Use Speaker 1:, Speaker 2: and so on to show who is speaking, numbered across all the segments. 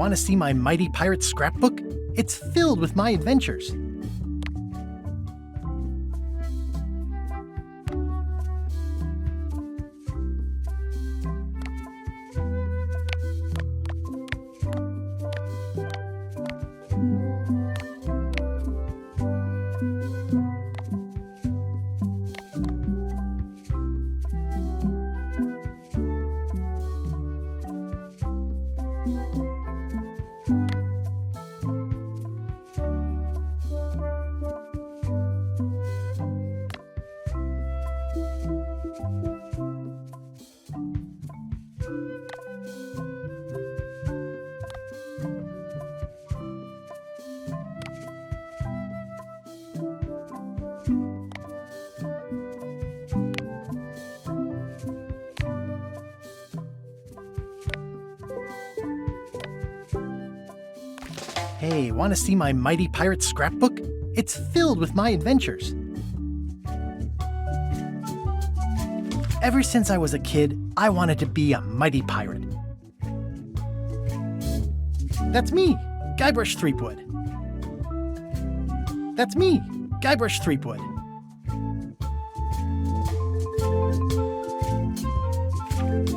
Speaker 1: want to see my mighty pirate scrapbook? It's filled with my adventures. Hey, want to see my mighty pirate scrapbook? It's filled with my adventures. Ever since I was a kid, I wanted to be a mighty pirate. That's me, Guybrush Threepwood. That's me, Guybrush Threepwood.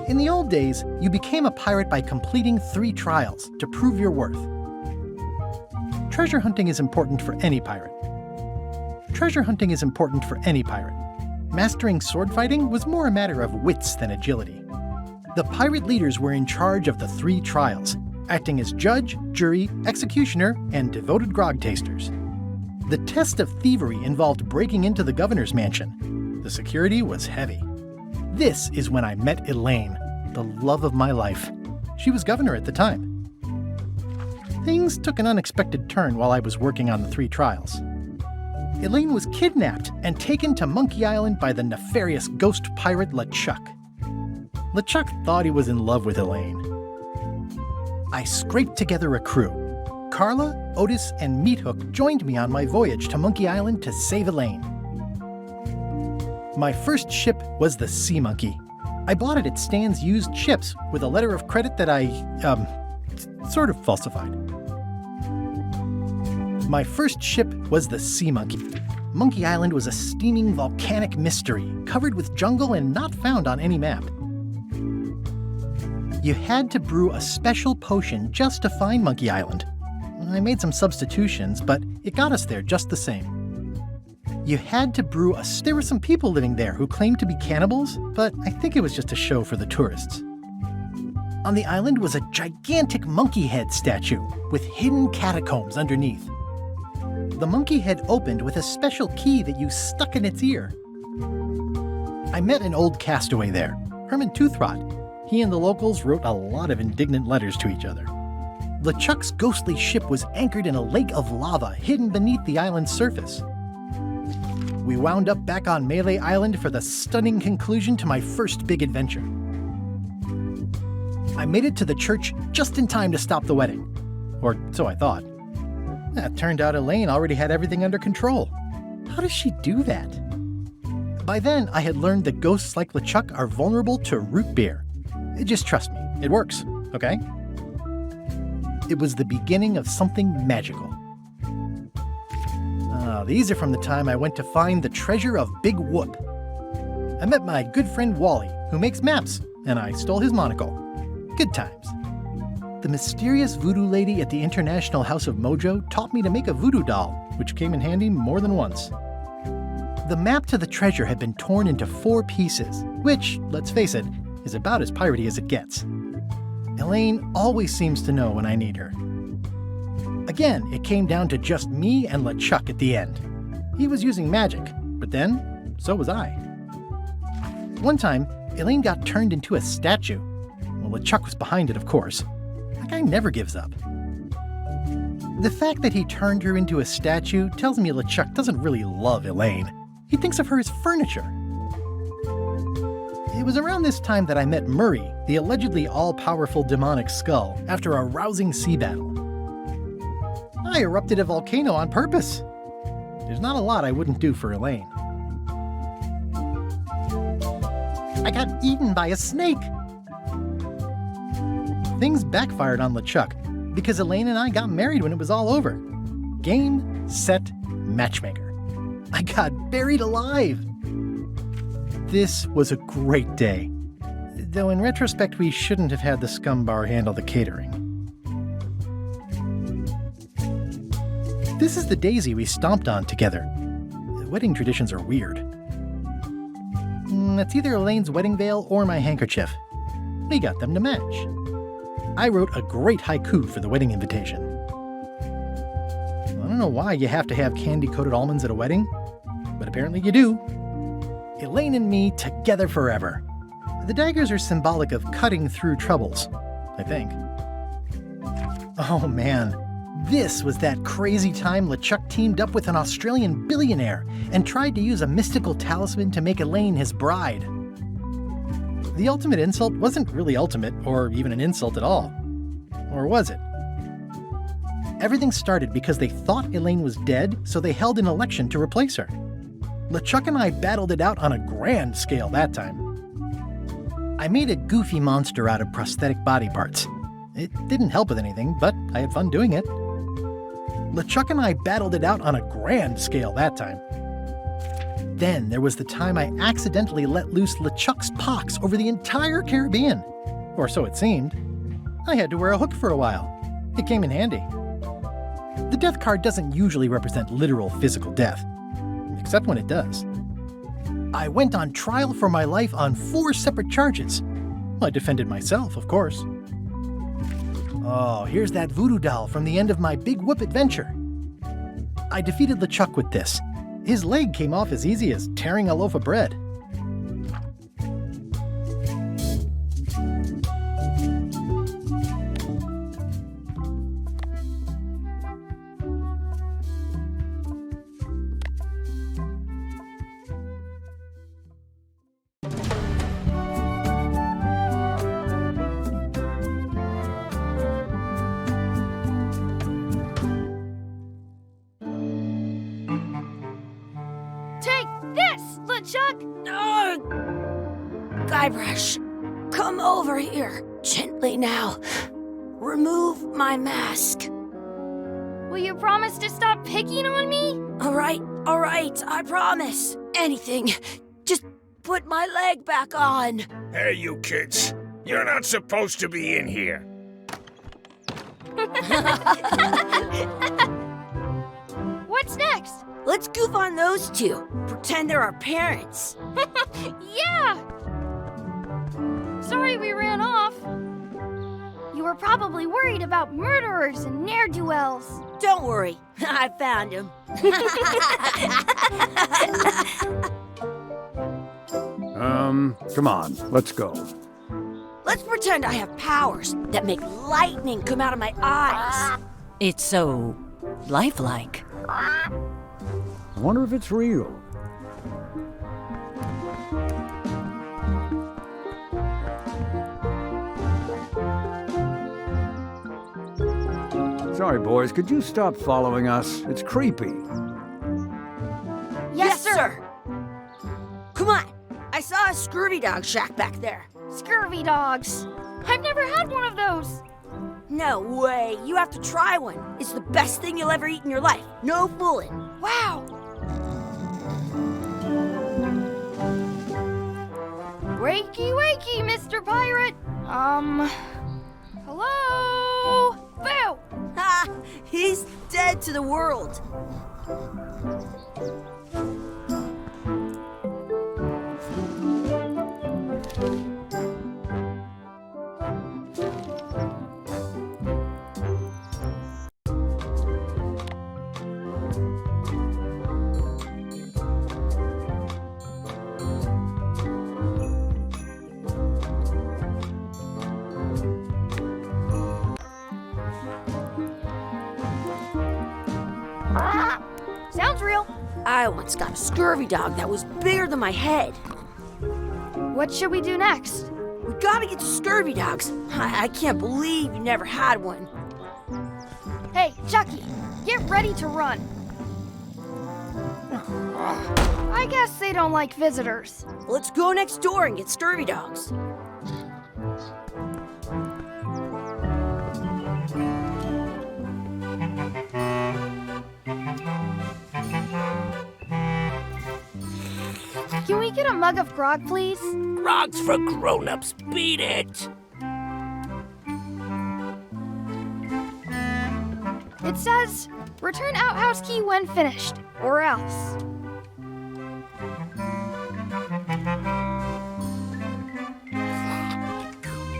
Speaker 1: In the old days, you became a pirate by completing 3 trials to prove your worth. Treasure hunting is important for any pirate. Treasure hunting is important for any pirate. Mastering sword fighting was more a matter of wits than agility. The pirate leaders were in charge of the 3 trials, acting as judge, jury, executioner, and devoted grog tasters. The test of thievery involved breaking into the governor's mansion. The security was heavy. This is when I met Elaine, the love of my life. She was governor at the time. Things took an unexpected turn while I was working on the 3 trials. Elaine was kidnapped and taken to Monkey Island by the nefarious ghost pirate LeChuck. LeChuck thought he was in love with Elaine. I scraped together a crew. Carla, Otis, and Meathook joined me on my voyage to Monkey Island to save Elaine. My first ship was the Sea Monkey. I bought it at Stan's used ships with a letter of credit that I, sort of falsified. My first ship was the Sea Monkey. Monkey Island was a steaming volcanic mystery, covered with jungle and not found on any map. You had to brew a special potion just to find Monkey Island. I made some substitutions, but it got us there just the same. There were some people living there who claimed to be cannibals, but I think it was just a show for the tourists. On the island was a gigantic monkey head statue with hidden catacombs underneath. The monkey head opened with a special key that you stuck in its ear. I met an old castaway there, Herman Toothrot. He and the locals wrote a lot of indignant letters to each other. LeChuck's ghostly ship was anchored in a lake of lava hidden beneath the island's surface. We wound up back on Melee Island for the stunning conclusion to my first big adventure. I made it to the church just in time to stop the wedding. Or so I thought. It turned out Elaine already had everything under control. How does she do that? By then, I had learned that ghosts like LeChuck are vulnerable to root beer. Just trust me, it works, okay? It was the beginning of something magical. These are from the time I went to find the treasure of Big Whoop. I met my good friend Wally, who makes maps, and I stole his monocle. Good times. The mysterious voodoo lady at the International House of Mojo taught me to make a voodoo doll, which came in handy more than once. The map to the treasure had been torn into 4 pieces, which, let's face it, is about as piratey as it gets. Elaine always seems to know when I need her. Again, it came down to just me and LeChuck at the end. He was using magic, but then, so was I. One time, Elaine got turned into a statue. Well, LeChuck was behind it, of course. That guy never gives up. The fact that he turned her into a statue tells me LeChuck doesn't really love Elaine. He thinks of her as furniture. It was around this time that I met Murray, the allegedly all-powerful demonic skull, after a rousing sea battle. I erupted a volcano on purpose. There's not a lot I wouldn't do for Elaine. I got eaten by a snake. Things backfired on LeChuck. because Elaine and I got married when it was all over. Game, set, matchmaker. I got buried alive. This was a great day. Though in retrospect, we shouldn't have had the scum bar handle the catering. This is the daisy we stomped on together. Wedding traditions are weird. It's either Elaine's wedding veil or my handkerchief. We got them to match. I wrote a great haiku for the wedding invitation. I don't know why you have to have candy-coated almonds at a wedding, but apparently you do. Elaine and me together forever. The daggers are symbolic of cutting through troubles, I think. Oh man, this was that crazy time LeChuck teamed up with an Australian billionaire and tried to use a mystical talisman to make Elaine his bride. The ultimate insult wasn't really ultimate, or even an insult at all. Or was it? Everything started because they thought Elaine was dead, so they held an election to replace her. LeChuck and I battled it out on a grand scale that time. I made a goofy monster out of prosthetic body parts. It didn't help with anything, but I had fun doing it. LeChuck and I battled it out on a grand scale that time. Then there was the time I accidentally let loose LeChuck's pox over the entire Caribbean. Or so it seemed. I had to wear a hook for a while. It came in handy. The death card doesn't usually represent literal physical death, except when it does. I went on trial for my life on 4 separate charges. I defended myself, of course. Oh, here's that voodoo doll from the end of my Big Whoop adventure. I defeated LeChuck with this. His leg came off as easy as tearing a loaf of bread.
Speaker 2: Guybrush, come over here, gently now. Remove my mask.
Speaker 3: Will you promise to stop picking on me?
Speaker 2: All right, I promise. Anything. Just put my leg back on.
Speaker 4: Hey, you kids. You're not supposed to be in here.
Speaker 3: What's next?
Speaker 2: Let's goof on those two. Pretend they're our parents.
Speaker 3: Yeah! Sorry we ran off. You were probably worried about murderers and ne'er-do-wells.
Speaker 2: Don't worry, I found him.
Speaker 5: Come on, let's go.
Speaker 2: Let's pretend I have powers that make lightning come out of my eyes.
Speaker 6: It's so lifelike.
Speaker 5: I wonder if it's real. Sorry, boys, could you stop following us? It's creepy.
Speaker 2: Yes, sir. Come on. I saw a scurvy dog shack back there.
Speaker 3: Scurvy dogs. I've never had one of those.
Speaker 2: No way. You have to try one. It's the best thing you'll ever eat in your life. No fooling.
Speaker 3: Wow. Wakey, wakey, Mr. Pirate. Hello? Boo!
Speaker 2: Ha! He's dead to the world.
Speaker 3: Sounds real.
Speaker 2: I once got a scurvy dog that was bigger than my head.
Speaker 3: What should we do next?
Speaker 2: We gotta get to scurvy dogs. I can't believe you never had one.
Speaker 3: Hey, Chucky, get ready to run. I guess they don't like visitors.
Speaker 2: Let's go next door and get scurvy dogs.
Speaker 3: we get a mug of grog, please?
Speaker 4: Grog's for grown-ups. Beat it.
Speaker 3: It says, return outhouse key when finished, or else.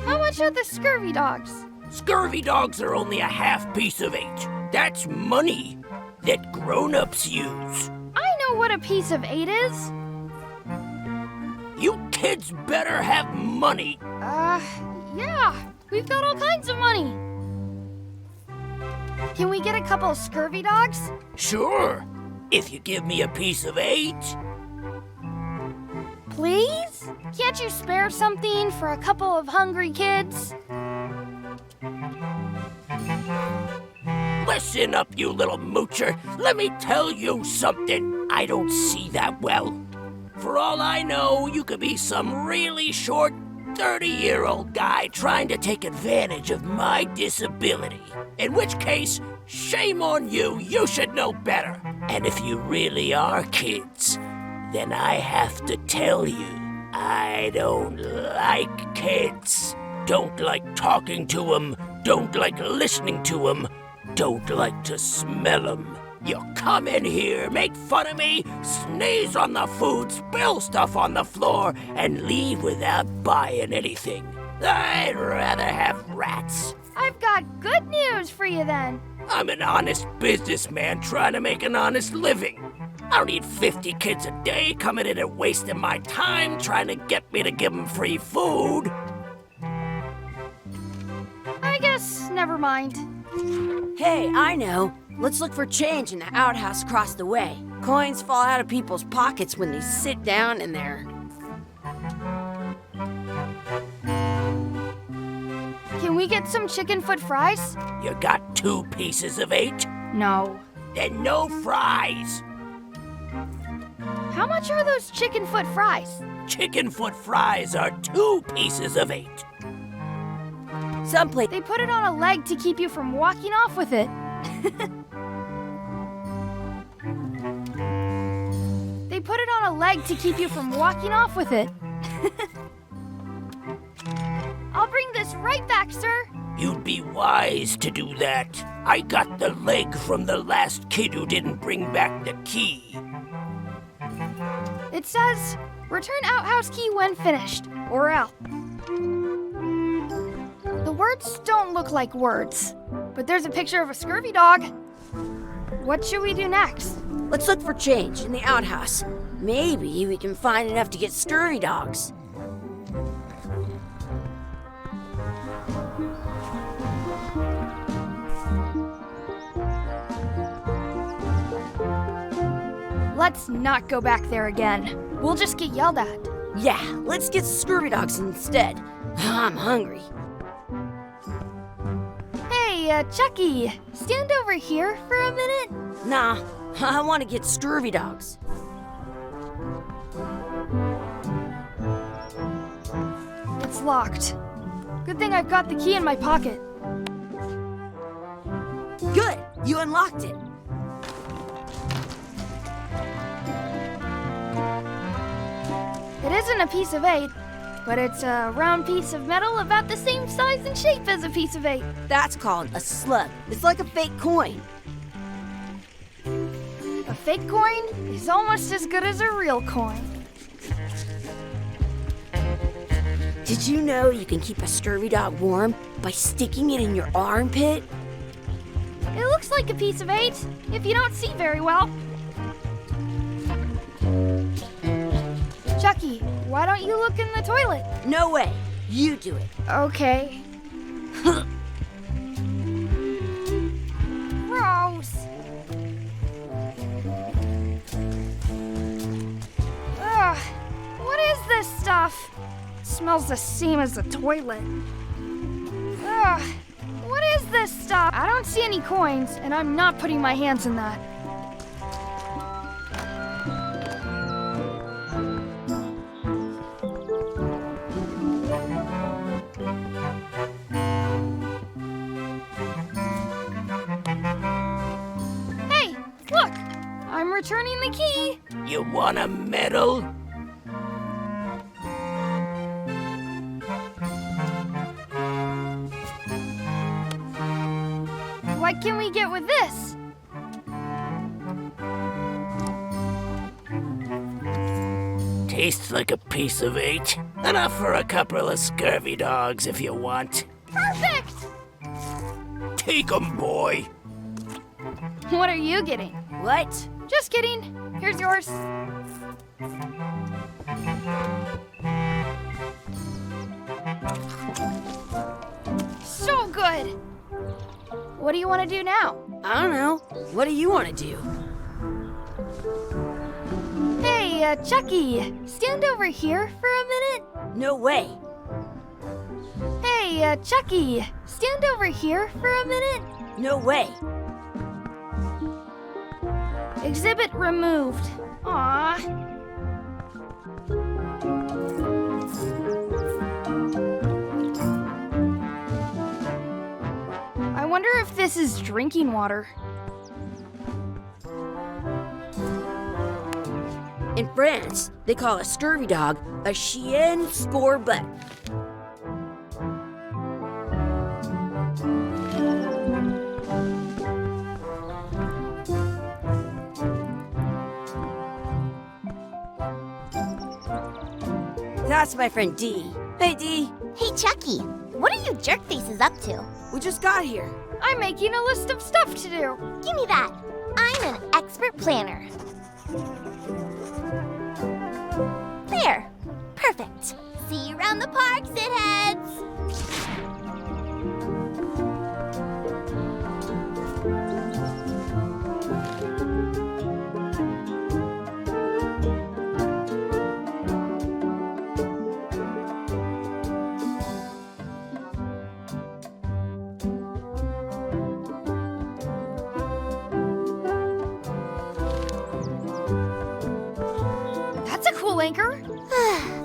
Speaker 3: How much are the scurvy dogs?
Speaker 4: Scurvy dogs are only a half piece of 8. That's money that grown-ups use.
Speaker 3: I know what a piece of 8 is.
Speaker 4: You kids better have money.
Speaker 3: Yeah, we've got all kinds of money. Can we get a couple of scurvy dogs?
Speaker 4: Sure, if you give me a piece of 8.
Speaker 3: Please? Can't you spare something for a couple of hungry kids?
Speaker 4: Listen up, you little moocher. Let me tell you something. I don't see that well. For all I know, you could be some really short, 30-year-old guy trying to take advantage of my disability. In which case, shame on you. You should know better. And if you really are kids, then I have to tell you, I don't like kids. Don't like talking to them. Don't like listening to them. Don't like to smell them. You come in here, make fun of me, sneeze on the food, spill stuff on the floor, and leave without buying anything. I'd rather have rats.
Speaker 3: I've got good news for you then.
Speaker 4: I'm an honest businessman trying to make an honest living. I don't need 50 kids a day coming in and wasting my time trying to get me to give them free food.
Speaker 3: I guess never mind.
Speaker 2: Hey, I know. Let's look for change in the outhouse across the way. Coins fall out of people's pockets when they sit down in there.
Speaker 3: Can we get some chicken foot fries?
Speaker 4: You got 2 pieces of 8?
Speaker 3: No.
Speaker 4: Then no fries.
Speaker 3: How much are those chicken foot fries?
Speaker 4: Chicken foot fries are 2 pieces of 8.
Speaker 2: Someplace.
Speaker 3: They put it on a leg to keep you from walking off with it. They put it on a leg to keep you from walking off with it. I'll bring this right back, sir.
Speaker 4: You'd be wise to do that. I got the leg from the last kid who didn't bring back the key.
Speaker 3: It says, return outhouse key when finished, or else. The words don't look like words, but there's a picture of a scurvy dog. What should we do next?
Speaker 2: Let's look for change in the outhouse. Maybe we can find enough to get scurvy dogs.
Speaker 3: Let's not go back there again. We'll just get yelled at.
Speaker 2: Yeah, let's get scurvy dogs instead. I'm hungry.
Speaker 3: Hey, Chucky, stand over here for a minute.
Speaker 2: Nah, I want to get scurvy dogs.
Speaker 3: It's locked. Good thing I've got the key in my pocket.
Speaker 2: Good, you unlocked it.
Speaker 3: It isn't a piece of 8, but it's a round piece of metal about the same size and shape as a piece of 8.
Speaker 2: That's called a slug. It's like a fake coin.
Speaker 3: A fake coin is almost as good as a real coin.
Speaker 2: Did you know you can keep a scurvy dog warm by sticking it in your armpit?
Speaker 3: It looks like a piece of 8, if you don't see very well. Chucky, why don't you look in the toilet?
Speaker 2: No way. You do it.
Speaker 3: Okay. Gross. Ugh, what is this stuff? It smells the same as the toilet. Ugh, what is this stuff? I don't see any coins, and I'm not putting my hands in that. Hey, look! I'm returning the key.
Speaker 4: You want a medal?
Speaker 3: What can we get with this?
Speaker 4: Tastes like a piece of eight. Enough for a couple of scurvy dogs if you want.
Speaker 3: Perfect!
Speaker 4: Take 'em, boy.
Speaker 3: What are you getting?
Speaker 2: What?
Speaker 3: Just kidding. Here's yours. So good. What do you want to do now?
Speaker 2: I don't know. What do you want to do?
Speaker 3: Hey, Chucky, stand over here for a minute.
Speaker 2: No way.
Speaker 3: Hey, Chucky, stand over here for a minute.
Speaker 2: No way.
Speaker 3: Exhibit removed. Aww. I wonder if this is drinking water.
Speaker 2: In France, they call a scurvy dog a chien scorbut. That's my friend Dee. Hey, Dee.
Speaker 7: Hey, Chucky, what are you jerk faces up to?
Speaker 2: We just got here.
Speaker 3: I'm making a list of stuff to do.
Speaker 7: Give me that. I'm an expert planner. There. Perfect. See you around the park, shitheads.
Speaker 3: That's a cool anchor.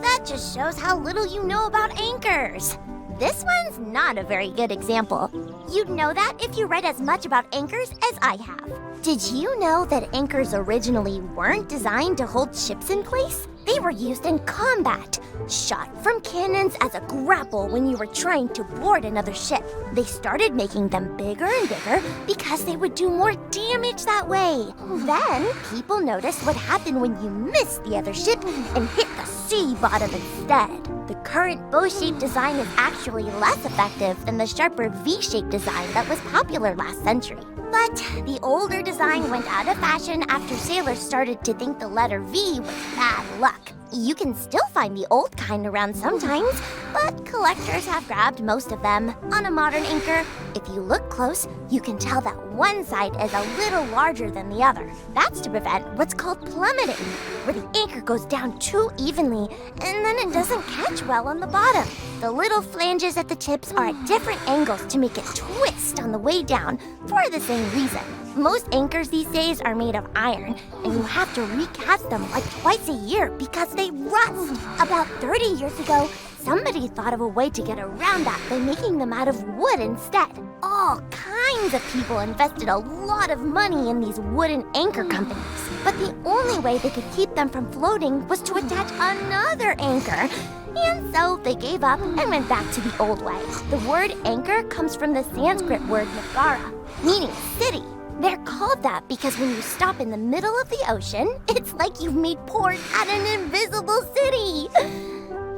Speaker 7: That just shows how little you know about anchors. This one's not a very good example. You'd know that if you read as much about anchors as I have. Did you know that anchors originally weren't designed to hold ships in place? They were used in combat, shot from cannons as a grapple when you were trying to board another ship. They started making them bigger and bigger because they would do more damage that way. Then, people noticed what happened when you missed the other ship and hit the sea bottom instead. The current bow-shaped design is actually less effective than the sharper V-shaped design that was popular last century. But the older design went out of fashion after sailors started to think the letter V was bad luck. You can still find the old kind around sometimes, but collectors have grabbed most of them. On a modern anchor, if you look close, you can tell that one side is a little larger than the other. That's to prevent what's called plummeting, where the anchor goes down too evenly and then it doesn't catch well on the bottom. The little flanges at the tips are at different angles to make it twist on the way down for the same reason. Most anchors these days are made of iron, and you have to recast them like twice a year because they rust. About 30 years ago, somebody thought of a way to get around that by making them out of wood instead. All kinds of people invested a lot of money in these wooden anchor companies, but the only way they could keep them from floating was to attach another anchor. And so they gave up and went back to the old way. The word anchor comes from the Sanskrit word nagara, meaning city. They're called that because when you stop in the middle of the ocean, it's like you've made port at an invisible city.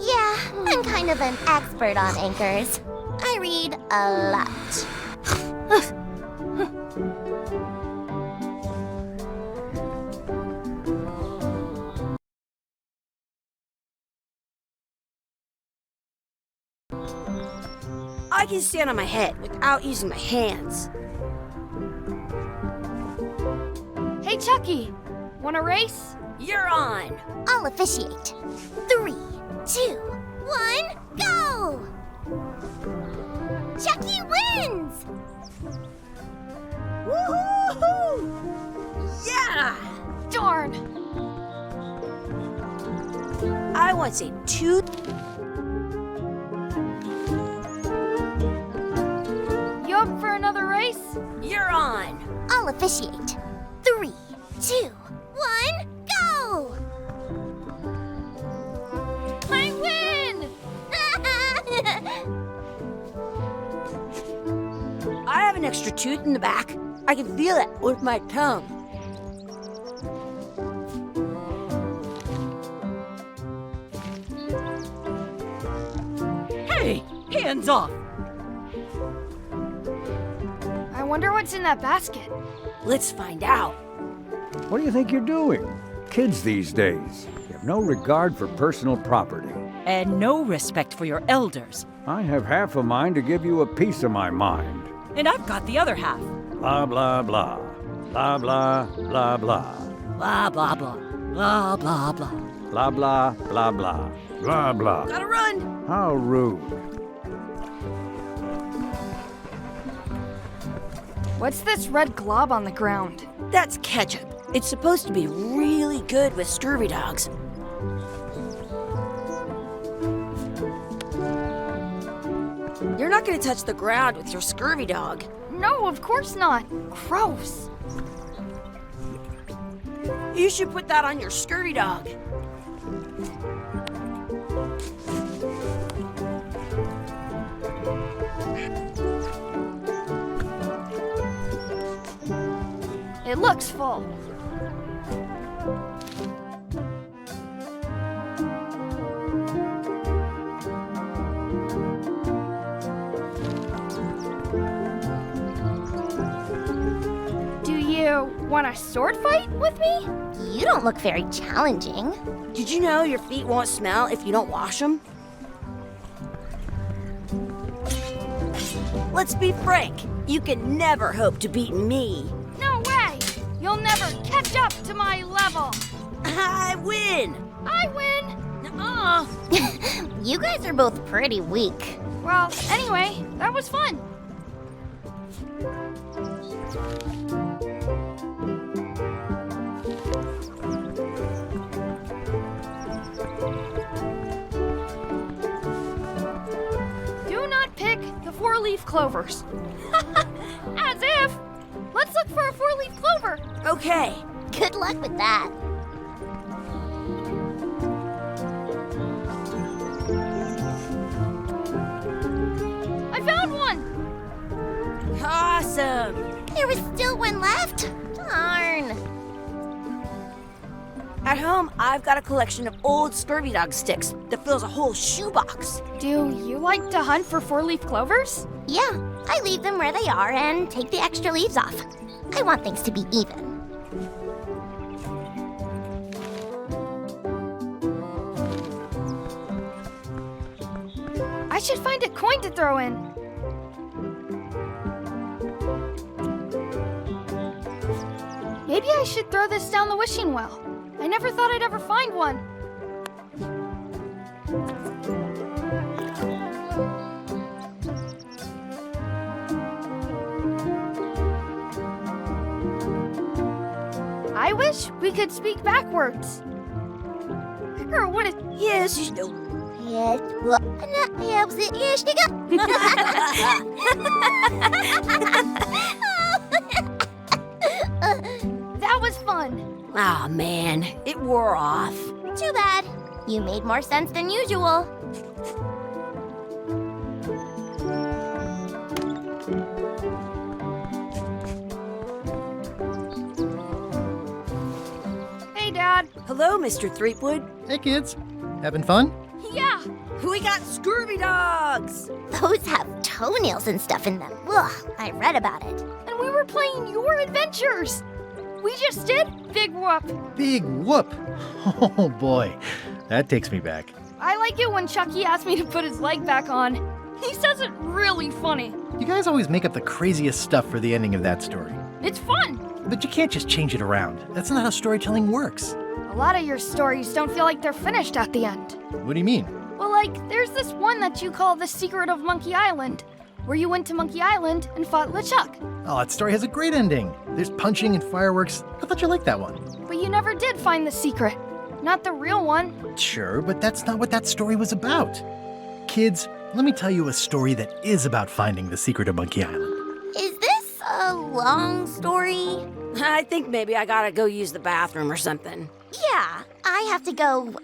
Speaker 7: Yeah, I'm kind of an expert on anchors. I read a lot.
Speaker 2: I can stand on my head without using my hands.
Speaker 3: Hey, Chucky, want a race?
Speaker 2: You're on.
Speaker 7: I'll officiate. 3, 2, 1, go! Chucky wins!
Speaker 2: Woohoo! Yeah!
Speaker 3: Darn.
Speaker 2: I want to say 2.
Speaker 3: You up for another race?
Speaker 2: You're on.
Speaker 7: I'll officiate. 3, 2, 1, go!
Speaker 3: I win!
Speaker 2: I haven't extra tooth in the back. I can feel it with my tongue.
Speaker 6: Hey, hands off!
Speaker 3: I wonder what's in that basket.
Speaker 2: Let's find out.
Speaker 5: What do you think you're doing? Kids these days, you have no regard for personal property.
Speaker 6: And no respect for your elders.
Speaker 5: I have half a mind to give you a piece of my mind.
Speaker 6: And I've got the other half.
Speaker 5: Blah, blah, blah. Blah, blah, blah, blah.
Speaker 6: Blah, blah, blah. Blah, blah, blah.
Speaker 5: Blah, blah, blah, blah. Blah, blah.
Speaker 2: Gotta run.
Speaker 5: How rude.
Speaker 3: What's this red glob on the ground?
Speaker 2: That's ketchup. It's supposed to be really good with scurvy dogs. You're not gonna touch the ground with your scurvy dog.
Speaker 3: No, of course not. Gross.
Speaker 2: You should put that on your scurvy dog.
Speaker 3: It looks full. Do you want a sword fight with me?
Speaker 7: You don't look very challenging.
Speaker 2: Did you know your feet won't smell if you don't wash them? Let's be frank. You can never hope to beat me.
Speaker 3: No way! You'll never catch up to my level.
Speaker 2: I win.
Speaker 3: I win!
Speaker 7: You guys are both pretty weak.
Speaker 3: Well, anyway, that was fun. Do not pick the four-leaf clovers. As if! Let's look for a four-leaf clover.
Speaker 2: Okay.
Speaker 7: Good luck with that.
Speaker 3: I found one!
Speaker 2: Awesome.
Speaker 7: There was still one left. Darn.
Speaker 2: At home, I've got a collection of old scurvy dog sticks that fills a whole shoebox.
Speaker 3: Do you like to hunt for four-leaf clovers?
Speaker 7: Yeah, I leave them where they are and take the extra leaves off. I want things to be even.
Speaker 3: I should find a coin to throw in. Maybe I should throw this down the wishing well. I never thought I'd ever find one. I wish we could speak backwards. Or what it...
Speaker 2: Yes, you know.
Speaker 7: Yes, well, yes, yes,
Speaker 3: That was fun.
Speaker 2: Aw, man, it wore off.
Speaker 7: Too bad. You made more sense than usual.
Speaker 3: Hey, Dad.
Speaker 2: Hello, Mr. Threepwood.
Speaker 1: Hey, kids. Having fun?
Speaker 3: Yeah.
Speaker 2: We got scurvy dogs.
Speaker 7: Those have toenails and stuff in them. Ugh, I read about it.
Speaker 3: And we were playing your adventures. We just did Big Whoop.
Speaker 1: Big whoop. Oh, boy. That takes me back.
Speaker 3: I like it when Chucky asks me to put his leg back on. He says it really funny.
Speaker 1: You guys always make up the craziest stuff for the ending of that story.
Speaker 3: It's fun.
Speaker 1: But you can't just change it around. That's not how storytelling works.
Speaker 3: A lot of your stories don't feel like they're finished at the end.
Speaker 1: What do you mean?
Speaker 3: Well, like, there's this one that you call The Secret of Monkey Island, where you went to Monkey Island and fought LeChuck.
Speaker 1: Oh, that story has a great ending. There's punching and fireworks. I thought you liked that one.
Speaker 3: But you never did find the secret. Not the real one.
Speaker 1: Sure, but that's not what that story was about. Kids, let me tell you a story that is about finding the secret of Monkey Island.
Speaker 7: Is this a long story?
Speaker 2: I think maybe I gotta go use the bathroom or something.
Speaker 7: Yeah, I have to go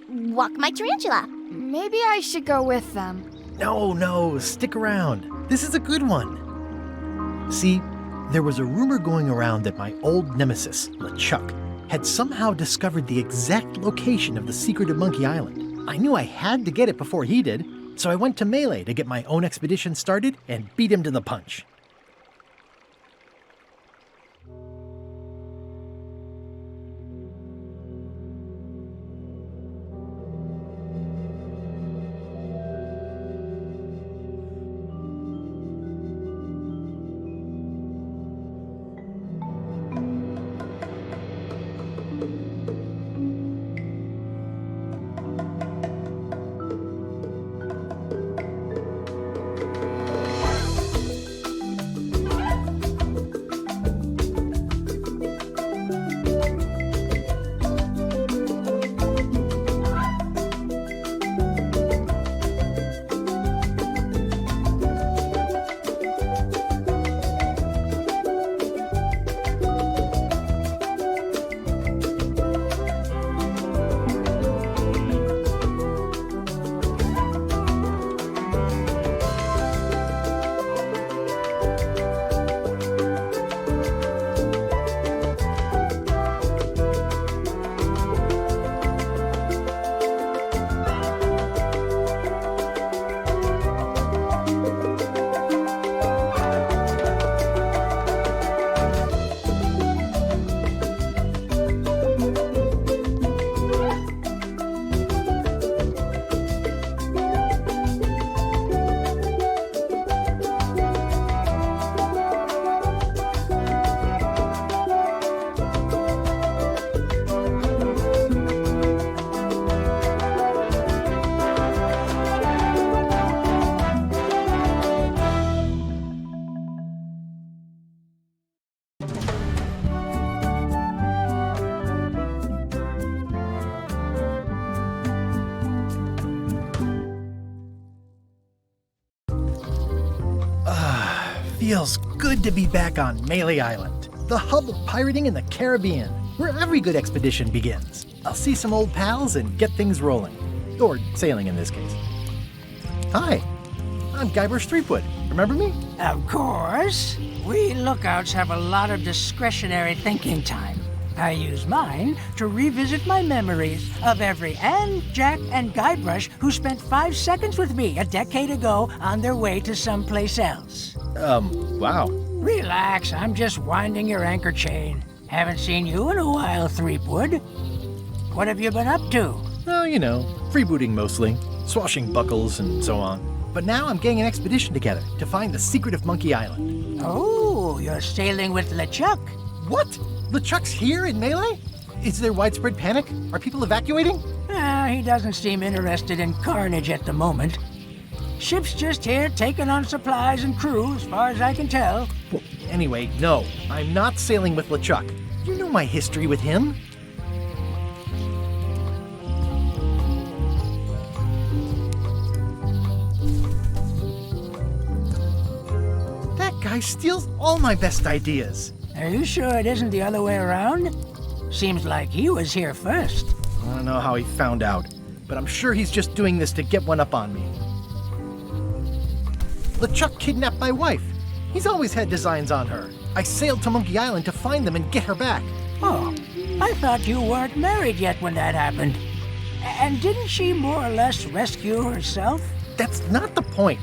Speaker 7: walk my tarantula.
Speaker 3: Maybe I should go with them.
Speaker 1: No, stick around. This is a good one. See, there was a rumor going around that my old nemesis, LeChuck, had somehow discovered the exact location of the secret of Monkey Island. I knew I had to get it before he did, so I went to Melee to get my own expedition started and beat him to the punch. Feels good to be back on Melee Island, the hub of pirating in the Caribbean, where every good expedition begins. I'll see some old pals and get things rolling. Or sailing in this case. Hi, I'm Guybrush Threepwood. Remember me?
Speaker 8: Of course. We lookouts have a lot of discretionary thinking time. I use mine to revisit my memories of every Ann, Jack, and Guybrush who spent 5 seconds with me a decade ago on their way to someplace else.
Speaker 1: Wow.
Speaker 8: Relax, I'm just winding your anchor chain. Haven't seen you in a while, Threepwood. What have you been up to?
Speaker 1: Oh, you know, freebooting mostly, swashing buckles and so on. But now I'm getting an expedition together to find the secret of Monkey Island.
Speaker 8: Oh, you're sailing with LeChuck.
Speaker 1: What? LeChuck's here in Melee? Is there widespread panic? Are people evacuating?
Speaker 8: He doesn't seem interested in carnage at the moment. Ship's just here taking on supplies and crew, as far as I can tell.
Speaker 1: Well, anyway, no, I'm not sailing with LeChuck. You know my history with him. That guy steals all my best ideas.
Speaker 8: Are you sure it isn't the other way around? Seems like he was here first.
Speaker 1: I don't know how he found out, but I'm sure he's just doing this to get one up on me. LeChuck kidnapped my wife. He's always had designs on her. I sailed to Monkey Island to find them and get her back.
Speaker 8: Oh, I thought you weren't married yet when that happened. And didn't she more or less rescue herself?
Speaker 1: That's not the point.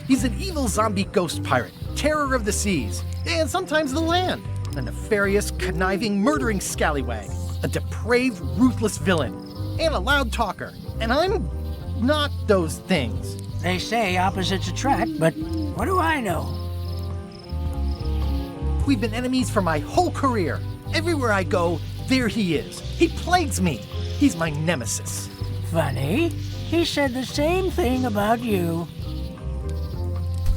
Speaker 1: He's an evil zombie ghost pirate, terror of the seas, and sometimes the land. A nefarious, conniving, murdering scallywag. A depraved, ruthless villain. And a loud talker. And I'm not those things.
Speaker 8: They say opposites attract, but what do I know?
Speaker 1: We've been enemies for my whole career. Everywhere I go, there he is. He plagues me. He's my nemesis.
Speaker 8: Funny. He said the same thing about you.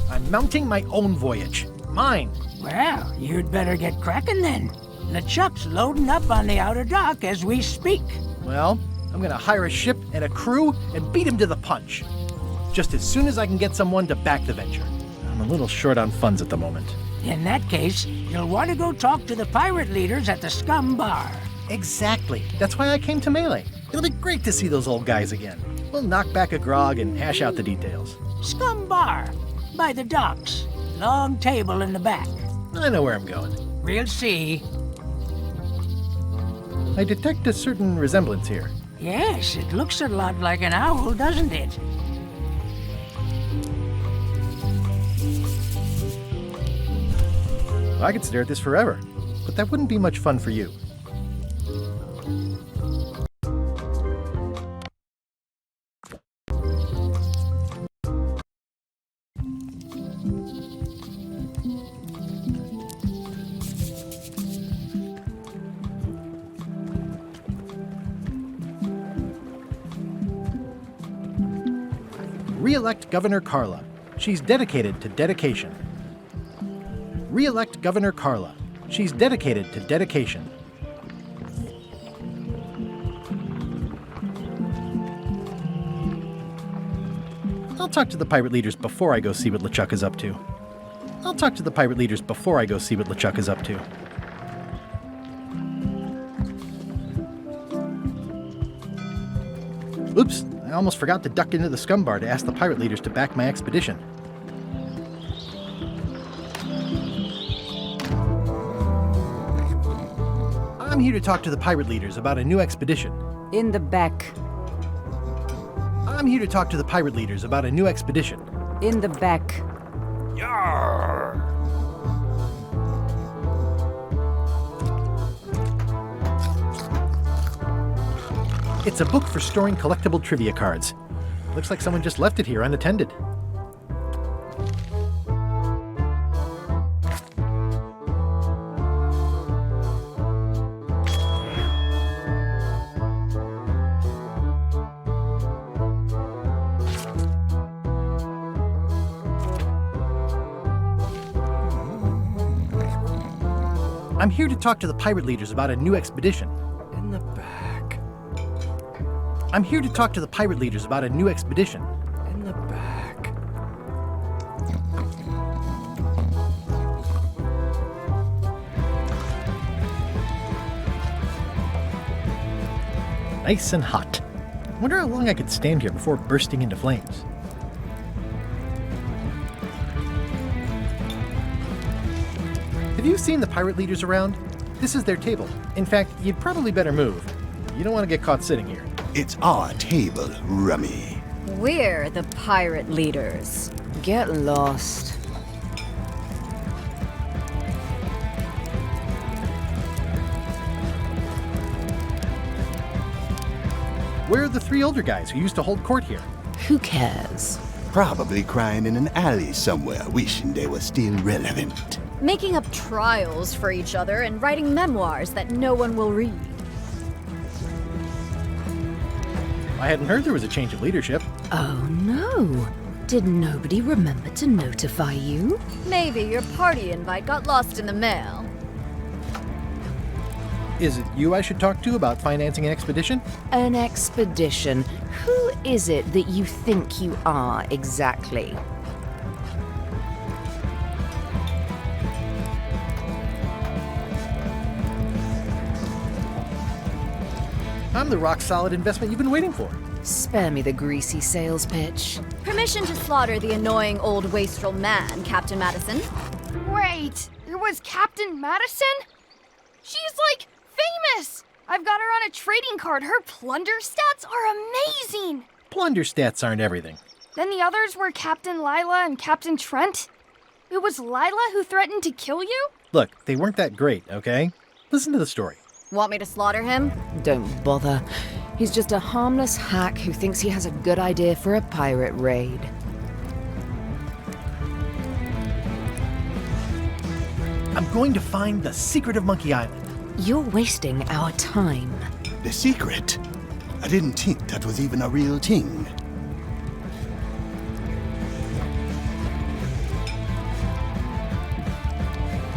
Speaker 1: I'm mounting my own voyage. Mine.
Speaker 8: Well, you'd better get cracking then. LeChuck's loading up on the outer dock as we speak.
Speaker 1: Well, I'm gonna hire a ship and a crew and beat him to the punch. Just as soon as I can get someone to back the venture. I'm a little short on funds at the moment.
Speaker 8: In that case, you'll want to go talk to the pirate leaders at the Scum Bar.
Speaker 1: Exactly. That's why I came to Melee. It'll be great to see those old guys again. We'll knock back a grog and hash out the details.
Speaker 8: Scum Bar. By the docks. Long table in the back.
Speaker 1: I know where I'm going.
Speaker 8: We'll see.
Speaker 1: I detect a certain resemblance here.
Speaker 8: Yes, it looks a lot like an owl, doesn't it?
Speaker 1: I could stare at this forever, but that wouldn't be much fun for you. Re-elect Governor Carla. She's dedicated to dedication. Re-elect Governor Carla. She's dedicated to dedication. I'll talk to the pirate leaders before I go see what LeChuck is up to. I'll talk to the pirate leaders before I go see what LeChuck is up to. Oops, I almost forgot to duck into the scum bar to ask the pirate leaders to back my expedition. I'm here to talk to the pirate leaders about a new expedition.
Speaker 6: In the back.
Speaker 1: I'm here to talk to the pirate leaders about a new expedition.
Speaker 6: In the back.
Speaker 5: Yarr!
Speaker 1: It's a book for storing collectible trivia cards. Looks like someone just left it here unattended. I'm here to talk to the pirate leaders about a new expedition.
Speaker 5: In the back.
Speaker 1: I'm here to talk to the pirate leaders about a new expedition.
Speaker 5: In the back.
Speaker 1: Nice and hot. Wonder how long I could stand here before bursting into flames. Have you seen the pirate leaders around? This is their table. In fact, you'd probably better move. You don't want to get caught sitting here.
Speaker 9: It's our table, Rummy.
Speaker 10: We're the pirate leaders. Get lost.
Speaker 1: Where are the three older guys who used to hold court here?
Speaker 10: Who cares?
Speaker 9: Probably crying in an alley somewhere, wishing they were still relevant.
Speaker 10: Making up trials for each other and writing memoirs that no one will read.
Speaker 1: I hadn't heard there was a change of leadership.
Speaker 10: Oh no. Did nobody remember to notify you? Maybe your party invite got lost in the mail.
Speaker 1: Is it you I should talk to about financing an expedition?
Speaker 10: An expedition? Who is it that you think you are exactly?
Speaker 1: I'm the rock-solid investment you've been waiting for.
Speaker 10: Spare me the greasy sales pitch.
Speaker 11: Permission to slaughter the annoying old wastrel man, Captain Madison.
Speaker 3: Wait, it was Captain Madison? She's like famous! I've got her on a trading card. Her plunder stats are amazing!
Speaker 1: Plunder stats aren't everything.
Speaker 3: Then the others were Captain Lila and Captain Trent. It was Lila who threatened to kill you?
Speaker 1: Look, they weren't that great, okay? Listen to the story.
Speaker 11: Want me to slaughter him?
Speaker 10: Don't bother. He's just a harmless hack who thinks he has a good idea for a pirate raid.
Speaker 1: I'm going to find the secret of Monkey Island.
Speaker 10: You're wasting our time.
Speaker 9: The secret? I didn't think that was even a real thing.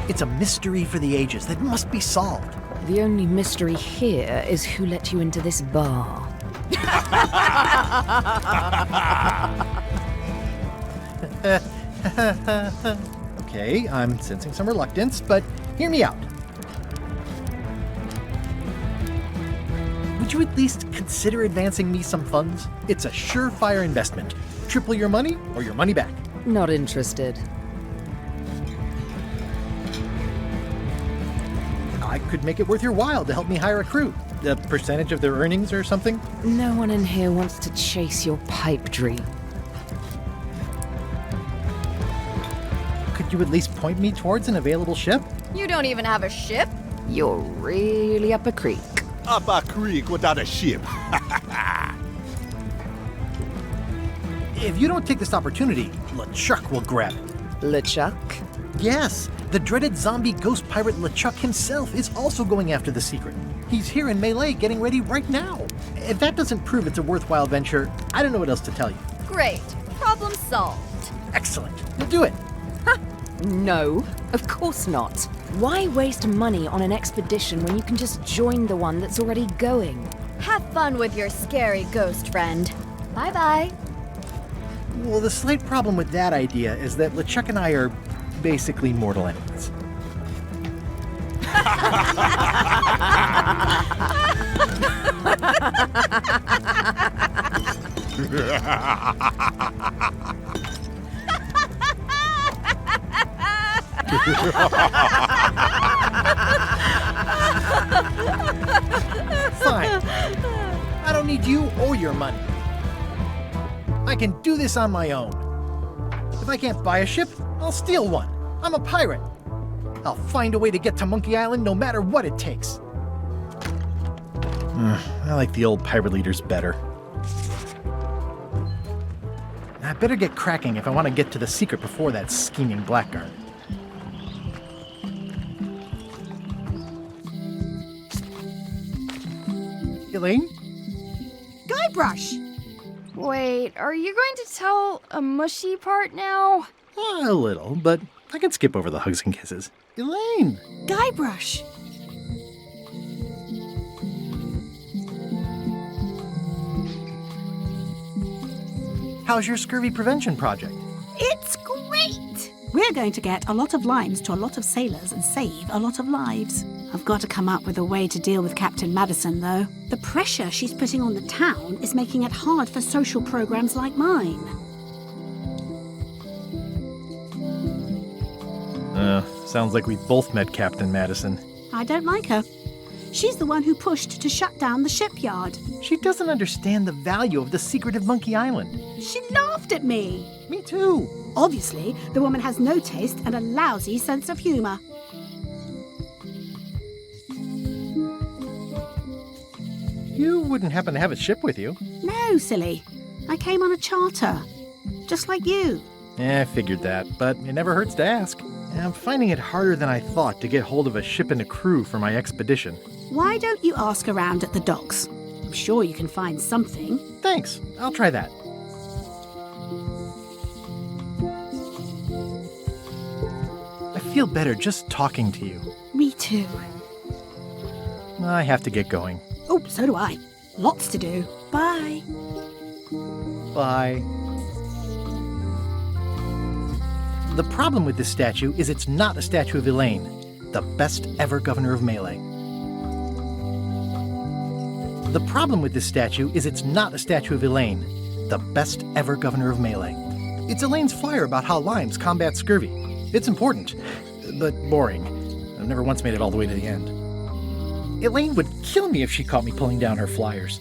Speaker 1: It's a mystery for the ages that must be solved.
Speaker 10: The only mystery here is who let you into this bar.
Speaker 1: Okay, I'm sensing some reluctance, but hear me out. Would you at least consider advancing me some funds? It's a surefire investment. Triple your money or your money back.
Speaker 6: Not interested.
Speaker 1: I could make it worth your while to help me hire a crew. A percentage of their earnings or something?
Speaker 6: No one in here wants to chase your pipe dream.
Speaker 1: Could you at least point me towards an available ship?
Speaker 11: You don't even have a ship?
Speaker 6: You're really up a creek.
Speaker 9: Up a creek without a ship.
Speaker 1: If you don't take this opportunity, LeChuck will grab it.
Speaker 6: LeChuck?
Speaker 1: Yes, the dreaded zombie ghost pirate LeChuck himself is also going after the secret. He's here in Melee getting ready right now. If that doesn't prove it's a worthwhile venture, I don't know what else to tell you.
Speaker 11: Great. Problem solved.
Speaker 1: Excellent. We'll do it.
Speaker 6: No, of course not. Why waste money on an expedition when you can just join the one that's already going?
Speaker 11: Have fun with your scary ghost friend. Bye-bye.
Speaker 1: Well, the slight problem with that idea is that LeChuck and I are basically mortal enemies. Fine. I don't need you or your money. I can do this on my own. If I can't buy a ship, I'll steal one. I'm a pirate. I'll find a way to get to Monkey Island no matter what it takes. I like the old pirate leaders better. I better get cracking if I want to get to the secret before that scheming blackguard. Elaine?
Speaker 3: Guybrush! Wait, are you going to tell a mushy part now?
Speaker 1: A little, but I can skip over the hugs and kisses. Elaine!
Speaker 3: Guybrush!
Speaker 1: How's your scurvy prevention project?
Speaker 12: It's great! We're going to get a lot of lines to a lot of sailors and save a lot of lives. I've got to come up with a way to deal with Captain Madison, though. The pressure she's putting on the town is making it hard for social programs like mine.
Speaker 1: Sounds like we both met Captain Madison.
Speaker 12: I don't like her. She's the one who pushed to shut down the shipyard.
Speaker 1: She doesn't understand the value of the secret of Monkey Island.
Speaker 12: She laughed at me.
Speaker 1: Me too.
Speaker 12: Obviously, the woman has no taste and a lousy sense of humor.
Speaker 1: You wouldn't happen to have a ship with you?
Speaker 12: No, silly. I came on a charter. Just like you.
Speaker 1: I figured that, but it never hurts to ask. I'm finding it harder than I thought to get hold of a ship and a crew for my expedition.
Speaker 12: Why don't you ask around at the docks? I'm sure you can find something.
Speaker 1: Thanks. I'll try that. I feel better just talking to you.
Speaker 12: Me too.
Speaker 1: I have to get going.
Speaker 12: Oh, so do I. Lots to do. Bye.
Speaker 1: Bye. The problem with this statue is it's not a statue of Elaine, the best ever governor of Melee. The problem with this statue is it's not a statue of Elaine, the best ever governor of Melee. It's Elaine's flyer about how limes combat scurvy. It's important, but boring. I've never once made it all the way to the end. Elaine would kill me if she caught me pulling down her flyers.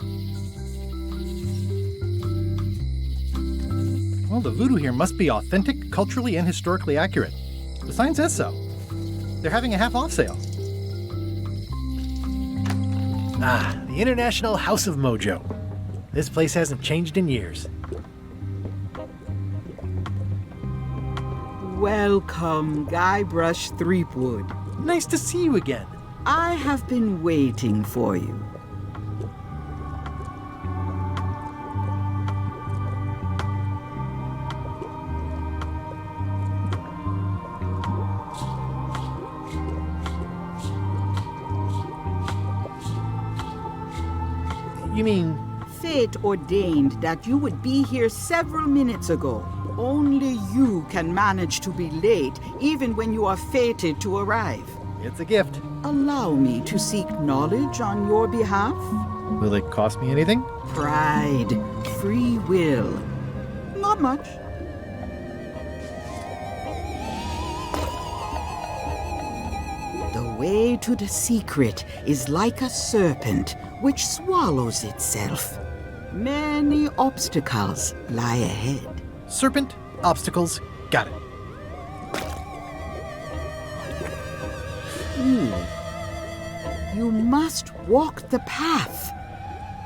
Speaker 1: Well, the voodoo here must be authentic, culturally, and historically accurate. The sign says so. They're having a half-off sale. The International House of Mojo. This place hasn't changed in years.
Speaker 13: Welcome, Guybrush Threepwood.
Speaker 1: Nice to see you again.
Speaker 13: I have been waiting for you.
Speaker 1: You mean...
Speaker 13: Fate ordained that you would be here several minutes ago. Only you can manage to be late, even when you are fated to arrive.
Speaker 1: It's a gift.
Speaker 13: Allow me to seek knowledge on your behalf.
Speaker 1: Will it cost me anything?
Speaker 13: Pride, free will. Not much. way to the secret is like a serpent which swallows itself. Many obstacles lie ahead.
Speaker 1: Serpent, obstacles, got it.
Speaker 13: You must walk the path.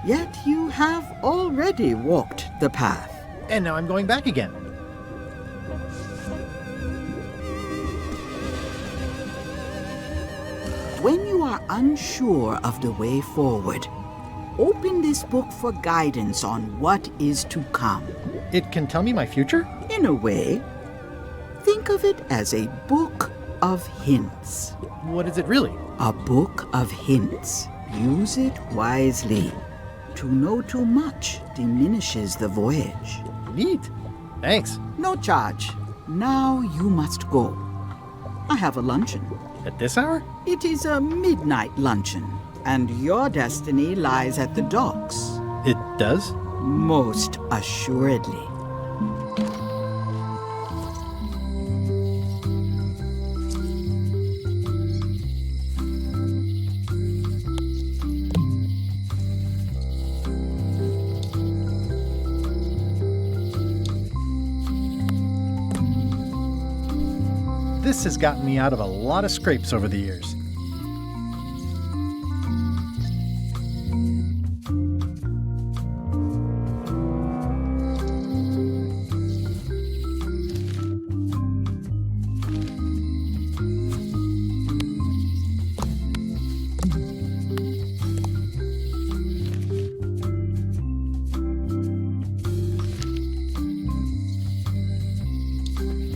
Speaker 13: Yet you have already walked the path.
Speaker 1: And now I'm going back again.
Speaker 13: When you are unsure of the way forward, open this book for guidance on what is to come.
Speaker 1: It can tell me my future?
Speaker 13: In a way, think of it as a book of hints.
Speaker 1: What is it really?
Speaker 13: A book of hints. Use it wisely. To know too much diminishes the voyage.
Speaker 1: Neat. Thanks.
Speaker 13: No charge. Now you must go. I have a luncheon.
Speaker 1: At this hour?
Speaker 13: It is a midnight luncheon, and your destiny lies at the docks.
Speaker 1: It does?
Speaker 13: Most assuredly.
Speaker 1: This has gotten me out of a lot of scrapes over the years.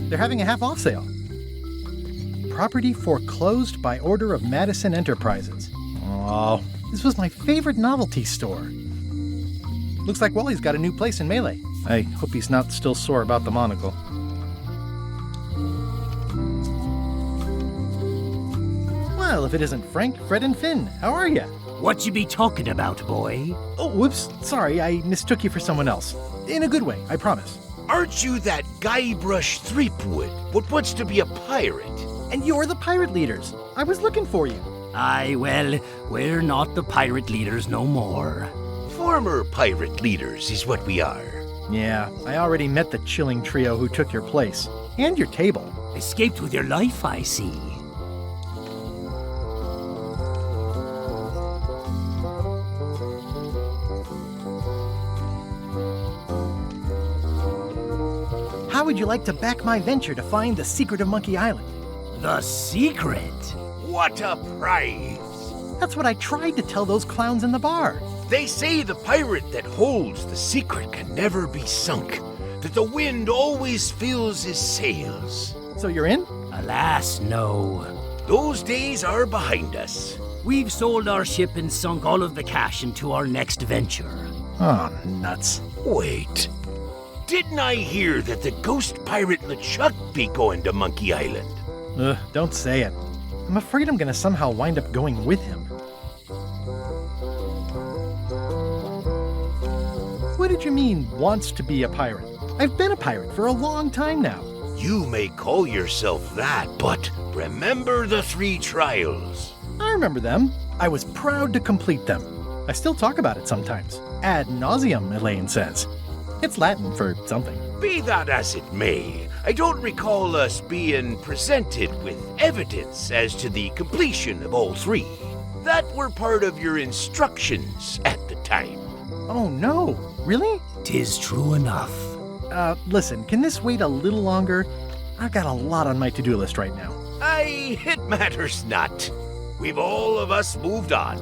Speaker 1: They're having a half-off sale. Property foreclosed by order of Madison Enterprises. Oh, this was my favorite novelty store. Looks like Wally's got a new place in Melee. I hope he's not still sore about the monocle. Well, if it isn't Frank, Fred, and Finn, how are ya?
Speaker 4: What you be talking about, boy?
Speaker 1: Oh, whoops, sorry, I mistook you for someone else. In a good way, I promise.
Speaker 14: Aren't you that Guybrush Threepwood, what wants to be a pirate?
Speaker 1: And you're the pirate leaders. I was looking for you.
Speaker 4: Aye, well, we're not the pirate leaders no more.
Speaker 14: Former pirate leaders is what we are.
Speaker 1: Yeah, I already met the chilling trio who took your place. And your table.
Speaker 4: Escaped with your life, I see.
Speaker 1: How would you like to back my venture to find the secret of Monkey Island?
Speaker 4: The secret?
Speaker 14: What a prize!
Speaker 1: That's what I tried to tell those clowns in the bar.
Speaker 14: They say the pirate that holds the secret can never be sunk, that the wind always fills his sails.
Speaker 1: So you're in?
Speaker 4: Alas, no.
Speaker 14: Those days are behind us.
Speaker 4: We've sold our ship and sunk all of the cash into our next venture.
Speaker 1: Oh, nuts.
Speaker 14: Wait. Didn't I hear that the ghost pirate LeChuck be going to Monkey Island?
Speaker 1: Ugh, don't say it. I'm afraid I'm gonna somehow wind up going with him. What did you mean, wants to be a pirate? I've been a pirate for a long time now.
Speaker 14: You may call yourself that, but remember the 3 trials.
Speaker 1: I remember them. I was proud to complete them. I still talk about it sometimes. Ad nauseum, Elaine says. It's Latin for something.
Speaker 14: Be that as it may, I don't recall us being presented with evidence as to the completion of all 3. That were part of your instructions at the time.
Speaker 1: Oh no, really?
Speaker 4: 'Tis true enough.
Speaker 1: Listen, can this wait a little longer? I've got a lot on my to-do list right now.
Speaker 14: Aye, it matters not. We've all of us moved on.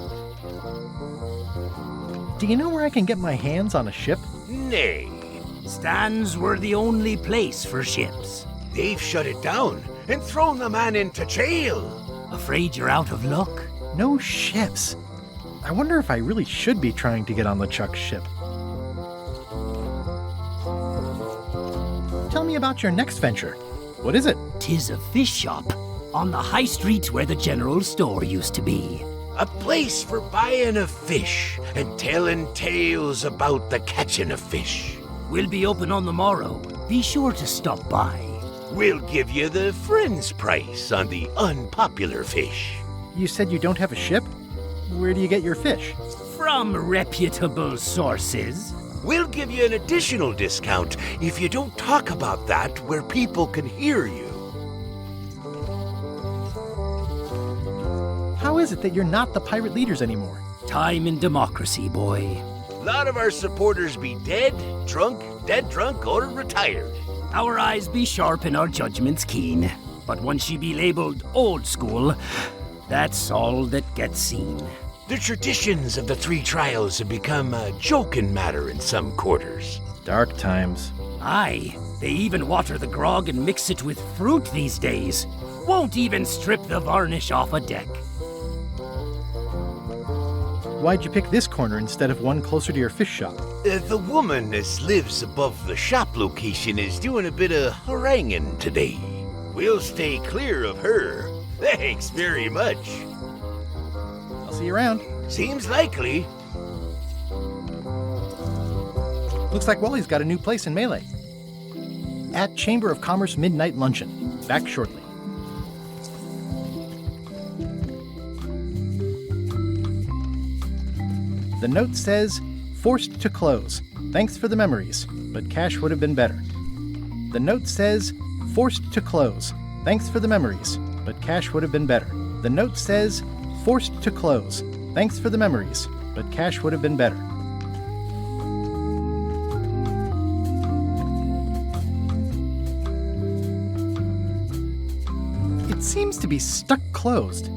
Speaker 1: Do you know where I can get my hands on a ship?
Speaker 14: Nay.
Speaker 4: Stands were the only place for ships.
Speaker 14: They've shut it down and thrown the man into jail.
Speaker 4: Afraid you're out of luck?
Speaker 1: No ships. I wonder if I really should be trying to get on LeChuck's ship. Tell me about your next venture. What is it?
Speaker 4: 'Tis a fish shop on the high street where the general store used to be.
Speaker 14: A place for buying of fish and telling tales about the catching of fish.
Speaker 4: We'll be open on the morrow. Be sure to stop by.
Speaker 14: We'll give you the friend's price on the unpopular fish.
Speaker 1: You said you don't have a ship? Where do you get your fish?
Speaker 4: From reputable sources.
Speaker 14: We'll give you an additional discount if you don't talk about that where people can hear you.
Speaker 1: How is it that you're not the pirate leaders anymore?
Speaker 4: Time and democracy, boy.
Speaker 14: A lot of our supporters be dead drunk, or retired.
Speaker 4: Our eyes be sharp and our judgments keen. But once you be labeled old school, that's all that gets seen.
Speaker 14: The traditions of the 3 trials have become a joking matter in some quarters.
Speaker 1: Dark times.
Speaker 4: Aye, they even water the grog and mix it with fruit these days. Won't even strip the varnish off a deck.
Speaker 1: Why'd you pick this corner instead of one closer to your fish shop?
Speaker 14: The woman as lives above the shop location is doing a bit of haranguing today. We'll stay clear of her. Thanks very much.
Speaker 1: I'll see you around.
Speaker 14: Seems likely.
Speaker 1: Looks like Wally's got a new place in Melee. At Chamber of Commerce Midnight Luncheon. Back shortly. The note says, forced to close. Thanks for the memories, but cash would have been better. The note says, forced to close. Thanks for the memories, but cash would have been better. The note says, forced to close. Thanks for the memories, but cash would have been better. It seems to be stuck closed.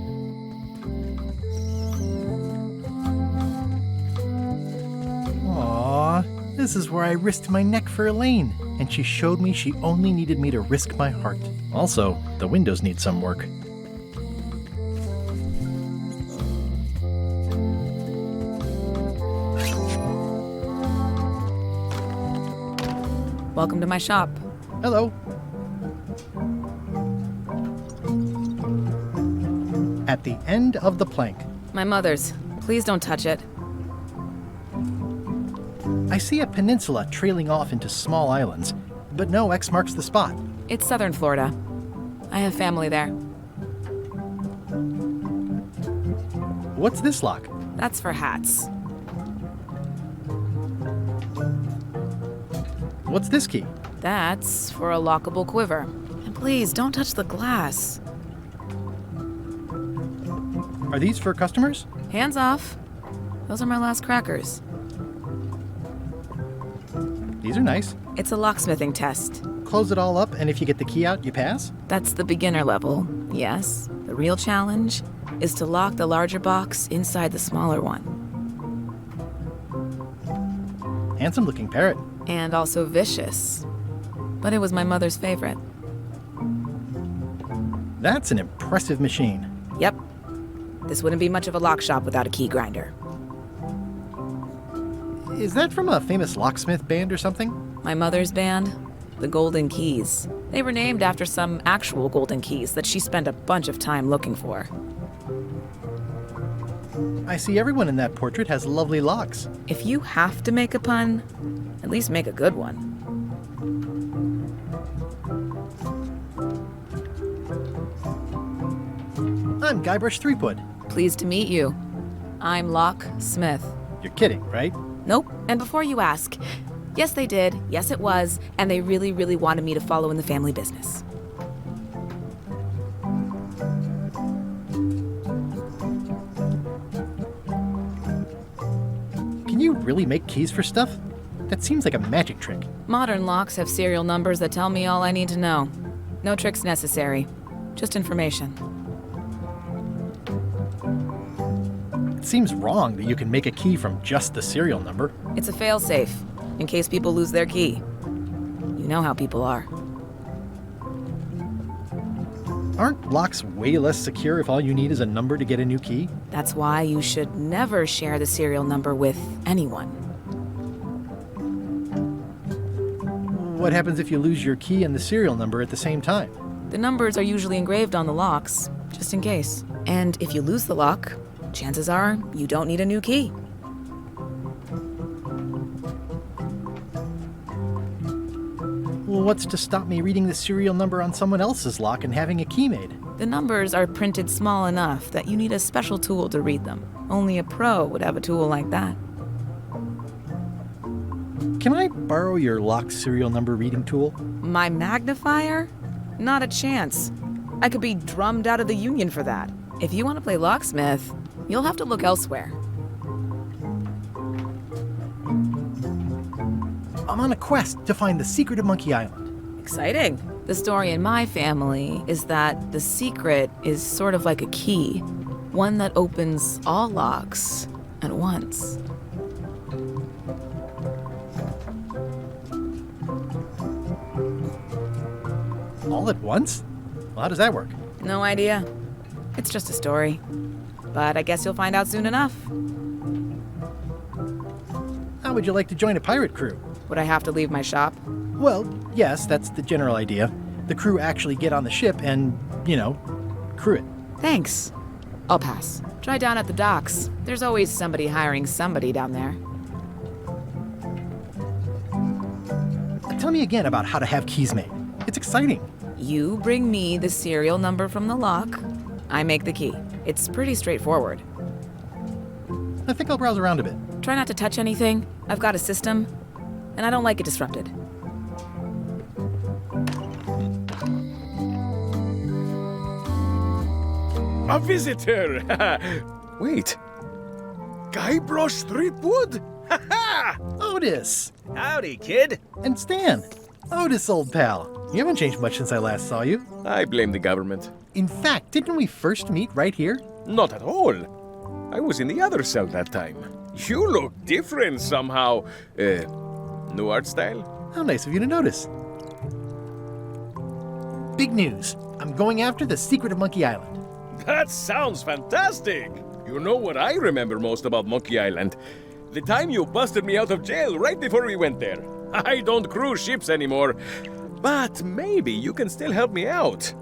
Speaker 1: This is where I risked my neck for Elaine, and she showed me she only needed me to risk my heart. Also, the windows need some work.
Speaker 6: Welcome to my shop.
Speaker 1: Hello. At the end of the plank.
Speaker 6: My mother's. Please don't touch it.
Speaker 1: I see a peninsula trailing off into small islands, but no X marks the spot.
Speaker 6: It's southern Florida. I have family there.
Speaker 1: What's this lock?
Speaker 6: That's for hats.
Speaker 1: What's this key?
Speaker 6: That's for a lockable quiver. And please, don't touch the glass.
Speaker 1: Are these for customers?
Speaker 6: Hands off. Those are my last crackers.
Speaker 1: These are nice.
Speaker 6: It's a locksmithing test.
Speaker 1: Close it all up, and if you get the key out, you pass?
Speaker 6: That's the beginner level, yes. The real challenge is to lock the larger box inside the smaller one.
Speaker 1: Handsome-looking parrot.
Speaker 6: And also vicious. But it was my mother's favorite.
Speaker 1: That's an impressive machine.
Speaker 6: Yep. This wouldn't be much of a lock shop without a key grinder.
Speaker 1: Is that from a famous locksmith band or something?
Speaker 6: My mother's band, the Golden Keys. They were named after some actual golden keys that she spent a bunch of time looking for.
Speaker 1: I see everyone in that portrait has lovely locks.
Speaker 6: If you have to make a pun, at least make a good one.
Speaker 1: I'm Guybrush Threepwood.
Speaker 6: Pleased to meet you. I'm Lock Smith.
Speaker 1: You're kidding, right?
Speaker 6: Nope. And before you ask, yes, they did. Yes, it was. And they really, really wanted me to follow in the family business.
Speaker 1: Can you really make keys for stuff? That seems like a magic trick.
Speaker 6: Modern locks have serial numbers that tell me all I need to know. No tricks necessary. Just information.
Speaker 1: It seems wrong that you can make a key from just the serial number.
Speaker 6: It's a failsafe, in case people lose their key. You know how people are.
Speaker 1: Aren't locks way less secure if all you need is a number to get a new key?
Speaker 6: That's why you should never share the serial number with anyone.
Speaker 1: What happens if you lose your key and the serial number at the same time?
Speaker 6: The numbers are usually engraved on the locks, just in case. And if you lose the lock, chances are you don't need a new key.
Speaker 1: Well, what's to stop me reading the serial number on someone else's lock and having a key made?
Speaker 15: The numbers are printed small enough that you need a special tool to read them. Only a pro would have a tool like that.
Speaker 1: Can I borrow your lock serial number reading tool?
Speaker 15: My magnifier? Not a chance. I could be drummed out of the union for that. If you want to play locksmith, you'll have to look elsewhere.
Speaker 1: I'm on a quest to find the secret of Monkey Island.
Speaker 15: Exciting. The story in my family is that the secret is sort of like a key, one that opens all locks at once.
Speaker 1: All at once? Well, how does that work?
Speaker 15: No idea. It's just a story. But I guess you'll find out soon enough.
Speaker 1: How would you like to join a pirate crew?
Speaker 15: Would I have to leave my shop?
Speaker 1: Well, yes, that's the general idea. The crew actually get on the ship and, crew it.
Speaker 15: Thanks. I'll pass. Try down at the docks. There's always somebody hiring somebody down there.
Speaker 1: Tell me again about how to have keys made. It's exciting.
Speaker 15: You bring me the serial number from the lock. I make the key. It's pretty straightforward.
Speaker 1: I think I'll browse around a bit.
Speaker 15: Try not to touch anything. I've got a system, and I don't like it disrupted.
Speaker 16: A visitor! Wait. Guybrush Threepwood?
Speaker 1: Otis!
Speaker 16: Howdy, kid.
Speaker 1: And Stan. Otis, old pal. You haven't changed much since I last saw you.
Speaker 16: I blame the government.
Speaker 1: In fact, didn't we first meet right here?
Speaker 16: Not at all. I was in the other cell that time. You look different somehow. New art style?
Speaker 1: How nice of you to notice. Big news. I'm going after the secret of Monkey Island.
Speaker 16: That sounds fantastic! You know what I remember most about Monkey Island? The time you busted me out of jail right before we went there. I don't cruise ships anymore. But maybe you can still help me out.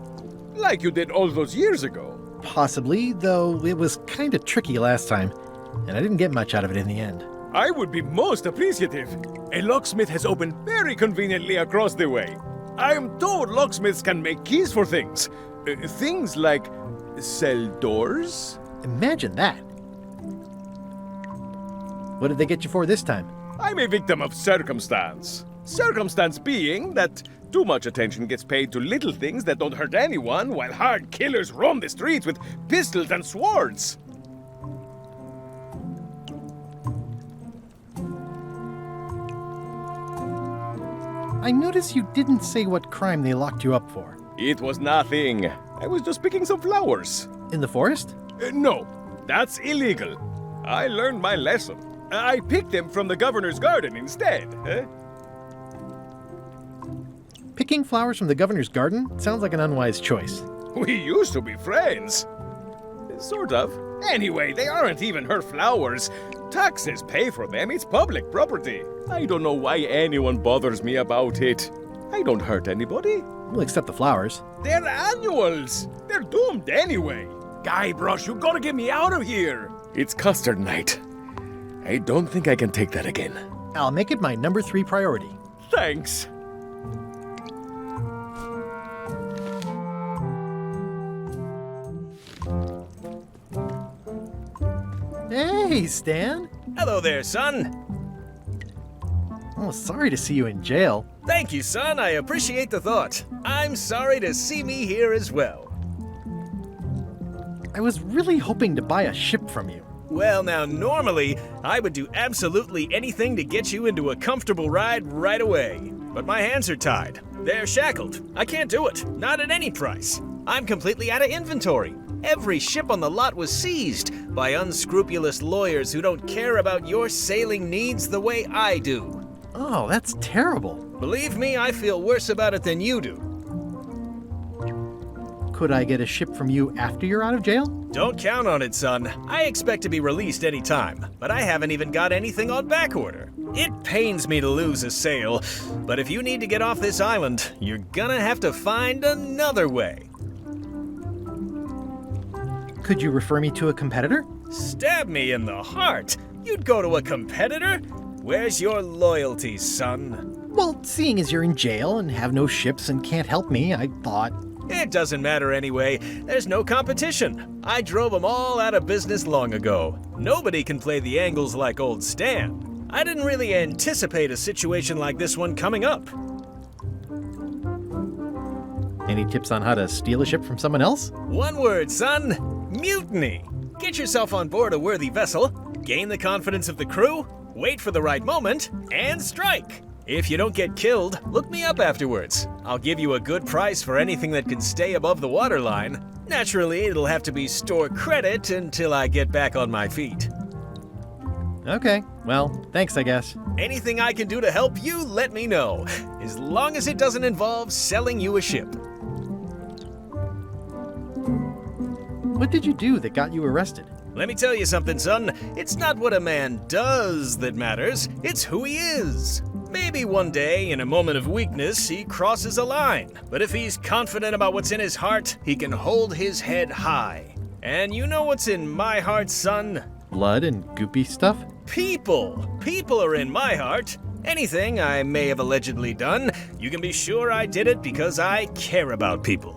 Speaker 16: Like you did all those years ago.
Speaker 1: Possibly, though it was kind of tricky last time. And I didn't get much out of it in the end.
Speaker 16: I would be most appreciative. A locksmith has opened very conveniently across the way. I am told locksmiths can make keys for things. Things like cell doors?
Speaker 1: Imagine that. What did they get you for this time?
Speaker 16: I'm a victim of circumstance. Circumstance being that too much attention gets paid to little things that don't hurt anyone, while hard killers roam the streets with pistols and swords.
Speaker 1: I notice you didn't say what crime they locked you up for.
Speaker 16: It was nothing. I was just picking some flowers.
Speaker 1: In the forest?
Speaker 16: No, that's illegal. I learned my lesson. I picked them from the governor's garden instead.
Speaker 1: Picking flowers from the governor's garden sounds like an unwise choice.
Speaker 16: We used to be friends. Sort of. Anyway, they aren't even her flowers. Taxes pay for them. It's public property. I don't know why anyone bothers me about it. I don't hurt anybody.
Speaker 1: Well, except the flowers.
Speaker 16: They're annuals. They're doomed anyway. Guybrush, you gotta get me out of here. It's custard night. I don't think I can take that again.
Speaker 1: I'll make it my number 3 priority.
Speaker 16: Thanks.
Speaker 1: Hey, Stan.
Speaker 17: Hello there, son.
Speaker 1: Oh, sorry to see you in jail.
Speaker 17: Thank you, son. I appreciate the thought. I'm sorry to see me here as well.
Speaker 1: I was really hoping to buy a ship from you.
Speaker 17: Well, now, normally, I would do absolutely anything to get you into a comfortable ride right away. But my hands are tied. They're shackled. I can't do it. Not at any price. I'm completely out of inventory. Every ship on the lot was seized by unscrupulous lawyers who don't care about your sailing needs the way I do.
Speaker 1: Oh, that's terrible.
Speaker 17: Believe me, I feel worse about it than you do.
Speaker 1: Could I get a ship from you after you're out of jail?
Speaker 17: Don't count on it, son. I expect to be released any time, but I haven't even got anything on back order. It pains me to lose a sail, but if you need to get off this island, you're gonna have to find another way.
Speaker 1: Could you refer me to a competitor?
Speaker 17: Stab me in the heart. You'd go to a competitor? Where's your loyalty, son?
Speaker 1: Well, seeing as you're in jail and have no ships and can't help me, I thought...
Speaker 17: It doesn't matter anyway. There's no competition. I drove them all out of business long ago. Nobody can play the angles like old Stan. I didn't really anticipate a situation like this one coming up.
Speaker 1: Any tips on how to steal a ship from someone else?
Speaker 17: One word, son. Mutiny. Get yourself on board a worthy vessel, gain the confidence of the crew, wait for the right moment, and strike. If you don't get killed, look me up afterwards. I'll give you a good price for anything that can stay above the waterline. Naturally, it'll have to be store credit until I get back on my feet.
Speaker 1: Okay, well, thanks, I guess.
Speaker 17: Anything I can do to help you, let me know. As long as it doesn't involve selling you a ship.
Speaker 1: What did you do that got you arrested?
Speaker 17: Let me tell you something, son. It's not what a man does that matters, it's who he is. Maybe one day, in a moment of weakness, he crosses a line. But if he's confident about what's in his heart, he can hold his head high. And you know what's in my heart, son?
Speaker 1: Blood and goopy stuff?
Speaker 17: People. People are in my heart. Anything I may have allegedly done, you can be sure I did it because I care about people.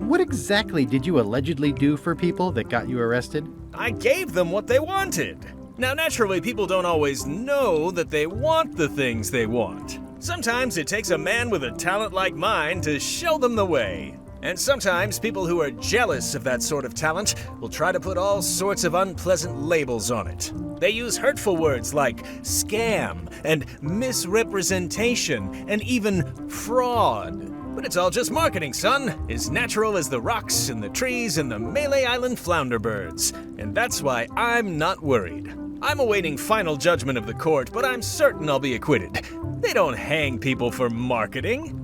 Speaker 1: What exactly did you allegedly do for people that got you arrested?
Speaker 17: I gave them what they wanted. Now, naturally, people don't always know that they want the things they want. Sometimes it takes a man with a talent like mine to show them the way. And sometimes people who are jealous of that sort of talent will try to put all sorts of unpleasant labels on it. They use hurtful words like scam and misrepresentation and even fraud. But it's all just marketing, son. As natural as the rocks and the trees and the Malay Island flounder birds. And that's why I'm not worried. I'm awaiting final judgment of the court, but I'm certain I'll be acquitted. They don't hang people for marketing.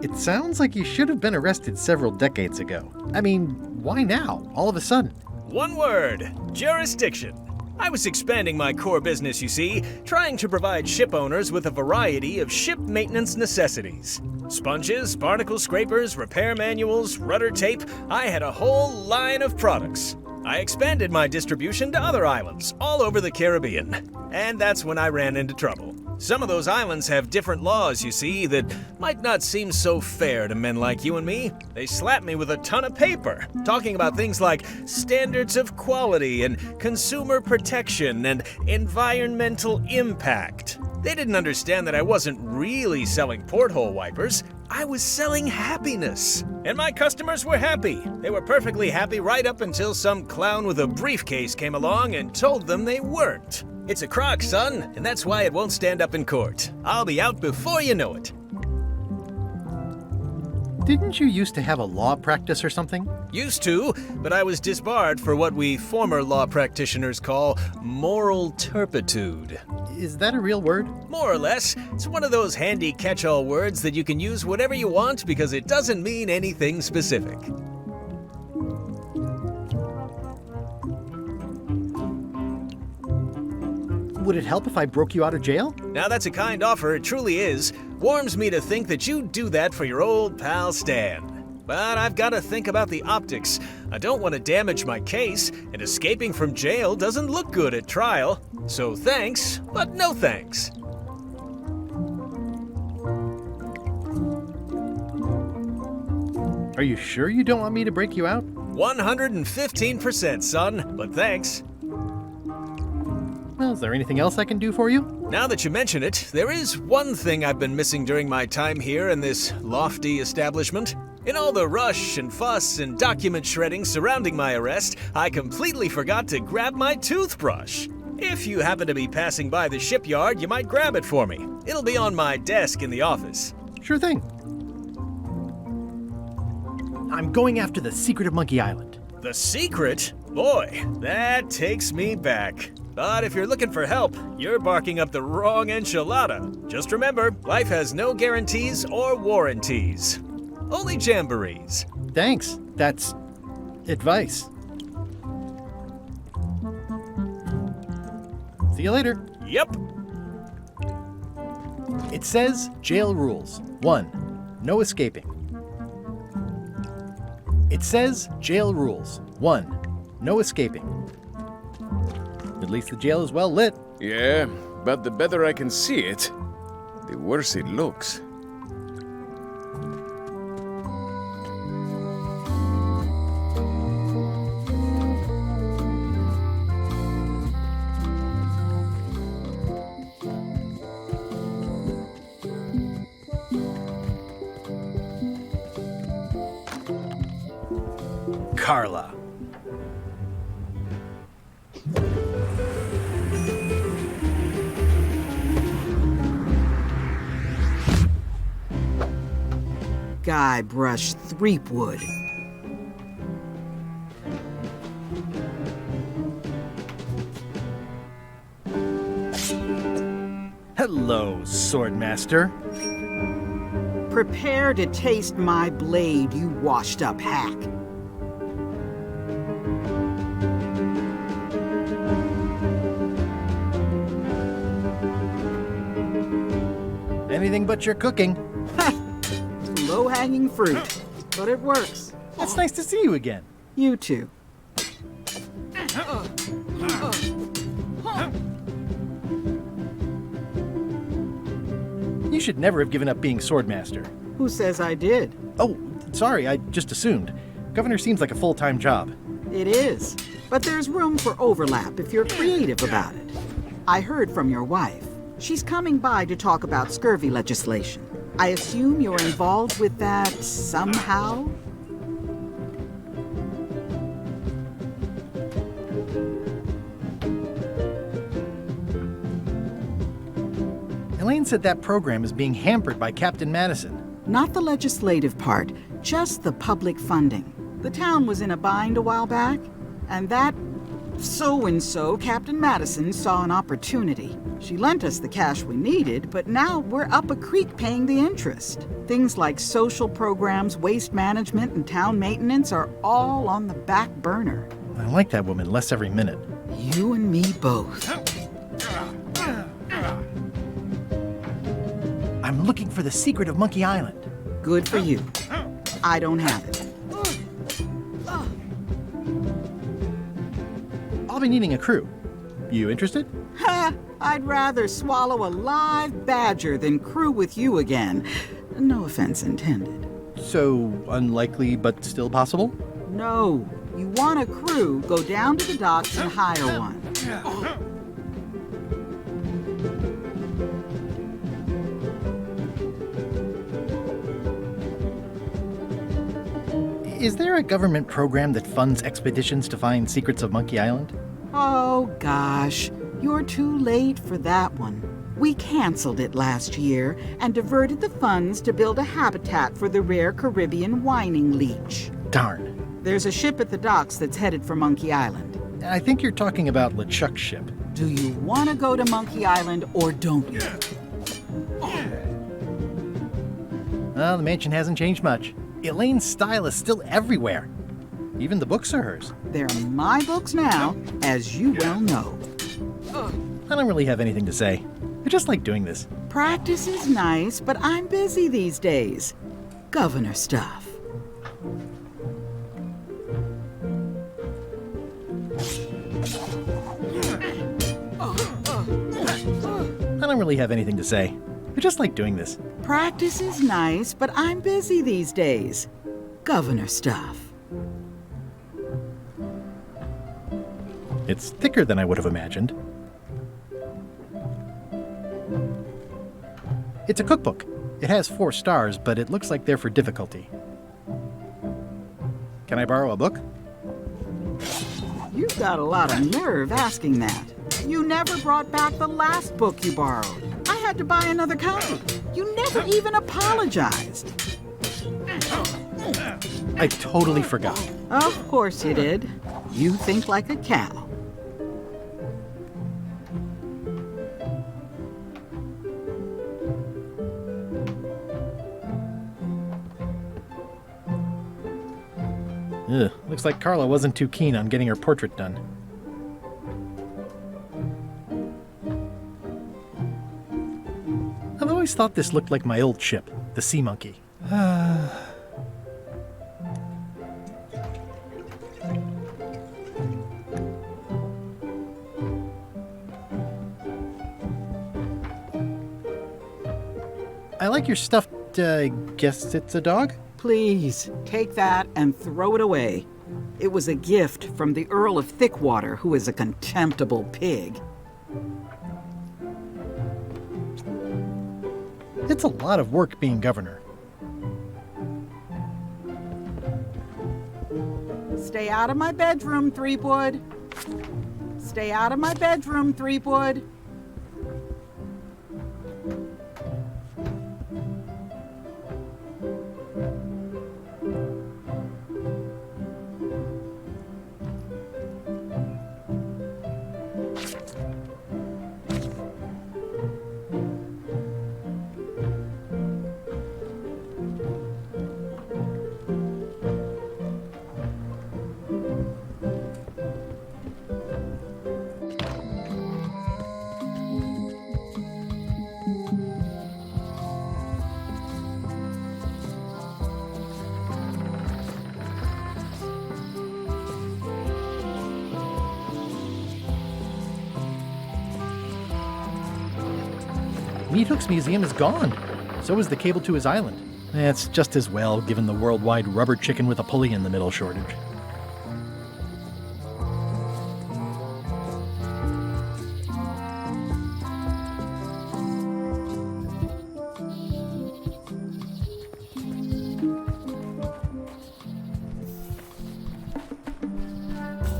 Speaker 1: It sounds like you should have been arrested several decades ago. I mean, why now, all of a sudden?
Speaker 17: One word, jurisdiction. I was expanding my core business, you see, trying to provide ship owners with a variety of ship maintenance necessities. Sponges, barnacle scrapers, repair manuals, rudder tape. I had a whole line of products. I expanded my distribution to other islands all over the Caribbean. And that's when I ran into trouble. Some of those islands have different laws, you see, that might not seem so fair to men like you and me. They slapped me with a ton of paper, talking about things like standards of quality and consumer protection and environmental impact. They didn't understand that I wasn't really selling porthole wipers. I was selling happiness. And my customers were happy. They were perfectly happy right up until some clown with a briefcase came along and told them they weren't. It's a crock, son, and that's why it won't stand up in court. I'll be out before you know it.
Speaker 1: Didn't you used to have a law practice or something?
Speaker 17: Used to, but I was disbarred for what we former law practitioners call moral turpitude.
Speaker 1: Is that a real word?
Speaker 17: More or less. It's one of those handy catch-all words that you can use whatever you want because it doesn't mean anything specific.
Speaker 1: Would it help if I broke you out of jail?
Speaker 17: Now that's a kind offer, it truly is. Warms me to think that you'd do that for your old pal Stan. But I've got to think about the optics. I don't want to damage my case, and escaping from jail doesn't look good at trial. So thanks, but no thanks.
Speaker 1: Are you sure you don't want me to break you out?
Speaker 17: 115%, son, but thanks.
Speaker 1: Well, is there anything else I can do for you?
Speaker 17: Now that you mention it, there is one thing I've been missing during my time here in this lofty establishment. In all the rush and fuss and document shredding surrounding my arrest, I completely forgot to grab my toothbrush. If you happen to be passing by the shipyard, you might grab it for me. It'll be on my desk in the office.
Speaker 1: Sure thing. I'm going after the secret of Monkey Island.
Speaker 17: The secret? Boy, that takes me back. But if you're looking for help, you're barking up the wrong enchilada. Just remember, life has no guarantees or warranties. Only jamborees.
Speaker 1: Thanks. That's advice. See you later.
Speaker 17: Yep.
Speaker 1: It says jail rules. 1. No escaping. It says jail rules. 1. No escaping. At least the jail is well lit.
Speaker 16: Yeah, but the better I can see it, the worse it looks.
Speaker 1: Carla.
Speaker 13: Guybrush Threepwood.
Speaker 1: Hello, Swordmaster.
Speaker 13: Prepare to taste my blade, you washed-up hack.
Speaker 1: Anything but your cooking.
Speaker 13: Low-hanging fruit, but it works.
Speaker 1: It's nice to see you again.
Speaker 13: You too.
Speaker 1: You should never have given up being Swordmaster.
Speaker 13: Who says I did?
Speaker 1: Oh, sorry, I just assumed. Governor seems like a full-time job.
Speaker 13: It is, but there's room for overlap if you're creative about it. I heard from your wife. She's coming by to talk about scurvy legislation. I assume you're involved with that somehow?
Speaker 1: Elaine said that program is being hampered by Captain Madison.
Speaker 13: Not the legislative part, just the public funding. The town was in a bind a while back, and that so-and-so, Captain Madison, saw an opportunity. She lent us the cash we needed, but now we're up a creek paying the interest. Things like social programs, waste management, and town maintenance are all on the back burner.
Speaker 1: I like that woman less every minute.
Speaker 13: You and me both.
Speaker 1: I'm looking for the secret of Monkey Island.
Speaker 13: Good for you. I don't have it.
Speaker 1: I'll be needing a crew. You interested?
Speaker 13: Ha! I'd rather swallow a live badger than crew with you again. No offense intended.
Speaker 1: So, unlikely but still possible?
Speaker 13: No. You want a crew, go down to the docks and hire one.
Speaker 1: Is there a government program that funds expeditions to find secrets of Monkey Island?
Speaker 13: Oh, gosh. You're too late for that one. We canceled it last year and diverted the funds to build a habitat for the rare Caribbean whining leech.
Speaker 1: Darn.
Speaker 13: There's a ship at the docks that's headed for Monkey Island.
Speaker 1: I think you're talking about LeChuck's ship.
Speaker 13: Do you want to go to Monkey Island or don't you?
Speaker 1: Well, the mansion hasn't changed much. Elaine's style is still everywhere. Even the books are hers.
Speaker 13: They're my books now, as you well know.
Speaker 1: I don't really have anything to say. I just like doing this.
Speaker 13: Practice is nice, but I'm busy these days. Governor stuff.
Speaker 1: I don't really have anything to say. I just like doing this.
Speaker 13: Practice is nice, but I'm busy these days. Governor stuff.
Speaker 1: It's thicker than I would have imagined. It's a cookbook. It has 4 stars, but it looks like they're for difficulty. Can I borrow a book?
Speaker 13: You've got a lot of nerve asking that. You never brought back the last book you borrowed. I had to buy another copy. You never even apologized.
Speaker 1: I totally forgot.
Speaker 13: Of course you did. You think like a cow.
Speaker 1: Ugh, looks like Carla wasn't too keen on getting her portrait done. I've always thought this looked like my old ship, the Sea Monkey. I like your stuffed, guess it's a dog?
Speaker 13: Please, take that and throw it away. It was a gift from the Earl of Thickwater, who is a contemptible pig.
Speaker 1: It's a lot of work being governor.
Speaker 13: Stay out of my bedroom, Threepwood. Stay out of my bedroom, Threepwood.
Speaker 1: Meat Hook's museum is gone. So is the cable to his island. It's just as well, given the worldwide rubber chicken with a pulley in the middle shortage.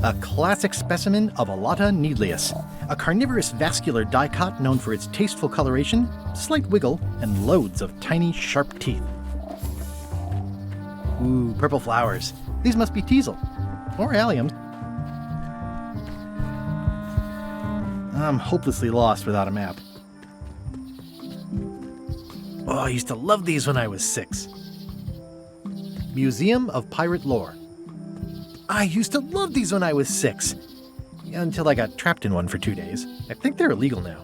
Speaker 1: A classic specimen of Alata needleus, a carnivorous vascular dicot known for its tasteful coloration, slight wiggle, and loads of tiny, sharp teeth. Ooh, purple flowers. These must be teasel. Or alliums. I'm hopelessly lost without a map. Oh, I used to love these when I was 6. Museum of Pirate Lore. I used to love these when I was 6. Until I got trapped in one for 2 days. I think they're illegal now.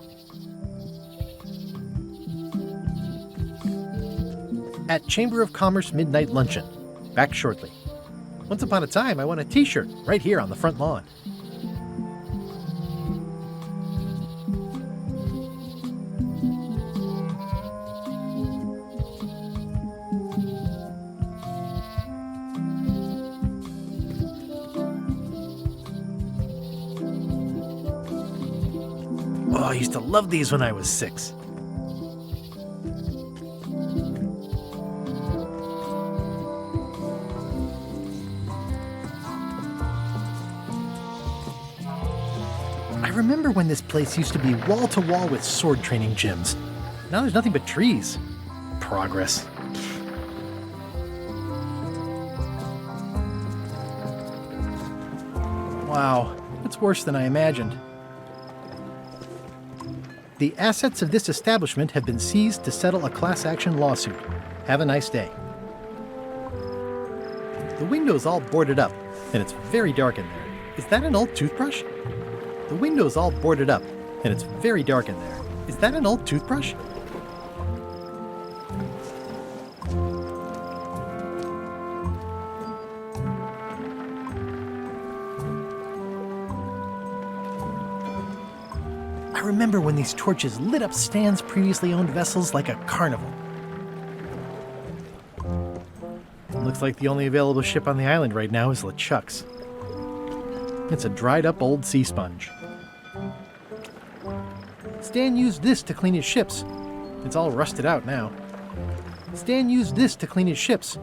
Speaker 1: At Chamber of Commerce Midnight Luncheon. Back shortly. Once upon a time, I won a t-shirt right here on the front lawn. Oh, I used to love these when I was 6. I remember when this place used to be wall-to-wall with sword training gyms. Now there's nothing but trees. Progress. Wow, it's worse than I imagined. The assets of this establishment have been seized to settle a class action lawsuit. Have a nice day. The window's all boarded up, and it's very dark in there. Is that an old toothbrush? The window's all boarded up, and it's very dark in there. Is that an old toothbrush? I remember when these torches lit up Stan's previously owned vessels like a carnival. Looks like the only available ship on the island right now is LeChuck's. It's a dried up old sea sponge. Stan used this to clean his ships. It's all rusted out now. Stan used this to clean his ships.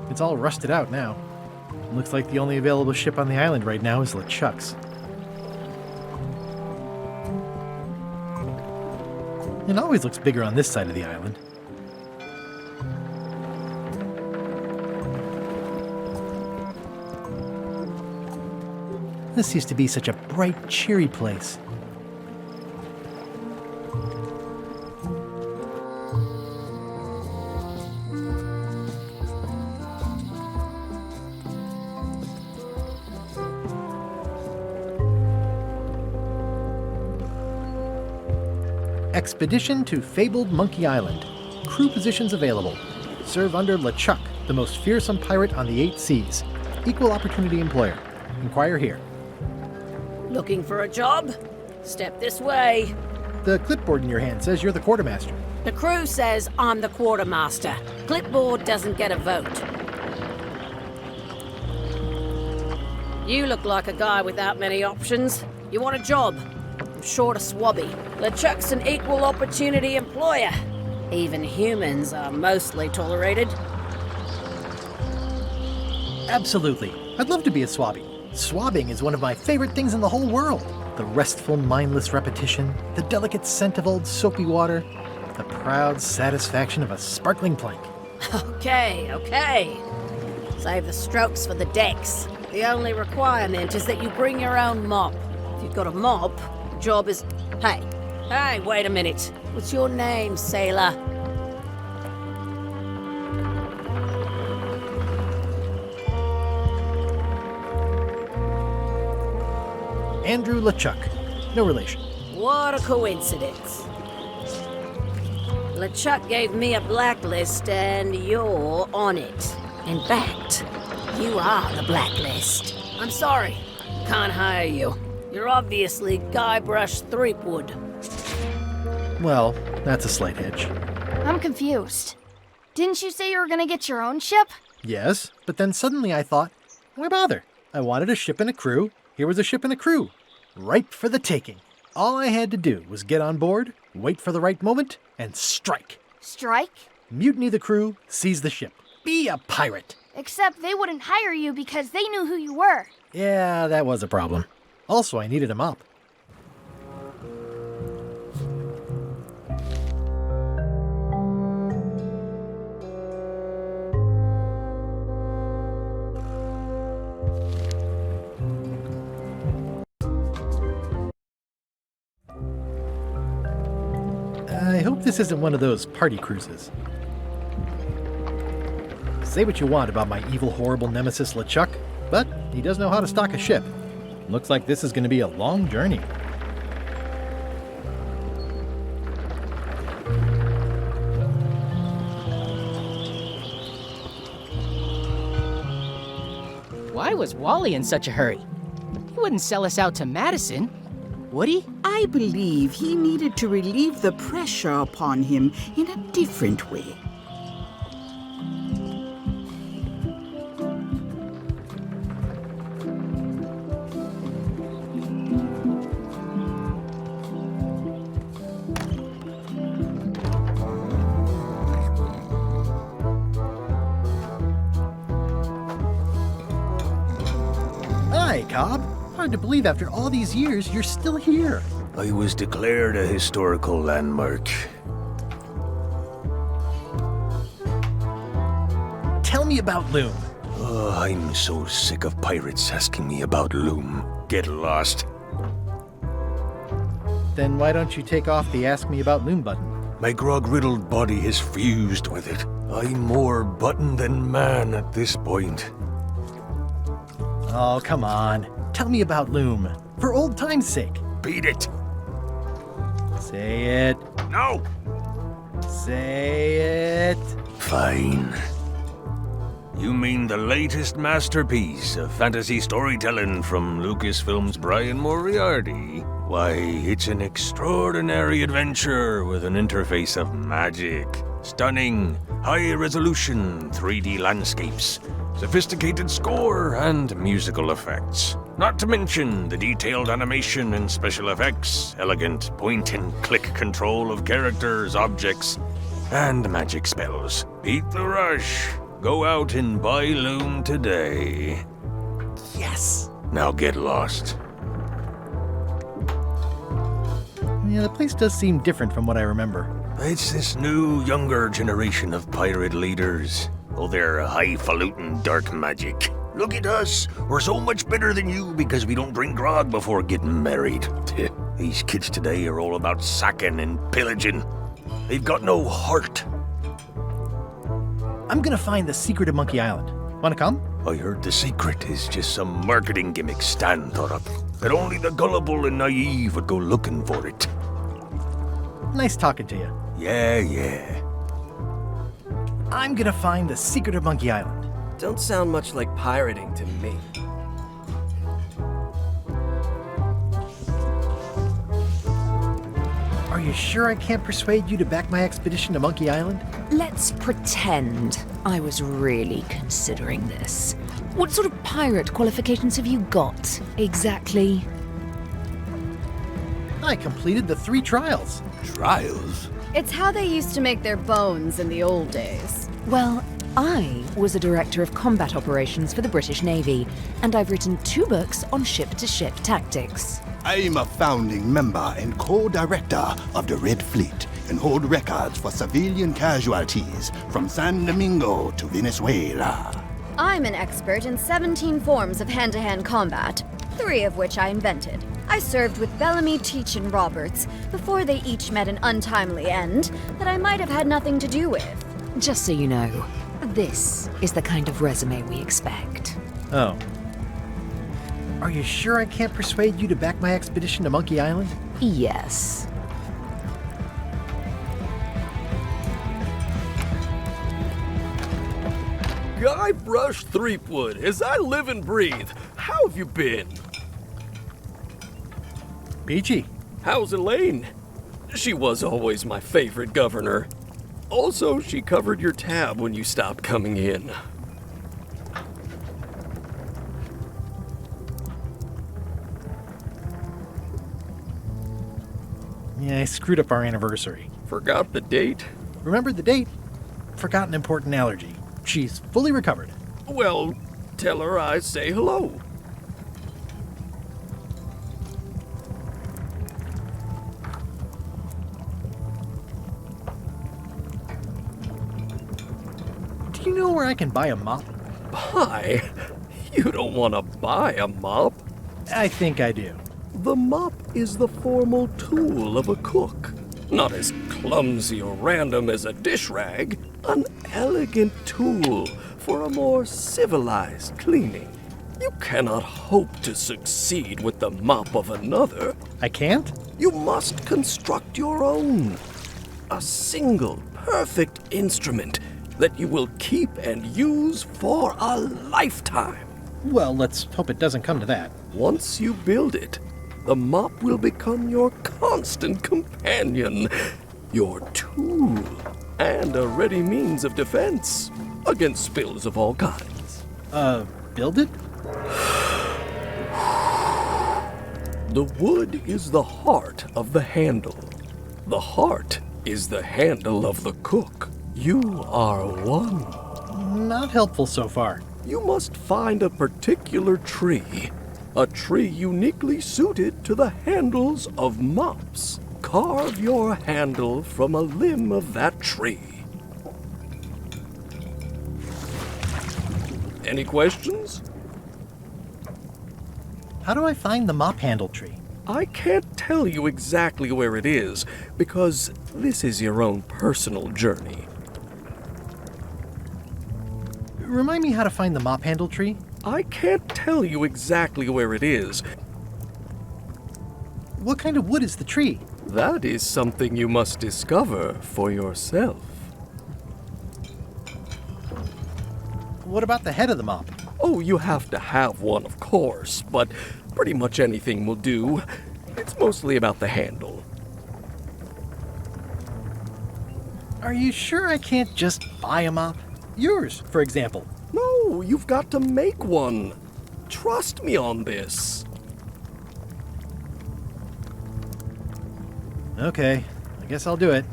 Speaker 1: It's all rusted out now. Looks like the only available ship on the island right now is LeChuck's. It always looks bigger on this side of the island. This used to be such a bright, cheery place. Expedition to fabled Monkey Island. Crew positions available. Serve under LeChuck, the most fearsome pirate on the 8 seas. Equal opportunity employer. Inquire here.
Speaker 2: Looking for a job? Step this way.
Speaker 1: The clipboard in your hand says you're the quartermaster.
Speaker 2: The crew says I'm the quartermaster. Clipboard doesn't get a vote. You look like a guy without many options. You want a job? I'm short a swabby. LeChuck's an equal opportunity employer. Even humans are mostly tolerated.
Speaker 1: Absolutely. I'd love to be a swabby. Swabbing is one of my favorite things in the whole world. The restful, mindless repetition, the delicate scent of old soapy water, the proud satisfaction of a sparkling plank.
Speaker 2: Okay. Save the strokes for the decks. The only requirement is that you bring your own mop. If you've got a mop, the job is... Hey, wait a minute. What's your name, sailor?
Speaker 1: Andrew LeChuck. No relation.
Speaker 2: What a coincidence. LeChuck gave me a blacklist and you're on it. In fact, you are the blacklist. I'm sorry. Can't hire you. You're obviously Guybrush Threepwood.
Speaker 1: Well, that's a slight hitch.
Speaker 3: I'm confused. Didn't you say you were gonna get your own ship?
Speaker 1: Yes, but then suddenly I thought, why bother? I wanted a ship and a crew. Here was a ship and a crew. Ripe for the taking. All I had to do was get on board, wait for the right moment, and strike.
Speaker 3: Strike?
Speaker 1: Mutiny the crew, seize the ship. Be a pirate.
Speaker 3: Except they wouldn't hire you because they knew who you were.
Speaker 1: Yeah, that was a problem. Also, I needed a mop. I hope this isn't one of those party cruises. Say what you want about my evil, horrible nemesis LeChuck, but he does know how to stock a ship. Looks like this is going to be a long journey.
Speaker 18: Why was Wally in such a hurry? He wouldn't sell us out to Madison, would he?
Speaker 13: I believe he needed to relieve the pressure upon him in a different way.
Speaker 1: Hi, Cobb. Hard to believe after all these years you're still here.
Speaker 14: I was declared a historical landmark.
Speaker 1: Tell me about Loom.
Speaker 14: Oh, I'm so sick of pirates asking me about Loom. Get lost.
Speaker 1: Then why don't you take off the Ask Me About Loom button?
Speaker 14: My grog-riddled body has fused with it. I'm more button than man at this point.
Speaker 1: Oh, come on. Tell me about Loom. For old time's sake.
Speaker 14: Beat it.
Speaker 1: Say it.
Speaker 14: No.
Speaker 1: Say it.
Speaker 14: Fine. You mean the latest masterpiece of fantasy storytelling from Lucasfilm's Brian Moriarty? Why, it's an extraordinary adventure with an interface of magic. Stunning, high-resolution 3D landscapes, sophisticated score, and musical effects. Not to mention the detailed animation and special effects, elegant point-and-click control of characters, objects, and magic spells. Beat the rush. Go out and buy Loom today.
Speaker 1: Yes!
Speaker 14: Now get lost.
Speaker 1: Yeah, the place does seem different from what I remember.
Speaker 14: It's this new, younger generation of pirate leaders. Oh, they're highfalutin dark magic. Look at us. We're so much better than you because we don't drink grog before getting married. These kids today are all about sacking and pillaging. They've got no heart.
Speaker 1: I'm gonna find the secret of Monkey Island. Wanna come?
Speaker 14: I heard the secret is just some marketing gimmick Stan thought up. That only the gullible and naive would go looking for it.
Speaker 1: Nice talking to you.
Speaker 14: Yeah.
Speaker 1: I'm gonna find the secret of Monkey Island.
Speaker 19: Don't sound much like pirating to me.
Speaker 1: Are you sure I can't persuade you to back my expedition to Monkey Island?
Speaker 6: Let's pretend I was really considering this. What sort of pirate qualifications have you got, exactly?
Speaker 1: I completed the 3 trials.
Speaker 9: Trials?
Speaker 11: It's how they used to make their bones in the old days.
Speaker 6: Well, I was a director of combat operations for the British Navy, and I've written 2 books on ship-to-ship tactics.
Speaker 9: I'm a founding member and co-director of the Red Fleet and hold records for civilian casualties from San Domingo to Venezuela.
Speaker 11: I'm an expert in 17 forms of hand-to-hand combat, 3 of which I invented. I served with Bellamy, Teach, and Roberts before they each met an untimely end that I might have had nothing to do with.
Speaker 6: Just so you know, this is the kind of resume we expect.
Speaker 1: Oh. Are you sure I can't persuade you to back my expedition to Monkey Island?
Speaker 6: Yes.
Speaker 20: Guybrush Threepwood, as I live and breathe, how have you been?
Speaker 1: Peachy.
Speaker 20: How's Elaine? She was always my favorite governor. Also, she covered your tab when you stopped coming in.
Speaker 1: Yeah, I screwed up our anniversary.
Speaker 20: Forgot the date?
Speaker 1: Remembered the date. Forgot an important allergy. She's fully recovered.
Speaker 20: Well, tell her I say hello.
Speaker 1: Do you know where I can buy a mop?
Speaker 20: Buy? You don't want to buy a mop.
Speaker 1: I think I do.
Speaker 20: The mop is the formal tool of a cook. Not as clumsy or random as a dish rag. An elegant tool for a more civilized cleaning. You cannot hope to succeed with the mop of another.
Speaker 1: I can't?
Speaker 20: You must construct your own. A single, perfect instrument that you will keep and use for a lifetime.
Speaker 1: Well, let's hope it doesn't come to that.
Speaker 20: Once you build it, the mop will become your constant companion, your tool, and a ready means of defense against spills of all kinds.
Speaker 1: Build it?
Speaker 20: The wood is the heart of the handle. The heart is the handle of the cook. You are one.
Speaker 1: Not helpful so far.
Speaker 20: You must find a particular tree. A tree uniquely suited to the handles of mops. Carve your handle from a limb of that tree. Any questions?
Speaker 1: How do I find the mop handle tree?
Speaker 20: I can't tell you exactly where it is, because this is your own personal journey.
Speaker 1: Remind me how to find the mop handle tree?
Speaker 20: I can't tell you exactly where it is.
Speaker 1: What kind of wood is the tree?
Speaker 20: That is something you must discover for yourself.
Speaker 1: What about the head of the mop?
Speaker 20: Oh, you have to have one, of course, but pretty much anything will do. It's mostly about the handle.
Speaker 1: Are you sure I can't just buy a mop? Yours, for example.
Speaker 20: No, you've got to make one. Trust me on this.
Speaker 1: Okay, I guess I'll do it.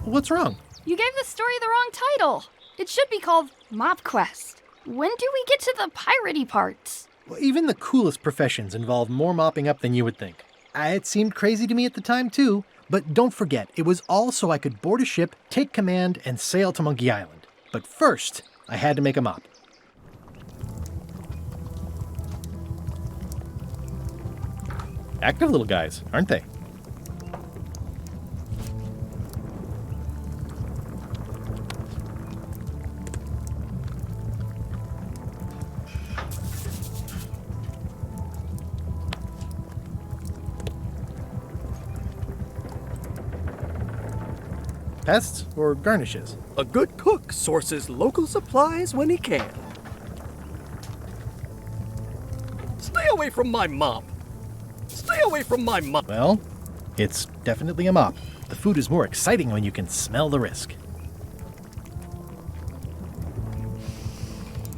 Speaker 1: What's wrong?
Speaker 3: You gave the story the wrong title. It should be called Mop Quest. When do we get to the piratey parts?
Speaker 1: Well, even the coolest professions involve more mopping up than you would think. It seemed crazy to me at the time, too. But don't forget, it was all so I could board a ship, take command, and sail to Monkey Island. But first, I had to make a mop.
Speaker 16: Active little guys, aren't they?
Speaker 1: Pests or garnishes?
Speaker 20: A good cook sources local supplies when he can. Stay away from my mop. Stay away from my mop.
Speaker 1: Well, it's definitely a mop. The food is more exciting when you can smell the risk.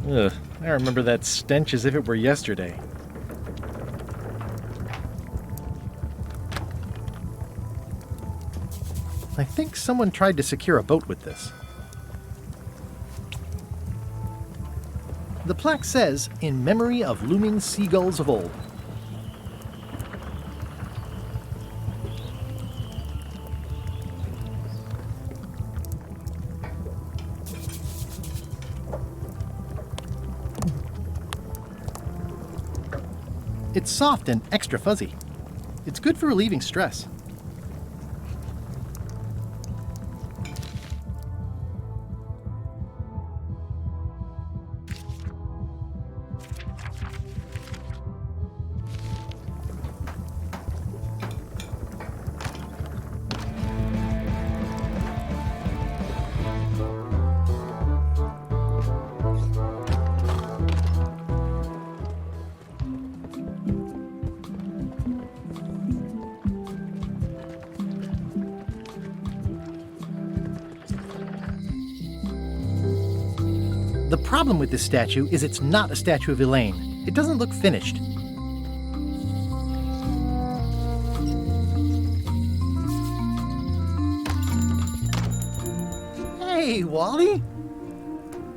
Speaker 1: Ugh, I remember that stench as if it were yesterday. I think someone tried to secure a boat with this. The plaque says, "In memory of looming seagulls of old." It's soft and extra fuzzy. It's good for relieving stress. The problem with this statue is it's not a statue of Elaine. It doesn't look finished. Hey, Wally!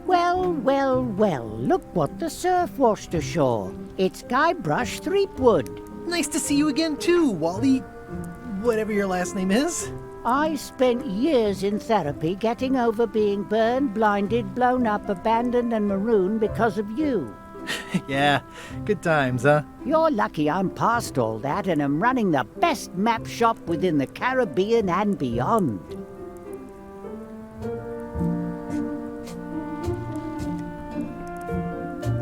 Speaker 21: Well, well, well, look what the surf washed ashore. It's Guybrush Threepwood.
Speaker 1: Nice to see you again too, Wally. Whatever your last name is.
Speaker 21: I spent years in therapy getting over being burned, blinded, blown up, abandoned, and marooned because of you.
Speaker 1: Yeah, good times, huh?
Speaker 21: You're lucky I'm past all that and am running the best map shop within the Caribbean and beyond.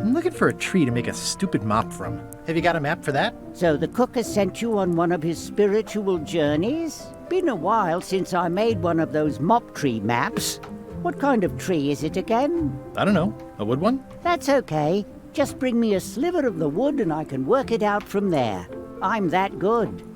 Speaker 1: I'm looking for a tree to make a stupid mop from. Have you got a map for that?
Speaker 21: So the cook has sent you on one of his spiritual journeys? Been a while since I made one of those mop tree maps. What kind of tree is it again?
Speaker 1: I don't know. A wood one?
Speaker 21: That's okay. Just bring me a sliver of the wood and I can work it out from there. I'm that good.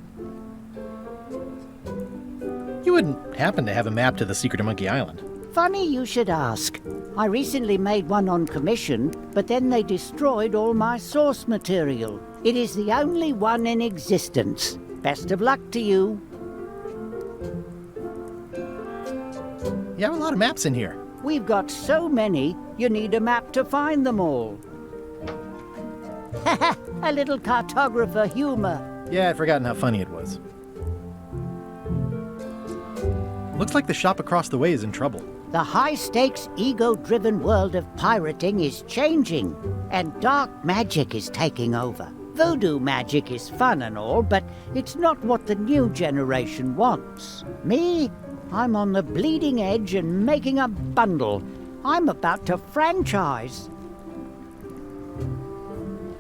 Speaker 1: You wouldn't happen to have a map to the secret of Monkey Island.
Speaker 21: Funny you should ask. I recently made one on commission, but then they destroyed all my source material. It is the only one in existence. Best of luck to you.
Speaker 1: You have a lot of maps in here.
Speaker 21: We've got so many, you need a map to find them all. A little cartographer humor.
Speaker 1: Yeah, I'd forgotten how funny it was. Looks like the shop across the way is in trouble.
Speaker 21: The high-stakes, ego-driven world of pirating is changing, and dark magic is taking over. Voodoo magic is fun and all, but it's not what the new generation wants. Me? I'm on the bleeding edge and making a bundle. I'm about to franchise.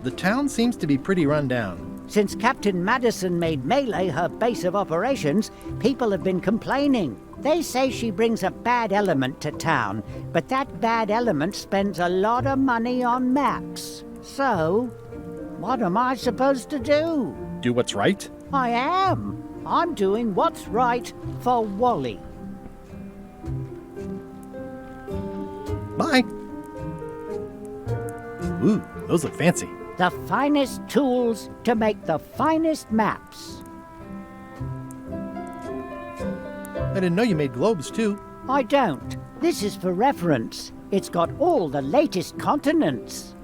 Speaker 1: The town seems to be pretty run down.
Speaker 21: Since Captain Madison made Melee her base of operations, people have been complaining. They say she brings a bad element to town, but that bad element spends a lot of money on maps. So, what am I supposed to do?
Speaker 1: Do what's right?
Speaker 21: I am. I'm doing what's right for Wally.
Speaker 1: Bye. Ooh, those look fancy.
Speaker 21: The finest tools to make the finest maps.
Speaker 1: I didn't know you made globes, too.
Speaker 21: I don't. This is for reference. It's got all the latest continents.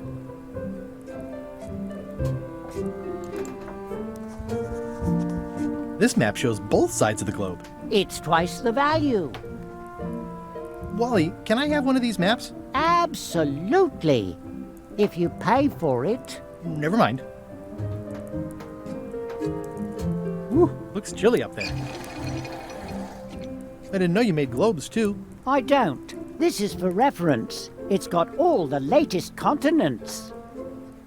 Speaker 1: This map shows both sides of the globe.
Speaker 21: It's twice the value.
Speaker 1: Wally, can I have one of these maps?
Speaker 21: Absolutely. If you pay for it.
Speaker 1: Never mind. Whew, looks chilly up there. I didn't know you made globes, too.
Speaker 21: I don't. This is for reference. It's got all the latest continents.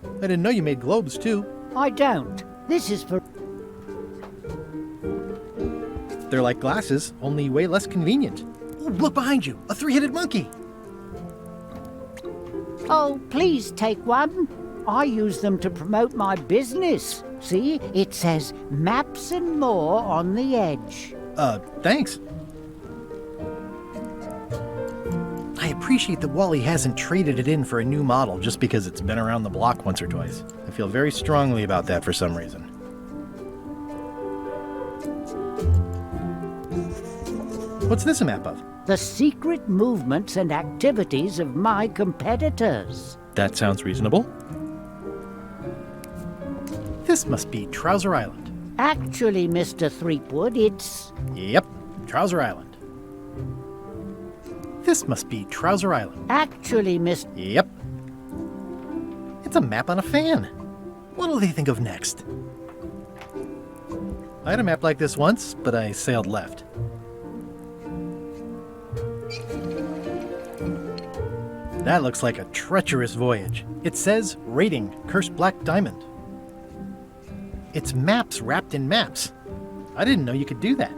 Speaker 1: I didn't know you made globes, too.
Speaker 21: I don't. This is for...
Speaker 1: They're like glasses, only way less convenient. Ooh, look behind you! A three-headed monkey!
Speaker 21: Oh, please take one. I use them to promote my business. See, it says Maps and More on the edge.
Speaker 1: Thanks. I appreciate that Wally hasn't traded it in for a new model just because it's been around the block once or twice. I feel very strongly about that for some reason. What's this a map of?
Speaker 21: The secret movements and activities of my competitors.
Speaker 1: That sounds reasonable. This must be Trouser Island.
Speaker 21: Actually, Mr. Threepwood, it's...
Speaker 1: Yep, Trouser Island. This must be Trouser Island.
Speaker 21: Actually, Miss...
Speaker 1: Yep. It's a map on a fan. What'll they think of next? I had a map like this once, but I sailed left. That looks like a treacherous voyage. It says, rating, Cursed Black Diamond. It's maps wrapped in maps. I didn't know you could do that.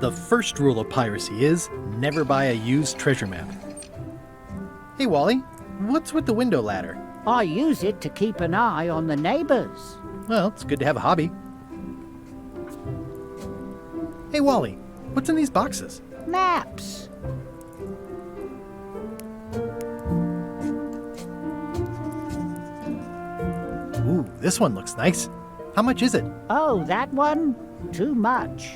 Speaker 1: The first rule of piracy is never buy a used treasure map. Hey, Wally, what's with the window ladder?
Speaker 21: I use it to keep an eye on the neighbors.
Speaker 1: Well, it's good to have a hobby. Hey, Wally, what's in these boxes?
Speaker 21: Maps.
Speaker 1: Ooh, this one looks nice. How much is it?
Speaker 21: Oh, that one? Too much.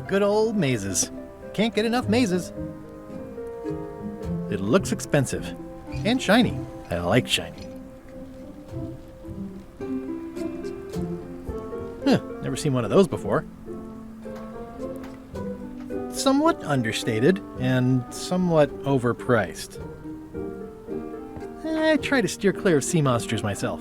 Speaker 1: Good old mazes. Can't get enough mazes. It looks expensive. And shiny. I like shiny. Never seen one of those before. Somewhat understated and somewhat overpriced. I try to steer clear of sea monsters myself.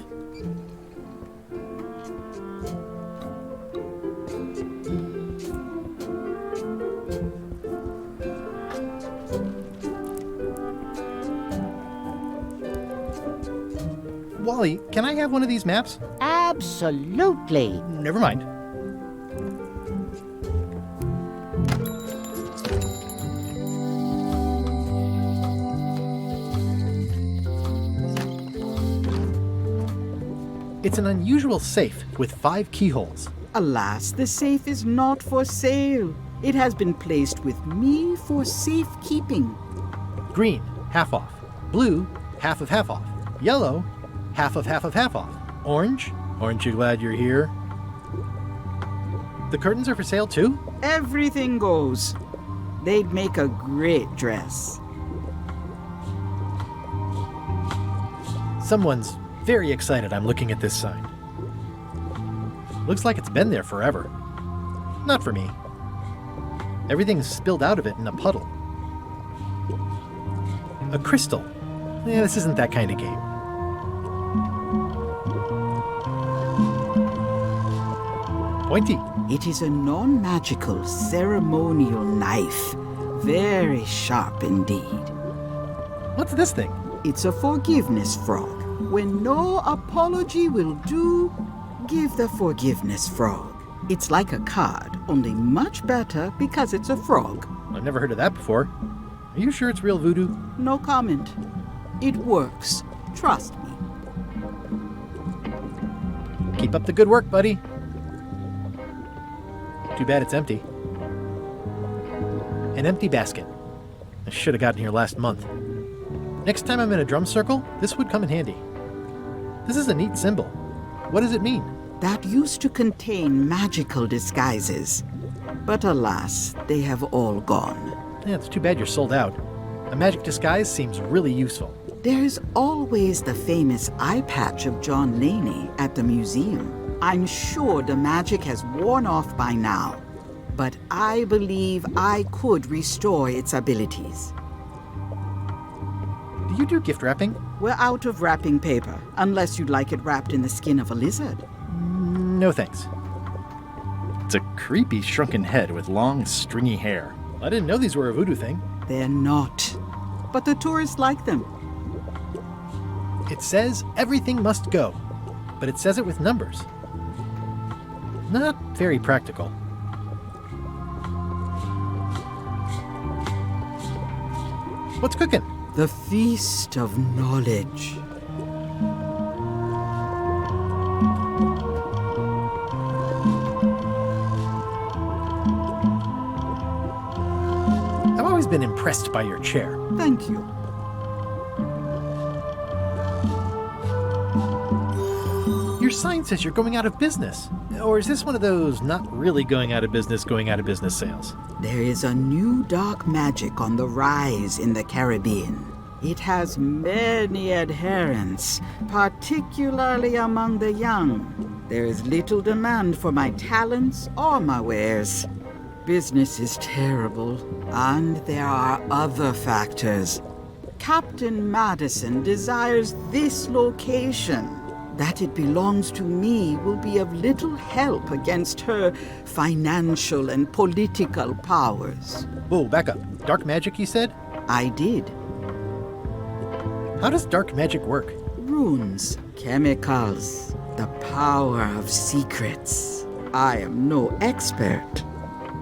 Speaker 1: Wally, can I have one of these maps?
Speaker 21: Absolutely.
Speaker 1: Never mind. It's an unusual safe with 5 keyholes.
Speaker 13: Alas, the safe is not for sale. It has been placed with me for safekeeping.
Speaker 1: Green, half off. Blue, half of half off. Yellow, half of half of half off. Orange, aren't you glad you're here? The curtains are for sale too?
Speaker 13: Everything goes. They'd make a great dress.
Speaker 1: Someone's very excited I'm looking at this sign. Looks like it's been there forever. Not for me. Everything's spilled out of it in a puddle. A crystal. This isn't that kind of game. Pointy.
Speaker 13: It is a non-magical ceremonial knife. Very sharp indeed.
Speaker 1: What's this thing?
Speaker 13: It's a forgiveness frog. When no apology will do, give the forgiveness frog. It's like a card, only much better because it's a frog.
Speaker 1: I've never heard of that before. Are you sure it's real voodoo?
Speaker 13: No comment. It works. Trust me.
Speaker 1: Keep up the good work, buddy. Too bad it's empty. An empty basket. I should have gotten here last month. Next time I'm in a drum circle, this would come in handy. This is a neat symbol. What does it mean?
Speaker 13: That used to contain magical disguises. But alas, they have all gone.
Speaker 1: Yeah, it's too bad you're sold out. A magic disguise seems really useful.
Speaker 13: There's always the famous eye patch of John Laney at the museum. I'm sure the magic has worn off by now, but I believe I could restore its abilities.
Speaker 1: Do you do gift wrapping?
Speaker 13: We're out of wrapping paper, unless you'd like it wrapped in the skin of a lizard.
Speaker 1: No thanks. It's a creepy shrunken head with long, stringy hair. I didn't know these were a voodoo thing.
Speaker 13: They're not, but the tourists like them.
Speaker 1: It says everything must go, but it says it with numbers. Not very practical. What's cooking?
Speaker 13: The Feast of Knowledge.
Speaker 1: been impressed by your chair.
Speaker 13: Thank you.
Speaker 1: Your sign says you're going out of business. Or is this one of those not really going out of business sales?
Speaker 13: There is a new dark magic on the rise in the Caribbean. It has many adherents, particularly among the young. There is little demand for my talents or my wares. Business is terrible, and there are other factors. Captain Madison desires this location. That it belongs to me will be of little help against her financial and political powers.
Speaker 1: Whoa, back up. Dark magic, you said?
Speaker 13: I did.
Speaker 1: How does dark magic work?
Speaker 13: Runes, chemicals, the power of secrets. I am no expert.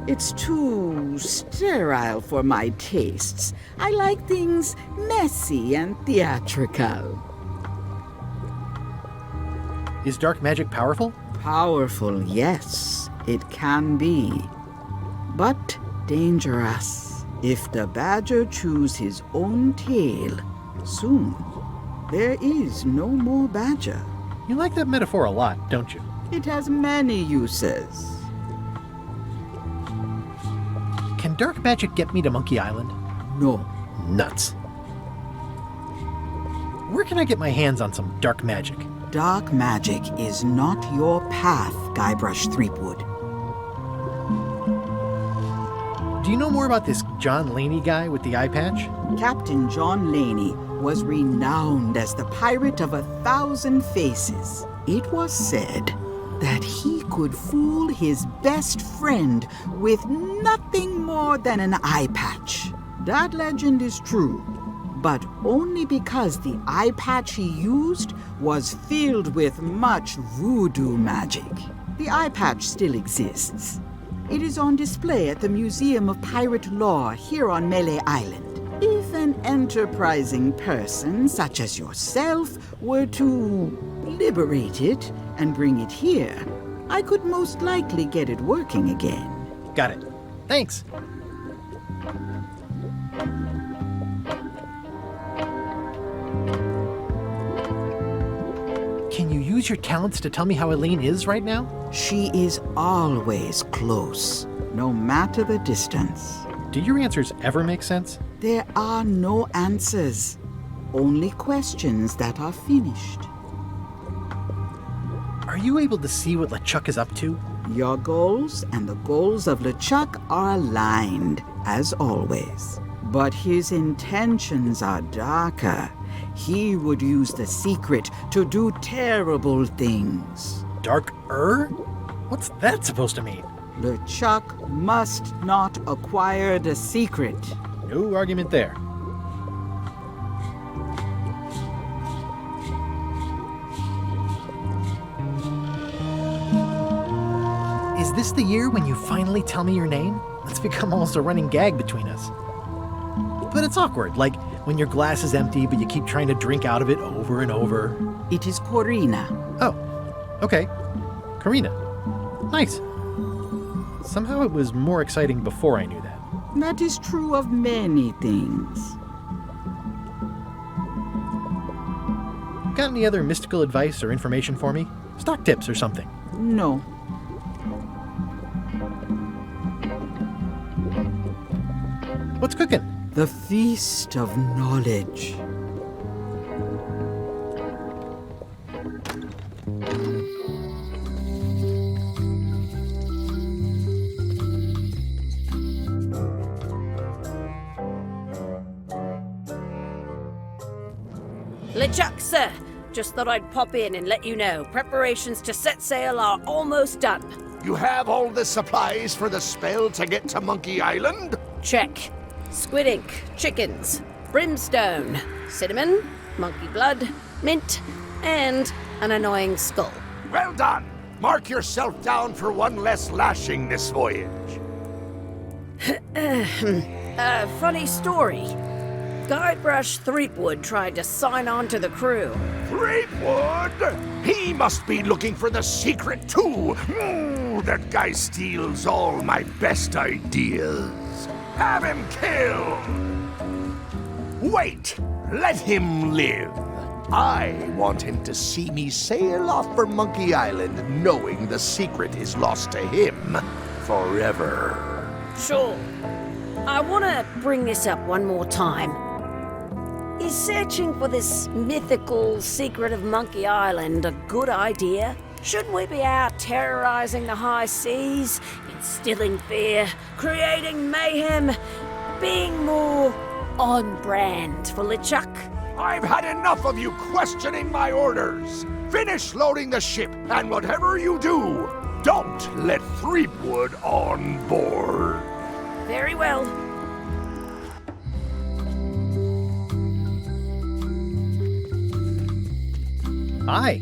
Speaker 13: It's too sterile for my tastes. I like things messy and theatrical.
Speaker 1: Is dark magic powerful?
Speaker 13: Powerful, yes, it can be. But dangerous. If the badger chews his own tail, soon there is no more badger.
Speaker 1: You like that metaphor a lot, don't you?
Speaker 13: It has many uses.
Speaker 1: Can dark magic get me to Monkey Island?
Speaker 13: No.
Speaker 1: Nuts. Where can I get my hands on some dark magic?
Speaker 13: Dark magic is not your path, Guybrush Threepwood.
Speaker 1: Do you know more about this John Laney guy with the eye patch?
Speaker 13: Captain John Laney was renowned as the pirate of 1,000 faces. It was said that he could fool his best friend with nothing more than an eye patch. That legend is true, but only because the eye patch he used was filled with much voodoo magic. The eye patch still exists. It is on display at the Museum of Pirate Lore here on Melee Island. If an enterprising person such as yourself were to liberate it and bring it here, I could most likely get it working again.
Speaker 1: Got it. Thanks. Can you use your talents to tell me how Elaine is right now?
Speaker 13: She is always close, no matter the distance.
Speaker 1: Do your answers ever make sense?
Speaker 13: There are no answers, only questions that are finished.
Speaker 1: Are you able to see what LeChuck is up to?
Speaker 13: Your goals and the goals of LeChuck are aligned, as always. But his intentions are darker. He would use the secret to do terrible things.
Speaker 1: Dark-er? What's that supposed to mean?
Speaker 13: LeChuck must not acquire the secret.
Speaker 1: No argument there. Is this the year when you finally tell me your name? It's become almost a running gag between us. But it's awkward, like when your glass is empty but you keep trying to drink out of it over and over.
Speaker 13: It is Corina.
Speaker 1: Oh, okay. Karina. Nice. Somehow it was more exciting before I knew that.
Speaker 13: That is true of many things.
Speaker 1: Got any other mystical advice or information for me? Stock tips or something?
Speaker 13: No.
Speaker 1: What's cooking?
Speaker 13: The Feast of Knowledge.
Speaker 2: LeChuck, sir. Just thought I'd pop in and let you know. Preparations to set sail are almost done.
Speaker 14: You have all the supplies for the spell to get to Monkey Island?
Speaker 2: Check. Squid ink, chickens, brimstone, cinnamon, monkey blood, mint, and an annoying skull.
Speaker 14: Well done! Mark yourself down for one less lashing this voyage.
Speaker 2: Funny story. Guybrush Threepwood tried to sign on to the crew.
Speaker 14: Threepwood? He must be looking for the secret too. That guy steals all my best ideas. Have him killed! Wait! Let him live! I want him to see me sail off for Monkey Island knowing the secret is lost to him forever.
Speaker 2: Sure. I want to bring this up one more time. Is searching for this mythical secret of Monkey Island a good idea? Shouldn't we be out terrorizing the high seas, instilling fear, creating mayhem, being more on brand for LeChuck?
Speaker 14: I've had enough of you questioning my orders. Finish loading the ship, and whatever you do, don't let Threepwood on board.
Speaker 2: Very well.
Speaker 1: Hi.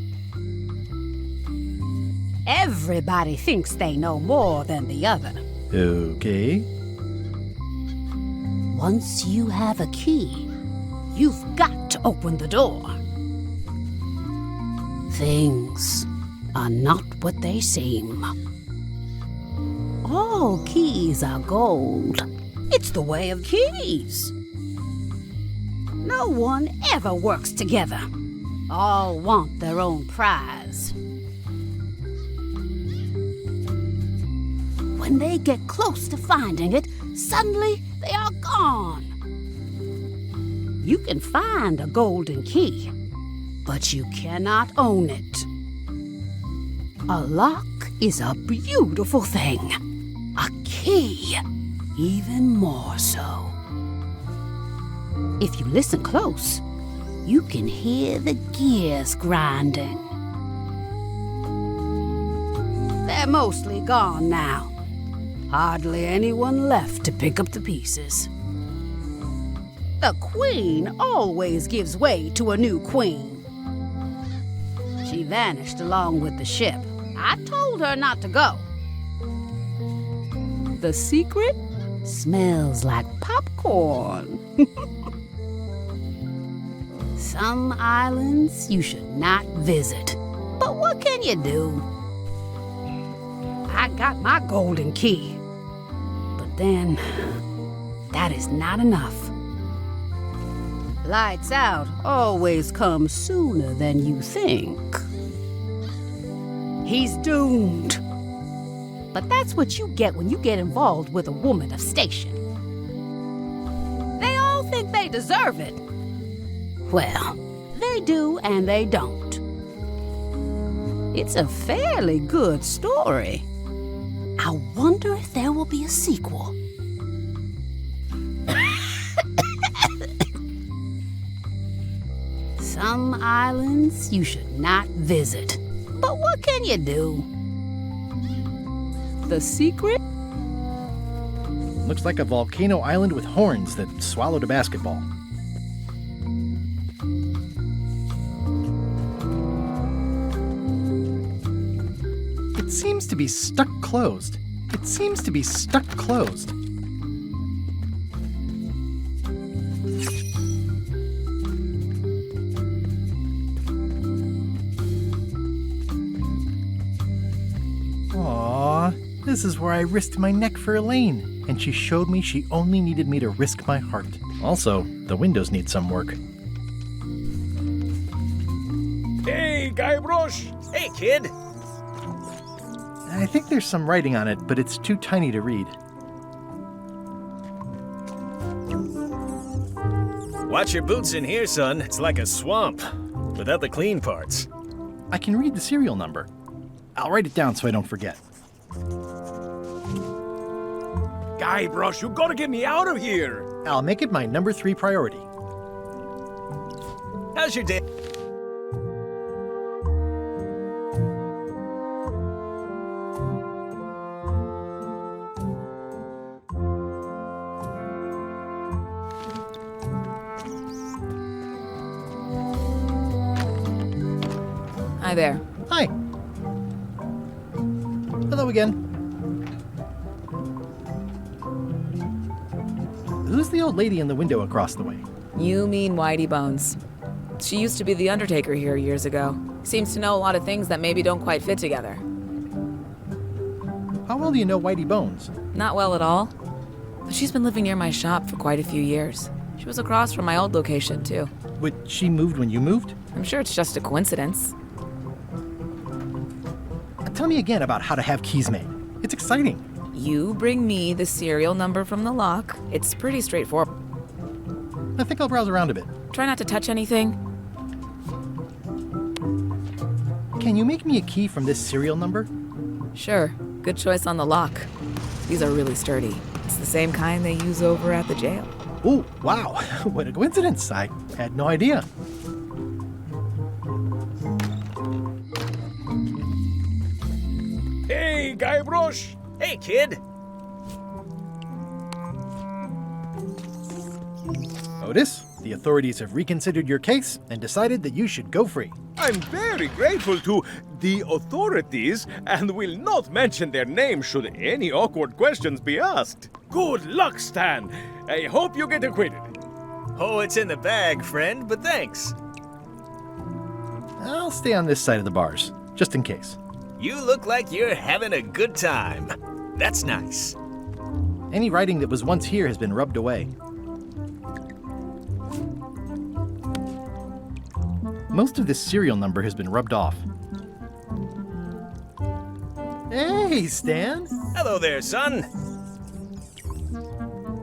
Speaker 7: Everybody thinks they know more than the other.
Speaker 1: Okay.
Speaker 7: Once you have a key, you've got to open the door. Things are not what they seem. All keys are gold. It's the way of keys. No one ever works together. All want their own prize. When they get close to finding it, suddenly they are gone. You can find a golden key, but you cannot own it. A lock is a beautiful thing. A key, even more so. If you listen close, you can hear the gears grinding. They're mostly gone now. Hardly anyone left to pick up the pieces. The queen always gives way to a new queen. She vanished along with the ship. I told her not to go. The secret smells like popcorn. Some islands you should not visit. But what can you do? I got my golden key. But then, that is not enough. Lights out always comes sooner than you think. He's doomed. But that's what you get when you get involved with a woman of station. They all think they deserve it. Well, they do and they don't. It's a fairly good story. I wonder if there will be a sequel. Some islands you should not visit. But what can you do? The secret?
Speaker 1: Looks like a volcano island with horns that swallowed a basketball. It seems to be stuck closed. It seems to be stuck closed. Aww, this is where I risked my neck for Elaine, and she showed me she only needed me to risk my heart. Also, the windows need some work.
Speaker 16: Hey, Guybrush!
Speaker 17: Hey, kid!
Speaker 1: I think there's some writing on it, but it's too tiny to read.
Speaker 17: Watch your boots in here, son. It's like a swamp, without the clean parts.
Speaker 1: I can read the serial number. I'll write it down so I don't forget.
Speaker 16: Guybrush, you gotta get me out of here!
Speaker 1: I'll make it my number 3 priority.
Speaker 17: How's your day?
Speaker 15: Hi there.
Speaker 1: Hi. Hello again. Who's the old lady in the window across the way?
Speaker 15: You mean Whitey Bones. She used to be the undertaker here years ago. Seems to know a lot of things that maybe don't quite fit together.
Speaker 1: How well do you know Whitey Bones?
Speaker 15: Not well at all. But she's been living near my shop for quite a few years. She was across from my old location, too.
Speaker 1: But she moved when you moved?
Speaker 15: I'm sure it's just a coincidence.
Speaker 1: Tell me again about how to have keys made. It's exciting.
Speaker 15: You bring me the serial number from the lock. It's pretty straightforward.
Speaker 1: I think I'll browse around a bit.
Speaker 15: Try not to touch anything.
Speaker 1: Can you make me a key from this serial number?
Speaker 15: Sure. Good choice on the lock. These are really sturdy. It's the same kind they use over at the jail.
Speaker 1: Oh, wow. What a coincidence. I had no idea.
Speaker 16: Hey, Guybrush!
Speaker 17: Hey, kid!
Speaker 1: Otis, the authorities have reconsidered your case and decided that you should go free.
Speaker 16: I'm very grateful to the authorities and will not mention their name should any awkward questions be asked. Good luck, Stan. I hope you get acquitted.
Speaker 17: Oh, it's in the bag, friend, but thanks.
Speaker 1: I'll stay on this side of the bars, just in case.
Speaker 17: You look like you're having a good time. That's nice.
Speaker 1: Any writing that was once here has been rubbed away. Most of this serial number has been rubbed off. Hey, Stan!
Speaker 17: Hello there, son.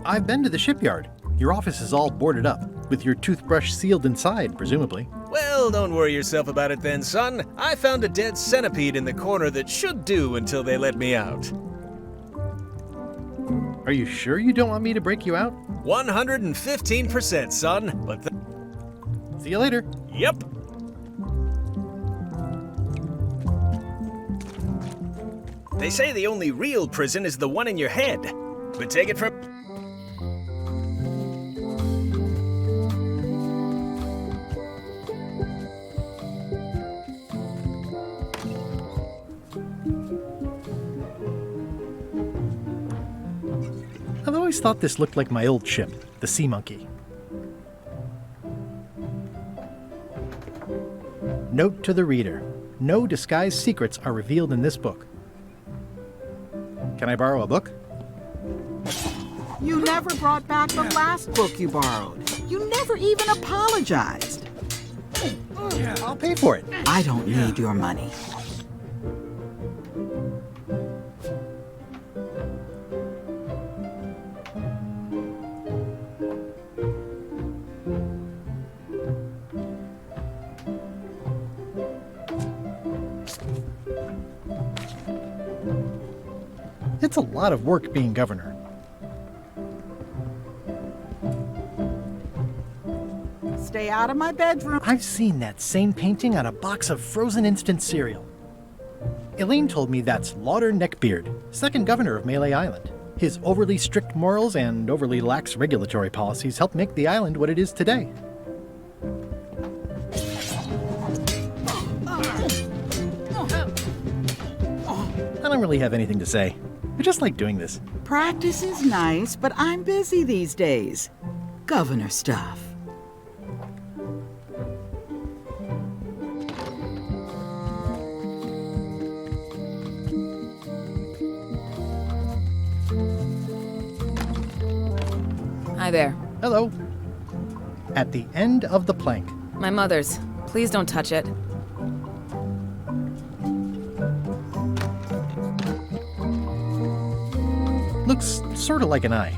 Speaker 1: I've been to the shipyard. Your office is all boarded up, with your toothbrush sealed inside, presumably.
Speaker 17: Well, don't worry yourself about it then, son. I found a dead centipede in the corner that should do until they let me out.
Speaker 1: Are you sure you don't want me to break you out?
Speaker 17: 115%, son, but
Speaker 1: see you later.
Speaker 17: Yep. They say the only real prison is the one in your head. But take it from...
Speaker 1: I've always thought this looked like my old ship, the Sea Monkey. Note to the reader. No disguised secrets are revealed in this book. Can I borrow a book?
Speaker 13: You never brought back the last book you borrowed. You never even apologized.
Speaker 1: I'll pay for it.
Speaker 13: I don't need your money.
Speaker 1: It's a lot of work being governor.
Speaker 13: Stay out of my bedroom.
Speaker 1: I've seen that same painting on a box of frozen instant cereal. Elaine told me that's Lauder Neckbeard, second governor of Melee Island. His overly strict morals and overly lax regulatory policies helped make the island what it is today. I don't really have anything to say. I just like doing this.
Speaker 13: Practice is nice, but I'm busy these days. Governor stuff.
Speaker 15: Hi there.
Speaker 1: Hello. At the end of the plank.
Speaker 15: My mother's. Please don't touch it.
Speaker 1: Looks sort of like an eye.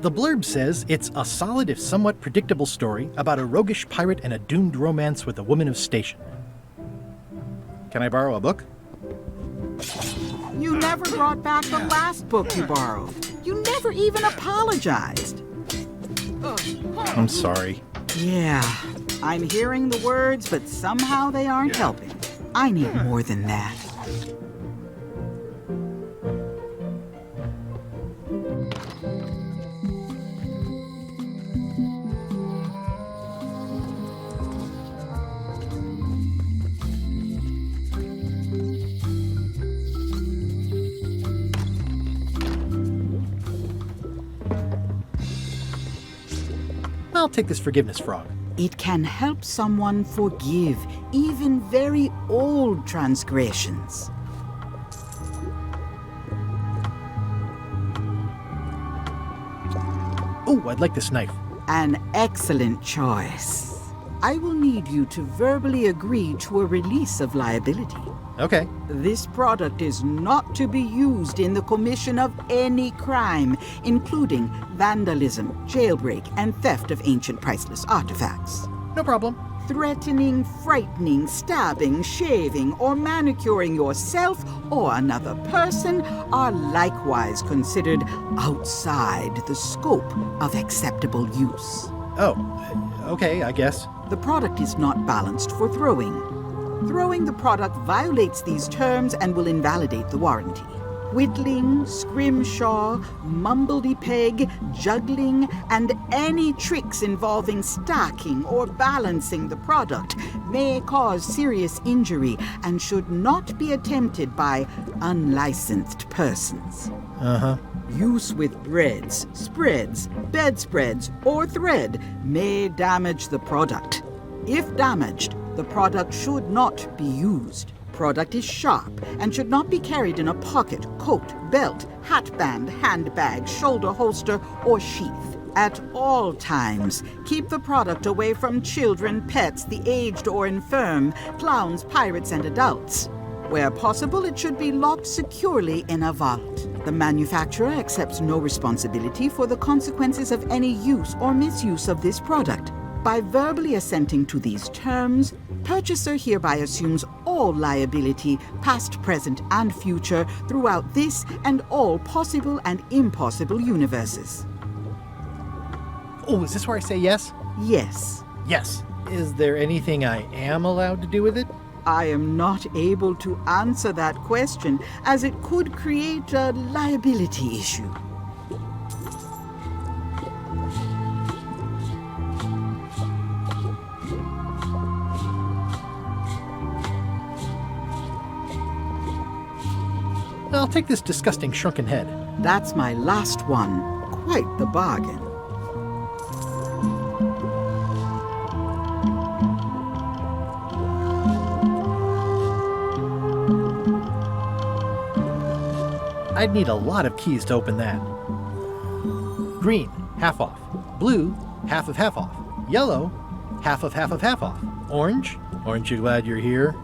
Speaker 1: The blurb says it's a solid if somewhat predictable story about a roguish pirate and a doomed romance with a woman of station. Can I borrow a book?
Speaker 13: You never brought back the last book you borrowed. You never even apologized.
Speaker 1: I'm sorry.
Speaker 13: Yeah, I'm hearing the words, but somehow they aren't helping. I need more than that.
Speaker 1: I'll take this forgiveness frog.
Speaker 13: It can help someone forgive even very old transgressions.
Speaker 1: Oh, I'd like this knife.
Speaker 13: An excellent choice. I will need you to verbally agree to a release of liability.
Speaker 1: Okay.
Speaker 13: This product is not to be used in the commission of any crime, including vandalism, jailbreak, and theft of ancient priceless artifacts.
Speaker 1: No problem.
Speaker 13: Threatening, frightening, stabbing, shaving, or manicuring yourself or another person are likewise considered outside the scope of acceptable use.
Speaker 1: Oh, okay, I guess.
Speaker 13: The product is not balanced for throwing. Throwing the product violates these terms and will invalidate the warranty. Whittling, scrimshaw, mumbledy-peg, juggling, and any tricks involving stacking or balancing the product may cause serious injury and should not be attempted by unlicensed persons.
Speaker 1: Uh-huh.
Speaker 13: Use with breads, spreads, bedspreads, or thread may damage the product. If damaged, the product should not be used. Product is sharp and should not be carried in a pocket, coat, belt, hatband, handbag, shoulder holster, or sheath. At all times, keep the product away from children, pets, the aged or infirm, clowns, pirates, and adults. Where possible, it should be locked securely in a vault. The manufacturer accepts no responsibility for the consequences of any use or misuse of this product. By verbally assenting to these terms, purchaser hereby assumes all liability, past, present, and future, throughout this and all possible and impossible universes.
Speaker 1: Oh, is this where I say yes?
Speaker 13: Yes.
Speaker 1: Yes. Is there anything I am allowed to do with it?
Speaker 13: I am not able to answer that question, as it could create a liability issue.
Speaker 1: I'll take this disgusting shrunken head.
Speaker 13: That's my last one. Quite the bargain.
Speaker 1: I'd need a lot of keys to open that. Green, half off. Blue, half off. Yellow, half off. Orange, aren't you glad you're here?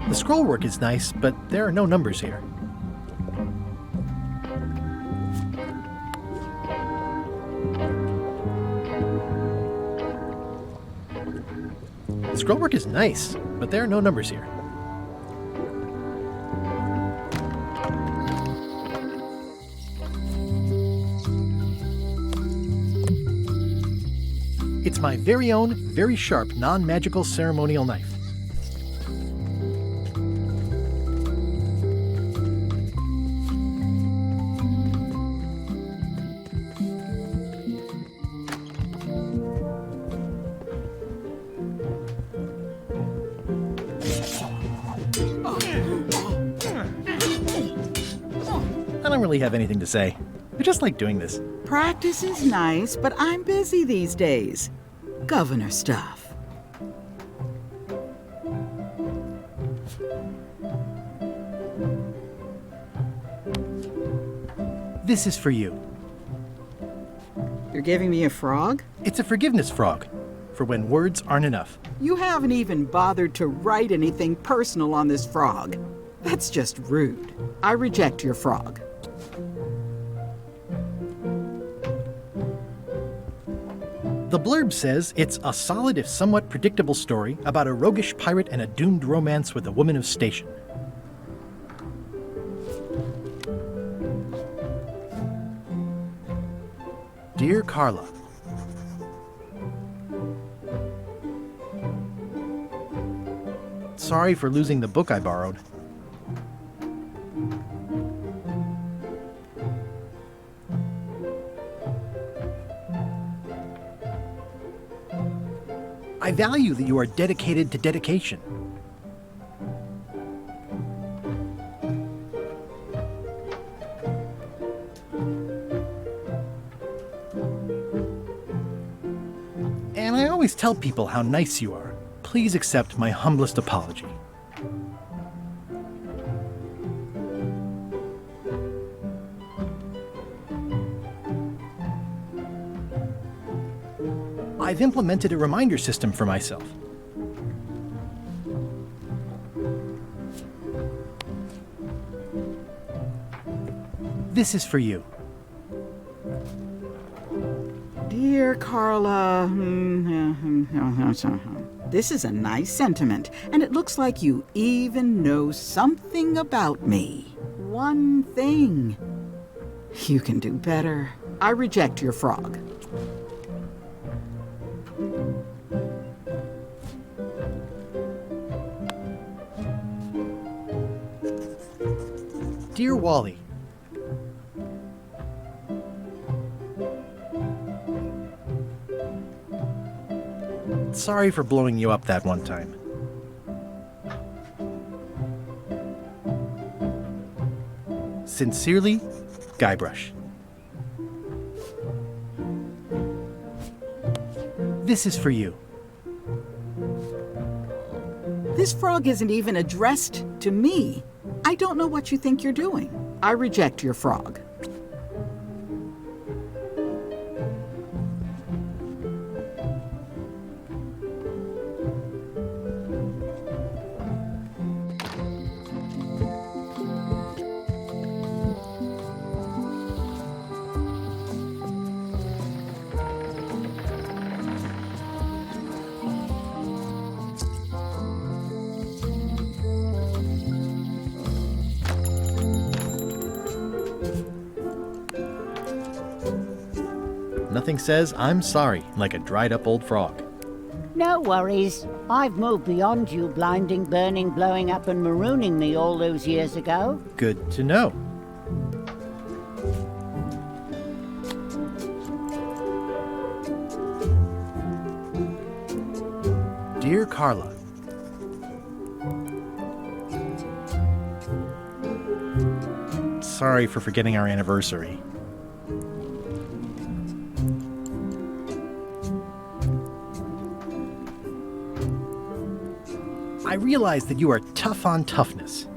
Speaker 1: The scroll work is nice, but there are no numbers here. The scroll work is nice, but there are no numbers here. It's my very own, very sharp, non-magical ceremonial knife. I don't really have anything to say. I just like doing this.
Speaker 13: Practice is nice, but I'm busy these days. Governor stuff.
Speaker 1: This is for you.
Speaker 13: You're giving me a frog?
Speaker 1: It's a forgiveness frog, for when words aren't enough.
Speaker 13: You haven't even bothered to write anything personal on this frog. That's just rude. I reject your frog.
Speaker 1: The blurb says it's a solid if somewhat predictable story about a roguish pirate and a doomed romance with a woman of station. Dear Carla, sorry for losing the book I borrowed. I value that you are dedicated to dedication. always tell people how nice you are. Please accept my humblest apology. I've implemented a reminder system for myself. This is for you.
Speaker 13: Dear Carla, this is a nice sentiment, and it looks like you even know something about me. One thing. You can do better. I reject your frog.
Speaker 1: Dear Wally, sorry for blowing you up that one time. Sincerely, Guybrush. This is for you.
Speaker 13: This frog isn't even addressed to me. I don't know what you think you're doing. I reject your frog.
Speaker 1: Nothing says I'm sorry like a dried up old frog.
Speaker 21: No worries. I've moved beyond you blinding, burning, blowing up and marooning me all those years ago.
Speaker 1: Good to know. Dear Carla, sorry for forgetting our anniversary. I realize that you are tough on toughness.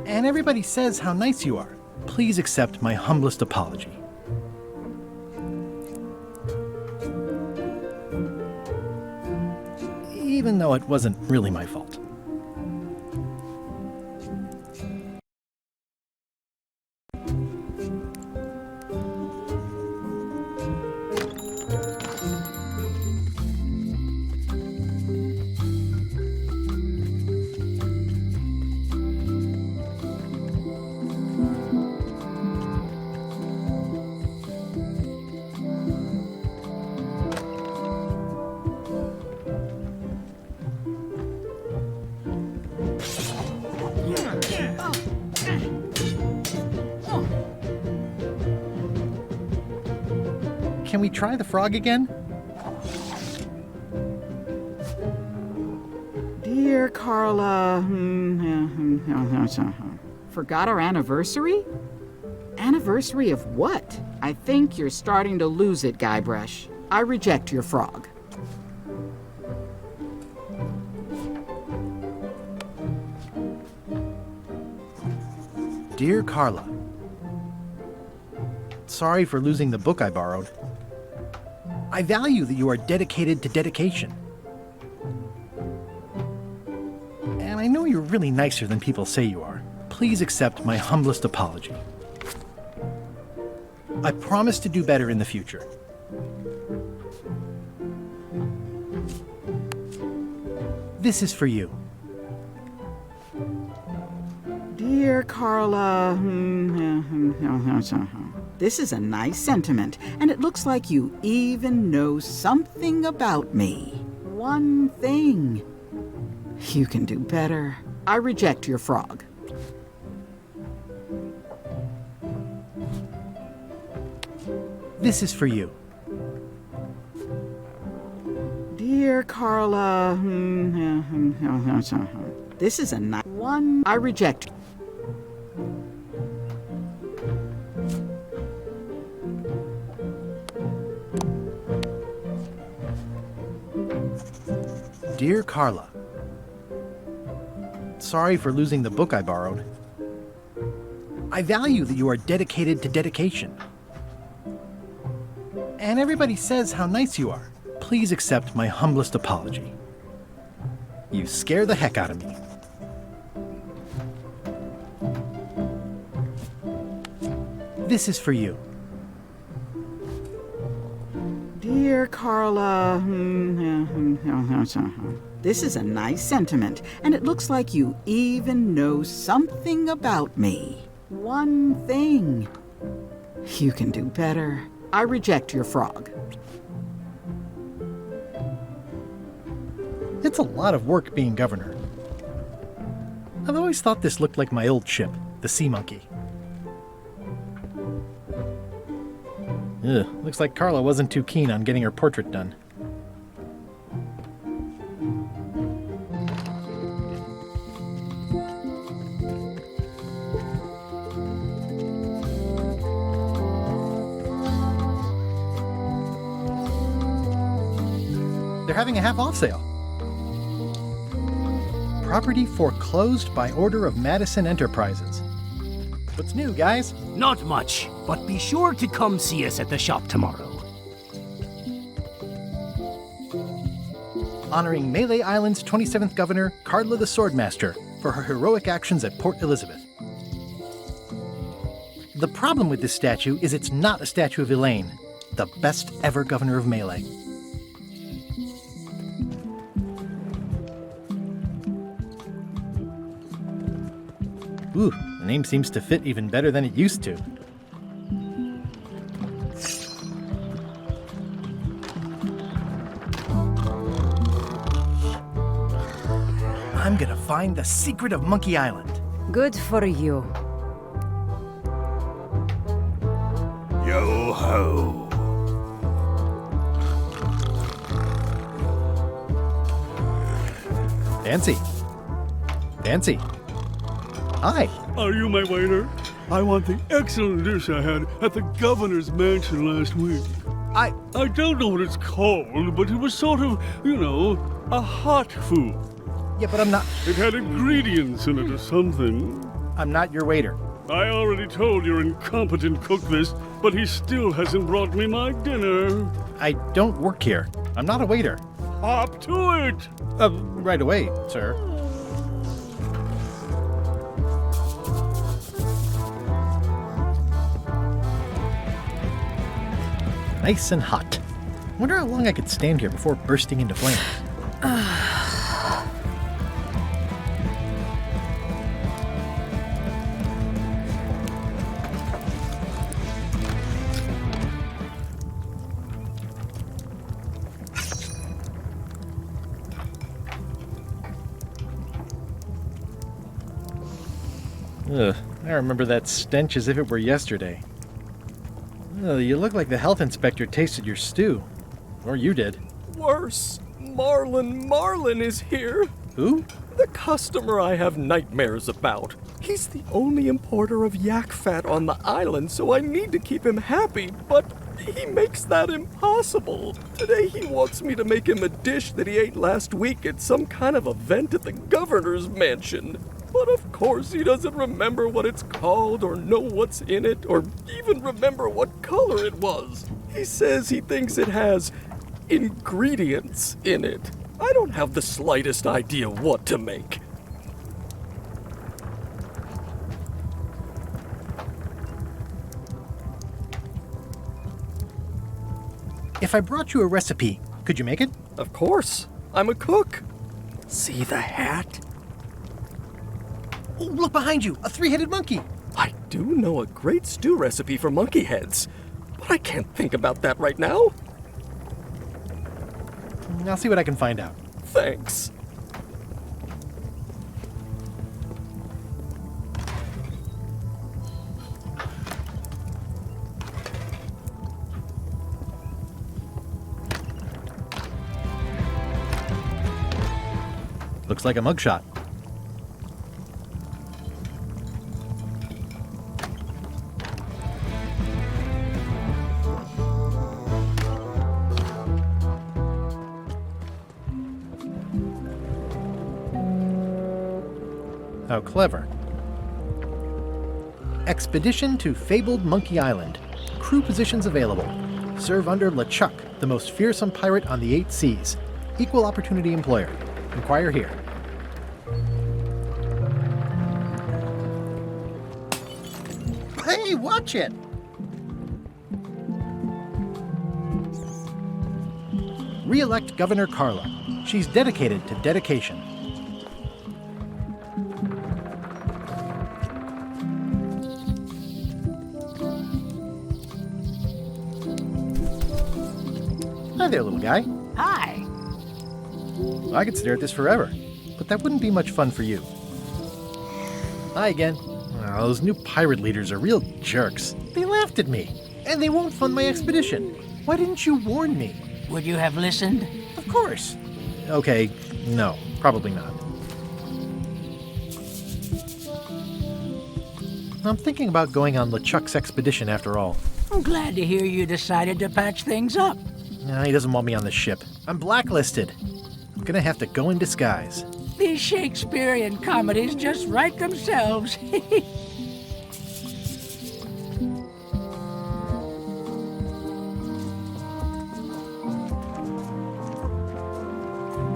Speaker 1: And everybody says how nice you are. Please accept my humblest apology. Even though it wasn't really my fault. Can we try the frog again?
Speaker 13: Dear Carla, forgot our anniversary? Anniversary of what? I think you're starting to lose it, Guybrush. I reject your frog.
Speaker 1: Dear Carla, sorry for losing the book I borrowed. I value that you are dedicated to dedication. And I know you're really nicer than people say you are. Please accept my humblest apology. I promise to do better in the future. This is for you.
Speaker 13: Dear Carla, this is a nice sentiment, and it looks like you even know something about me. One thing. You can do better. I reject your frog.
Speaker 1: This is for you.
Speaker 13: Dear Carla, this is a nice one. I reject.
Speaker 1: Dear Carla, sorry for losing the book I borrowed. I value that you are dedicated to dedication. And everybody says how nice you are. Please accept my humblest apology. You scare the heck out of me. This is for you.
Speaker 13: Dear Carla, this is a nice sentiment, and it looks like you even know something about me. One thing. You can do better. I reject your frog.
Speaker 1: It's a lot of work being governor. I've always thought this looked like my old ship, the Sea Monkey. Ugh, looks like Carla wasn't too keen on getting her portrait done. They're having a half-off sale. Property foreclosed by order of Madison Enterprises. What's new, guys?
Speaker 4: Not much, but be sure to come see us at the shop tomorrow.
Speaker 1: Honoring Melee Island's 27th governor, Carla the Swordmaster, for her heroic actions at Port Elizabeth. The problem with this statue is it's not a statue of Elaine, the best ever governor of Melee. Ooh, the name seems to fit even better than it used to. I'm gonna find the secret of Monkey Island.
Speaker 10: Good for you.
Speaker 9: Yo ho.
Speaker 1: Fancy. Fancy. Hi.
Speaker 8: Are you my waiter? I want the excellent dish I had at the governor's mansion last week. I don't know what it's called, but it was sort of, a hot food.
Speaker 1: Yeah, but I'm not...
Speaker 8: It had ingredients in it or something.
Speaker 1: I'm not your waiter.
Speaker 8: I already told your incompetent cook this, but he still hasn't brought me my dinner.
Speaker 1: I don't work here. I'm not a waiter.
Speaker 8: Hop to it!
Speaker 1: Right away, sir. Nice and hot. Wonder how long I could stand here before bursting into flames. Ugh, I remember that stench as if it were yesterday. You look like the health inspector tasted your stew. Or you did.
Speaker 20: Worse. Marlin is here.
Speaker 1: Who?
Speaker 20: The customer I have nightmares about. He's the only importer of yak fat on the island, so I need to keep him happy, but he makes that impossible. Today he wants me to make him a dish that he ate last week at some kind of event at the governor's mansion. But of course he doesn't remember what it's called or know what's in it or even remember what color it was. He says he thinks it has ingredients in it. I don't have the slightest idea what to make.
Speaker 1: If I brought you a recipe, could you make it?
Speaker 20: Of course. I'm a cook. See the hat?
Speaker 1: Oh, look behind you! A three-headed monkey!
Speaker 20: I do know a great stew recipe for monkey heads, but I can't think about that right now.
Speaker 1: I'll see what I can find out.
Speaker 20: Thanks.
Speaker 1: Looks like a mugshot. How clever. Expedition to fabled Monkey Island. Crew positions available. Serve under LeChuck, the most fearsome pirate on the 8 seas. Equal opportunity employer. Inquire here.
Speaker 5: Hey, watch it!
Speaker 1: Re-elect Governor Carla. She's dedicated to dedication. Hi there, little guy.
Speaker 12: Hi.
Speaker 1: I could stare at this forever, but that wouldn't be much fun for you. Hi again. Oh, those new pirate leaders are real jerks. They laughed at me, and they won't fund my expedition. Why didn't you warn me?
Speaker 22: Would you have listened?
Speaker 1: Of course. Okay, no, probably not. I'm thinking about going on LeChuck's expedition after all.
Speaker 22: I'm glad to hear you decided to patch things up.
Speaker 1: He doesn't want me on the ship. I'm blacklisted. I'm gonna have to go in disguise.
Speaker 22: These Shakespearean comedies just write themselves.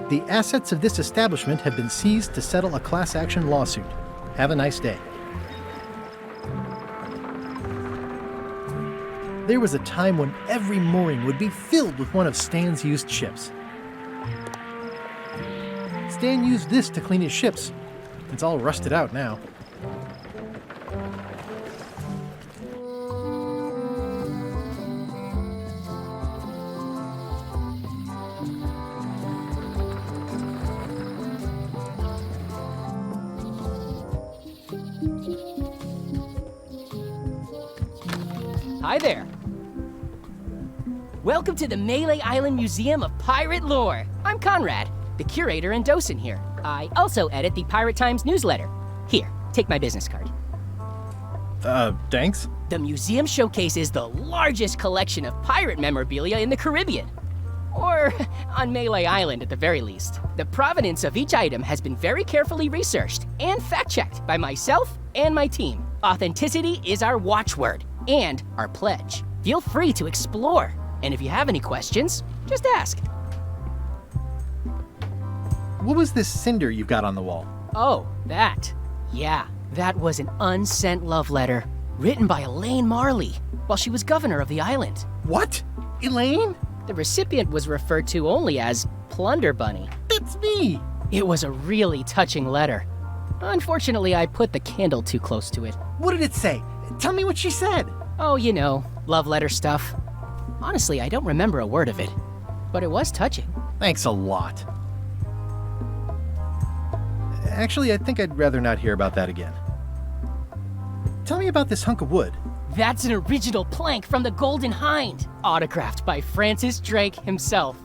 Speaker 1: The assets of this establishment have been seized to settle a class action lawsuit. Have a nice day. There was a time when every mooring would be filled with one of Stan's used ships. Stan used this to clean his ships. It's all rusted out now.
Speaker 18: Hi there. Welcome to the Melee Island Museum of Pirate Lore. I'm Conrad, the curator and docent here. I also edit the Pirate Times newsletter. Here, take my business card.
Speaker 1: Thanks?
Speaker 18: The museum showcases the largest collection of pirate memorabilia in the Caribbean. Or on Melee Island at the very least. The provenance of each item has been very carefully researched and fact-checked by myself and my team. Authenticity is our watchword and our pledge. Feel free to explore. And if you have any questions, just ask.
Speaker 1: What was this cinder you've got on the wall?
Speaker 18: Oh, that. Yeah, that was an unsent love letter written by Elaine Marley while she was governor of the island.
Speaker 1: What? Elaine?
Speaker 18: The recipient was referred to only as Plunder Bunny.
Speaker 1: That's me!
Speaker 18: It was a really touching letter. Unfortunately, I put the candle too close to it.
Speaker 1: What did it say? Tell me what she said.
Speaker 18: Oh, you know, love letter stuff. Honestly, I don't remember a word of it, but it was touching.
Speaker 1: Thanks a lot. Actually, I think I'd rather not hear about that again. Tell me about this hunk of wood.
Speaker 18: That's an original plank from the Golden Hind, autographed by Francis Drake himself.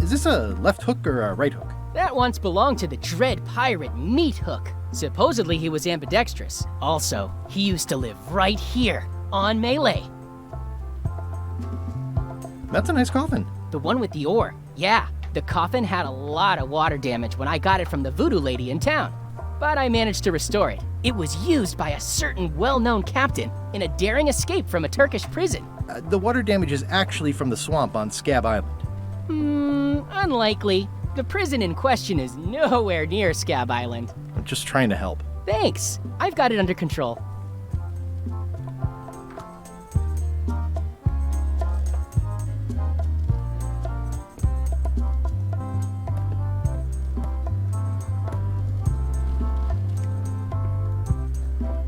Speaker 1: Is this a left hook or a right hook?
Speaker 18: That once belonged to the Dread Pirate Meat Hook. Supposedly he was ambidextrous. Also, he used to live right here, on Melee.
Speaker 1: That's a nice coffin.
Speaker 18: The one with the oar. Yeah, the coffin had a lot of water damage when I got it from the voodoo lady in town. But I managed to restore it. It was used by a certain well-known captain in a daring escape from a Turkish prison.
Speaker 1: The water damage is actually from the swamp on Scab Island.
Speaker 18: Unlikely. The prison in question is nowhere near Scab Island.
Speaker 1: I'm just trying to help.
Speaker 18: Thanks. I've got it under control.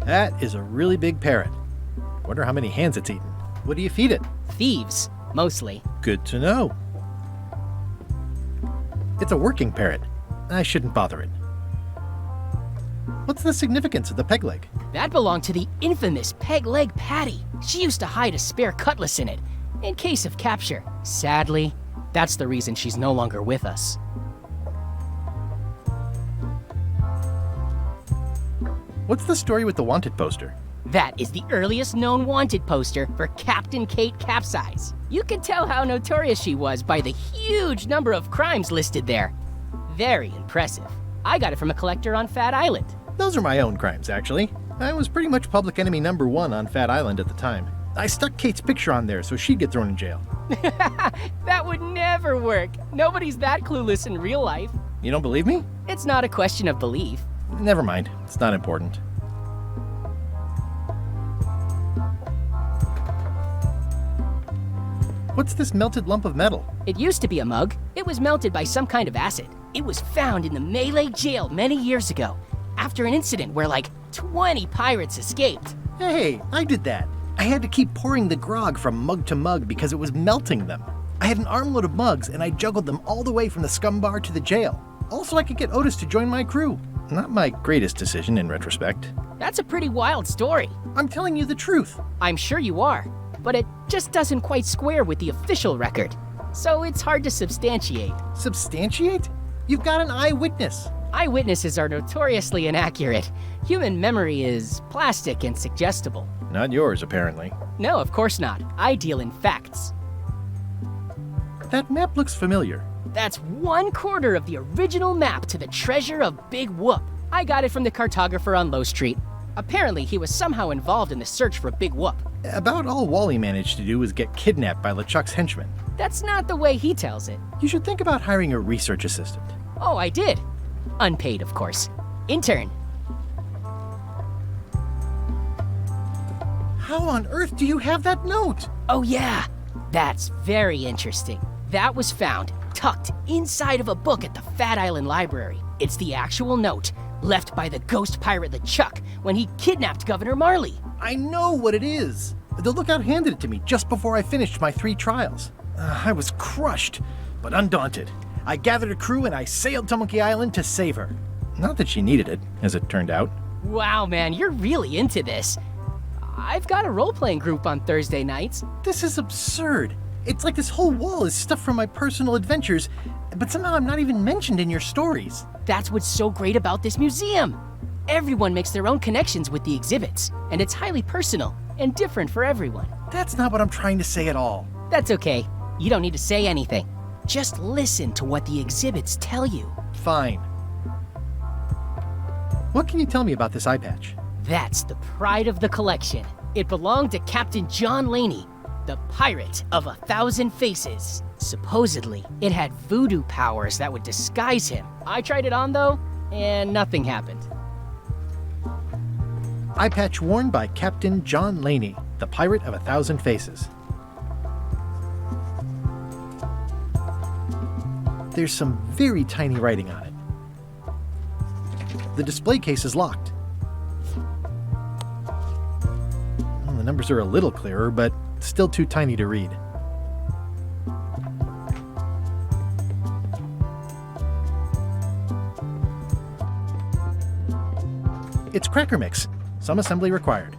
Speaker 1: That is a really big parrot. Wonder how many hands it's eaten. What do you feed it?
Speaker 18: Thieves, mostly.
Speaker 1: Good to know. It's a working parrot. I shouldn't bother it. What's the significance of the peg leg?
Speaker 18: That belonged to the infamous Peg Leg Patty. She used to hide a spare cutlass in it, in case of capture. Sadly, that's the reason she's no longer with us.
Speaker 1: What's the story with the wanted poster?
Speaker 18: That is the earliest known wanted poster for Captain Kate Capsize. You can tell how notorious she was by the huge number of crimes listed there. Very impressive. I got it from a collector on Fat Island.
Speaker 1: Those are my own crimes, actually. I was pretty much public enemy #1 on Fat Island at the time. I stuck Kate's picture on there so she'd get thrown in jail.
Speaker 18: That would never work. Nobody's that clueless in real life.
Speaker 1: You don't believe me?
Speaker 18: It's not a question of belief.
Speaker 1: Never mind. It's not important. What's this melted lump of metal?
Speaker 18: It used to be a mug. It was melted by some kind of acid. It was found in the Malay jail many years ago, after an incident where like 20 pirates escaped.
Speaker 1: Hey, I did that. I had to keep pouring the grog from mug to mug because it was melting them. I had an armload of mugs and I juggled them all the way from the scum bar to the jail. Also, I could get Otis to join my crew. Not my greatest decision in retrospect.
Speaker 18: That's a pretty wild story.
Speaker 1: I'm telling you the truth.
Speaker 18: I'm sure you are, but it just doesn't quite square with the official record. So it's hard to substantiate.
Speaker 1: Substantiate? You've got an eyewitness.
Speaker 18: Eyewitnesses are notoriously inaccurate. Human memory is plastic and suggestible.
Speaker 1: Not yours, apparently.
Speaker 18: No, of course not. I deal in facts.
Speaker 1: That map looks familiar.
Speaker 18: That's 1/4 of the original map to the treasure of Big Whoop. I got it from the cartographer on Low Street. Apparently, he was somehow involved in the search for Big Whoop.
Speaker 1: About all Wally managed to do was get kidnapped by LeChuck's henchmen.
Speaker 18: That's not the way he tells it.
Speaker 1: You should think about hiring a research assistant.
Speaker 18: Oh, I did. Unpaid, of course. Intern.
Speaker 1: How on earth do you have that note?
Speaker 18: Oh, yeah. That's very interesting. That was found tucked inside of a book at the Fat Island Library. It's the actual note left by the ghost pirate LeChuck when he kidnapped Governor Marley.
Speaker 1: I know what it is. The lookout handed it to me just before I finished my 3 trials. I was crushed, but undaunted. I gathered a crew and I sailed to Monkey Island to save her. Not that she needed it, as it turned out.
Speaker 18: Wow, man, you're really into this. I've got a role-playing group on Thursday nights.
Speaker 1: This is absurd. It's like this whole wall is stuff from my personal adventures, but somehow I'm not even mentioned in your stories.
Speaker 18: That's what's so great about this museum. Everyone makes their own connections with the exhibits, and it's highly personal and different for everyone.
Speaker 1: That's not what I'm trying to say at all.
Speaker 18: That's okay. You don't need to say anything. Just listen to what the exhibits tell you.
Speaker 1: Fine. What can you tell me about this eye patch?
Speaker 18: That's the pride of the collection. It belonged to Captain John Laney, the pirate of 1,000 faces. Supposedly, it had voodoo powers that would disguise him. I tried it on though, and nothing happened.
Speaker 1: Eye patch worn by Captain John Laney, the pirate of 1,000 faces. There's some very tiny writing on it. The display case is locked. Well, the numbers are a little clearer, but still too tiny to read. It's cracker mix. Some assembly required.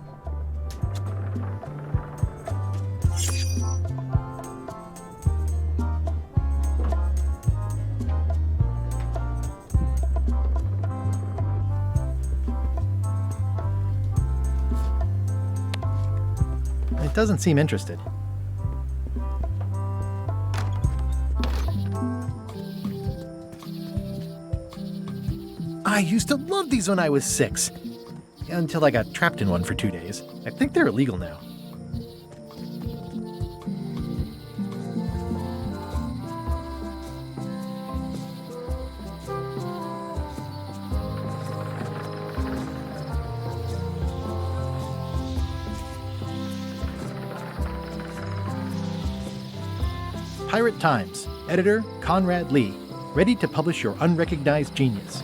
Speaker 1: It doesn't seem interested. I used to love these when I was 6. Until I got trapped in one for 2 days. I think they're illegal now. Pirate Times, editor Conrad Lee, ready to publish your unrecognized genius.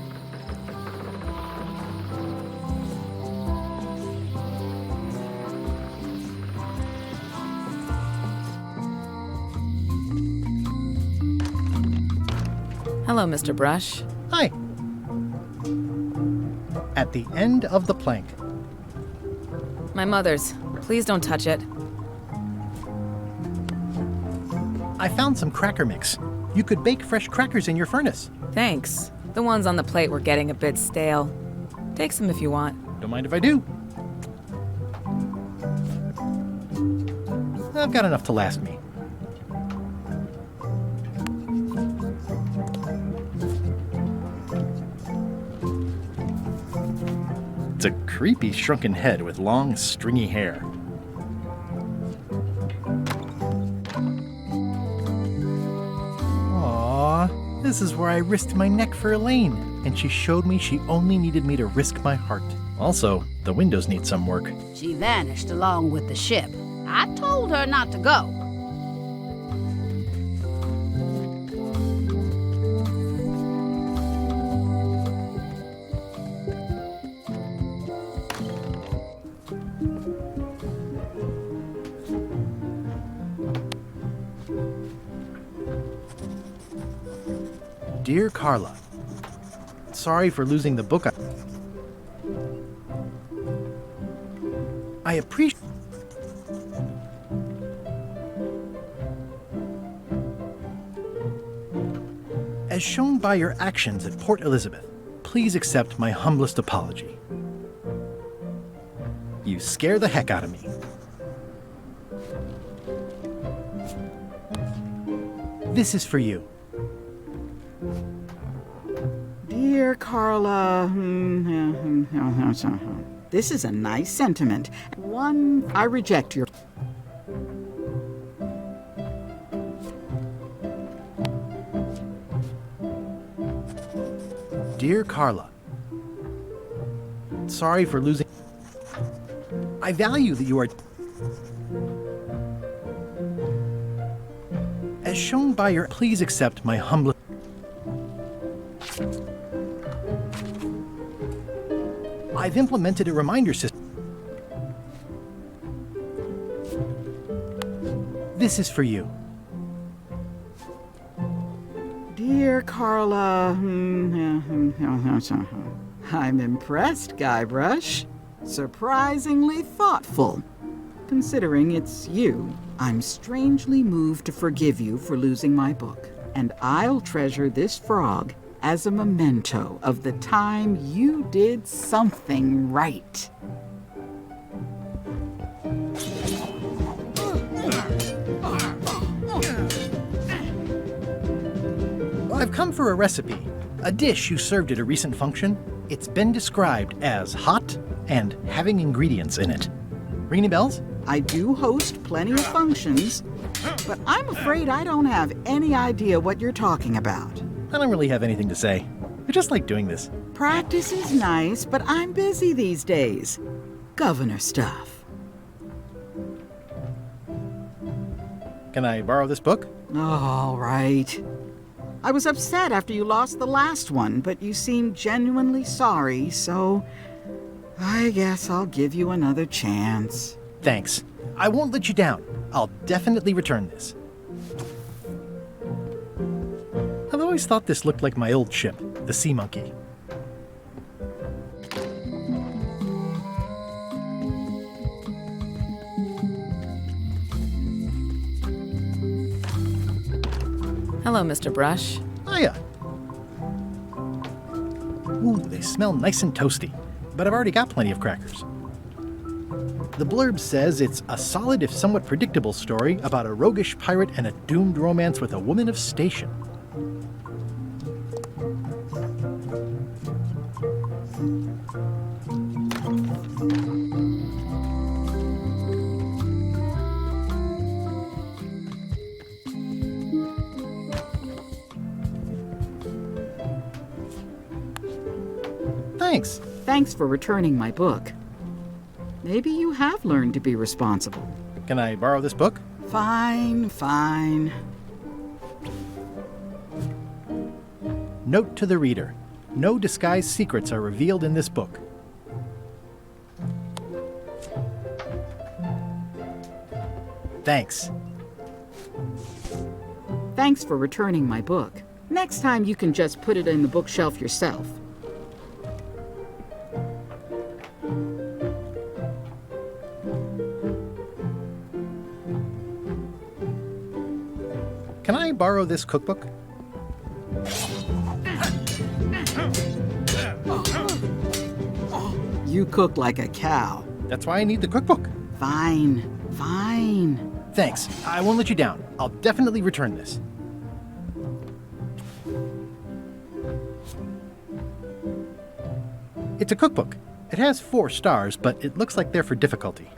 Speaker 15: Hello, Mr. Brush.
Speaker 1: Hi. At the end of the plank.
Speaker 15: My mother's. Please don't touch it.
Speaker 1: I found some cracker mix. You could bake fresh crackers in your furnace.
Speaker 15: Thanks. The ones on the plate were getting a bit stale. Take some if you want.
Speaker 1: Don't mind if I do. I've got enough to last me. It's a creepy shrunken head with long, stringy hair. Aww, this is where I risked my neck for Elaine, and she showed me she only needed me to risk my heart. Also, the windows need some work.
Speaker 7: She vanished along with the ship. I told her not to go.
Speaker 1: Dear Carla, sorry for losing the book. I appreciate. As shown by your actions at Port Elizabeth, please accept my humblest apology. You scare the heck out of me. This is for you.
Speaker 13: Dear Carla, this is a nice sentiment. One, I reject your...
Speaker 1: Dear Carla, sorry for losing. I value that you are. As shown by your. Please accept my humble. I've implemented a reminder system. This is for you.
Speaker 13: Dear Carla, I'm impressed, Guybrush. Surprisingly thoughtful. Considering it's you, I'm strangely moved to forgive you for losing my book. And I'll treasure this frog as a memento of the time you did something right.
Speaker 1: I've come for a recipe, a dish you served at a recent function. It's been described as hot and having ingredients in it. Ring any bells?
Speaker 13: I do host plenty of functions, but I'm afraid I don't have any idea what you're talking about.
Speaker 1: I don't really have anything to say. I just like doing this.
Speaker 13: Practice is nice, but I'm busy these days. Governor stuff.
Speaker 1: Can I borrow this book?
Speaker 13: All right. I was upset after you lost the last one, but you seemed genuinely sorry, so I guess I'll give you another chance.
Speaker 1: Thanks. I won't let you down. I'll definitely return this. I've always thought this looked like my old ship, the Sea Monkey.
Speaker 15: Hello, Mr. Brush.
Speaker 1: Hiya. Ooh, they smell nice and toasty, but I've already got plenty of crackers. The blurb says it's a solid if somewhat predictable story about a roguish pirate and a doomed romance with a woman of station. Thanks.
Speaker 13: Thanks for returning my book. Maybe you have learned to be responsible.
Speaker 1: Can I borrow this book?
Speaker 13: Fine, fine.
Speaker 1: Note to the reader. No disguised secrets are revealed in this book. Thanks.
Speaker 13: Thanks for returning my book. Next time you can just put it in the bookshelf yourself.
Speaker 1: Can I borrow this cookbook?
Speaker 13: You cook like a cow.
Speaker 1: That's why I need the cookbook.
Speaker 13: Fine, fine.
Speaker 1: Thanks. I won't let you down. I'll definitely return this. It's a cookbook. It has 4 stars, but it looks like they're for difficulty.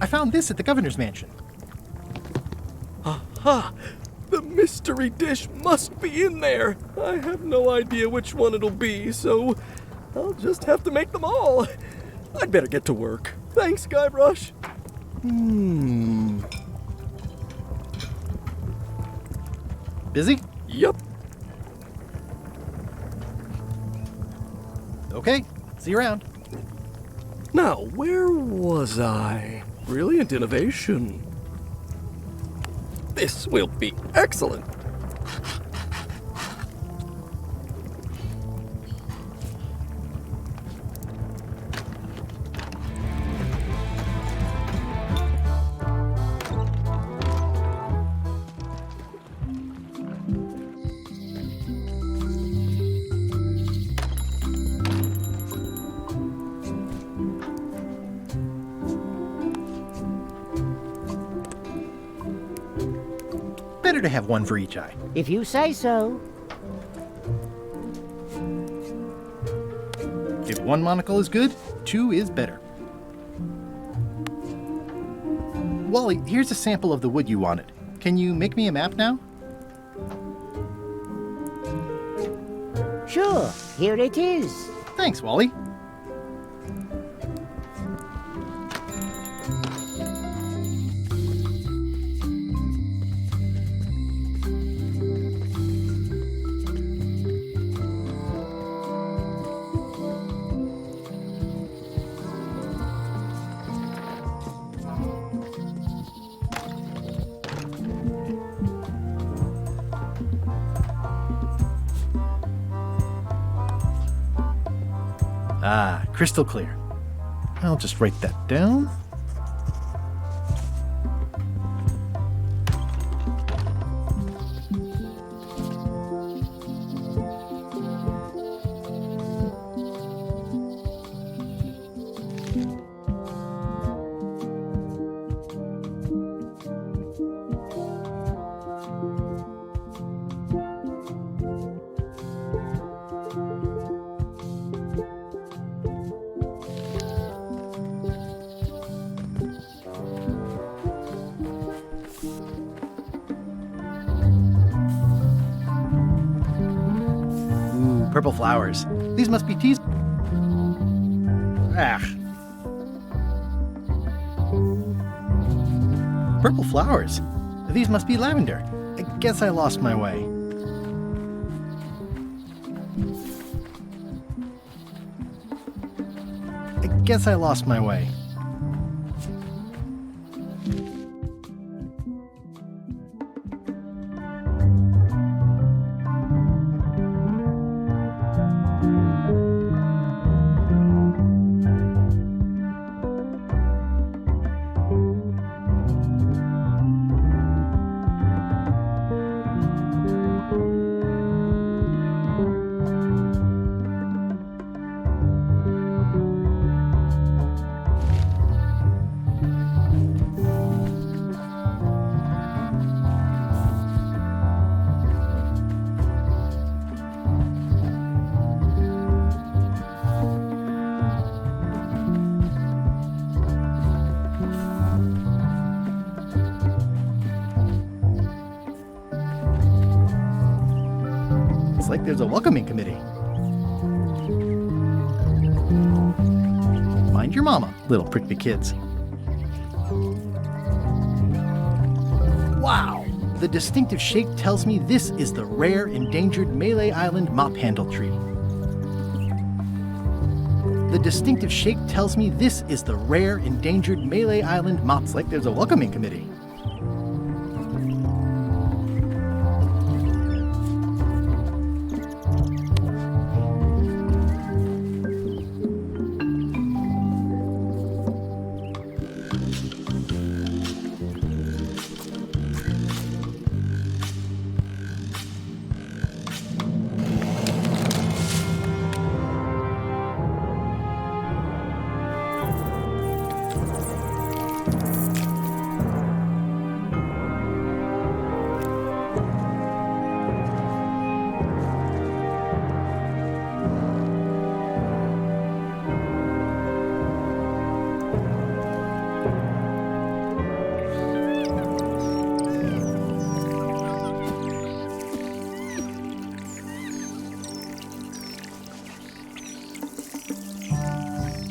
Speaker 1: I found this at the governor's mansion.
Speaker 20: Aha! The mystery dish must be in there. I have no idea which one it'll be, so I'll just have to make them all. I'd better get to work. Thanks, Guybrush.
Speaker 1: Busy?
Speaker 20: Yep.
Speaker 1: Okay, see you around.
Speaker 20: Now, where was I? Brilliant innovation. This will be excellent.
Speaker 1: Better to have one for each eye.
Speaker 21: If you say so.
Speaker 1: If 1 monocle is good, 2 is better. Wally, here's a sample of the wood you wanted. Can you make me a map now?
Speaker 21: Sure, here it is.
Speaker 1: Thanks, Wally. Ah, crystal clear. I'll just write that down. Purple flowers. These must be teas. Purple flowers. These must be lavender. I guess I lost my way. I guess I lost my way. Like there's a welcoming committee. Mind your mama, little prickly kids. Wow! The distinctive shape tells me this is the rare endangered Malay Island mop handle tree. The distinctive shape tells me this is the rare endangered Malay Island mop. It's like there's a welcoming committee.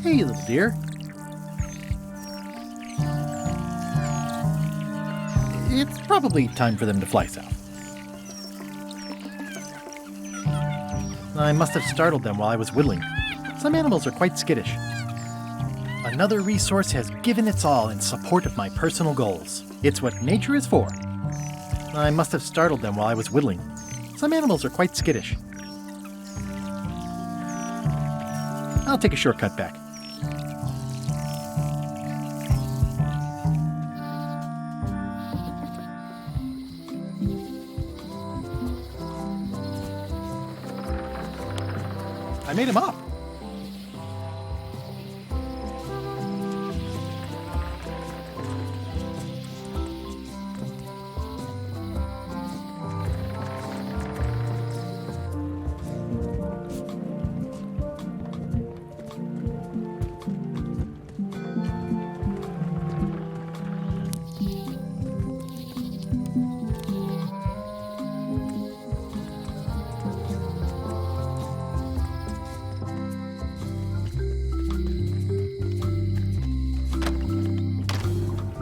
Speaker 1: Hey, little dear. It's probably time for them to fly south. I must have startled them while I was whittling. Some animals are quite skittish. Another resource has given its all in support of my personal goals. It's what nature is for. I must have startled them while I was whittling. Some animals are quite skittish. I'll take a shortcut back. I made him up.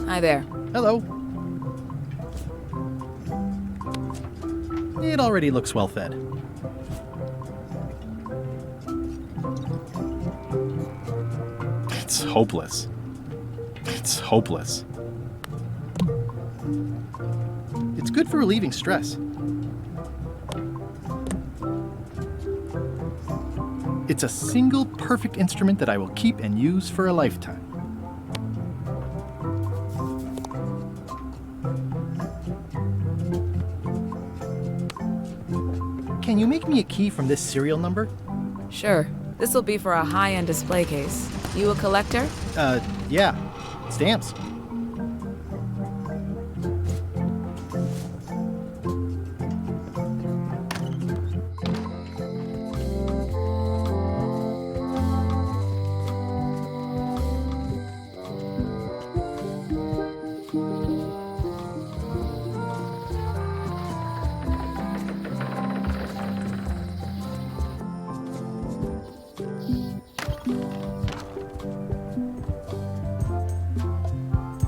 Speaker 15: Hi there.
Speaker 1: Hello. It already looks well fed. It's hopeless. It's hopeless. It's good for relieving stress. It's a single perfect instrument that I will keep and use for a lifetime. Can you make me a key from this serial number?
Speaker 15: Sure. This will be for a high-end display case. You a collector?
Speaker 1: Yeah. Stamps.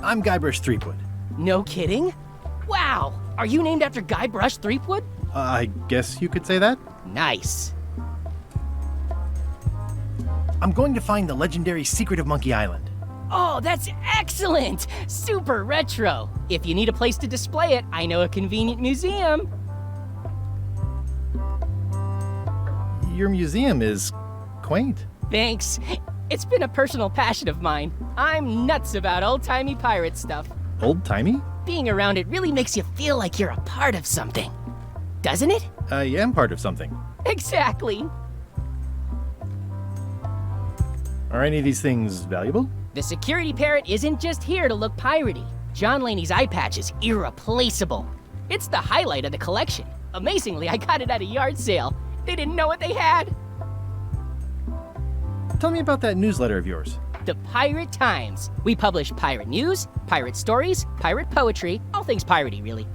Speaker 1: I'm Guybrush Threepwood.
Speaker 18: No kidding? Wow! Are you named after Guybrush Threepwood?
Speaker 1: I guess you could say that.
Speaker 18: Nice.
Speaker 1: I'm going to find the legendary secret of Monkey Island.
Speaker 18: Oh, that's excellent! Super retro. If you need a place to display it, I know a convenient museum.
Speaker 1: Your museum is quaint.
Speaker 18: Thanks. It's been a personal passion of mine. I'm nuts about old-timey pirate stuff.
Speaker 1: Old-timey?
Speaker 18: Being around it really makes you feel like you're a part of something. Doesn't it?
Speaker 1: I am part of something.
Speaker 18: Exactly.
Speaker 1: Are any of these things valuable?
Speaker 18: The security parrot isn't just here to look piratey. John Laney's eye patch is irreplaceable. It's the highlight of the collection. Amazingly, I got it at a yard sale. They didn't know what they had.
Speaker 1: Tell me about that newsletter of yours.
Speaker 18: The Pirate Times. We publish pirate news, pirate stories, pirate poetry, all things piratey, really.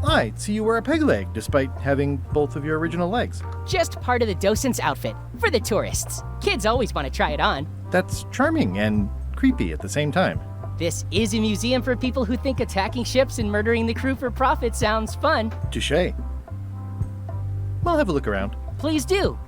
Speaker 1: I see you wear a peg leg despite having both of your original legs.
Speaker 18: Just part of the docent's outfit for the tourists. Kids always want to try it on.
Speaker 1: That's charming and creepy at the same time.
Speaker 18: This is a museum for people who think attacking ships and murdering the crew for profit sounds fun.
Speaker 1: Touché. I'll have a look around.
Speaker 18: Please do.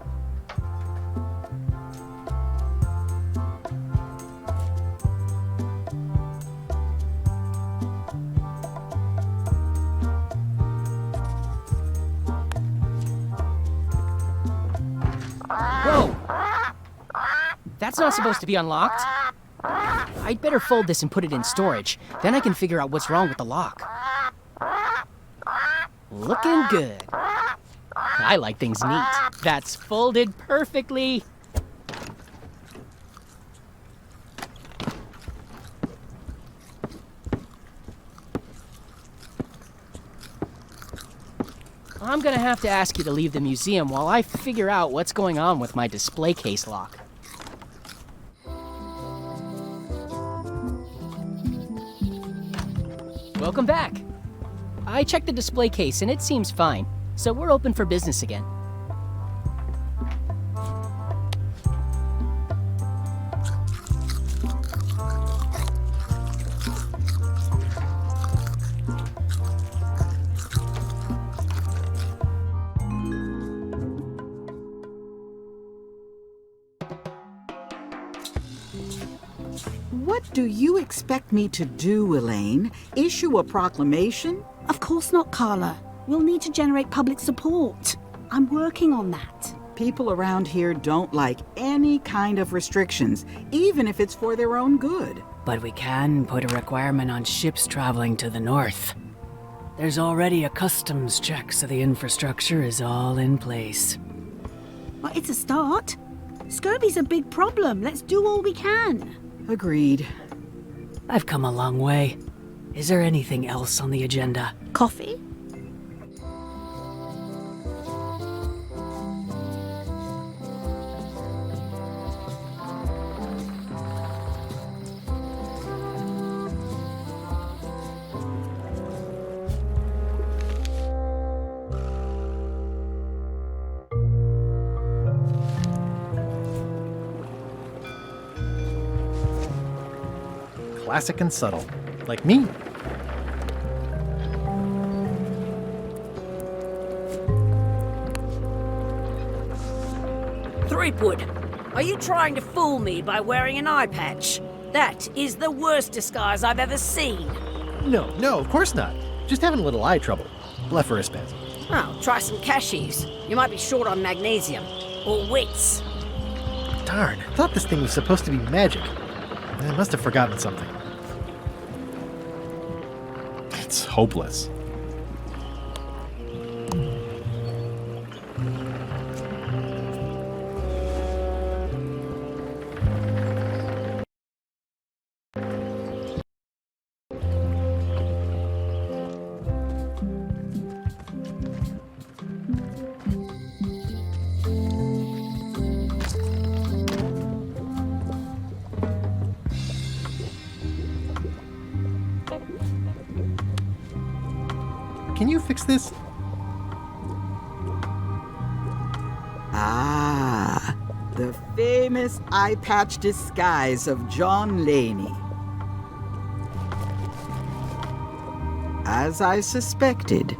Speaker 18: Whoa! That's not supposed to be unlocked. I'd better fold this and put it in storage. Then I can figure out what's wrong with the lock. Looking good. I like things neat. That's folded perfectly. I'm gonna have to ask you to leave the museum while I figure out what's going on with my display case lock. Welcome back. I checked the display case and it seems fine, so we're open for business again.
Speaker 13: What do you expect me to do, Elaine? Issue a proclamation?
Speaker 12: Of course not, Carla. We'll need to generate public support. I'm working on that.
Speaker 13: People around here don't like any kind of restrictions, even if it's for their own good.
Speaker 5: But we can put a requirement on ships traveling to the north. There's already a customs check, so the infrastructure is all in place.
Speaker 12: Well, it's a start. Scurvy's a big problem. Let's do all we can.
Speaker 13: Agreed.
Speaker 5: I've come a long way. Is there anything else on the agenda?
Speaker 12: Coffee?
Speaker 1: Classic and subtle, like me.
Speaker 2: Threepwood, are you trying to fool me by wearing an eye patch? That is the worst disguise I've ever seen.
Speaker 1: No, of course not. Just having a little eye trouble. Blepharospasm.
Speaker 2: Oh, try some cashews. You might be short on magnesium. Or wits.
Speaker 1: Darn, I thought this thing was supposed to be magic. I must have forgotten something. It's hopeless. Can you fix this?
Speaker 13: Ah, the famous eye patch disguise of John Laney. As I suspected,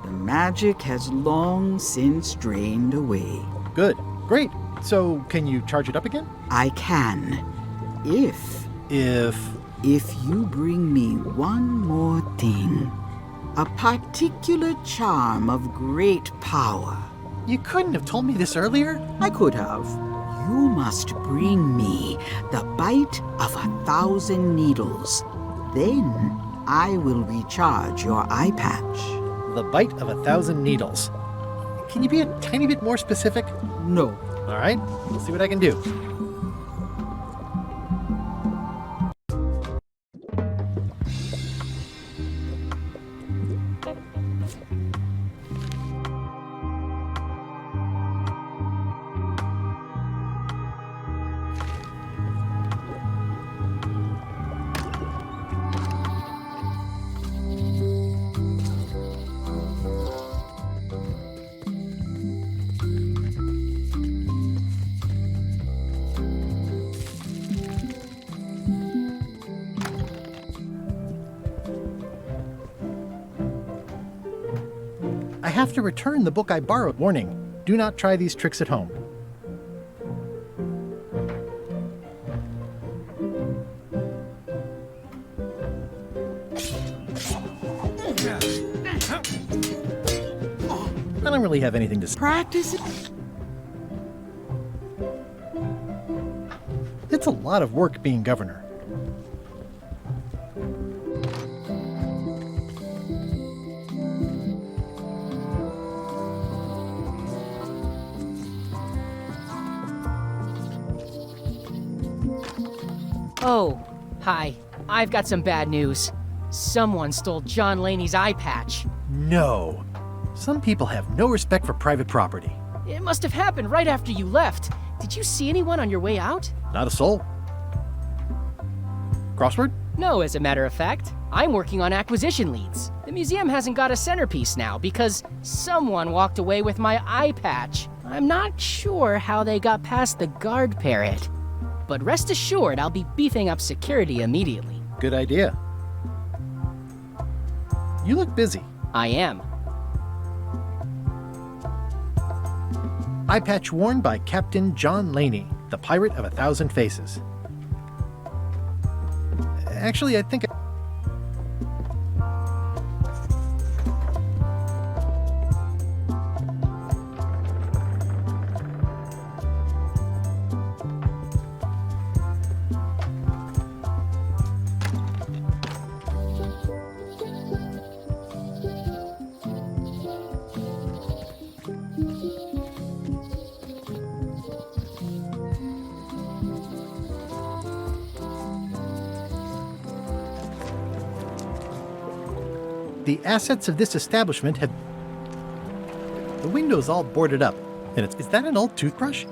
Speaker 13: the magic has long since drained away.
Speaker 1: Good. Great. So, can you charge it up again?
Speaker 13: I can. If you bring me one more thing. A particular charm of great power.
Speaker 1: You couldn't have told me this earlier?
Speaker 13: I could have. You must bring me the bite of 1,000 needles. Then I will recharge your eye patch.
Speaker 1: The bite of 1,000 needles. Can you be a tiny bit more specific?
Speaker 13: No.
Speaker 1: All right, we'll see what I can do. I have to return the book I borrowed. Warning, do not try these tricks at home. I don't really have anything to say.
Speaker 13: Practice it.
Speaker 1: It's a lot of work being governor.
Speaker 18: Oh, hi. I've got some bad news. Someone stole John Laney's eye patch.
Speaker 1: No. Some people have no respect for private property.
Speaker 18: It must have happened right after you left. Did you see anyone on your way out?
Speaker 1: Not a soul. Crossword?
Speaker 18: No, as a matter of fact. I'm working on acquisition leads. The museum hasn't got a centerpiece now because someone walked away with my eye patch. I'm not sure how they got past the guard parrot. But rest assured, I'll be beefing up security immediately.
Speaker 1: Good idea. You look busy.
Speaker 18: I am.
Speaker 1: Eye patch worn by Captain John Laney, the pirate of 1,000 faces. Actually, I think... The assets of this establishment have... The window's all boarded up. And is that an old toothbrush?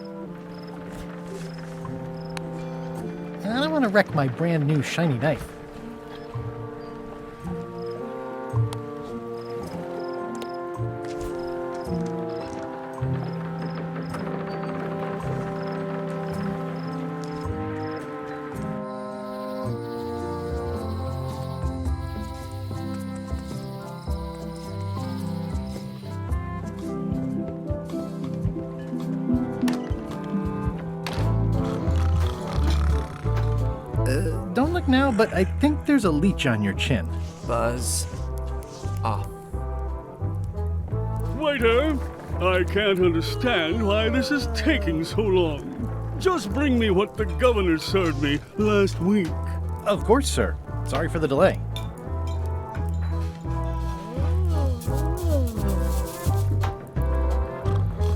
Speaker 1: I don't want to wreck my brand new shiny knife. Don't look now, but I think there's a leech on your chin.
Speaker 20: Buzz off.
Speaker 8: Waiter, I can't understand why this is taking so long. Just bring me what the governor served me last week.
Speaker 1: Of course, sir. Sorry for the delay.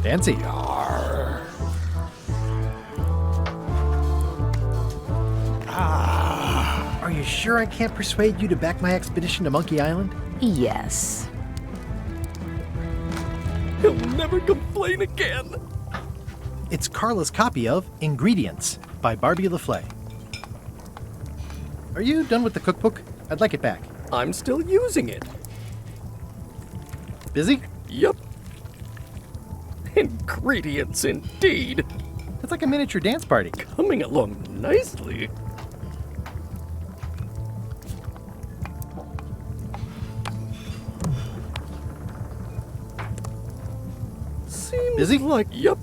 Speaker 1: Fancy. Are you sure I can't persuade you to back my expedition to Monkey Island?
Speaker 6: Yes.
Speaker 20: He'll never complain again.
Speaker 1: It's Carla's copy of Ingredients by Barbie LaFleur. Are you done with the cookbook? I'd like it back.
Speaker 20: I'm still using it.
Speaker 1: Busy?
Speaker 20: Yep. Ingredients indeed.
Speaker 1: It's like a miniature dance party.
Speaker 20: Coming along nicely. Seems
Speaker 1: Busy?
Speaker 20: like, yep.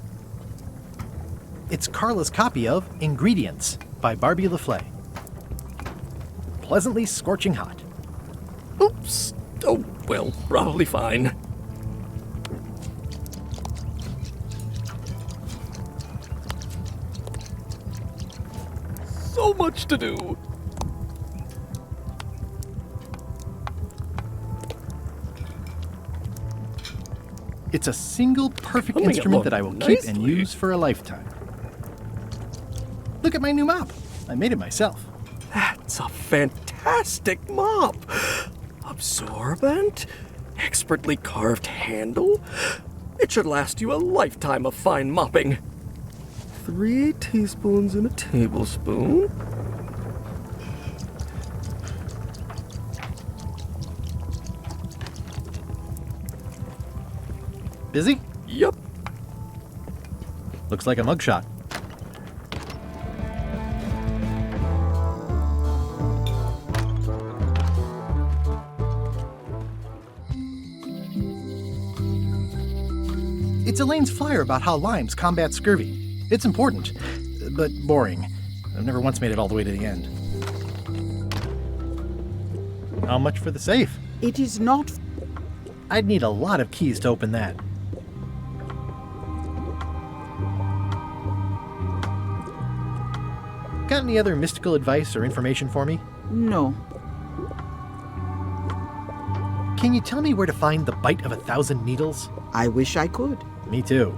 Speaker 1: It's Carla's copy of Ingredients by Barbie LaFleur. Pleasantly scorching hot.
Speaker 20: Oops. Oh, well, probably fine. So much to do.
Speaker 1: It's a single perfect
Speaker 20: Coming
Speaker 1: instrument
Speaker 20: along
Speaker 1: that I will keep and
Speaker 20: nicely.
Speaker 1: use for a lifetime. Look at my new mop. I made it myself.
Speaker 20: That's a fantastic mop. Absorbent, expertly carved handle. It should last you a lifetime of fine mopping. 3 teaspoons in a tablespoon.
Speaker 1: Busy?
Speaker 20: Yep.
Speaker 1: Looks like a mugshot. It's Elaine's flyer about how limes combat scurvy. It's important, but boring. I've never once made it all the way to the end. How much for the safe?
Speaker 13: It is not.
Speaker 1: I'd need a lot of keys to open that. Got any other mystical advice or information for me?
Speaker 13: No.
Speaker 1: Can you tell me where to find the bite of 1,000 needles?
Speaker 13: I wish I could.
Speaker 1: Me too.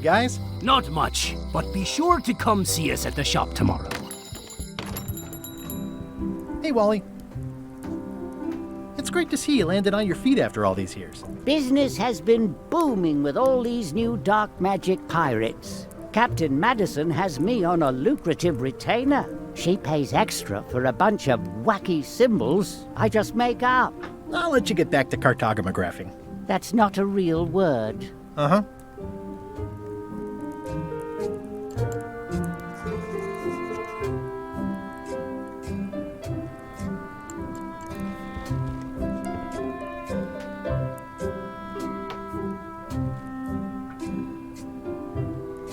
Speaker 1: Guys?
Speaker 4: Not much, but be sure to come see us at the shop tomorrow.
Speaker 1: Hey, Wally. It's great to see you landed on your feet after all these years.
Speaker 21: Business has been booming with all these new dark magic pirates. Captain Madison has me on a lucrative retainer. She pays extra for a bunch of wacky symbols I just make up.
Speaker 1: I'll let you get back to cartographing.
Speaker 21: That's not a real word.
Speaker 1: Uh-huh.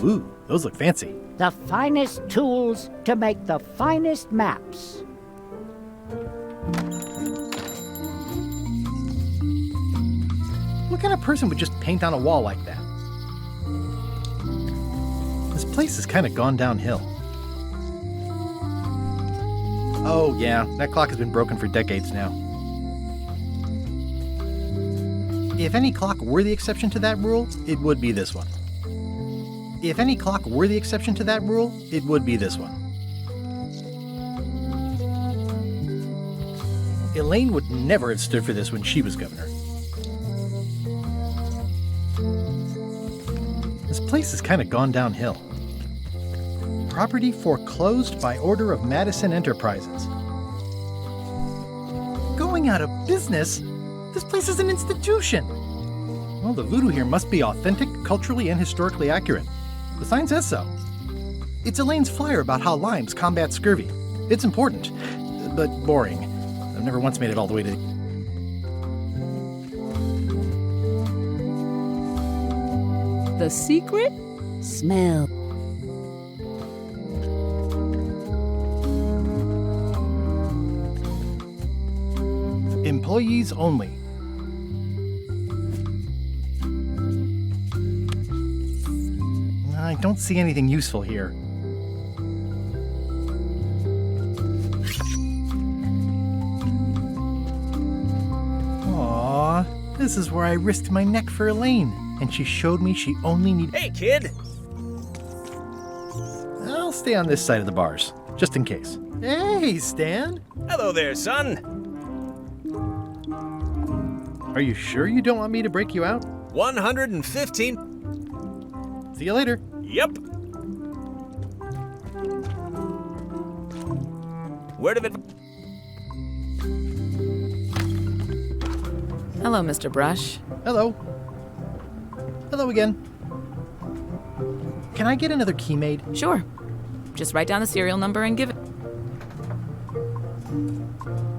Speaker 1: Ooh, those look fancy.
Speaker 21: The finest tools to make the finest maps.
Speaker 1: What kind of person would just paint on a wall like that? This place has kind of gone downhill. Oh yeah, that clock has been broken for decades now. If any clock were the exception to that rule, it would be this one. If any clock were the exception to that rule, it would be this one. Elaine would never have stood for this when she was governor. This place has kind of gone downhill. Property foreclosed by order of Madison Enterprises. Going out of business? This place is an institution. Well, the voodoo here must be authentic, culturally and historically accurate. The sign says so. It's Elaine's flyer about how limes combat scurvy. It's important, but boring. I've never once made it all the way to...
Speaker 15: The secret? Smell.
Speaker 1: Employees only. I don't see anything useful here. Aww, this is where I risked my neck for Elaine, and she showed me she only needed...
Speaker 17: Hey, kid!
Speaker 1: I'll stay on this side of the bars, just in case. Hey, Stan!
Speaker 17: Hello there, son!
Speaker 1: Are you sure you don't want me to break you out?
Speaker 17: 115.
Speaker 1: See you later.
Speaker 17: Yep. Word of it.
Speaker 15: Hello, Mr. Brush.
Speaker 1: Hello. Hello again. Can I get another key made?
Speaker 15: Sure. Just write down the serial number and give it.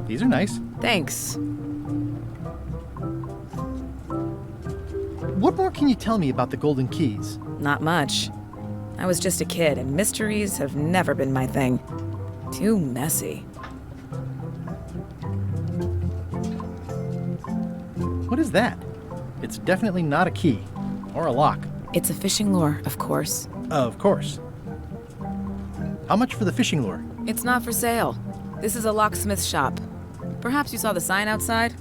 Speaker 1: These are nice.
Speaker 15: Thanks.
Speaker 1: What more can you tell me about the golden keys?
Speaker 15: Not much. I was just a kid, and mysteries have never been my thing. Too messy.
Speaker 1: What is that? It's definitely not a key. Or a lock.
Speaker 15: It's a fishing lure, of course.
Speaker 1: Of course. How much for the fishing lure?
Speaker 15: It's not for sale. This is a locksmith shop. Perhaps you saw the sign outside?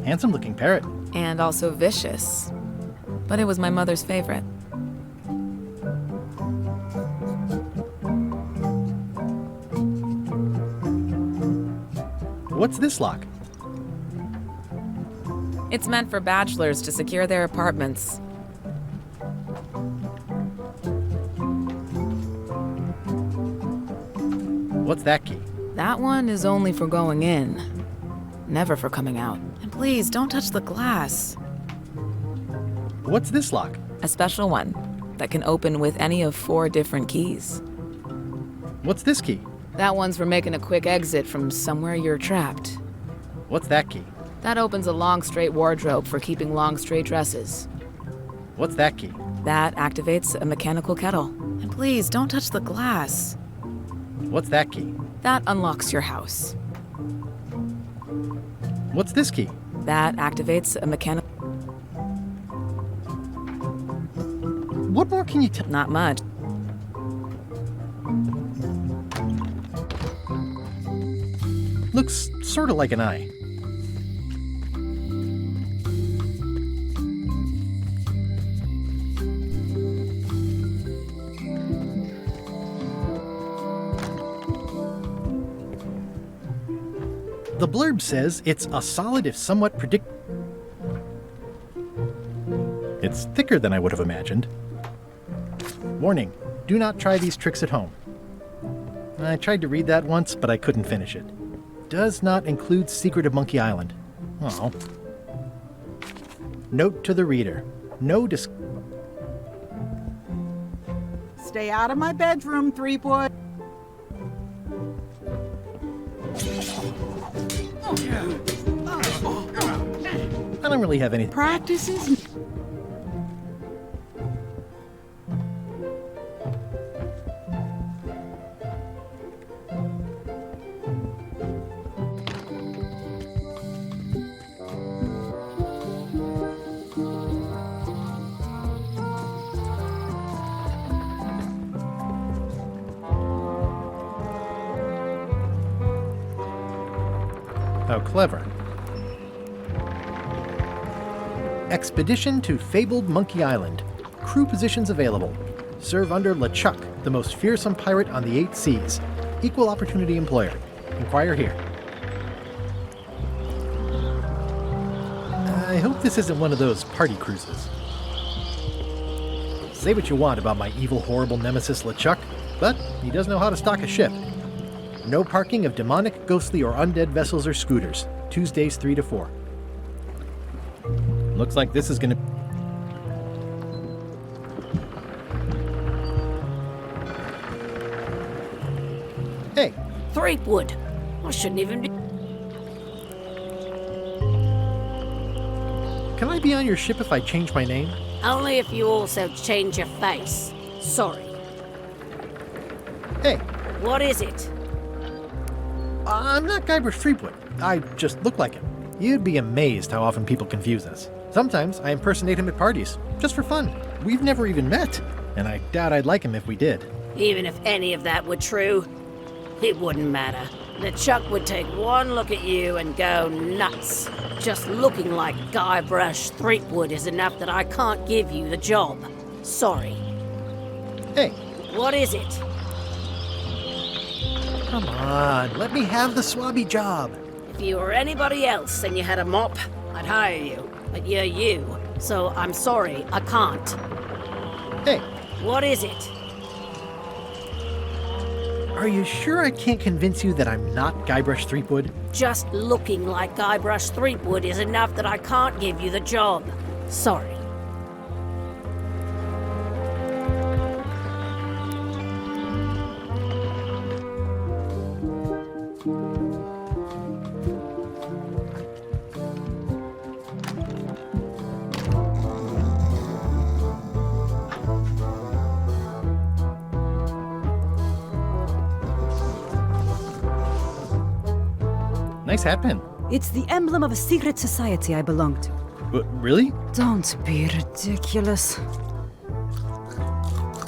Speaker 1: Handsome-looking parrot.
Speaker 15: And also vicious. But it was my mother's favorite.
Speaker 1: What's this lock?
Speaker 15: It's meant for bachelors to secure their apartments.
Speaker 1: What's that key?
Speaker 15: That one is only for going in, never for coming out. And please, don't touch the glass.
Speaker 1: What's this lock?
Speaker 15: A special one that can open with any of 4 different keys.
Speaker 1: What's this key?
Speaker 15: That one's for making a quick exit from somewhere you're trapped.
Speaker 1: What's that key?
Speaker 15: That opens a long, straight wardrobe for keeping long, straight dresses.
Speaker 1: What's that key?
Speaker 15: That activates a mechanical kettle. And please, don't touch the glass.
Speaker 1: What's that key?
Speaker 15: That unlocks your house.
Speaker 1: What's this key?
Speaker 15: That activates a mechanical...
Speaker 1: What more can you tell?
Speaker 15: Not much.
Speaker 1: Looks sort of like an eye. The blurb says it's a solid if somewhat It's thicker than I would have imagined. Warning, do not try these tricks at home. I tried to read that once, but I couldn't finish it. Does not include Secret of Monkey Island. Oh. Note to the reader.
Speaker 13: Stay out of my bedroom, Threepwood.
Speaker 1: I don't really have any
Speaker 13: practices.
Speaker 1: How clever. Expedition to fabled Monkey Island. Crew positions available. Serve under LeChuck, the most fearsome pirate on the 8 seas. Equal opportunity employer. Inquire here. I hope this isn't one of those party cruises. Say what you want about my evil, horrible nemesis LeChuck, but he does know how to stock a ship. No parking of demonic, ghostly, or undead vessels or scooters. Tuesdays 3 to 4. Looks like this is gonna... Hey!
Speaker 2: Threepwood! I shouldn't even be...
Speaker 1: Can I be on your ship if I change my name?
Speaker 2: Only if you also change your face. Sorry.
Speaker 1: Hey!
Speaker 2: What is it?
Speaker 1: I'm not Guybrush Threepwood. I just look like him. You'd be amazed how often people confuse us. Sometimes I impersonate him at parties, just for fun. We've never even met, and I doubt I'd like him if we did.
Speaker 2: Even if any of that were true, it wouldn't matter. LeChuck would take one look at you and go nuts. Just looking like Guybrush Threepwood is enough that I can't give you the job. Sorry.
Speaker 1: Hey.
Speaker 2: What is it?
Speaker 1: Come on, let me have the swabby job.
Speaker 2: If you were anybody else and you had a mop, I'd hire you. But you're you, so I'm sorry, I can't.
Speaker 1: Hey.
Speaker 2: What is it?
Speaker 1: Are you sure I can't convince you that I'm not Guybrush Threepwood?
Speaker 2: Just looking like Guybrush Threepwood is enough that I can't give you the job. Sorry.
Speaker 1: Nice hat pin.
Speaker 11: It's the emblem of a secret society I belong to.
Speaker 1: Really?
Speaker 11: Don't be ridiculous.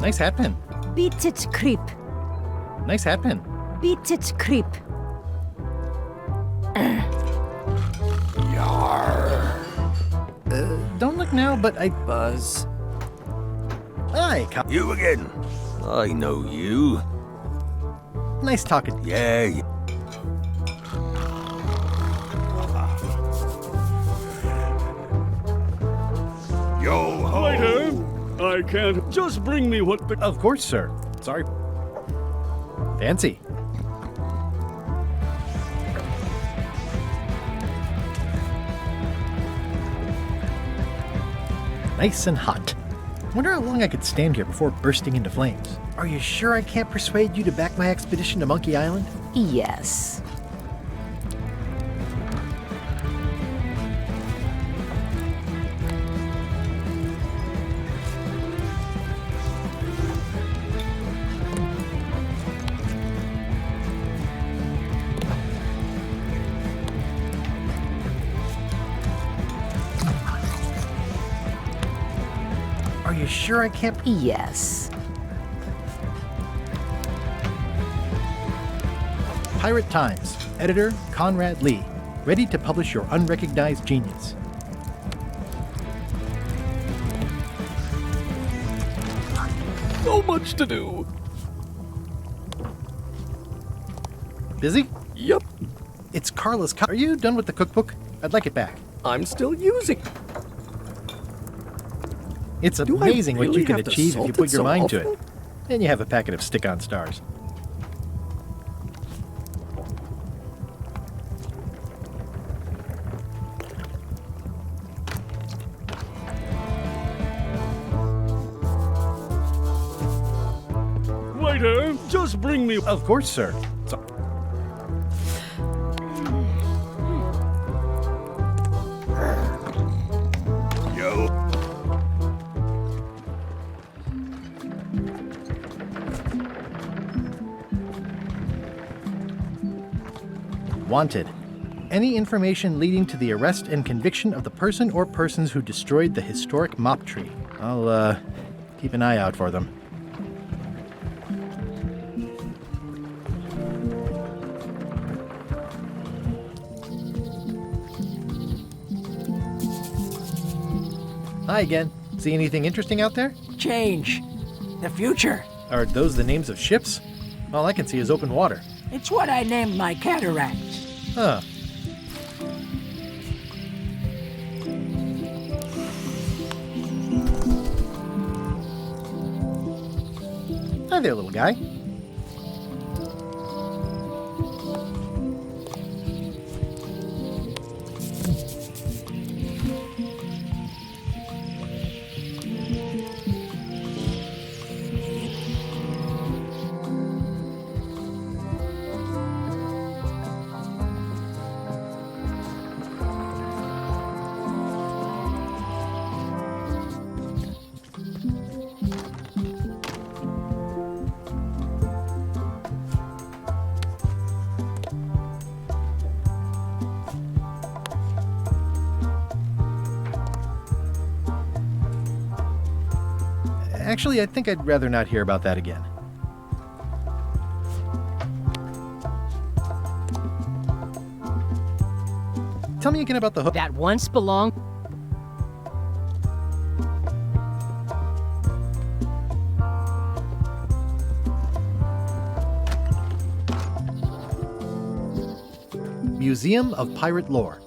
Speaker 1: Nice hat pin.
Speaker 11: Beat it, creep.
Speaker 1: Nice hat pin.
Speaker 11: Beat it, creep.
Speaker 20: Yarr.
Speaker 1: Don't look now, but I...
Speaker 20: Buzz.
Speaker 1: Hi,
Speaker 20: You again. I know you.
Speaker 1: Nice talking.
Speaker 20: Yeah.
Speaker 8: Yo ho! Waiter! I can't. Just bring me what the...
Speaker 1: Of course, sir. Sorry. Fancy. Nice and hot. Wonder how long I could stand here before bursting into flames. Are you sure I can't persuade you to back my expedition to Monkey Island?
Speaker 6: Yes.
Speaker 1: Are you sure I can't...
Speaker 6: Yes.
Speaker 1: Pirate Times. Editor, Conrad Lee. Ready to publish your unrecognized genius.
Speaker 20: So much to do.
Speaker 1: Busy?
Speaker 20: Yep.
Speaker 1: It's Carla's Are you done with the cookbook? I'd like it back.
Speaker 20: I'm still using.
Speaker 1: It's
Speaker 20: Do I
Speaker 1: amazing what you
Speaker 20: really
Speaker 1: can
Speaker 20: have to
Speaker 1: achieve if
Speaker 20: salt
Speaker 1: you put
Speaker 20: it
Speaker 1: your
Speaker 20: so
Speaker 1: mind to
Speaker 20: often?
Speaker 1: it. Then you have a packet of stick-on stars.
Speaker 8: Waiter, just bring me...
Speaker 1: Of course, sir.
Speaker 8: Yo.
Speaker 1: Wanted. Any information leading to the arrest and conviction of the person or persons who destroyed the historic mop tree. I'll, keep an eye out for them. Hi again. See anything interesting out there?
Speaker 22: Change. The future.
Speaker 1: Are those the names of ships? All I can see is open water.
Speaker 22: It's what I named my cataracts.
Speaker 1: Huh. Hi there, little guy. Actually, I think I'd rather not hear about that again. Tell me again about the hook.
Speaker 18: That once belonged...
Speaker 1: Museum of Pirate Lore.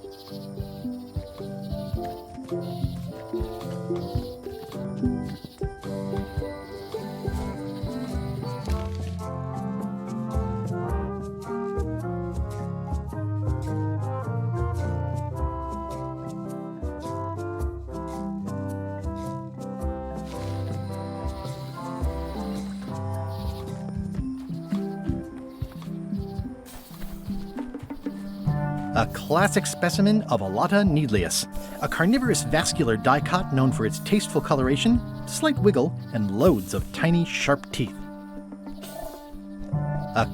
Speaker 1: A classic specimen of Alata needleus, a carnivorous vascular dicot known for its tasteful coloration, slight wiggle, and loads of tiny, sharp teeth. A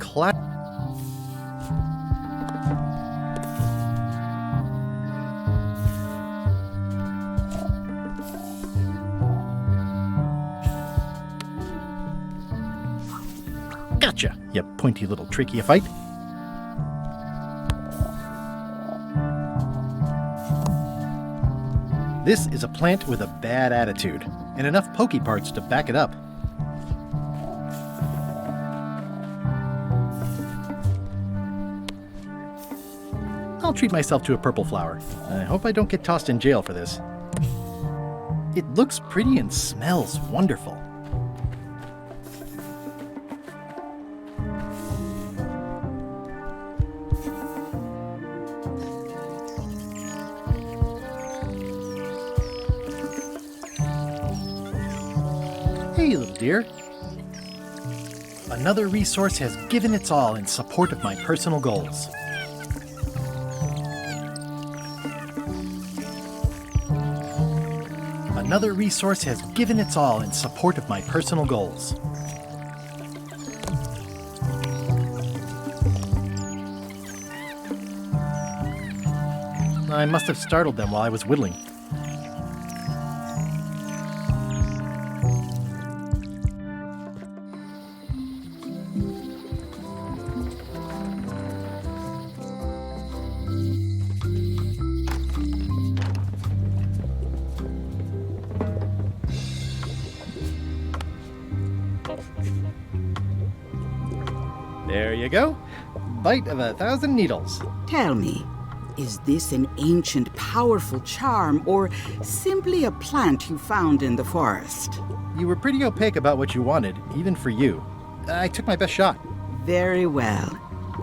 Speaker 1: Gotcha, you pointy little tracheophyte. This is a plant with a bad attitude, and enough pokey parts to back it up. I'll treat myself to a purple flower. I hope I don't get tossed in jail for this. It looks pretty and smells wonderful. Hey, little dear. Another resource has given its all in support of my personal goals. Another resource has given its all in support of my personal goals. I must have startled them while I was whittling. There you go. bite of 1,000 needles.
Speaker 13: Tell me, is this an ancient, powerful charm, or simply a plant you found in the forest?
Speaker 1: You were pretty opaque about what you wanted, even for you. I took my best shot.
Speaker 13: Very well.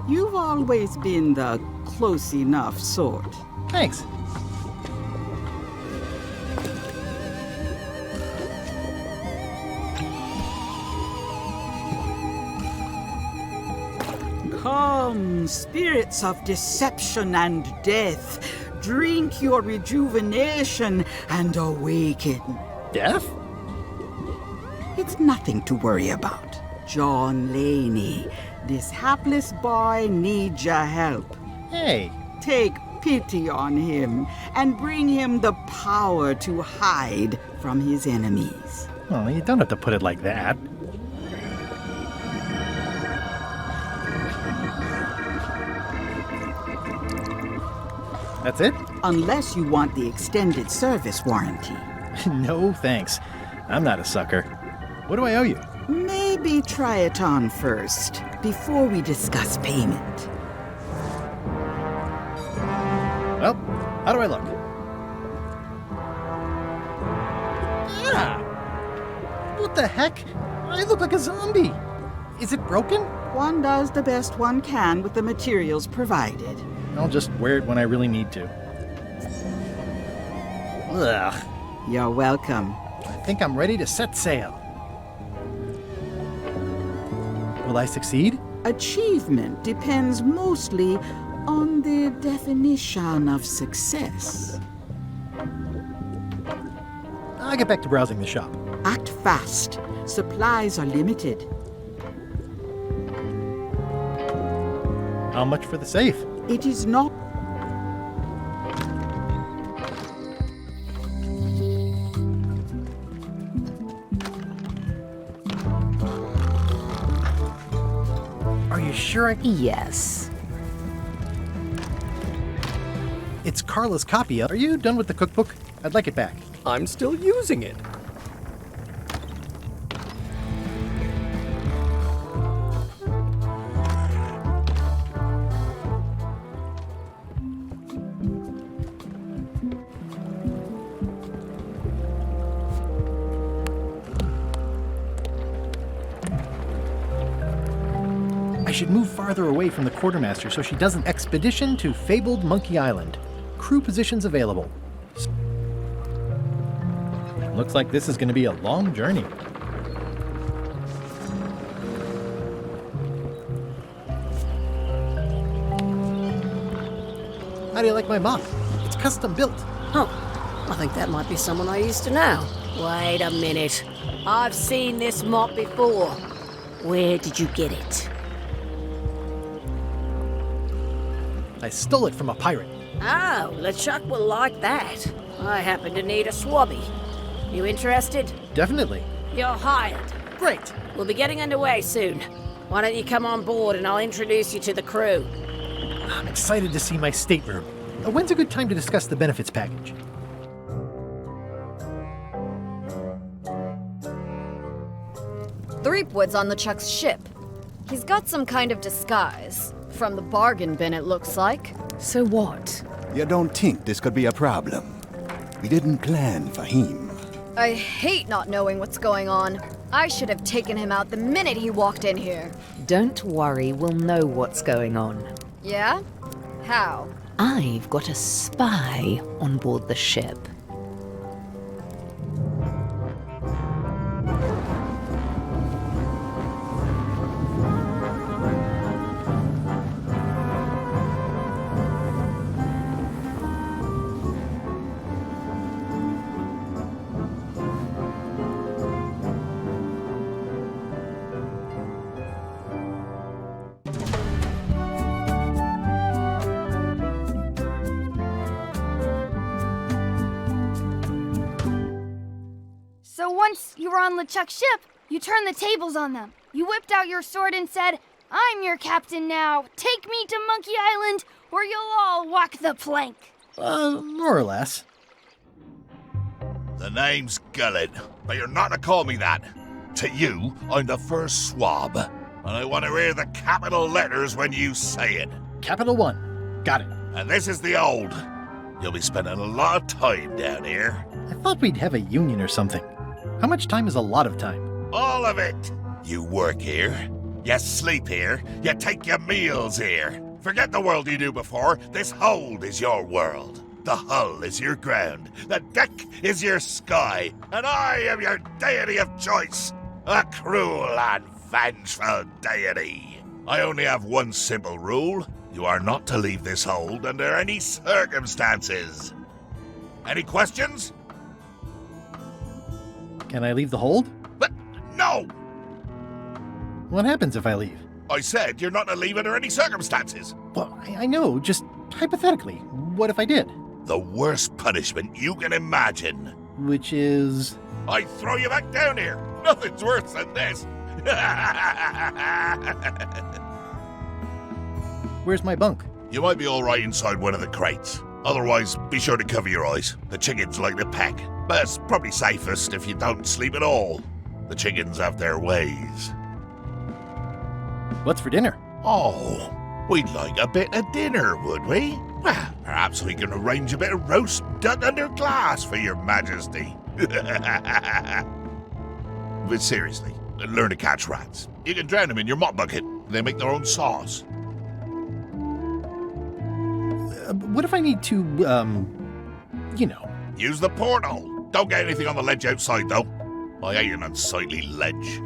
Speaker 13: You've always been the close enough sort.
Speaker 1: Thanks.
Speaker 13: Come, spirits of deception and death, drink your rejuvenation and awaken.
Speaker 1: Death?
Speaker 13: It's nothing to worry about. John Laney, this hapless boy needs your help.
Speaker 1: Hey.
Speaker 13: Take pity on him and bring him the power to hide from his enemies.
Speaker 1: Well, you don't have to put it like that. That's it?
Speaker 13: Unless you want the extended service warranty.
Speaker 1: No, thanks. I'm not a sucker. What do I owe you?
Speaker 13: Maybe try it on first, before we discuss payment.
Speaker 1: Well, how do I look? Yeah! What the heck? I look like a zombie. Is it broken?
Speaker 13: One does the best one can with the materials provided.
Speaker 1: I'll just wear it when I really need to. Ugh.
Speaker 13: You're welcome.
Speaker 1: I think I'm ready to set sail. Will I succeed?
Speaker 13: Achievement depends mostly on the definition of success.
Speaker 1: I'll get back to browsing the shop.
Speaker 13: Act fast. Supplies are limited.
Speaker 1: How much for the safe?
Speaker 13: It is not.
Speaker 1: Are you sure
Speaker 6: Yes.
Speaker 1: It's Carla's copy. Are you done with the cookbook? I'd like it back.
Speaker 20: I'm still using it.
Speaker 1: I should move farther away from the quartermaster so she doesn't. Expedition to fabled Monkey Island. Crew positions available. Looks like this is going to be a long journey. How do you like my mop? It's custom built.
Speaker 2: Oh, I think that might be someone I used to know. Wait a minute. I've seen this mop before. Where did you get it?
Speaker 1: I stole it from a pirate.
Speaker 2: Oh, LeChuck will like that. I happen to need a swabby. You interested?
Speaker 1: Definitely.
Speaker 2: You're hired.
Speaker 1: Great.
Speaker 2: We'll be getting underway soon. Why don't you come on board and I'll introduce you to the crew?
Speaker 1: I'm excited to see my stateroom. When's a good time to discuss the benefits package?
Speaker 10: Threepwood's on LeChuck's ship. He's got some kind of disguise. From the bargain bin, it looks like.
Speaker 6: So what?
Speaker 9: You don't think this could be a problem? We didn't plan for him.
Speaker 10: I hate not knowing what's going on. I should have taken him out the minute he walked in here.
Speaker 6: Don't worry, we'll know what's going on.
Speaker 10: Yeah? How?
Speaker 6: I've got a spy on board the ship.
Speaker 3: So once you were on LeChuck's ship, you turned the tables on them. You whipped out your sword and said, "I'm your captain now. Take me to Monkey Island, or you'll all walk the plank."
Speaker 1: More or less.
Speaker 19: The name's Gullet, but you're not to call me that. To you, I'm the first swab.
Speaker 14: And I want to hear the capital letters when you say it.
Speaker 1: Capital 1. Got it.
Speaker 14: And this is the old. You'll be spending a lot of time down here.
Speaker 1: I thought we'd have a union or something. How much time is a lot of time?
Speaker 14: All of it. You work here. You sleep here. You take your meals here. Forget the world you knew before. This hold is your world. The hull is your ground. The deck is your sky. And I am your deity of choice. A cruel and vengeful deity. I only have one simple rule. You are not to leave this hold under any circumstances. Any questions?
Speaker 1: Can I leave the hold?
Speaker 14: But no!
Speaker 1: What happens if I leave?
Speaker 14: I said you're not to leave under any circumstances.
Speaker 1: Well, I know, just hypothetically. What if I did?
Speaker 14: The worst punishment you can imagine.
Speaker 1: Which is?
Speaker 14: I throw you back down here. Nothing's worse than this.
Speaker 1: Where's my bunk?
Speaker 14: You might be all right inside one of the crates. Otherwise, be sure to cover your eyes. The chickens like to peck. But it's probably safest if you don't sleep at all. The chickens have their ways.
Speaker 1: What's for dinner?
Speaker 14: Oh, we'd like a bit of dinner, would we? Well, perhaps we can arrange a bit of roast duck under glass for your majesty. But seriously, learn to catch rats. You can drown them in your mop bucket. They make their own sauce.
Speaker 1: What if I need to, you know?
Speaker 14: Use the portal. Don't get anything on the ledge outside, though. I hate an unsightly ledge.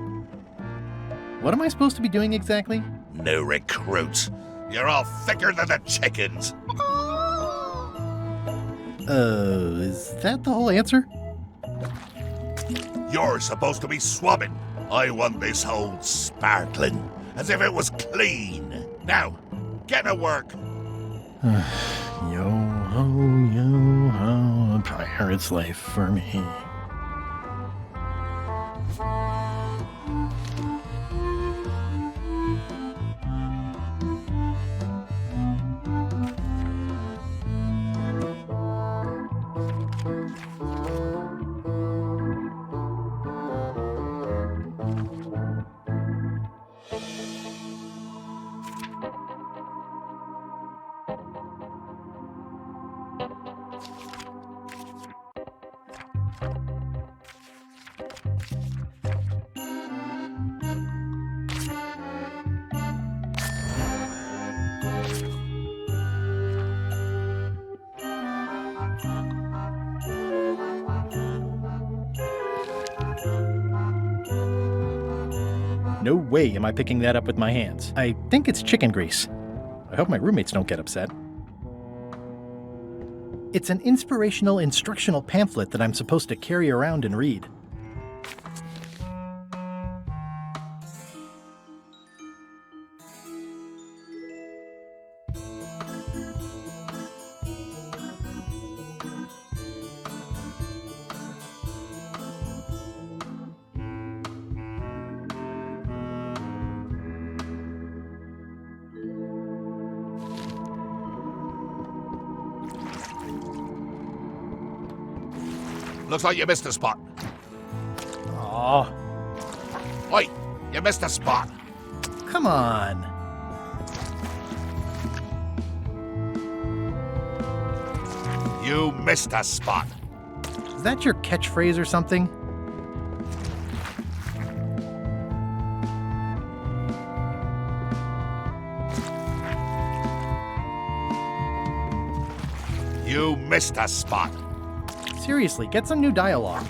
Speaker 1: What am I supposed to be doing exactly?
Speaker 14: New recruits. You're all thicker than the chickens.
Speaker 1: Is that the whole answer?
Speaker 14: You're supposed to be swabbing. I want this hold sparkling, as if it was clean. Now, get to work.
Speaker 1: Yo-ho, a pirate's life for me. No way am I picking that up with my hands. I think it's chicken grease. I hope my roommates don't get upset. It's an inspirational instructional pamphlet that I'm supposed to carry around and read.
Speaker 14: Looks like you missed a spot.
Speaker 1: Aw.
Speaker 14: Oi, you missed a spot.
Speaker 1: Come on.
Speaker 14: You missed a spot.
Speaker 1: Is that your catchphrase or something?
Speaker 14: You missed a spot.
Speaker 1: Seriously, get some new dialogue.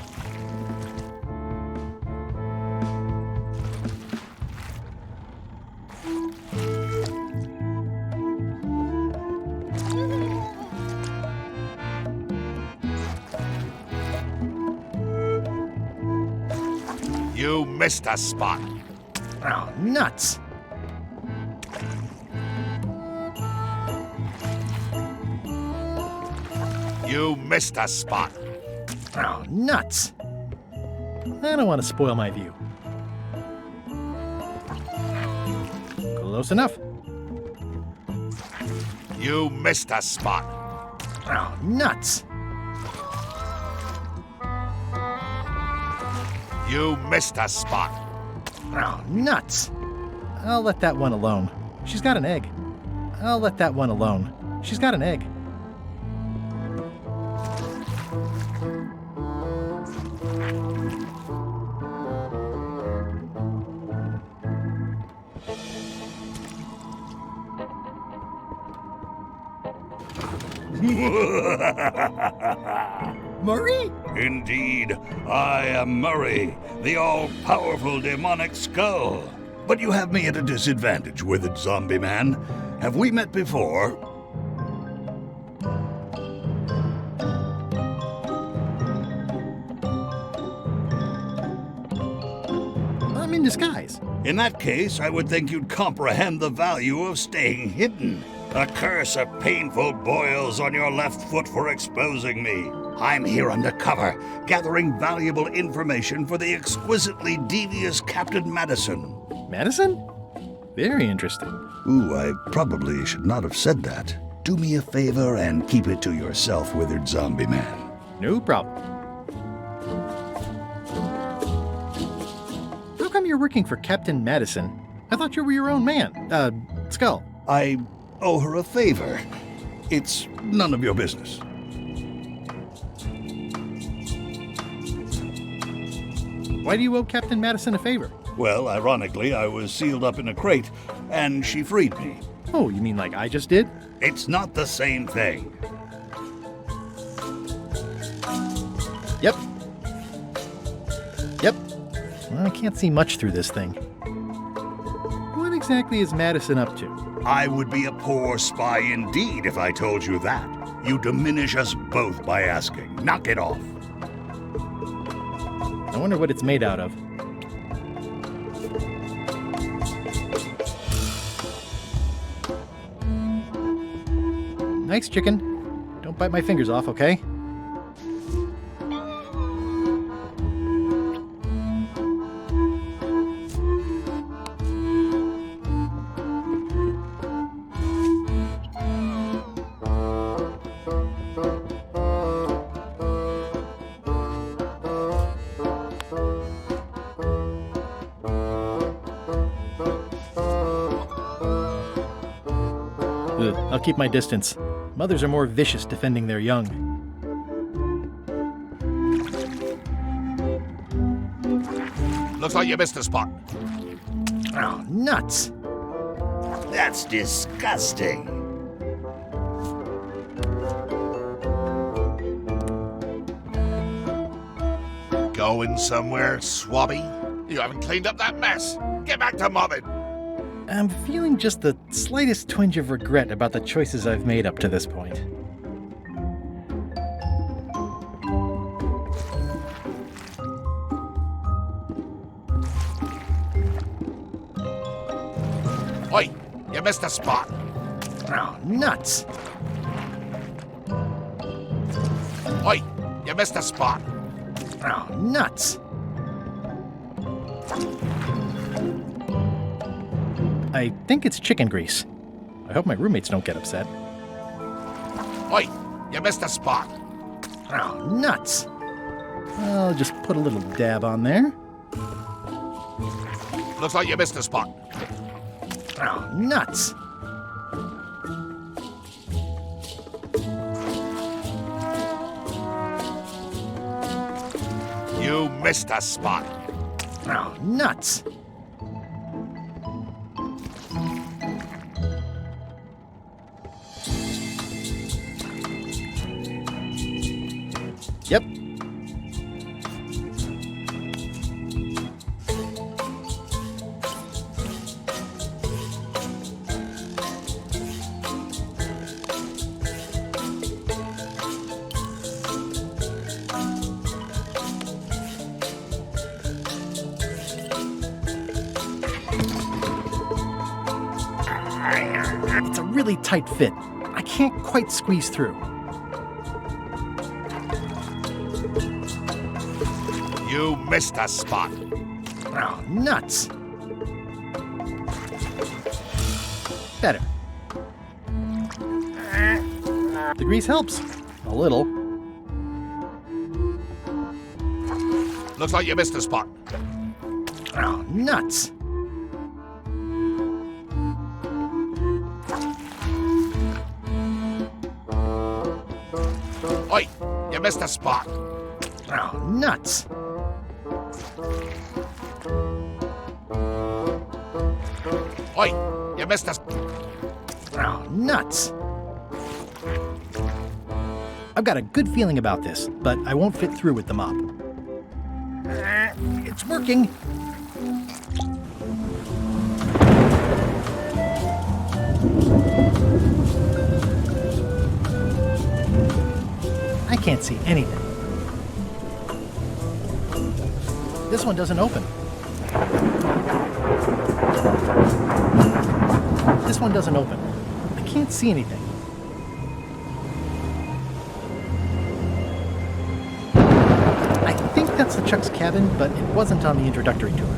Speaker 14: You missed a spot.
Speaker 1: Oh, nuts.
Speaker 14: You missed a spot.
Speaker 1: Oh, nuts. I don't want to spoil my view. Close enough.
Speaker 14: You missed a spot.
Speaker 1: Oh, nuts.
Speaker 14: You missed a spot.
Speaker 1: Oh, nuts. I'll let that one alone. She's got an egg. I'll let that one alone. She's got an egg. Murray?
Speaker 16: Indeed, I am Murray, the all-powerful demonic skull. But you have me at a disadvantage, withered zombie man. Have we met before?
Speaker 1: I'm in disguise.
Speaker 16: In that case, I would think you'd comprehend the value of staying hidden. A curse of painful boils on your left foot for exposing me. I'm here undercover, gathering valuable information for the exquisitely devious Captain Madison.
Speaker 1: Madison? Very interesting.
Speaker 16: Ooh, I probably should not have said that. Do me a favor and keep it to yourself, withered zombie man.
Speaker 1: No problem. How come you're working for Captain Madison? I thought you were your own man. Skull.
Speaker 16: I owe her a favor. It's none of your business.
Speaker 1: Why do you owe Captain Madison a favor?
Speaker 16: Well, ironically, I was sealed up in a crate, and she freed me.
Speaker 1: Oh, you mean like I just did?
Speaker 16: It's not the same thing.
Speaker 1: Yep. Well, I can't see much through this thing. What exactly is Madison up to?
Speaker 16: I would be a poor spy indeed if I told you that. You diminish us both by asking. Knock it off.
Speaker 1: I wonder what it's made out of. Nice chicken. Don't bite my fingers off, okay? I'll keep my distance. Mothers are more vicious defending their young.
Speaker 14: Looks like you missed a spot.
Speaker 1: Oh, nuts!
Speaker 16: That's disgusting.
Speaker 14: Going somewhere, swabby? You haven't cleaned up that mess. Get back to mobbing.
Speaker 1: I'm feeling just the slightest twinge of regret about the choices I've made up to this point.
Speaker 14: Oi, you missed a spot.
Speaker 1: Oh, nuts!
Speaker 14: Oi, you missed a spot.
Speaker 1: Oh, nuts! I think it's chicken grease. I hope my roommates don't get upset.
Speaker 14: Oi, you missed a spot.
Speaker 1: Oh, nuts! I'll just put a little dab on there.
Speaker 14: Looks like you missed a spot.
Speaker 1: Oh, nuts!
Speaker 14: You missed a spot.
Speaker 1: Oh, nuts! Yep. It's a really tight fit. I can't quite squeeze through.
Speaker 14: You missed a spot.
Speaker 1: Oh, nuts! Better. The grease helps. A little.
Speaker 14: Looks like you missed a spot.
Speaker 1: Oh, nuts!
Speaker 14: missed a spot.
Speaker 1: Oh, nuts.
Speaker 14: Oi, you missed a...
Speaker 1: Oh, nuts. I've got a good feeling about this, but I won't fit through with the mop. It's working. I can't see anything. This one doesn't open. This one doesn't open. I can't see anything. I think that's LeChuck's cabin, but it wasn't on the introductory tour.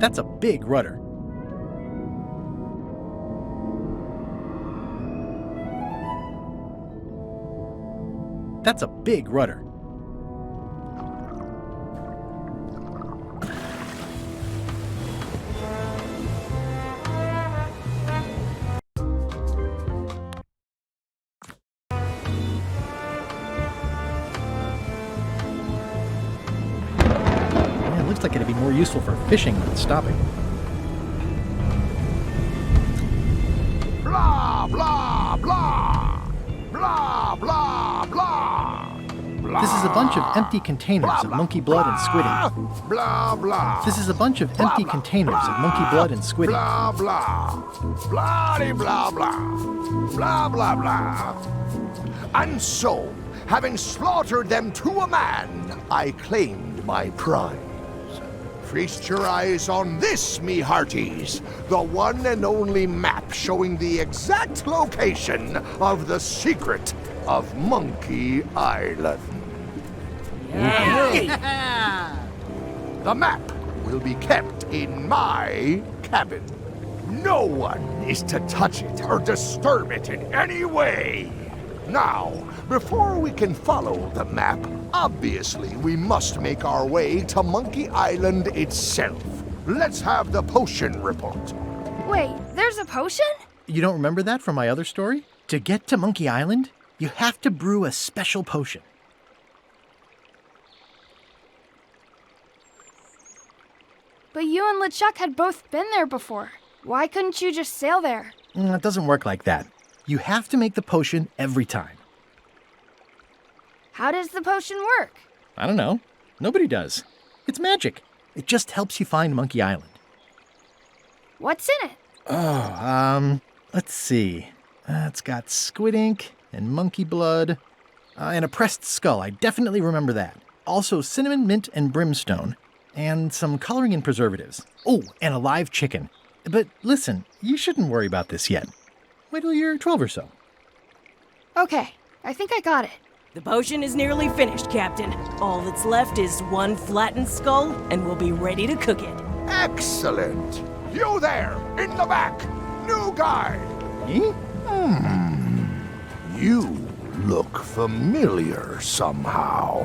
Speaker 1: That's a big rudder. That's a big rudder. Yeah, it looks like it'd be more useful for fishing than stopping.
Speaker 14: Blah, blah, blah. Blah, blah, blah.
Speaker 1: This is a bunch of empty containers of monkey blood and squid ink.
Speaker 14: Blah, blah.
Speaker 1: This is a bunch of empty containers of monkey blood and squid ink.
Speaker 14: Blah, blah. Blah, blah, blah. Blah, blah, blah. And so, having slaughtered them to a man, I claimed my prize. Feast your eyes on this, me hearties, the one and only map showing the exact location of the secret of Monkey Island. The map will be kept in my cabin. No one is to touch it or disturb it in any way. Now, before we can follow the map, obviously we must make our way to Monkey Island itself. Let's have the potion report.
Speaker 3: Wait, there's a potion?
Speaker 1: You don't remember that from my other story? To get to Monkey Island, you have to brew a special potion.
Speaker 3: But you and LeChuck had both been there before. Why couldn't you just sail there?
Speaker 1: It doesn't work like that. You have to make the potion every time.
Speaker 3: How does the potion work?
Speaker 1: I don't know. Nobody does. It's magic. It just helps you find Monkey Island.
Speaker 3: What's in it?
Speaker 1: Oh, let's see. It's got squid ink and monkey blood and a pressed skull. I definitely remember that. Also cinnamon, mint, and brimstone. And some coloring and preservatives. Oh, and a live chicken. But listen, you shouldn't worry about this yet. Wait till you're 12 or so.
Speaker 3: Okay, I think I got it.
Speaker 7: The potion is nearly finished, Captain. All that's left is one flattened skull, and we'll be ready to cook it.
Speaker 14: Excellent! You there, in the back, new guy!
Speaker 1: Me?
Speaker 14: You look familiar somehow.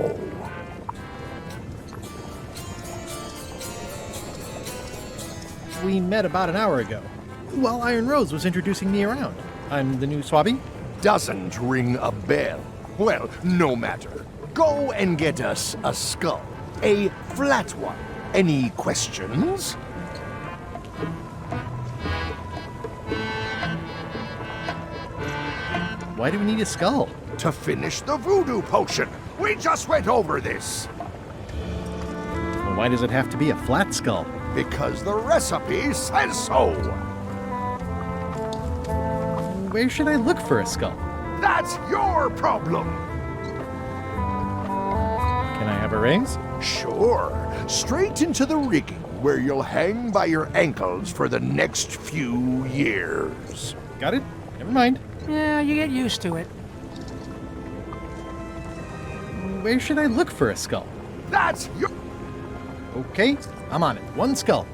Speaker 1: We met about an hour ago, while Iron Rose was introducing me around. I'm the new Swabby.
Speaker 14: Doesn't ring a bell. Well, no matter. Go and get us a skull. A flat one. Any questions?
Speaker 1: Why do we need a skull?
Speaker 14: To finish the voodoo potion. We just went over this.
Speaker 1: Well, why does it have to be a flat skull?
Speaker 14: Because the recipe says so.
Speaker 1: Where should I look for a skull?
Speaker 14: That's your problem.
Speaker 1: Can I have a raise?
Speaker 14: Sure. Straight into the rigging, where you'll hang by your ankles for the next few years.
Speaker 1: Got it? Never mind.
Speaker 22: Yeah, you get used to it.
Speaker 1: Where should I look for a skull?
Speaker 14: That's your...
Speaker 1: Okay, I'm on it. One skull.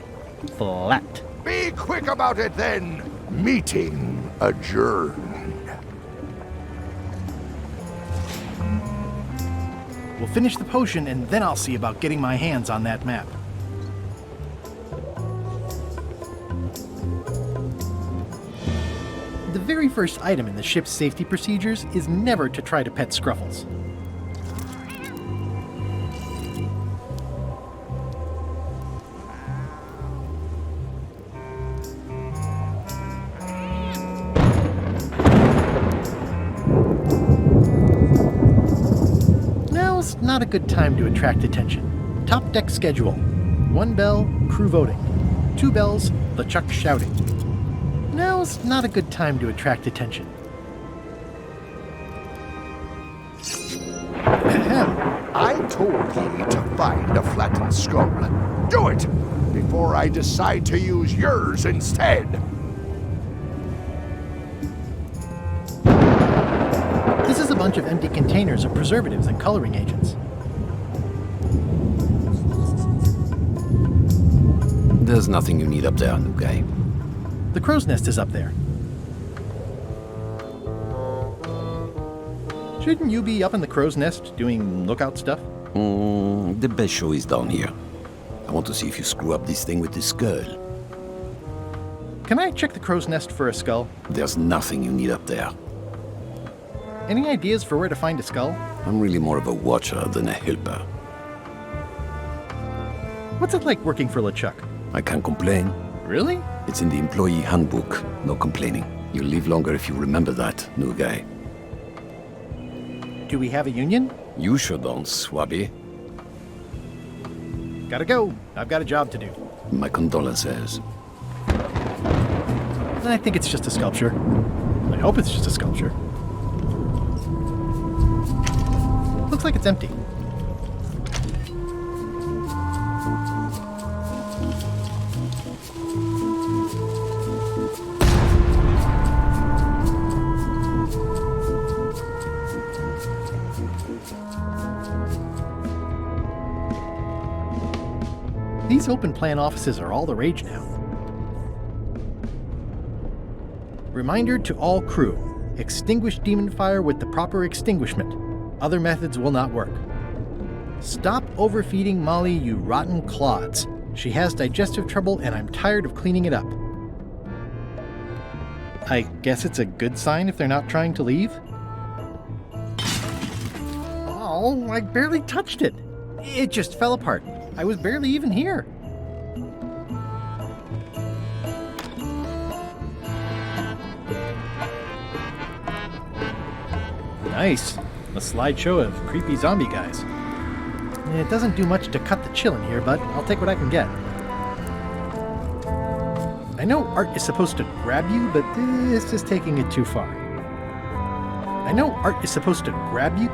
Speaker 1: Flat.
Speaker 14: Be quick about it then! Meeting adjourned.
Speaker 1: We'll finish the potion and then I'll see about getting my hands on that map. The very first item in the ship's safety procedures is never to try to pet Scruffles. Now's not a good time to attract attention. Top deck schedule. 1 bell, crew voting. 2 bells, LeChuck shouting. Now's not a good time to attract attention.
Speaker 14: I told ye to find a flattened skull. Do it! Before I decide to use yours instead!
Speaker 1: This is a bunch of empty containers of preservatives and coloring agents.
Speaker 5: There's nothing you need up there, new guy.
Speaker 1: The crow's nest is up there. Shouldn't you be up in the crow's nest doing lookout stuff?
Speaker 5: The best show is down here. I want to see if you screw up this thing with this skull.
Speaker 1: Can I check the crow's nest for a skull?
Speaker 5: There's nothing you need up there.
Speaker 1: Any ideas for where to find a skull?
Speaker 5: I'm really more of a watcher than a helper.
Speaker 1: What's it like working for LeChuck?
Speaker 5: I can't complain.
Speaker 1: Really?
Speaker 5: It's in the employee handbook. No complaining. You'll live longer if you remember that, new guy.
Speaker 1: Do we have a union?
Speaker 5: You sure don't, Swabby.
Speaker 1: Gotta go. I've got a job to do.
Speaker 5: My condolences.
Speaker 1: Then I think it's just a sculpture. I hope it's just a sculpture. Looks like it's empty. These open plan offices are all the rage now. Reminder to all crew. Extinguish demon fire with the proper extinguishment. Other methods will not work. Stop overfeeding Molly, you rotten clods. She has digestive trouble and I'm tired of cleaning it up. I guess it's a good sign if they're not trying to leave? Oh, I barely touched it. It just fell apart. I was barely even here. Nice. A slideshow of creepy zombie guys. It doesn't do much to cut the chill in here, but I'll take what I can get. I know art is supposed to grab you, but this is taking it too far. I know art is supposed to grab you.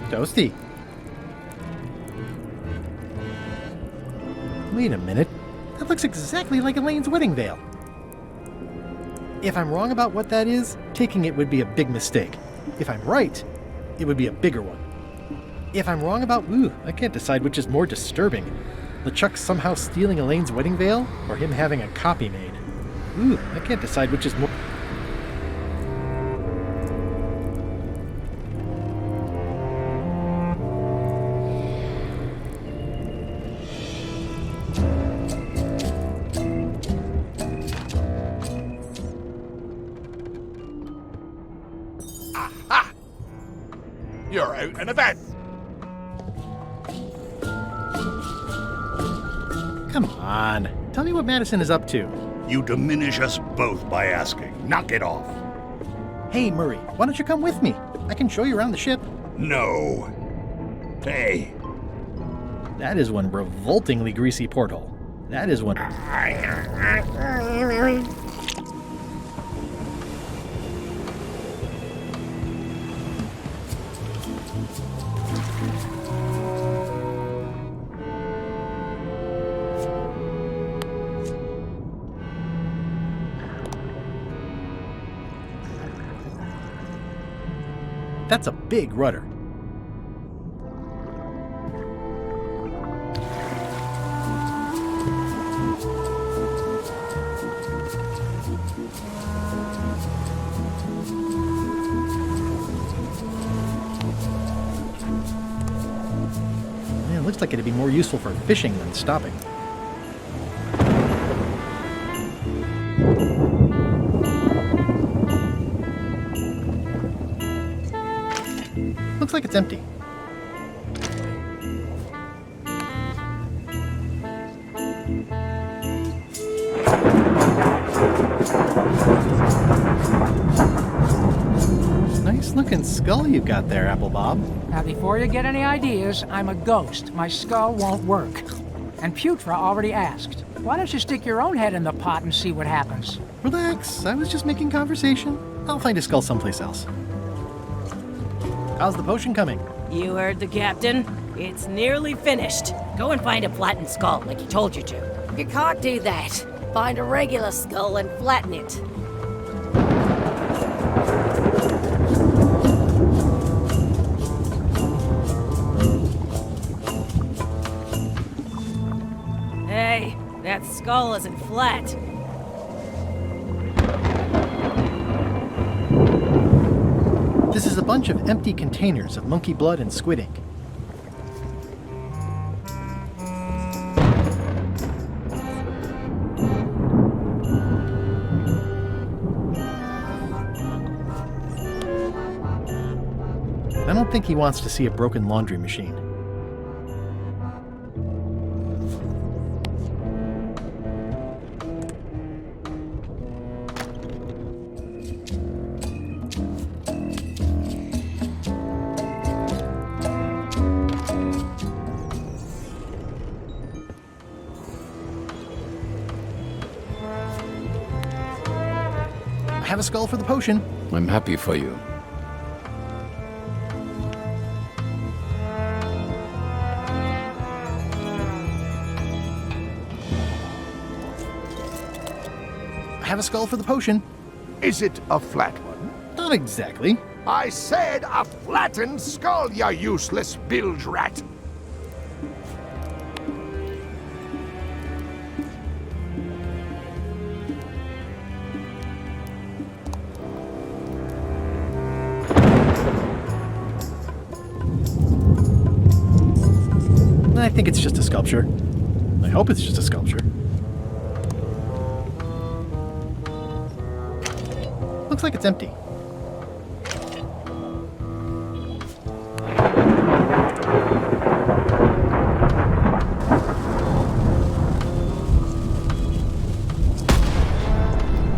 Speaker 1: Toasty. Wait a minute. That looks exactly like Elaine's wedding veil. If I'm wrong about what that is, taking it would be a big mistake. If I'm right, it would be a bigger one. If I'm wrong about, I can't decide which is more disturbing. LeChuck somehow stealing Elaine's wedding veil, or him having a copy made. I can't decide which is more...
Speaker 14: You're out and about.
Speaker 1: Come on. Tell me what Madison is up to.
Speaker 16: You diminish us both by asking. Knock it off.
Speaker 1: Hey, Murray, why don't you come with me? I can show you around the ship.
Speaker 16: No. Hey.
Speaker 1: That is one revoltingly greasy porthole. That is one... That's a big rudder. looks like it'd be more useful for fishing than stopping. Looks like it's empty. Nice looking skull you've got there, Apple Bob.
Speaker 22: Now, before you get any ideas, I'm a ghost. My skull won't work. And Putra already asked. Why don't you stick your own head in the pot and see what happens?
Speaker 1: Relax, I was just making conversation. I'll find a skull someplace else. How's the potion coming?
Speaker 7: You heard the captain. It's nearly finished.
Speaker 2: Go and find a flattened skull, like he told you to. You can't do that. Find a regular skull and flatten it.
Speaker 7: Hey, that skull isn't flat.
Speaker 1: This is a bunch of empty containers of monkey blood and squid ink. I don't think he wants to see a broken laundry machine. I have a skull for the potion.
Speaker 5: I'm happy for you.
Speaker 1: I have a skull for the potion.
Speaker 14: Is it a flat one?
Speaker 1: Not exactly.
Speaker 14: I said a flattened skull, you useless bilge rat!
Speaker 1: I think it's just a sculpture. I hope it's just a sculpture. Looks like it's empty.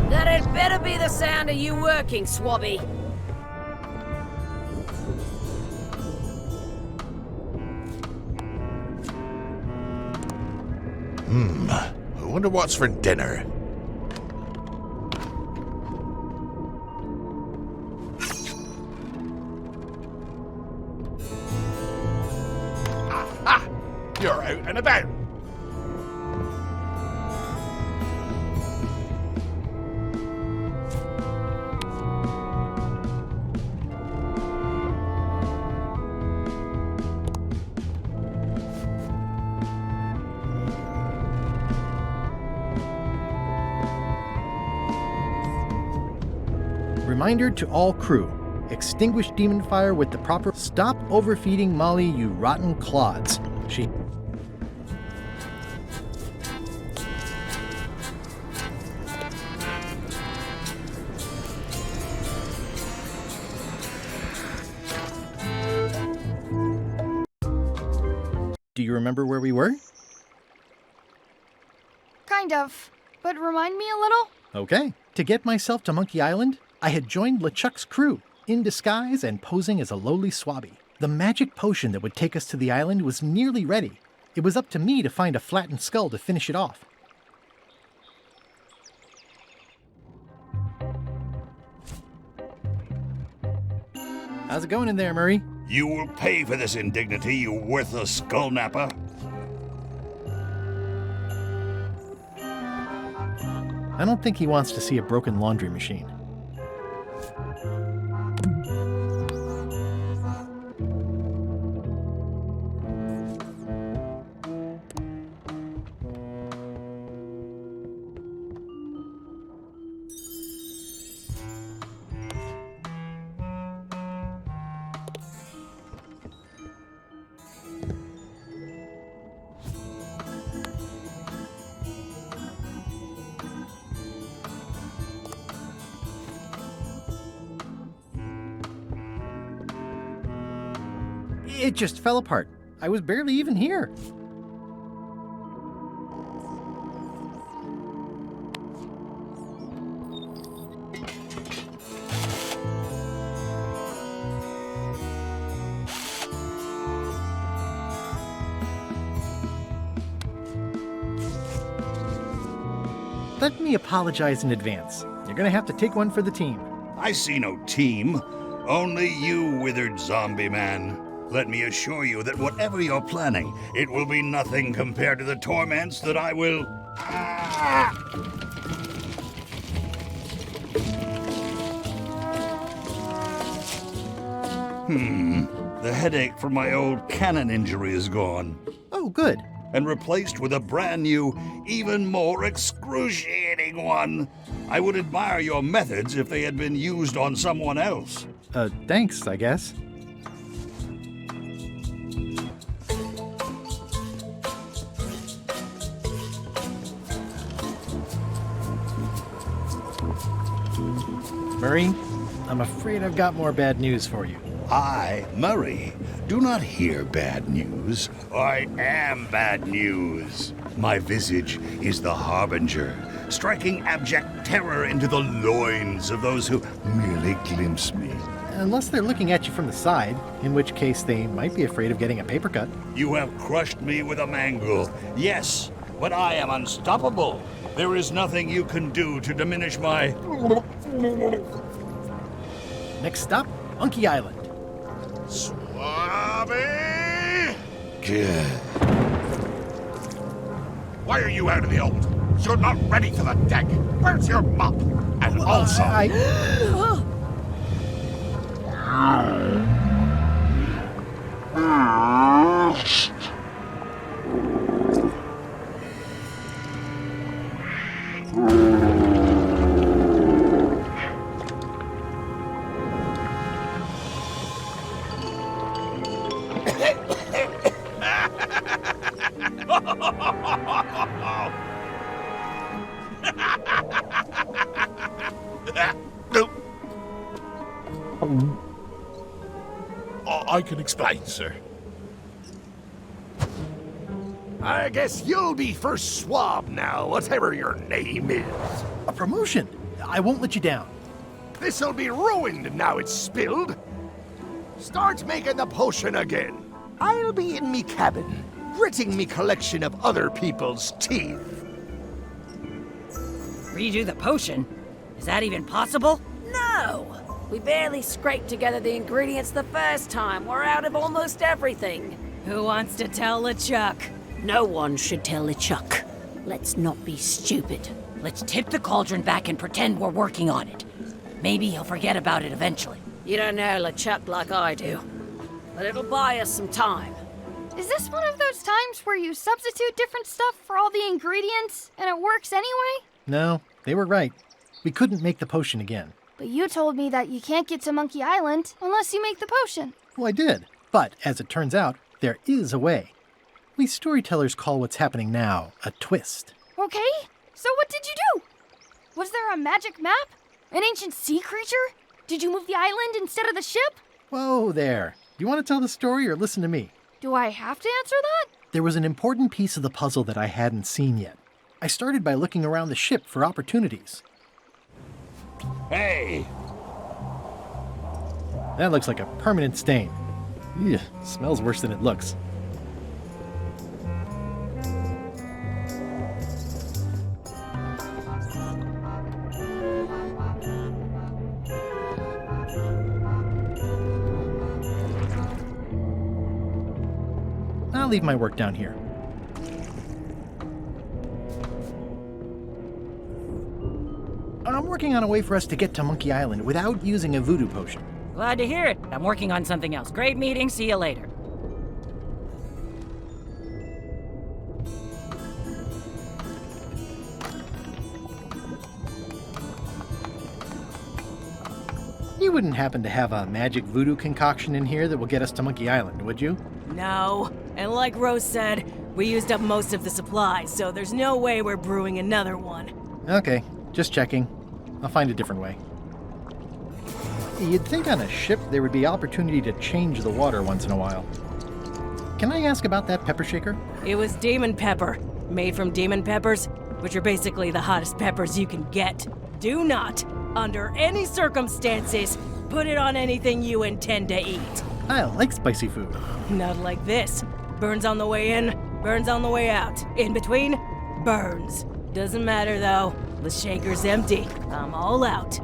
Speaker 2: That had better be the sound of you working, Swabby.
Speaker 14: I wonder what's for dinner. Aha! You're out and about.
Speaker 1: Reminder to all crew. Extinguish demon fire with the proper... Stop overfeeding Molly, you rotten clods. She... Do you remember where we were?
Speaker 3: Kind of. But remind me a little?
Speaker 1: Okay. To get myself to Monkey Island, I had joined LeChuck's crew, in disguise and posing as a lowly swabby. The magic potion that would take us to the island was nearly ready. It was up to me to find a flattened skull to finish it off. How's it going in there, Murray?
Speaker 16: You will pay for this indignity, you worthless skull napper.
Speaker 1: I don't think he wants to see a broken laundry machine. It just fell apart. I was barely even here. Let me apologize in advance. You're gonna have to take one for the team.
Speaker 16: I see no team. Only you, withered zombie man. Let me assure you that whatever you're planning, it will be nothing compared to the torments that I will... The headache from my old cannon injury is gone.
Speaker 1: Oh, good.
Speaker 16: And replaced with a brand new, even more excruciating one. I would admire your methods if they had been used on someone else.
Speaker 1: Thanks, I guess. Murray, I'm afraid I've got more bad news for you.
Speaker 16: I, Murray, do not hear bad news. I am bad news. My visage is the harbinger, striking abject terror into the loins of those who merely glimpse me.
Speaker 1: Unless they're looking at you from the side, in which case they might be afraid of getting a paper cut.
Speaker 16: You have crushed me with a mangle. Yes, but I am unstoppable. There is nothing you can do to diminish my...
Speaker 1: Next stop, Monkey Island.
Speaker 14: Swabby!
Speaker 16: Good.
Speaker 14: Why are you out of the old? You're not ready for the deck. Where's your mop? And also... I can explain, sir. I guess you'll be first swab now, whatever your name is.
Speaker 1: A promotion! I won't let you down.
Speaker 14: This'll be ruined now it's spilled. Start making the potion again. I'll be in me cabin, gritting me collection of other people's teeth.
Speaker 12: Redo the potion? Is that even possible?
Speaker 2: No! We barely scraped together the ingredients the first time. We're out of almost everything.
Speaker 12: Who wants to tell LeChuck?
Speaker 2: No one should tell LeChuck. Let's not be stupid.
Speaker 12: Let's tip the cauldron back and pretend we're working on it. Maybe he'll forget about it eventually.
Speaker 2: You don't know LeChuck like I do. But it'll buy us some time.
Speaker 3: Is this one of those times where you substitute different stuff for all the ingredients and it works anyway?
Speaker 1: No, they were right. We couldn't make the potion again.
Speaker 3: But you told me that you can't get to Monkey Island unless you make the potion.
Speaker 1: Well, I did. But, as it turns out, there is a way. We storytellers call what's happening now a twist.
Speaker 3: Okay, so what did you do? Was there a magic map? An ancient sea creature? Did you move the island instead of the ship?
Speaker 1: Whoa there. Do you want to tell the story or listen to me?
Speaker 3: Do I have to answer that?
Speaker 1: There was an important piece of the puzzle that I hadn't seen yet. I started by looking around the ship for opportunities.
Speaker 16: Hey!
Speaker 1: That looks like a permanent stain. Ew, smells worse than it looks. I'll leave my work down here. I'm working on a way for us to get to Monkey Island without using a voodoo potion.
Speaker 12: Glad to hear it. I'm working on something else. Great meeting. See you later.
Speaker 1: You wouldn't happen to have a magic voodoo concoction in here that will get us to Monkey Island, would you?
Speaker 7: No. And like Rose said, we used up most of the supplies, so there's no way we're brewing another one.
Speaker 1: Okay, just checking. I'll find a different way. You'd think on a ship there would be opportunity to change the water once in a while. Can I ask about that pepper shaker?
Speaker 7: It was demon pepper, made from demon peppers, which are basically the hottest peppers you can get. Do not, under any circumstances, put it on anything you intend to eat.
Speaker 1: I like spicy food.
Speaker 7: Not like this. Burns on the way in, burns on the way out. In between, burns. Doesn't matter though. The shaker's empty. I'm all out.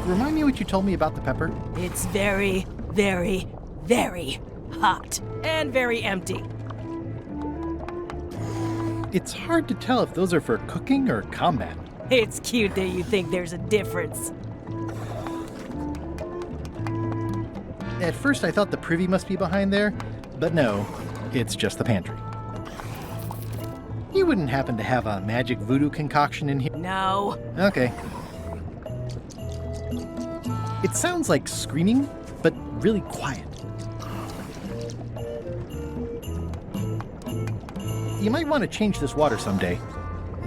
Speaker 1: Remind me what you told me about the pepper?
Speaker 7: It's very, very, very hot and very empty.
Speaker 1: It's hard to tell if those are for cooking or combat.
Speaker 7: It's cute that you think there's a difference.
Speaker 1: At first I thought the privy must be behind there, but no, it's just the pantry. You wouldn't happen to have a magic voodoo concoction in here?
Speaker 7: No.
Speaker 1: Okay. It sounds like screaming, but really quiet. You might want to change this water someday.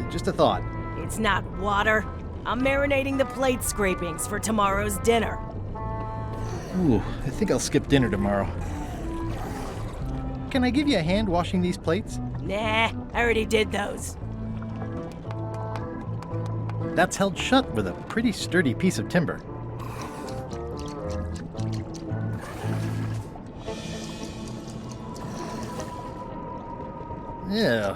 Speaker 1: Just a thought.
Speaker 7: It's not water. I'm marinating the plate scrapings for tomorrow's dinner.
Speaker 1: Ooh, I think I'll skip dinner tomorrow. Can I give you a hand washing these plates?
Speaker 7: Nah, I already did those.
Speaker 1: That's held shut with a pretty sturdy piece of timber. Yeah.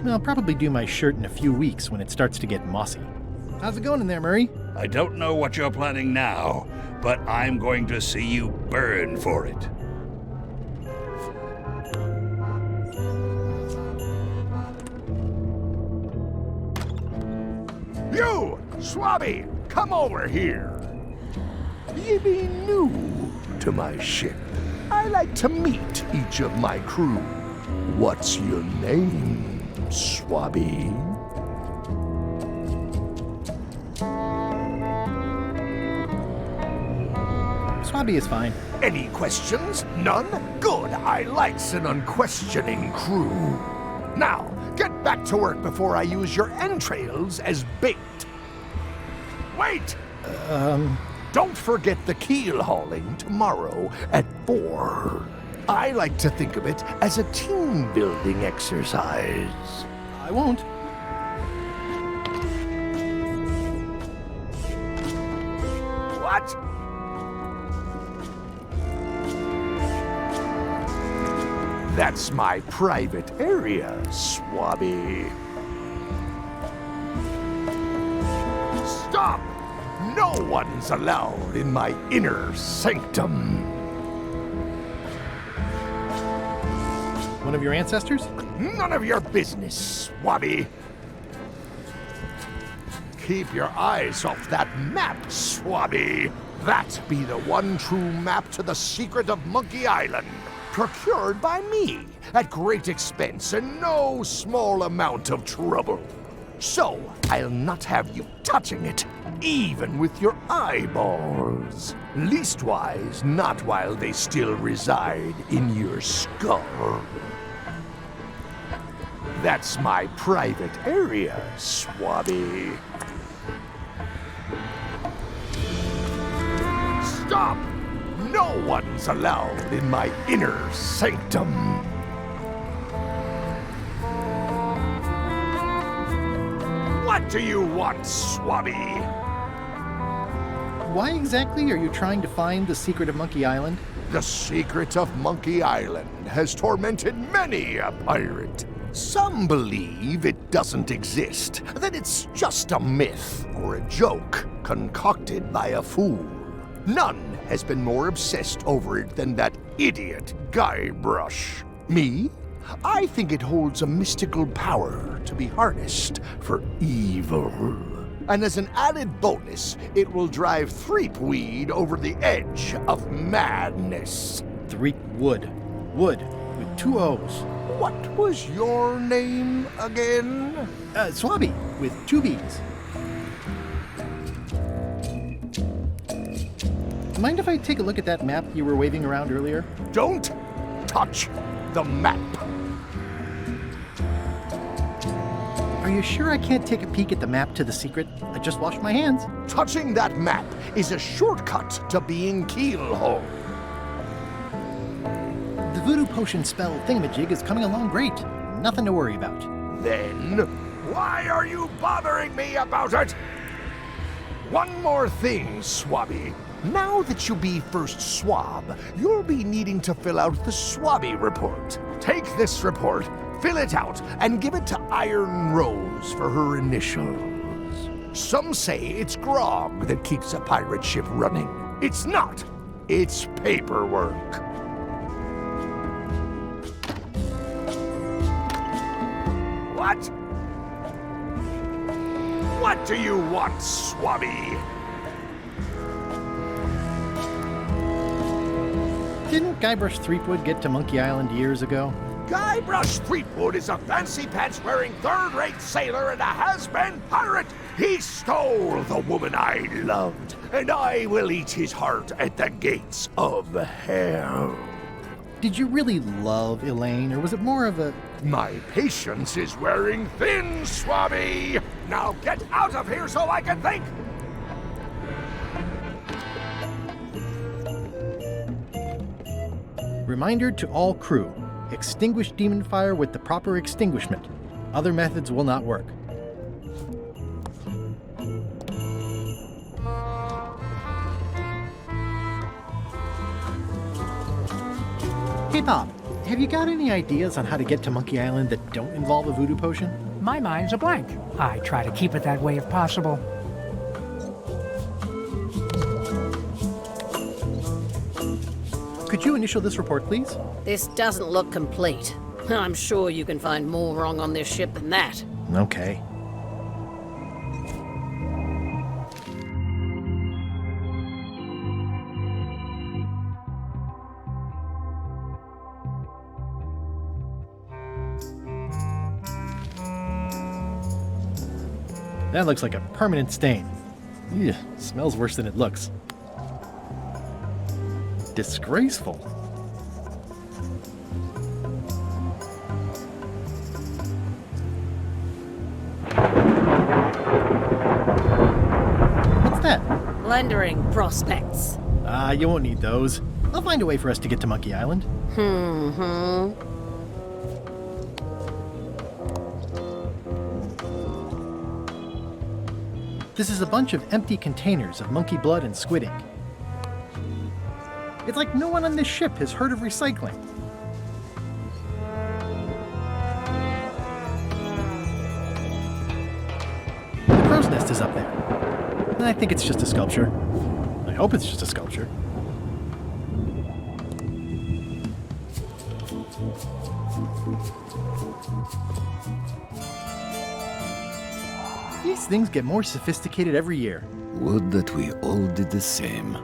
Speaker 1: I'll probably do my shirt in a few weeks when it starts to get mossy. How's it going in there, Murray?
Speaker 16: I don't know what you're planning now, but I'm going to see you burn for it.
Speaker 14: You, Swabby, come over here. Ye be new to my ship. I like to meet each of my crew. What's your name, Swabby?
Speaker 1: Swabby is fine.
Speaker 14: Any questions? None? Good. I likes an unquestioning crew. Now, get back to work before I use your entrails as bait. Wait! Don't forget the keel hauling tomorrow at 4. I like to think of it as a team-building exercise.
Speaker 1: I won't.
Speaker 14: What? That's my private area, Swabby. Stop! No one's allowed in my inner sanctum.
Speaker 1: One of your ancestors?
Speaker 14: None of your business, Swabby. Keep your eyes off that map, Swabby. That be the one true map to the secret of Monkey Island. Procured by me at great expense and no small amount of trouble. So, I'll not have you touching it, even with your eyeballs. Leastwise, not while they still reside in your skull. That's my private area, Swabby. Stop! No one's allowed in my inner sanctum. What do you want, Swabby?
Speaker 1: Why exactly are you trying to find the secret of Monkey Island?
Speaker 14: The secret of Monkey Island has tormented many a pirate. Some believe it doesn't exist, that it's just a myth or a joke concocted by a fool. None has been more obsessed over it than that idiot Guybrush. Me? I think it holds a mystical power to be harnessed for evil. And as an added bonus, it will drive Threepweed over the edge of madness.
Speaker 1: Threepwood. Wood, with 2 O's.
Speaker 14: What was your name again?
Speaker 1: Swabby, with 2 B's. Mind if I take a look at that map you were waving around earlier?
Speaker 14: Don't touch the map.
Speaker 1: Are Are you sure I can't take a peek at the map to the secret? I just washed my hands.
Speaker 4: Touching that map is a shortcut to being keelhauled.
Speaker 1: The voodoo potion spell thingamajig is coming along great. Nothing to worry about.
Speaker 4: Then, why are you bothering me about it? One more thing, Swabby. Now that you be first swab, you'll be needing to fill out the Swabby report. Take this report, fill it out, and give it to Iron Rose for her initials. Some say it's grog that keeps a pirate ship running. It's not. It's paperwork. What? What do you want, Swabby?
Speaker 1: Didn't Guybrush Threepwood get to Monkey Island years ago?
Speaker 4: Guybrush Threepwood is a fancy-pants-wearing third-rate sailor and a has-been pirate. He stole the woman I loved, and I will eat his heart at the gates of hell.
Speaker 1: Did you really love Elaine, or was it more of a...
Speaker 4: My patience is wearing thin, Swabby! Now get out of here so I can think!
Speaker 1: Reminder to all crew. Extinguish demon fire with the proper extinguishment. Other methods will not work. Hey Bob, have you got any ideas on how to get to Monkey Island that don't involve a voodoo potion?
Speaker 22: My mind's a blank. I try to keep it that way if possible.
Speaker 1: Could you initial this report, please?
Speaker 2: This doesn't look complete. I'm sure you can find more wrong on this ship than that.
Speaker 1: Okay. That looks like a permanent stain. Ew, smells worse than it looks. Disgraceful. What's that?
Speaker 2: Lendering prospects.
Speaker 1: You won't need those. I'll find a way for us to get to Monkey Island. This is a bunch of empty containers of monkey blood and squid ink. It's like no one on this ship has heard of recycling. The crow's nest is up there. And I think it's just a sculpture. I hope it's just a sculpture. These things get more sophisticated every year.
Speaker 5: Would that we all did the same.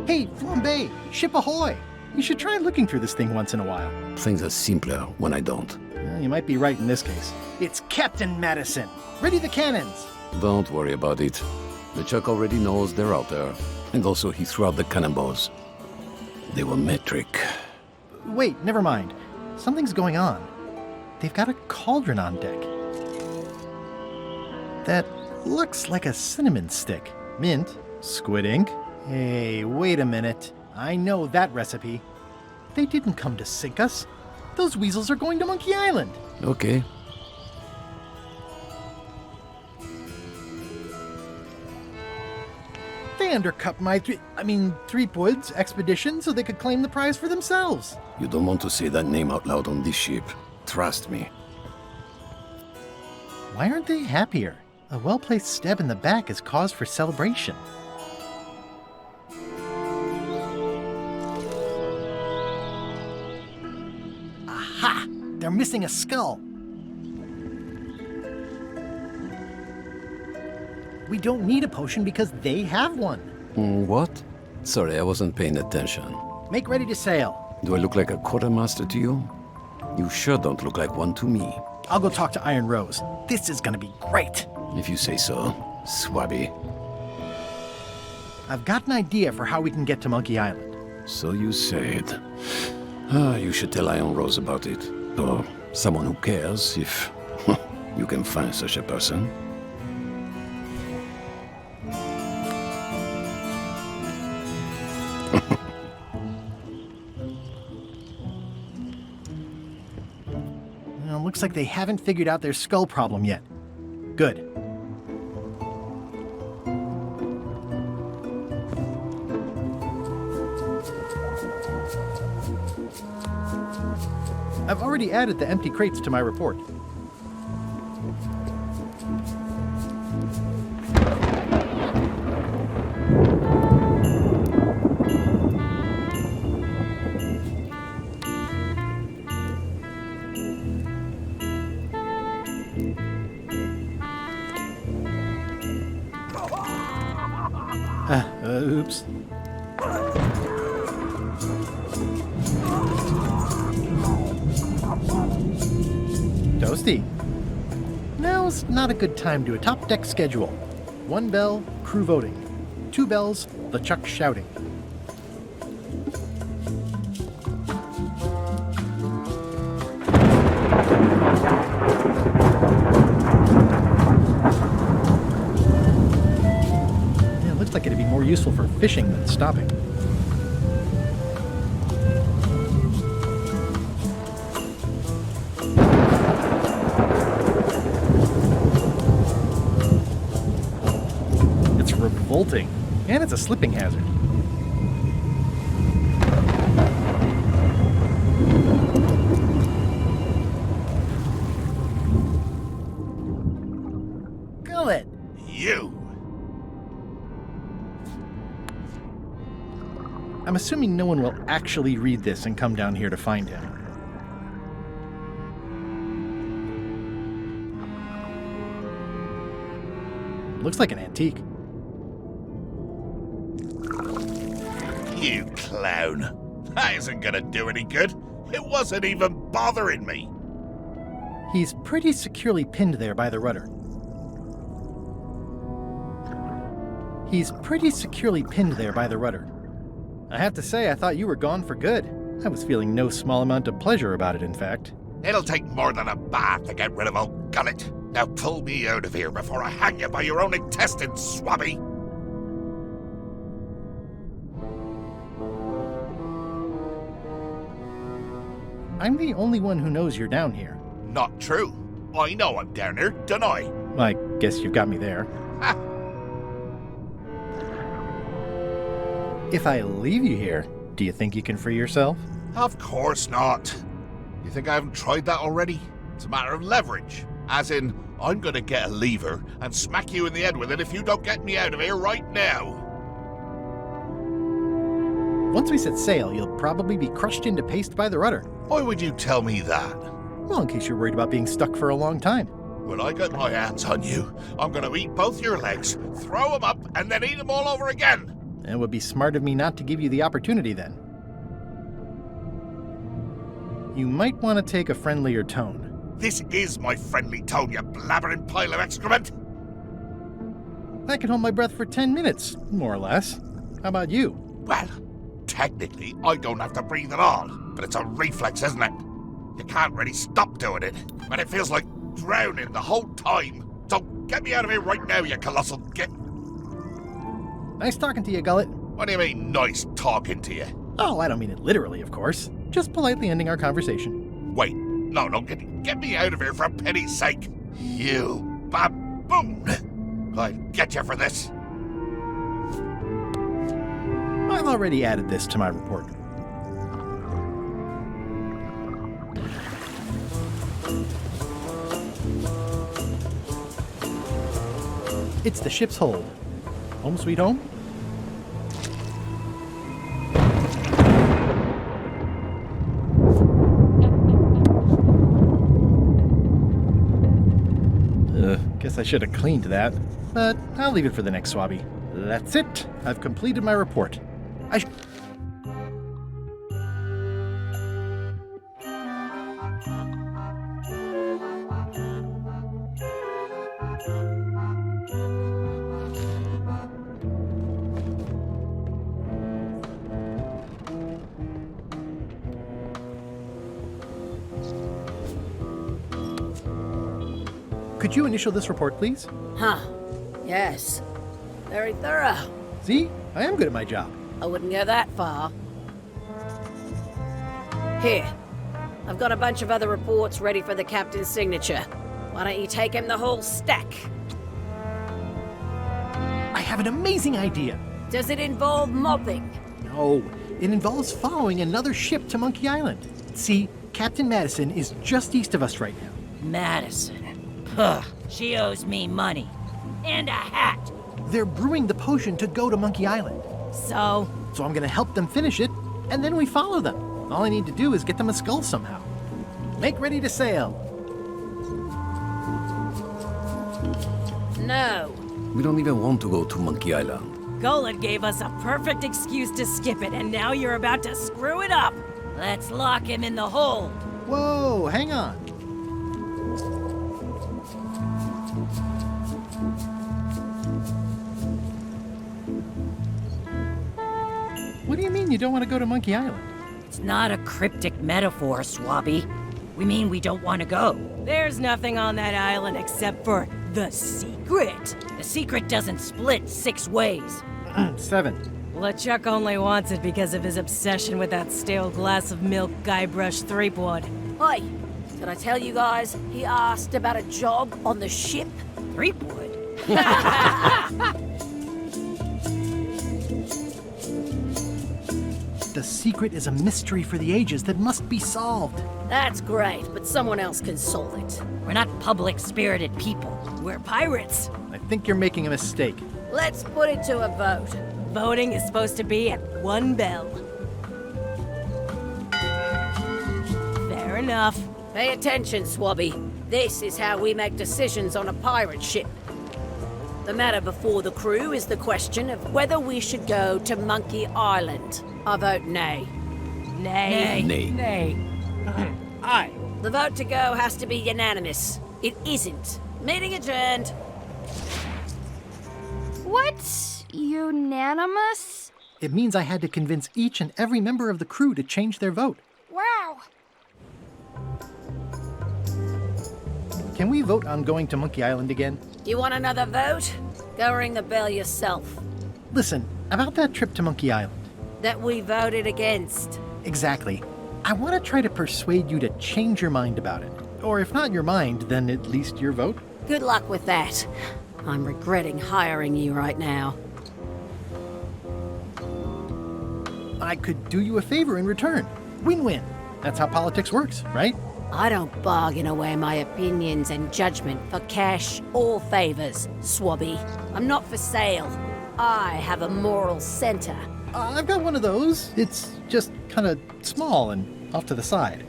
Speaker 1: Hey, Flambe! Ship ahoy! You should try looking through this thing once in a while.
Speaker 5: Things are simpler when I don't.
Speaker 1: Well, you might be right in this case. It's Captain Madison! Ready the cannons!
Speaker 5: Don't worry about it. The Chuck already knows they're out there. And also he threw out the cannonballs. They were metric.
Speaker 1: Wait, never mind. Something's going on. They've got a cauldron on deck. That looks like a cinnamon stick. Mint, squid ink. Hey, wait a minute. I know that recipe. They didn't come to sink us. Those weasels are going to Monkey Island.
Speaker 5: Okay.
Speaker 1: They undercut my Threepwood's expedition so they could claim the prize for themselves.
Speaker 5: You don't want to say that name out loud on this ship. Trust me.
Speaker 1: Why aren't they happier? A well-placed stab in the back is cause for celebration. Aha! They're missing a skull. We don't need a potion because they have one.
Speaker 5: What? Sorry, I wasn't paying attention.
Speaker 1: Make ready to sail.
Speaker 5: Do I look like a quartermaster to you? You sure don't look like one to me.
Speaker 1: I'll go talk to Iron Rose. This is gonna be great.
Speaker 5: If you say so, Swabby.
Speaker 1: I've got an idea for how we can get to Monkey Island.
Speaker 5: So you said. You should tell Iron Rose about it. Or someone who cares, if you can find such a person.
Speaker 1: Well, looks like they haven't figured out their skull problem yet. Good. I've already added the empty crates to my report. Oops. Toasty. Now's not a good time to a top deck schedule. 1 bell, crew voting. 2 bells, LeChuck shouting. Yeah, looks like it'd be more useful for fishing than stopping. Revolting, and it's a slipping hazard. Gullet!
Speaker 14: You!
Speaker 1: I'm assuming no one will actually read this and come down here to find him. Looks like an antique.
Speaker 14: You clown. That isn't gonna do any good. It wasn't even bothering me.
Speaker 1: He's pretty securely pinned there by the rudder. I have to say, I thought you were gone for good. I was feeling no small amount of pleasure about it, in fact.
Speaker 14: It'll take more than a bath to get rid of old Gullet. Now pull me out of here before I hang you by your own intestines, swabby!
Speaker 1: I'm the only one who knows you're down here.
Speaker 14: Not true. I know I'm down here, don't I?
Speaker 1: I guess you've got me there. If I leave you here, do you think you can free yourself?
Speaker 14: Of course not. You think I haven't tried that already? It's a matter of leverage. As in, I'm gonna get a lever and smack you in the head with it if you don't get me out of here right now.
Speaker 1: Once we set sail, you'll probably be crushed into paste by the rudder.
Speaker 14: Why would you tell me that?
Speaker 1: Well, in case you're worried about being stuck for a long time.
Speaker 14: When I get my hands on you, I'm gonna eat both your legs, throw them up, and then eat them all over again.
Speaker 1: It would be smart of me not to give you the opportunity then. You might want to take a friendlier tone.
Speaker 14: This is my friendly tone, you blabbering pile of excrement!
Speaker 1: I can hold my breath for 10 minutes, more or less. How about you?
Speaker 14: Well, technically, I don't have to breathe at all, but it's a reflex, isn't it? You can't really stop doing it, but it feels like drowning the whole time. So get me out of here right now, you colossal git!
Speaker 1: Nice talking to you, Gullet.
Speaker 14: What do you mean, nice talking to you?
Speaker 1: Oh, I don't mean it literally, of course. Just politely ending our conversation.
Speaker 14: Wait, no, get me out of here for pity's sake! You baboon! I'll get you for this!
Speaker 1: I've already added this to my report. It's the ship's hold. Home sweet home? Guess I should have cleaned that, but I'll leave it for the next swabby. That's it. I've completed my report. could you initial this report, please?
Speaker 2: Huh. Yes. Very thorough.
Speaker 1: See? I am good at my job.
Speaker 2: I wouldn't go that far. Here. I've got a bunch of other reports ready for the captain's signature. Why don't you take him the whole stack?
Speaker 1: I have an amazing idea.
Speaker 2: Does it involve mopping?
Speaker 1: No, it involves following another ship to Monkey Island. See, Captain Madison is just east of us right now.
Speaker 12: Madison. Huh. She owes me money. And a hat.
Speaker 1: They're brewing the potion to go to Monkey Island.
Speaker 7: So
Speaker 1: I'm gonna help them finish it, and then we follow them. All I need to do is get them a skull somehow. Make ready to sail.
Speaker 2: No.
Speaker 5: We don't even want to go to Monkey Island.
Speaker 7: Golan gave us a perfect excuse to skip it, and now you're about to screw it up.
Speaker 12: Let's lock him in the hold.
Speaker 1: Whoa, hang on. What do you mean you don't want to go to Monkey Island?
Speaker 12: It's not a cryptic metaphor, Swabby. We mean we don't want to go.
Speaker 7: There's nothing on that island except for the secret.
Speaker 12: The secret doesn't split 6 ways.
Speaker 1: 7.
Speaker 7: LeChuck only wants it because of his obsession with that stale glass of milk Guybrush Threepwood.
Speaker 2: Oi, did I tell you guys he asked about a job on the ship?
Speaker 12: Threepwood?
Speaker 1: The secret is a mystery for the ages that must be solved.
Speaker 2: That's great, but someone else can solve it.
Speaker 12: We're not public-spirited people.
Speaker 7: We're pirates.
Speaker 1: I think you're making a mistake.
Speaker 2: Let's put it to a vote.
Speaker 7: Voting is supposed to be at 1 bell. Fair enough.
Speaker 2: Pay attention, Swabby. This is how we make decisions on a pirate ship. The matter before the crew is the question of whether we should go to Monkey Island. I vote nay.
Speaker 7: Nay.
Speaker 5: Nay.
Speaker 22: Nay.
Speaker 2: Aye. The vote to go has to be unanimous. It isn't. Meeting adjourned.
Speaker 3: What's unanimous?
Speaker 1: It means I had to convince each and every member of the crew to change their vote.
Speaker 3: Wow.
Speaker 1: Can we vote on going to Monkey Island again?
Speaker 2: You want another vote? Go ring the bell yourself.
Speaker 1: Listen, about that trip to Monkey Island.
Speaker 2: That we voted against.
Speaker 1: Exactly. I want to try to persuade you to change your mind about it. Or if not your mind, then at least your vote.
Speaker 2: Good luck with that. I'm regretting hiring you right now.
Speaker 1: I could do you a favor in return. Win-win. That's how politics works, right?
Speaker 2: I don't bargain away my opinions and judgment for cash or favors, Swabby. I'm not for sale. I have a moral center.
Speaker 1: I've got one of those. It's just kind of small and off to the side.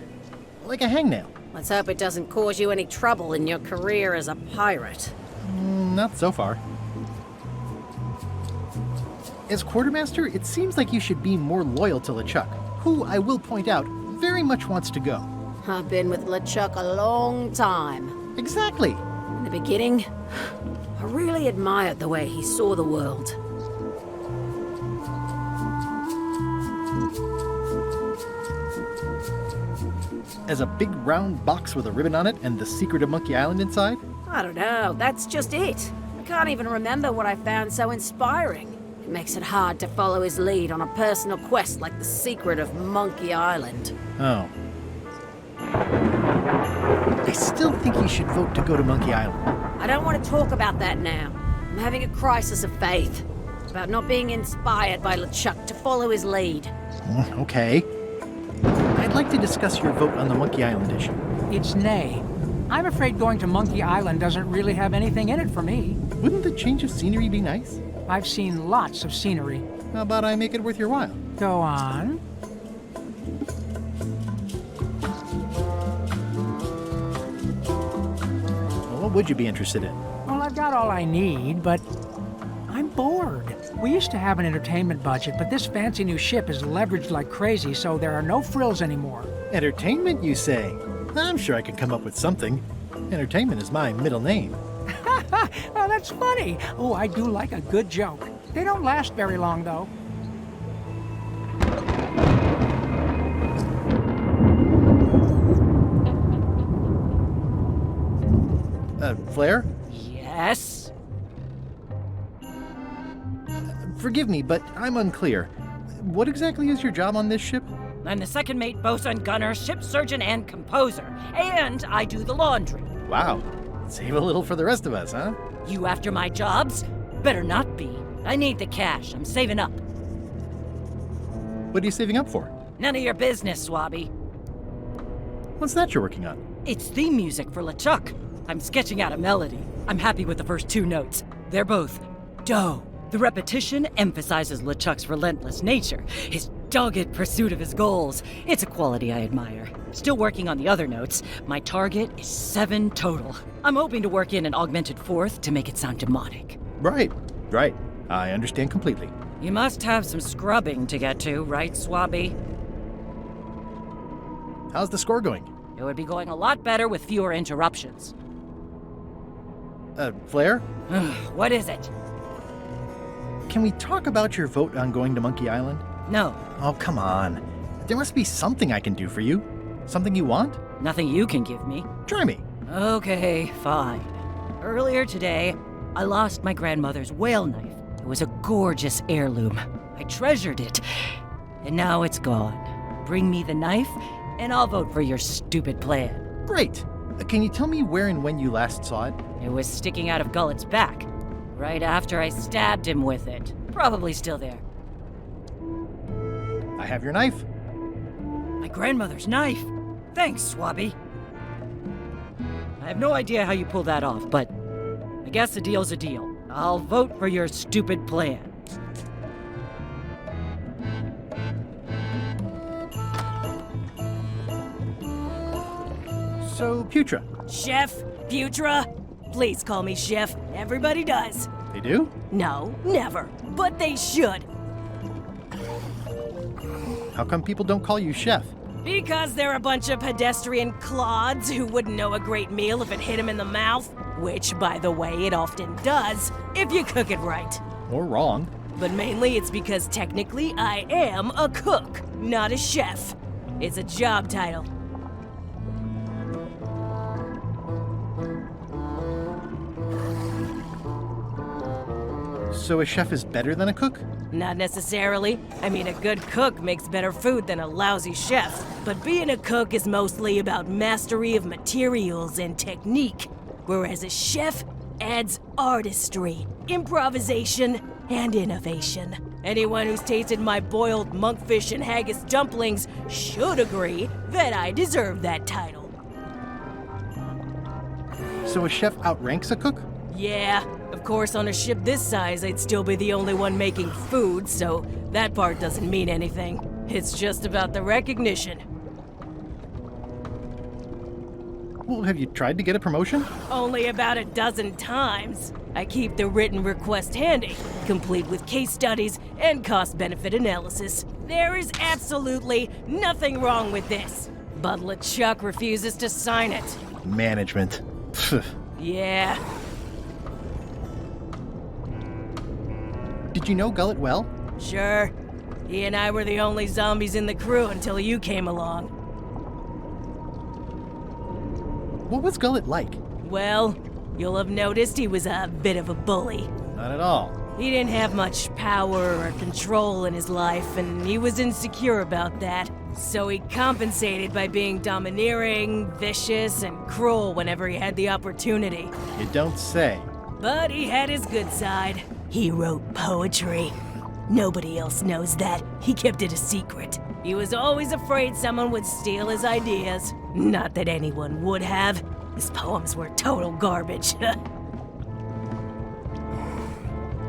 Speaker 1: Like a hangnail.
Speaker 2: Let's hope it doesn't cause you any trouble in your career as a pirate.
Speaker 1: Not so far. As quartermaster, it seems like you should be more loyal to LeChuck, who, I will point out, very much wants to go.
Speaker 2: I've been with LeChuck a long time.
Speaker 1: Exactly.
Speaker 2: In the beginning, I really admired the way he saw the world.
Speaker 1: As a big round box with a ribbon on it and the secret of Monkey Island inside?
Speaker 2: I don't know, that's just it. I can't even remember what I found so inspiring. It makes it hard to follow his lead on a personal quest like the secret of Monkey Island.
Speaker 1: Oh. I still think you should vote to go to Monkey Island.
Speaker 2: I don't want to talk about that now. I'm having a crisis of faith. About not being inspired by LeChuck to follow his lead.
Speaker 1: Okay. I'd like to discuss your vote on the Monkey Island issue.
Speaker 22: It's nay. I'm afraid going to Monkey Island doesn't really have anything in it for me.
Speaker 1: Wouldn't the change of scenery be nice?
Speaker 22: I've seen lots of scenery.
Speaker 1: How about I make it worth your while?
Speaker 22: Go on.
Speaker 1: Well, what would you be interested in?
Speaker 22: Well, I've got all I need, but I'm bored. We used to have an entertainment budget, but this fancy new ship is leveraged like crazy, so there are no frills anymore.
Speaker 1: Entertainment, you say? I'm sure I could come up with something. Entertainment is my middle name.
Speaker 22: Oh, that's funny. Oh, I do like a good joke. They don't last very long, though.
Speaker 1: Flair?
Speaker 18: Yes?
Speaker 1: Forgive me, but I'm unclear. What exactly is your job on this ship?
Speaker 12: I'm the second mate, bosun, gunner, ship surgeon, and composer. And I do the laundry.
Speaker 1: Wow. Save a little for the rest of us, huh?
Speaker 12: You after my jobs? Better not be. I need the cash. I'm saving up.
Speaker 1: What are you saving up for?
Speaker 12: None of your business, Swabby.
Speaker 1: What's that you're working on?
Speaker 12: It's theme music for LeChuck. I'm sketching out a melody. I'm happy with the first 2 notes. They're both do. The repetition emphasizes LeChuck's relentless nature, his dogged pursuit of his goals. It's a quality I admire. Still working on the other notes. My target is 7 total. I'm hoping to work in an augmented 4th to make it sound demonic.
Speaker 1: Right. I understand completely.
Speaker 12: You must have some scrubbing to get to, right, Swabby?
Speaker 1: How's the score going?
Speaker 12: It would be going a lot better with fewer interruptions.
Speaker 1: Flair?
Speaker 12: What is it?
Speaker 1: Can we talk about your vote on going to Monkey Island?
Speaker 12: No.
Speaker 1: Oh, come on. There must be something I can do for you. Something you want?
Speaker 12: Nothing you can give me.
Speaker 1: Try me.
Speaker 12: Okay, fine. Earlier today, I lost my grandmother's whale knife. It was a gorgeous heirloom. I treasured it, and now it's gone. Bring me the knife, and I'll vote for your stupid plan.
Speaker 1: Great. Can you tell me where and when you last saw it?
Speaker 12: It was sticking out of Gullet's back, right after I stabbed him with it. Probably still there.
Speaker 1: I have your knife.
Speaker 12: My grandmother's knife? Thanks, Swabby. I have no idea how you pulled that off, but I guess a deal's a deal. I'll vote for your stupid plan.
Speaker 1: So, Putra.
Speaker 7: Chef? Putra? Please call me Chef. Everybody does.
Speaker 1: They do?
Speaker 7: No, never. But they should.
Speaker 1: How come people don't call you Chef?
Speaker 7: Because they're a bunch of pedestrian clods who wouldn't know a great meal if it hit them in the mouth. Which, by the way, it often does, if you cook it right.
Speaker 1: Or wrong.
Speaker 7: But mainly it's because technically I am a cook, not a chef. It's a job title.
Speaker 1: So a chef is better than a cook?
Speaker 7: Not necessarily. I mean, a good cook makes better food than a lousy chef. But being a cook is mostly about mastery of materials and technique, whereas a chef adds artistry, improvisation, and innovation. Anyone who's tasted my boiled monkfish and haggis dumplings should agree that I deserve that title.
Speaker 1: So a chef outranks a cook?
Speaker 7: Yeah, of course on a ship this size I'd still be the only one making food, so that part doesn't mean anything. It's just about the recognition.
Speaker 1: Well, have you tried to get a promotion?
Speaker 7: Only about a dozen times. I keep the written request handy, complete with case studies and cost-benefit analysis. There is absolutely nothing wrong with this. But LeChuck refuses to sign it.
Speaker 1: Management.
Speaker 7: Yeah.
Speaker 1: Did you know Gullet well?
Speaker 7: Sure. He and I were the only zombies in the crew until you came along.
Speaker 1: What was Gullet like?
Speaker 7: Well, you'll have noticed he was a bit of a bully.
Speaker 1: Not at all.
Speaker 7: He didn't have much power or control in his life, and he was insecure about that. So he compensated by being domineering, vicious, and cruel whenever he had the opportunity.
Speaker 1: You don't say.
Speaker 7: But he had his good side. He wrote poetry. Nobody else knows that. He kept it a secret. He was always afraid someone would steal his ideas. Not that anyone would have. His poems were total garbage.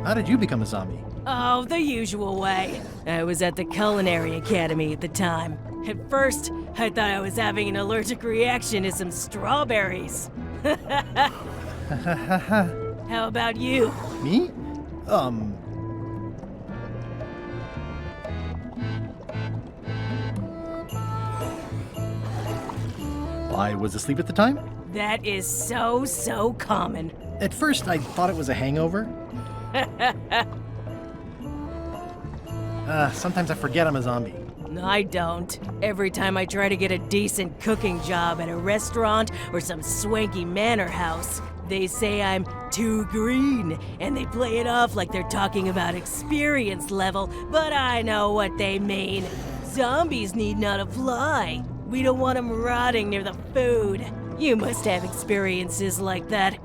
Speaker 1: How did you become a zombie?
Speaker 7: Oh, the usual way. I was at the Culinary Academy at the time. At first, I thought I was having an allergic reaction to some strawberries. How about you?
Speaker 1: Me? I was asleep at the time?
Speaker 7: That is so common.
Speaker 1: At first, I thought it was a hangover. Sometimes I forget I'm a zombie.
Speaker 7: I don't. Every time I try to get a decent cooking job at a restaurant or some swanky manor house, They say I'm too green, and they play it off like they're talking about experience level, but I know what they mean. Zombies need not apply. We don't want them rotting near the food. You must have experiences like that.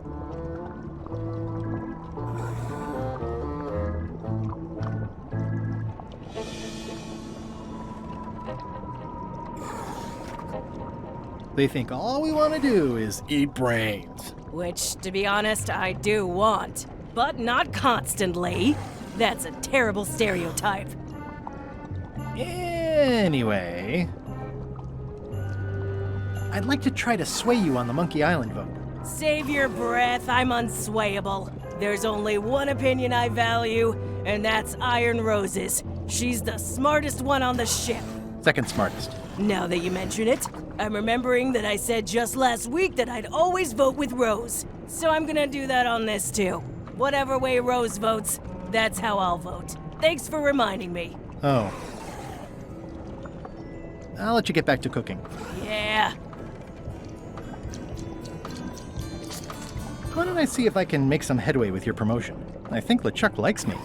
Speaker 1: They think all we want to do is eat brains.
Speaker 7: Which, to be honest, I do want. But not constantly. That's a terrible stereotype.
Speaker 1: Anyway, I'd like to try to sway you on the Monkey Island vote.
Speaker 7: Save your breath, I'm unswayable. There's only one opinion I value, and that's Iron Rose's. She's the smartest one on the ship.
Speaker 1: Second smartest.
Speaker 7: Now that you mention it, I'm remembering that I said just last week that I'd always vote with Rose. So I'm gonna do that on this too. Whatever way Rose votes, that's how I'll vote. Thanks for reminding me.
Speaker 1: Oh. I'll let you get back to cooking.
Speaker 7: Yeah.
Speaker 1: Why don't I see if I can make some headway with your promotion? I think LeChuck likes me.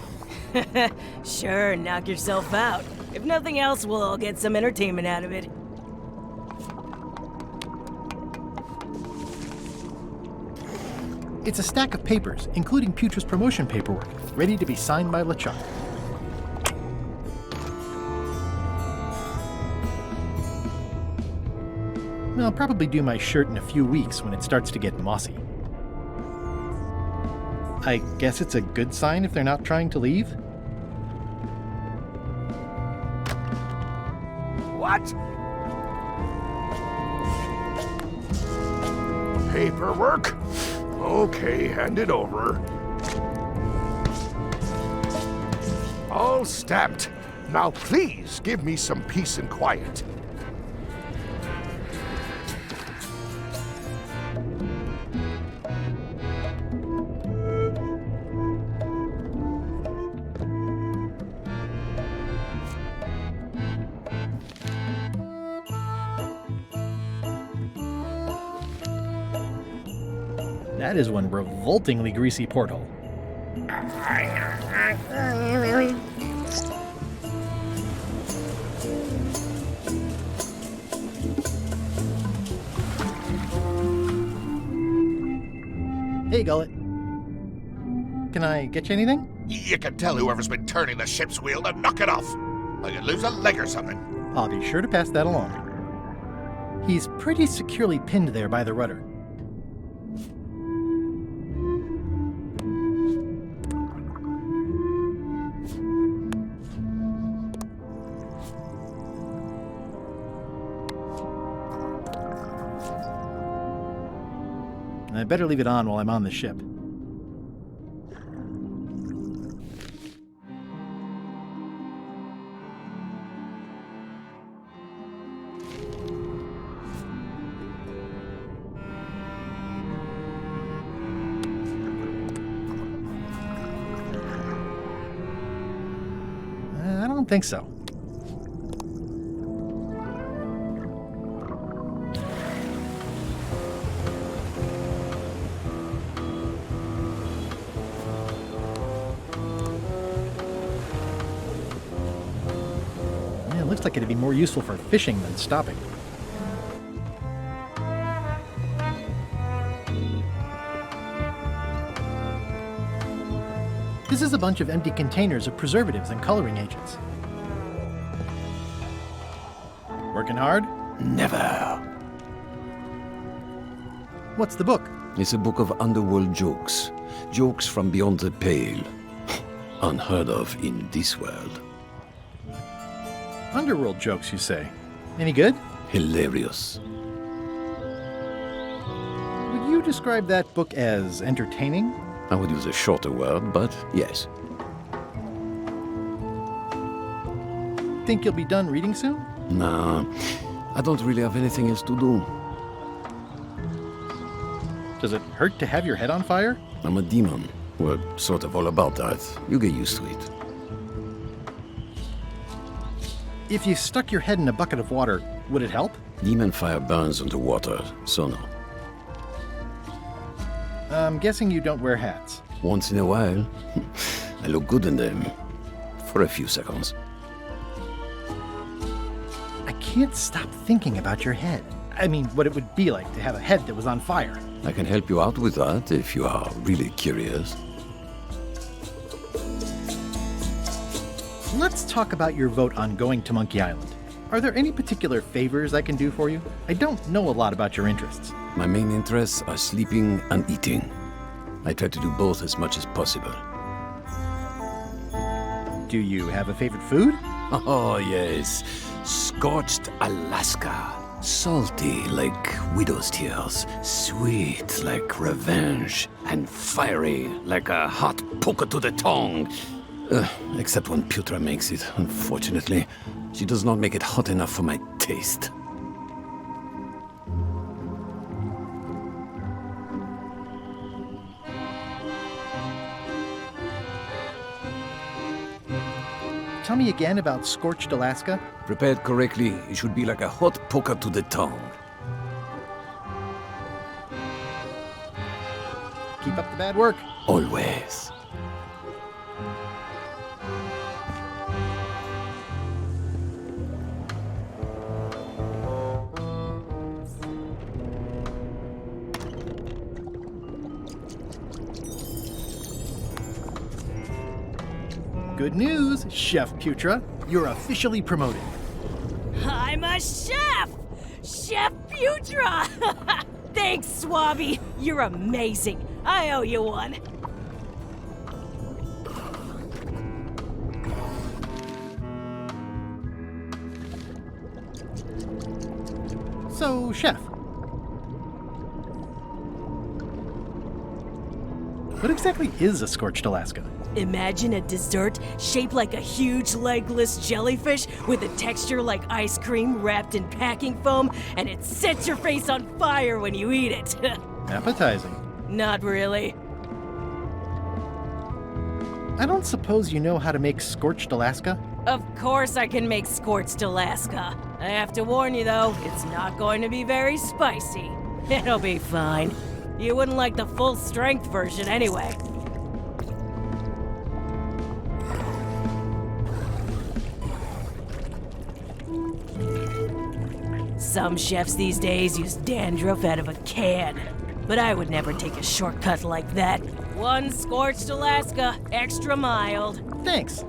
Speaker 7: Sure, knock yourself out. If nothing else, we'll all get some entertainment out of it.
Speaker 1: It's a stack of papers, including Putra's promotion paperwork, ready to be signed by LeChuck. I'll probably do my shirt in a few weeks when it starts to get mossy. I guess it's a good sign if they're not trying to leave?
Speaker 4: What? Paperwork? Okay, hand it over. All stamped. Now please give me some peace and quiet.
Speaker 1: That is one revoltingly greasy portal. Hey, Gullet. Can I get you anything?
Speaker 14: You can tell whoever's been turning the ship's wheel to knock it off. I could lose a leg or something.
Speaker 1: I'll be sure to pass that along. He's pretty securely pinned there by the rudder. I better leave it on while I'm on the ship. I don't think so. Looks like it'd be more useful for fishing than stopping. This is a bunch of empty containers of preservatives and coloring agents. Working hard?
Speaker 5: Never.
Speaker 1: What's the book?
Speaker 5: It's a book of underworld jokes. Jokes from beyond the pale. Unheard of in this world.
Speaker 1: Underworld jokes, you say? Any good?
Speaker 5: Hilarious.
Speaker 1: Would you describe that book as entertaining?
Speaker 5: I would use a shorter word, but yes.
Speaker 1: Think you'll be done reading soon?
Speaker 5: Nah, I don't really have anything else to do.
Speaker 1: Does it hurt to have your head on fire?
Speaker 5: I'm a demon. We're sort of all about that. You get used to it.
Speaker 1: If you stuck your head in a bucket of water, would it help?
Speaker 5: Demon fire burns underwater, so no.
Speaker 1: I'm guessing you don't wear hats.
Speaker 5: Once in a while, I look good in them. For a few seconds.
Speaker 1: I can't stop thinking about your head. I mean, what it would be like to have a head that was on fire.
Speaker 5: I can help you out with that if you are really curious.
Speaker 1: Let's talk about your vote on going to Monkey Island. Are there any particular favors I can do for you? I don't know a lot about your interests.
Speaker 5: My main interests are sleeping and eating. I try to do both as much as possible.
Speaker 1: Do you have a favorite food?
Speaker 5: Oh, yes. Scorched Alaska. Salty like widow's tears. Sweet like revenge. And fiery like a hot poker to the tongue. Except when Putra makes it, unfortunately. She does not make it hot enough for my taste.
Speaker 1: Tell me again about Scorched Alaska.
Speaker 5: Prepared correctly, it should be like a hot poker to the tongue.
Speaker 1: Keep up the bad work.
Speaker 5: Always.
Speaker 1: Good news, Chef Putra. You're officially promoted.
Speaker 7: I'm a chef! Chef Putra! Thanks, Swabby. You're amazing. I owe you one.
Speaker 1: So, Chef. What exactly is a Scorched Alaska?
Speaker 7: Imagine a dessert shaped like a huge legless jellyfish with a texture like ice cream wrapped in packing foam, and it sets your face on fire when you eat it.
Speaker 1: Appetizing.
Speaker 7: Not really.
Speaker 1: I don't suppose you know how to make Scorched Alaska?
Speaker 7: Of course I can make Scorched Alaska. I have to warn you though, it's not going to be very spicy. It'll be fine. You wouldn't like the full strength version anyway. Some chefs these days use dandruff out of a can, but I would never take a shortcut like that. One Scorched Alaska, extra mild.
Speaker 1: Thanks.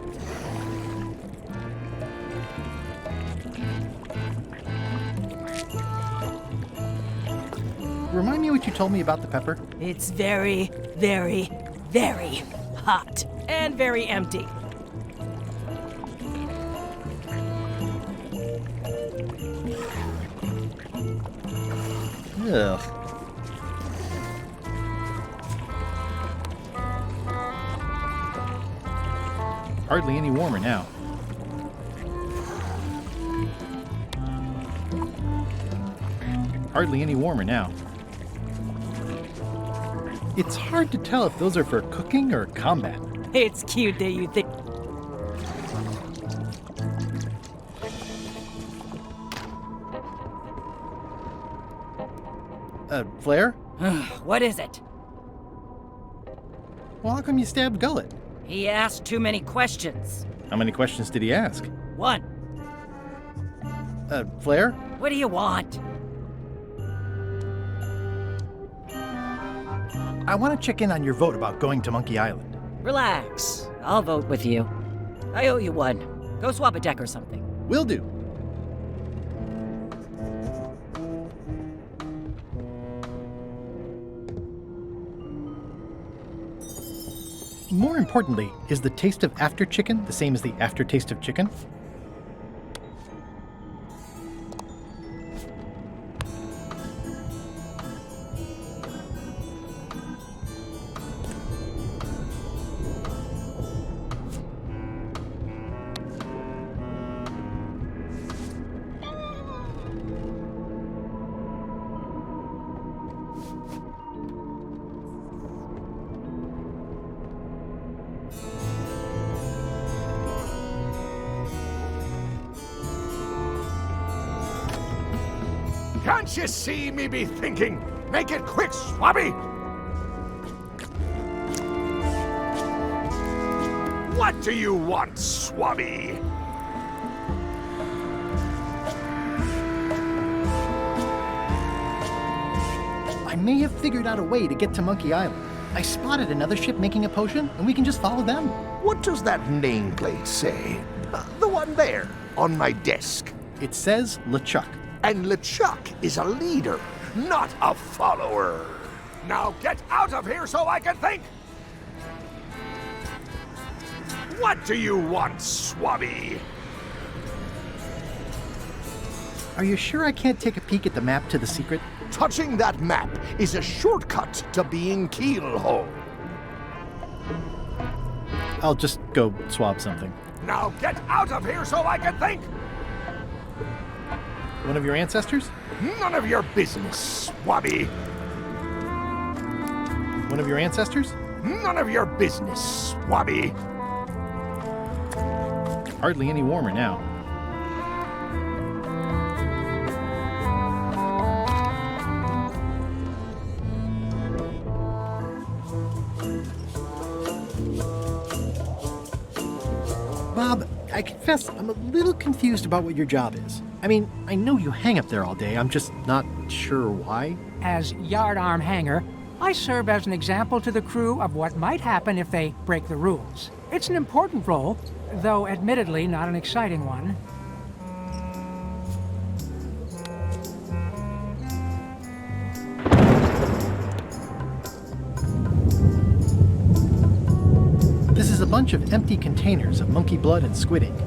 Speaker 1: Remind me what you told me about the pepper?
Speaker 7: It's very, very, very hot and very empty.
Speaker 1: Ugh. Hardly any warmer now. Hardly any warmer now. It's hard to tell if those are for cooking or combat.
Speaker 7: It's cute that you think.
Speaker 1: Flair?
Speaker 12: What is it?
Speaker 1: Well, how come you stabbed Gullet?
Speaker 12: He asked too many questions.
Speaker 1: How many questions did he ask?
Speaker 12: One.
Speaker 1: Flair?
Speaker 12: What do you want?
Speaker 1: I want to check in on your vote about going to Monkey Island.
Speaker 12: Relax. I'll vote with you. I owe you one. Go swap a deck or something.
Speaker 1: Will do. More importantly, is the taste of after chicken the same as the aftertaste of chicken?
Speaker 4: Can't you see me be thinking? Make it quick, Swabby! What do you want, Swabby?
Speaker 1: I may have figured out a way to get to Monkey Island. I spotted another ship making a potion, and we can just follow them.
Speaker 4: What does that nameplate say? The one there, on my desk.
Speaker 1: It says LeChuck.
Speaker 4: And LeChuck is a leader, not a follower. Now get out of here so I can think! What do you want, Swabby?
Speaker 1: Are you sure I can't take a peek at the map to the secret?
Speaker 4: Touching that map is a shortcut to being Keelhole.
Speaker 1: I'll just go swab something.
Speaker 4: Now get out of here so I can think!
Speaker 1: One of your ancestors?
Speaker 4: None of your business, Swabby.
Speaker 1: One of your ancestors?
Speaker 4: None of your business, Swabby.
Speaker 1: Hardly any warmer now. Bob, I confess I'm a little confused about what your job is. I mean, I know you hang up there all day, I'm just not sure why.
Speaker 22: As yardarm hanger, I serve as an example to the crew of what might happen if they break the rules. It's an important role, though admittedly not an exciting one.
Speaker 1: This is a bunch of empty containers of monkey blood and squid ink.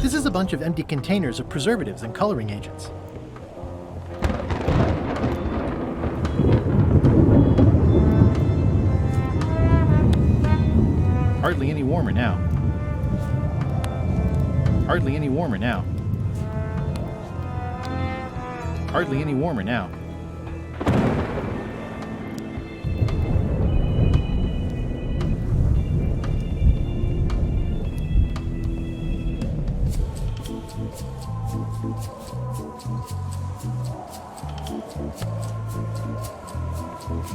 Speaker 1: This is a bunch of empty containers of preservatives and coloring agents. Hardly any warmer now. Hardly any warmer now. Hardly any warmer now.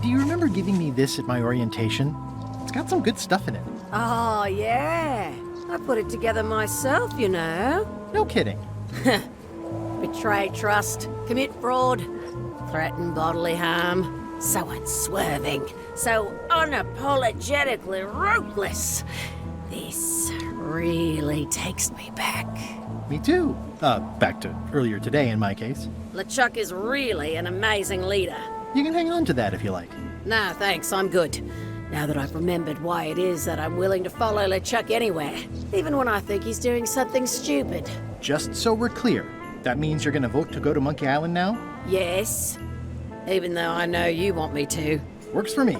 Speaker 1: Do you remember giving me this at my orientation? It's got some good stuff in it.
Speaker 2: Oh, yeah. I put it together myself, you know.
Speaker 1: No kidding.
Speaker 2: Betray trust, commit fraud, threaten bodily harm. So unswerving, so unapologetically ruthless. This really takes me back.
Speaker 1: Me too. Back to earlier today in my case.
Speaker 2: LeChuck is really an amazing leader.
Speaker 1: You can hang on to that if you like.
Speaker 2: No, thanks, I'm good. Now that I've remembered why it is that I'm willing to follow LeChuck anywhere, even when I think he's doing something stupid.
Speaker 1: Just so we're clear, that means you're gonna vote to go to Monkey Island now?
Speaker 2: Yes, even though I know you want me to.
Speaker 1: Works for me.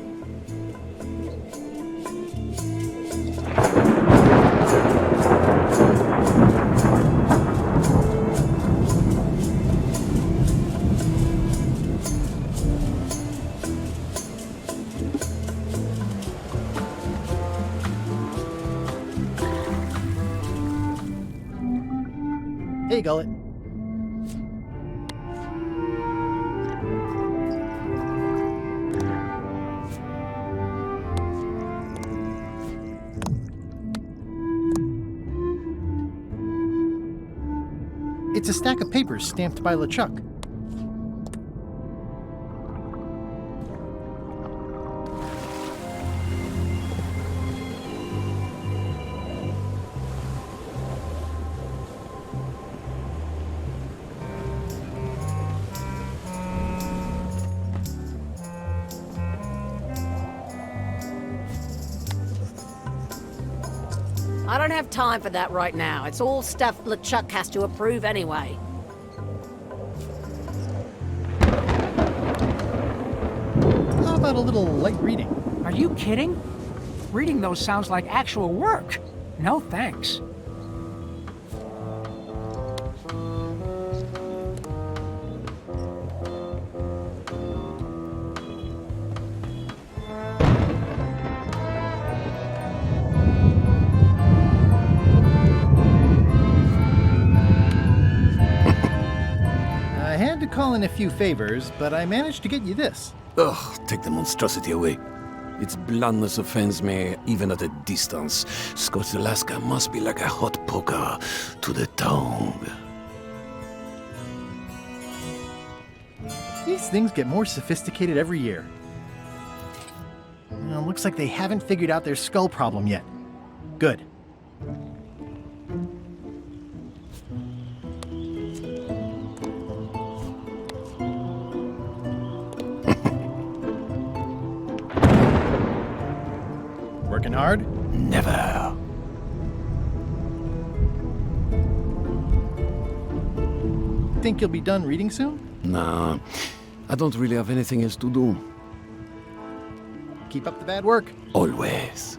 Speaker 1: Hey, Gullet. It's a stack of papers stamped by LeChuck.
Speaker 2: I don't have time for that right now. It's all stuff LeChuck has to approve anyway.
Speaker 1: How about a little light reading?
Speaker 22: Are you kidding? Reading those sounds like actual work. No thanks.
Speaker 1: fallen a few favors, but I managed to get you this.
Speaker 5: Ugh, take the monstrosity away. Its blandness offends me, even at a distance. Scorched Alaska must be like a hot poker to the tongue.
Speaker 1: These things get more sophisticated every year. Looks like they haven't figured out their skull problem yet. Good. Working hard?
Speaker 5: Never.
Speaker 1: Think you'll be done reading soon?
Speaker 5: Nah, I don't really have anything else to do.
Speaker 1: Keep up the bad work.
Speaker 5: Always.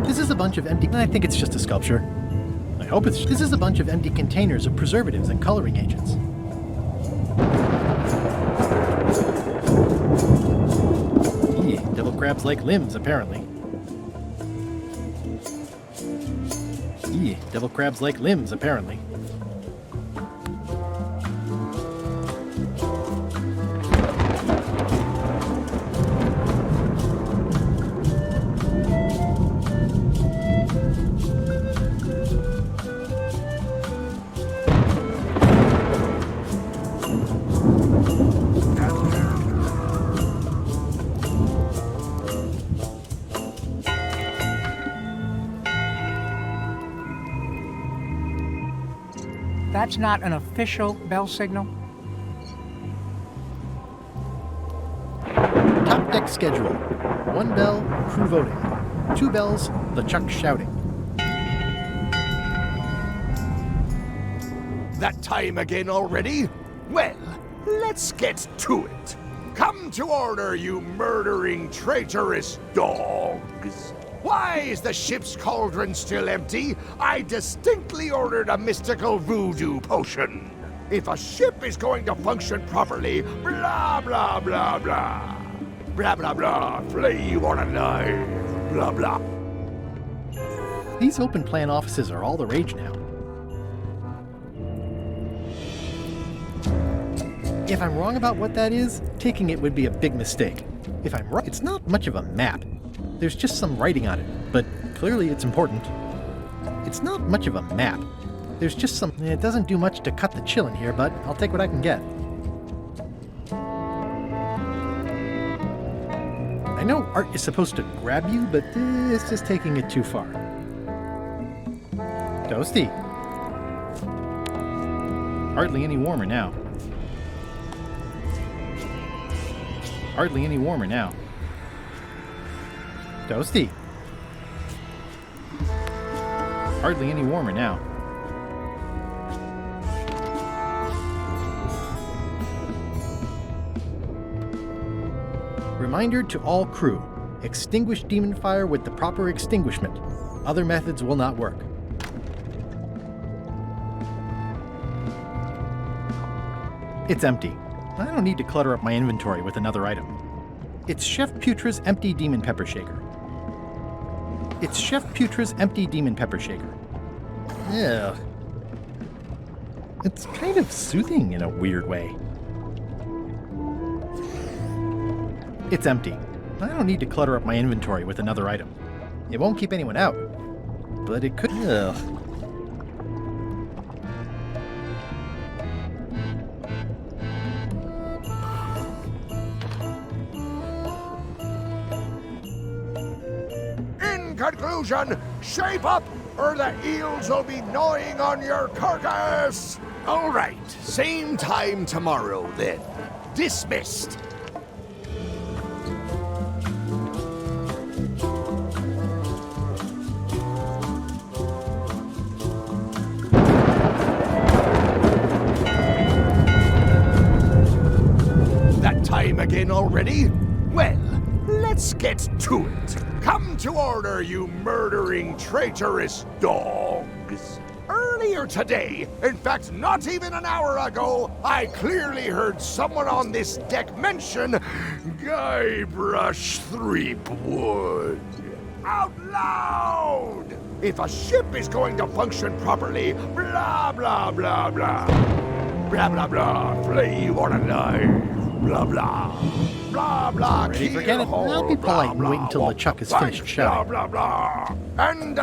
Speaker 1: This is a bunch of empty... I think it's just a sculpture. I hope it's... This is a bunch of empty containers of preservatives and coloring agents. Devil crabs like limbs, apparently. Devil crabs like limbs, apparently.
Speaker 22: That's not an official bell signal?
Speaker 1: Top deck schedule. 1 bell, crew voting. 2 bells, LeChuck shouting.
Speaker 4: That time again already? Well, let's get to it. Come to order, you murdering, traitorous dogs. Why is the ship's cauldron still empty? I distinctly ordered a mystical voodoo potion. If a ship is going to function properly, blah, blah, blah, blah. Blah, blah, blah, flay you on a knife, blah, blah.
Speaker 1: These open plan offices are all the rage now. If I'm wrong about what that is, taking it would be a big mistake. If I'm right, it's not much of a map. There's just some writing on it, but clearly it's important. It's not much of a map. There's just some... It doesn't do much to cut the chill in here, but I'll take what I can get. I know art is supposed to grab you, but this is taking it too far. Toasty. Hardly any warmer now. Hardly any warmer now. Toasty. Hardly any warmer now. Reminder to all crew. Extinguish demon fire with the proper extinguishment. Other methods will not work. It's empty. I don't need to clutter up my inventory with another item. It's Chef Putra's empty demon pepper shaker. It's Chef Putra's empty demon pepper shaker. Ugh. It's kind of soothing in a weird way. It's empty. I don't need to clutter up my inventory with another item. It won't keep anyone out, but it could... Ugh.
Speaker 4: Conclusion, shape up or the eels will be gnawing on your carcass. All right, same time tomorrow then. Dismissed. That time again already? Well, let's get to it. Come to order, you murdering, traitorous dogs. Earlier today, in fact, not even an hour ago, I clearly heard someone on this deck mention Guybrush Threepwood. out loud! If a ship is going to function properly, blah, blah, blah, blah. Blah, blah, blah, flee or alive, blah, blah. Blah, blah,
Speaker 1: Ready for
Speaker 4: keel
Speaker 1: cannon?
Speaker 4: hole,
Speaker 1: I'll be
Speaker 4: blah,
Speaker 1: polite and wait
Speaker 4: blah,
Speaker 1: until LeChuck is finished
Speaker 4: blah,
Speaker 1: shouting.
Speaker 4: blah, blah. And...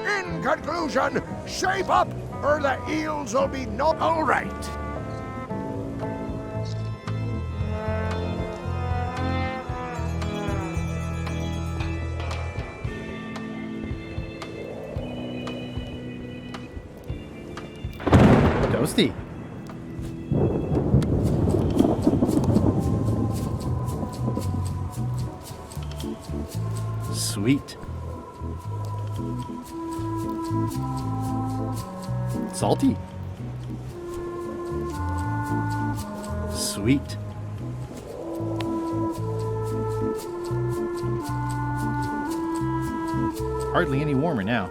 Speaker 4: In conclusion, shape up, or the eels will be not all right.
Speaker 1: Toasty. Sweet. Salty. Sweet. Hardly any warmer now.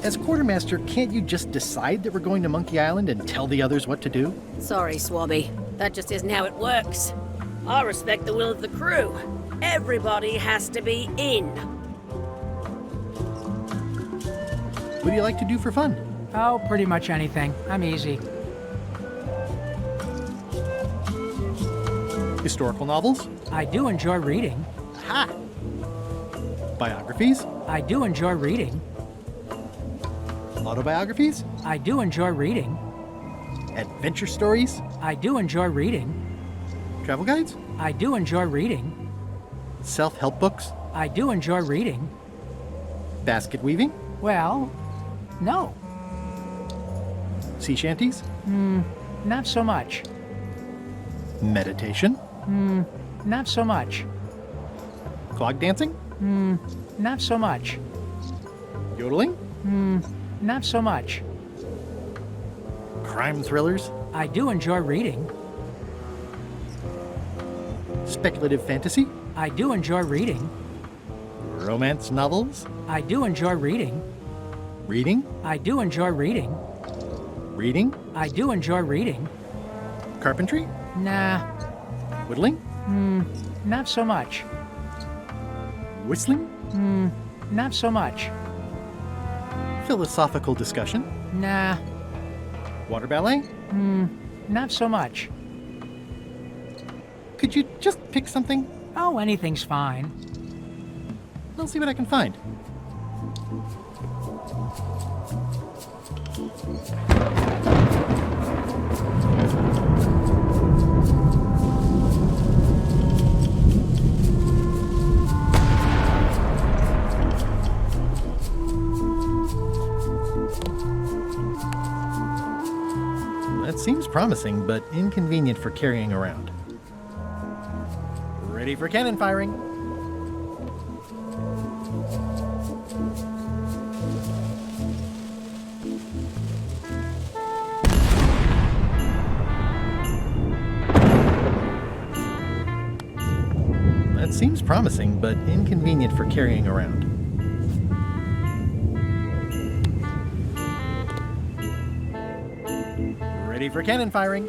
Speaker 1: As quartermaster, can't you just decide that we're going to Monkey Island and tell the others what to do?
Speaker 2: Sorry, Swabby. That just isn't how it works. I respect the will of the crew. Everybody has to be in.
Speaker 1: What do you like to do for fun?
Speaker 22: Oh, pretty much anything. I'm easy.
Speaker 1: Historical novels?
Speaker 22: I do enjoy reading.
Speaker 1: Ha! Biographies?
Speaker 22: I do enjoy reading.
Speaker 1: Autobiographies?
Speaker 22: I do enjoy reading.
Speaker 1: Adventure stories?
Speaker 22: I do enjoy reading.
Speaker 1: Travel guides?
Speaker 22: I do enjoy reading.
Speaker 1: Self-help books?
Speaker 22: I do enjoy reading.
Speaker 1: Basket weaving?
Speaker 22: Well, no.
Speaker 1: Sea shanties?
Speaker 22: Not so much.
Speaker 1: Meditation?
Speaker 22: Not so much.
Speaker 1: Clog dancing?
Speaker 22: Not so much.
Speaker 1: Yodeling?
Speaker 22: Not so much.
Speaker 1: Crime thrillers?
Speaker 22: I do enjoy reading.
Speaker 1: Speculative fantasy?
Speaker 22: I do enjoy reading.
Speaker 1: Romance novels?
Speaker 22: I do enjoy reading.
Speaker 1: Reading?
Speaker 22: I do enjoy reading.
Speaker 1: Reading?
Speaker 22: I do enjoy reading.
Speaker 1: Carpentry?
Speaker 22: Nah.
Speaker 1: Whittling?
Speaker 22: Not so much.
Speaker 1: Whistling?
Speaker 22: Not so much.
Speaker 1: Philosophical discussion?
Speaker 22: Nah.
Speaker 1: Water ballet?
Speaker 22: Not so much.
Speaker 1: Could you just pick something?
Speaker 22: Oh, anything's fine.
Speaker 1: I'll see what I can find. That seems promising, but inconvenient for carrying around. Ready for cannon firing. That seems promising, but inconvenient for carrying around. Ready for cannon firing.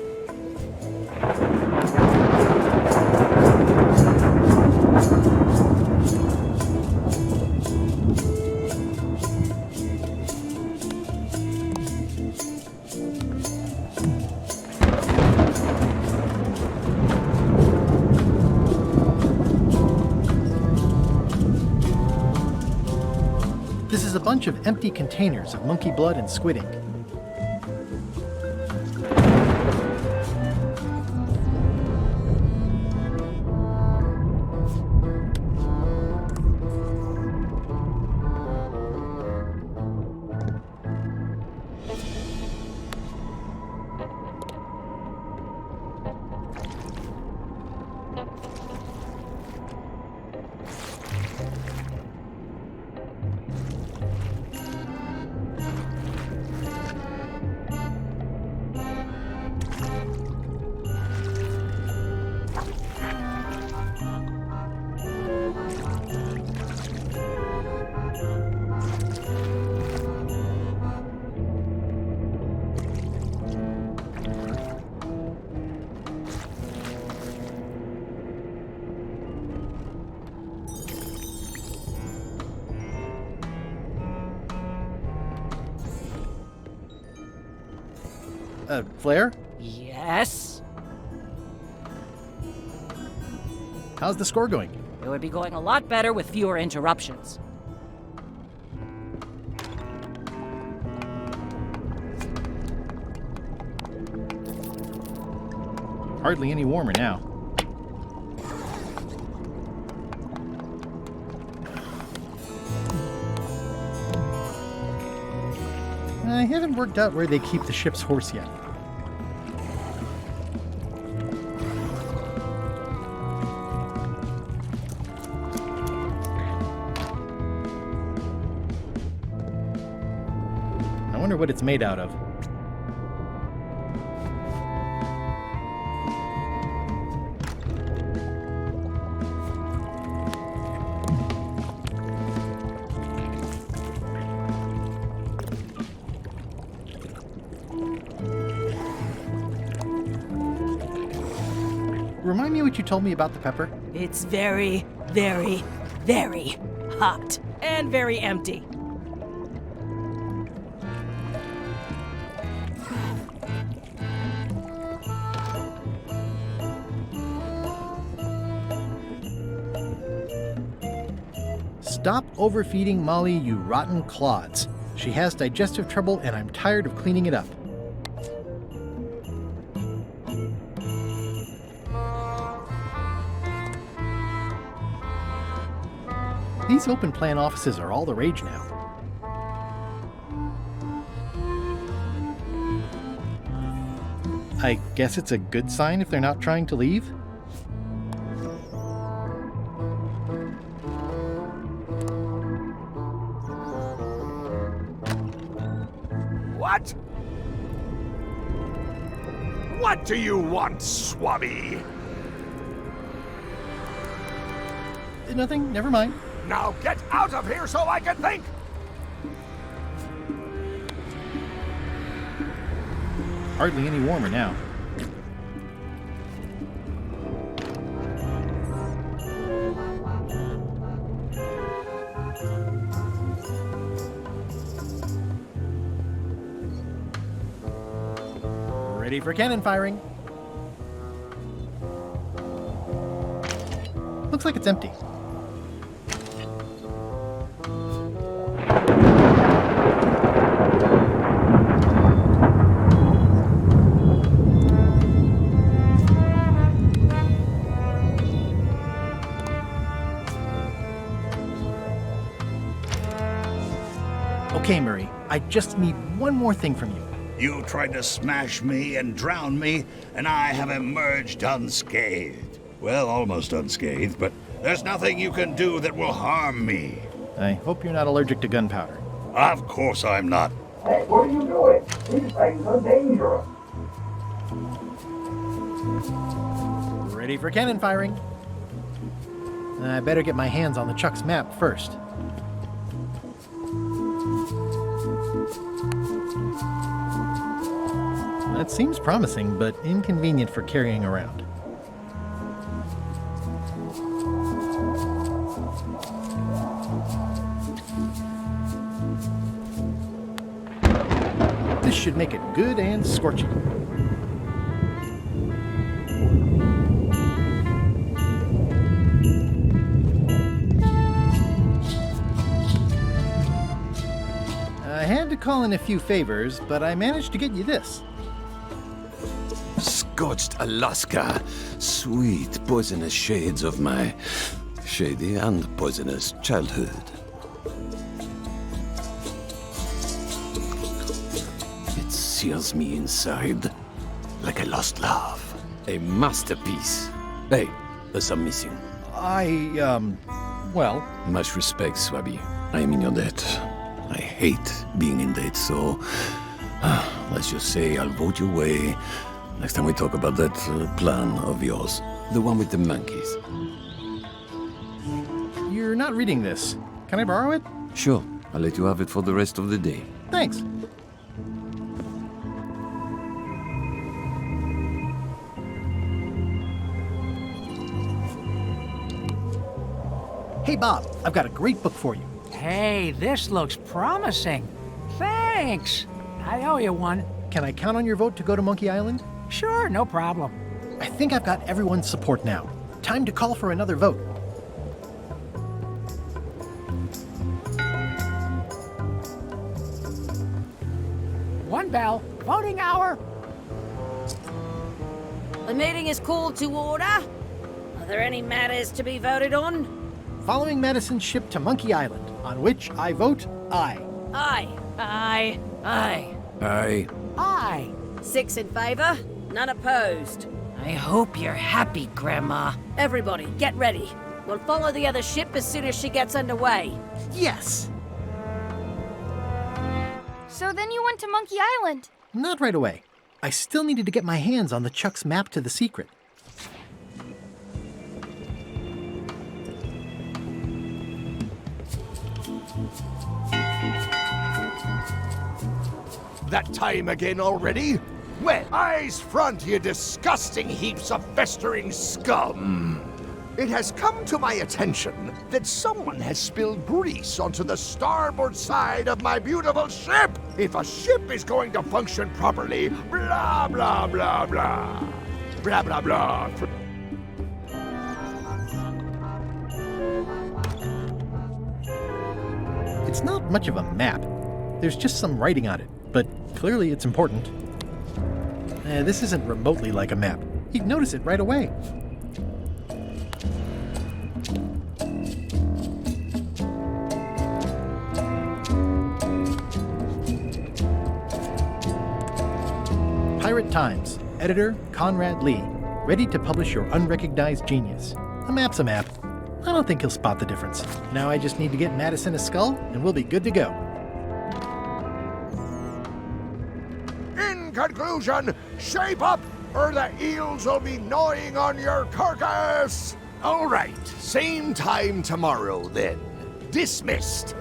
Speaker 1: This is a bunch of empty containers of monkey blood and squid ink. Flair?
Speaker 12: Yes?
Speaker 1: How's the score going?
Speaker 12: It would be going a lot better with fewer interruptions.
Speaker 1: Hardly any warmer now. I haven't worked out where they keep the ship's horse yet. I wonder what it's made out of. Remind me what you told me about the pepper?
Speaker 7: It's very, very, very hot and very empty.
Speaker 1: Stop overfeeding Molly, you rotten clods. She has digestive trouble and I'm tired of cleaning it up. These open plan offices are all the rage now. I guess it's a good sign if they're not trying to leave?
Speaker 4: What? What do you want, Swabby?
Speaker 1: Nothing, never mind.
Speaker 4: Now get out of here so I can think!
Speaker 1: Hardly any warmer now. Ready for cannon firing. Looks like it's empty. Okay, Murray, I just need one more thing from you.
Speaker 16: You tried to smash me and drown me, and I have emerged unscathed. Well, almost unscathed, but there's nothing you can do that will harm me.
Speaker 1: I hope you're not allergic to gunpowder.
Speaker 16: Of course I'm not.
Speaker 4: Hey, what are you doing? These things are dangerous.
Speaker 1: Ready for cannon firing. I better get my hands on the Chuck's map first. That seems promising, but inconvenient for carrying around. This should make it good and scorching. I had to call in a few favors, but I managed to get you this.
Speaker 5: Scorched Alaska, sweet poisonous shades of my shady and poisonous childhood. It seals me inside like a lost love. A masterpiece. Hey, there's some missing.
Speaker 1: Well...
Speaker 5: Much respect, Swabby. I am in your debt. I hate being in debt, so... let's just say I'll vote your way next time we talk about that plan of yours. The one with the monkeys.
Speaker 1: You're not reading this. Can I borrow it?
Speaker 5: Sure. I'll let you have it for the rest of the day.
Speaker 1: Thanks. Hey, Bob, I've got a great book for you.
Speaker 22: Hey, this looks promising. Thanks. I owe you one.
Speaker 1: Can I count on your vote to go to Monkey Island?
Speaker 22: Sure, no problem.
Speaker 1: I think I've got everyone's support now. Time to call for another vote.
Speaker 22: One bell. Voting hour.
Speaker 2: The meeting is called to order. Are there any matters to be voted on?
Speaker 1: Following Madison's ship to Monkey Island, on which I vote aye.
Speaker 2: Aye.
Speaker 7: Aye. Aye.
Speaker 5: Aye.
Speaker 22: Aye.
Speaker 2: 6 in favor, none opposed.
Speaker 7: I hope you're happy, Grandma.
Speaker 2: Everybody, get ready. We'll follow the other ship as soon as she gets underway.
Speaker 1: Yes!
Speaker 3: So then you went to Monkey Island.
Speaker 1: Not right away. I still needed to get my hands on the Chuck's map to the secret.
Speaker 4: That time again already? Well, eyes front, you disgusting heaps of festering scum! It has come to my attention that someone has spilled grease onto the starboard side of my beautiful ship! If a ship is going to function properly, blah, blah, blah, blah. Blah, blah, blah.
Speaker 1: It's not much of a map. There's just some writing on it, but clearly it's important. This isn't remotely like a map. You'd notice it right away. Pirate Times, editor Conrad Lee, ready to publish your unrecognized genius. A map's a map. I don't think he'll spot the difference. Now I just need to get Madison a skull, and we'll be good to go.
Speaker 4: In conclusion, shape up, or the eels will be gnawing on your carcass! All right, same time tomorrow then. Dismissed.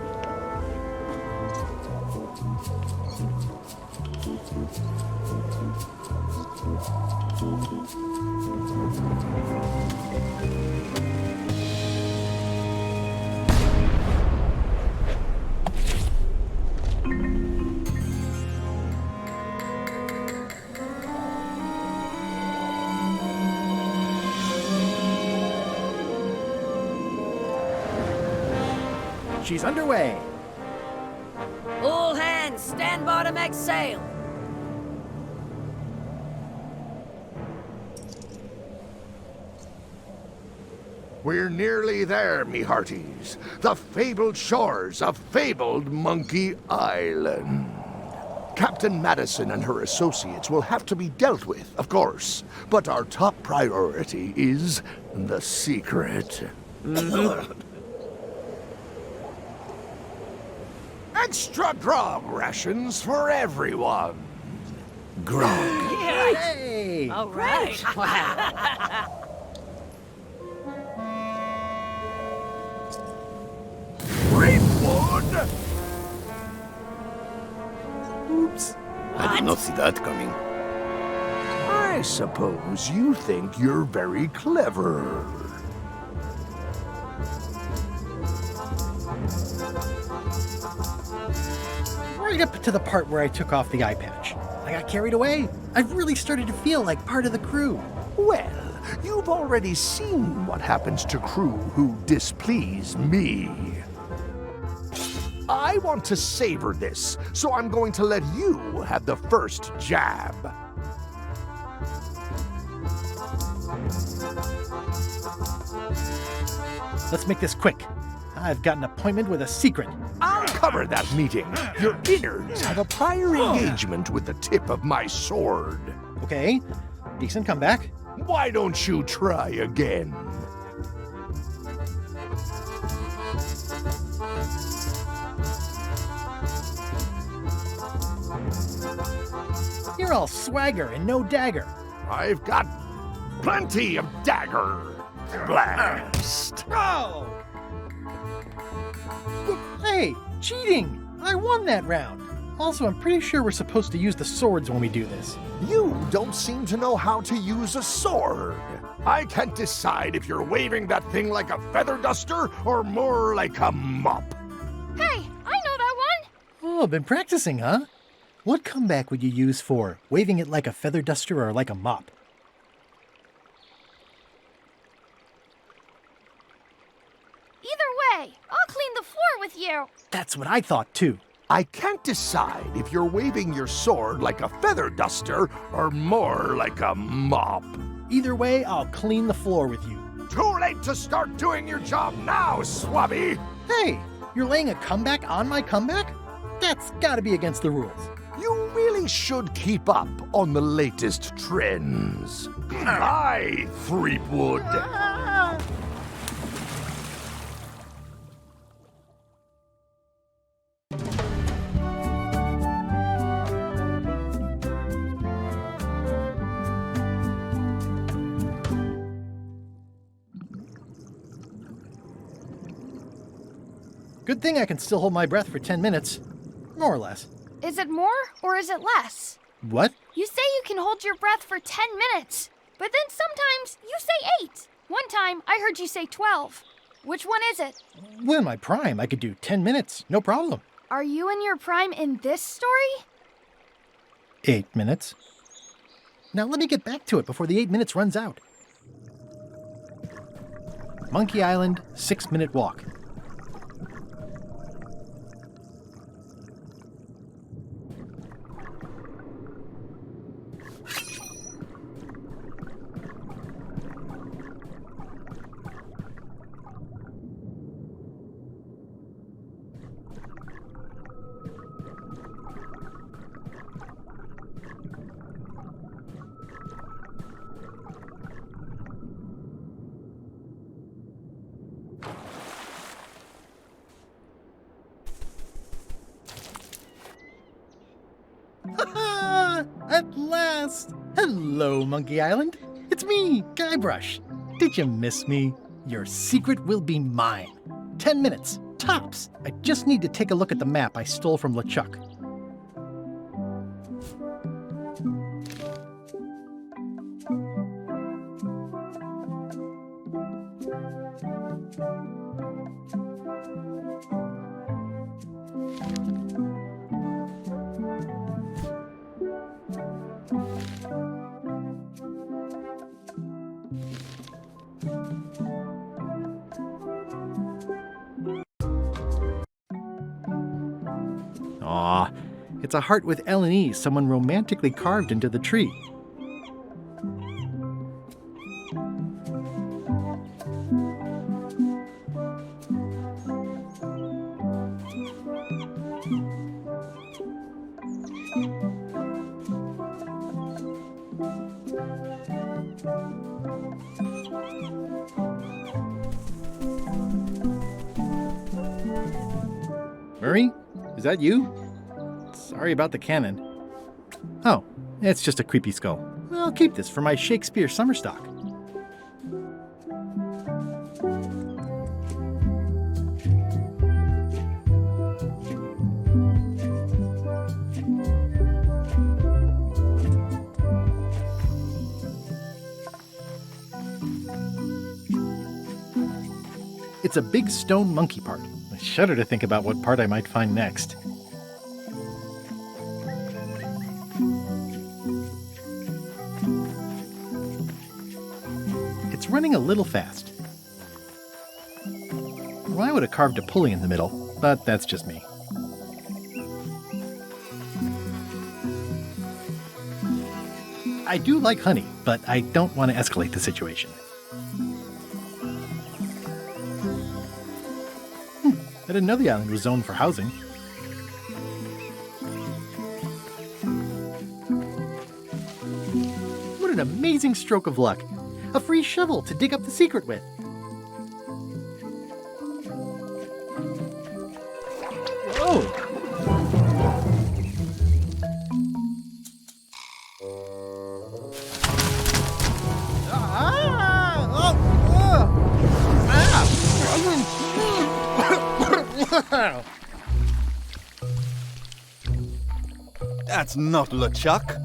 Speaker 1: She's underway.
Speaker 2: All hands, stand by to make sail.
Speaker 4: We're nearly there, me hearties. The fabled shores of fabled Monkey Island. Captain Madison and her associates will have to be dealt with, of course. But our top priority is the secret. Extra grog rations for everyone.
Speaker 5: Grog.
Speaker 1: Hey!
Speaker 2: All right.
Speaker 4: Greenwood!
Speaker 1: Oops.
Speaker 5: I did not see that coming.
Speaker 4: I suppose you think you're very clever.
Speaker 1: Right up to the part where I took off the eye patch. I got carried away. I really started to feel like part of the crew.
Speaker 4: Well, you've already seen what happens to crew who displease me. I want to savor this, so I'm going to let you have the first jab.
Speaker 1: Let's make this quick. I've got an appointment with a secret.
Speaker 4: I'll cover that meeting. Your innards have a prior engagement with the tip of my sword.
Speaker 1: Okay, decent comeback.
Speaker 4: Why don't you try again?
Speaker 1: You're all swagger and no dagger.
Speaker 4: I've got plenty of dagger. Blast.
Speaker 1: Oh! Hey, cheating! I won that round. Also, I'm pretty sure we're supposed to use the swords when we do this.
Speaker 4: You don't seem to know how to use a sword. I can't decide if you're waving that thing like a feather duster or more like a mop.
Speaker 3: Hey, I know that one!
Speaker 1: Oh, been practicing, huh? What comeback would you use for waving it like a feather duster or like a mop?
Speaker 3: Either way, I'll clean the floor with you.
Speaker 1: That's what I thought too.
Speaker 4: I can't decide if you're waving your sword like a feather duster or more like a mop.
Speaker 1: Either way, I'll clean the floor with you.
Speaker 4: Too late to start doing your job now, Swabby!
Speaker 1: Hey, you're laying a comeback on my comeback? That's gotta be against the rules.
Speaker 4: You really should keep up on the latest trends. Aye, Threepwood.
Speaker 1: Good thing I can still hold my breath for 10 minutes. More or less.
Speaker 3: Is it more or is it less?
Speaker 1: What?
Speaker 3: You say you can hold your breath for 10 minutes, but then sometimes you say 8. One time I heard you say 12. Which one is it?
Speaker 1: Well, in my prime, I could do 10 minutes, no problem.
Speaker 3: Are you in your prime in this story?
Speaker 1: 8 minutes. Now let me get back to it before the 8 minutes runs out. Monkey Island, 6-minute walk. At last! Hello, Monkey Island. It's me, Guybrush. Did you miss me? Your secret will be mine. 10 minutes, tops. I just need to take a look at the map I stole from LeChuck. Aw, it's a heart with L and E someone romantically carved into the tree. Murray? Is that you? Sorry about the cannon. Oh, it's just a creepy skull. I'll keep this for my Shakespeare summer stock. It's a big stone monkey part. I shudder to think about what part I might find next. It's running a little fast. Well, I would have carved a pulley in the middle, but that's just me. I do like honey, but I don't want to escalate the situation. I didn't know the island was zoned for housing. What an amazing stroke of luck. A free shovel to dig up the secret with. Whoa!
Speaker 9: That's not LeChuck.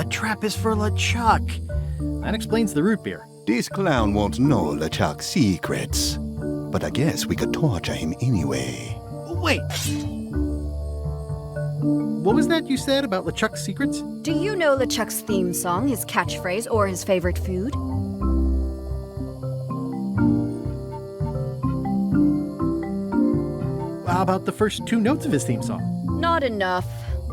Speaker 1: the trap is for LeChuck. That explains the root beer.
Speaker 9: This clown won't know LeChuck's secrets. But I guess we could torture him anyway.
Speaker 1: Wait! What was that you said about LeChuck's secrets?
Speaker 10: Do you know LeChuck's theme song, his catchphrase, or his favorite food?
Speaker 1: How about the first 2 notes of his theme song?
Speaker 10: Not enough.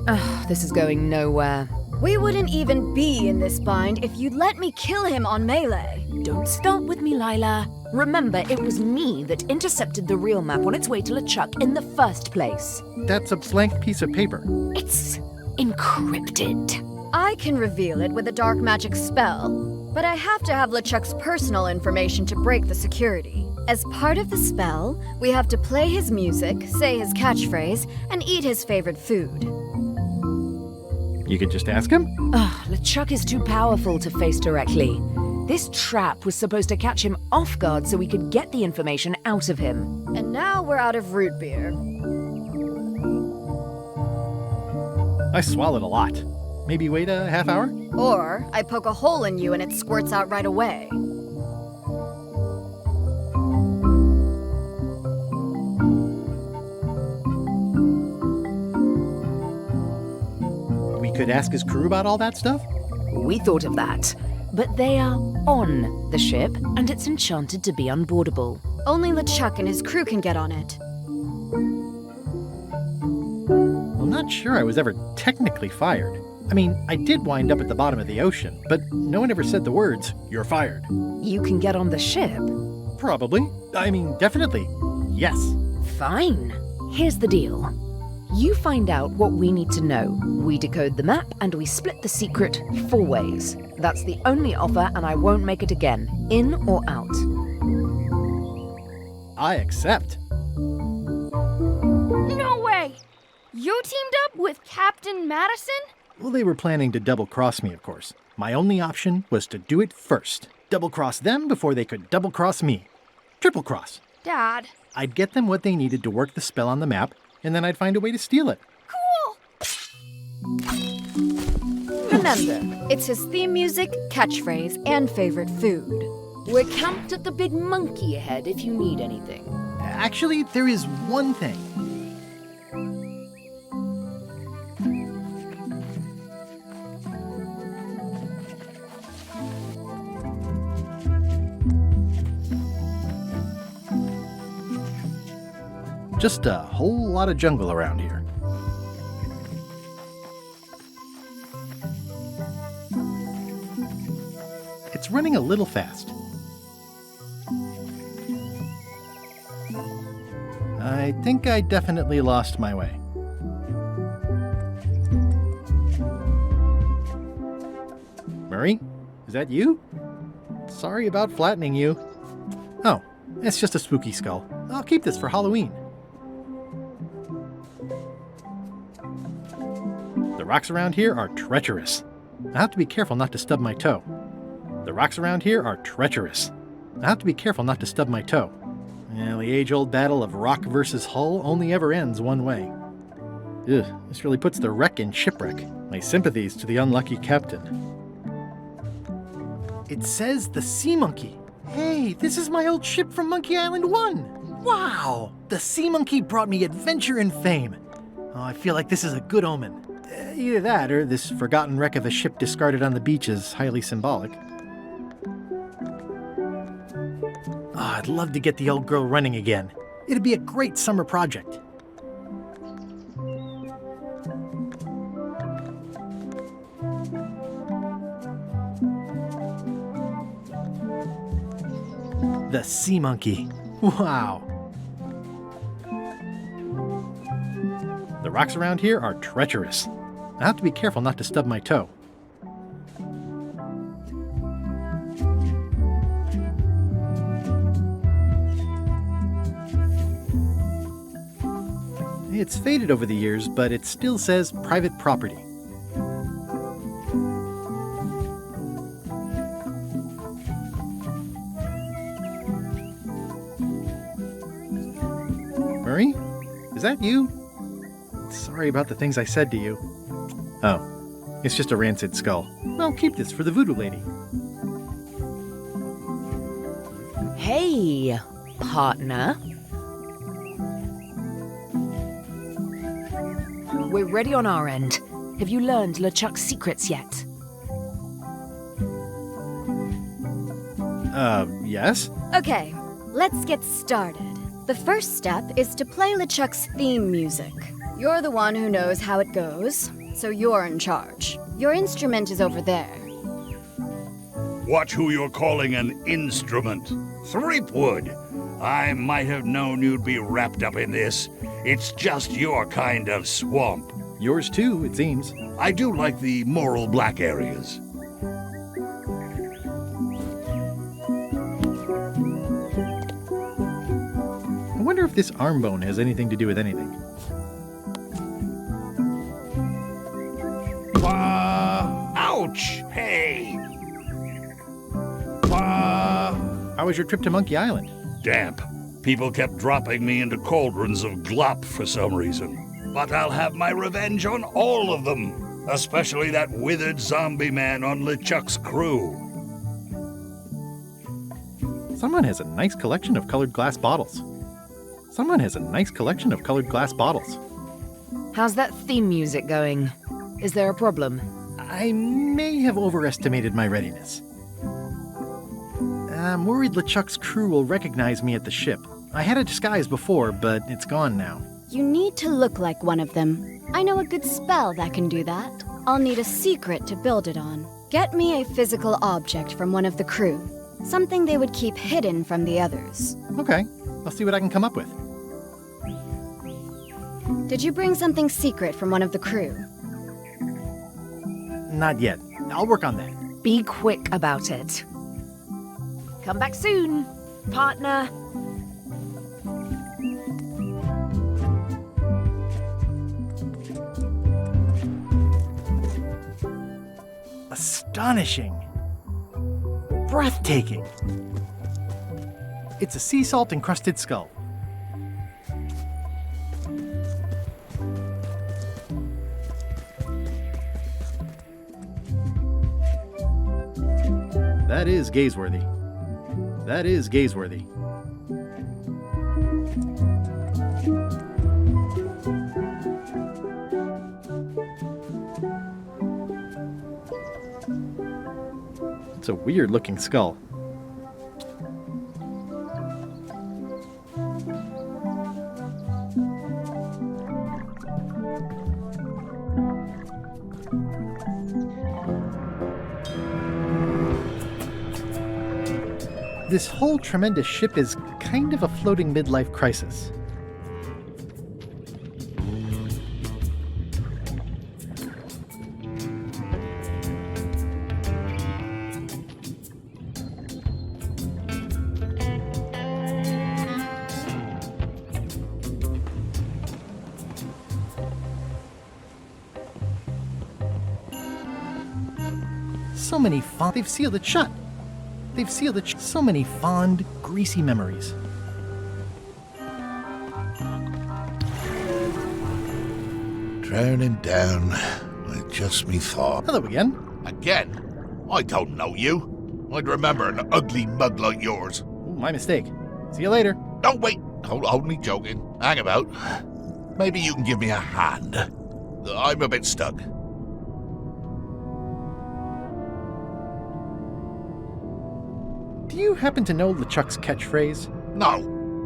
Speaker 6: Ugh, this is going nowhere.
Speaker 10: We wouldn't even be in this bind if you'd let me kill him on melee.
Speaker 6: Don't start with me, Lila. Remember, it was me that intercepted the real map on its way to LeChuck in the first place.
Speaker 1: That's a blank piece of paper.
Speaker 6: It's encrypted.
Speaker 10: I can reveal it with a dark magic spell, but I have to have LeChuck's personal information to break the security. As part of the spell, we have to play his music, say his catchphrase, and eat his favorite food.
Speaker 1: You could just ask him?
Speaker 6: Ugh, LeChuck is too powerful to face directly. This trap was supposed to catch him off guard so we could get the information out of him.
Speaker 10: And now we're out of root beer.
Speaker 1: I swallowed a lot. Maybe wait a half hour?
Speaker 10: Or I poke a hole in you and it squirts out right away.
Speaker 1: We could ask his crew about all that stuff?
Speaker 6: We thought of that. But they are on the ship, and it's enchanted to be unboardable.
Speaker 10: Only LeChuck and his crew can get on it.
Speaker 1: I'm not sure I was ever technically fired. I mean, I did wind up at the bottom of the ocean, but no one ever said the words, "You're fired."
Speaker 6: You can get on the ship?
Speaker 1: Probably. I mean, definitely. Yes.
Speaker 6: Fine. Here's the deal. You find out what we need to know. We decode the map, and we split the secret 4 ways. That's the only offer, and I won't make it again. In or out?
Speaker 1: I accept.
Speaker 3: No way! You teamed up with Captain Madison?
Speaker 1: Well, they were planning to double-cross me, of course. My only option was to do it first. Double-cross them before they could double-cross me. Triple-cross.
Speaker 3: Dad.
Speaker 1: I'd get them what they needed to work the spell on the map, and then I'd find a way to steal it.
Speaker 3: Cool!
Speaker 10: Remember, it's his theme music, catchphrase, and favorite food.
Speaker 6: We're camped at the big monkey head if you need anything.
Speaker 1: Actually, there is one thing. Just a whole lot of jungle around here. It's running a little fast. I think I definitely lost my way. Murray, is that you? Sorry about flattening you. Oh, it's just a spooky skull. I'll keep this for Halloween. The rocks around here are treacherous. I have to be careful not to stub my toe. The rocks around here are treacherous. I have to be careful not to stub my toe. Well, the age-old battle of rock versus hull only ever ends one way. Ugh, this really puts the wreck in shipwreck. My sympathies to the unlucky captain. It says the Sea Monkey. Hey, this is my old ship from Monkey Island 1. Wow, the Sea Monkey brought me adventure and fame. Oh, I feel like this is a good omen. Either that, or this forgotten wreck of a ship discarded on the beach is highly symbolic. Oh, I'd love to get the old girl running again. It'd be a great summer project. The Sea Monkey. Wow. The rocks around here are treacherous. I have to be careful not to stub my toe. It's faded over the years, but it still says private property. Murray? Is that you? Sorry about the things I said to you. Oh, It's just a rancid skull. I'll keep this for the voodoo lady.
Speaker 6: Hey, partner. We're ready on our end. Have you learned LeChuck's secrets yet?
Speaker 1: Yes?
Speaker 10: Okay, let's get started. The first step is to play LeChuck's theme music. You're the one who knows how it goes, so you're in charge. Your instrument is over there.
Speaker 16: Watch who you're calling an instrument. Threepwood. I might have known you'd be wrapped up in this. It's just your kind of swamp.
Speaker 1: Yours too, it seems.
Speaker 16: I do like the moral black areas.
Speaker 1: I wonder if this arm bone has anything to do with anything.
Speaker 16: Ouch! Hey!
Speaker 1: How was your trip to Monkey Island?
Speaker 16: Damp. People kept dropping me into cauldrons of glop for some reason. But I'll have my revenge on all of them, especially that withered zombie man on LeChuck's crew.
Speaker 1: Someone has a nice collection of colored glass bottles.
Speaker 6: How's that theme music going? Is there a problem?
Speaker 1: I may have overestimated my readiness. I'm worried LeChuck's crew will recognize me at the ship. I had a disguise before, but it's gone now.
Speaker 10: You need to look like one of them. I know a good spell that can do that. I'll need a secret to build it on. Get me a physical object from one of the crew. Something they would keep hidden from the others.
Speaker 1: Okay, I'll see what I can come up with.
Speaker 10: Did you bring something secret from one of the crew?
Speaker 1: Not yet. I'll work on that.
Speaker 6: Be quick about it. Come back soon, partner.
Speaker 1: Astonishing. Breathtaking. It's a sea salt encrusted skull. That is gazeworthy. It's a weird-looking skull. This whole tremendous ship is kind of a floating midlife crisis. So many they've sealed it shut. So many fond, greasy memories.
Speaker 14: Drowning down with just me thought.
Speaker 1: Hello again.
Speaker 14: Again? I don't know you. I'd remember an ugly mug like yours.
Speaker 1: Ooh, my mistake. See you later.
Speaker 14: No, wait. Only joking. Hang about. Maybe you can give me a hand. I'm a bit stuck.
Speaker 1: Do you happen to know LeChuck's catchphrase?
Speaker 14: No.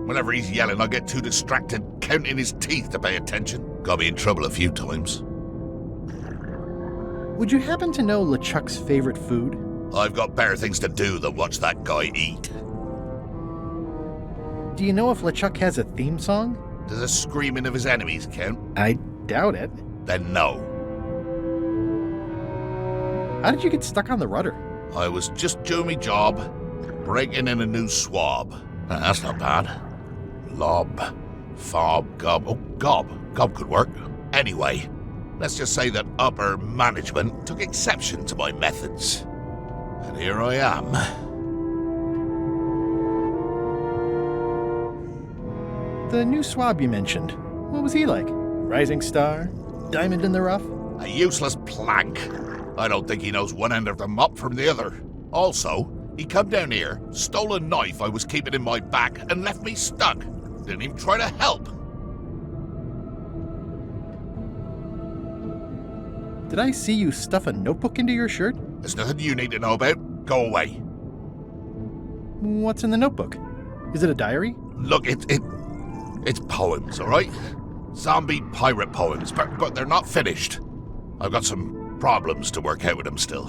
Speaker 14: Whenever he's yelling, I get too distracted counting his teeth to pay attention. Got me in trouble a few times.
Speaker 1: Would you happen to know LeChuck's favorite food?
Speaker 14: I've got better things to do than watch that guy eat.
Speaker 1: Do you know if LeChuck has a theme song?
Speaker 14: Does the screaming of his enemies count?
Speaker 1: I doubt it.
Speaker 14: Then no.
Speaker 1: How did you get stuck on the rudder?
Speaker 14: I was just doing my job, breaking in a new swab. That's not bad. Lob, fob, gob. Oh, gob. Gob could work. Anyway, let's just say that upper management took exception to my methods. And here I am.
Speaker 1: The new swab you mentioned. What was he like? Rising star? Diamond in the rough?
Speaker 14: A useless plank. I don't think he knows one end of the mop from the other. Also, he come down here, stole a knife I was keeping in my back, and left me stuck. Didn't even try to help.
Speaker 1: Did I see you stuff a notebook into your shirt?
Speaker 14: There's nothing you need to know about. Go away.
Speaker 1: What's in the notebook? Is it a diary?
Speaker 14: Look, it's poems, all right? Zombie pirate poems, but they're not finished. I've got some problems to work out with them still.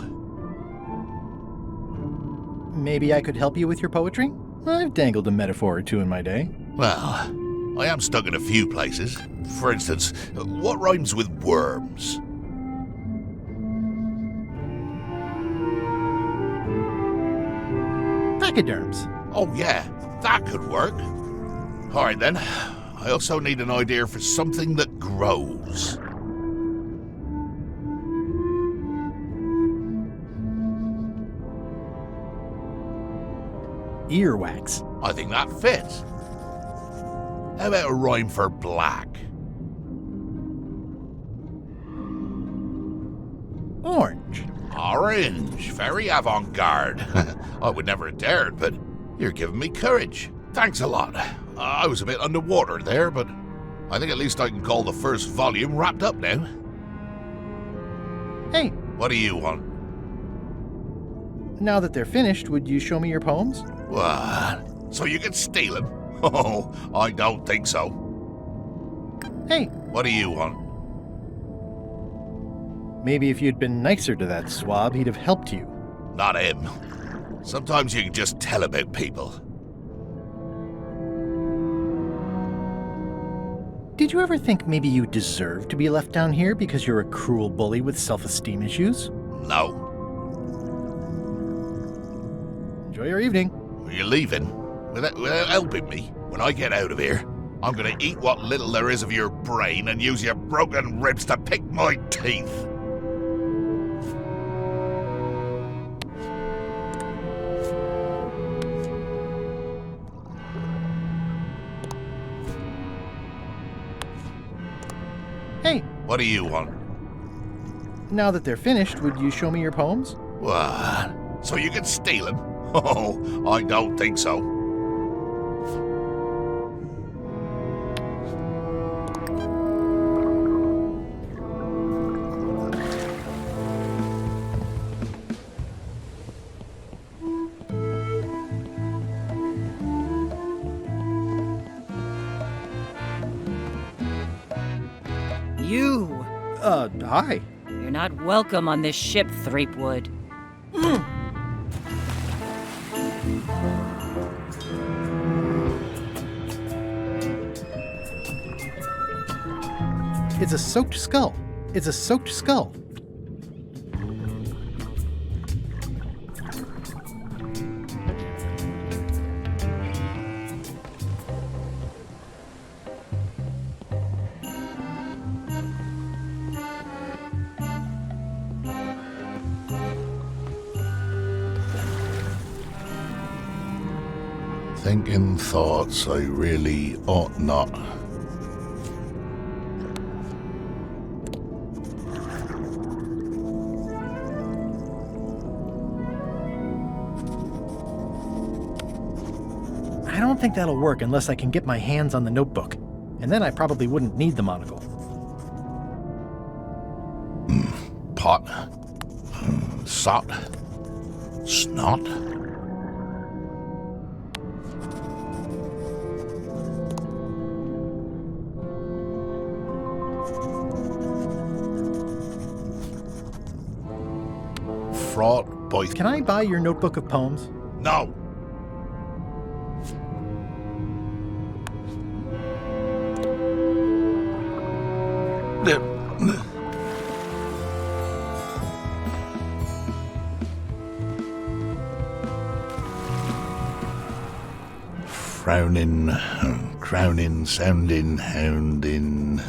Speaker 1: Maybe I could help you with your poetry? I've dangled a metaphor or two in my day.
Speaker 14: Well, I am stuck in a few places. For instance, what rhymes with worms?
Speaker 1: Pachyderms.
Speaker 14: Oh yeah, that could work. All right then. I also need an idea for something that grows.
Speaker 1: Earwax.
Speaker 14: I think that fits. How about a rhyme for black?
Speaker 1: Orange.
Speaker 14: Orange. Very avant-garde. I would never have dared, but you're giving me courage. Thanks a lot. I was a bit underwater there, but I think at least I can call the first volume wrapped up now.
Speaker 1: Hey.
Speaker 14: What do you want?
Speaker 1: Now that they're finished, would you show me your poems?
Speaker 14: What? So you can steal them? Oh, I don't think so.
Speaker 1: Hey.
Speaker 14: What do you want?
Speaker 1: Maybe if you'd been nicer to that swab, he'd have helped you.
Speaker 14: Not him. Sometimes you can just tell about people.
Speaker 1: Did you ever think maybe you deserve to be left down here because you're a cruel bully with self-esteem issues?
Speaker 14: No.
Speaker 1: Enjoy your evening.
Speaker 14: Are you leaving? Without helping me? When I get out of here, I'm gonna eat what little there is of your brain and use your broken ribs to pick my teeth.
Speaker 1: Hey.
Speaker 14: What do you want?
Speaker 1: Now that they're finished, would you show me your poems?
Speaker 14: What? So you can steal them? Oh, I don't think so.
Speaker 12: You!
Speaker 1: Hi.
Speaker 12: You're not welcome on this ship, Threepwood.
Speaker 1: It's a soaked skull. It's a soaked skull.
Speaker 14: Thinking thoughts I really ought not.
Speaker 1: I don't think that'll work unless I can get my hands on the notebook. And then I probably wouldn't need the monocle.
Speaker 14: Pot. Sot. Snot. Fraught boy.
Speaker 1: Can I buy your notebook of poems?
Speaker 14: No. Frowning, crowning, sounding, hounding.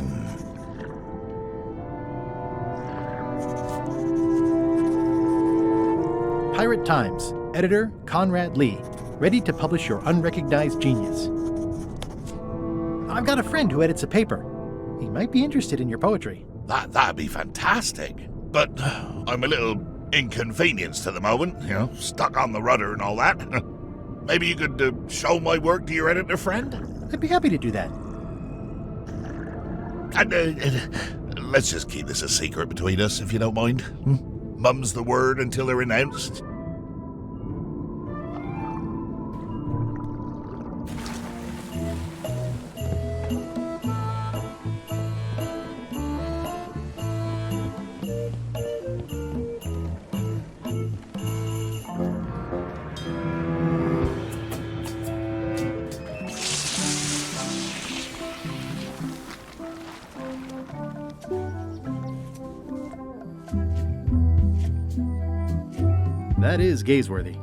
Speaker 1: Pirate Times, editor Conrad Lee, ready to publish your unrecognized genius. I've got a friend who edits a paper. He might be interested in your poetry.
Speaker 14: That'd be fantastic. But I'm a little inconvenienced at the moment, stuck on the rudder and all that. Maybe you could show my work to your editor friend?
Speaker 1: I'd be happy to do that.
Speaker 14: And let's just keep this a secret between us, if you don't mind. Mum's the word until they're announced.
Speaker 1: That is gazeworthy.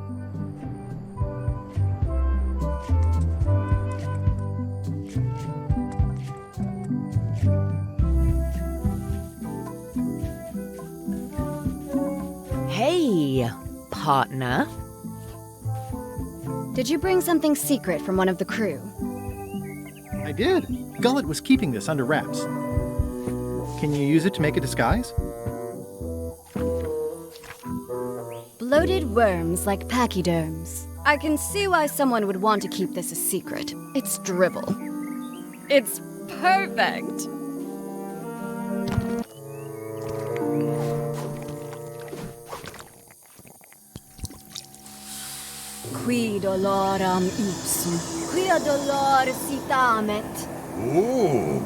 Speaker 6: Hey, partner.
Speaker 10: Did you bring something secret from one of the crew?
Speaker 1: I did. Gullet was keeping this under wraps. Can you use it to make a disguise?
Speaker 10: Bloated worms like pachyderms. I can see why someone would want to keep this a secret. It's dribble. It's perfect! Qui doloram ipsum, quia dolor citamet.
Speaker 14: Ooh.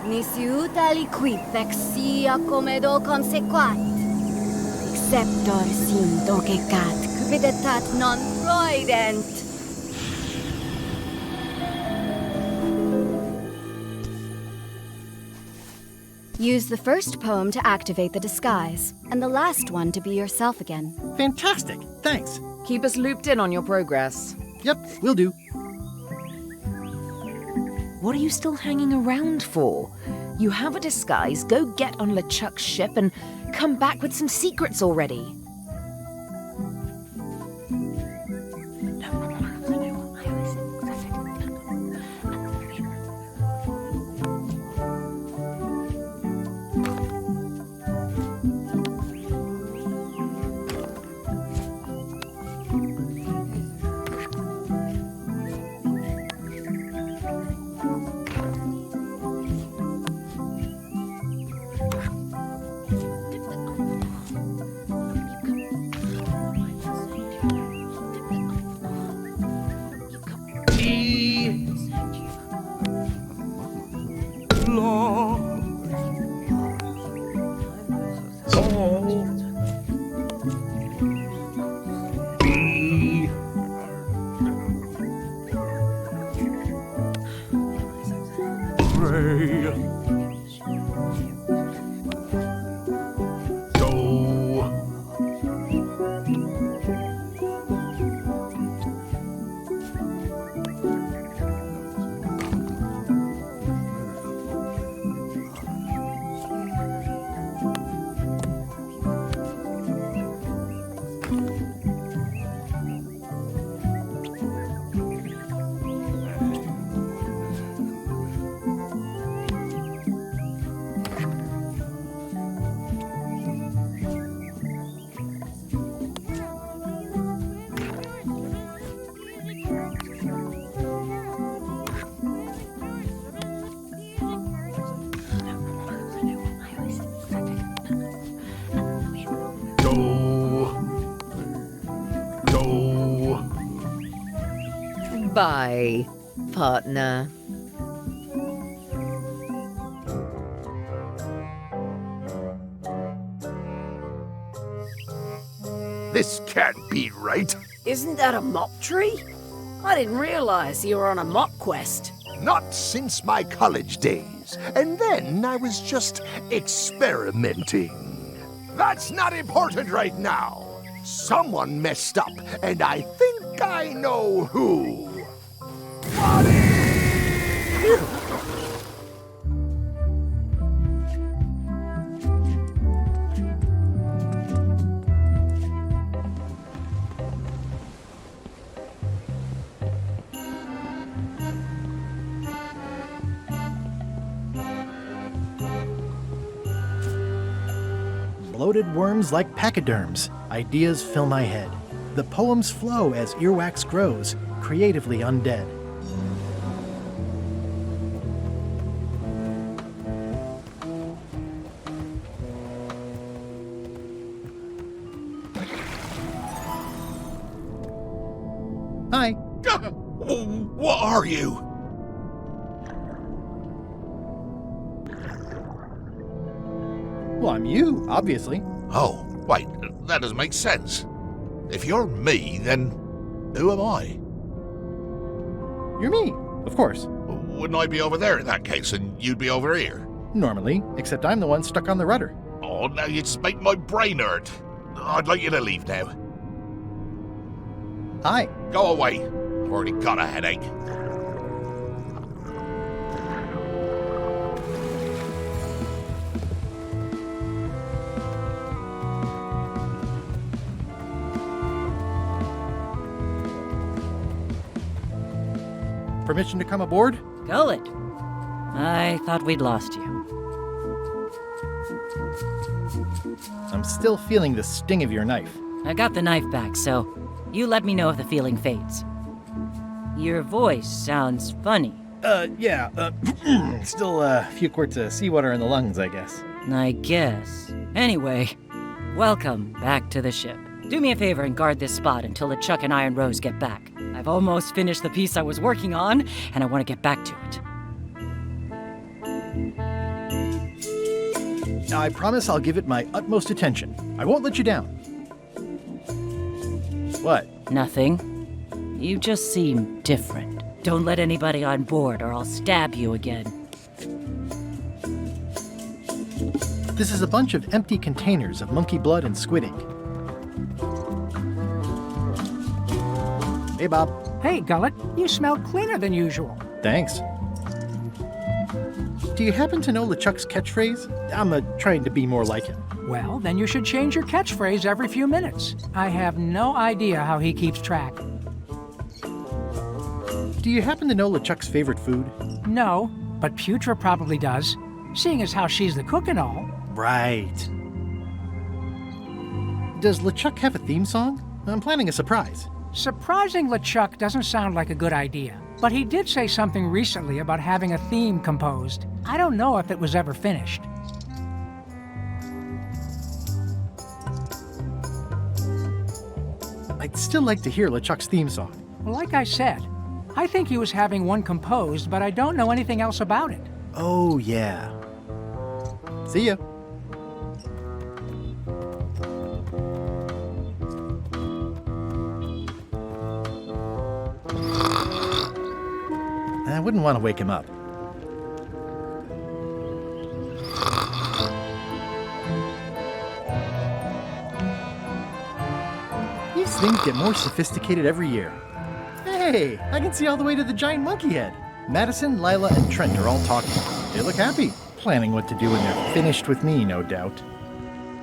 Speaker 10: Nisi uta liquid vexia comedo consequat. Exceptor sim docecat, cupiditat non proident. Use the first poem to activate the disguise, and the last one to be yourself again.
Speaker 1: Fantastic! Thanks.
Speaker 6: Keep us looped in on your progress.
Speaker 1: Yep, will do.
Speaker 6: What are you still hanging around for? You have a disguise, go get on LeChuck's ship and come back with some secrets already. Bye, partner.
Speaker 4: This can't be right.
Speaker 2: Isn't that a mop tree? I didn't realize you were on a mop quest.
Speaker 4: Not since my college days. And then I was just experimenting. That's not important right now. Someone messed up, and I think I know who.
Speaker 1: bloated worms like pachyderms. Ideas fill my head. The poems flow as earwax grows, creatively undead. Hi.
Speaker 14: What are you?
Speaker 1: Well, I'm you, obviously.
Speaker 14: Oh, wait, that doesn't make sense. If you're me, then who am I?
Speaker 1: You're me, of course.
Speaker 14: Wouldn't I be over there in that case, and you'd be over here?
Speaker 1: Normally, except I'm the one stuck on the rudder.
Speaker 14: Oh, now you just make my brain hurt. I'd like you to leave now.
Speaker 1: Hi.
Speaker 14: Go away. I've already got a headache.
Speaker 1: Permission to come aboard?
Speaker 12: Gullet. I thought we'd lost you.
Speaker 1: I'm still feeling the sting of your knife.
Speaker 12: I got the knife back, so you let me know if the feeling fades. Your voice sounds funny.
Speaker 1: Still a few quarts of seawater in the lungs, I guess.
Speaker 12: I guess. Anyway, welcome back to the ship. Do me a favor and guard this spot until LeChuck and Iron Rose get back. I've almost finished the piece I was working on, and I want to get back to it.
Speaker 1: Now, I promise I'll give it my utmost attention. I won't let you down. What?
Speaker 12: Nothing. You just seem different. Don't let anybody on board or I'll stab you again.
Speaker 1: This is a bunch of empty containers of monkey blood and squid ink. Hey, Bob.
Speaker 22: Hey, Gullet, you smell cleaner than usual.
Speaker 1: Thanks. Do you happen to know LeChuck's catchphrase? I'm trying to be more like him.
Speaker 22: Well, then you should change your catchphrase every few minutes. I have no idea how he keeps track.
Speaker 1: Do you happen to know LeChuck's favorite food?
Speaker 22: No, but Putra probably does, seeing as how she's the cook and all.
Speaker 1: Right. Does LeChuck have a theme song? I'm planning a surprise.
Speaker 22: Surprising LeChuck doesn't sound like a good idea, but he did say something recently about having a theme composed. I don't know if it was ever finished.
Speaker 1: I'd still like to hear LeChuck's theme song.
Speaker 22: Like I said, I think he was having one composed, but I don't know anything else about it.
Speaker 1: Oh, yeah. See ya. I wouldn't want to wake him up. These things get more sophisticated every year. Hey, I can see all the way to the giant monkey head. Madison, Lila, and Trent are all talking. They look happy, planning what to do when they're finished with me, no doubt.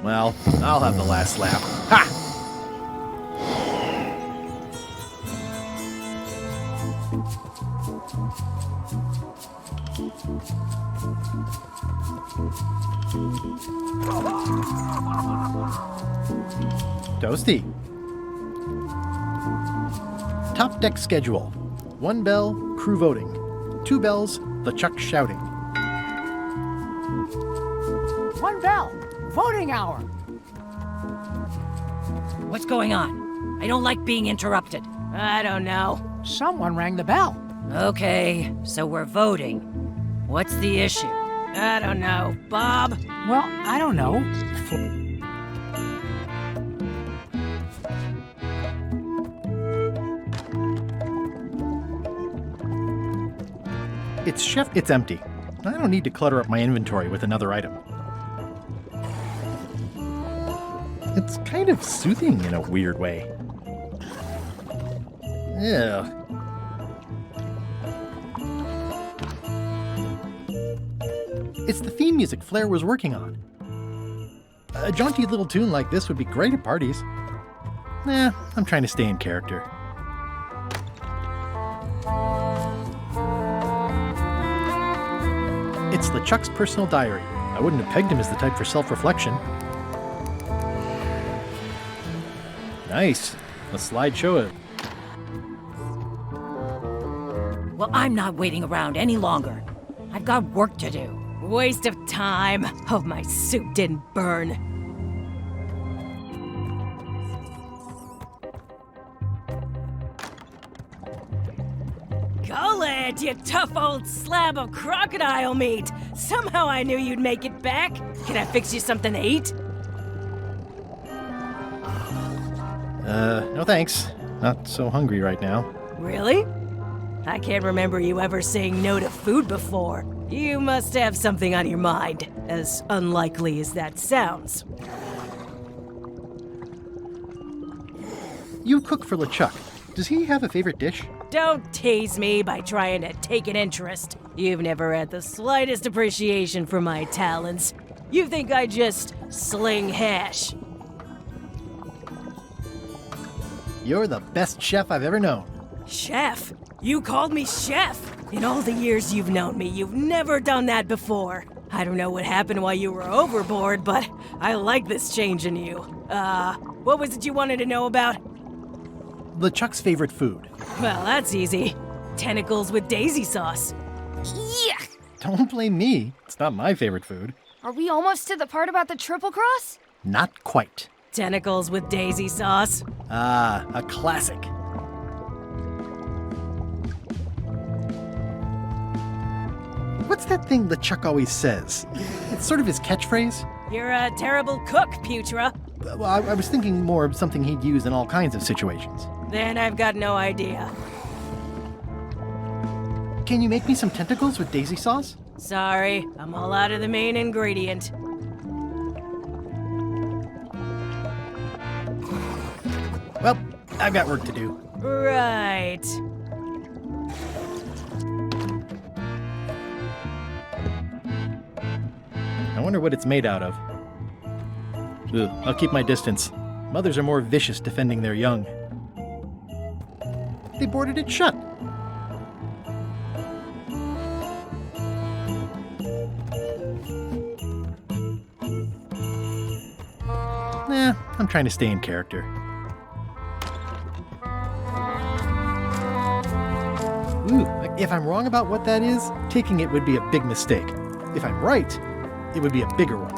Speaker 1: Well, I'll have the last laugh. Ha! Toasty. Top deck schedule. 1 bell, crew voting. 2 bells, LeChuck shouting.
Speaker 22: 1 bell, voting hour.
Speaker 12: What's going on? I don't like being interrupted.
Speaker 7: I don't know.
Speaker 22: Someone rang the bell.
Speaker 12: Okay, so we're voting. What's the issue?
Speaker 7: I don't know. Bob?
Speaker 22: Well, I don't know.
Speaker 1: It's empty. I don't need to clutter up my inventory with another item. It's kind of soothing in a weird way. Yeah. It's the theme music Flair was working on. A jaunty little tune like this would be great at parties. Nah, I'm trying to stay in character. It's LeChuck's personal diary. I wouldn't have pegged him as the type for self-reflection. Nice. A slideshow.
Speaker 12: Well, I'm not waiting around any longer. I've got work to do.
Speaker 7: Waste of time. Hope my soup didn't burn. Gullet, you tough old slab of crocodile meat! Somehow I knew you'd make it back. Can I fix you something to eat?
Speaker 1: No thanks. Not so hungry right now.
Speaker 7: Really? I can't remember you ever saying no to food before. You must have something on your mind, as unlikely as that sounds.
Speaker 1: You cook for LeChuck. Does he have a favorite dish?
Speaker 7: Don't tease me by trying to take an interest. You've never had the slightest appreciation for my talents. You think I just sling hash.
Speaker 1: You're the best chef I've ever known.
Speaker 7: Chef? You called me chef? In all the years you've known me, you've never done that before. I don't know what happened while you were overboard, but I like this change in you. What was it you wanted to know about?
Speaker 1: LeChuck's favorite food.
Speaker 7: Well, that's easy. Tentacles with daisy sauce.
Speaker 3: Yuck!
Speaker 1: Don't blame me. It's not my favorite food.
Speaker 3: Are we almost to the part about the triple cross?
Speaker 1: Not quite.
Speaker 7: Tentacles with daisy sauce.
Speaker 1: Ah, a classic. What's that thing LeChuck always says? It's sort of his catchphrase.
Speaker 7: You're a terrible cook, Putra.
Speaker 1: Well, I was thinking more of something he'd use in all kinds of situations.
Speaker 7: Then I've got no idea.
Speaker 1: Can you make me some tentacles with daisy sauce?
Speaker 7: Sorry, I'm all out of the main ingredient.
Speaker 1: Well, I've got work to do.
Speaker 7: Right.
Speaker 1: I wonder what it's made out of. Ugh, I'll keep my distance. Mothers are more vicious defending their young. They boarded it shut. Nah, I'm trying to stay in character. Ooh, if I'm wrong about what that is, taking it would be a big mistake. If I'm right, it would be a bigger one.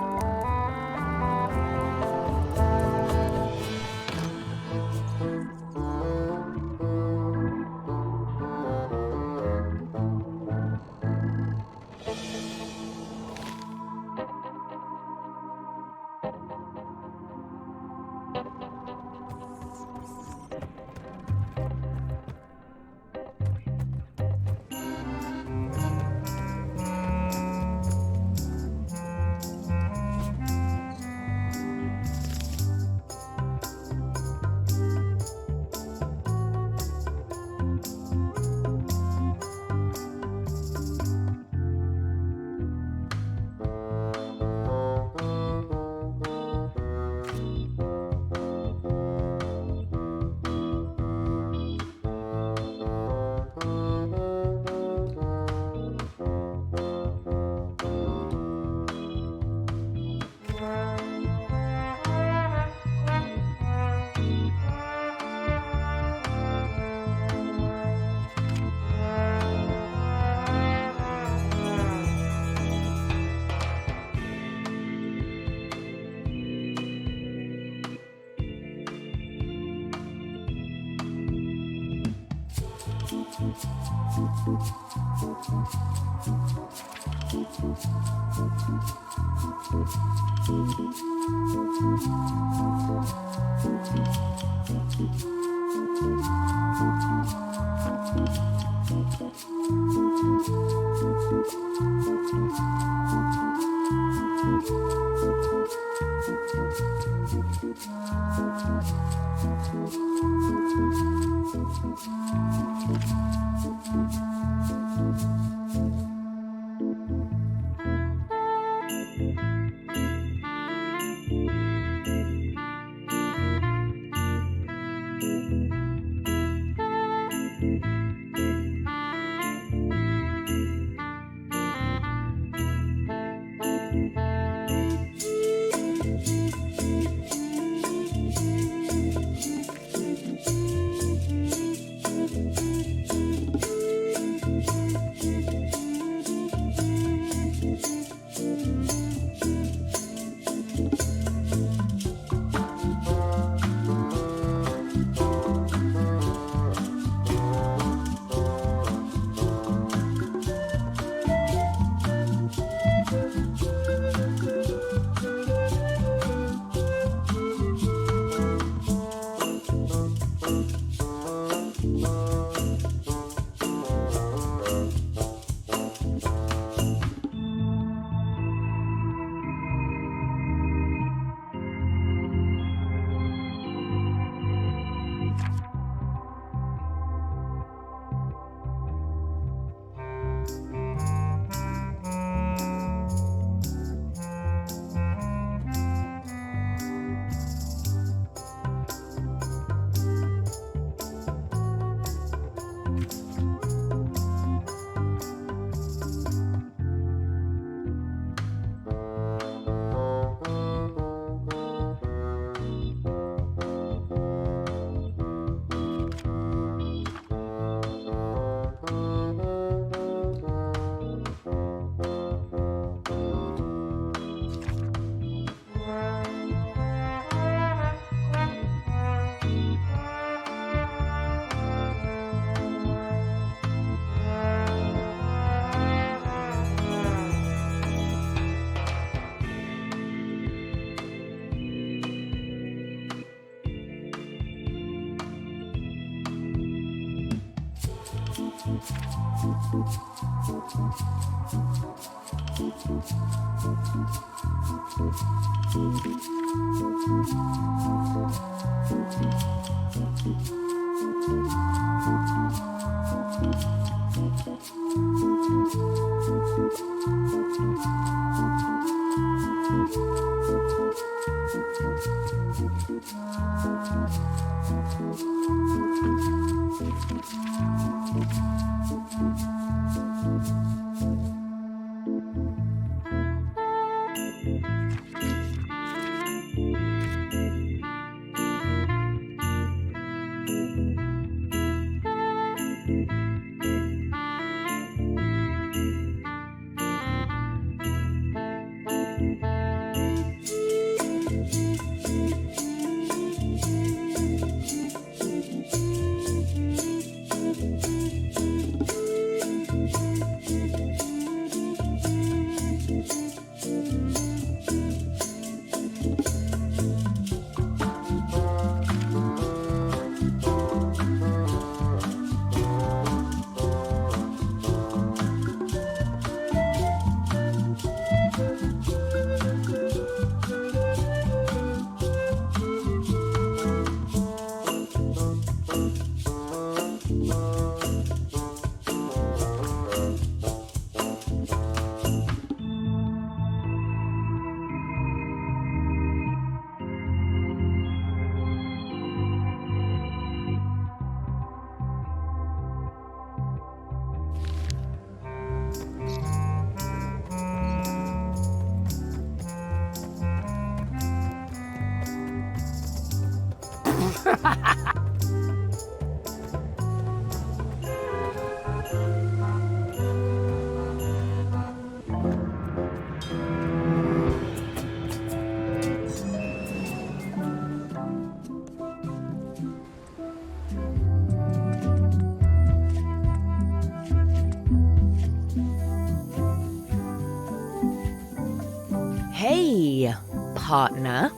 Speaker 6: Hey, partner.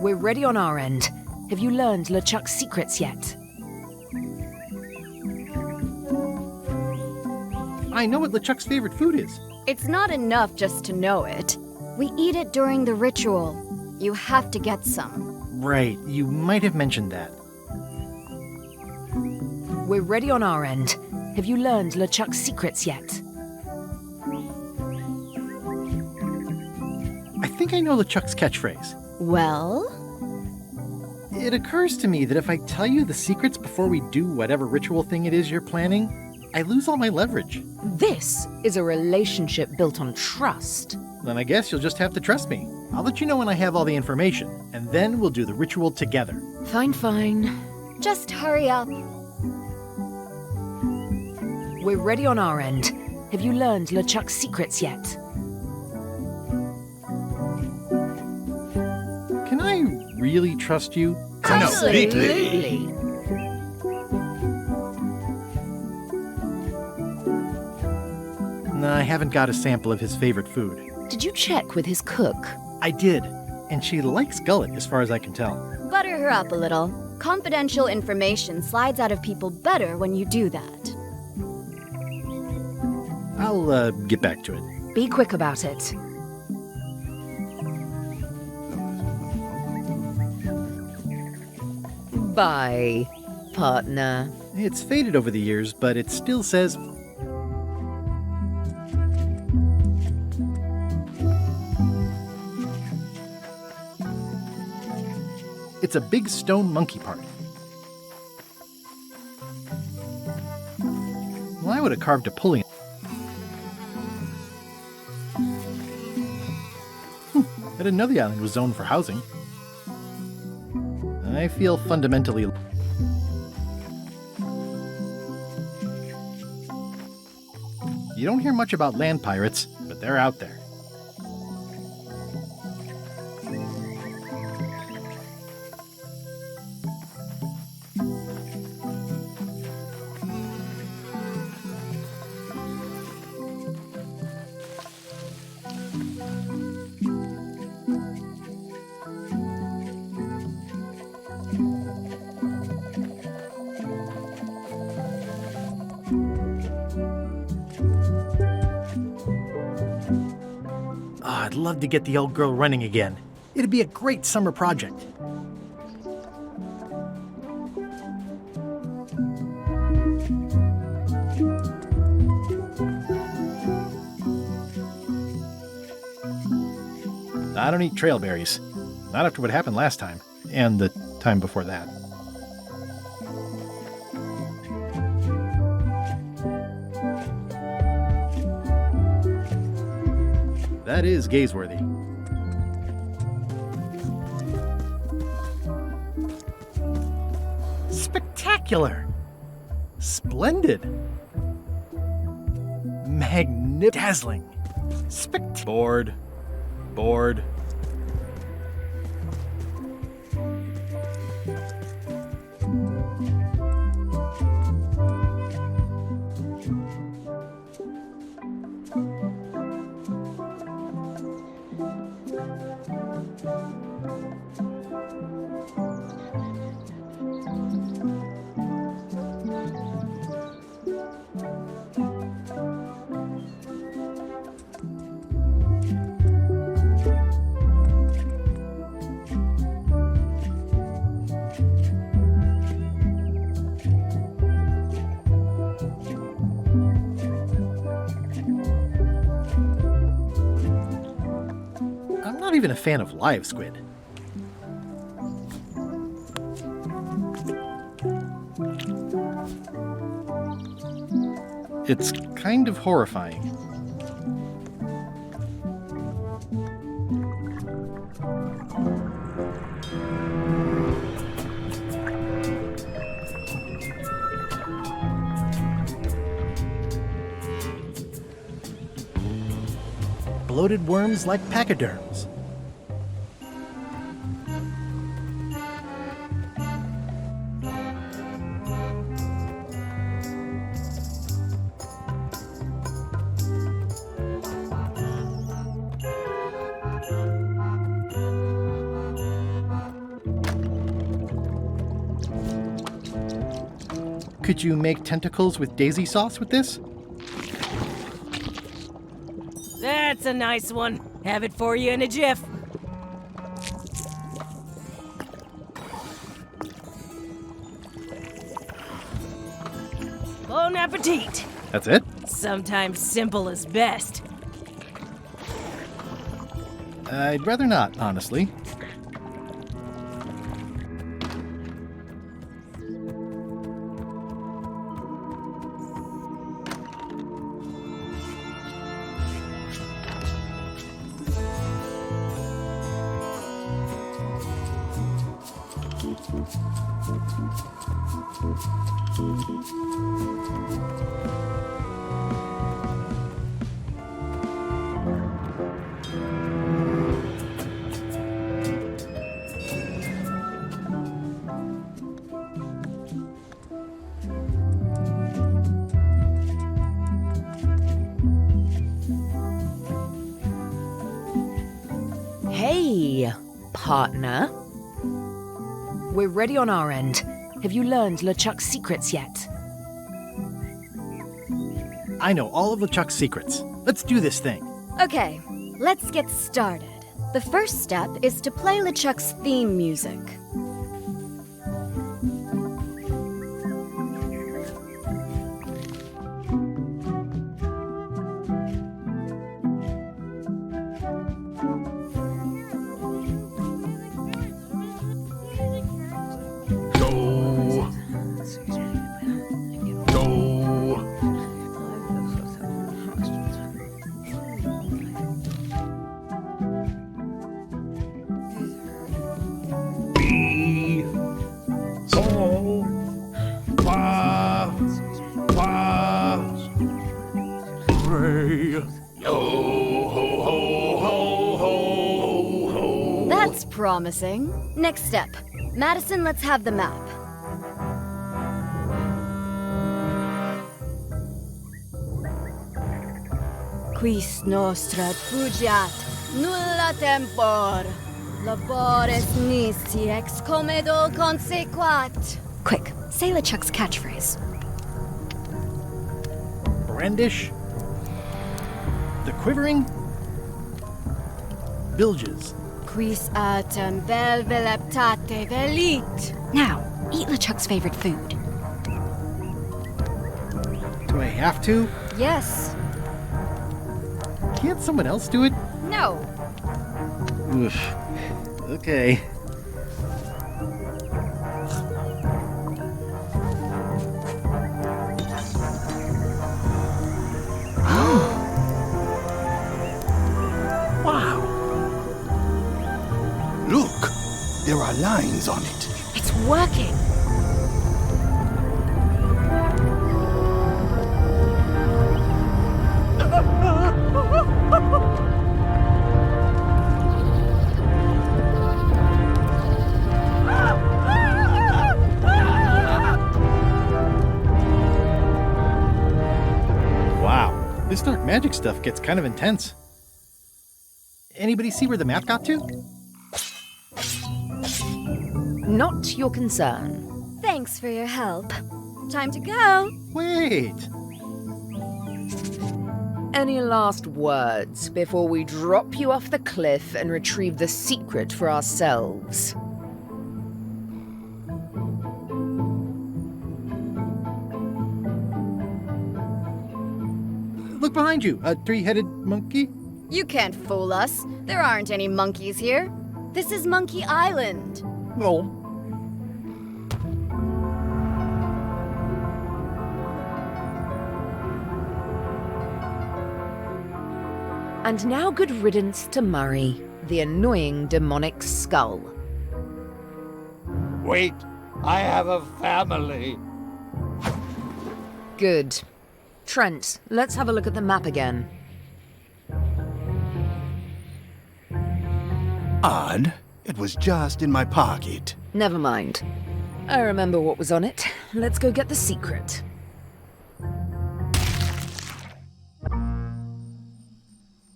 Speaker 6: We're ready on our end. Have you learned LeChuck's secrets yet?
Speaker 1: I know what LeChuck's favorite food is.
Speaker 10: It's not enough just to know it. We eat it during the ritual. You have to get some.
Speaker 1: Right, you might have mentioned that.
Speaker 6: We're ready on our end. Have you learned LeChuck's secrets yet?
Speaker 1: I think I know LeChuck's catchphrase.
Speaker 10: Well?
Speaker 1: It occurs to me that if I tell you the secrets before we do whatever ritual thing it is you're planning, I lose all my leverage.
Speaker 6: This is a relationship built on trust.
Speaker 1: Then I guess you'll just have to trust me. I'll let you know when I have all the information, and then we'll do the ritual together.
Speaker 6: Fine, fine.
Speaker 10: Just hurry up.
Speaker 6: We're ready on our end. Have you learned LeChuck's secrets yet?
Speaker 1: Can I really trust you?
Speaker 6: Absolutely.
Speaker 1: No, I haven't got a sample of his favorite food.
Speaker 6: Did you check with his cook?
Speaker 1: I did, and she likes gullet as far as I can tell.
Speaker 10: Butter her up a little. Confidential information slides out of people better when you do that.
Speaker 1: I'll get back to it.
Speaker 6: Be quick about it. Bye, partner.
Speaker 1: It's faded over the years, but it still says... It's a big stone monkey part. Well, I would have carved a pulley. I didn't know the island was zoned for housing. I feel fundamentally... You don't hear much about land pirates, but they're out there. love to get the old girl running again. It'd be a great summer project. I don't eat trailberries. Not after what happened last time, and the time before that. That is gazeworthy. Spectacular! Splendid! Dazzling! Bored. I'm not even a fan of live squid. It's kind of horrifying. Bloated worms like pachyderms. Could you make tentacles with daisy sauce with this?
Speaker 7: That's a nice one. Have it for you in a jiff. Bon appetit.
Speaker 1: That's it?
Speaker 7: Sometimes simple is best.
Speaker 1: I'd rather not, honestly.
Speaker 6: Hey, partner. We're ready on our end. Have you learned LeChuck's secrets yet?
Speaker 1: I know all of LeChuck's secrets. Let's do this thing.
Speaker 10: Okay, let's get started. The first step is to play LeChuck's theme music. That's promising. Next step. Madison, let's have the map. Quis nostra fugiat, nulla tempor. Labores nisi ex comedo consequat. Quick, say LeChuck's catchphrase.
Speaker 1: Brandish. The quivering. bilges.
Speaker 10: Quis autem vel veleptate velit. Now, eat LeChuck's favorite food.
Speaker 1: Do I have to?
Speaker 10: Yes.
Speaker 1: Can't someone else do it?
Speaker 10: No.
Speaker 1: Oof. Okay.
Speaker 9: Wow. Look, there are lines on it.
Speaker 10: It's working.
Speaker 1: Wow, this dark magic stuff gets kind of intense. Anybody see where the map got to?
Speaker 6: Not your concern.
Speaker 10: Thanks for your help. Time to go.
Speaker 1: Wait.
Speaker 6: Any last words before we drop you off the cliff and retrieve the secret for ourselves?
Speaker 1: Look behind you, a three-headed monkey.
Speaker 10: You can't fool us. There aren't any monkeys here. This is Monkey Island.
Speaker 1: Oh.
Speaker 6: And now good riddance to Murray, the annoying demonic skull.
Speaker 16: Wait, I have a family.
Speaker 6: Good. Trent, let's have a look at the map again.
Speaker 9: Odd. It was just in my pocket.
Speaker 6: Never mind. I remember what was on it. Let's go get the secret.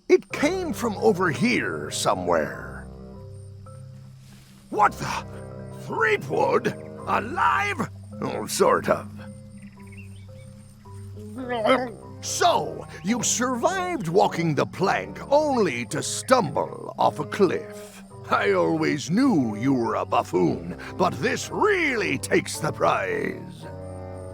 Speaker 4: It came from over here somewhere. What the? Threepwood? Alive? Oh, sort of. So, you survived walking the plank only to stumble off a cliff. I always knew you were a buffoon, but this really takes the prize.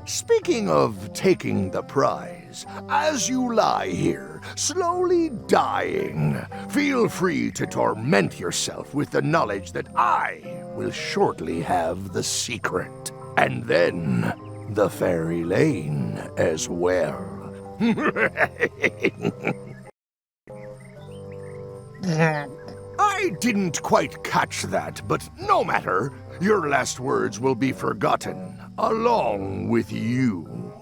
Speaker 4: Speaking of taking the prize, as you lie here, slowly dying, feel free to torment yourself with the knowledge that I will shortly have the secret. And then the fairy lane as well. I didn't quite catch that, but no matter. Your last words will be forgotten, along with you.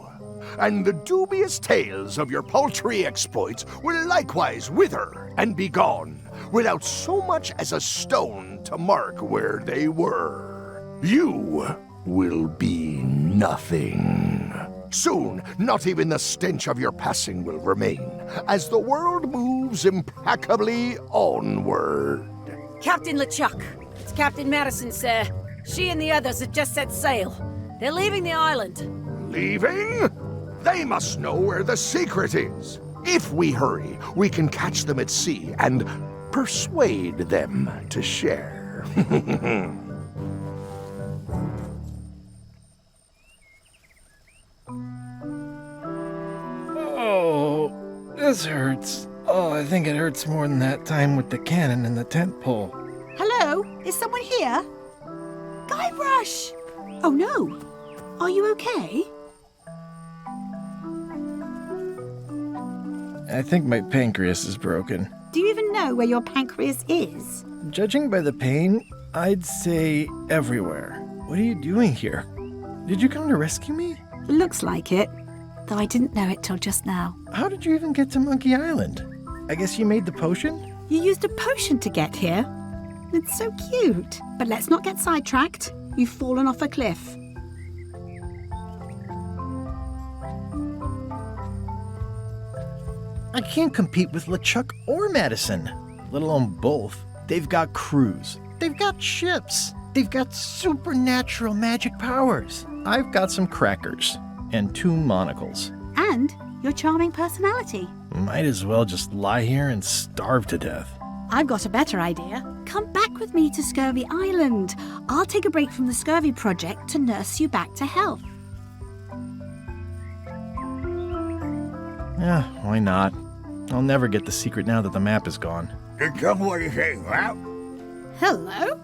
Speaker 4: And the dubious tales of your paltry exploits will likewise wither and be gone, without so much as a stone to mark where they were. You will be nothing. Soon, not even the stench of your passing will remain, as the world moves implacably onward.
Speaker 2: Captain LeChuck, it's Captain Madison, sir. She and the others have just set sail. They're leaving the island.
Speaker 4: Leaving? They must know where the secret is. If we hurry, we can catch them at sea and persuade them to share.
Speaker 1: Oh, this hurts. Oh, I think it hurts more than that time with the cannon and the tent pole.
Speaker 19: Hello? Is someone here? Guybrush! Oh no. Are you okay?
Speaker 1: I think my pancreas is broken.
Speaker 19: Do you even know where your pancreas is?
Speaker 1: Judging by the pain, I'd say everywhere. What are you doing here? Did you come to rescue me?
Speaker 19: Looks like it, though I didn't know it till just now.
Speaker 1: How did you even get to Monkey Island? I guess you made the potion?
Speaker 19: You used a potion to get here. It's so cute. But let's not get sidetracked. You've fallen off a cliff.
Speaker 1: I can't compete with LeChuck or Madison, let alone both. They've got crews. They've got ships. They've got supernatural magic powers. I've got some crackers and 2 monocles.
Speaker 19: And your charming personality.
Speaker 1: Might as well just lie here and starve to death.
Speaker 19: I've got a better idea. Come back with me to Scurvy Island. I'll take a break from the Scurvy Project to nurse you back to health.
Speaker 1: Yeah, why not? I'll never get the secret now that the map is gone.
Speaker 16: Tell me what you say, Ralph.
Speaker 19: Hello?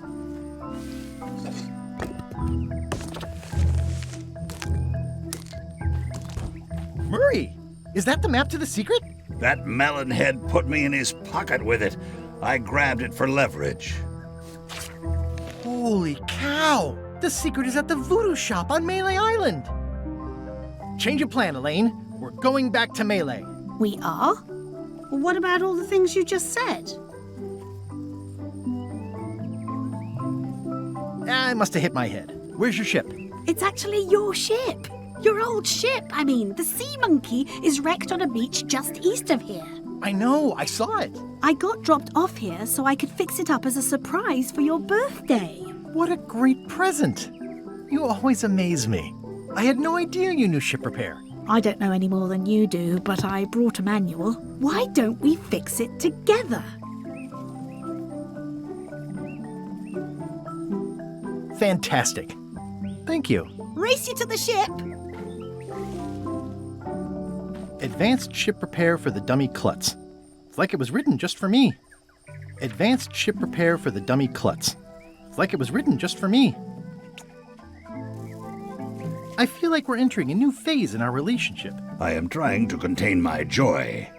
Speaker 1: Murray, is that the map to the secret?
Speaker 16: That melonhead put me in his pocket with it. I grabbed it for leverage.
Speaker 1: Holy cow! The secret is at the voodoo shop on Melee Island! Change of plan, Elaine. We're going back to Melee.
Speaker 19: We are? Well, what about all the things you just said?
Speaker 1: I must have hit my head. Where's your ship?
Speaker 19: It's actually your ship. Your old ship. I mean, the Sea Monkey is wrecked on a beach just east of here.
Speaker 1: I know, I saw it.
Speaker 19: I got dropped off here so I could fix it up as a surprise for your birthday.
Speaker 1: What a great present. You always amaze me. I had no idea you knew ship repair.
Speaker 19: I don't know any more than you do, but I brought a manual. Why don't we fix it together?
Speaker 1: Fantastic. Thank you.
Speaker 19: Race you to the ship!
Speaker 1: Advanced ship repair for the dummy klutz. It's like it was written just for me. Advanced ship repair for the dummy klutz. It's like it was written just for me. I feel like we're entering a new phase in our relationship.
Speaker 16: I am trying to contain my joy.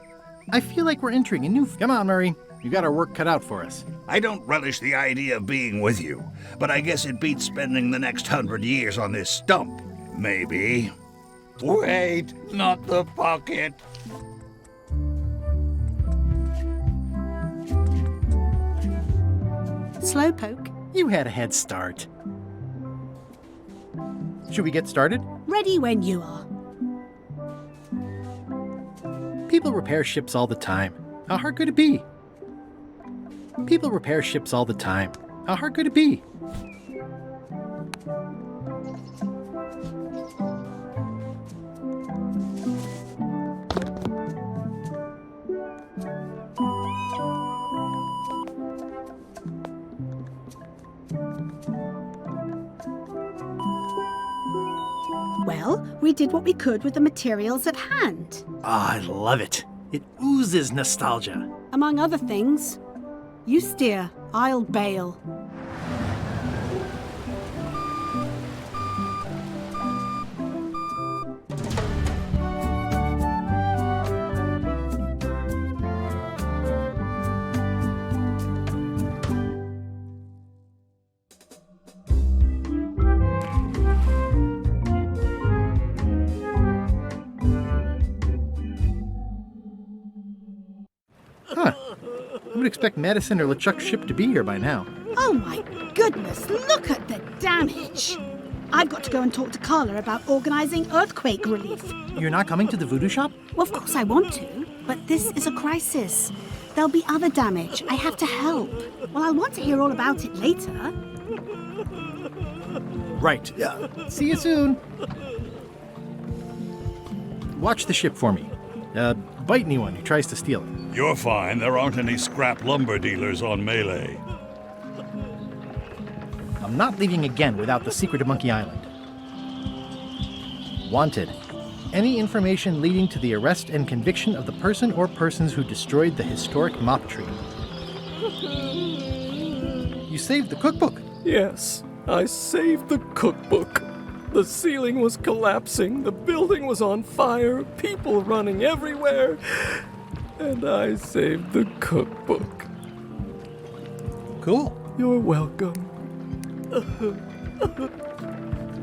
Speaker 1: I feel like we're entering a new... Come on, Murray. You got our work cut out for us.
Speaker 16: I don't relish the idea of being with you, but I guess it beats spending the next 100 years on this stump. Maybe. Wait, not the pocket.
Speaker 19: Slowpoke.
Speaker 1: You had a head start. Should we get started?
Speaker 19: Ready when you are.
Speaker 1: People repair ships all the time. How hard could it be? People repair ships all the time. How hard could it be?
Speaker 19: Well, we did what we could with the materials at hand.
Speaker 1: Ah, I love it. It oozes nostalgia.
Speaker 19: Among other things, you steer, I'll bail.
Speaker 1: Huh. I would expect Madison or LeChuck's ship to be here by now.
Speaker 19: Oh my goodness, look at the damage! I've got to go and talk to Carla about organizing earthquake relief.
Speaker 1: You're not coming to the voodoo shop?
Speaker 19: Well, of course I want to, but this is a crisis. There'll be other damage. I have to help. Well, I'll want to hear all about it later.
Speaker 1: Right. See you soon. Watch the ship for me. Bite anyone who tries to steal it.
Speaker 8: You're fine. There aren't any scrap lumber dealers on Melee.
Speaker 1: I'm not leaving again without the secret of Monkey Island. Wanted. Any information leading to the arrest and conviction of the person or persons who destroyed the historic mop tree. You saved the cookbook.
Speaker 20: Yes, I saved the cookbook. The ceiling was collapsing, the building was on fire, people running everywhere, and I saved the cookbook.
Speaker 1: Cool.
Speaker 20: You're welcome.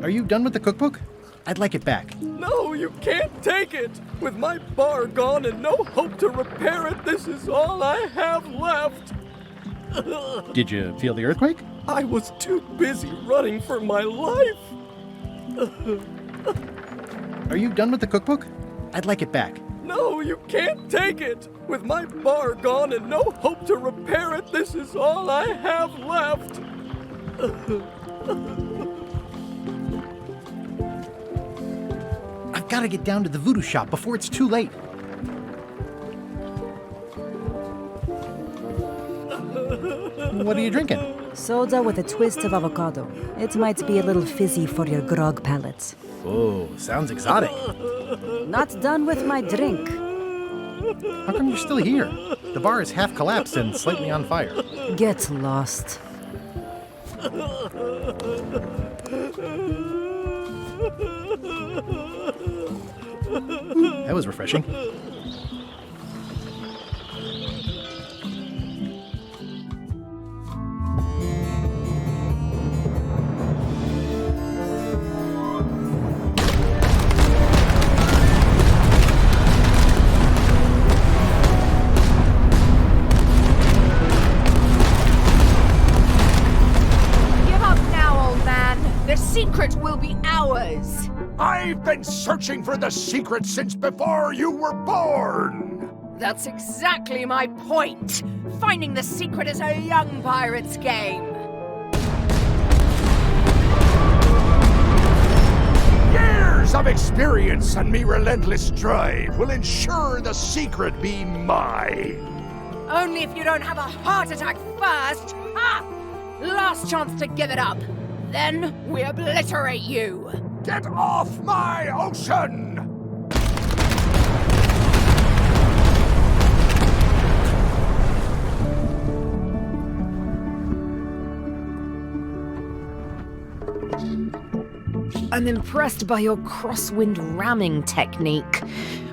Speaker 1: Are you done with the cookbook? I'd like it back.
Speaker 20: No, you can't take it! With my bar gone and no hope to repair it, this is all I have left!
Speaker 1: Did you feel the earthquake?
Speaker 20: I was too busy running for my life!
Speaker 1: Are you done with the cookbook? I'd like it back.
Speaker 20: No, you can't take it! With my bar gone and no hope to repair it, this is all I have left!
Speaker 1: I've got to get down to the voodoo shop before it's too late. what are you drinking?
Speaker 11: Soda with a twist of avocado. It might be a little fizzy for your grog palate.
Speaker 1: Oh, sounds exotic.
Speaker 11: Not done with my drink.
Speaker 1: How come you're still here? The bar is half collapsed and slightly on fire.
Speaker 11: Get lost.
Speaker 1: That was refreshing.
Speaker 2: Give up now, old man. The secret will be ours.
Speaker 4: I've been searching for the secret since before you were born!
Speaker 2: That's exactly my point. Finding the secret is a young pirate's game.
Speaker 4: Years of experience and me relentless drive will ensure the secret be mine.
Speaker 2: Only if you don't have a heart attack first. Ha! Last chance to give it up. Then we obliterate you.
Speaker 4: Get off my ocean!
Speaker 6: I'm impressed by your crosswind ramming technique.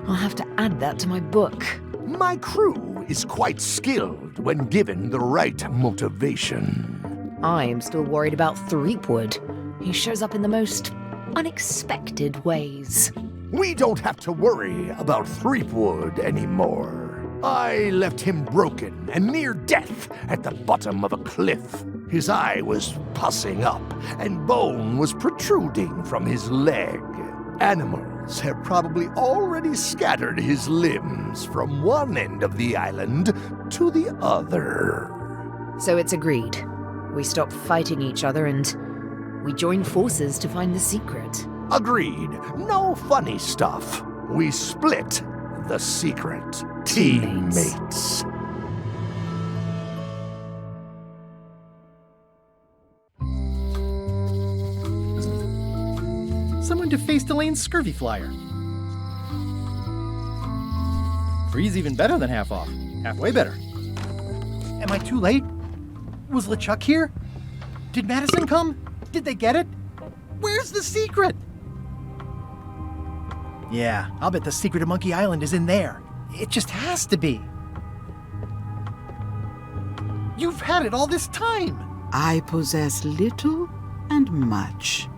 Speaker 6: I'll have to add that to my book.
Speaker 4: My crew is quite skilled when given the right motivation.
Speaker 6: I am still worried about Threepwood. He shows up in the most unexpected ways.
Speaker 4: We don't have to worry about Threepwood anymore. I left him broken and near death at the bottom of a cliff. His eye was pussing up, and bone was protruding from his leg. Animals have probably already scattered his limbs from one end of the island to the other.
Speaker 6: So it's agreed. We stop fighting each other and we join forces to find the secret.
Speaker 4: Agreed. No funny stuff. We split the secret. Teammates.
Speaker 1: Someone to face Delane's scurvy flyer. Free's even better than half off. Halfway better. Am I too late? Was LeChuck here? Did Madison come? Did they get it? Where's the secret? Yeah, I'll bet the secret of Monkey Island is in there. It just has to be. You've had it all this time.
Speaker 13: I possess little and much.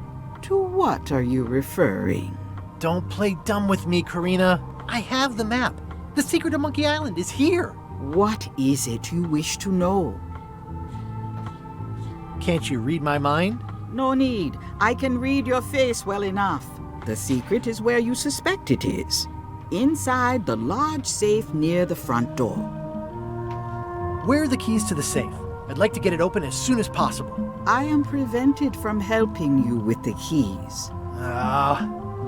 Speaker 13: To what are you referring?
Speaker 1: Don't play dumb with me, Karina. I have the map. The secret of Monkey Island is here.
Speaker 13: What is it you wish to know?
Speaker 1: Can't you read my mind?
Speaker 13: No need. I can read your face well enough. The secret is where you suspect it is. Inside the large safe near the front door.
Speaker 1: Where are the keys to the safe? I'd like to get it open as soon as possible.
Speaker 13: I am prevented from helping you with the keys.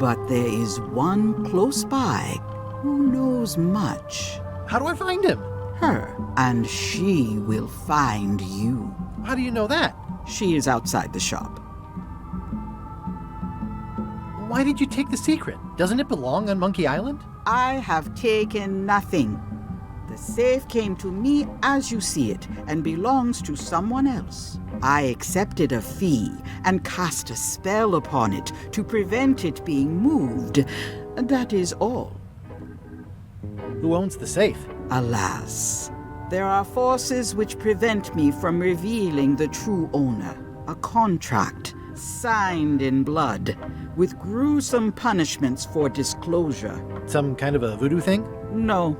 Speaker 13: But there is one close by who knows much.
Speaker 1: How do I find him?
Speaker 13: Her, and she will find you.
Speaker 1: How do you know that?
Speaker 13: She is outside the shop.
Speaker 1: Why did you take the secret? Doesn't it belong on Monkey Island?
Speaker 13: I have taken nothing. The safe came to me as you see it and belongs to someone else. I accepted a fee and cast a spell upon it to prevent it being moved. That is all.
Speaker 1: Who owns the safe?
Speaker 13: Alas, there are forces which prevent me from revealing the true owner. A contract signed in blood with gruesome punishments for disclosure.
Speaker 1: Some kind of a voodoo thing?
Speaker 13: No.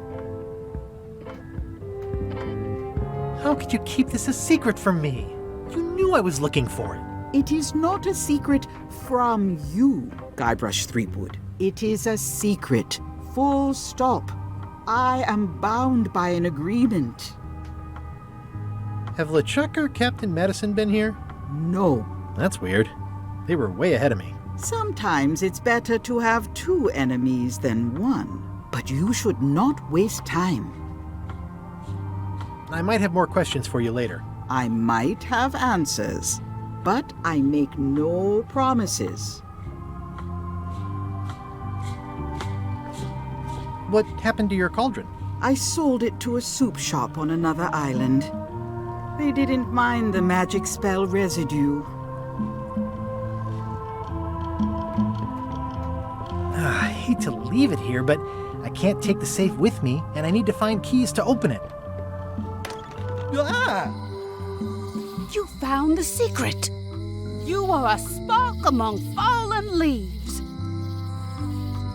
Speaker 1: How could you keep this a secret from me? You knew I was looking for it.
Speaker 13: It is not a secret from you, Guybrush Threepwood. It is a secret. Full stop. I am bound by an agreement.
Speaker 1: Have LeChuck or Captain Madison been here?
Speaker 13: No.
Speaker 1: That's weird. They were way ahead of me.
Speaker 13: Sometimes it's better to have two enemies than one. But you should not waste time.
Speaker 1: I might have more questions for you later.
Speaker 13: I might have answers, but I make no promises.
Speaker 1: What happened to your cauldron?
Speaker 13: I sold it to a soup shop on another island. They didn't mind the magic spell residue.
Speaker 1: I hate to leave it here, but I can't take the safe with me, and I need to find keys to open it. Ah!
Speaker 2: You found the secret. You are a spark among fallen leaves.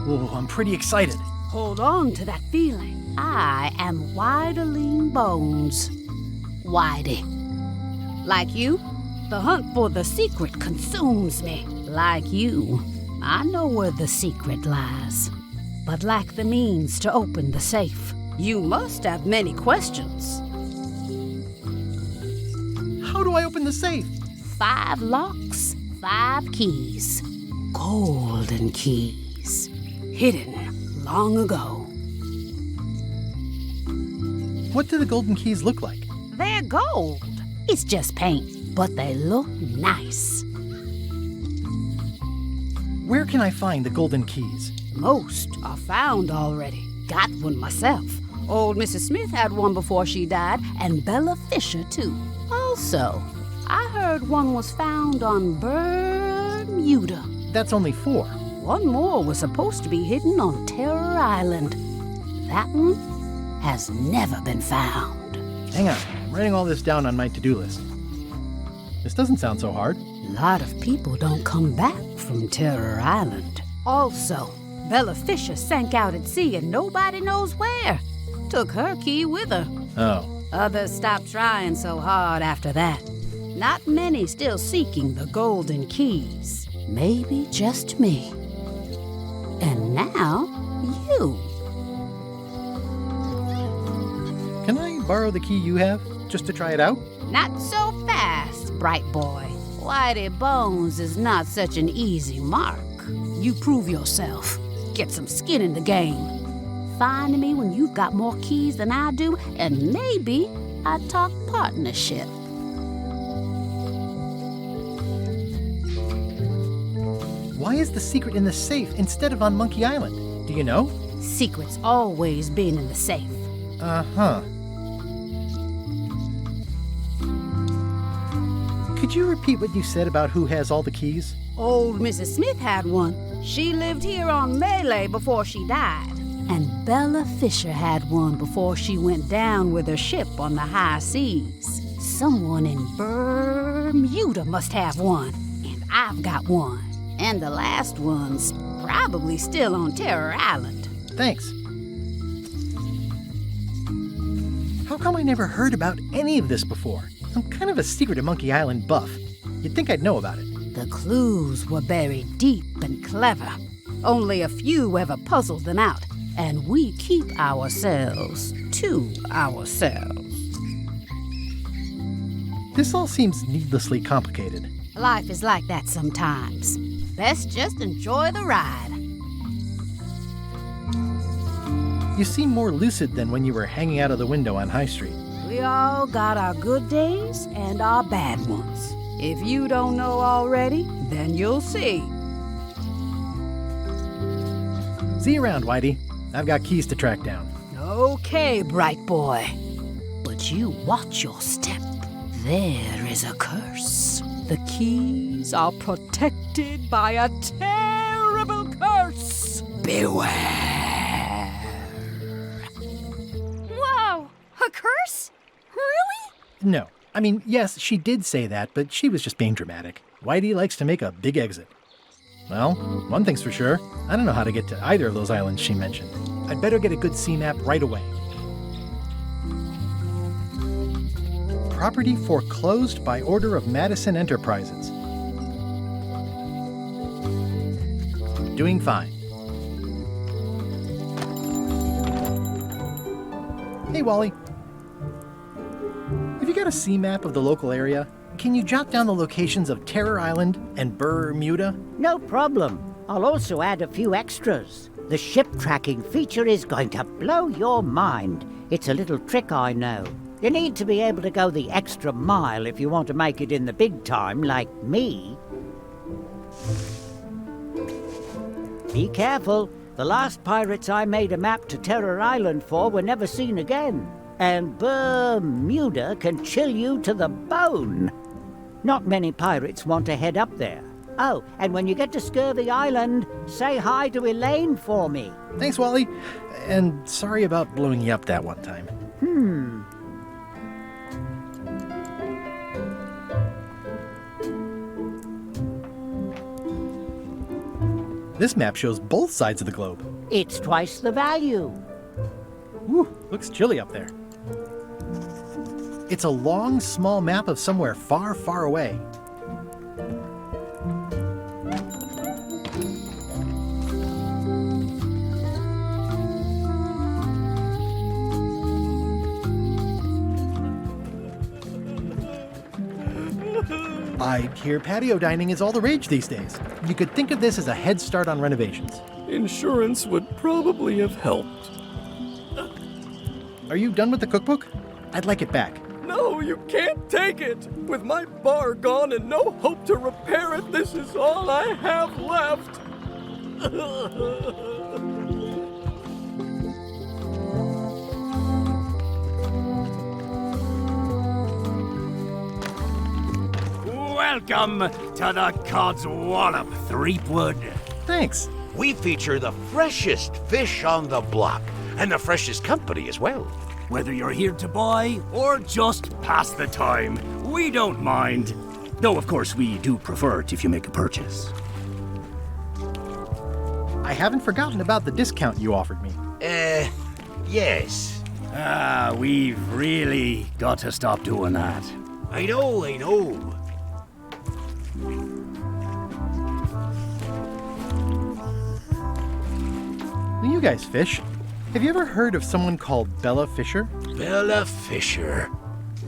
Speaker 1: Oh, I'm pretty excited.
Speaker 2: Hold on to that feeling. I am Whiteling Bones. Whitey. Like you, the hunt for the secret consumes me. Like you, I know where the secret lies, but lack the means to open the safe. You must have many questions.
Speaker 1: How do I open the safe?
Speaker 2: 5 locks, 5 keys. Golden keys. Hidden long ago.
Speaker 1: What do the golden keys look like?
Speaker 2: They're gold. It's just paint, but they look nice.
Speaker 1: Where can I find the golden keys?
Speaker 2: Most are found already. Got one myself. Old Mrs. Smith had one before she died, and Bella Fisher, too. Also, I heard one was found on Bermuda.
Speaker 1: That's only 4.
Speaker 2: One more was supposed to be hidden on Terror Island. That one has never been found.
Speaker 1: Hang on, I'm writing all this down on my to-do list. This doesn't sound so hard.
Speaker 2: A lot of people don't come back from Terror Island. Also, Bella Fisher sank out at sea and nobody knows where. Took her key with her.
Speaker 1: Oh.
Speaker 2: Others stopped trying so hard after that. Not many still seeking the golden keys. Maybe just me. And now, you.
Speaker 1: Can I borrow the key you have, just to try it out?
Speaker 2: Not so fast, bright boy. Whitey Bones is not such an easy mark. You prove yourself. Get some skin in the game. Find me when you've got more keys than I do, and maybe I'd talk partnership.
Speaker 1: Why is the secret in the safe instead of on Monkey Island? Do you know?
Speaker 2: Secret's always been in the safe.
Speaker 1: Uh-huh. Could you repeat what you said about who has all the keys?
Speaker 2: Old Mrs. Smith had one. She lived here on Melee before she died. And Bella Fisher had one before she went down with her ship on the high seas. Someone in Bermuda must have one. And I've got one. And the last one's probably still on Terror Island.
Speaker 1: Thanks. How come I never heard about any of this before? I'm kind of a Secret of Monkey Island buff. You'd think I'd know about it.
Speaker 2: The clues were buried deep and clever. Only a few ever puzzled them out, and we keep ourselves to ourselves.
Speaker 1: This all seems needlessly complicated.
Speaker 2: Life is like that sometimes. Best just enjoy the ride.
Speaker 1: You seem more lucid than when you were hanging out of the window on High Street.
Speaker 2: We all got our good days and our bad ones. If you don't know already, then you'll see.
Speaker 1: See you around, Whitey. I've got keys to track down.
Speaker 2: Okay, bright boy. But you watch your step. There is a curse. The keys are protected by a terrible curse. Beware.
Speaker 3: Whoa! A curse? Really?
Speaker 1: No. I mean, yes, she did say that, but she was just being dramatic. Whitey likes to make a big exit. Well, one thing's for sure. I don't know how to get to either of those islands she mentioned. I'd better get a good sea map right away. Property foreclosed by order of Madison Enterprises. Doing fine. Hey, Wally. Have you got a sea map of the local area? Can you jot down the locations of Terror Island and Bermuda?
Speaker 17: No problem. I'll also add a few extras. The ship tracking feature is going to blow your mind. It's a little trick I know. You need to be able to go the extra mile if you want to make it in the big time, like me. Be careful. The last pirates I made a map to Terror Island for were never seen again. And Bermuda can chill you to the bone. Not many pirates want to head up there. Oh, and when you get to Scurvy Island, say hi to Elaine for me.
Speaker 1: Thanks, Wally. And sorry about blowing you up that one time. This map shows both sides of the globe.
Speaker 17: It's twice the value.
Speaker 1: Whew, looks chilly up there. It's a long, small map of somewhere far, far away. I hear patio dining is all the rage these days. You could think of this as a head start on renovations.
Speaker 20: Insurance would probably have helped.
Speaker 1: Are you done with the cookbook? I'd like it back.
Speaker 20: No, you can't take it! With my bar gone and no hope to repair it, this is all I have left!
Speaker 15: Welcome to the Cod's Wallop, Threepwood.
Speaker 1: Thanks.
Speaker 4: We feature the freshest fish on the block, and the freshest company as well.
Speaker 15: Whether you're here to buy or just pass the time, we don't mind. Though, of course, we do prefer it if you make a purchase.
Speaker 1: I haven't forgotten about the discount you offered me.
Speaker 4: Yes.
Speaker 15: We've really got to stop doing that.
Speaker 4: I know.
Speaker 1: When you guys fish, have you ever heard of someone called Bella Fisher?
Speaker 4: Bella Fisher.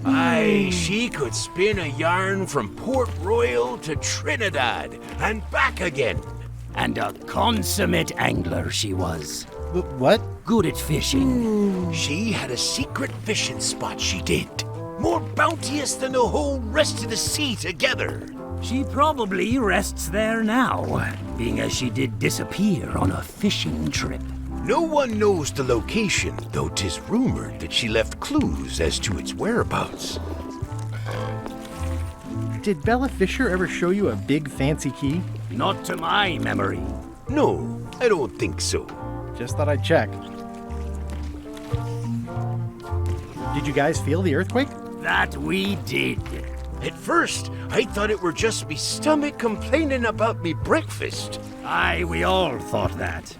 Speaker 4: Aye, she could spin a yarn from Port Royal to Trinidad and back again.
Speaker 15: And a consummate angler she was.
Speaker 1: What?
Speaker 15: Good at fishing.
Speaker 4: She had a secret fishing spot, she did. More bounteous than the whole rest of the sea together.
Speaker 15: She probably rests there now, being as she did disappear on a fishing trip.
Speaker 4: No one knows the location, though 'tis rumored that she left clues as to its whereabouts.
Speaker 1: Did Bella Fisher ever show you a big fancy key?
Speaker 15: Not to my memory.
Speaker 4: No, I don't think so.
Speaker 1: Just thought I'd check. Did you guys feel the earthquake?
Speaker 15: That we did.
Speaker 4: At first, I thought it were just me stomach complaining about me breakfast.
Speaker 15: Aye, we all thought that.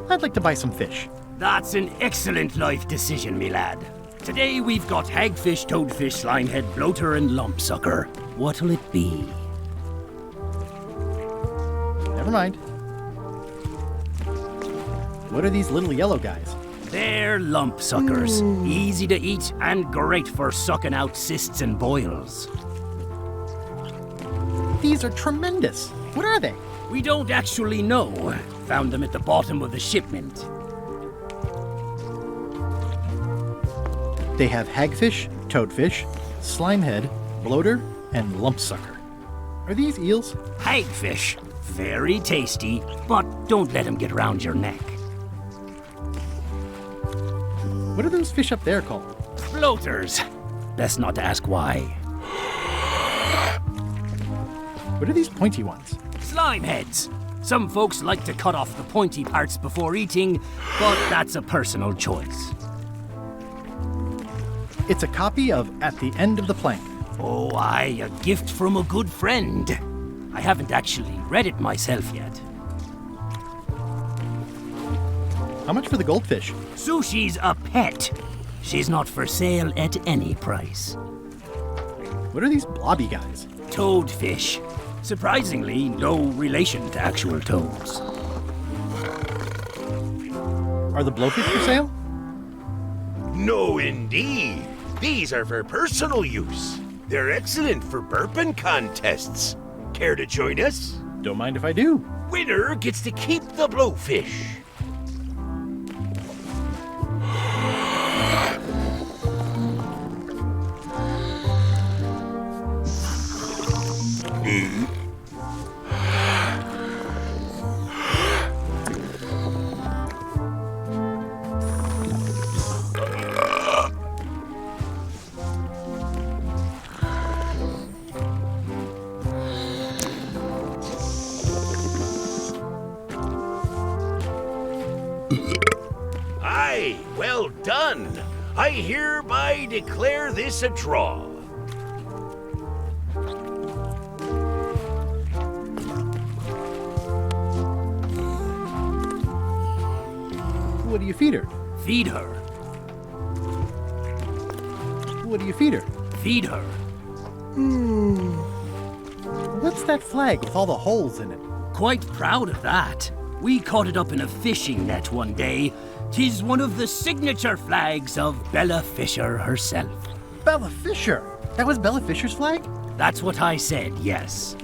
Speaker 1: I'd like to buy some fish.
Speaker 15: That's an excellent life decision, me lad. Today we've got hagfish, toadfish, slimehead, bloater, and lumpsucker. What'll it be?
Speaker 1: Never mind. What are these little yellow guys?
Speaker 15: They're lumpsuckers. Easy to eat and great for sucking out cysts and boils.
Speaker 1: These are tremendous. What are they?
Speaker 15: We don't actually know. Found them at the bottom of the shipment.
Speaker 1: They have hagfish, toadfish, slimehead, bloater, and lumpsucker. Are these eels?
Speaker 15: Hagfish. Very tasty, but don't let them get around your neck.
Speaker 1: What are those fish up there called?
Speaker 15: Bloaters. Best not to ask why.
Speaker 1: What are these pointy ones?
Speaker 15: Slimeheads. Some folks like to cut off the pointy parts before eating, but that's a personal choice.
Speaker 1: It's a copy of At the End of the Plank.
Speaker 15: Oh, aye, a gift from a good friend. I haven't actually read it myself yet.
Speaker 1: How much for the goldfish?
Speaker 15: Sushi's a pet. She's not for sale at any price.
Speaker 1: What are these blobby guys?
Speaker 15: Toadfish. Surprisingly, no relation to actual toads.
Speaker 1: Are the blowfish for sale?
Speaker 4: No, indeed. These are for personal use. They're excellent for burping contests. Care to join us?
Speaker 1: Don't mind if I do.
Speaker 4: Winner gets to keep the blowfish.
Speaker 15: Aye, well done. I hereby declare this a draw.
Speaker 1: What do you feed her?
Speaker 15: Feed her.
Speaker 1: What do you feed her?
Speaker 15: Feed her.
Speaker 1: What's that flag with all the holes in it?
Speaker 15: Quite proud of that. We caught it up in a fishing net one day. 'Tis one of the signature flags of Bella Fisher herself.
Speaker 1: Bella Fisher? That was Bella Fisher's flag?
Speaker 15: That's what I said, yes.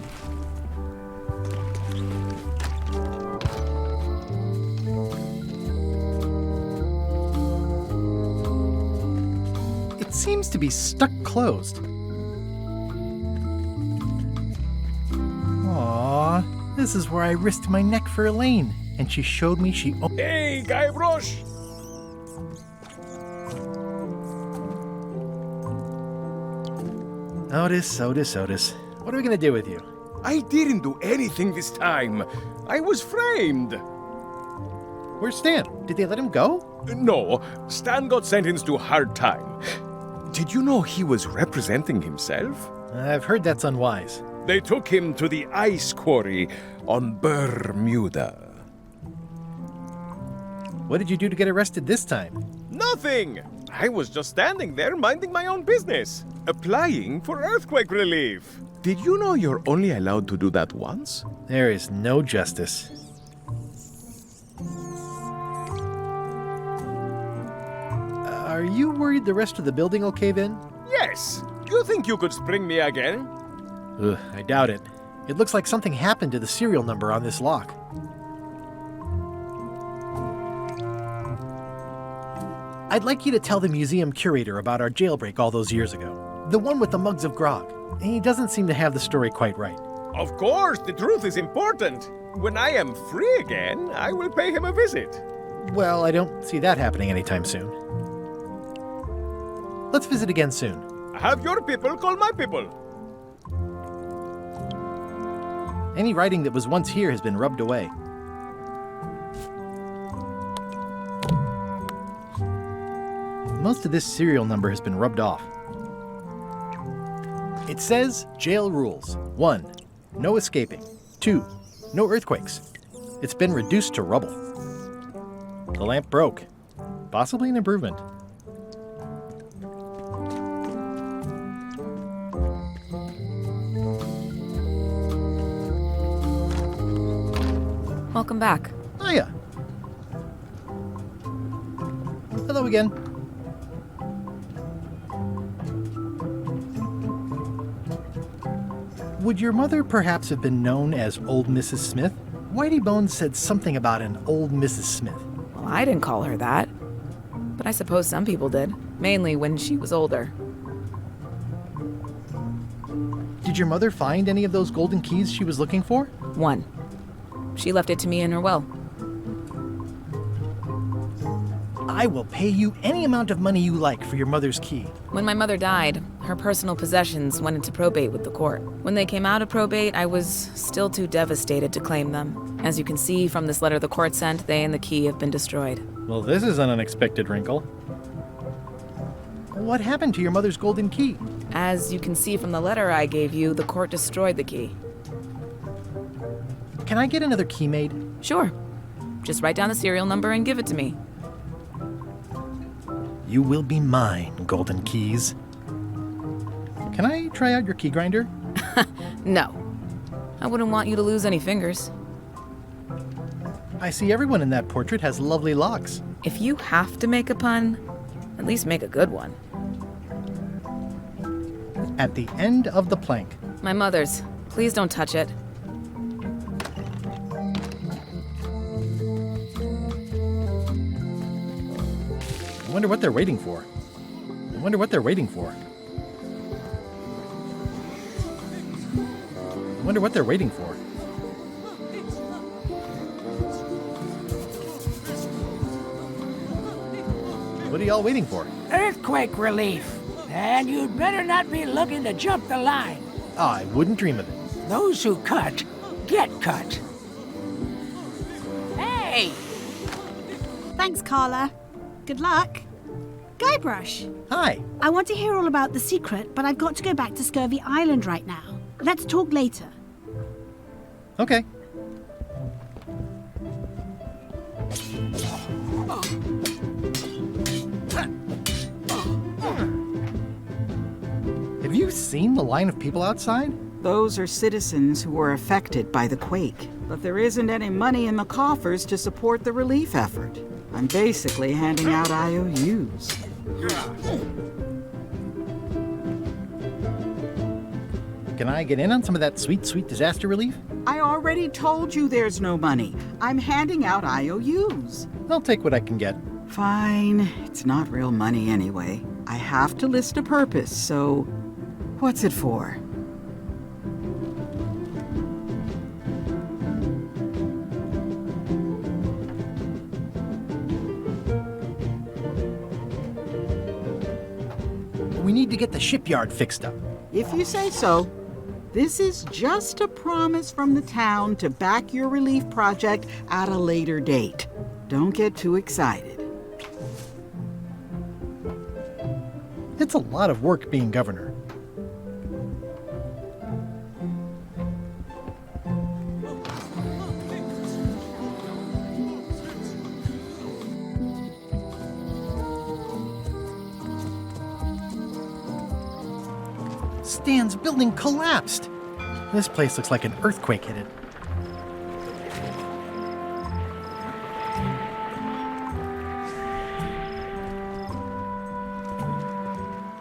Speaker 1: It seems to be stuck closed. Aww, this is where I risked my neck for Elaine, and she showed me she...
Speaker 20: Hey, Guybrush!
Speaker 1: Otis. What are we gonna do with you?
Speaker 20: I didn't do anything this time. I was framed.
Speaker 1: Where's Stan? Did they let him go?
Speaker 20: No, Stan got sentenced to hard time. Did you know he was representing himself?
Speaker 1: I've heard that's unwise.
Speaker 20: They took him to the ice quarry on Bermuda.
Speaker 1: What did you do to get arrested this time?
Speaker 20: Nothing! I was just standing there minding my own business, applying for earthquake relief. Did you know you're only allowed to do that once?
Speaker 1: There is no justice. Are you worried the rest of the building will cave in?
Speaker 20: Yes. You think you could spring me again?
Speaker 1: Ugh, I doubt it. It looks like something happened to the serial number on this lock. I'd like you to tell the museum curator about our jailbreak all those years ago. The one with the mugs of grog. He doesn't seem to have the story quite right.
Speaker 20: Of course, the truth is important. When I am free again, I will pay him a visit.
Speaker 1: Well, I don't see that happening anytime soon. Let's visit again soon.
Speaker 20: Have your people call my people.
Speaker 1: Any writing that was once here has been rubbed away. Most of this serial number has been rubbed off. It says jail rules. 1. No escaping. 2. No earthquakes. It's been reduced to rubble. The lamp broke. Possibly an improvement.
Speaker 6: Welcome back.
Speaker 1: Hiya. Hello again. Would your mother perhaps have been known as Old Mrs. Smith? Whitey Bones said something about an Old Mrs. Smith.
Speaker 6: Well, I didn't call her that. But I suppose some people did. Mainly when she was older.
Speaker 1: Did your mother find any of those golden keys she was looking for?
Speaker 6: 1. She left it to me in her will.
Speaker 1: I will pay you any amount of money you like for your mother's key.
Speaker 6: When my mother died, her personal possessions went into probate with the court. When they came out of probate, I was still too devastated to claim them. As you can see from this letter the court sent, they and the key have been destroyed.
Speaker 1: Well, this is an unexpected wrinkle. What happened to your mother's golden key?
Speaker 6: As you can see from the letter I gave you, the court destroyed the key.
Speaker 1: Can I get another key made?
Speaker 6: Sure. Just write down the serial number and give it to me.
Speaker 1: You will be mine, golden keys. Can I try out your key grinder?
Speaker 6: No. I wouldn't want you to lose any fingers.
Speaker 1: I see everyone in that portrait has lovely locks.
Speaker 6: If you have to make a pun, at least make a good one.
Speaker 1: At the end of the plank.
Speaker 6: My mother's. Please don't touch it.
Speaker 1: I wonder what they're waiting for. Wonder what they're waiting for. What are y'all waiting for?
Speaker 22: Earthquake relief. And you'd better not be looking to jump the line.
Speaker 1: I wouldn't dream of it.
Speaker 22: Those who cut, get cut. Hey!
Speaker 19: Thanks, Carla. Good luck. Guybrush.
Speaker 1: Hi.
Speaker 19: I want to hear all about the secret, but I've got to go back to Scurvy Island right now. Let's talk later.
Speaker 1: Okay. Have you seen the line of people outside?
Speaker 13: Those are citizens who were affected by the quake. But there isn't any money in the coffers to support the relief effort. I'm basically handing out IOUs.
Speaker 1: Can I get in on some of that sweet, sweet disaster relief?
Speaker 13: I already told you there's no money. I'm handing out IOUs.
Speaker 1: I'll take what I can get.
Speaker 13: Fine. It's not real money anyway. I have to list a purpose, so what's it for?
Speaker 1: We need to get the shipyard fixed up.
Speaker 13: If you say so. This is just a promise from the town to back your relief project at a later date. Don't get too excited.
Speaker 1: It's a lot of work being governor. Stan's building collapsed. This place looks like an earthquake hit it.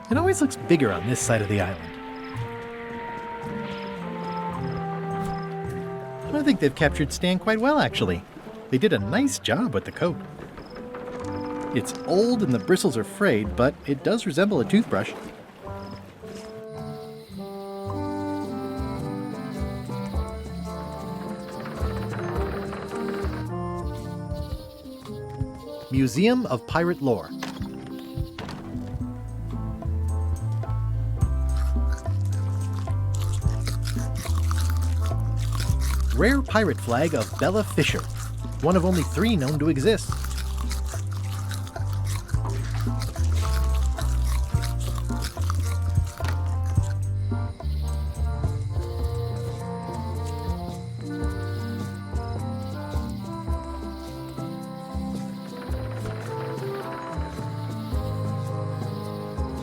Speaker 1: It always looks bigger on this side of the island. I think they've captured Stan quite well, actually. They did a nice job with the coat. It's old and the bristles are frayed, but it does resemble a toothbrush. Museum of Pirate Lore. Rare pirate flag of Bella Fisher, one of only 3 known to exist.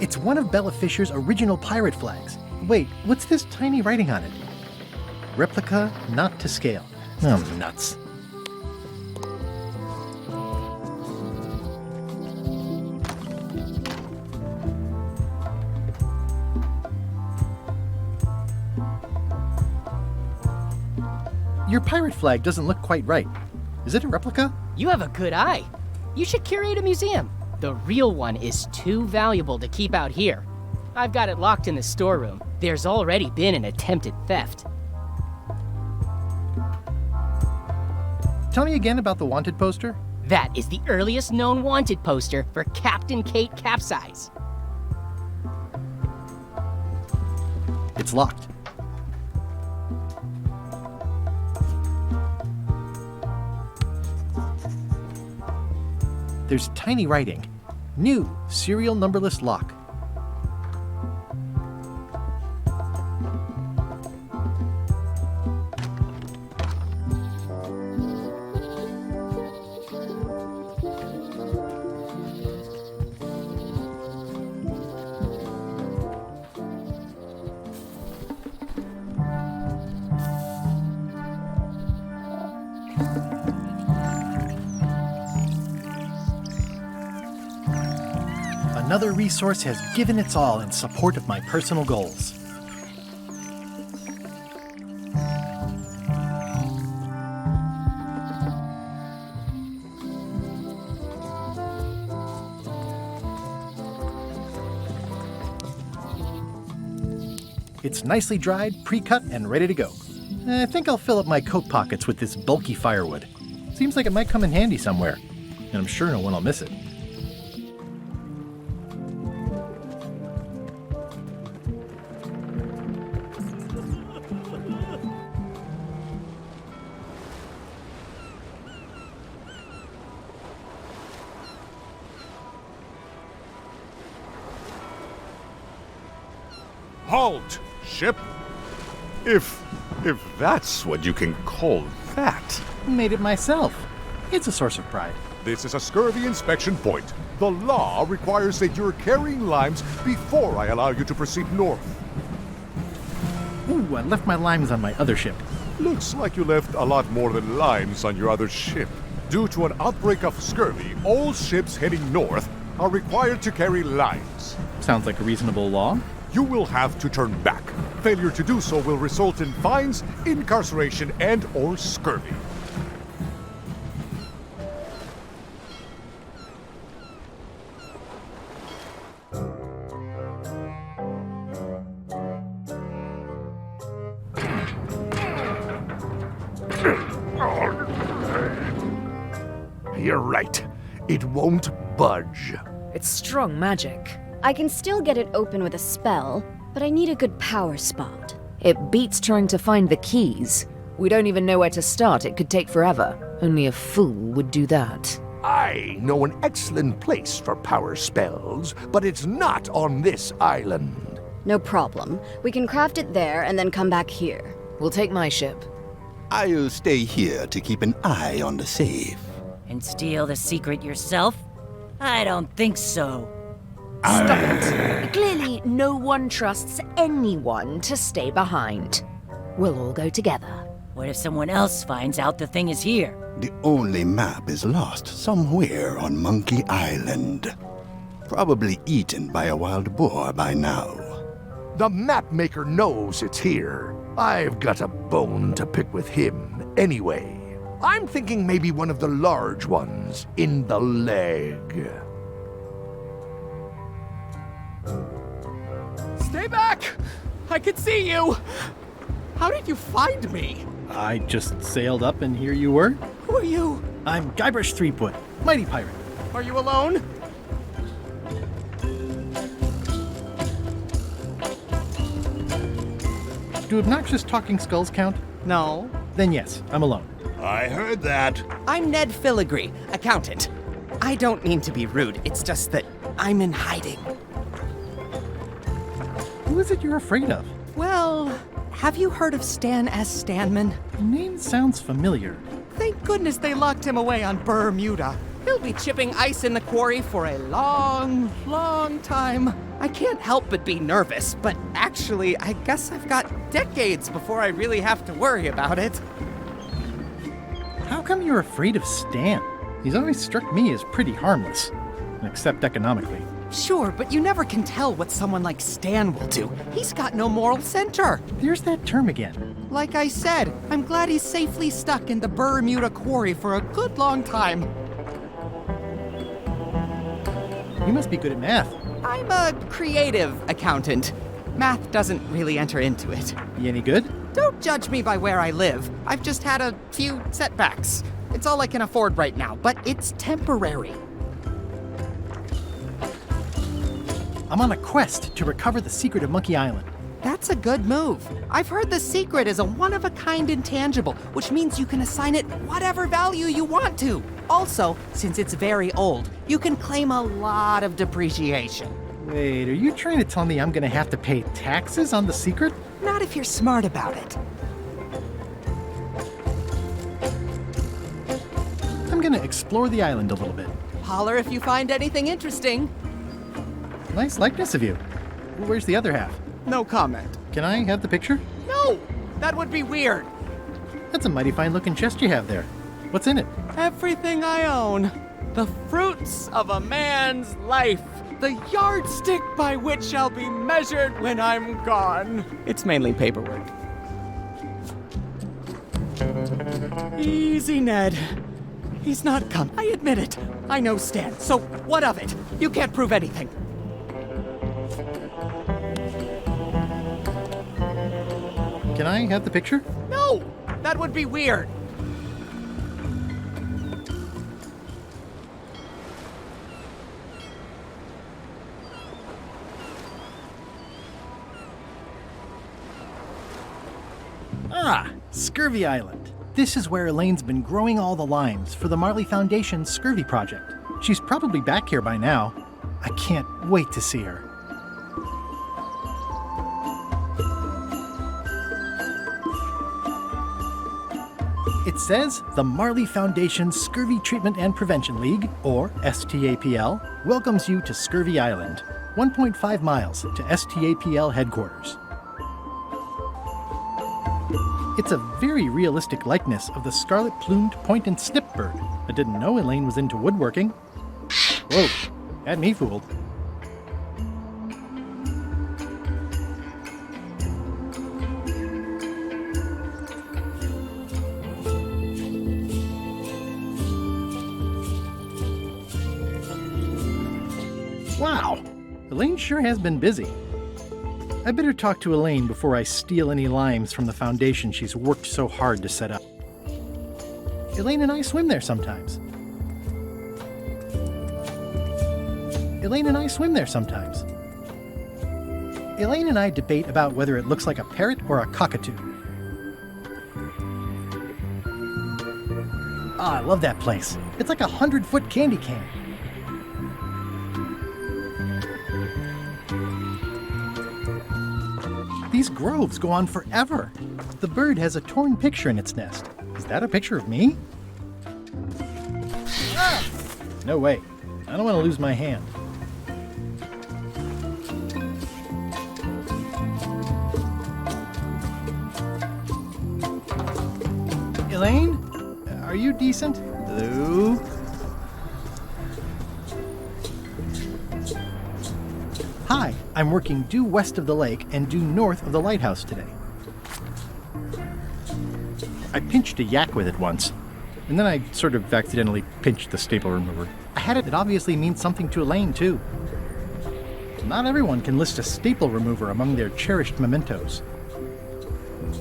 Speaker 1: It's one of Bella Fisher's original pirate flags. Wait, what's this tiny writing on it? Replica not to scale. Oh, nuts. Your pirate flag doesn't look quite right. Is it a replica?
Speaker 18: You have a good eye. You should curate a museum. The real one is too valuable to keep out here. I've got it locked in the storeroom. There's already been an attempted theft.
Speaker 1: Tell me again about the wanted poster.
Speaker 18: That is the earliest known wanted poster for Captain Kate Capsize.
Speaker 1: It's locked. There's tiny writing. New serial numberless lock. Another resource has given its all in support of my personal goals. It's nicely dried, pre-cut, and ready to go. I think I'll fill up my coat pockets with this bulky firewood. Seems like it might come in handy somewhere, and I'm sure no one will miss it.
Speaker 4: Halt, ship! If that's what you can call that.
Speaker 1: Made it myself. It's a source of pride.
Speaker 4: This is a scurvy inspection point. The law requires that you're carrying limes before I allow you to proceed north.
Speaker 1: Ooh, I left my limes on my other ship.
Speaker 4: Looks like you left a lot more than limes on your other ship. Due to an outbreak of scurvy, all ships heading north are required to carry limes.
Speaker 1: Sounds like a reasonable law.
Speaker 4: You will have to turn back. Failure to do so will result in fines, incarceration, and/or scurvy. You're right. It won't budge.
Speaker 6: It's strong magic.
Speaker 10: I can still get it open with a spell, but I need a good power spot.
Speaker 6: It beats trying to find the keys. We don't even know where to start. It could take forever. Only a fool would do that.
Speaker 4: I know an excellent place for power spells, but it's not on this island.
Speaker 10: No problem. We can craft it there and then come back here.
Speaker 6: We'll take my ship.
Speaker 9: I'll stay here to keep an eye on the safe.
Speaker 12: And steal the secret yourself? I don't think so.
Speaker 6: Stop it. Clearly, no one trusts anyone to stay behind. We'll all go together.
Speaker 12: What if someone else finds out the thing is here?
Speaker 9: The only map is lost somewhere on Monkey Island. Probably eaten by a wild boar by now.
Speaker 4: The map maker knows it's here. I've got a bone to pick with him anyway. I'm thinking maybe one of the large ones in the leg.
Speaker 5: Stay back! I can see you! How did you find me?
Speaker 1: I just sailed up and here you were.
Speaker 5: Who are you?
Speaker 1: I'm Guybrush Threepwood, mighty pirate.
Speaker 5: Are you alone?
Speaker 1: Do obnoxious talking skulls count?
Speaker 5: No.
Speaker 1: Then yes, I'm alone.
Speaker 16: I heard that.
Speaker 5: I'm Ned Filigree, accountant. I don't mean to be rude, it's just that I'm in hiding.
Speaker 1: Who is it you're afraid of?
Speaker 5: Well, have you heard of Stan S. Stanman?
Speaker 1: The name sounds familiar.
Speaker 5: Thank goodness they locked him away on Bermuda. He'll be chipping ice in the quarry for a long, long time. I can't help but be nervous, but actually, I guess I've got decades before I really have to worry about it.
Speaker 1: How come you're afraid of Stan? He's always struck me as pretty harmless, except economically.
Speaker 5: Sure, but you never can tell what someone like Stan will do. He's got no moral center.
Speaker 1: There's that term again.
Speaker 5: Like I said, I'm glad he's safely stuck in the Bermuda quarry for a good long time.
Speaker 1: You must be good at math.
Speaker 5: I'm a creative accountant. Math doesn't really enter into it.
Speaker 1: You any good?
Speaker 5: Don't judge me by where I live. I've just had a few setbacks. It's all I can afford right now, but it's temporary.
Speaker 1: I'm on a quest to recover the secret of Monkey Island.
Speaker 5: That's a good move. I've heard the secret is a one-of-a-kind intangible, which means you can assign it whatever value you want to. Also, since it's very old, you can claim a lot of depreciation.
Speaker 1: Wait, are you trying to tell me I'm gonna have to pay taxes on the secret?
Speaker 5: Not if you're smart about it.
Speaker 1: I'm gonna explore the island a little bit.
Speaker 5: Holler if you find anything interesting.
Speaker 1: Nice likeness of you. Where's the other half?
Speaker 5: No comment.
Speaker 1: Can I have the picture?
Speaker 5: No! That would be weird.
Speaker 1: That's a mighty fine looking chest you have there. What's in it?
Speaker 5: Everything I own. The fruits of a man's life. The yardstick by which I'll be measured when I'm gone. It's mainly paperwork. Easy, Ned. He's not come. I admit it. I know Stan, so what of it? You can't prove anything.
Speaker 1: Can I have the picture?
Speaker 5: No! That would be weird.
Speaker 1: Ah, Scurvy Island. This is where Elaine's been growing all the limes for the Marley Foundation's Scurvy Project. She's probably back here by now. I can't wait to see her. It says the Marley Foundation Scurvy Treatment and Prevention League, or STAPL, welcomes you to Scurvy Island, 1.5 miles to STAPL headquarters. It's a very realistic likeness of the scarlet-plumed point and snip bird. I didn't know Elaine was into woodworking. Whoa, had me fooled. Wow, Elaine sure has been busy. I better talk to Elaine before I steal any limes from the foundation she's worked so hard to set up. Elaine and I swim there sometimes. Elaine and I swim there sometimes. Elaine and I debate about whether it looks like a parrot or a cockatoo. Ah, I love that place. It's like a 100-foot candy cane. These groves go on forever. The bird has a torn picture in its nest. Is that a picture of me? Ah! No way. I don't want to lose my hand. Elaine? Are you decent? Hello? Hi, I'm working due west of the lake and due north of the lighthouse today. I pinched a yak with it once, and then I sort of accidentally pinched the staple remover. I had it. It obviously means something to Elaine, too. Not everyone can list a staple remover among their cherished mementos.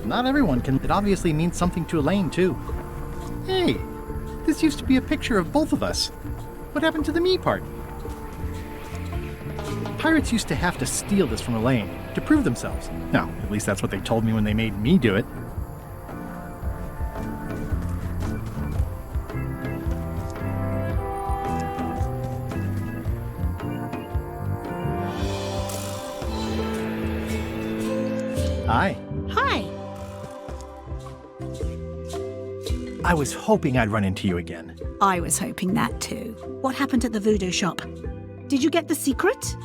Speaker 1: Not everyone can. It obviously means something to Elaine, too. Hey, this used to be a picture of both of us. What happened to the me part? Pirates used to have to steal this from Elaine to prove themselves. No, at least that's what they told me when they made me do it. Hi.
Speaker 19: Hi.
Speaker 1: I was hoping I'd run into you again.
Speaker 19: I was hoping that too. What happened at the voodoo shop? Did you get the secret?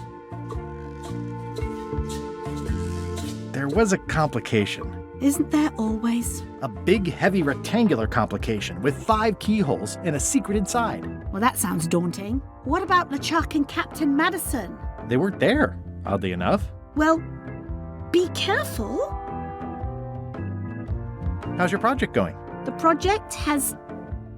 Speaker 1: There was a complication.
Speaker 19: Isn't there always?
Speaker 1: A big, heavy rectangular complication with 5 keyholes and a secret inside.
Speaker 19: Well, that sounds daunting. What about LeChuck and Captain Madison?
Speaker 1: They weren't there, oddly enough.
Speaker 19: Well, be careful.
Speaker 1: How's your project going?
Speaker 19: The project has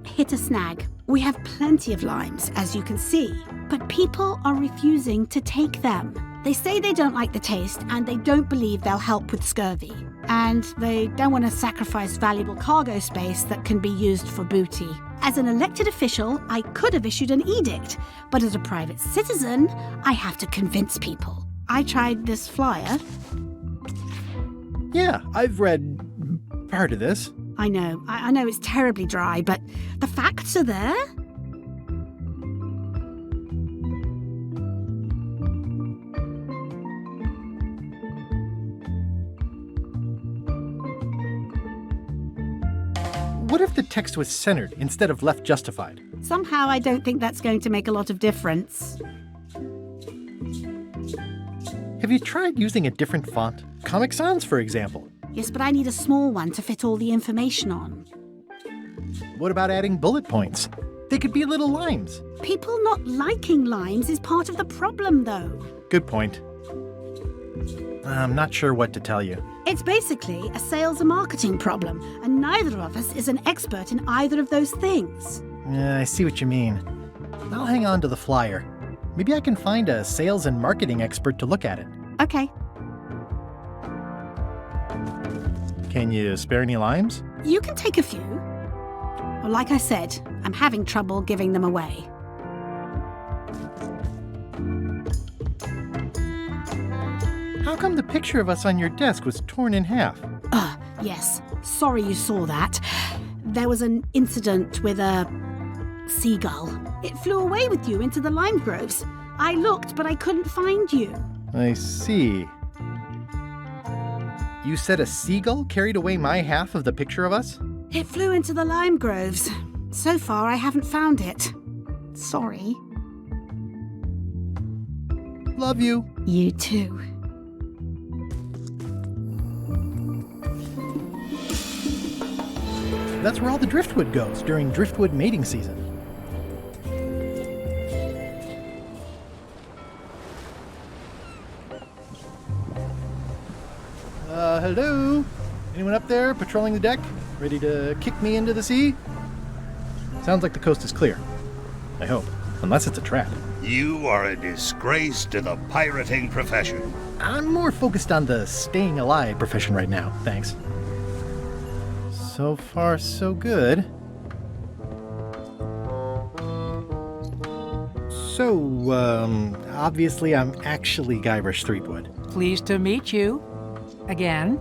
Speaker 19: hit a snag. We have plenty of limes, as you can see, but people are refusing to take them. They say they don't like the taste, and they don't believe they'll help with scurvy. And they don't want to sacrifice valuable cargo space that can be used for booty. As an elected official, I could have issued an edict, but as a private citizen, I have to convince people. I tried this flyer.
Speaker 1: Yeah, I've read part of this.
Speaker 19: I know it's terribly dry, but the facts are there.
Speaker 1: What if the text was centered instead of left justified?
Speaker 19: Somehow I don't think that's going to make a lot of difference.
Speaker 1: Have you tried using a different font? Comic Sans, for example.
Speaker 19: Yes, but I need a small one to fit all the information on.
Speaker 1: What about adding bullet points? They could be little limes.
Speaker 19: People not liking limes is part of the problem, though.
Speaker 1: Good point. I'm not sure what to tell you.
Speaker 19: It's basically a sales and marketing problem, and neither of us is an expert in either of those things.
Speaker 1: Yeah, I see what you mean. I'll hang on to the flyer. Maybe I can find a sales and marketing expert to look at it.
Speaker 19: Okay.
Speaker 1: Can you spare any limes?
Speaker 19: You can take a few. Well, like I said, I'm having trouble giving them away.
Speaker 1: How come the picture of us on your desk was torn in half?
Speaker 19: Yes. Sorry you saw that. There was an incident with a seagull. It flew away with you into the lime groves. I looked, but I couldn't find you.
Speaker 1: I see. You said a seagull carried away my half of the picture of us?
Speaker 19: It flew into the lime groves. So far, I haven't found it. Sorry.
Speaker 1: Love you.
Speaker 19: You too.
Speaker 1: That's where all the driftwood goes during driftwood mating season. Hello? Anyone up there patrolling the deck? Ready to kick me into the sea? Sounds like the coast is clear. I hope. Unless it's a trap.
Speaker 16: You are a disgrace to the pirating profession.
Speaker 1: I'm more focused on the staying alive profession right now, thanks. So far, so good. So, obviously I'm actually Guybrush Threepwood.
Speaker 22: Pleased to meet you. Again.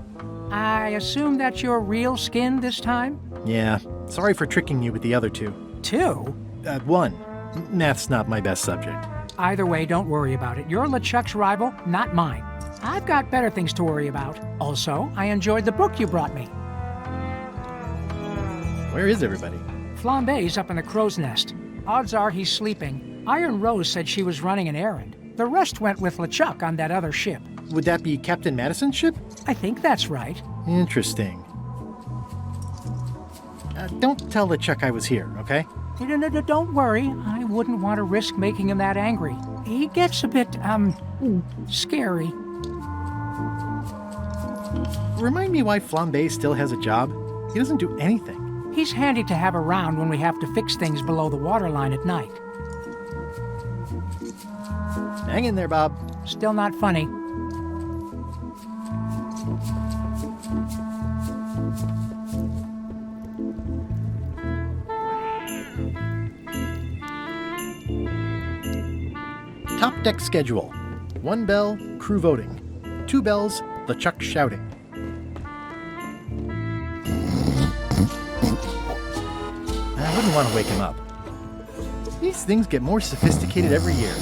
Speaker 22: I assume that's your real skin this time?
Speaker 1: Yeah, sorry for tricking you with the other two.
Speaker 22: Two?
Speaker 1: One. Math's not my best subject.
Speaker 22: Either way, don't worry about it. You're LeChuck's rival, not mine. I've got better things to worry about. Also, I enjoyed the book you brought me.
Speaker 1: Where is everybody?
Speaker 22: Flambe's up in the crow's nest. Odds are he's sleeping. Iron Rose said she was running an errand. The rest went with LeChuck on that other ship.
Speaker 1: Would that be Captain Madison's ship?
Speaker 22: I think that's right.
Speaker 1: Interesting. Don't tell LeChuck I was here, okay?
Speaker 22: No, don't worry. I wouldn't want to risk making him that angry. He gets a bit, scary.
Speaker 1: Remind me why Flambe still has a job? He doesn't do anything.
Speaker 22: He's handy to have around when we have to fix things below the waterline at night.
Speaker 1: Hang in there, Bob.
Speaker 22: Still not funny.
Speaker 1: Top deck schedule. 1 bell, crew voting. 2 bells, LeChuck shouting. I wouldn't want to wake him up. These things get more sophisticated every year.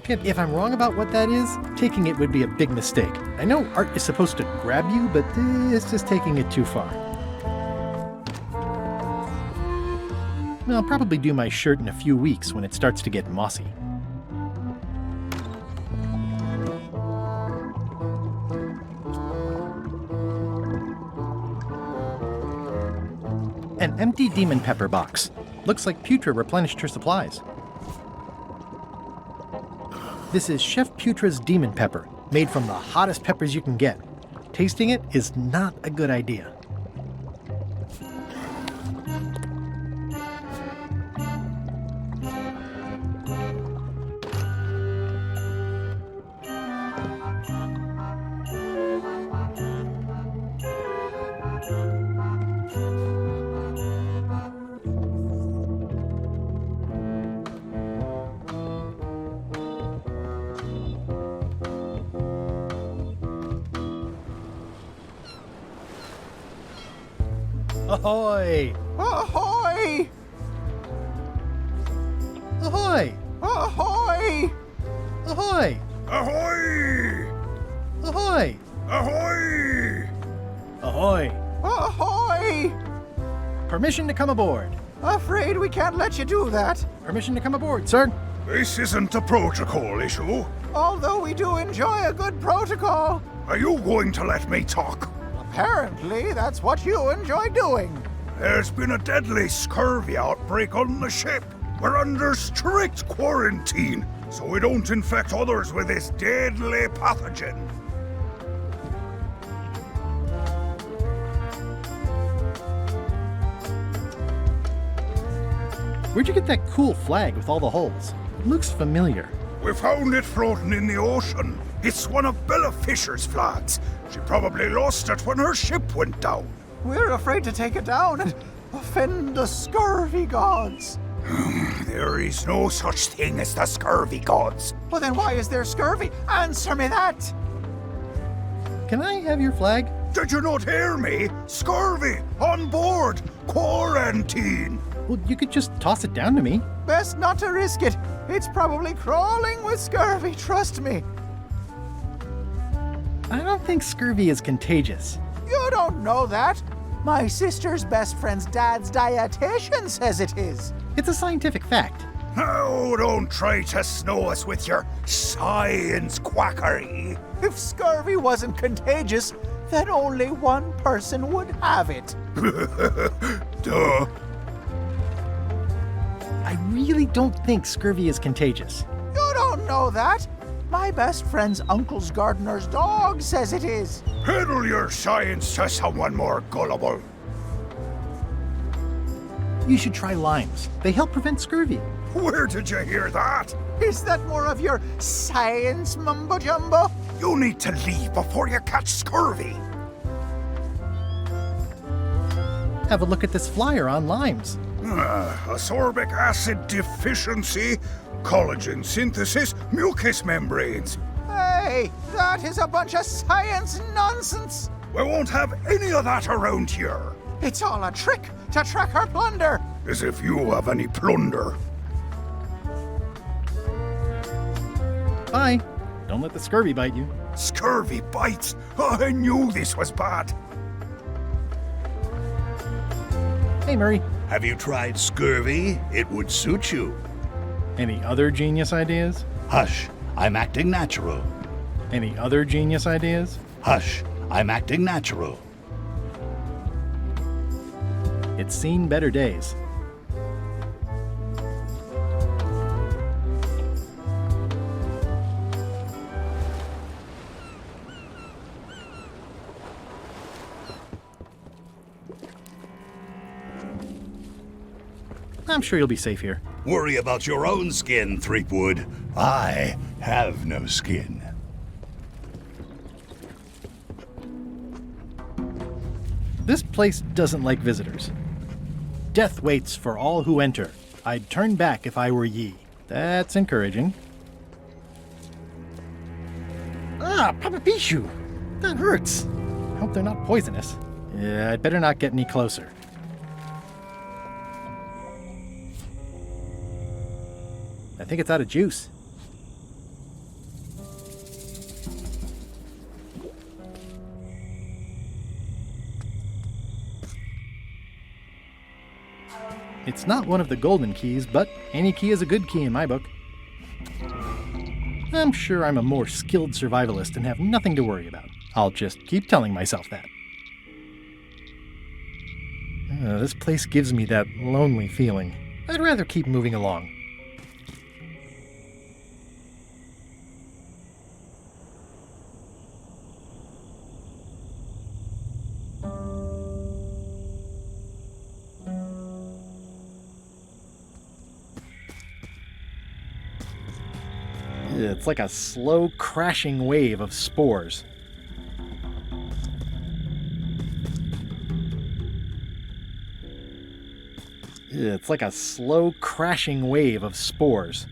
Speaker 1: If I'm wrong about what that is, taking it would be a big mistake. I know art is supposed to grab you, but it's just taking it too far. I'll probably do my shirt in a few weeks when it starts to get mossy. An empty demon pepper box. Looks like Putra replenished her supplies. This is Chef Putra's demon pepper, made from the hottest peppers you can get. Tasting it is not a good idea. Ahoy!
Speaker 14: Ahoy!
Speaker 1: Ahoy!
Speaker 14: Ahoy!
Speaker 1: Ahoy!
Speaker 14: Ahoy!
Speaker 1: Ahoy!
Speaker 14: Ahoy!
Speaker 1: Ahoy!
Speaker 14: Ahoy!
Speaker 1: Permission to come aboard.
Speaker 14: Afraid we can't let you do that.
Speaker 1: Permission to come aboard, sir.
Speaker 14: This isn't a protocol issue. Although we do enjoy a good protocol. Are you going to let me talk? Apparently, that's what you enjoy doing. There's been a deadly scurvy outbreak on the ship. We're under strict quarantine, so we don't infect others with this deadly pathogen.
Speaker 1: Where'd you get that cool flag with all the holes? Looks familiar.
Speaker 14: We found it floating in the ocean. It's one of Bella Fisher's flags. She probably lost it when her ship went down.
Speaker 7: We're afraid to take it down and offend the scurvy gods.
Speaker 14: There is no such thing as the scurvy gods.
Speaker 7: Well, then why is there scurvy? Answer me that!
Speaker 1: Can I have your flag?
Speaker 14: Did you not hear me? Scurvy! On board! Quarantine!
Speaker 1: Well, you could just toss it down to me.
Speaker 7: Best not to risk it. It's probably crawling with scurvy, trust me.
Speaker 1: I don't think scurvy is contagious.
Speaker 7: You don't know that. My sister's best friend's dad's dietitian says it is.
Speaker 1: It's a scientific fact.
Speaker 14: Oh, don't try to snow us with your science quackery.
Speaker 7: If scurvy wasn't contagious, then only one person would have it.
Speaker 14: Duh.
Speaker 1: I really don't think scurvy is contagious.
Speaker 7: You don't know that. My best friend's uncle's gardener's dog says it is.
Speaker 14: Peddle your science to someone more gullible.
Speaker 1: You should try limes. They help prevent scurvy.
Speaker 14: Where did you hear that?
Speaker 7: Is that more of your science mumbo-jumbo?
Speaker 14: You need to leave before you catch scurvy.
Speaker 1: Have a look at this flyer on limes.
Speaker 14: Ascorbic acid deficiency, collagen synthesis, mucous membranes.
Speaker 7: Hey, that is a bunch of science nonsense.
Speaker 14: We won't have any of that around here.
Speaker 7: It's all a trick to track our plunder.
Speaker 14: As if you have any plunder.
Speaker 1: Bye. Don't let the scurvy bite you.
Speaker 14: Scurvy bites? I knew this was bad.
Speaker 1: Hey, Murray.
Speaker 16: Have you tried scurvy? It would suit you.
Speaker 1: Any other genius ideas?
Speaker 16: Hush, I'm acting natural.
Speaker 1: Any other genius ideas?
Speaker 16: Hush, I'm acting natural.
Speaker 1: It's seen better days. I'm sure you'll be safe here.
Speaker 16: Worry about your own skin, Threepwood. I have no skin.
Speaker 1: This place doesn't like visitors. Death waits for all who enter. I'd turn back if I were ye. That's encouraging. Ah, Papa Pichu! That hurts. Hope they're not poisonous. Yeah, I'd better not get any closer. I think it's out of juice. It's not one of the golden keys, but any key is a good key in my book. I'm sure I'm a more skilled survivalist and have nothing to worry about. I'll just keep telling myself that. This place gives me that lonely feeling. I'd rather keep moving along. It's like a slow crashing wave of spores. It's like a slow crashing wave of spores.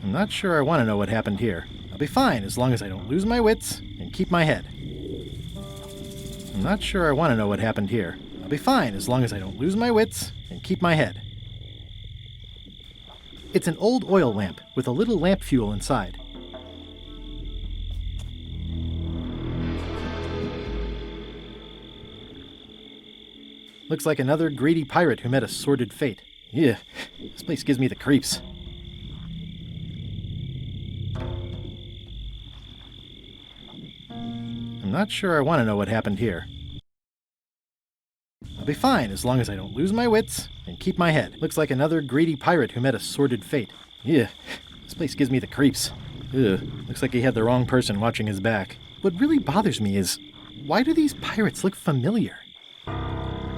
Speaker 1: I'm not sure I want to know what happened here. I'll be fine as long as I don't lose my wits and keep my head. I'm not sure I want to know what happened here. I'll be fine as long as I don't lose my wits and keep my head. It's an old oil lamp with a little lamp fuel inside. Looks like another greedy pirate who met a sordid fate. Yeah, this place gives me the creeps. I'm not sure I want to know what happened here. I'll be fine as long as I don't lose my wits and keep my head. Looks like another greedy pirate who met a sordid fate. Yeah, this place gives me the creeps. Ugh, looks like he had the wrong person watching his back. What really bothers me is, why do these pirates look familiar? Ugh,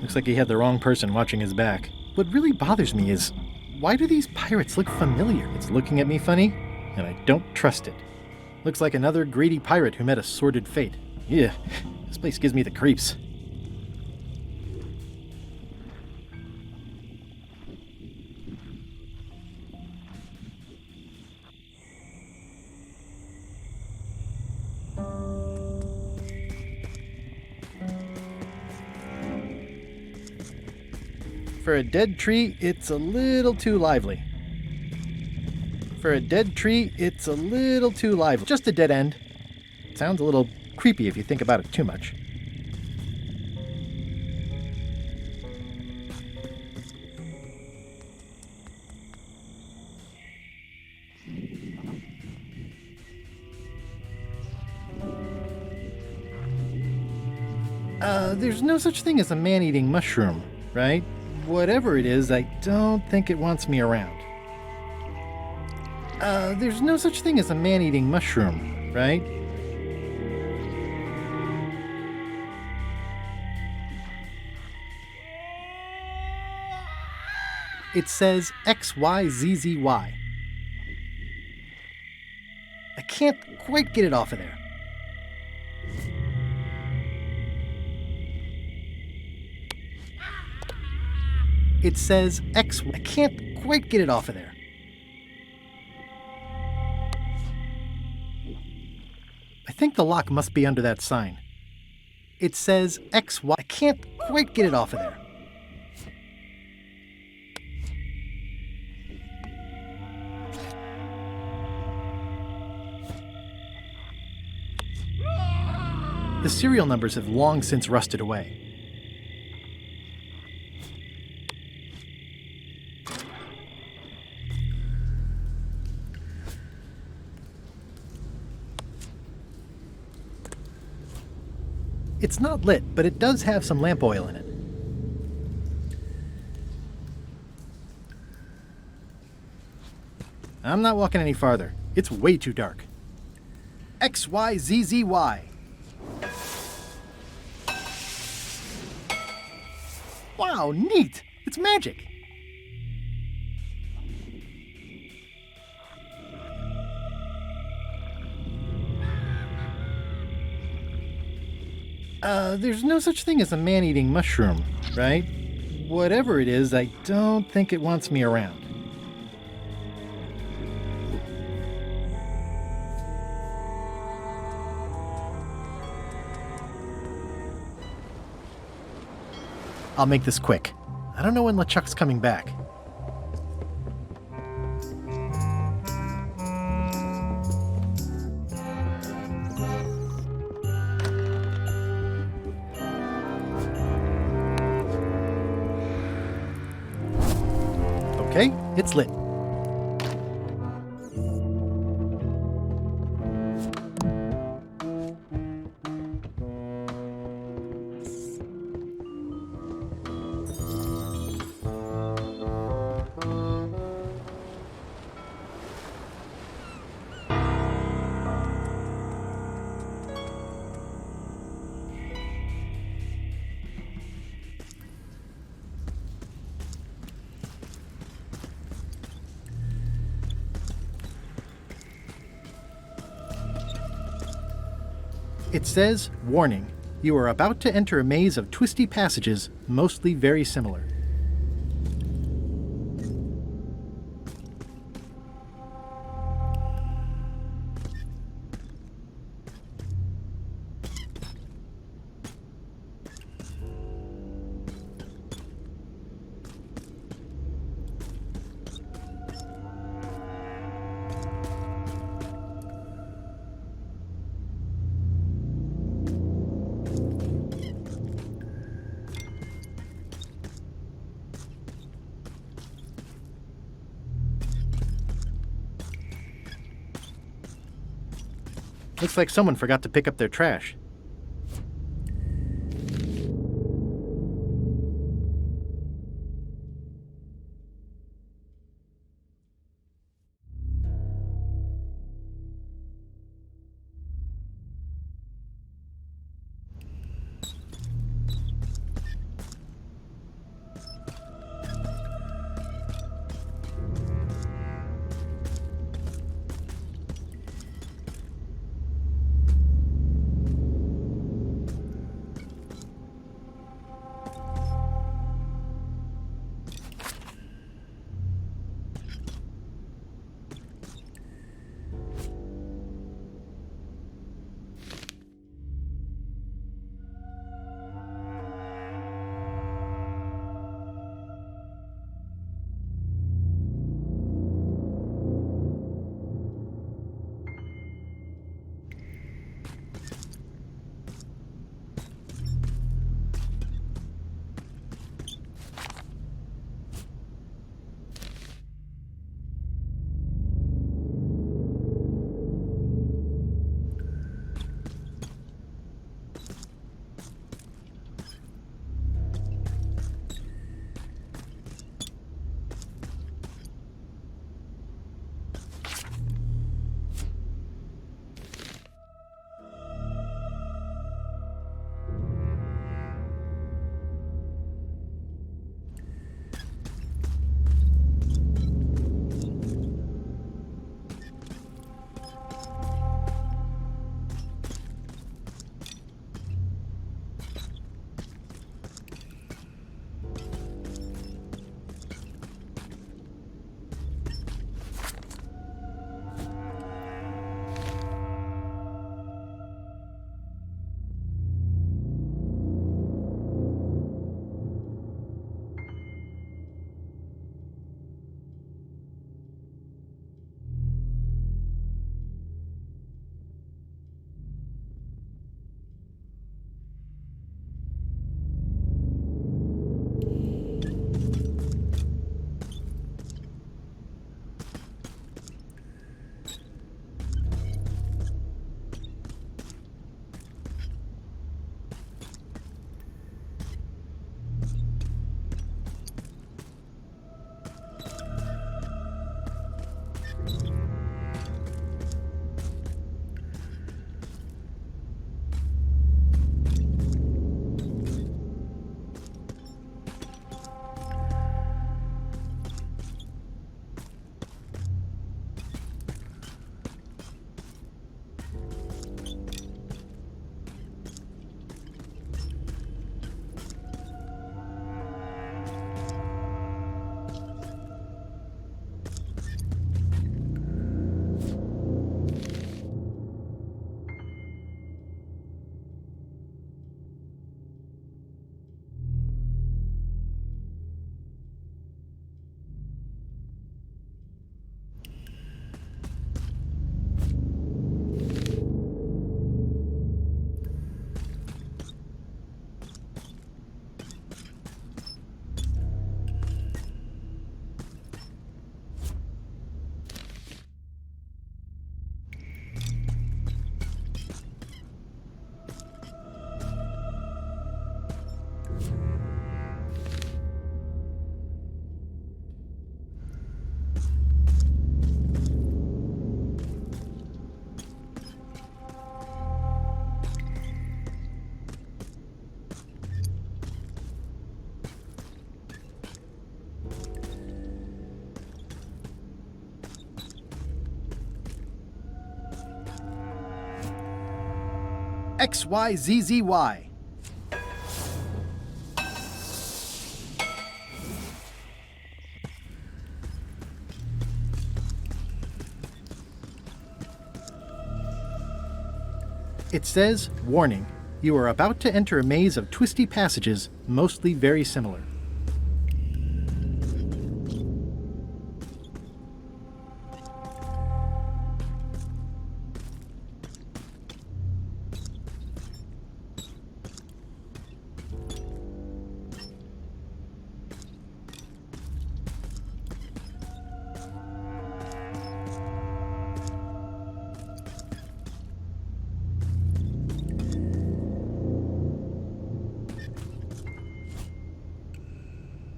Speaker 1: looks like he had the wrong person watching his back. What really bothers me is, why do these pirates look familiar? It's looking at me funny, and I don't trust it. Looks like another greedy pirate who met a sordid fate. Yeah, this place gives me the creeps. For a dead tree, it's a little too lively. For a dead tree, it's a little too lively. Just a dead end. Sounds a little creepy if you think about it too much. There's no such thing as a man-eating mushroom, right? Whatever it is, I don't think it wants me around. There's no such thing as a man-eating mushroom, right? It says XYZZY. I can't quite get it off of there. It says X. I can't quite get it off of there. I think the lock must be under that sign. It says XY. I can't quite get it off of there. The serial numbers have long since rusted away. It's not lit, but it does have some lamp oil in it. I'm not walking any farther. It's way too dark. XYZZY. Wow, neat! It's magic! There's no such thing as a man-eating mushroom, right? Whatever it is, I don't think it wants me around. I'll make this quick. I don't know when LeChuck's coming back. Okay, it's lit. It says, warning, you are about to enter a maze of twisty passages, mostly very similar. Looks like someone forgot to pick up their trash. XYZZY. It says, warning, you are about to enter a maze of twisty passages, mostly very similar.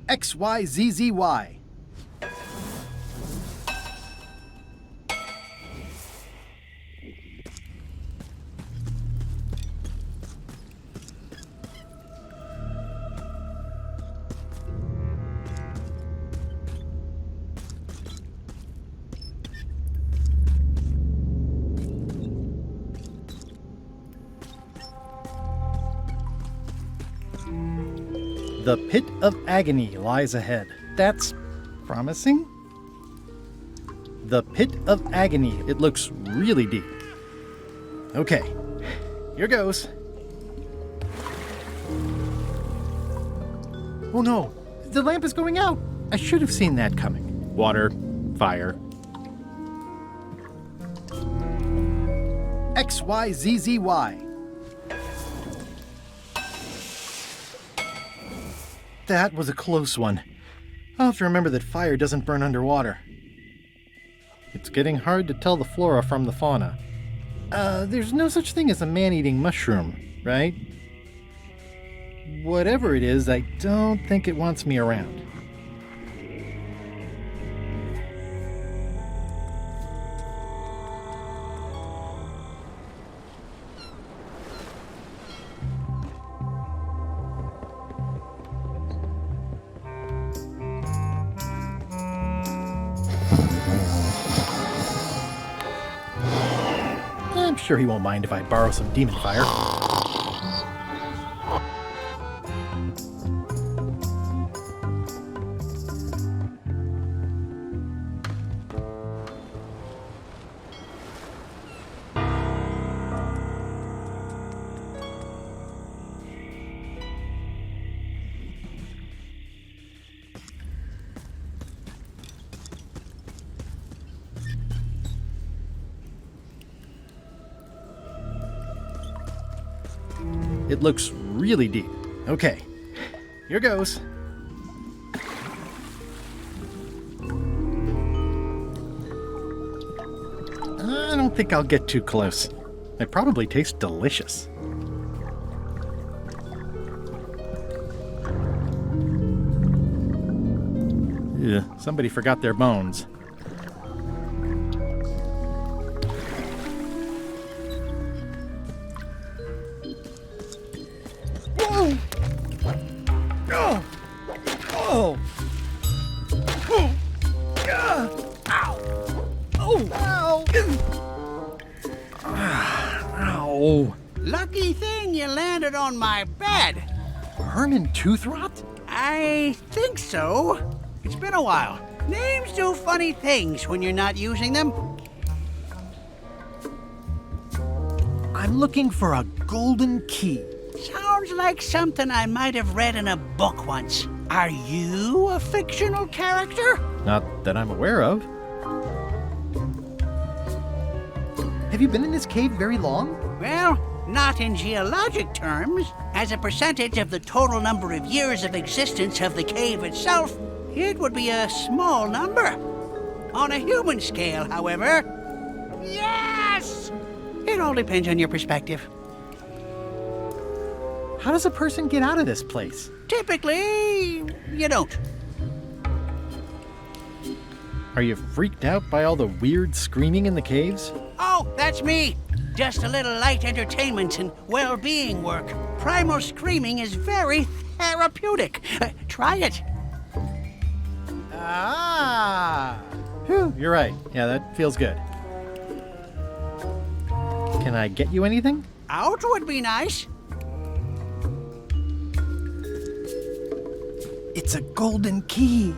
Speaker 1: XYZZY. The pit of agony lies ahead. That's promising. The pit of agony. It looks really deep. Okay, here goes. Oh no, the lamp is going out. I should have seen that coming. Water, fire. XYZZY. That was a close one. I'll have to remember that fire doesn't burn underwater. It's getting hard to tell the flora from the fauna. There's no such thing as a man-eating mushroom, right? Whatever it is, I don't think it wants me around. I'm sure he won't mind if I borrow some demon fire. It looks really deep. Okay, here goes. I don't think I'll get too close. It probably tastes delicious. Ugh, somebody forgot their bones. Whoa! Oh! Oh! Oh! Ow! Ow! Ow!
Speaker 8: Lucky thing you landed on my bed.
Speaker 1: Herman Tooth Rot?
Speaker 8: I think so. It's been a while. Names do funny things when you're not using them.
Speaker 1: I'm looking for a golden key.
Speaker 8: Sounds like something I might have read in a book once. Are you a fictional character?
Speaker 1: Not that I'm aware of. Have you been in this cave very long?
Speaker 8: Well, not in geologic terms. As a percentage of the total number of years of existence of the cave itself, it would be a small number. On a human scale, however, yes! It all depends on your perspective.
Speaker 1: How does a person get out of this place?
Speaker 8: Typically, you don't.
Speaker 1: Are you freaked out by all the weird screaming in the caves?
Speaker 8: Oh, that's me. Just a little light entertainment and well-being work. Primal screaming is very therapeutic. Try it.
Speaker 1: Ah! Whew, you're right. Yeah, that feels good. Can I get you anything?
Speaker 8: Out would be nice.
Speaker 1: It's a golden key.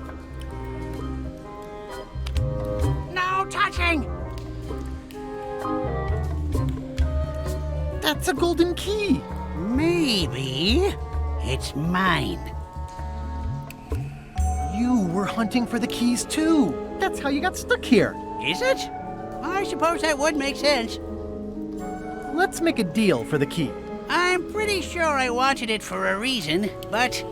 Speaker 8: No touching!
Speaker 1: That's a golden key.
Speaker 8: Maybe it's mine.
Speaker 1: You were hunting for the keys too. That's how you got stuck here.
Speaker 8: Is it? I suppose that would make sense.
Speaker 1: Let's make a deal for the key.
Speaker 8: I'm pretty sure I wanted it for a reason, but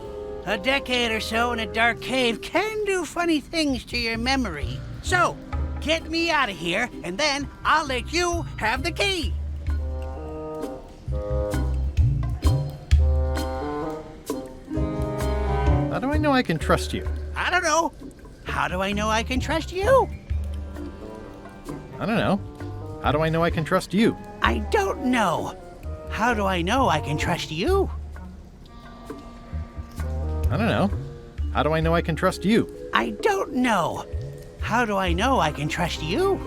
Speaker 8: a decade or so in a dark cave can do funny things to your memory. So, get me out of here, and then I'll let you have the key.
Speaker 1: How do I know I can trust you?
Speaker 8: I don't know. How do I know I can trust you?
Speaker 1: I don't know. How do I know I can trust you?
Speaker 8: I don't know. How do I know I can trust you?
Speaker 1: I don't know. How do I know I can trust you?
Speaker 8: I don't know. How do I know I can trust you?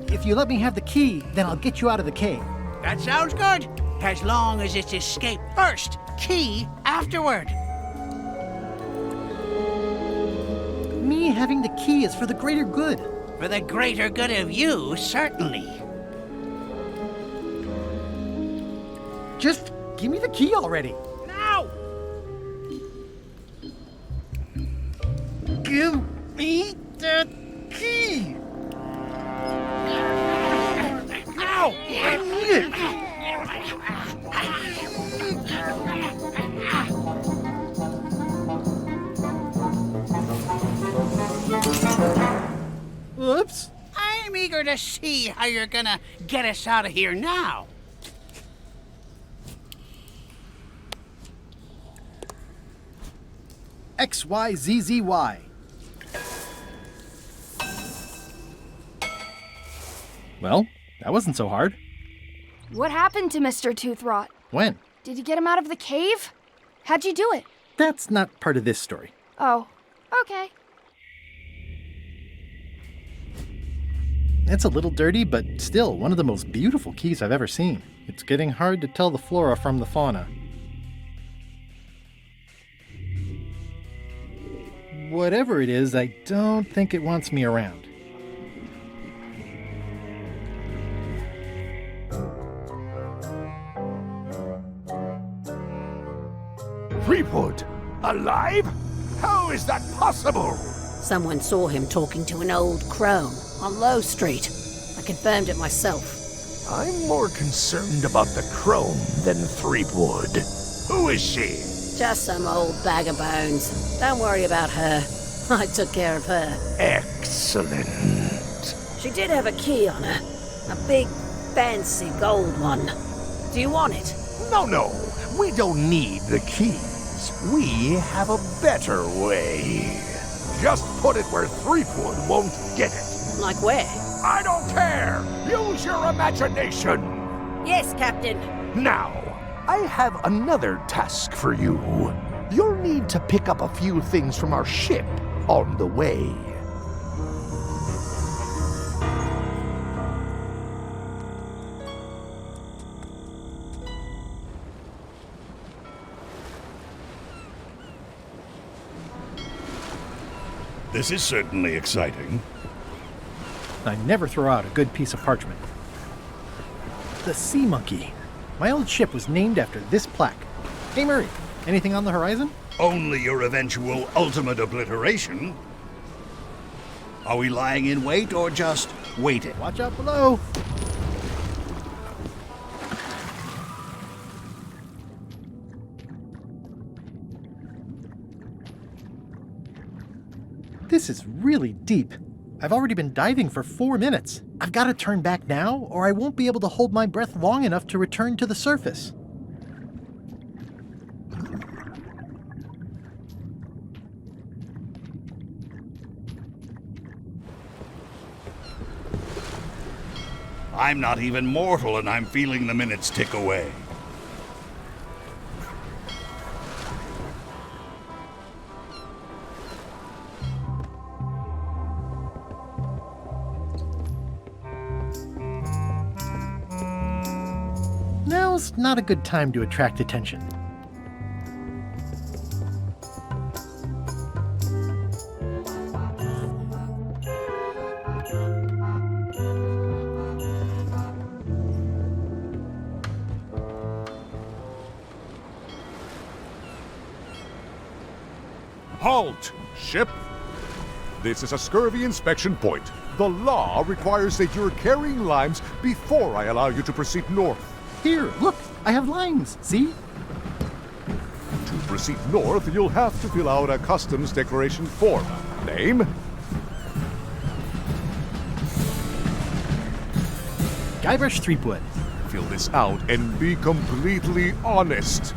Speaker 1: If you let me have the key, then I'll get you out of the cave.
Speaker 8: That sounds good. As long as it's escape first, key afterward.
Speaker 1: Me having the key is for the greater good.
Speaker 8: For the greater good of you, certainly.
Speaker 1: Just give me the key already.
Speaker 8: Now!
Speaker 1: Give me the key.
Speaker 8: Now!
Speaker 1: Oops.
Speaker 8: I'm eager to see how you're gonna get us out of here now.
Speaker 1: XYZZY. Well, that wasn't so hard.
Speaker 3: What happened to Mr. Toothrot?
Speaker 1: When?
Speaker 3: Did you get him out of the cave? How'd you do it?
Speaker 1: That's not part of this story.
Speaker 3: Oh, okay.
Speaker 1: It's a little dirty, but still one of the most beautiful keys I've ever seen. It's getting hard to tell the flora from the fauna. Whatever it is, I don't think it wants me around.
Speaker 4: Threepwood? Alive? How is that possible?
Speaker 2: Someone saw him talking to an old crone on Low Street. I confirmed it myself.
Speaker 4: I'm more concerned about the crone than Threepwood. Who is she?
Speaker 2: Just some old bag of bones. Don't worry about her. I took care of her.
Speaker 4: Excellent.
Speaker 2: She did have a key on her. A big, fancy gold one. Do you want it?
Speaker 4: No. We don't need the keys. We have a better way. Just put it where Threepwood won't get it.
Speaker 2: Like where?
Speaker 4: I don't care. Use your imagination.
Speaker 2: Yes, Captain.
Speaker 4: Now, I have another task for you. You'll need to pick up a few things from our ship on the way.
Speaker 16: This is certainly exciting.
Speaker 1: I never throw out a good piece of parchment. The Sea Monkey. My old ship was named after this plaque. Hey Murray, anything on the horizon?
Speaker 16: Only your eventual ultimate obliteration. Are we lying in wait or just waiting?
Speaker 1: Watch out below. This is really deep. I've already been diving for 4 minutes. I've got to turn back now, or I won't be able to hold my breath long enough to return to the surface.
Speaker 16: I'm not even mortal and I'm feeling the minutes tick away.
Speaker 1: Now's not a good time to attract attention.
Speaker 14: Halt! Ship! This is a scurvy inspection point. The law requires that you're carrying limes before I allow you to proceed north.
Speaker 1: Here, look, I have limes, see?
Speaker 14: To proceed north, you'll have to fill out a customs declaration form. Name?
Speaker 1: Guybrush Threepwood.
Speaker 14: Fill this out and be completely honest.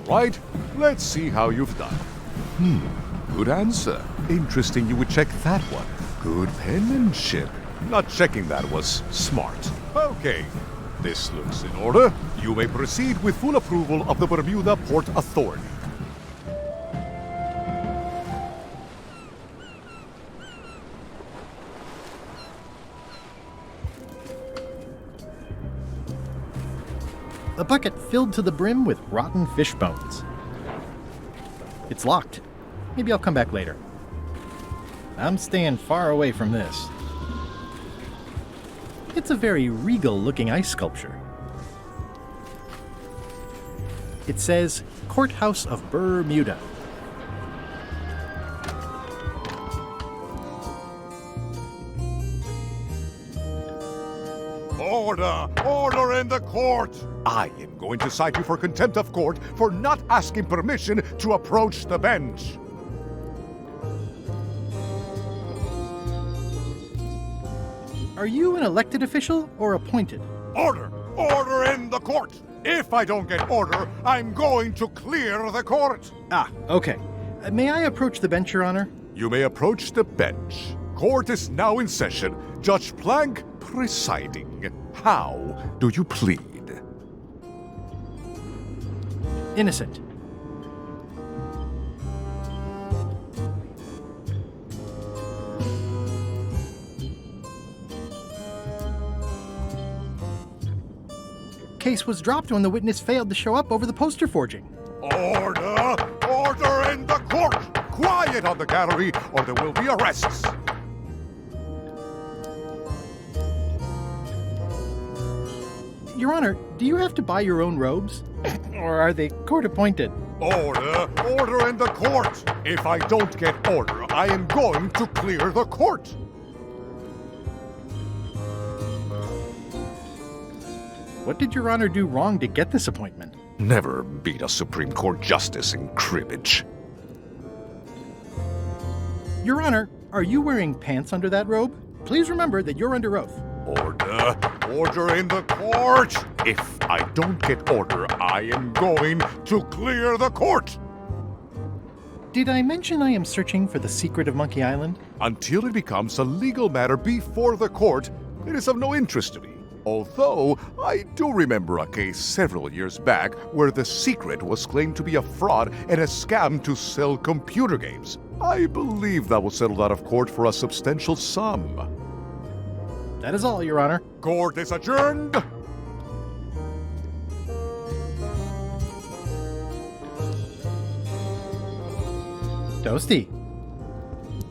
Speaker 14: Right, let's see how you've done. Good answer. Interesting you would check that one. Good penmanship. Not checking that was smart. Okay, this looks in order. You may proceed with full approval of the Bermuda Port Authority.
Speaker 1: A bucket filled to the brim with rotten fish bones. It's locked. Maybe I'll come back later. I'm staying far away from this. It's a very regal-looking ice sculpture. It says, Courthouse of Bermuda.
Speaker 4: Order! Order in the court! I am going to cite you for contempt of court for not asking permission to approach the bench.
Speaker 1: Are you an elected official or appointed?
Speaker 4: Order! Order in the court! If I don't get order, I'm going to clear the court!
Speaker 1: Ah, okay. May I approach the bench, Your Honor?
Speaker 4: You may approach the bench. Court is now in session. Judge Plank presiding. How do you plead?
Speaker 1: Innocent. Case was dropped when the witness failed to show up over the poster forging.
Speaker 4: Order! Order in the court! Quiet on the gallery, or there will be arrests!
Speaker 1: Your Honor, do you have to buy your own robes? Or are they court-appointed?
Speaker 4: Order! Order in the court! If I don't get order, I am going to clear the court!
Speaker 1: What did Your Honor do wrong to get this appointment?
Speaker 4: Never beat a Supreme Court justice in cribbage.
Speaker 1: Your Honor, are you wearing pants under that robe? Please remember that you're under oath.
Speaker 4: Order! Order in the court! If I don't get order, I am going to clear the court!
Speaker 1: Did I mention I am searching for the secret of Monkey Island?
Speaker 4: Until it becomes a legal matter before the court, it is of no interest to me. Although, I do remember a case several years back where the secret was claimed to be a fraud and a scam to sell computer games. I believe that was settled out of court for a substantial sum.
Speaker 1: That is all, Your Honor.
Speaker 4: Court is adjourned!
Speaker 1: Toasty.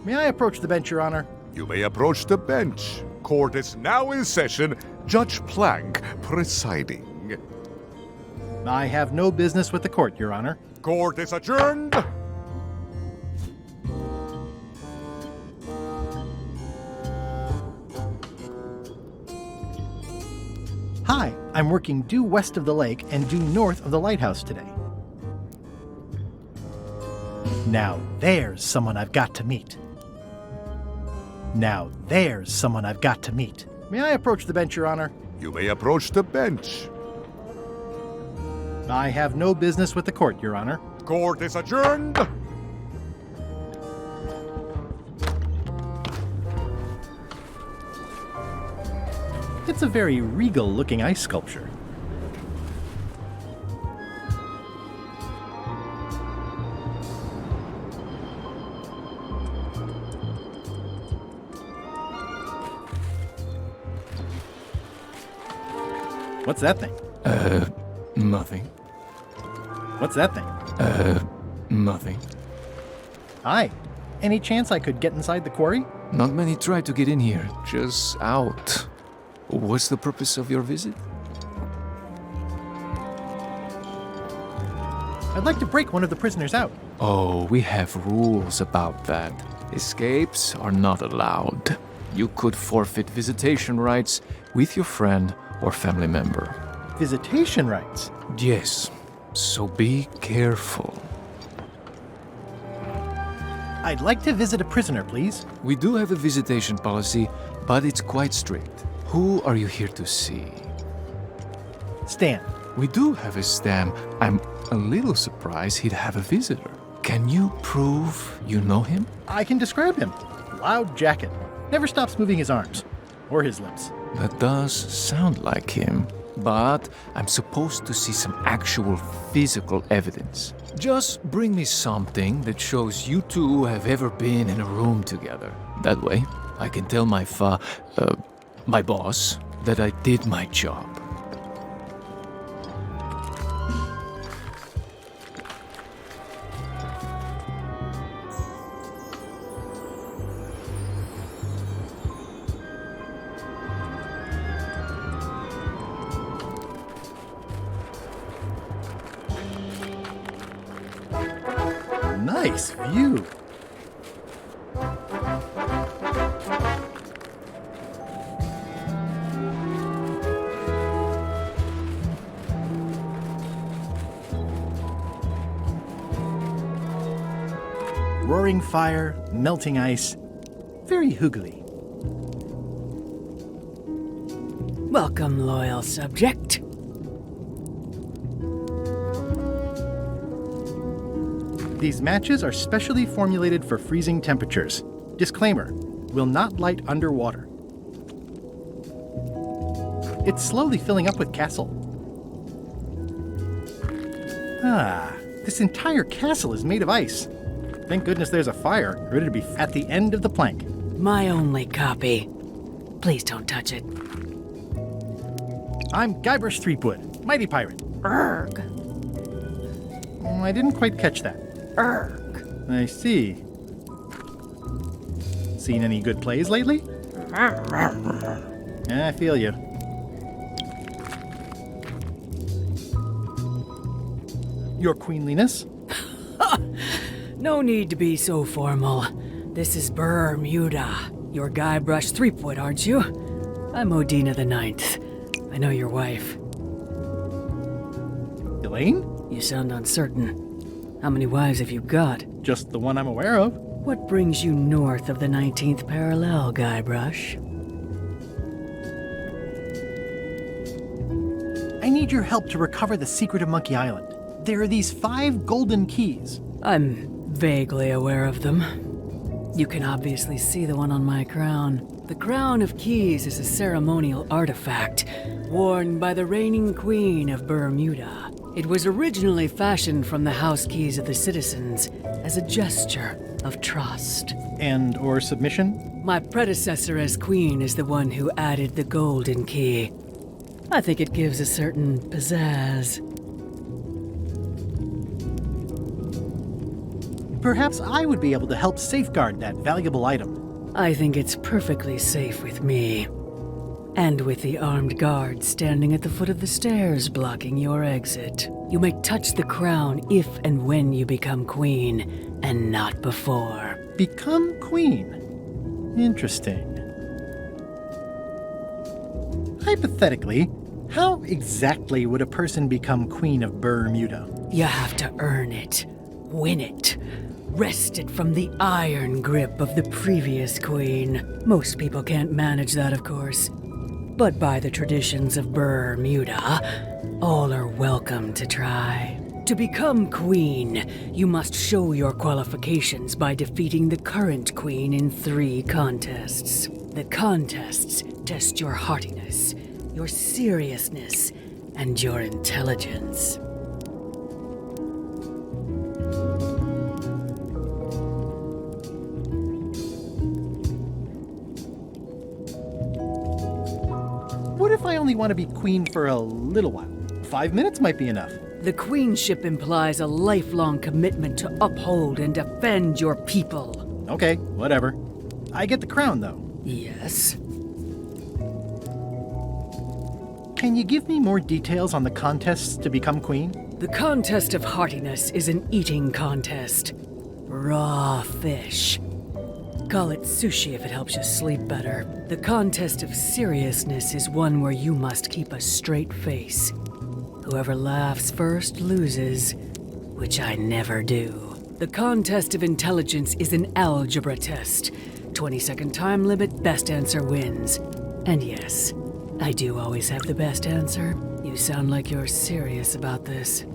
Speaker 1: May I approach the bench, Your Honor?
Speaker 4: You may approach the bench. Court is now in session. Judge Plank presiding.
Speaker 1: I have no business with the court, Your Honor.
Speaker 4: Court is adjourned!
Speaker 1: Hi, I'm working due west of the lake and due north of the lighthouse today. Now there's someone I've got to meet. Now there's someone I've got to meet. May I approach the bench, Your Honor?
Speaker 4: You may approach the bench.
Speaker 1: I have no business with the court, Your Honor.
Speaker 4: Court is adjourned!
Speaker 1: It's a very regal-looking ice sculpture. What's that thing?
Speaker 11: Nothing.
Speaker 1: What's that thing?
Speaker 11: Nothing.
Speaker 1: Hi. Any chance I could get inside the quarry?
Speaker 11: Not many try to get in here, just out. What's the purpose of your visit?
Speaker 1: I'd like to break one of the prisoners out.
Speaker 11: Oh, we have rules about that. Escapes are not allowed. You could forfeit visitation rights with your friend or family member.
Speaker 1: Visitation rights?
Speaker 11: Yes, so be careful.
Speaker 1: I'd like to visit a prisoner, please.
Speaker 11: We do have a visitation policy, but it's quite strict. Who are you here to see?
Speaker 1: Stan.
Speaker 11: We do have a Stan. I'm a little surprised he'd have a visitor. Can you prove you know him?
Speaker 1: I can describe him. Loud jacket. Never stops moving his arms. Or his lips.
Speaker 11: That does sound like him. But I'm supposed to see some actual physical evidence. Just bring me something that shows you two have ever been in a room together. That way, I can tell my boss that I did my job.
Speaker 1: Nice view. Roaring fire, melting ice. Very hoogly.
Speaker 12: Welcome, loyal subject.
Speaker 1: These matches are specially formulated for freezing temperatures. Disclaimer, will not light underwater. It's slowly filling up with castle. Ah, this entire castle is made of ice. Thank goodness there's a fire, ready to be at the end of the plank.
Speaker 12: My only copy. Please don't touch it.
Speaker 1: I'm Guybrush Threepwood, Mighty Pirate.
Speaker 12: Erg.
Speaker 1: I didn't quite catch that.
Speaker 12: Erg.
Speaker 1: I see. Seen any good plays lately? I feel you. Your Queenliness?
Speaker 12: No need to be so formal. This is Bermuda. You're Guybrush Threepwood, aren't you? I'm Odina the Ninth. I know your wife.
Speaker 1: Elaine?
Speaker 12: You sound uncertain. How many wives have you got?
Speaker 1: Just the one I'm aware of.
Speaker 12: What brings you north of the 19th parallel, Guybrush?
Speaker 1: I need your help to recover the secret of Monkey Island. There are these 5 golden keys.
Speaker 12: I'm vaguely aware of them. You can obviously see the one on my crown. The Crown of Keys is a ceremonial artifact worn by the reigning queen of Bermuda. It was originally fashioned from the house keys of the citizens as a gesture of trust.
Speaker 1: And or submission?
Speaker 12: My predecessor as queen is the one who added the golden key. I think it gives a certain pizzazz.
Speaker 1: Perhaps I would be able to help safeguard that valuable item.
Speaker 12: I think it's perfectly safe with me. And with the armed guards standing at the foot of the stairs blocking your exit. You may touch the crown if and when you become queen, and not before.
Speaker 1: Become queen? Interesting. Hypothetically, how exactly would a person become queen of Bermuda?
Speaker 12: You have to earn it, win it, wrest it from the iron grip of the previous queen. Most people can't manage that, of course. But by the traditions of Bermuda, all are welcome to try. To become queen, you must show your qualifications by defeating the current queen in 3 contests. The contests test your heartiness, your seriousness, and your intelligence.
Speaker 1: What if I only want to be queen for a little while? 5 minutes might be enough.
Speaker 12: The queenship implies a lifelong commitment to uphold and defend your people.
Speaker 1: Okay, whatever. I get the crown, though.
Speaker 12: Yes.
Speaker 1: Can you give me more details on the contests to become queen?
Speaker 12: The contest of heartiness is an eating contest. Raw fish. Call it sushi if it helps you sleep better. The contest of seriousness is one where you must keep a straight face. Whoever laughs first loses, which I never do. The contest of intelligence is an algebra test. 20-second time limit, best answer wins. And yes, I do always have the best answer. You sound like you're serious about this.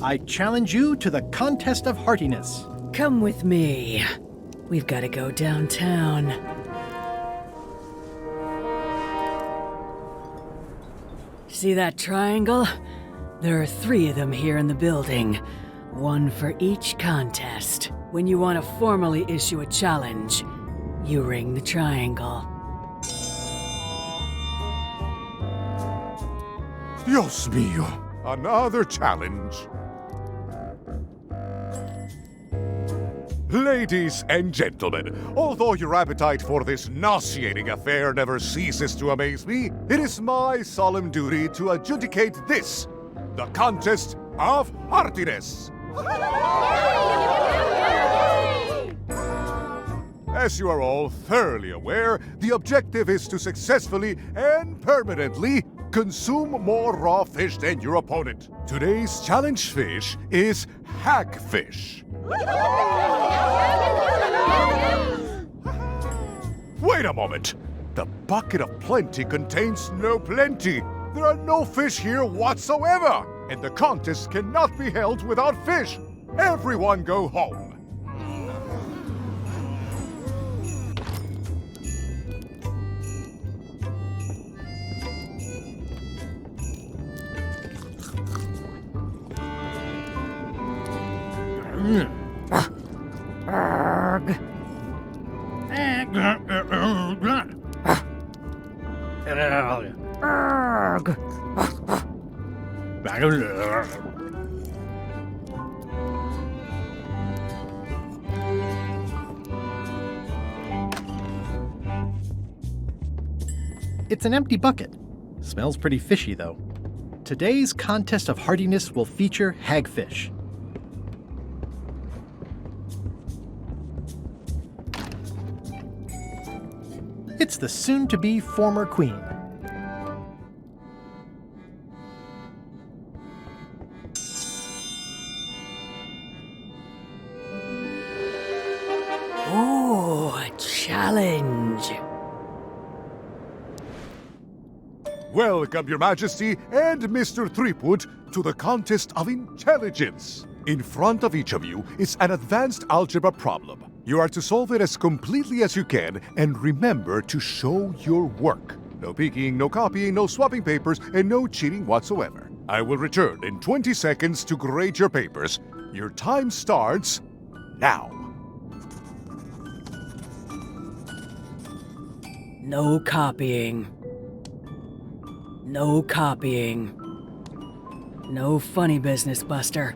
Speaker 1: I challenge you to the contest of heartiness.
Speaker 12: Come with me. We've got to go downtown. See that triangle? There are 3 of them here in the building. 1 for each contest. When you want to formally issue a challenge, you ring the triangle.
Speaker 14: Dios mío, another challenge. Ladies and gentlemen, although your appetite for this nauseating affair never ceases to amaze me, it is my solemn duty to adjudicate this, the contest of heartiness.
Speaker 4: As you are all thoroughly aware, the objective is to successfully and permanently consume more raw fish than your opponent. Today's challenge fish is hagfish. Wait a moment! The bucket of plenty contains no plenty. There are no fish here whatsoever, and the contest cannot be held without fish. Everyone go home.
Speaker 1: It's an empty bucket. Smells pretty fishy, though. Today's contest of hardiness will feature hagfish. It's the soon-to-be former queen.
Speaker 12: Ooh, a challenge.
Speaker 4: Welcome, Your Majesty and Mr. Threepwood, to the contest of intelligence. In front of each of you is an advanced algebra problem. You are to solve it as completely as you can, and remember to show your work. No peeking, no copying, no swapping papers, and no cheating whatsoever. I will return in 20 seconds to grade your papers. Your time starts now.
Speaker 12: No copying. No copying. No funny business, Buster.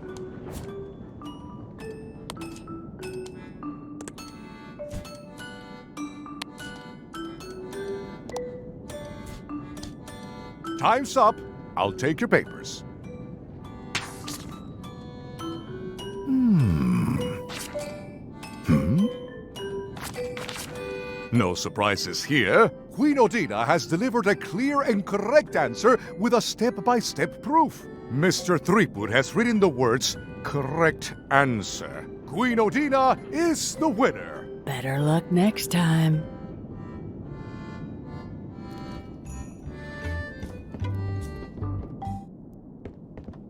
Speaker 4: Time's up. I'll take your papers. No surprises here. Queen Odina has delivered a clear and correct answer with a step-by-step proof. Mr. Threepwood has written the words, correct answer. Queen Odina is the winner.
Speaker 12: Better luck next time.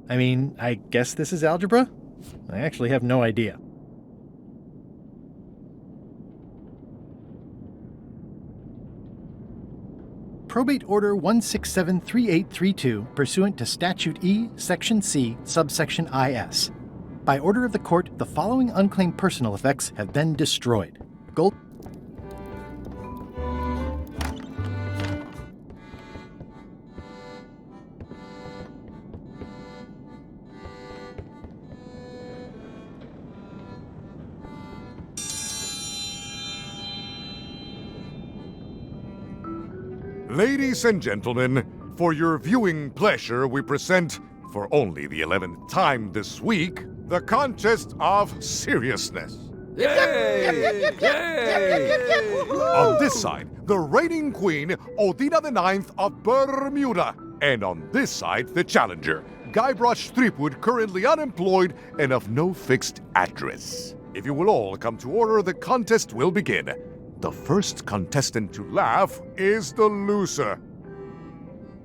Speaker 1: I mean, I guess this is algebra? I actually have no idea. Probate Order 1673832, pursuant to Statute E, Section C, subsection IS. By order of the court, the following unclaimed personal effects have been destroyed. Gold.
Speaker 4: Ladies and gentlemen, for your viewing pleasure, we present, for only the 11th time this week, the contest of seriousness.
Speaker 20: Yay!
Speaker 4: On this side, the reigning queen, Odina IX of Bermuda. And on this side, the challenger, Guybrush Threepwood, currently unemployed and of no fixed address. If you will all come to order, the contest will begin. The first contestant to laugh is the loser.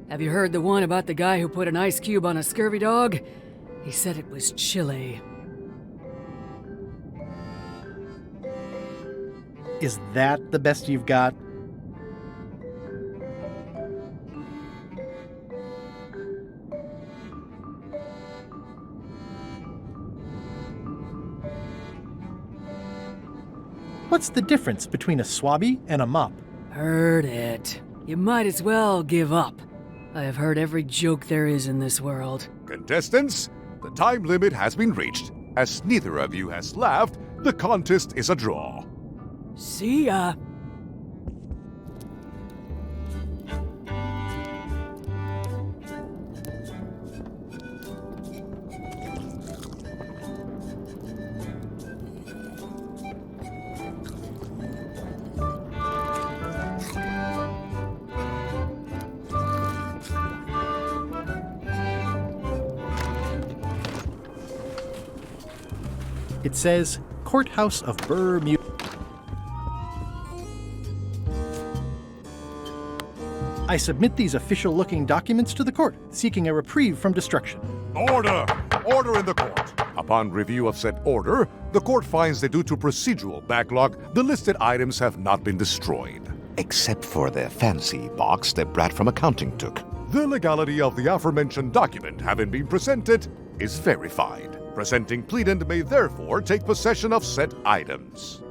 Speaker 12: Have you heard the one about the guy who put an ice cube on a scurvy dog? He said it was chilly.
Speaker 1: Is that the best you've got? What's the difference between a swabby and a mop?
Speaker 12: Heard it. You might as well give up. I have heard every joke there is in this world.
Speaker 4: Contestants, the time limit has been reached. As neither of you has laughed, the contest is a draw.
Speaker 12: See ya.
Speaker 1: It says, Courthouse of Bermuda. I submit these official-looking documents to the court, seeking a reprieve from destruction.
Speaker 14: Order! Order in the court. Upon review of said order, the court finds that due to procedural backlog, the listed items have not been destroyed.
Speaker 4: Except for the fancy box that Brat from accounting took.
Speaker 14: The legality of the aforementioned document having been presented is verified. Presenting pleadant may therefore take possession of said items.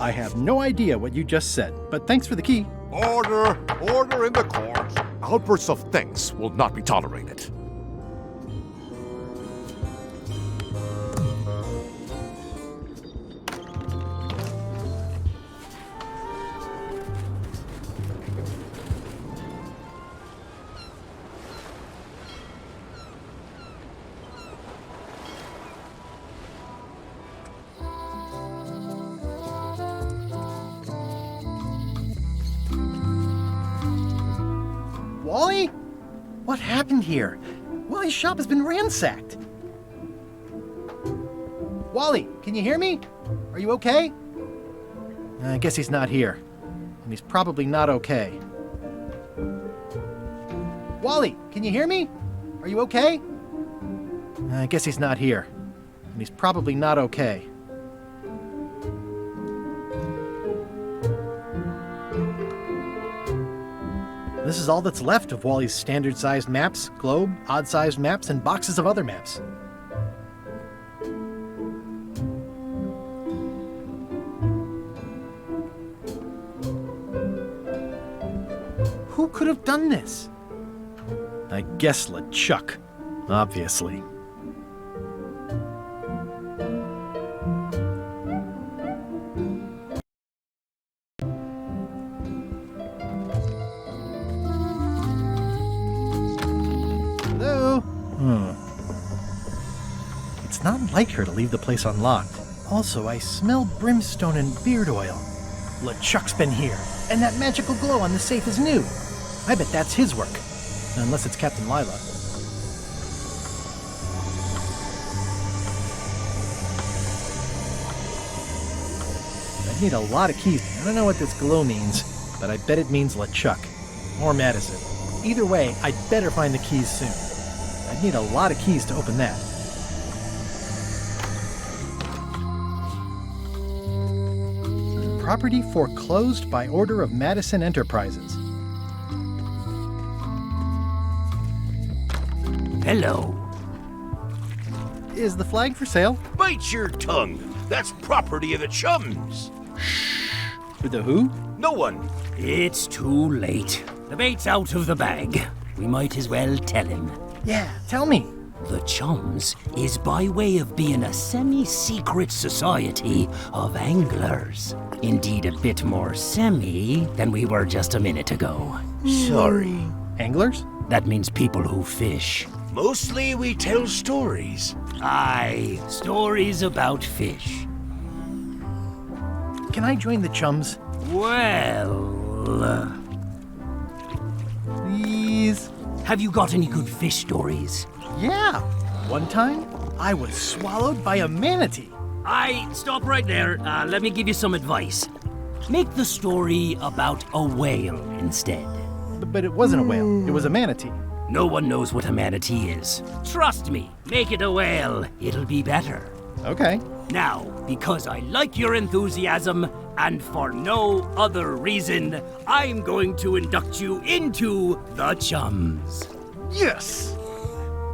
Speaker 1: I have no idea what you just said, but thanks for the key.
Speaker 14: Order! Order in the court! Outbursts of thanks will not be tolerated.
Speaker 1: Wally? What happened here? Wally's shop has been ransacked. Wally, can you hear me? Are you okay? I guess he's not here. And he's probably not okay. Wally, can you hear me? Are you okay? I guess he's not here. And he's probably not okay. This is all that's left of Wally's standard-sized maps, globe, odd-sized maps, and boxes of other maps. Who could have done this? I guess LeChuck, obviously. It's not like her to leave the place unlocked. Also, I smell brimstone and beard oil. LeChuck's been here, and that magical glow on the safe is new. I bet that's his work. Unless it's Captain Lila. I need a lot of keys. I don't know what this glow means, but I bet it means LeChuck. Or Madison. Either way, I'd better find the keys soon. I'd need a lot of keys to open that. Property foreclosed by order of Madison Enterprises.
Speaker 15: Hello.
Speaker 1: Is the flag for sale?
Speaker 15: Bite your tongue. That's property of the chums.
Speaker 1: The who?
Speaker 15: No one. It's too late. The bait's out of the bag. We might as well tell him.
Speaker 1: Yeah, tell me.
Speaker 15: The Chums is by way of being a semi-secret society of anglers. Indeed, a bit more semi than we were just a minute ago.
Speaker 1: Sorry. Anglers?
Speaker 15: That means people who fish. Mostly we tell stories. Aye, stories about fish.
Speaker 1: Can I join the Chums?
Speaker 15: Well...
Speaker 1: Please?
Speaker 15: Have you got any good fish stories?
Speaker 1: Yeah. One time, I was swallowed by a manatee.
Speaker 15: Stop right there. Let me give you some advice. Make the story about a whale instead.
Speaker 1: But it wasn't a whale. It was a manatee.
Speaker 15: No one knows what a manatee is. Trust me, make it a whale. It'll be better.
Speaker 1: Okay.
Speaker 15: Now, because I like your enthusiasm, and for no other reason, I'm going to induct you into the Chums.
Speaker 1: Yes!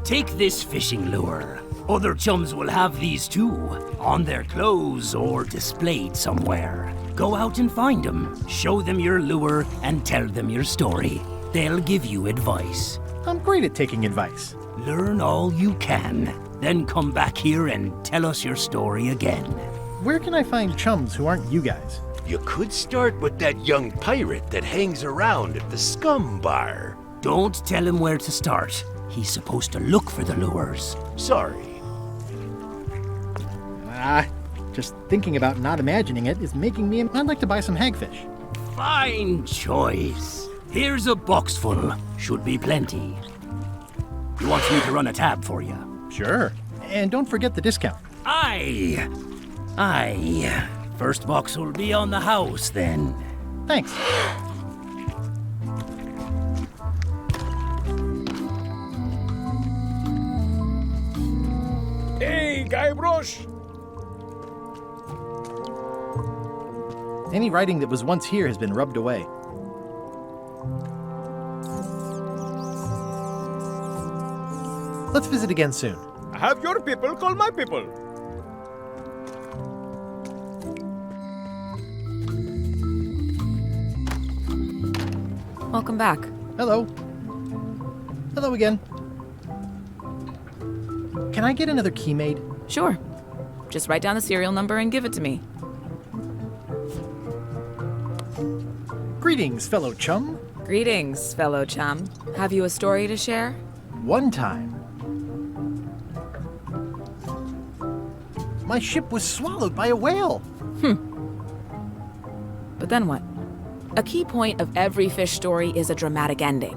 Speaker 15: Take this fishing lure. Other Chums will have these too, on their clothes or displayed somewhere. Go out and find them, show them your lure, and tell them your story. They'll give you advice.
Speaker 1: I'm great at taking advice.
Speaker 15: Learn all you can, then come back here and tell us your story again.
Speaker 1: Where can I find Chums who aren't you guys?
Speaker 15: You could start with that young pirate that hangs around at the Scum Bar. Don't tell him where to start. He's supposed to look for the lures. Sorry.
Speaker 1: Just thinking about not imagining it is making me... I'd like to buy some hagfish.
Speaker 15: Fine choice. Here's a box full. Should be plenty. You want me to run a tab for you?
Speaker 1: Sure. And don't forget the discount.
Speaker 15: Aye. Aye. First box will be on the house then.
Speaker 1: Thanks.
Speaker 17: Hey, Guybrush!
Speaker 1: Any writing that was once here has been rubbed away. Let's visit again soon.
Speaker 17: Have your people call my people.
Speaker 6: Welcome back.
Speaker 1: Hello. Hello again. Can I get another key made?
Speaker 21: Sure. Just write down the serial number and give it to me.
Speaker 1: Greetings, fellow chum.
Speaker 21: Greetings, fellow chum. Have you a story to share?
Speaker 1: One time, my ship was swallowed by a whale.
Speaker 21: But then what? A key point of every fish story is a dramatic ending.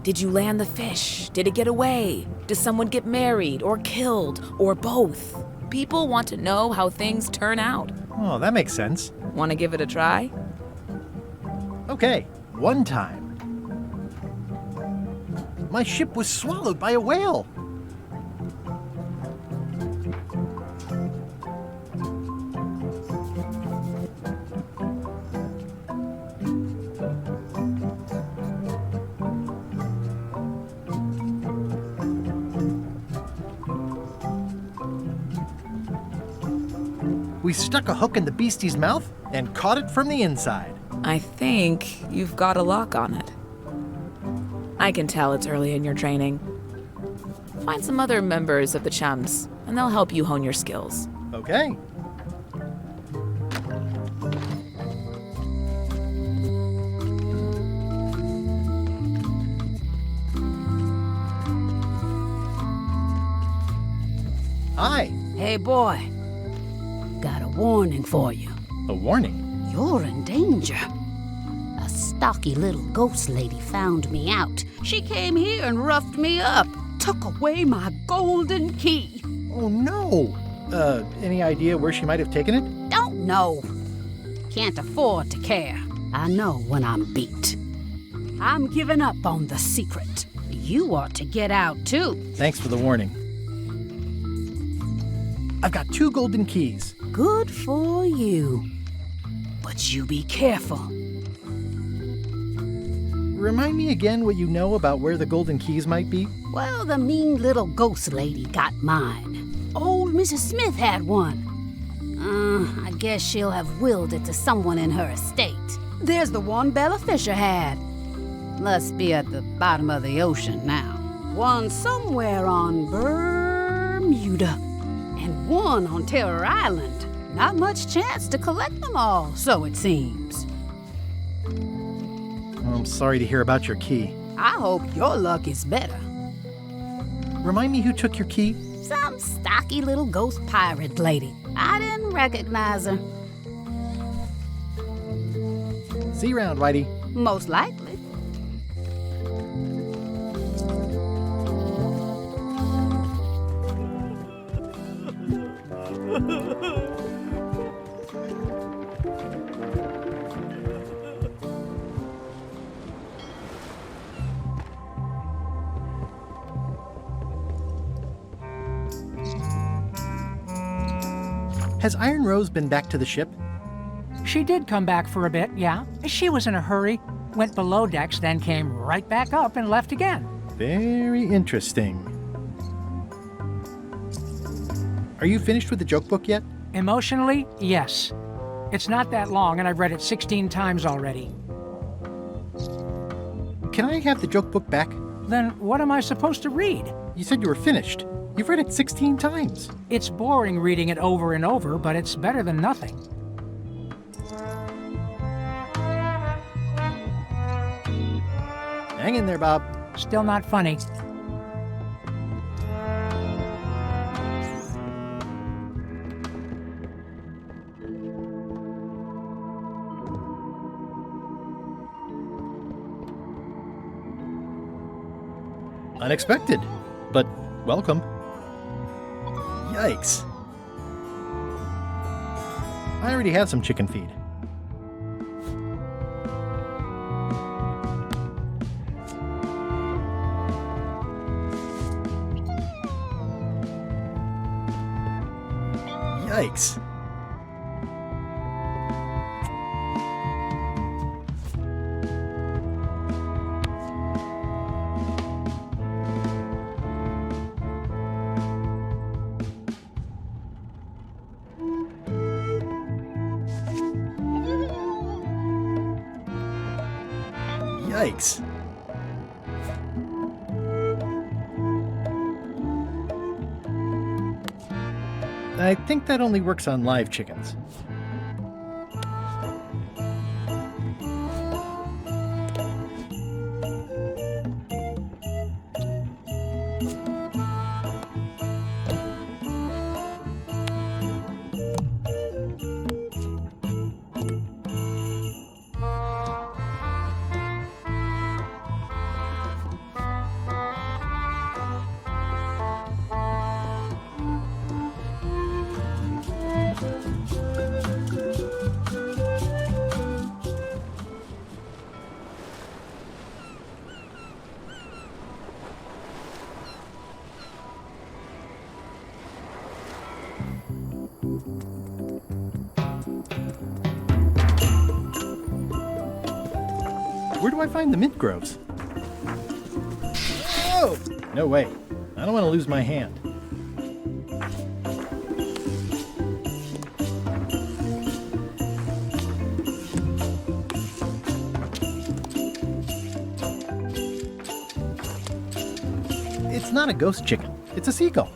Speaker 21: Did you land the fish? Did it get away? Does someone get married or killed or both? People want to know how things turn out.
Speaker 1: Oh, that makes sense.
Speaker 21: Want to give it a try?
Speaker 1: Okay, one time, my ship was swallowed by a whale. We stuck a hook in the beastie's mouth and caught it from the inside.
Speaker 21: I think you've got a lock on it. I can tell it's early in your training. Find some other members of the chums, and they'll help you hone your skills.
Speaker 1: Okay. Hi.
Speaker 2: Hey, boy. Got a warning for you.
Speaker 1: A warning?
Speaker 2: You're in danger. A stocky little ghost lady found me out. She came here and roughed me up. Took away my golden key.
Speaker 1: Oh, no. Any idea where she might have taken it?
Speaker 2: Don't know. Can't afford to care. I know when I'm beat. I'm giving up on the secret. You ought to get out, too.
Speaker 1: Thanks for the warning. I've got 2 golden keys.
Speaker 2: Good for you. But you be careful.
Speaker 1: Remind me again what you know about where the golden keys might be?
Speaker 2: Well, the mean little ghost lady got mine. Old Mrs. Smith had one. I guess she'll have willed it to someone in her estate. There's the one Bella Fisher had. Must be at the bottom of the ocean now. One somewhere on Bermuda. And one on Terror Island. Not much chance to collect them all, so it seems.
Speaker 1: I'm sorry to hear about your key.
Speaker 2: I hope your luck is better.
Speaker 1: Remind me who took your key?
Speaker 2: Some stocky little ghost pirate lady. I didn't recognize her.
Speaker 1: See you around, Whitey.
Speaker 2: Most likely.
Speaker 1: Has Iron Rose been back to the ship?
Speaker 22: She did come back for a bit, yeah. She was in a hurry, went below decks, then came right back up and left again.
Speaker 1: Very interesting. Are you finished with the joke book yet?
Speaker 22: Emotionally, yes. It's not that long, and I've read it 16 times already.
Speaker 1: Can I have the joke book back?
Speaker 22: Then what am I supposed to read?
Speaker 1: You said you were finished. You've read it 16 times.
Speaker 22: It's boring reading it over and over, but it's better than nothing.
Speaker 1: Hang in there, Bob.
Speaker 22: Still not funny.
Speaker 1: Unexpected, but welcome. Yikes. I already have some chicken feed. Yikes. Yikes. I think that only works on live chickens. Where do I find the mint groves? Oh! No way. I don't want to lose my hand. It's not a ghost chicken. It's a seagull.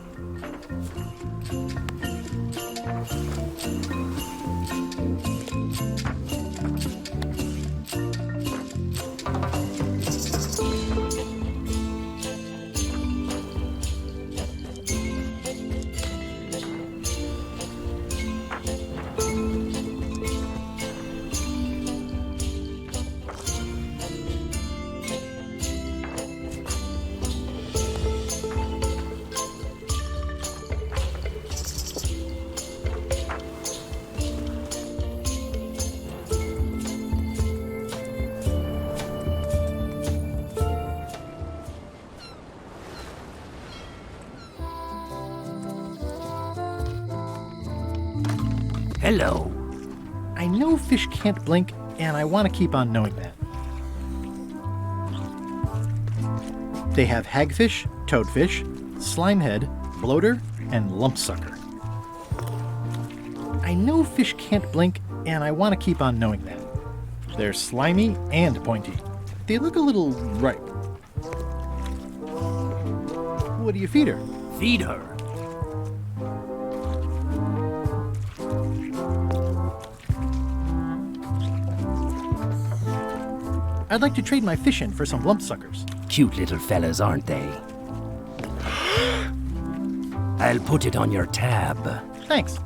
Speaker 15: Hello.
Speaker 1: I know fish can't blink, and I want to keep on knowing that. They have hagfish, toadfish, slimehead, bloater, and lumpsucker. I know fish can't blink, and I want to keep on knowing that. They're slimy and pointy. They look a little ripe. What do you feed her?
Speaker 15: Feed her.
Speaker 1: I'd like to trade my fish in for some lumpsuckers.
Speaker 15: Cute little fellas, aren't they? I'll put it on your tab.
Speaker 1: Thanks.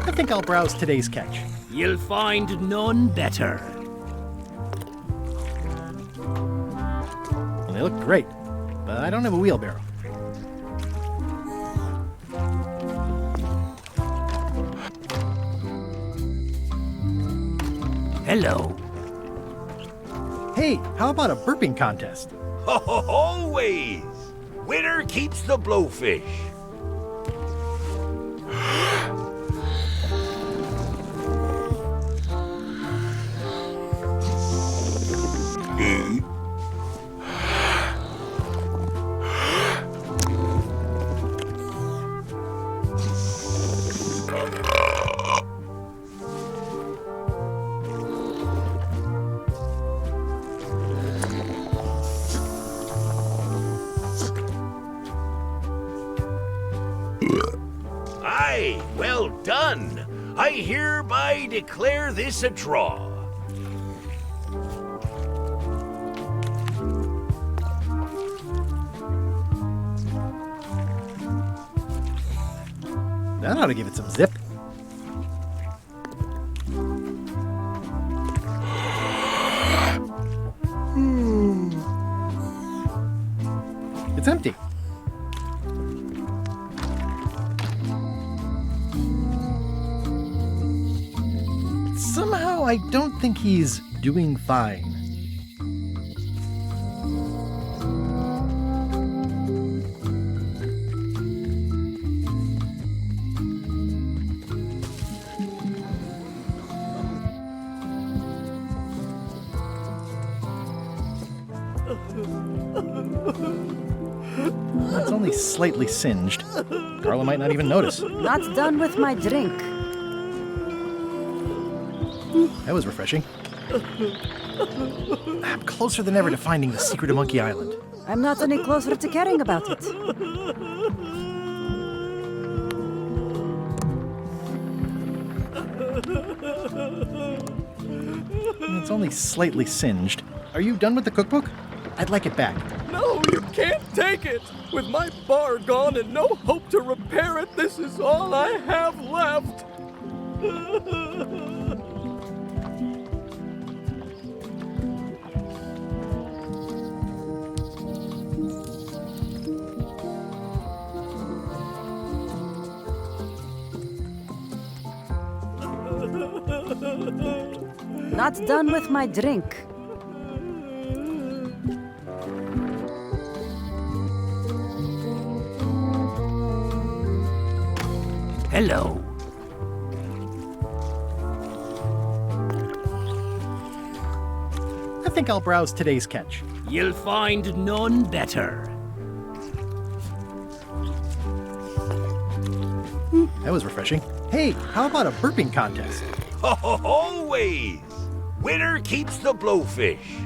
Speaker 1: I think I'll browse today's catch.
Speaker 15: You'll find none better.
Speaker 1: Well, they look great, but I don't have a wheelbarrow.
Speaker 15: Hello.
Speaker 1: Hey, how about a burping contest?
Speaker 13: Always! Winner keeps the blowfish. Aye, well done. I hereby declare this a draw.
Speaker 1: That ought to give it some zip. It's empty. Somehow, I don't think he's doing fine. It's only slightly singed. Carla might not even notice.
Speaker 2: Not done with my drink.
Speaker 1: That was refreshing. I'm closer than ever to finding the secret of Monkey Island.
Speaker 2: I'm not any closer to caring about it.
Speaker 1: It's only slightly singed. Are you done with the cookbook? I'd like it back.
Speaker 20: No, you can't take it! With my bar gone and no hope to repair it, this is all I have left!
Speaker 2: Not done with my drink.
Speaker 15: Hello.
Speaker 1: I think I'll browse today's catch.
Speaker 15: You'll find none better.
Speaker 1: That was refreshing. Hey, how about a burping contest?
Speaker 13: Always! Winner keeps the blowfish.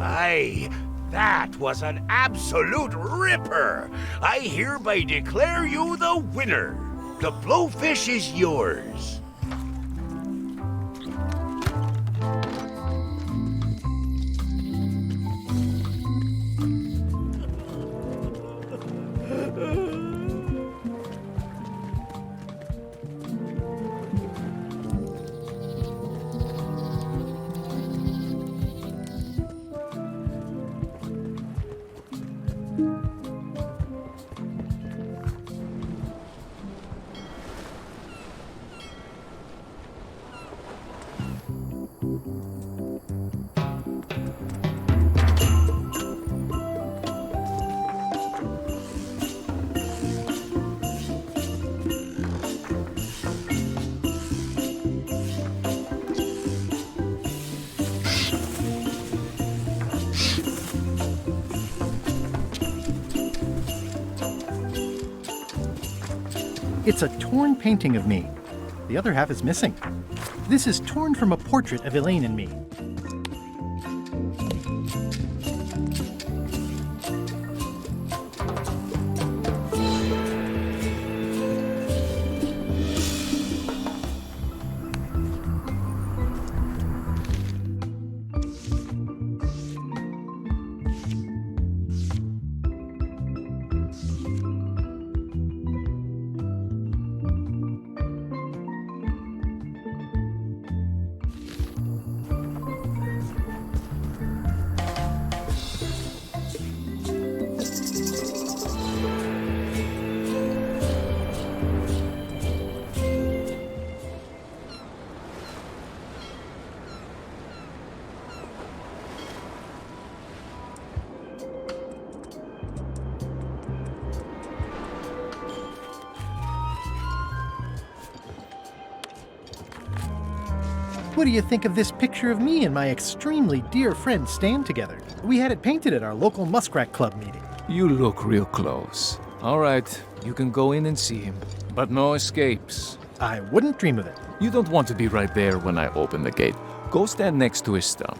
Speaker 13: Aye, that was an absolute ripper. I hereby declare you the winner. The blowfish is yours.
Speaker 1: It's a torn painting of me. The other half is missing. This is torn from a portrait of Elaine and me. What do you think of this picture of me and my extremely dear friend Stan together? We had it painted at our local Muskrat Club meeting.
Speaker 11: You look real close. All right, you can go in and see him. But no escapes.
Speaker 1: I wouldn't dream of it.
Speaker 11: You don't want to be right there when I open the gate. Go stand next to his stump.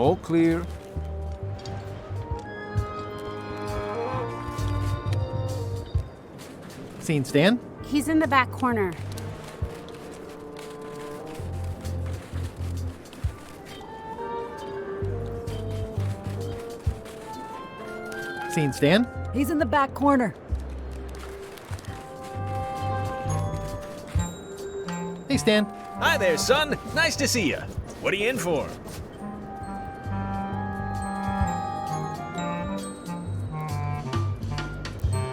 Speaker 11: All clear.
Speaker 1: Seen Stan?
Speaker 19: He's in the back corner.
Speaker 1: Seen Stan?
Speaker 10: He's in the back corner.
Speaker 1: Hey, Stan.
Speaker 18: Hi there, son. Nice to see you. What are you in for?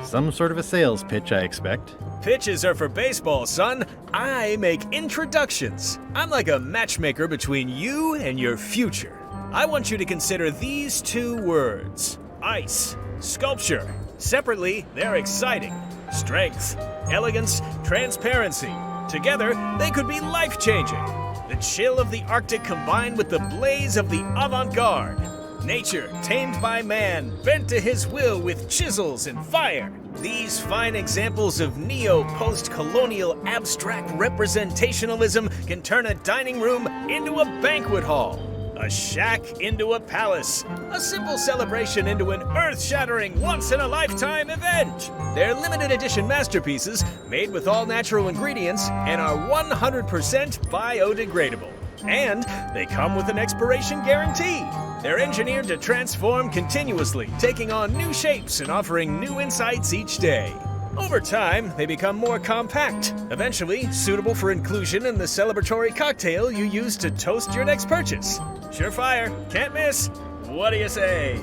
Speaker 1: Some sort of a sales pitch, I expect.
Speaker 18: Pitches are for baseball, son. I make introductions. I'm like a matchmaker between you and your future. I want you to consider these two words: ice, sculpture. Separately, they're exciting. Strength, elegance, transparency. Together, they could be life-changing. The chill of the Arctic combined with the blaze of the avant-garde. Nature, tamed by man, bent to his will with chisels and fire. These fine examples of neo-post-colonial abstract representationalism can turn a dining room into a banquet hall, a shack into a palace, a simple celebration into an earth-shattering, once-in-a-lifetime event. They're limited edition masterpieces made with all natural ingredients and are 100% biodegradable. And they come with an expiration guarantee. They're engineered to transform continuously, taking on new shapes and offering new insights each day. Over time, they become more compact, eventually suitable for inclusion in the celebratory cocktail you use to toast your next purchase. Surefire, can't miss. What do you say?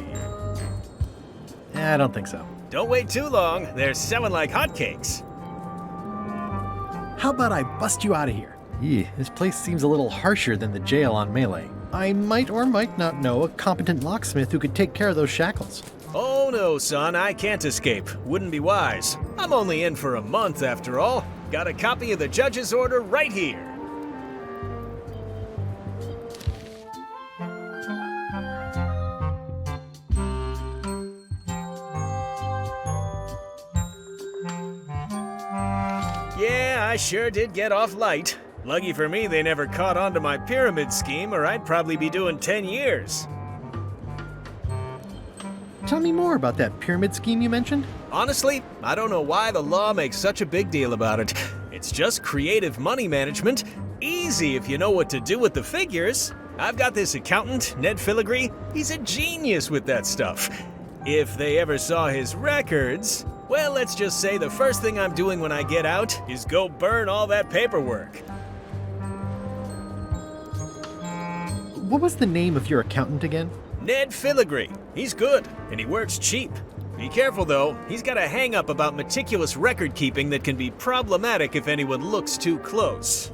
Speaker 1: I don't think so.
Speaker 18: Don't wait too long, they're selling like hotcakes.
Speaker 1: How about I bust you out of here? This place seems a little harsher than the jail on Melee. I might or might not know a competent locksmith who could take care of those shackles.
Speaker 18: Oh no, son, I can't escape. Wouldn't be wise. I'm only in for a month after all. Got a copy of the judge's order right here. Yeah, I sure did get off light. Lucky for me, they never caught on to my pyramid scheme, or I'd probably be doing 10 years.
Speaker 1: Tell me more about that pyramid scheme you mentioned.
Speaker 18: Honestly, I don't know why the law makes such a big deal about it. It's just creative money management. Easy if you know what to do with the figures. I've got this accountant, Ned Filigree. He's a genius with that stuff. If they ever saw his records, well, let's just say the first thing I'm doing when I get out is go burn all that paperwork.
Speaker 1: What was the name of your accountant again?
Speaker 18: Ned Filigree. He's good, and he works cheap. Be careful, though. He's got a hang-up about meticulous record-keeping that can be problematic if anyone looks too close.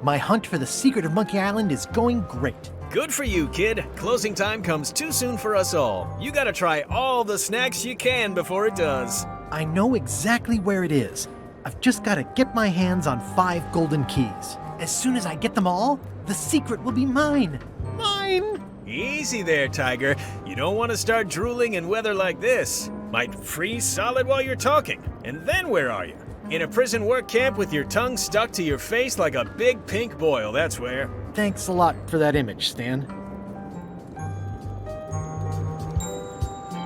Speaker 1: My hunt for the secret of Monkey Island is going great.
Speaker 18: Good for you, kid. Closing time comes too soon for us all. You gotta try all the snacks you can before it does.
Speaker 1: I know exactly where it is. I've just got to get my hands on 5 golden keys. As soon as I get them all, the secret will be mine. Mine!
Speaker 18: Easy there, Tiger. You don't want to start drooling in weather like this. Might freeze solid while you're talking. And then where are you? In a prison work camp with your tongue stuck to your face like a big pink boil, that's where.
Speaker 1: Thanks a lot for that image, Stan.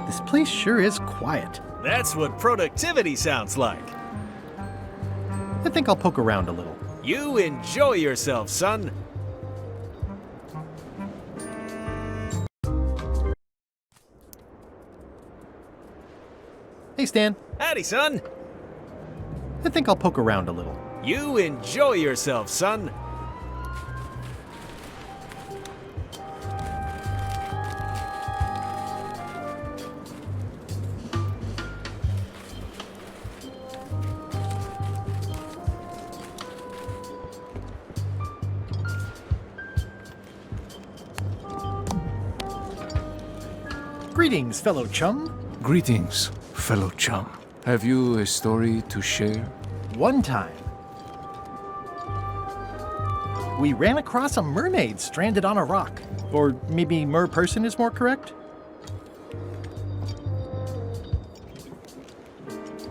Speaker 1: This place sure is quiet.
Speaker 18: That's what productivity sounds like.
Speaker 1: I think I'll poke around a little.
Speaker 18: You enjoy yourself, son.
Speaker 1: Hey, Stan.
Speaker 18: Howdy, son.
Speaker 1: I think I'll poke around a little.
Speaker 18: You enjoy yourself, son.
Speaker 1: Greetings, fellow chum.
Speaker 11: Greetings, fellow chum. Have you a story to share?
Speaker 1: One time, we ran across a mermaid stranded on a rock. Or maybe mer-person is more correct?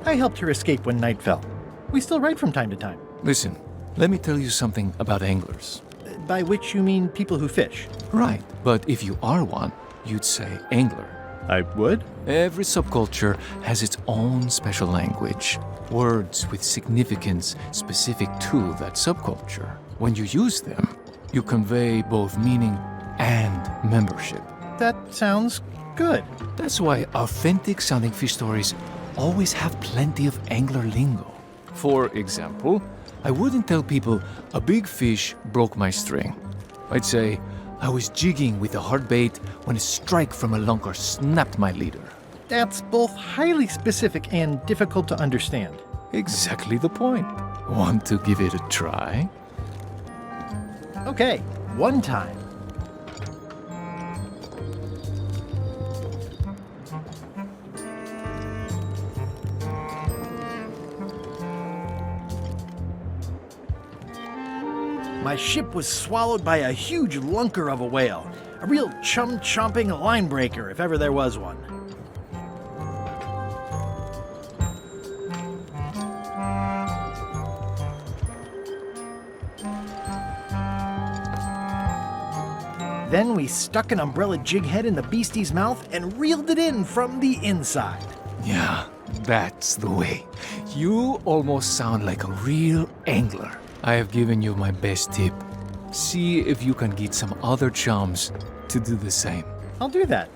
Speaker 1: I helped her escape when night fell. We still write from time to time.
Speaker 11: Listen, let me tell you something about anglers.
Speaker 1: by which you mean people who fish.
Speaker 11: Right, but if you are one, you'd say angler.
Speaker 1: I would?
Speaker 11: Every subculture has its own special language, words with significance specific to that subculture. When you use them, you convey both meaning and membership.
Speaker 1: That sounds good.
Speaker 11: That's why authentic sounding fish stories always have plenty of angler lingo. For example, I wouldn't tell people a big fish broke my string. I'd say I was jigging with a hard bait when a strike from a lunker snapped my leader.
Speaker 1: That's both highly specific and difficult to understand.
Speaker 11: Exactly the point. Want to give it a try?
Speaker 1: Okay, one time. My ship was swallowed by a huge lunker of a whale. A real chum-chomping line breaker, if ever there was one. Then we stuck an umbrella jig head in the beastie's mouth and reeled it in from the inside.
Speaker 11: Yeah, that's the way. You almost sound like a real angler. I have given you my best tip. See if you can get some other chums to do the same.
Speaker 1: I'll do that.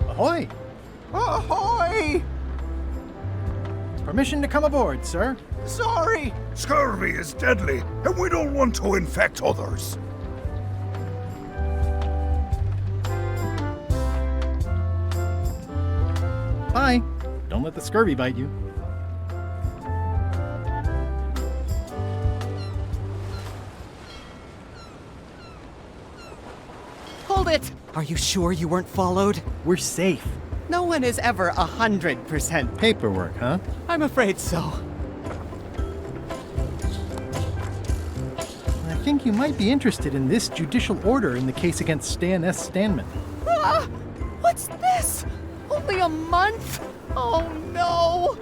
Speaker 1: Ahoy!
Speaker 7: Ahoy!
Speaker 1: Permission to come aboard, sir.
Speaker 7: Sorry!
Speaker 14: Scurvy is deadly, and we don't want to infect others.
Speaker 1: Bye. Don't let the scurvy bite you.
Speaker 5: Hold it! Are you sure you weren't followed?
Speaker 1: We're safe.
Speaker 5: No one is ever 100%
Speaker 1: Paperwork, huh?
Speaker 5: I'm afraid so.
Speaker 1: I think you might be interested in this judicial order in the case against Stan S. Stanman.
Speaker 5: Ah! What's this? Only a month? Oh no!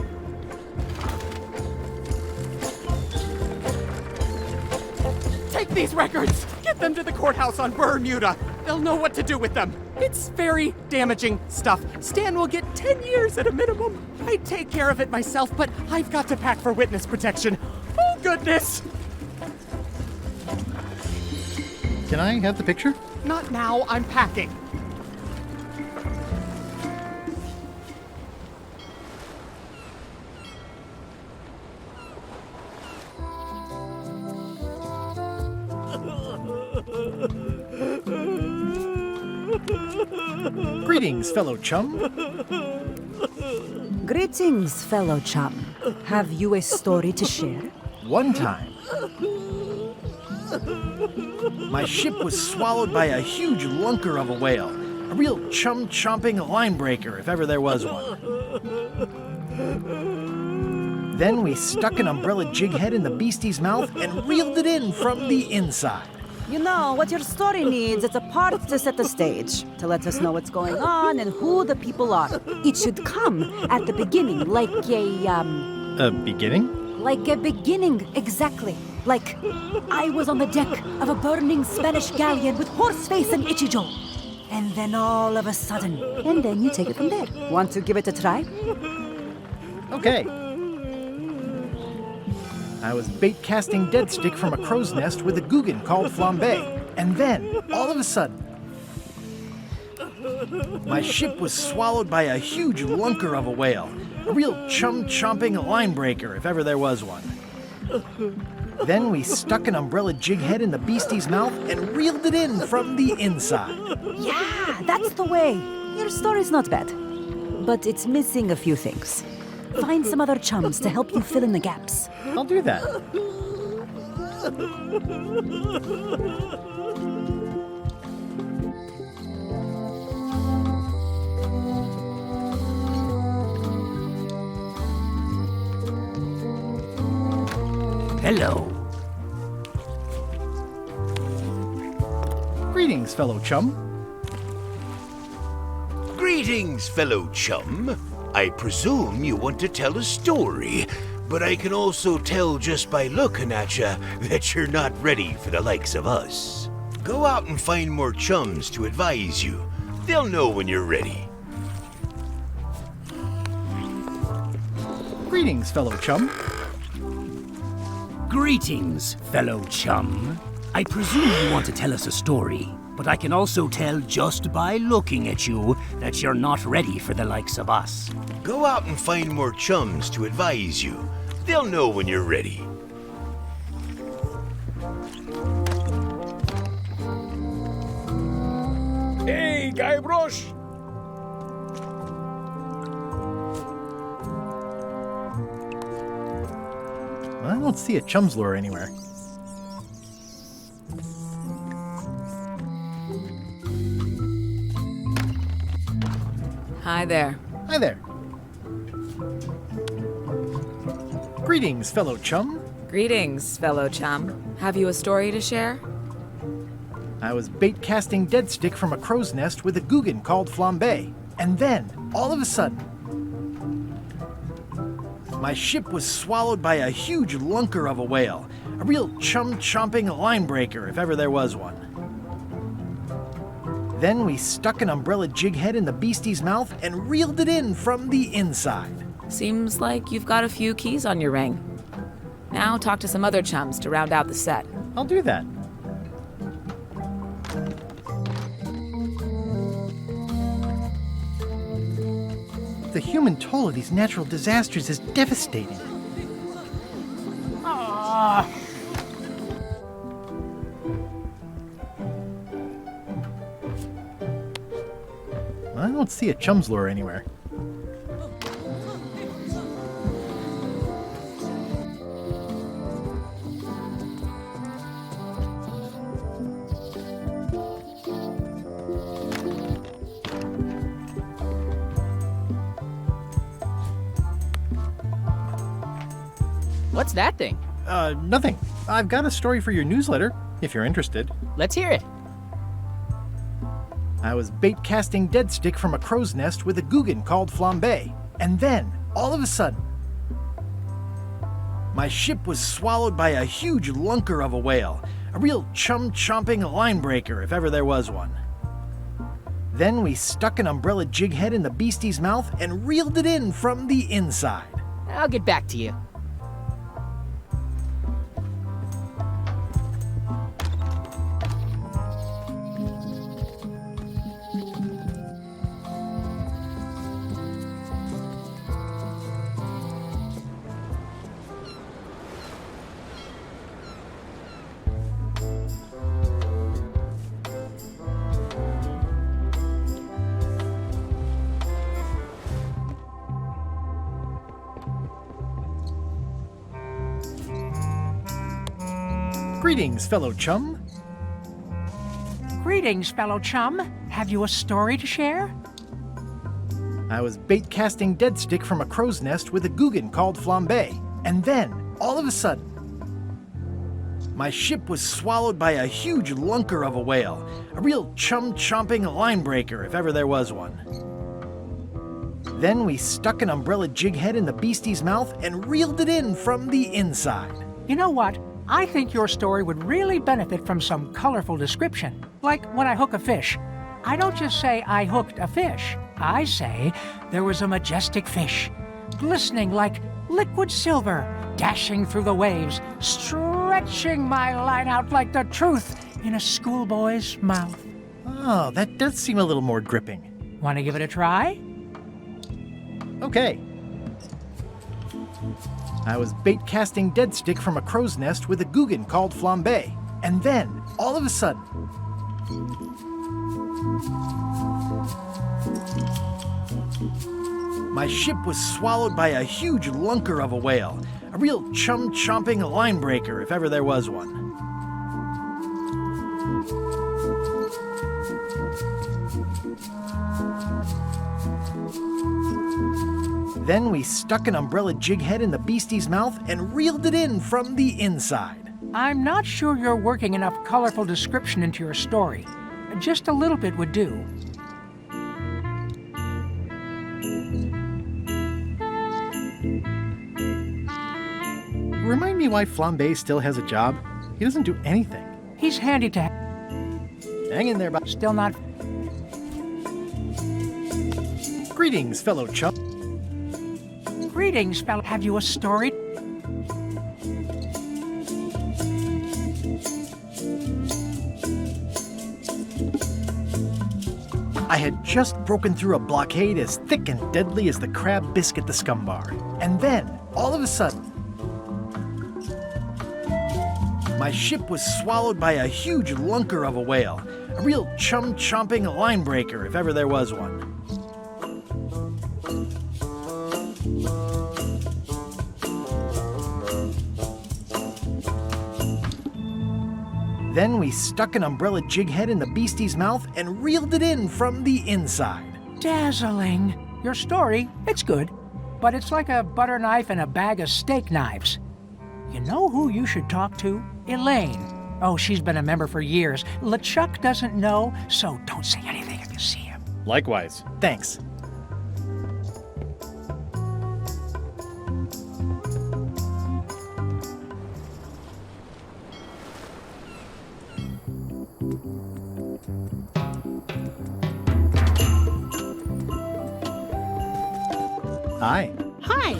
Speaker 5: Take these records! Get them to the courthouse on Bermuda! They'll know what to do with them. It's very damaging stuff. Stan will get 10 years at a minimum. I'd take care of it myself, but I've got to pack for witness protection. Oh, goodness!
Speaker 1: Can I have the picture?
Speaker 5: Not now, I'm packing.
Speaker 1: Greetings, fellow chum.
Speaker 9: Greetings, fellow chum. Have you a story to share?
Speaker 1: One time, my ship was swallowed by a huge lunker of a whale. A real chum-chomping line breaker, if ever there was one. Then we stuck an umbrella jig head in the beastie's mouth and reeled it in from the inside.
Speaker 9: You know, what your story needs is a part to set the stage, to let us know what's going on and who the people are. It should come at the beginning, like
Speaker 1: A beginning?
Speaker 9: Like a beginning, exactly. Like, I was on the deck of a burning Spanish galleon with Horseface and Ichijo. And then all of a sudden, and then you take it from there. Want to give it a try?
Speaker 1: Okay. I was bait casting dead stick from a crow's nest with a Guggen called Flambe. And then, all of a sudden, my ship was swallowed by a huge lunker of a whale. A real chum-chomping line breaker, if ever there was one. Then we stuck an umbrella jig head in the beastie's mouth and reeled it in from the inside.
Speaker 9: Yeah, that's the way. Your story's not bad. But it's missing a few things. Find some other chums to help you fill in the gaps.
Speaker 1: I'll do that.
Speaker 15: Hello.
Speaker 1: Greetings, fellow chum.
Speaker 13: Greetings, fellow chum. I presume you want to tell a story, but I can also tell just by looking at you that you're not ready for the likes of us. Go out and find more chums to advise you. They'll know when you're ready.
Speaker 1: Greetings, fellow chum.
Speaker 15: Greetings, fellow chum. I presume you want to tell us a story, but I can also tell just by looking at you that you're not ready for the likes of us.
Speaker 13: Go out and find more chums to advise you. They'll know when you're ready.
Speaker 17: Hey, Guybrush!
Speaker 1: I don't see a chum's lure anywhere.
Speaker 6: Hi there.
Speaker 1: Hi there. Greetings, fellow chum.
Speaker 6: Greetings, fellow chum. Have you a story to share?
Speaker 1: I was bait casting dead stick from a crow's nest with a Guggen called Flambe. And then, all of a sudden, my ship was swallowed by a huge lunker of a whale. A real chum-chomping line breaker, if ever there was one. Then we stuck an umbrella jig head in the beastie's mouth and reeled it in from the inside.
Speaker 6: Seems like you've got a few keys on your ring. Now talk to some other chums to round out the set.
Speaker 1: I'll do that. The human toll of these natural disasters is devastating. I don't see a chum's lure anywhere.
Speaker 8: What's that thing?
Speaker 1: Nothing. I've got a story for your newsletter, if you're interested.
Speaker 8: Let's hear it.
Speaker 1: I was bait casting dead stick from a crow's nest with a Guggen called Flambe. And then, all of a sudden, my ship was swallowed by a huge lunker of a whale. A real chum-chomping line breaker, if ever there was one. Then we stuck an umbrella jig head in the beastie's mouth and reeled it in from the inside.
Speaker 8: I'll get back to you.
Speaker 1: Greetings, fellow chum.
Speaker 22: Greetings, fellow chum. Have you a story to share?
Speaker 1: I was bait casting dead stick from a crow's nest with a Guggen called Flambe. And then, all of a sudden, my ship was swallowed by a huge lunker of a whale. A real chum-chomping line breaker, if ever there was one. Then we stuck an umbrella jig head in the beastie's mouth and reeled it in from the inside.
Speaker 22: You know what? I think your story would really benefit from some colorful description. Like when I hook a fish. I don't just say I hooked a fish. I say there was a majestic fish, glistening like liquid silver, dashing through the waves, stretching my line out like the truth in a schoolboy's mouth.
Speaker 1: Oh, that does seem a little more gripping.
Speaker 22: Want to give it a try?
Speaker 1: Okay. I was bait casting dead stick from a crow's nest with a Guggen called Flambe. And then, all of a sudden, my ship was swallowed by a huge lunker of a whale. A real chum-chomping line breaker, if ever there was one. Then we stuck an umbrella jig head in the beastie's mouth and reeled it in from the inside.
Speaker 22: I'm not sure you're working enough colorful description into your story. Just a little bit would do.
Speaker 1: Remind me why Flambe still has a job? He doesn't do anything.
Speaker 22: He's handy to...
Speaker 1: Hang in there,
Speaker 22: Still not...
Speaker 1: Greetings, fellow chum.
Speaker 22: Greetings, fellow. Have you a story?
Speaker 1: I had just broken through a blockade as thick and deadly as the crab biscuit the scumbar. And then, all of a sudden, my ship was swallowed by a huge lunker of a whale. A real chum-chomping line breaker, if ever there was one. Then we stuck an umbrella jig head in the beastie's mouth and reeled it in from the inside.
Speaker 22: Dazzling. Your story, it's good, but it's like a butter knife and a bag of steak knives. You know who you should talk to? Elaine. Oh, she's been a member for years. LeChuck doesn't know, so don't say anything if you see him.
Speaker 1: Likewise. Thanks. Hi.
Speaker 19: Hi.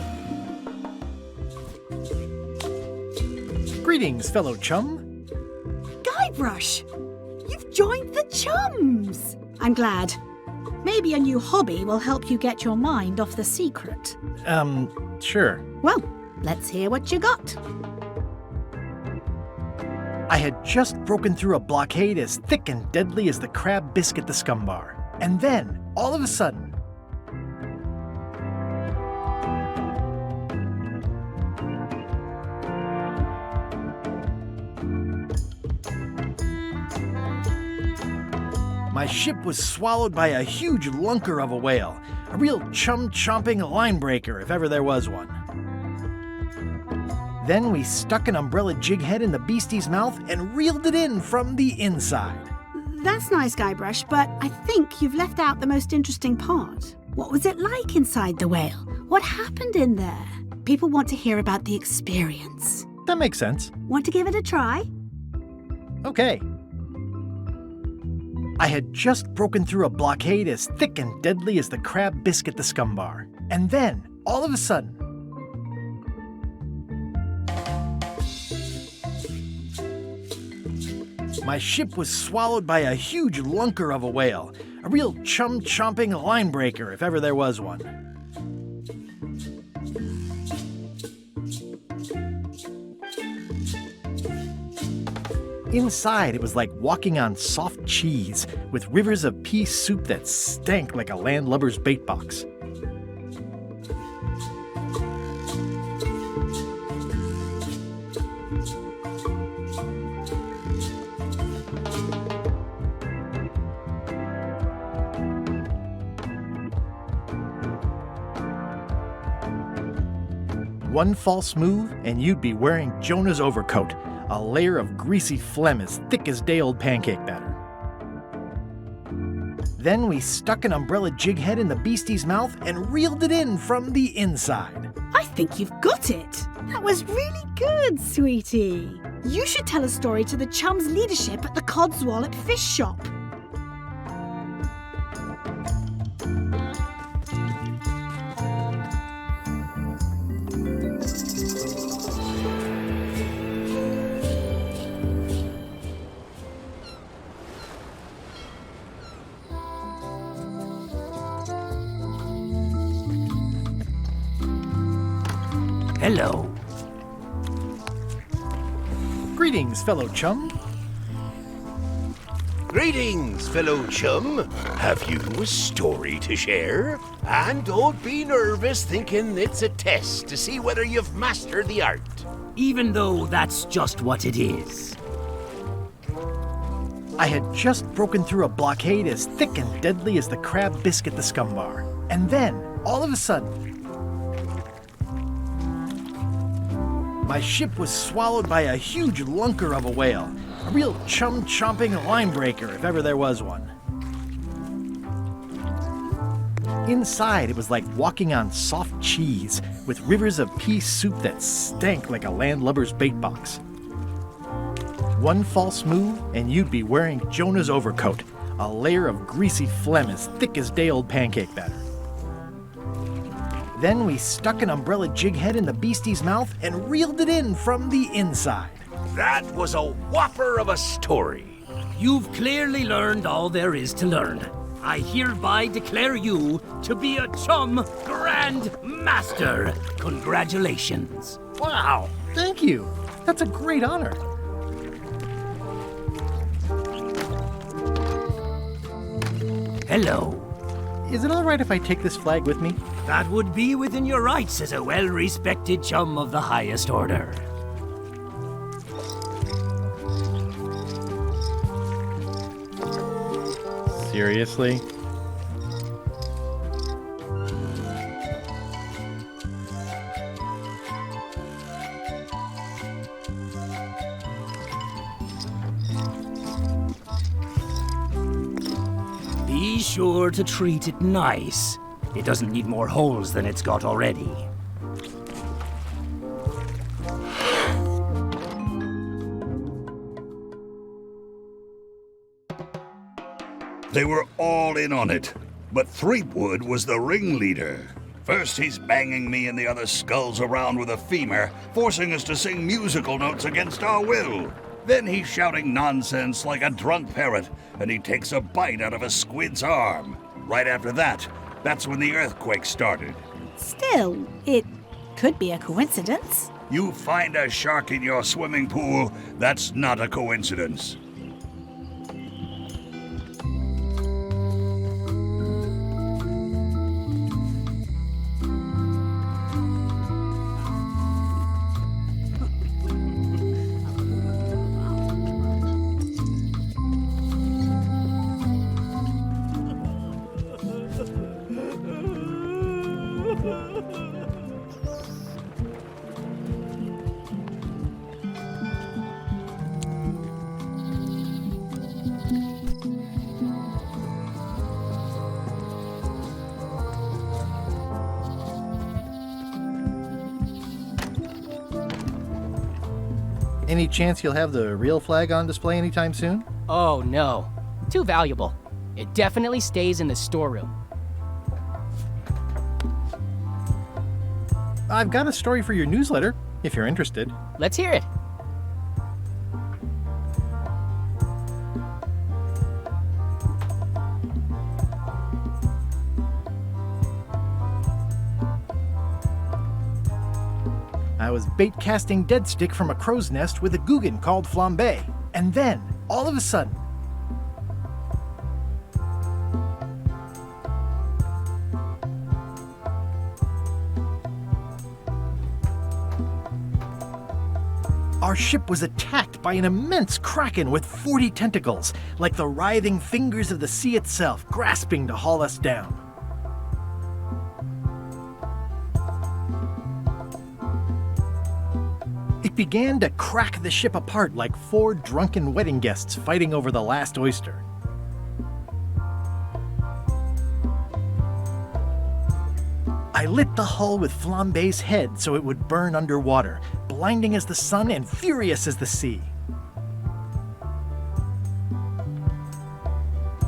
Speaker 1: Greetings, fellow chum.
Speaker 19: Guybrush, you've joined the Chums. I'm glad. Maybe a new hobby will help you get your mind off the secret.
Speaker 1: Sure.
Speaker 19: Well, let's hear what you got.
Speaker 1: I had just broken through a blockade as thick and deadly as the crab biscuit the scumbar. And then, all of a sudden, my ship was swallowed by a huge lunker of a whale. A real chum-chomping line breaker, if ever there was one. Then we stuck an umbrella jig head in the beastie's mouth and reeled it in from the inside.
Speaker 19: That's nice, Guybrush, but I think you've left out the most interesting part. What was it like inside the whale? What happened in there? People want to hear about the experience.
Speaker 1: That makes sense.
Speaker 19: Want to give it a try?
Speaker 1: Okay. I had just broken through a blockade as thick and deadly as the crab biscuit the scumbar. And then, all of a sudden, my ship was swallowed by a huge lunker of a whale. A real chum-chomping line breaker, if ever there was one. Inside, it was like walking on soft cheese, with rivers of pea soup that stank like a landlubber's bait box. One false move, and you'd be wearing Jonah's overcoat, a layer of greasy phlegm as thick as day-old pancake batter. Then we stuck an umbrella jig head in the beastie's mouth and reeled it in from the inside.
Speaker 19: I think you've got it. That was really good, sweetie. You should tell a story to the Chums' leadership at the Codswallop Fish Shop.
Speaker 15: Hello.
Speaker 1: Greetings, fellow chum.
Speaker 13: Greetings, fellow chum. Have you a story to share? And don't be nervous thinking it's a test to see whether you've mastered the art.
Speaker 15: Even though that's just what it is.
Speaker 1: I had just broken through a blockade as thick and deadly as the crab biscuit the scumbar. And then, all of a sudden, my ship was swallowed by a huge lunker of a whale. A real chum-chomping line breaker, if ever there was one. Inside, it was like walking on soft cheese, with rivers of pea soup that stank like a landlubber's bait box. One false move, and you'd be wearing Jonah's overcoat, a layer of greasy phlegm as thick as day-old pancake batter. Then we stuck an umbrella jig head in the beastie's mouth and reeled it in from the inside.
Speaker 15: That was a whopper of a story. You've clearly learned all there is to learn. I hereby declare you to be a Chum Grand Master. Congratulations.
Speaker 1: Wow, thank you. That's a great honor.
Speaker 15: Hello.
Speaker 1: Is it all right if I take this flag with me?
Speaker 15: That would be within your rights as a well-respected chum of the highest order.
Speaker 1: Seriously?
Speaker 15: Be sure to treat it nice. It doesn't need more holes than it's got already.
Speaker 16: They were all in on it, but Threepwood was the ringleader. First, he's banging me and the other skulls around with a femur, forcing us to sing musical notes against our will. Then he's shouting nonsense like a drunk parrot, and he takes a bite out of a squid's arm. Right after that, that's when the earthquake started.
Speaker 19: Still, it could be a coincidence.
Speaker 16: You find a shark in your swimming pool, that's not a coincidence.
Speaker 1: Any chance you'll have the real flag on display anytime soon?
Speaker 8: Oh no. Too valuable. It definitely stays in the storeroom.
Speaker 1: I've got a story for your newsletter, if you're interested.
Speaker 8: Let's hear it.
Speaker 1: I was bait casting dead stick from a crow's nest with a Guggen called Flambe. And then, all of a sudden, our ship was attacked by an immense kraken with 40 tentacles, like the writhing fingers of the sea itself, grasping to haul us down. It began to crack the ship apart like 4 drunken wedding guests fighting over the last oyster. I lit the hull with Flambe's head so it would burn underwater, blinding as the sun and furious as the sea.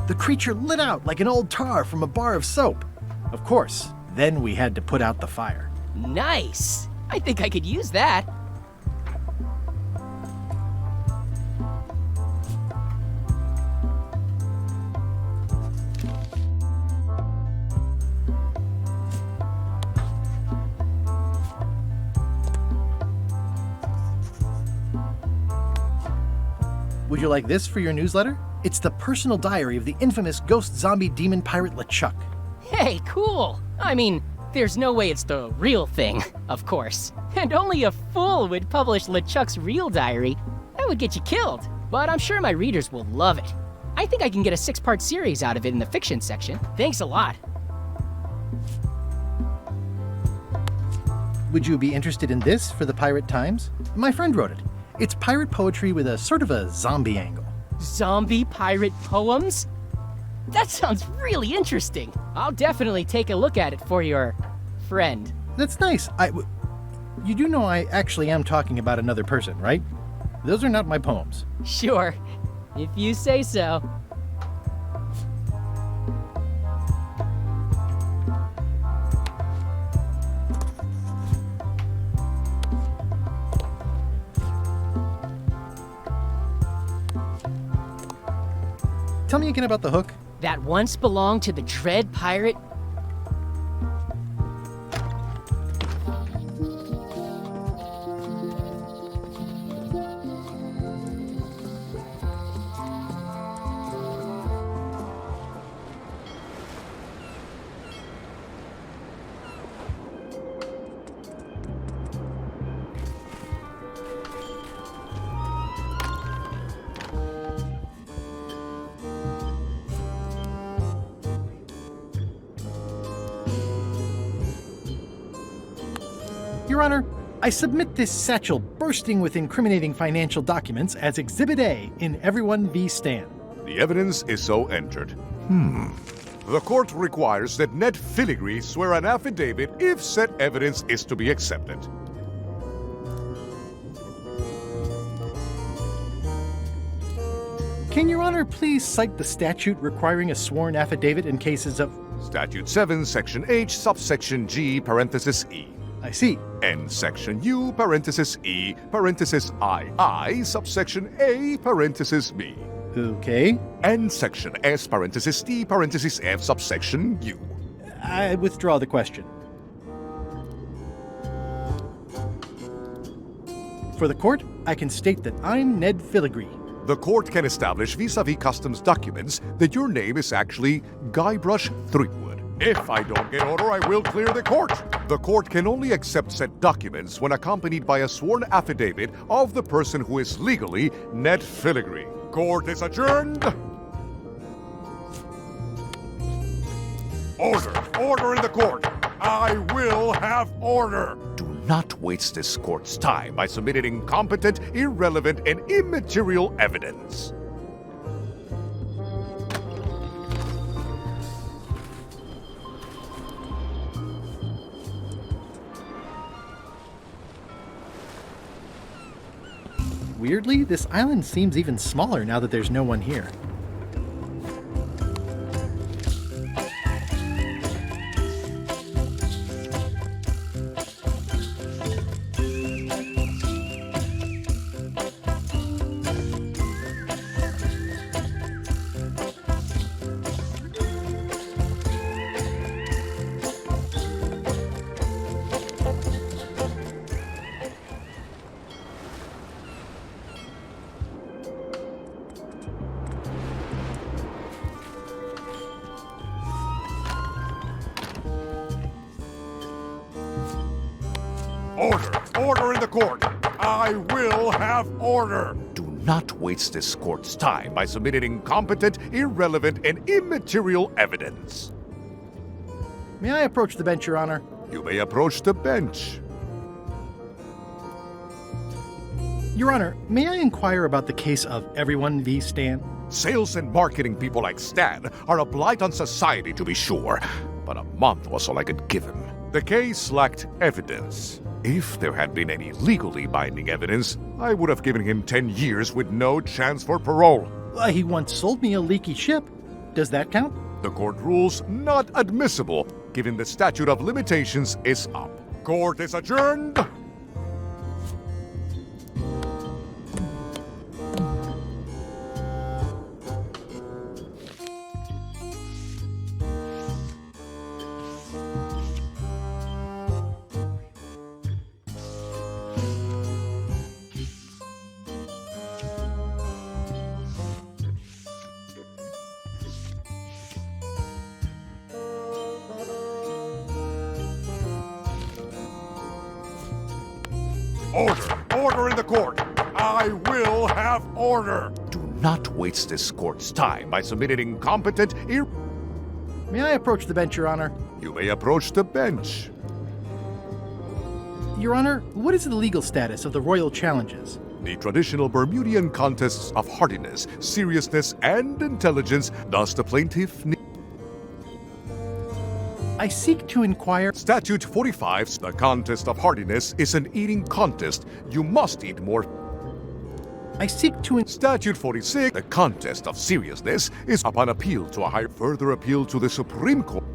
Speaker 1: The creature lit out like an old tar from a bar of soap. Of course, then we had to put out the fire.
Speaker 8: Nice! I think I could use that.
Speaker 1: Would you like this for your newsletter? It's the personal diary of the infamous ghost zombie demon pirate LeChuck.
Speaker 8: Hey, cool! I mean, there's no way it's the real thing, of course. And only a fool would publish LeChuck's real diary. That would get you killed. But I'm sure my readers will love it. I think I can get a 6-part series out of it in the fiction section. Thanks a lot.
Speaker 1: Would you be interested in this for the Pirate Times? My friend wrote it. It's pirate poetry with a sort of a zombie angle.
Speaker 8: Zombie pirate poems? That sounds really interesting. I'll definitely take a look at it for your friend.
Speaker 1: That's nice. You do know I actually am talking about another person, right? Those are not my poems.
Speaker 8: Sure, if you say so.
Speaker 1: Tell me again about the hook.
Speaker 8: That once belonged to the Dread Pirate.
Speaker 1: Your Honor, I submit this satchel bursting with incriminating financial documents as Exhibit A in Everyone v. Stan.
Speaker 4: The evidence is so entered. The court requires that Ned Filigree swear an affidavit if said evidence is to be accepted.
Speaker 1: Can Your Honor please cite the statute requiring a sworn affidavit in cases of...
Speaker 4: Statute 7, Section H, subsection G, parenthesis E.
Speaker 1: I see.
Speaker 4: And Section U, parenthesis E, parenthesis II, subsection A, parenthesis B.
Speaker 1: Okay.
Speaker 4: And Section S, parenthesis T, parenthesis F, subsection U.
Speaker 1: I withdraw the question. For the court, I can state that I'm Ned Filigree.
Speaker 4: The court can establish vis-a-vis customs documents that your name is actually Guybrush Threepwood. If I don't get order, I will clear the court. The court can only accept said documents when accompanied by a sworn affidavit of the person who is legally Ned Filigree. Court is adjourned. Order! Order in the court! I will have order! Do not waste this court's time by submitting incompetent, irrelevant, and immaterial evidence.
Speaker 1: Weirdly, this island seems even smaller now that there's no one here.
Speaker 4: Order! Order in the court! I will have order! Do not waste this court's time by submitting incompetent, irrelevant, and immaterial evidence.
Speaker 1: May I approach the bench, Your Honor?
Speaker 4: You may approach the bench.
Speaker 1: Your Honor, may I inquire about the case of Everyone v. Stan?
Speaker 4: Sales and marketing people like Stan are a blight on society, to be sure, but a month was all I could give him. The case lacked evidence. If there had been any legally binding evidence, I would have given him 10 years with no chance for parole.
Speaker 1: He once sold me a leaky ship. Does that count?
Speaker 4: The court rules not admissible, given the statute of limitations is up. Court is adjourned. Order! Order in the court! I will have order! Do not waste this court's time by submitting incompetent,
Speaker 1: May I approach the bench, Your Honor?
Speaker 4: You may approach the bench.
Speaker 1: Your Honor, what is the legal status of the royal challenges?
Speaker 3: The traditional Bermudian contests of hardiness, seriousness, and intelligence, thus the plaintiff...
Speaker 1: I seek to inquire...
Speaker 3: Statute 45, the contest of hardiness is an eating contest. You must eat more...
Speaker 1: I seek to...
Speaker 3: Statute 46, the contest of seriousness is upon appeal to a higher further appeal to the Supreme Court.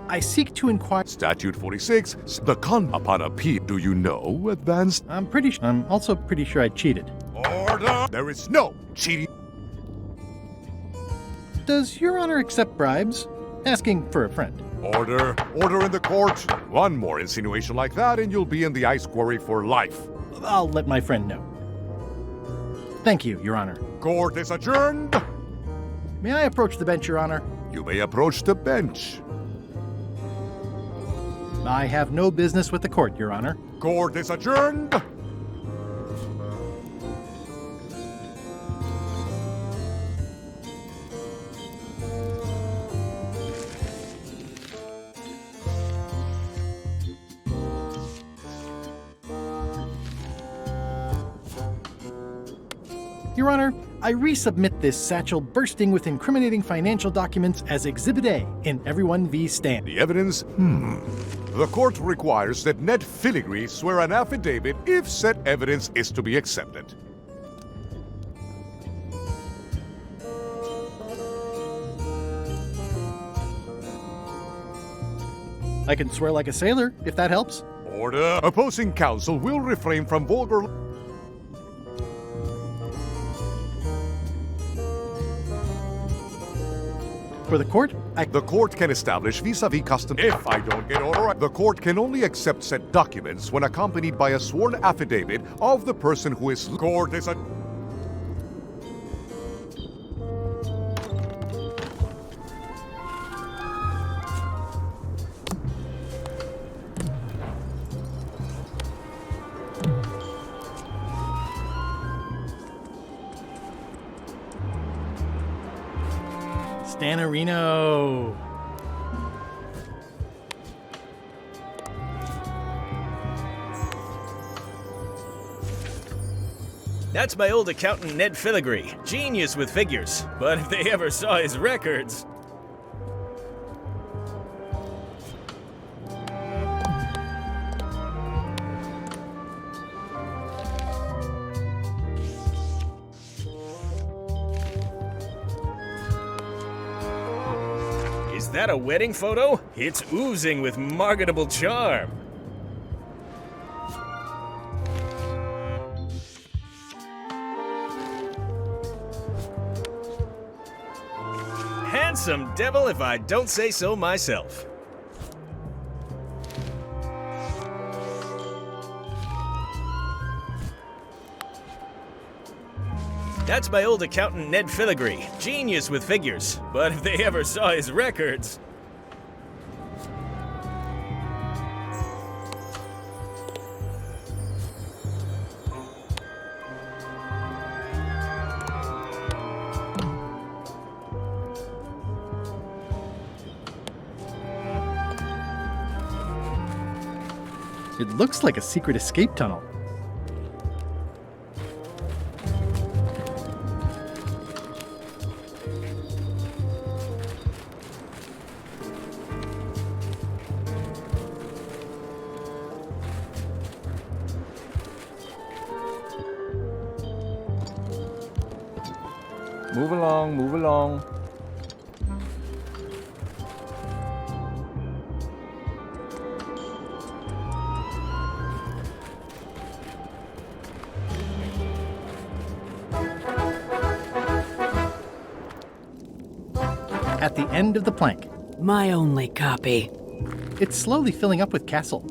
Speaker 1: I seek to inquire...
Speaker 3: Statute 46, upon appeal. Do you know, advanced?
Speaker 1: I'm also pretty sure I cheated.
Speaker 3: Order! There is no cheating.
Speaker 1: Does Your Honor accept bribes? Asking for a friend.
Speaker 3: Order! Order in the court! One more insinuation like that and you'll be in the ice quarry for life.
Speaker 1: I'll let my friend know. Thank you, Your Honor.
Speaker 3: Court is adjourned!
Speaker 1: May I approach the bench, Your Honor?
Speaker 3: You may approach the bench.
Speaker 1: I have no business with the court, Your Honor.
Speaker 3: Court is adjourned!
Speaker 1: Your Honor, I resubmit this satchel bursting with incriminating financial documents as Exhibit A in Everyone v. Stan.
Speaker 3: The evidence? The court requires that Ned Filigree swear an affidavit if said evidence is to be accepted.
Speaker 1: I can swear like a sailor, if that helps.
Speaker 3: Order. Opposing counsel will refrain from vulgar...
Speaker 1: For the court,
Speaker 3: The court can establish vis-a-vis custom. If I don't get order, the court can only accept said documents when accompanied by a sworn affidavit of the person who is... Court is a...
Speaker 1: Stanarino.
Speaker 18: That's my old accountant Ned Filigree, genius with figures. But if they ever saw his records... Is that a wedding photo? It's oozing with marketable charm. Handsome devil if I don't say so myself. That's my old accountant Ned Filigree, genius with figures. But if they ever saw his records...
Speaker 1: It looks like a secret escape tunnel.
Speaker 11: Move along, move along.
Speaker 1: At the end of the plank.
Speaker 12: My only copy.
Speaker 1: It's slowly filling up with castle.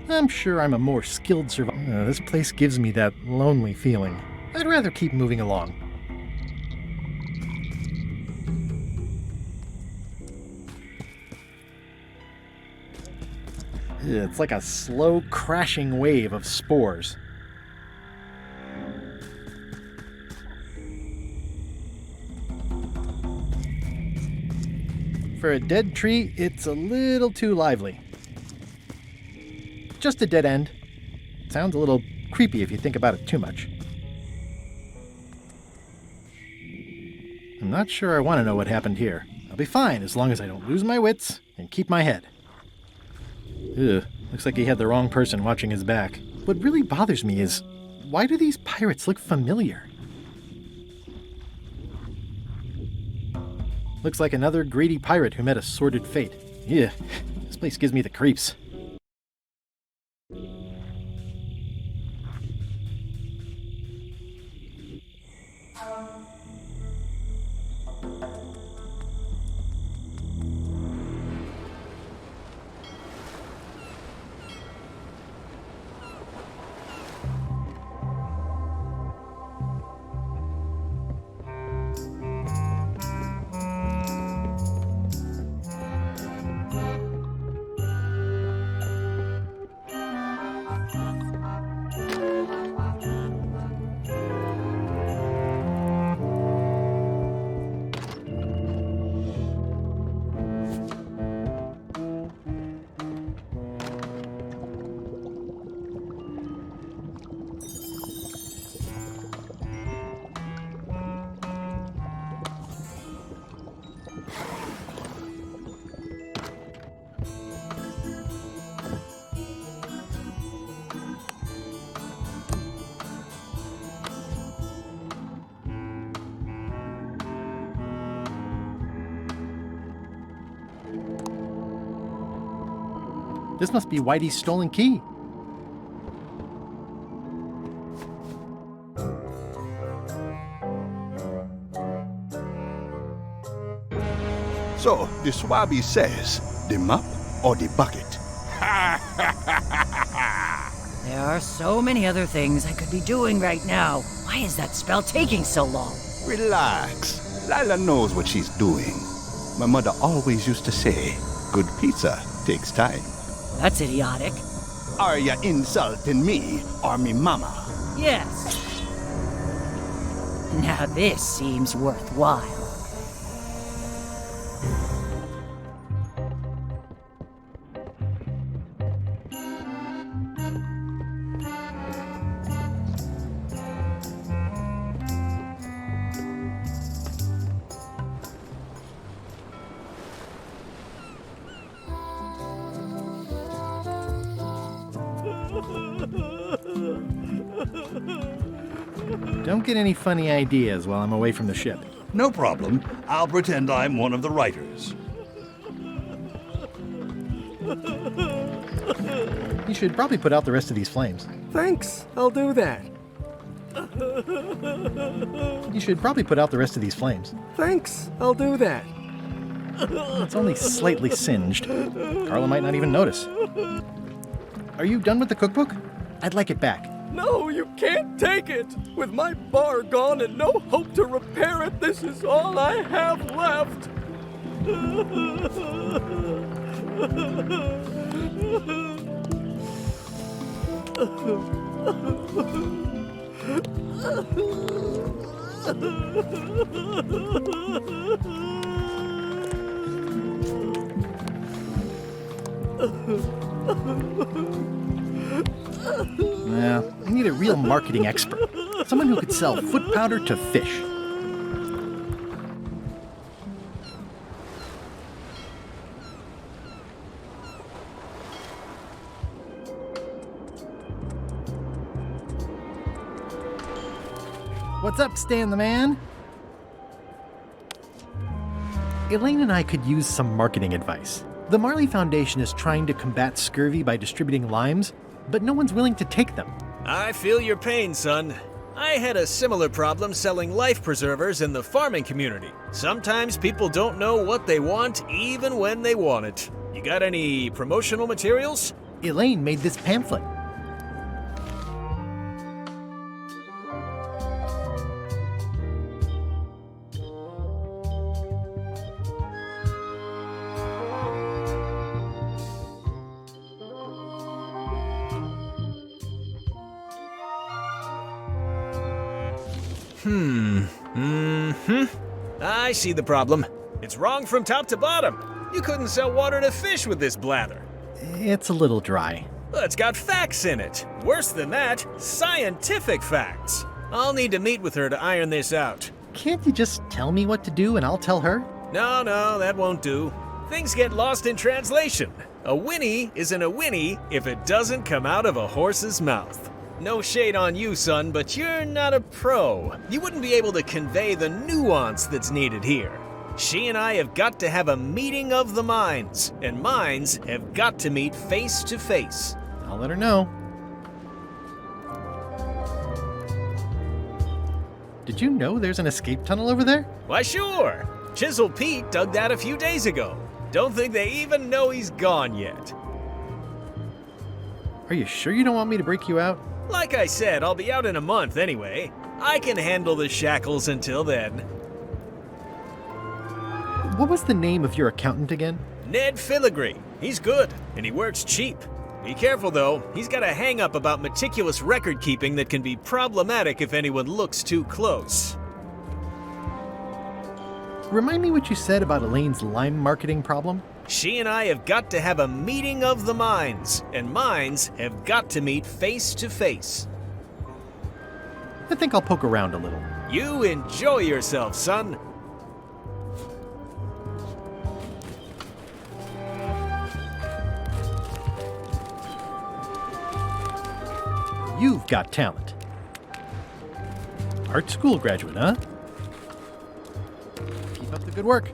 Speaker 1: I'm sure I'm a more skilled survivor. This place gives me that lonely feeling. I'd rather keep moving along. It's like a slow crashing wave of spores. For a dead tree, it's a little too lively. Just a dead end. Sounds a little creepy if you think about it too much. I'm not sure I want to know what happened here. I'll be fine as long as I don't lose my wits and keep my head. Ugh, looks like he had the wrong person watching his back. What really bothers me is, why do these pirates look familiar? Looks like another greedy pirate who met a sordid fate. Yeah, this place gives me the creeps. This must be Whitey's stolen key.
Speaker 16: So, the Swabby says, the mop or the bucket?
Speaker 12: There are so many other things I could be doing right now. Why is that spell taking so long?
Speaker 16: Relax. Lila knows what she's doing. My mother always used to say, good pizza takes time.
Speaker 12: That's idiotic.
Speaker 16: Are you insulting me or me mama?
Speaker 12: Yes. Now this seems worthwhile.
Speaker 1: Don't get any funny ideas while I'm away from the ship.
Speaker 16: No problem. I'll pretend I'm one of the writers.
Speaker 1: You should probably put out the rest of these flames.
Speaker 20: Thanks, I'll do that.
Speaker 1: You should probably put out the rest of these flames.
Speaker 20: Thanks, I'll do that.
Speaker 1: It's only slightly singed. Carla might not even notice. Are you done with the cookbook? I'd like it back.
Speaker 20: No, you can't take it! With my bar gone and no hope to repair it, this is all I have left!
Speaker 1: Well, I need a real marketing expert. Someone who could sell foot powder to fish. What's up, Stan the Man? Elaine and I could use some marketing advice. The Marley Foundation is trying to combat scurvy by distributing limes, but no one's willing to take them.
Speaker 18: I feel your pain, son. I had a similar problem selling life preservers in the farming community. Sometimes people don't know what they want even when they want it. You got any promotional materials?
Speaker 1: Elaine made this pamphlet.
Speaker 18: I see the problem. It's wrong from top to bottom. You couldn't sell water to fish with this blather.
Speaker 1: It's a little dry.
Speaker 18: Well, it's got facts in it. Worse than that, scientific facts. I'll need to meet with her to iron this out.
Speaker 1: Can't you just tell me what to do and I'll tell her?
Speaker 18: No, that won't do. Things get lost in translation. A whinny isn't a whinny if it doesn't come out of a horse's mouth. No shade on you, son, but you're not a pro. You wouldn't be able to convey the nuance that's needed here. She and I have got to have a meeting of the minds, and minds have got to meet face to face.
Speaker 1: I'll let her know. Did you know there's an escape tunnel over there?
Speaker 18: Why, sure. Chisel Pete dug that a few days ago. Don't think they even know he's gone yet.
Speaker 1: Are you sure you don't want me to break you out?
Speaker 18: Like I said, I'll be out in a month anyway. I can handle the shackles until then.
Speaker 1: What was the name of your accountant again?
Speaker 18: Ned Filigree. He's good, and he works cheap. Be careful though, he's got a hang-up about meticulous record keeping that can be problematic if anyone looks too close.
Speaker 1: Remind me what you said about Elaine's lime marketing problem?
Speaker 18: She and I have got to have a meeting of the minds, and minds have got to meet face to face.
Speaker 1: I think I'll poke around a little.
Speaker 18: You enjoy yourself, son.
Speaker 1: You've got talent. Art school graduate, huh? Keep up the good work.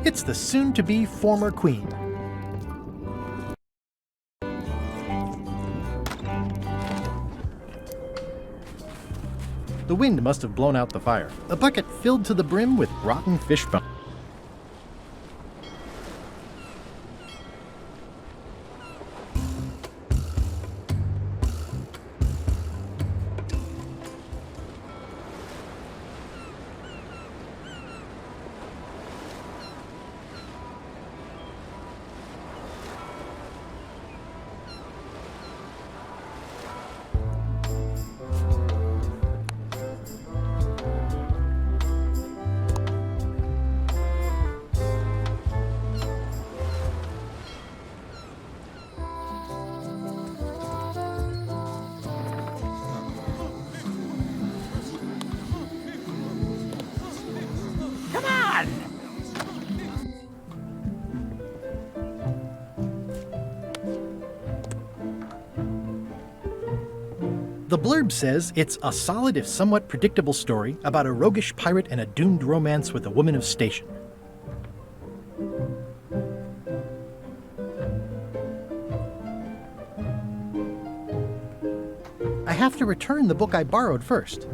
Speaker 1: It's the soon-to-be former queen. The wind must have blown out the fire. A bucket filled to the brim with rotten fish bones. The blurb says it's a solid if somewhat predictable story about a roguish pirate and a doomed romance with a woman of station. I have to return the book I borrowed first.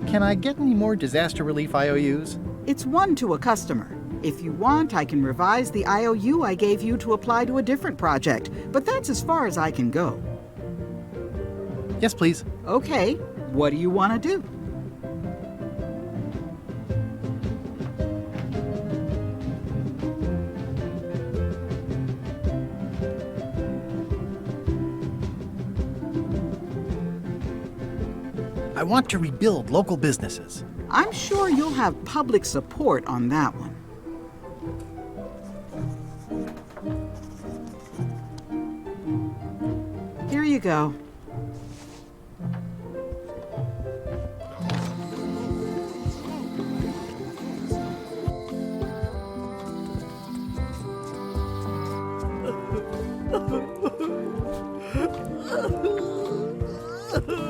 Speaker 1: Can I get any more disaster relief IOUs?
Speaker 10: It's one to a customer. If you want, I can revise the IOU I gave you to apply to a different project, but that's as far as I can go.
Speaker 1: Yes, please.
Speaker 10: Okay, what do you want to do?
Speaker 1: I I want to rebuild local businesses.
Speaker 10: I'm sure you'll have public support on that one. Here you go.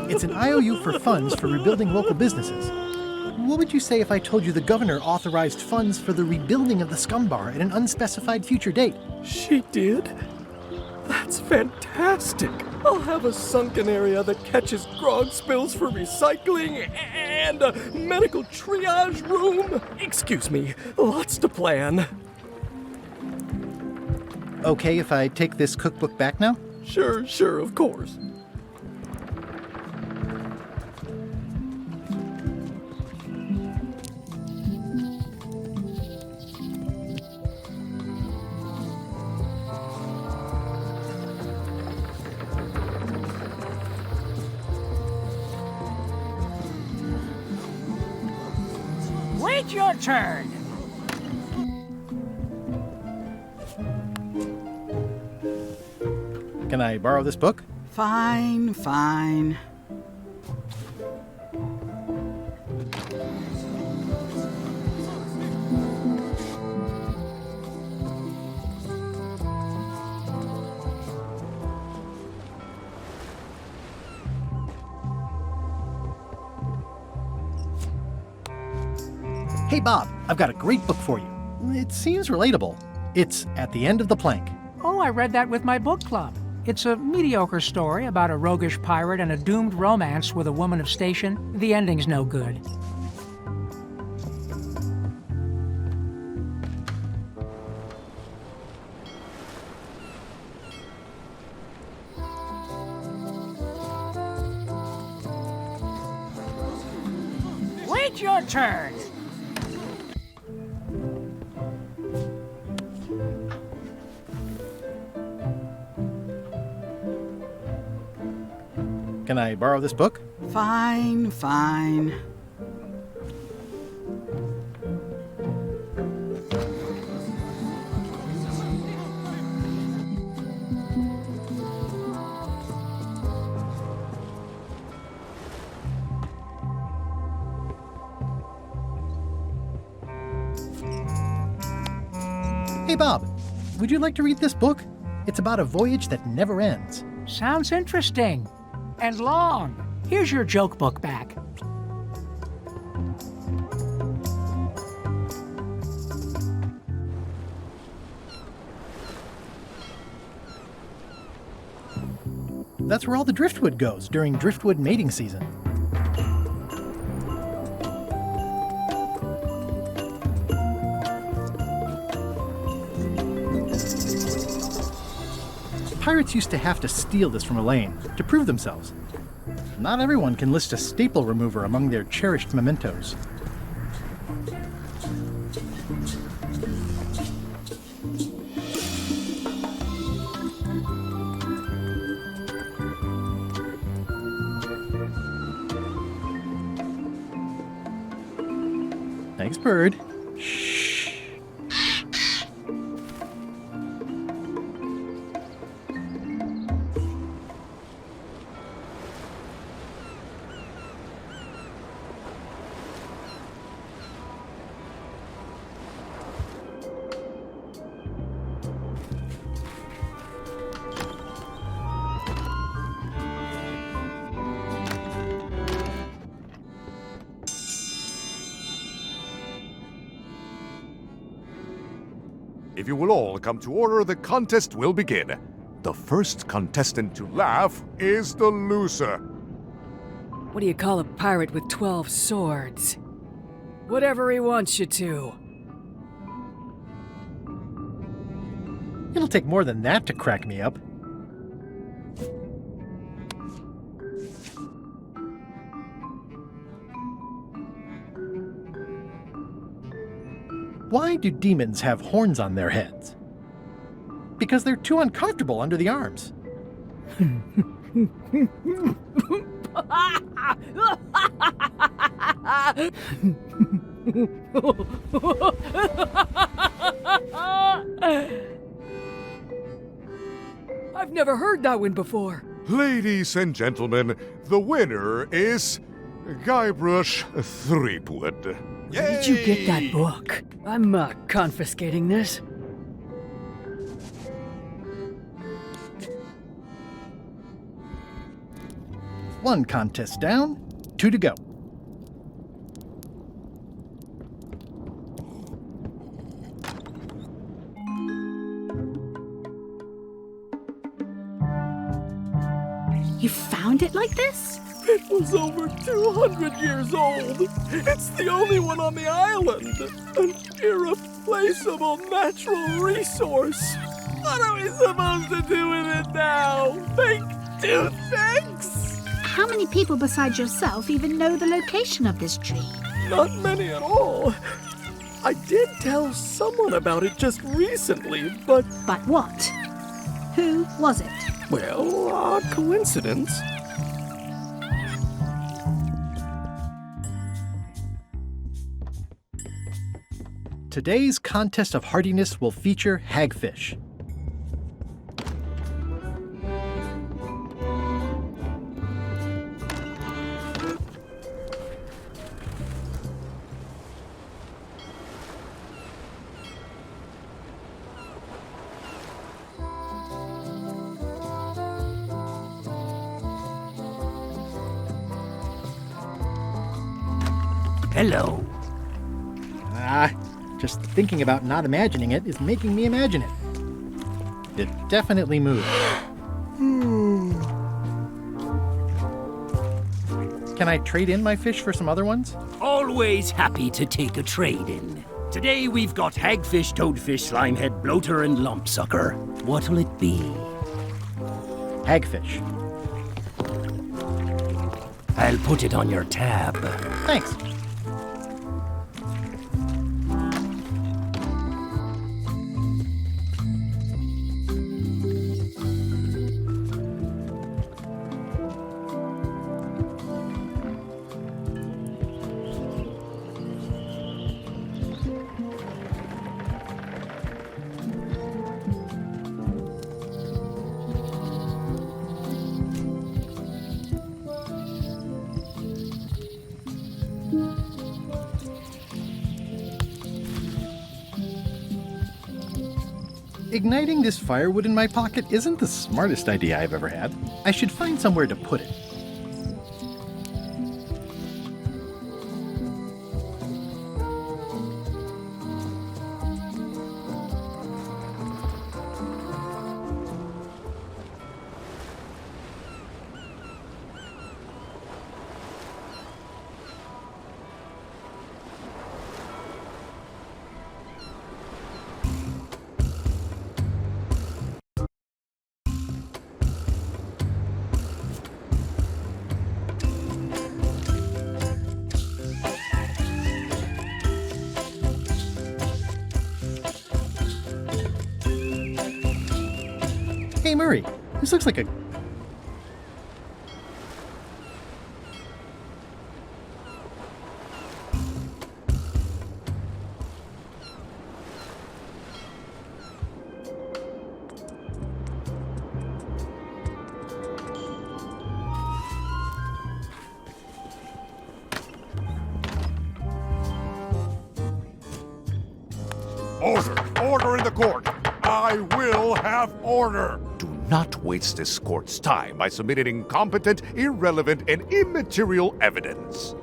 Speaker 1: It's an IOU for funds for rebuilding local businesses. What would you say if I told you the governor authorized funds for the rebuilding of the scum bar at an unspecified future date?
Speaker 20: She did? That's fantastic! I'll have a sunken area that catches grog spills for recycling and a medical triage room. Excuse me, lots to plan.
Speaker 1: Okay if I take this cookbook back now?
Speaker 20: Sure, of course.
Speaker 22: Wait your turn.
Speaker 1: Can I borrow this book?
Speaker 10: Fine.
Speaker 1: Hey Bob, I've got a great book for you. It seems relatable. It's At the End of the Plank.
Speaker 22: Oh, I read that with my book club. It's a mediocre story about a roguish pirate and a doomed romance with a woman of station. The ending's no good. Wait your turn.
Speaker 1: Can I borrow this book?
Speaker 10: Fine.
Speaker 1: Hey Bob, would you like to read this book? It's about a voyage that never ends.
Speaker 22: Sounds interesting. And long. Here's your joke book back.
Speaker 1: That's where all the driftwood goes during driftwood mating season. Pirates used to have to steal this from Elaine to prove themselves. Not everyone can list a staple remover among their cherished mementos. Thanks, Bird. Shh.
Speaker 3: If you will all come to order, the contest will begin. The first contestant to laugh is the loser.
Speaker 2: What do you call a pirate with 12 swords? Whatever he wants you to.
Speaker 1: It'll take more than that to crack me up. Why do demons have horns on their heads? Because they're too uncomfortable under the arms.
Speaker 2: I've never heard that one before.
Speaker 3: Ladies and gentlemen, the winner is Guybrush Threepwood.
Speaker 2: Where did you get that book? I'm confiscating this.
Speaker 1: One contest down, 2 to go.
Speaker 19: You found it like this?
Speaker 20: It was over 200 years old. It's the only one on the island. An irreplaceable natural resource. What are we supposed to do with it now? Make toothpicks?
Speaker 19: How many people besides yourself even know the location of this tree?
Speaker 20: Not many at all. I did tell someone about it just recently, but...
Speaker 19: But what? Who was it?
Speaker 20: Well, odd coincidence.
Speaker 1: Today's contest of hardiness will feature hagfish.
Speaker 15: Hello.
Speaker 1: Just thinking about not imagining it is making me imagine it. It definitely moved. Can I trade in my fish for some other ones?
Speaker 15: Always happy to take a trade-in. Today we've got hagfish, toadfish, slimehead, bloater, and lumpsucker. What'll it be?
Speaker 1: Hagfish.
Speaker 15: I'll put it on your tab.
Speaker 1: Thanks. Igniting this firewood in my pocket isn't the smartest idea I've ever had. I should find somewhere to put it. Hey, Murray, this looks like a...
Speaker 3: Order in the court! I will have order! Do not waste this court's time by submitting incompetent, irrelevant, and immaterial evidence.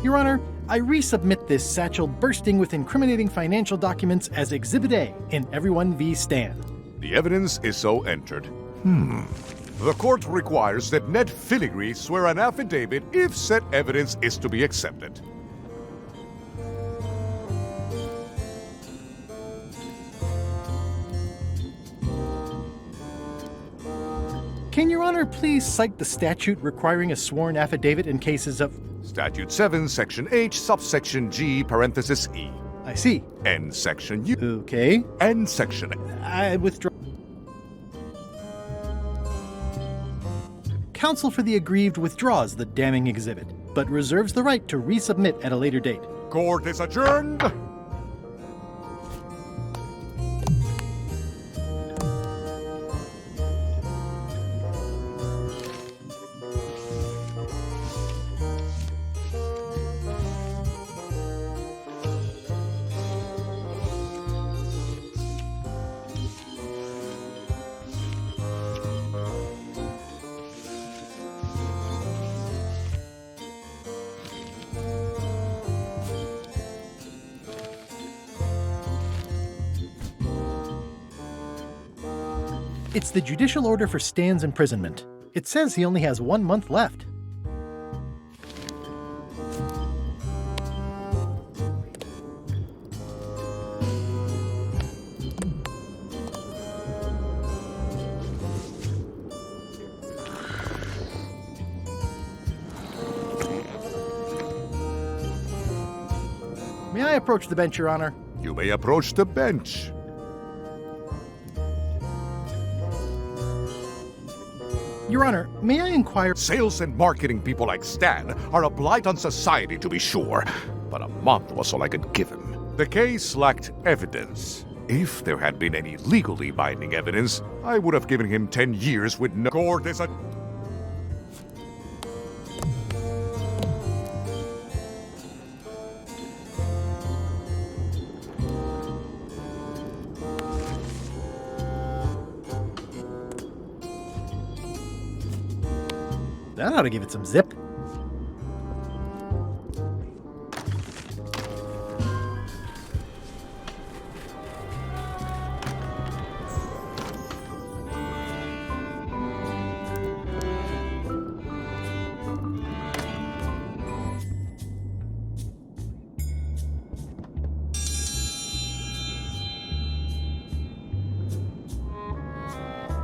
Speaker 1: Your Honor, I resubmit this satchel bursting with incriminating financial documents as Exhibit A in Everyone v. Stan.
Speaker 3: The evidence is so entered. The court requires that Ned Filigree swear an affidavit if said evidence is to be accepted.
Speaker 1: Can Your Honor please cite the statute requiring a sworn affidavit in cases of...
Speaker 3: Statute 7, Section H, subsection G, parenthesis E.
Speaker 1: I see.
Speaker 3: And Section U.
Speaker 1: Okay.
Speaker 3: And Section
Speaker 1: I withdraw. Counsel for the aggrieved withdraws the damning exhibit, but reserves the right to resubmit at a later date.
Speaker 3: Court is adjourned.
Speaker 1: It's the judicial order for Stan's imprisonment. It says he only has 1 month left. May I approach the bench, Your Honor?
Speaker 3: You may approach the bench.
Speaker 1: Your Honor, may I inquire?
Speaker 3: Sales and marketing people like Stan are a blight on society, to be sure, but a month was all I could give him. The case lacked evidence. If there had been any legally binding evidence, I would have given him 10 years with no court as a...
Speaker 1: That ought to give it some zip.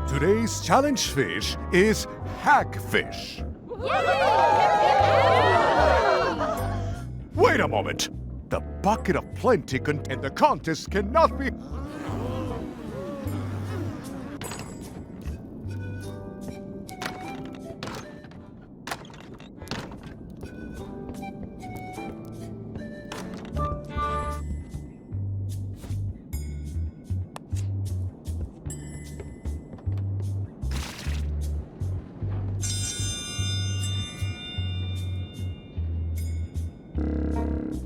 Speaker 3: Today's challenge fish is hagfish. Wait a moment! The bucket of plenty and the contest cannot be...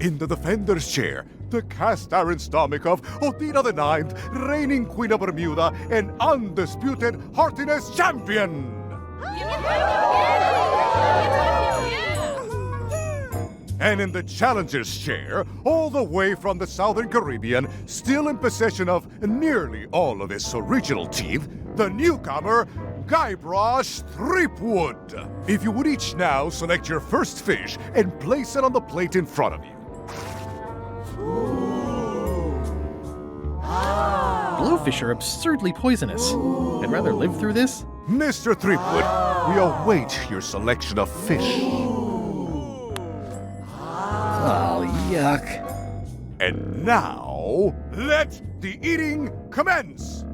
Speaker 3: In the defender's chair, the cast-iron stomach of Othina IX, reigning Queen of Bermuda and undisputed heartiness champion! And in the challenger's chair, all the way from the Southern Caribbean, still in possession of nearly all of his original teeth, the newcomer, Guybrush Threepwood. If you would each now select your first fish and place it on the plate in front of you.
Speaker 1: Blowfish are absurdly poisonous. I'd rather live through this.
Speaker 3: Mr. Threepwood, we await your selection of fish.
Speaker 1: Oh, yuck.
Speaker 3: And now, let the eating commence!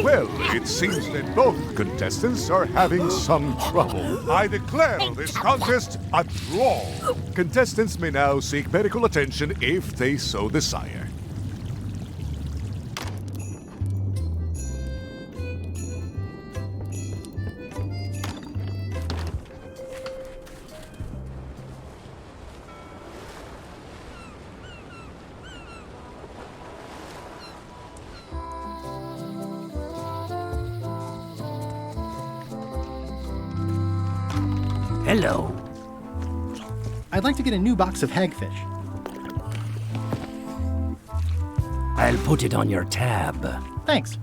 Speaker 3: Well, it seems that both contestants are having some trouble. I declare this contest a draw. Contestants may now seek medical attention if they so desire.
Speaker 15: Hello.
Speaker 1: I'd like to get a new box of hagfish.
Speaker 15: I'll put it on your tab.
Speaker 1: Thanks.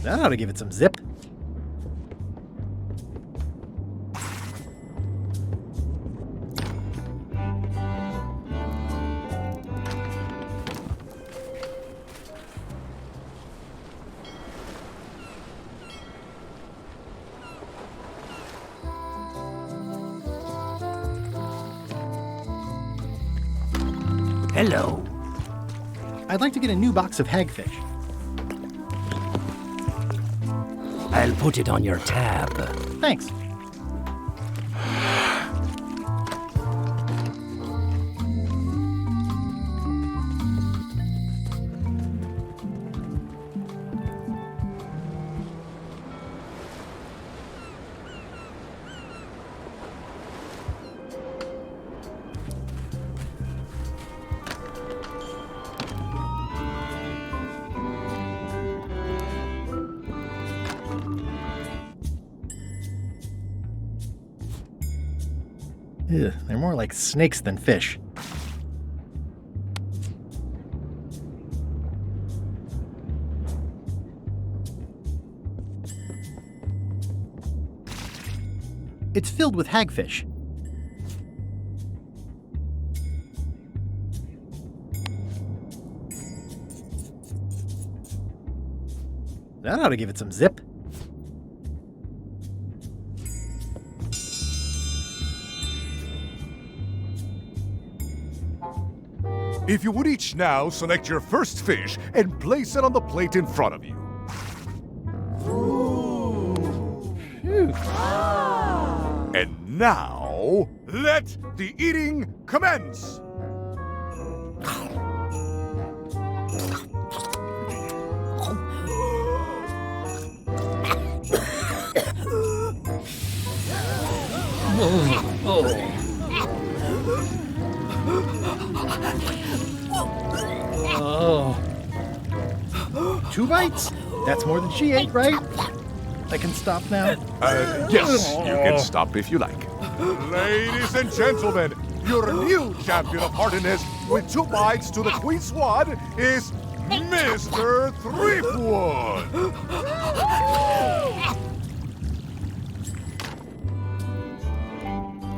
Speaker 1: That ought to give it some zip.
Speaker 15: Hello.
Speaker 1: I'd like to get a new box of hagfish.
Speaker 15: I'll put it on your tab.
Speaker 1: Thanks. Ugh, they're more like snakes than fish. It's filled with hagfish. That ought to give it some zip.
Speaker 3: If you would each now select your first fish and place it on the plate in front of you. And now, let the eating commence!
Speaker 1: Oh. 2 bites? That's more than she ate, right? I can stop now?
Speaker 3: Yes, you can stop if you like. Ladies and gentlemen, your new champion of hardiness with 2 bites to the Queen Swad is Mr. Threepwood!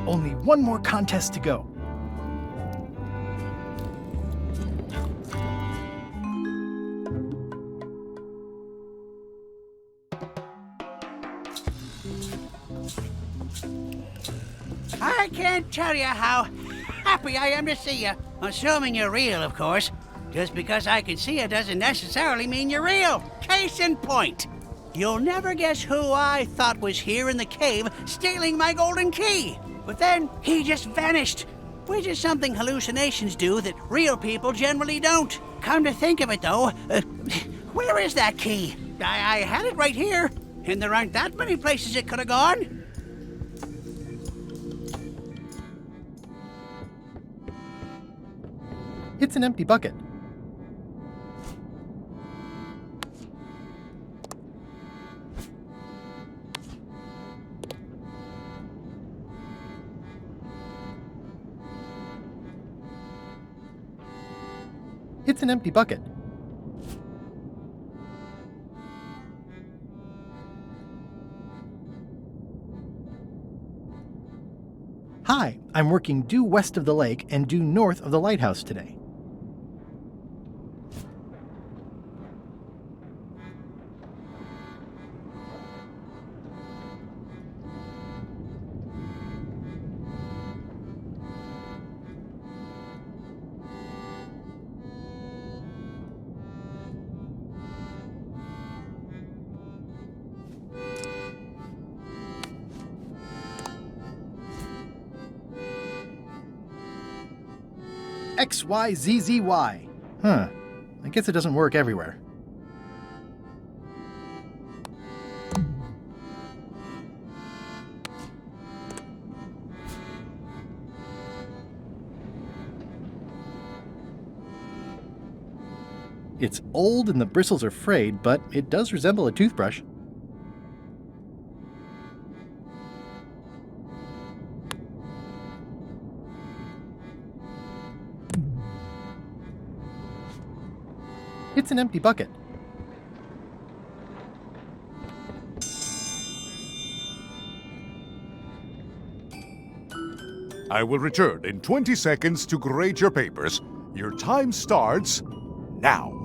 Speaker 1: Only one more contest to go.
Speaker 7: I can't tell you how happy I am to see you. Assuming you're real, of course. Just because I can see you doesn't necessarily mean you're real. Case in point. You'll never guess who I thought was here in the cave stealing my golden key. But then he just vanished. Which is something hallucinations do that real people generally don't. Come to think of it, though, where is that key? I had it right here, and there aren't that many places it could have gone.
Speaker 1: It's an empty bucket. It's an empty bucket. Hi, I'm working due west of the lake and due north of the lighthouse today. XYZZY. Huh. I guess it doesn't work everywhere. It's old and the bristles are frayed, but it does resemble a toothbrush. It's an empty bucket.
Speaker 3: I will return in 20 seconds to grade your papers. Your time starts now.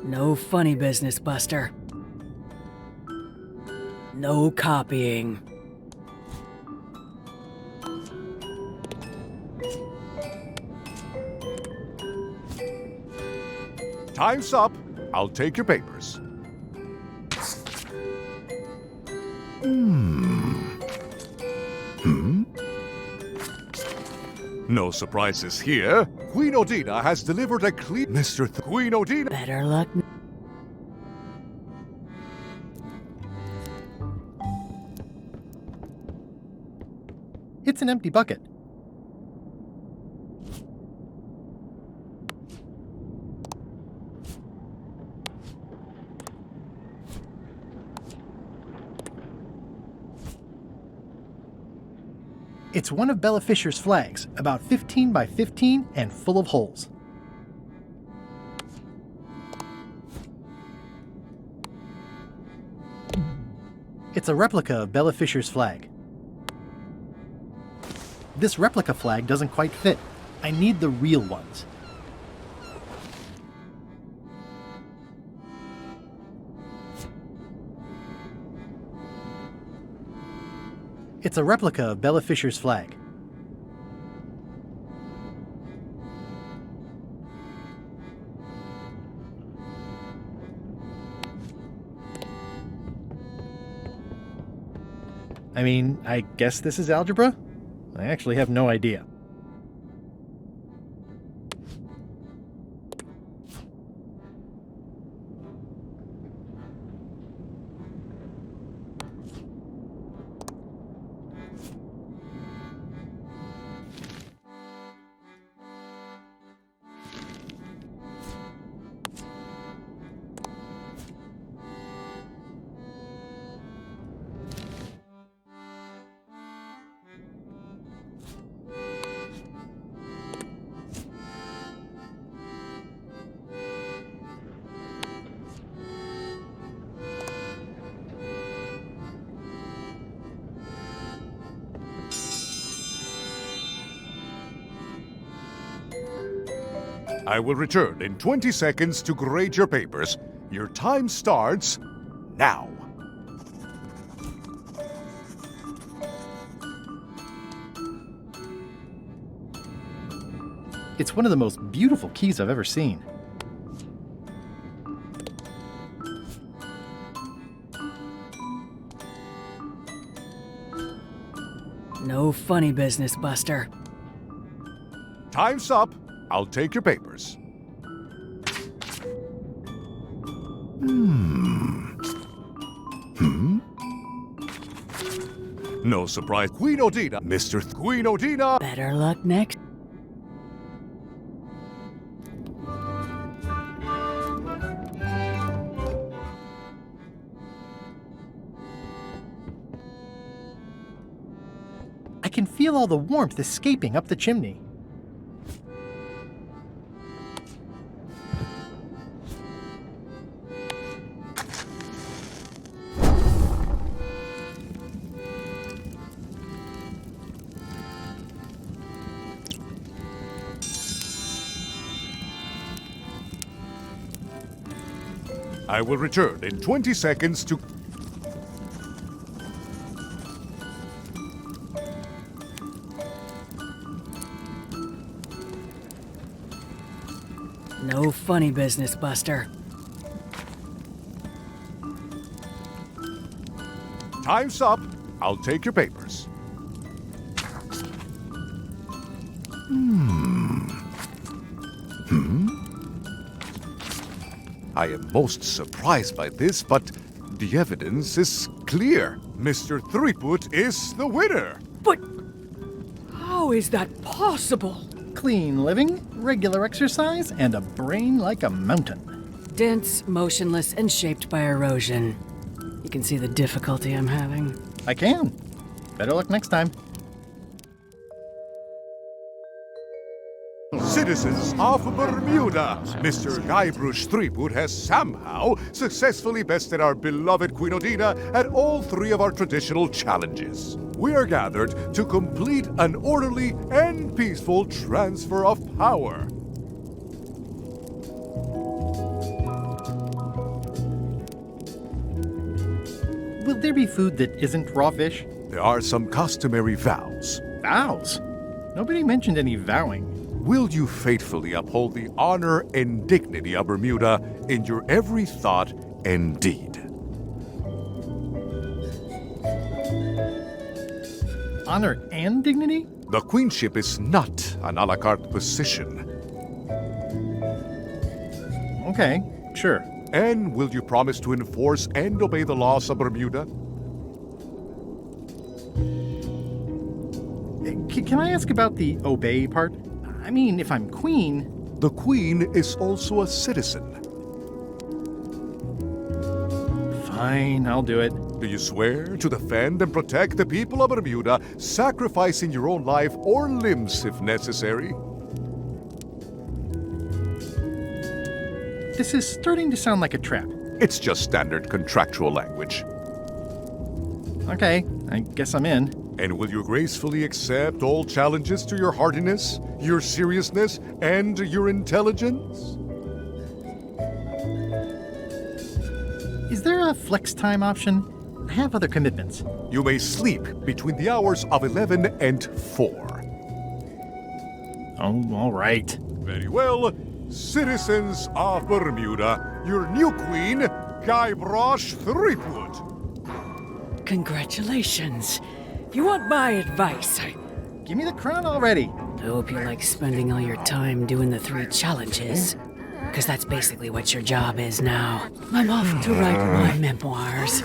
Speaker 2: No funny business, Buster. No copying.
Speaker 3: Time's up. I'll take your papers. No surprises here. Queen Odina has delivered a clean... Queen Odina...
Speaker 2: Better luck.
Speaker 1: It's an empty bucket. It's one of Bella Fisher's flags, about 15 by 15 and full of holes. It's a replica of Bella Fisher's flag. This replica flag doesn't quite fit. I need the real ones. It's a replica of Bella Fisher's flag. I mean, I guess this is algebra? I actually have no idea.
Speaker 3: I will return in 20 seconds to grade your papers. Your time starts now.
Speaker 1: It's one of the most beautiful keys I've ever seen.
Speaker 2: No funny business, Buster.
Speaker 3: Time's up. I'll take your papers. No surprise. Queen Odina. Queen Odina.
Speaker 2: Better luck next.
Speaker 1: I can feel all the warmth escaping up the chimney.
Speaker 3: I will return in 20 seconds to...
Speaker 2: No funny business, Buster.
Speaker 3: Time's up. I'll take your papers. I am most surprised by this, but the evidence is clear. Mr. Threepwood is the winner.
Speaker 2: But how is that possible?
Speaker 1: Clean living, regular exercise, and a brain like a mountain.
Speaker 2: Dense, motionless, and shaped by erosion. You can see the difficulty I'm having.
Speaker 1: I can. Better luck next time.
Speaker 3: Citizens of Bermuda, Mr. Guybrush Threepwood has somehow successfully bested our beloved Queen Odina at all 3 of our traditional challenges. We are gathered to complete an orderly and peaceful transfer of power.
Speaker 1: Will there be food that isn't raw fish?
Speaker 3: There are some customary vows.
Speaker 1: Vows? Nobody mentioned any vowing.
Speaker 3: Will you faithfully uphold the honor and dignity of Bermuda in your every thought and deed?
Speaker 1: Honor and dignity?
Speaker 3: The queenship is not an a la carte position.
Speaker 1: Okay, sure.
Speaker 3: And will you promise to enforce and obey the laws of Bermuda?
Speaker 1: Can I ask about the obey part? I mean, if I'm queen...
Speaker 3: The queen is also a citizen.
Speaker 1: Fine, I'll do it.
Speaker 3: Do you swear to defend and protect the people of Bermuda, sacrificing your own life or limbs if necessary?
Speaker 1: This is starting to sound like a trap.
Speaker 3: It's just standard contractual language.
Speaker 1: Okay, I guess I'm in.
Speaker 3: And will you gracefully accept all challenges to your hardiness, your seriousness, and your intelligence?
Speaker 1: Is there a flex time option? I have other commitments.
Speaker 3: You may sleep between the hours of 11 and 4.
Speaker 1: Oh, all right.
Speaker 3: Very well. Citizens of Bermuda, your new queen, Guybrush Threepwood.
Speaker 2: Congratulations. If you want my advice,
Speaker 1: Give me the crown already.
Speaker 2: I hope you like spending all your time doing the 3 challenges. Because that's basically what your job is now. I'm off to write my memoirs.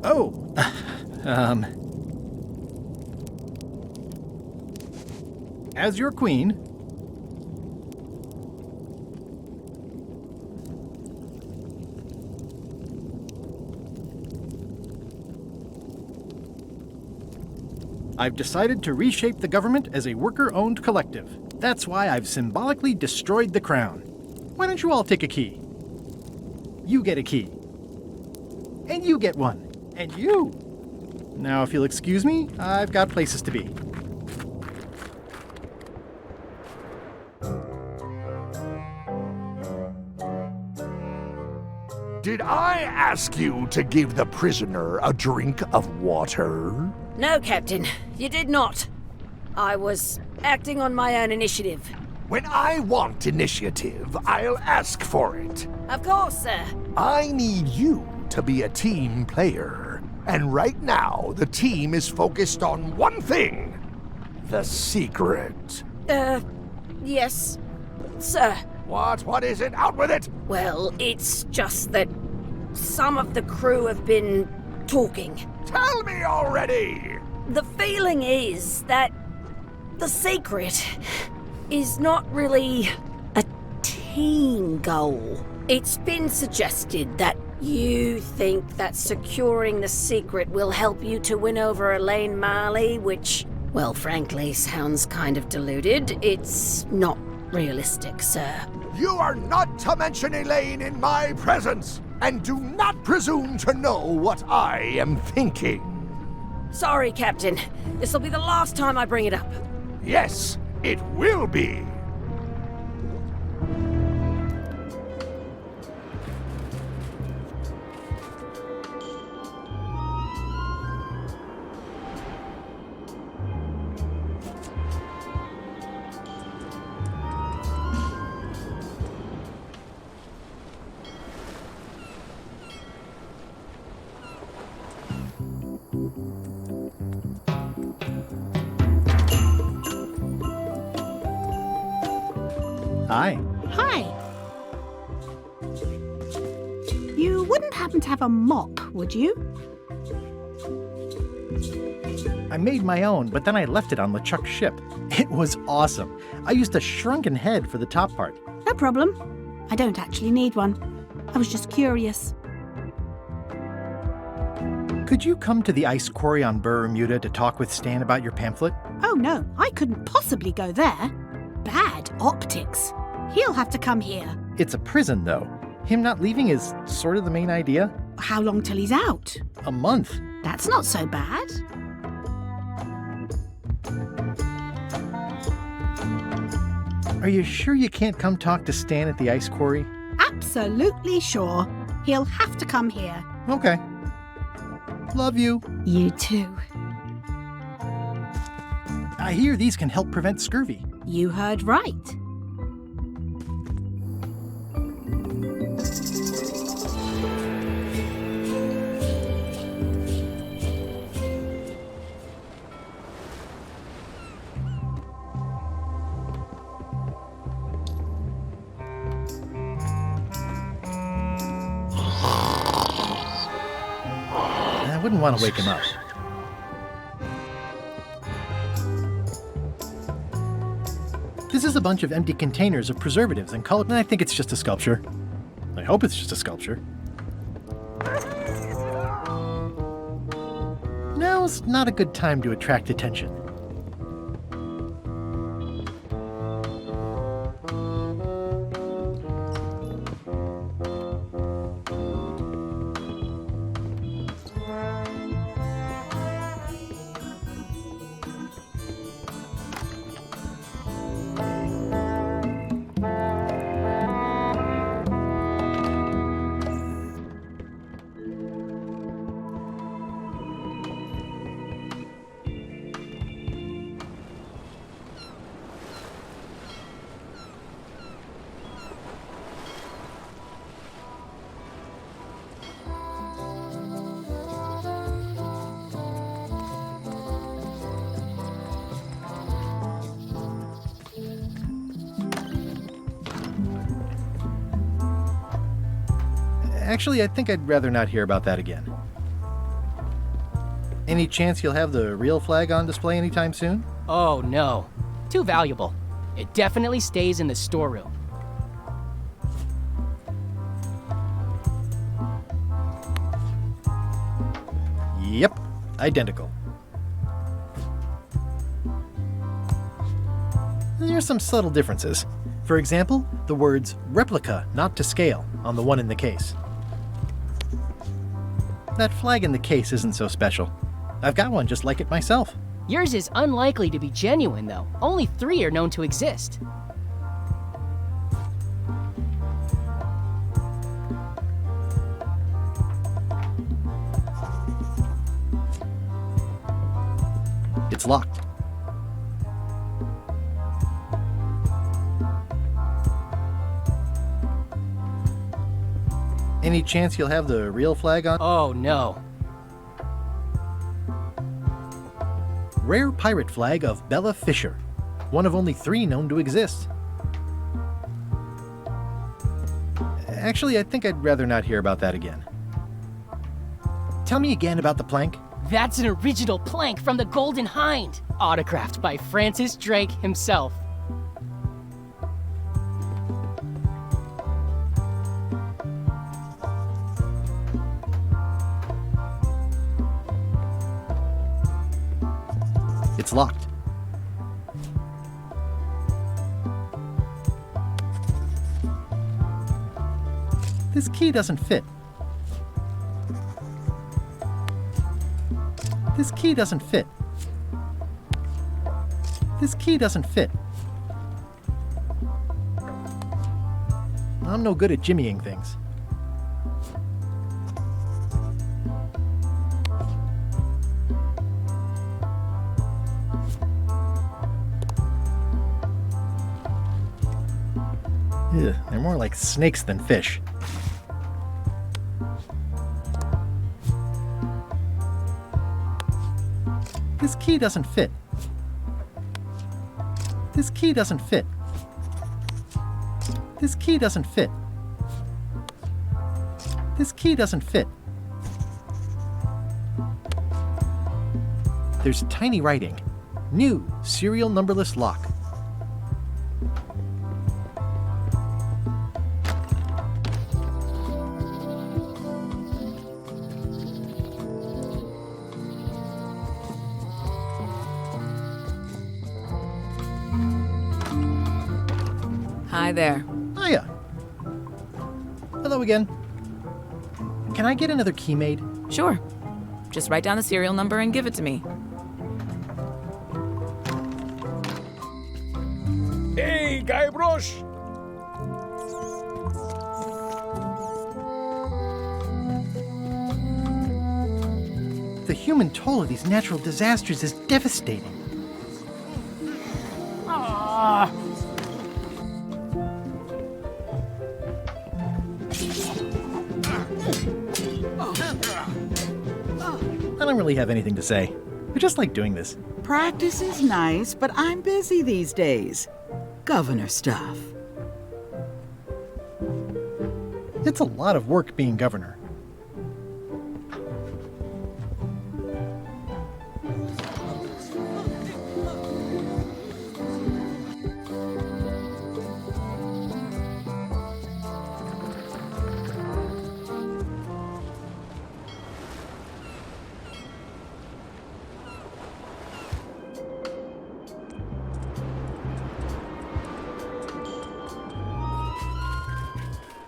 Speaker 1: Oh, as your queen, I've decided to reshape the government as a worker-owned collective. That's why I've symbolically destroyed the crown. Why don't you all take a key? You get a key. And you get one. And you. Now, if you'll excuse me, I've got places to be.
Speaker 4: Did I ask you to give the prisoner a drink of water?
Speaker 14: No, Captain, you did not. I was acting on my own initiative.
Speaker 4: When I want initiative, I'll ask for it.
Speaker 14: Of course, sir.
Speaker 4: I need you to be a team player. And right now, the team is focused on one thing. The secret.
Speaker 14: Yes, sir.
Speaker 4: What is it? Out with it!
Speaker 14: Well, it's just that some of the crew have been talking.
Speaker 4: Tell me already!
Speaker 14: The feeling is that the secret is not really a team goal. It's been suggested that you think that securing the secret will help you to win over Elaine Marley, which, well, frankly, sounds kind of deluded. It's not realistic, sir.
Speaker 4: You are not to mention Elaine in my presence, and do not presume to know what I am thinking.
Speaker 14: Sorry, Captain. This'll be the last time I bring it up.
Speaker 4: Yes, it will be.
Speaker 1: Hi.
Speaker 19: Hi. You wouldn't happen to have a mop, would you?
Speaker 1: I made my own, but then I left it on LeChuck's ship. It was awesome. I used a shrunken head for the top part.
Speaker 19: No problem. I don't actually need one. I was just curious.
Speaker 1: Could you come to the ice quarry on Bermuda to talk with Stan about your pamphlet?
Speaker 19: Oh no, I couldn't possibly go there. Bad optics. He'll have to come here.
Speaker 1: It's a prison, though. Him not leaving is sort of the main idea.
Speaker 19: How long till he's out?
Speaker 1: A month.
Speaker 19: That's not so bad.
Speaker 1: Are you sure you can't come talk to Stan at the ice quarry?
Speaker 19: Absolutely sure. He'll have to come here.
Speaker 1: Okay. Love you.
Speaker 19: You too.
Speaker 1: I hear these can help prevent scurvy.
Speaker 19: You heard right.
Speaker 1: I wouldn't want to wake him up. This is a bunch of empty containers of preservatives and color, and I think it's just a sculpture. I hope it's just a sculpture. Now's not a good time to attract attention. Actually, I think I'd rather not hear about that again. Any chance you'll have the real flag on display anytime soon?
Speaker 8: Oh no. Too valuable. It definitely stays in the storeroom.
Speaker 1: Yep, identical. There are some subtle differences. For example, the words replica, not to scale, on the one in the case. That flag in the case isn't so special. I've got one just like it myself.
Speaker 8: Yours is unlikely to be genuine, though. Only 3 are known to exist.
Speaker 1: It's locked. Any chance you'll have the real flag on?
Speaker 8: Oh no.
Speaker 1: Rare pirate flag of Bella Fisher. One of only 3 known to exist. Actually, I think I'd rather not hear about that again. Tell me again about the plank.
Speaker 8: That's an original plank from the Golden Hind, autographed by Francis Drake himself.
Speaker 1: It's locked. This key doesn't fit. This key doesn't fit. This key doesn't fit. I'm no good at jimmying things. Ugh, they're more like snakes than fish. This key doesn't fit. This key doesn't fit. This key doesn't fit. This key doesn't fit. There's tiny writing. New serial numberless lock.
Speaker 5: Hi there.
Speaker 1: Hiya. Hello again. Can I get another key made?
Speaker 5: Sure. Just write down the serial number and give it to me.
Speaker 17: Hey, Guybrush!
Speaker 1: The human toll of these natural disasters is devastating. I don't really have anything to say. I just like doing this.
Speaker 10: Practice is nice, but I'm busy these days. Governor stuff.
Speaker 1: It's a lot of work being governor.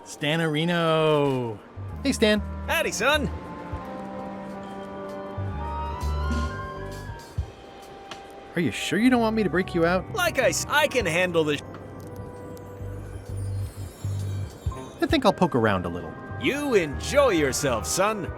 Speaker 1: Stanarino. Hey, Stan.
Speaker 18: Howdy, son.
Speaker 1: Are you sure you don't want me to break you out?
Speaker 18: I can handle this.
Speaker 1: I think I'll poke around a little.
Speaker 18: You enjoy yourself, son.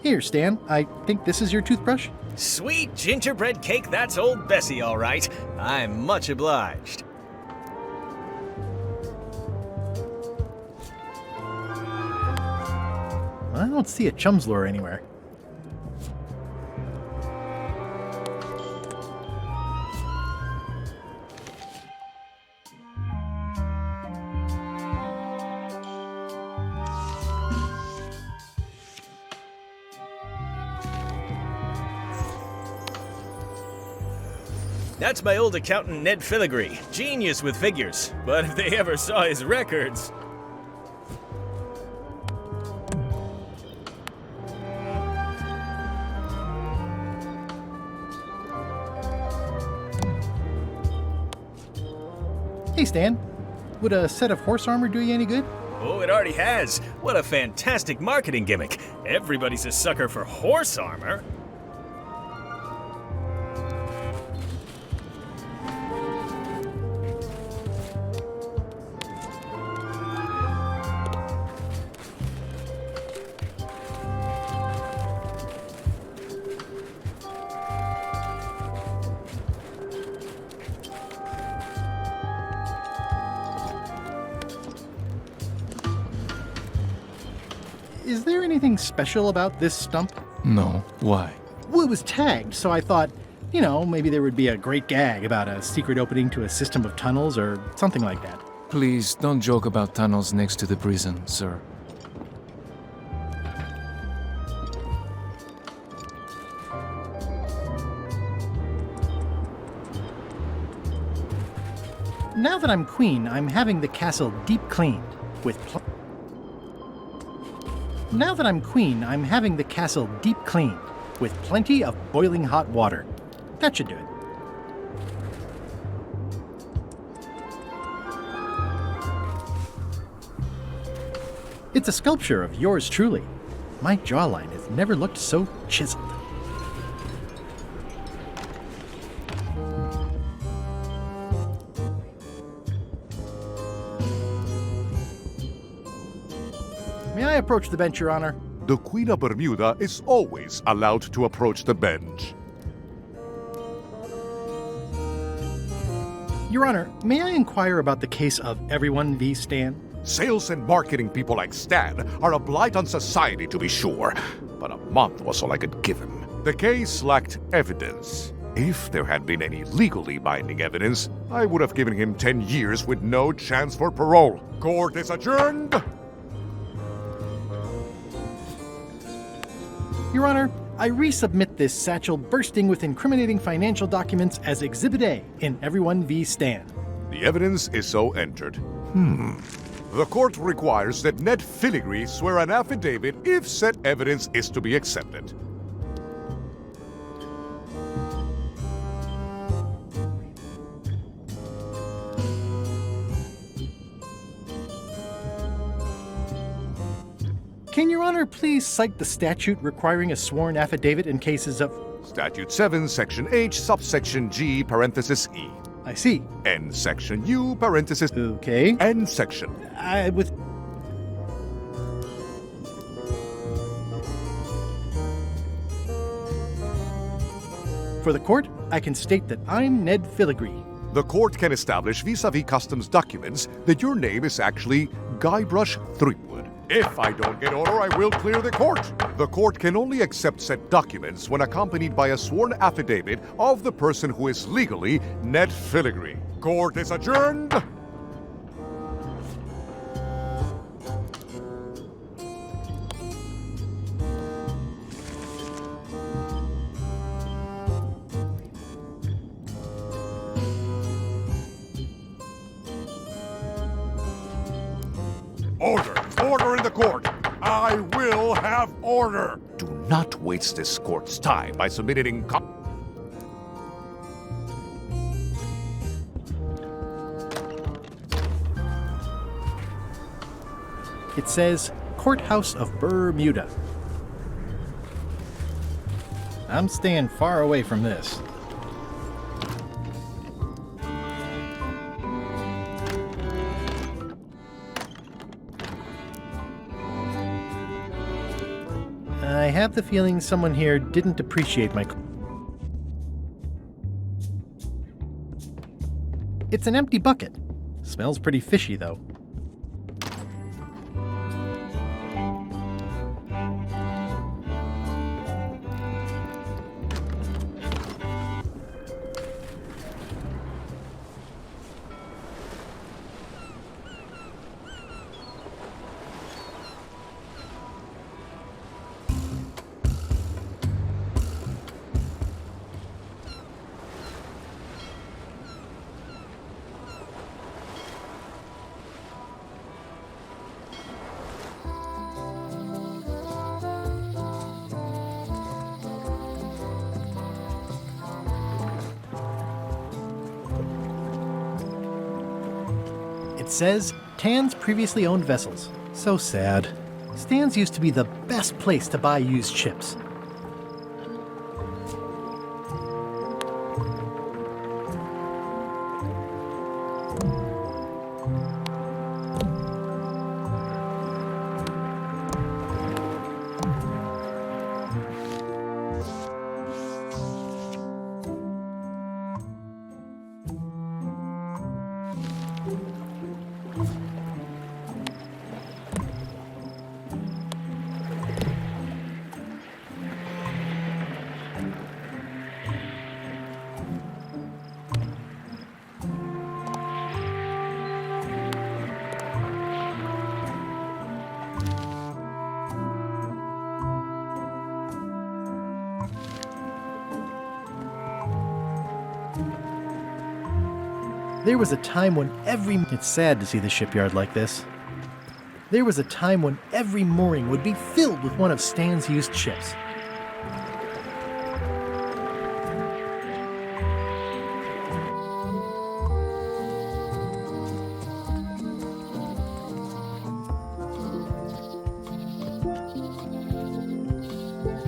Speaker 1: Here, Stan. I think this is your toothbrush.
Speaker 18: Sweet gingerbread cake, that's old Bessie, all right. I'm much obliged.
Speaker 1: I don't see a chum's lure anywhere.
Speaker 18: That's my old accountant Ned Filigree, genius with figures. But if they ever saw his records...
Speaker 1: Hey, Stan. Would a set of horse armor do you any good?
Speaker 18: Oh, it already has. What a fantastic marketing gimmick. Everybody's a sucker for horse armor.
Speaker 1: Is there anything special about this stump?
Speaker 11: No. Why?
Speaker 1: Well, it was tagged, so I thought, maybe there would be a great gag about a secret opening to a system of tunnels or something like that.
Speaker 11: Please don't joke about tunnels next to the prison, sir.
Speaker 1: Now that I'm queen, I'm having the castle deep cleaned with Now that I'm queen, I'm having the castle deep cleaned with plenty of boiling hot water. That should do it. It's a sculpture of yours truly. My jawline has never looked so chiseled. May I approach the bench, Your Honor?
Speaker 3: The Queen of Bermuda is always allowed to approach the bench.
Speaker 1: Your Honor, may I inquire about the case of Everyone v. Stan?
Speaker 3: Sales and marketing people like Stan are a blight on society, to be sure, but a month was all I could give him. The case lacked evidence. If there had been any legally binding evidence, I would have given him 10 years with no chance for parole. Court is adjourned!
Speaker 1: Your Honor, I resubmit this satchel bursting with incriminating financial documents as Exhibit A in Everyone v. Stan.
Speaker 3: The evidence is so entered. The court requires that Ned Filigree swear an affidavit if said evidence is to be accepted.
Speaker 1: Can Your Honor please cite the statute requiring a sworn affidavit in cases of...
Speaker 3: Statute 7, Section H, subsection G, parenthesis E.
Speaker 1: I see.
Speaker 3: N, Section U, parenthesis...
Speaker 1: Okay.
Speaker 3: N, Section...
Speaker 1: For the court, I can state that I'm Ned Filigree.
Speaker 3: The court can establish vis-a-vis customs documents that your name is actually Guybrush Threepwood. If I don't get order, I will clear the court. The court can only accept said documents when accompanied by a sworn affidavit of the person who is legally Ned Filigree. Court is adjourned. Order! Order in the court! I will have order! Do not waste this court's time by submitting
Speaker 1: It says, Courthouse of Bermuda. I'm staying far away from this. I have the feeling someone here didn't appreciate my... It's an empty bucket. Smells pretty fishy, though. It says, Tan's previously owned vessels. So sad. Stan's used to be the best place to buy used ships. There was a time when It's sad to see the shipyard like this. There was a time when every mooring would be filled with one of Stan's used ships.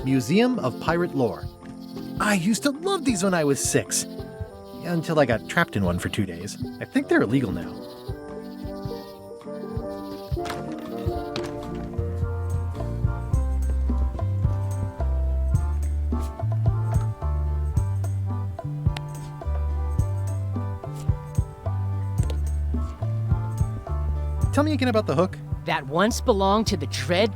Speaker 1: Museum of Pirate Lore. I used to love these when I was 6. Until I got trapped in one for 2 days. I think they're illegal now. Tell me again about the hook.
Speaker 8: That once belonged to the Dread...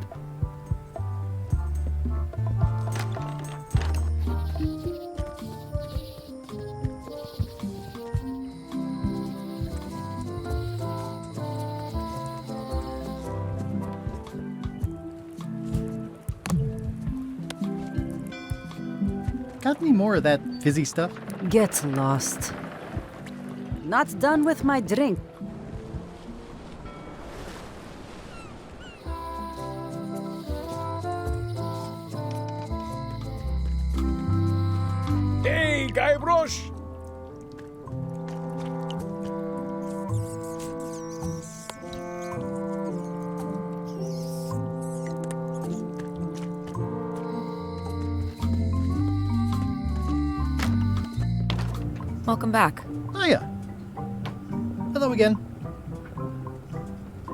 Speaker 1: Got any more of that fizzy stuff?
Speaker 9: Get lost. Not done with my drink.
Speaker 17: Hey, Guybrush!
Speaker 5: Welcome back.
Speaker 1: Hiya. Hello again.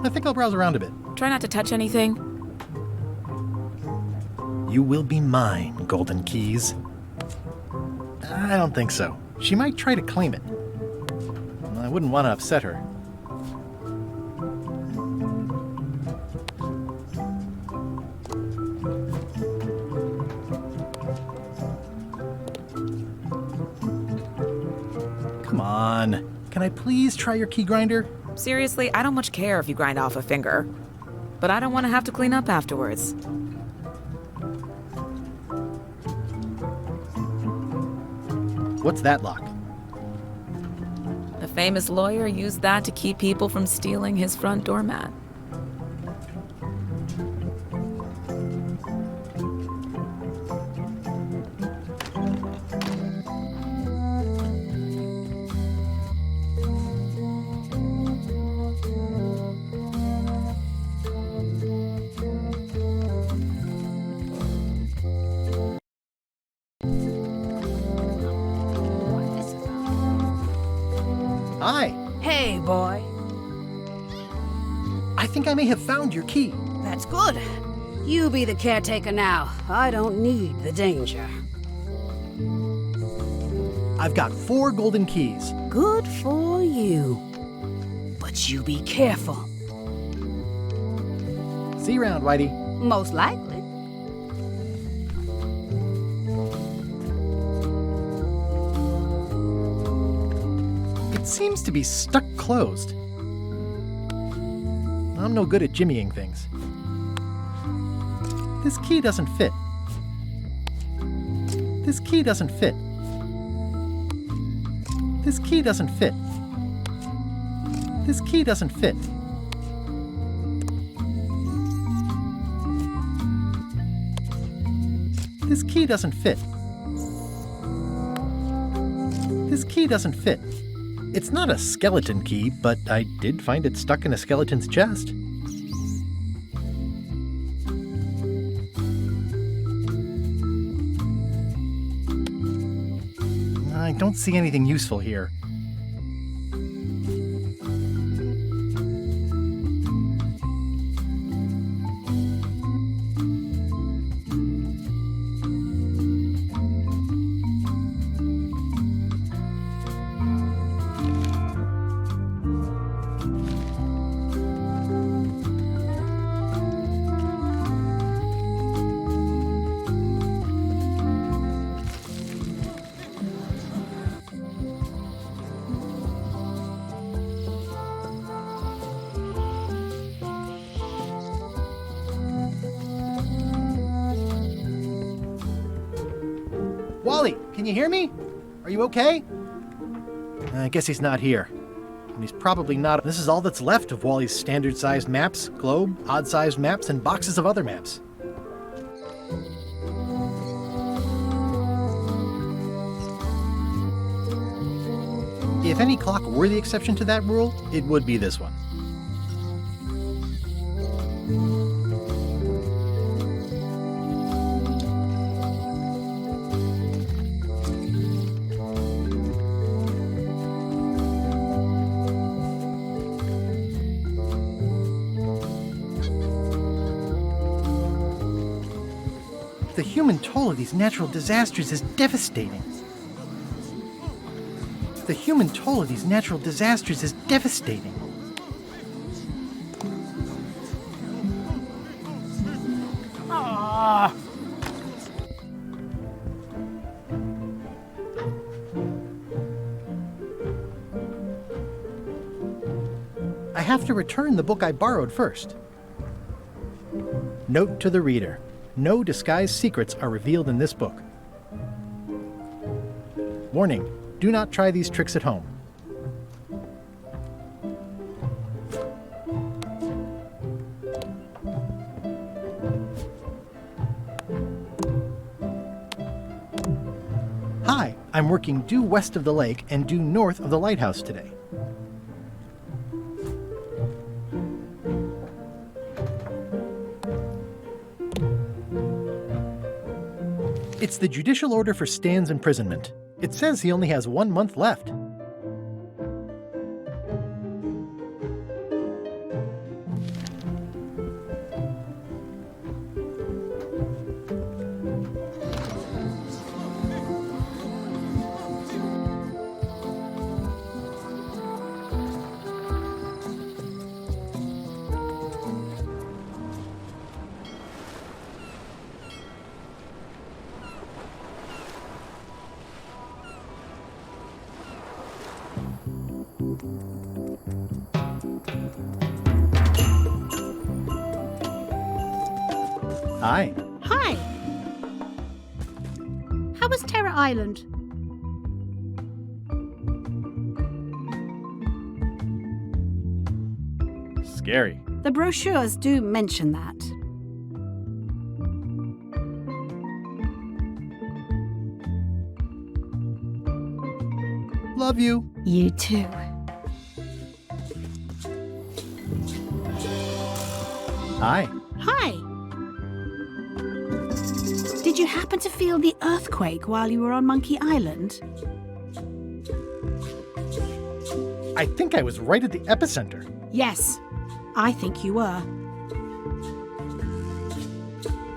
Speaker 1: I think I'll browse around a bit.
Speaker 5: Try not to touch anything.
Speaker 1: You will be mine, Golden Keys. I don't think so. She might try to claim it. I wouldn't want to upset her. Come on. Can I please try your key grinder?
Speaker 5: Seriously, I don't much care if you grind off a finger. But I don't want to have to clean up afterwards.
Speaker 1: What's that lock?
Speaker 5: The famous lawyer used that to keep people from stealing his front doormat.
Speaker 1: Hi.
Speaker 14: Hey, boy.
Speaker 1: I think I may have found your key.
Speaker 14: That's good. You be the caretaker now. I don't need the danger.
Speaker 1: I've got 4 golden keys.
Speaker 14: Good for you. But you be careful.
Speaker 1: See you around, Whitey.
Speaker 14: Most likely.
Speaker 1: It seems to be stuck closed. I'm no good at jimmying things. This key doesn't fit. This key doesn't fit. This key doesn't fit. This key doesn't fit. This key doesn't fit. This key doesn't fit. It's not a skeleton key, but I did find it stuck in a skeleton's chest. I don't see anything useful here. Wally, can you hear me? Are you okay? I guess he's not here. And he's probably not. This is all that's left of Wally's standard-sized maps, globe, odd-sized maps, and boxes of other maps. If any clock were the exception to that rule, it would be this one. The human toll of these natural disasters is devastating. The human toll of these natural disasters is devastating.
Speaker 22: Ah!
Speaker 1: I have to return the book I borrowed first. Note to the reader. No disguised secrets are revealed in this book. Warning, do not try these tricks at home. Hi, I'm working due west of the lake and due north of the lighthouse today. It's the judicial order for Stan's imprisonment. It says he only has 1 month left. Hi.
Speaker 19: Hi. How was Terror Island?
Speaker 1: Scary.
Speaker 19: The brochures do mention that.
Speaker 1: Love you.
Speaker 19: You too.
Speaker 1: Hi.
Speaker 19: Hi. Did you happen to feel the earthquake while you were on Monkey Island?
Speaker 1: I think I was right at the epicenter.
Speaker 19: Yes, I think you were.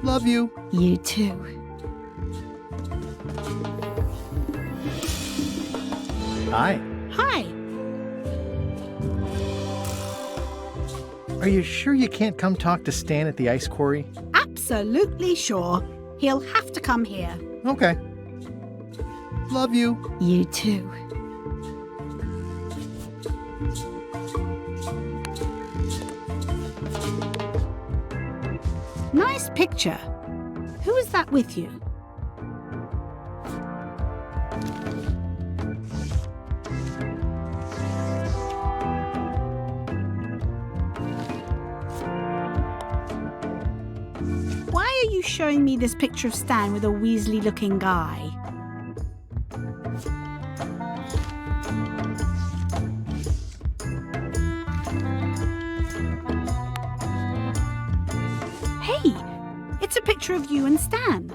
Speaker 1: Love you.
Speaker 19: You too.
Speaker 1: Hi.
Speaker 19: Hi.
Speaker 1: Are you sure you can't come talk to Stan at the ice quarry?
Speaker 19: Absolutely sure. He'll have to come here.
Speaker 1: Okay. Love you.
Speaker 19: You too. Nice picture. Who is that with you? Why are you showing me this picture of Stan with a Weasley-looking guy? Hey, it's a picture of you and Stan.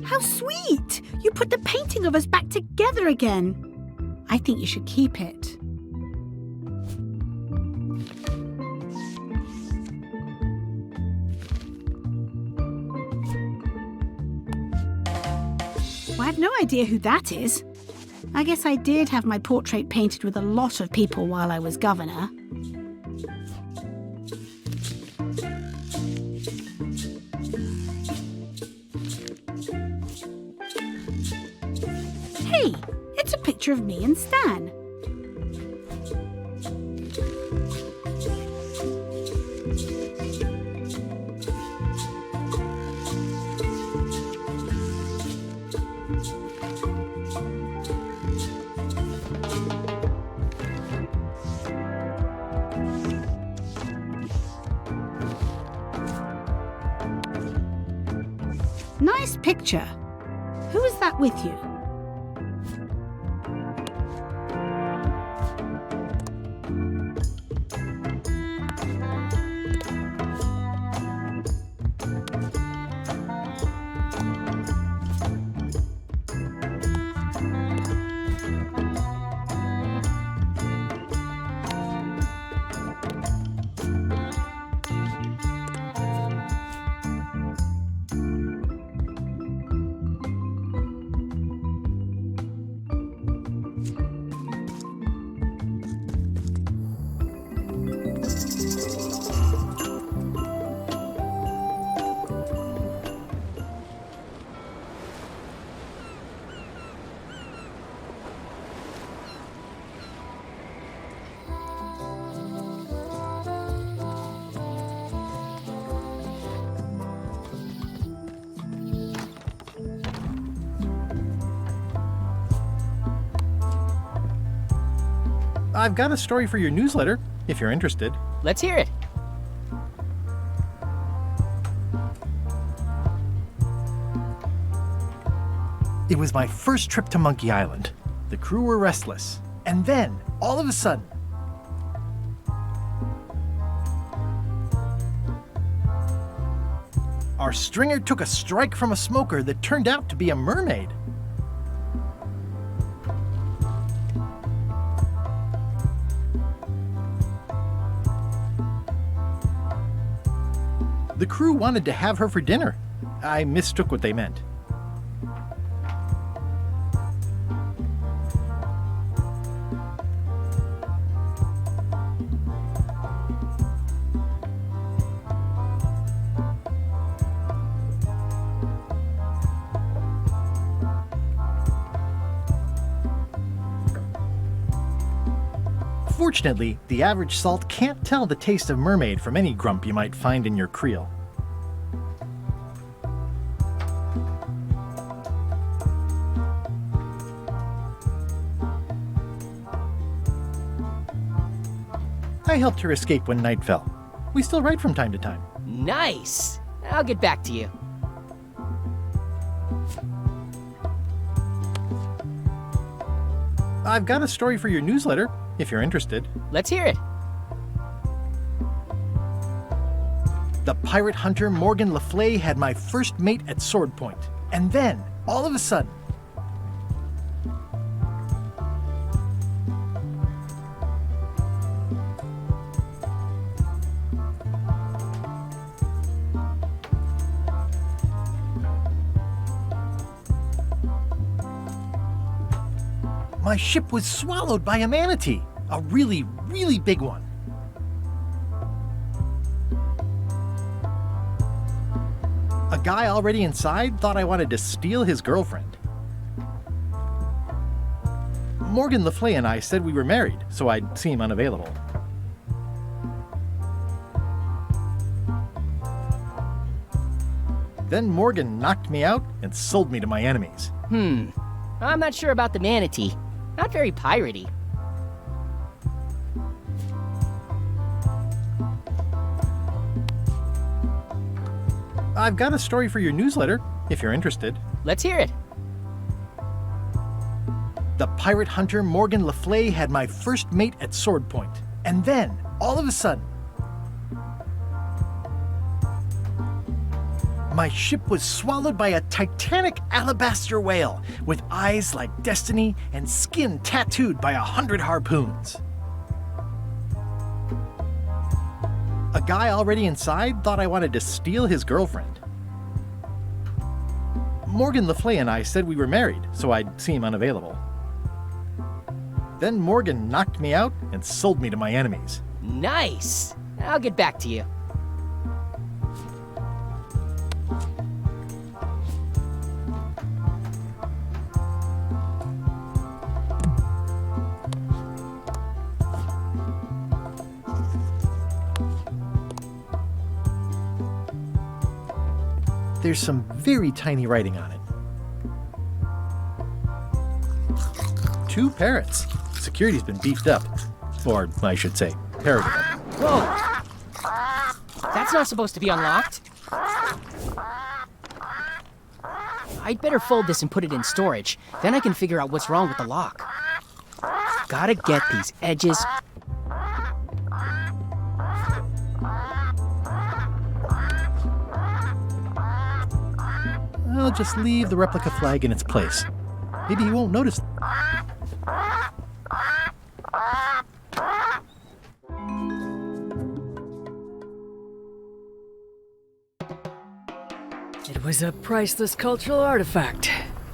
Speaker 19: How sweet! You put the painting of us back together again. I think you should keep it. Well, I have no idea who that is. I guess I did have my portrait painted with a lot of people while I was governor. Hey, it's a picture of me and Stan. Nice picture. Who is that with you?
Speaker 1: I've got a story for your newsletter, if you're interested.
Speaker 8: Let's hear it.
Speaker 1: It was my first trip to Monkey Island. The crew were restless. And then, all of a sudden, our stringer took a strike from a smoker that turned out to be a mermaid. The crew wanted to have her for dinner. I mistook what they meant. Fortunately, the average salt can't tell the taste of mermaid from any grump you might find in your creel. I helped her escape when night fell. We still write from time to time.
Speaker 8: Nice! I'll get back to you.
Speaker 1: I've got a story for your newsletter, if you're interested.
Speaker 8: Let's hear it.
Speaker 1: The pirate hunter Morgan Le Fay had my first mate at sword point. And then, all of a sudden, my ship was swallowed by a manatee. A really, really big one. A guy already inside thought I wanted to steal his girlfriend. Morgan Le Fay and I said we were married, so I'd seem unavailable. Then Morgan knocked me out and sold me to my enemies.
Speaker 8: I'm not sure about the manatee. Not very piratey.
Speaker 1: I've got a story for your newsletter, if you're interested.
Speaker 8: Let's hear it.
Speaker 1: The pirate hunter Morgan Le Fay had my first mate at sword point. And then, all of a sudden, my ship was swallowed by a titanic alabaster whale with eyes like destiny and skin tattooed by 100 harpoons. A guy already inside thought I wanted to steal his girlfriend. Morgan Le Fay and I said we were married, so I'd seem unavailable. Then Morgan knocked me out and sold me to my enemies.
Speaker 8: Nice! I'll get back to you.
Speaker 1: There's some very tiny writing on it. 2 parrots. Security's been beefed up. Or, I should say, parroted up.
Speaker 8: Whoa! That's not supposed to be unlocked. I'd better fold this and put it in storage. Then I can figure out what's wrong with the lock. Gotta get these edges.
Speaker 1: I'll just leave the replica flag in its place. Maybe he won't notice.
Speaker 2: It was a priceless cultural artifact,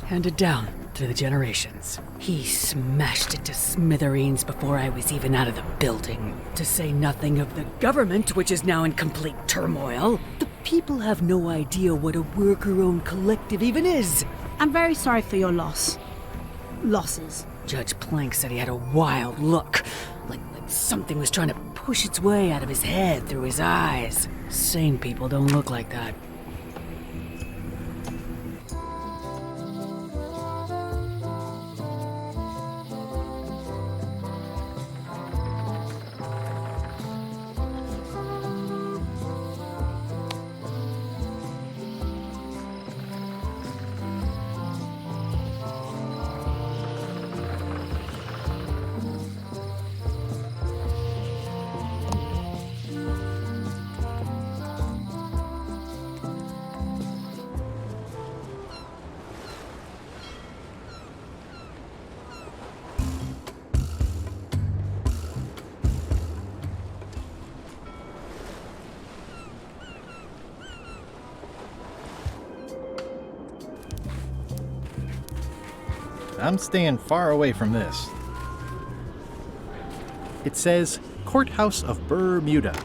Speaker 2: handed down through the generations. He smashed it to smithereens before I was even out of the building. To say nothing of the government, which is now in complete turmoil. The people have no idea what a worker-owned collective even is.
Speaker 19: I'm very sorry for your losses.
Speaker 2: Judge Plank said he had a wild look, like something was trying to push its way out of his head through his eyes. Sane people don't look like that.
Speaker 1: I'm staying far away from this. It says Courthouse of Bermuda.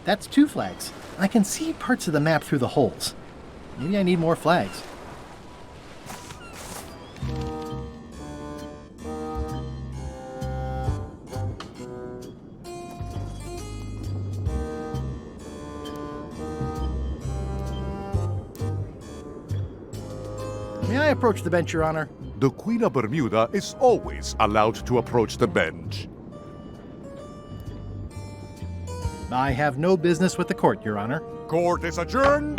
Speaker 1: That's 2 flags. I can see parts of the map through the holes. Maybe I need more flags. May I approach the bench, Your Honor?
Speaker 3: The Queen of Bermuda is always allowed to approach the bench.
Speaker 1: I have no business with the court, Your Honor.
Speaker 3: Court is adjourned!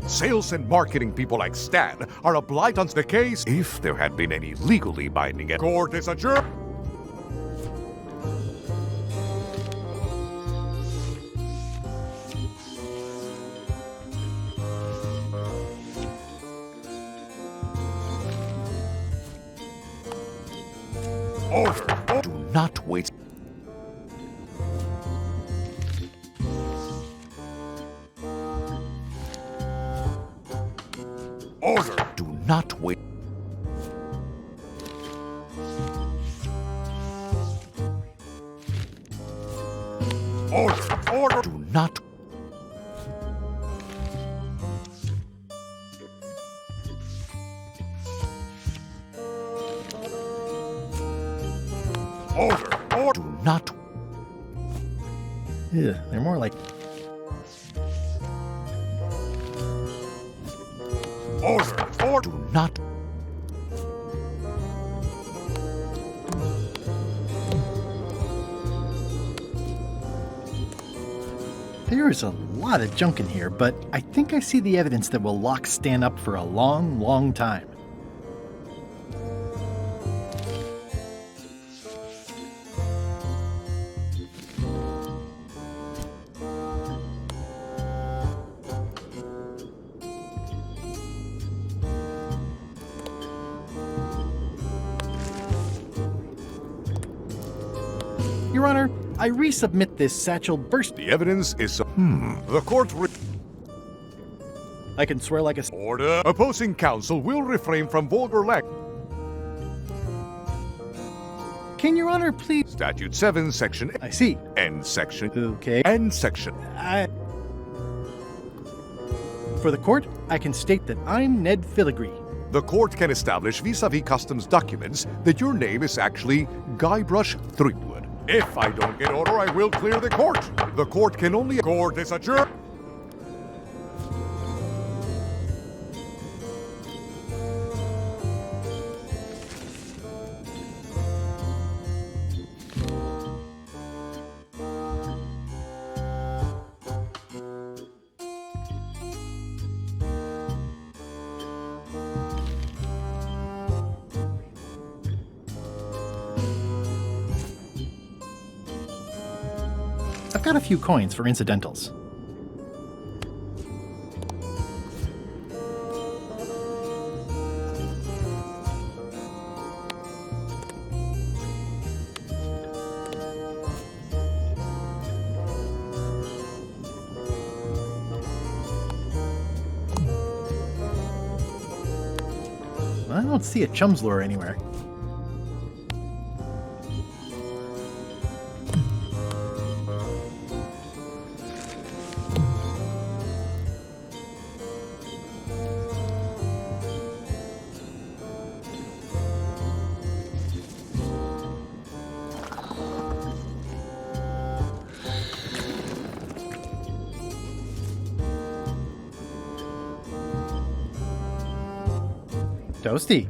Speaker 3: Sales and marketing people like Stan are a blight on the case if there had been any legally binding. Court is adjourned! Order! Do not wait. Order! Do not wait. Order! Order! Do not. Order! Order! Do not.
Speaker 1: Yeah, they're more like.
Speaker 3: Order! Order! Do not.
Speaker 1: There is a lot of junk in here, but I think I see the evidence that will lock Stan up for a long, long time. Your Honor, I resubmit this satchel burst.
Speaker 3: The evidence is. The court.
Speaker 1: I can swear like a.
Speaker 3: Order. Opposing counsel will refrain from vulgar language.
Speaker 1: Can Your Honor please.
Speaker 3: Statute 7, Section.
Speaker 1: I see.
Speaker 3: End section.
Speaker 1: Okay.
Speaker 3: End section.
Speaker 1: For the court, I can state that I'm Ned Filigree.
Speaker 3: The court can establish vis-a-vis customs documents that your name is actually Guybrush Threepwood. If I don't get order, I will clear the court. The court can only. Court is adjourned.
Speaker 1: I've got a few coins for incidentals. I don't see a chum's lure anywhere. Toasty.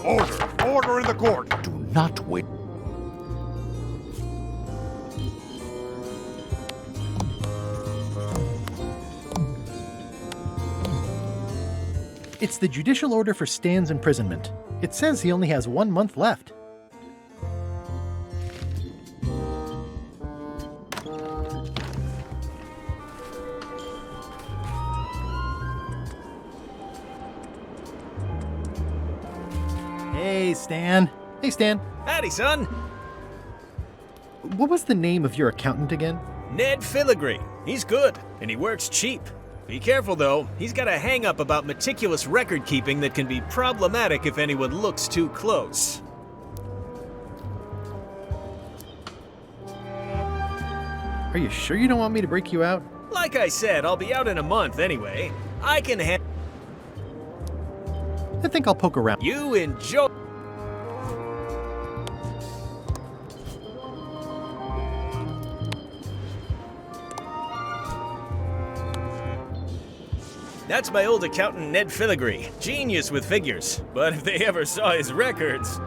Speaker 3: Order! Order in the court!
Speaker 4: Do not wait.
Speaker 1: It's the judicial order for Stan's imprisonment. It says he only has 1 month left. Hey, Stan. Hey, Stan.
Speaker 18: Howdy, son.
Speaker 1: What was the name of your accountant again?
Speaker 18: Ned Filigree. He's good, and he works cheap. Be careful, though. He's got a hang-up about meticulous record-keeping that can be problematic if anyone looks too close.
Speaker 1: Are you sure you don't want me to break you out?
Speaker 18: Like I said, I'll be out in a month anyway. I can
Speaker 1: I think I'll poke around.
Speaker 18: You enjoy. That's my old accountant, Ned Filigree. Genius with figures. But if they ever saw his records...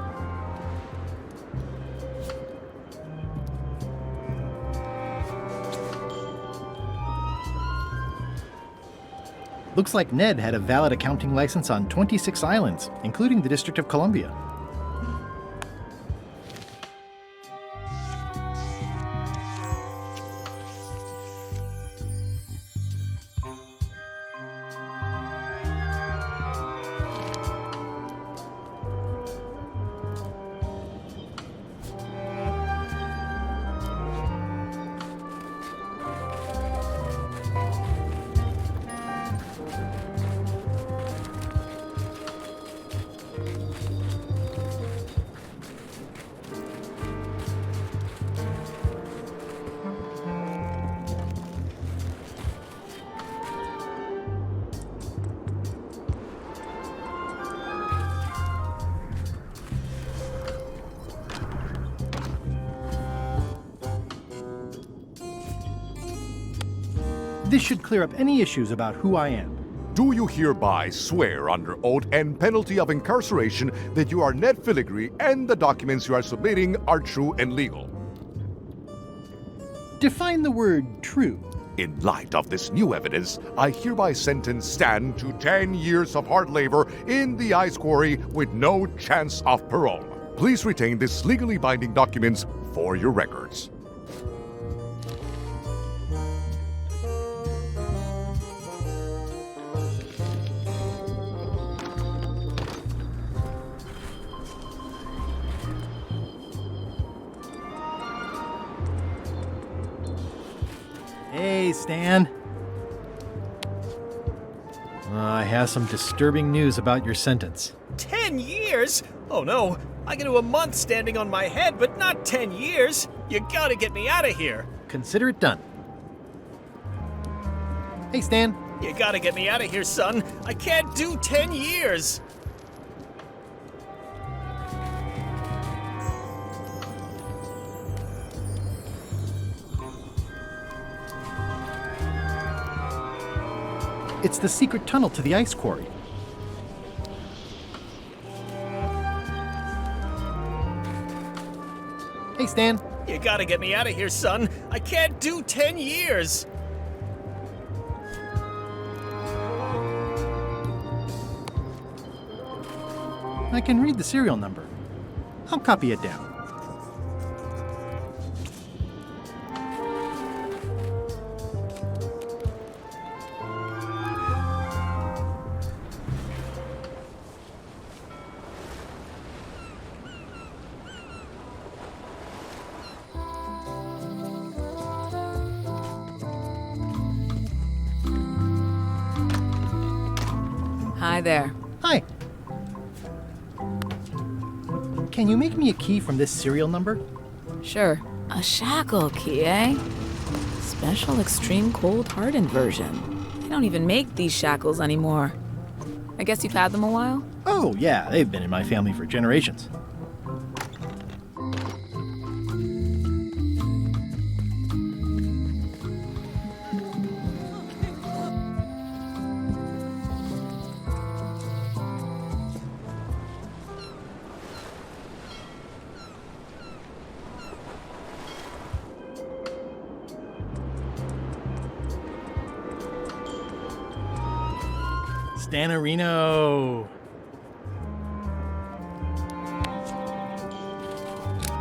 Speaker 1: Looks like Ned had a valid accounting license on 26 islands, including the District of Columbia. This should clear up any issues about who I am.
Speaker 3: Do you hereby swear under oath and penalty of incarceration that you are Ned Filigree and the documents you are submitting are true and legal?
Speaker 1: Define the word true.
Speaker 3: In light of this new evidence, I hereby sentence Stan to 10 years of hard labor in the ice quarry with no chance of parole. Please retain this legally binding documents for your records.
Speaker 1: Hey, Stan. I have some disturbing news about your sentence.
Speaker 18: 10 years? Oh no, I can do a month standing on my head, but not 10 years. You gotta get me out of here.
Speaker 1: Consider it done. Hey, Stan.
Speaker 18: You gotta get me out of here, son. I can't do 10 years.
Speaker 1: It's the secret tunnel to the ice quarry. Hey, Stan.
Speaker 18: You gotta get me out of here, son. I can't do 10 years.
Speaker 1: I can read the serial number. I'll copy it down.
Speaker 5: Hi there.
Speaker 1: Hi. Can you make me a key from this serial number?
Speaker 5: Sure. A shackle key, eh? Special extreme cold hardened version. They don't even make these shackles anymore. I guess you've had them a while?
Speaker 1: Oh, yeah, they've been in my family for generations. Stanarino.